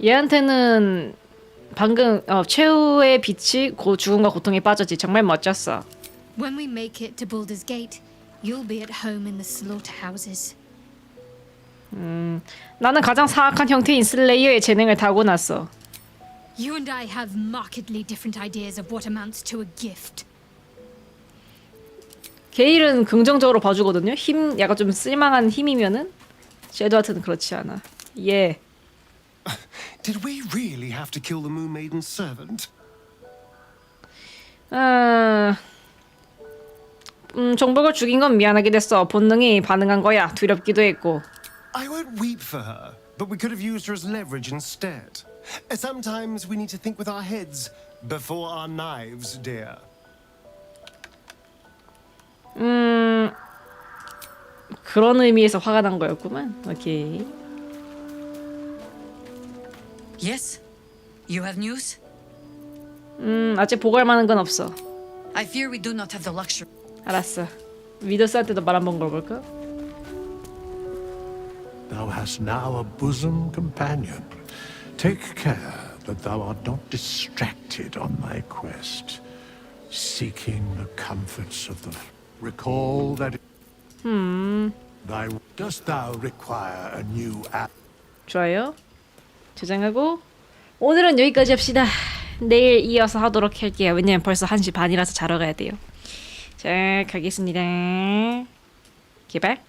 얘한테는 방금 최후의 빛이 죽음과 고통에 빠졌지. 정말 멋졌어. When we make it to Baldur's Gate, you'll be at home in the slaughterhouses. 나는 가장 사악한 형태인 슬레이어의 재능을 타고났어. You and I have markedly different ideas of what amounts to a gift. 게일은 긍정적으로 봐주거든요. 약간 좀 쓸만한 힘이면은 섀도우하트는 그렇지 않아. 예. Did we really have to kill the Moon Maiden's servant? 정복을 죽인 건 미안하게 됐어. 본능이 반응한 거야. 두렵기도 했고. I won't weep for her, but we could have used her as leverage instead. Sometimes we need to think with our heads before our knives, dear. 그런 의미에서 화가 난 거였구만. 오케이. Yes? You have news? 아직 보고할 만한 건 없어. I fear we do not have the luxury. 알았어. 미더스한테도 말 한번 걸어볼까? Thou hast now a bosom companion. Take care that thou art not distracted on thy quest, seeking the comforts of the... Recall that... Dost thou require a new app? 좋아요. 저장하고 오늘은 여기까지 합시다. 내일 이어서 하도록 할게요. 왜냐면 벌써 1시 반이라서 자러 가야 돼요. 자, 가겠습니다. 개발.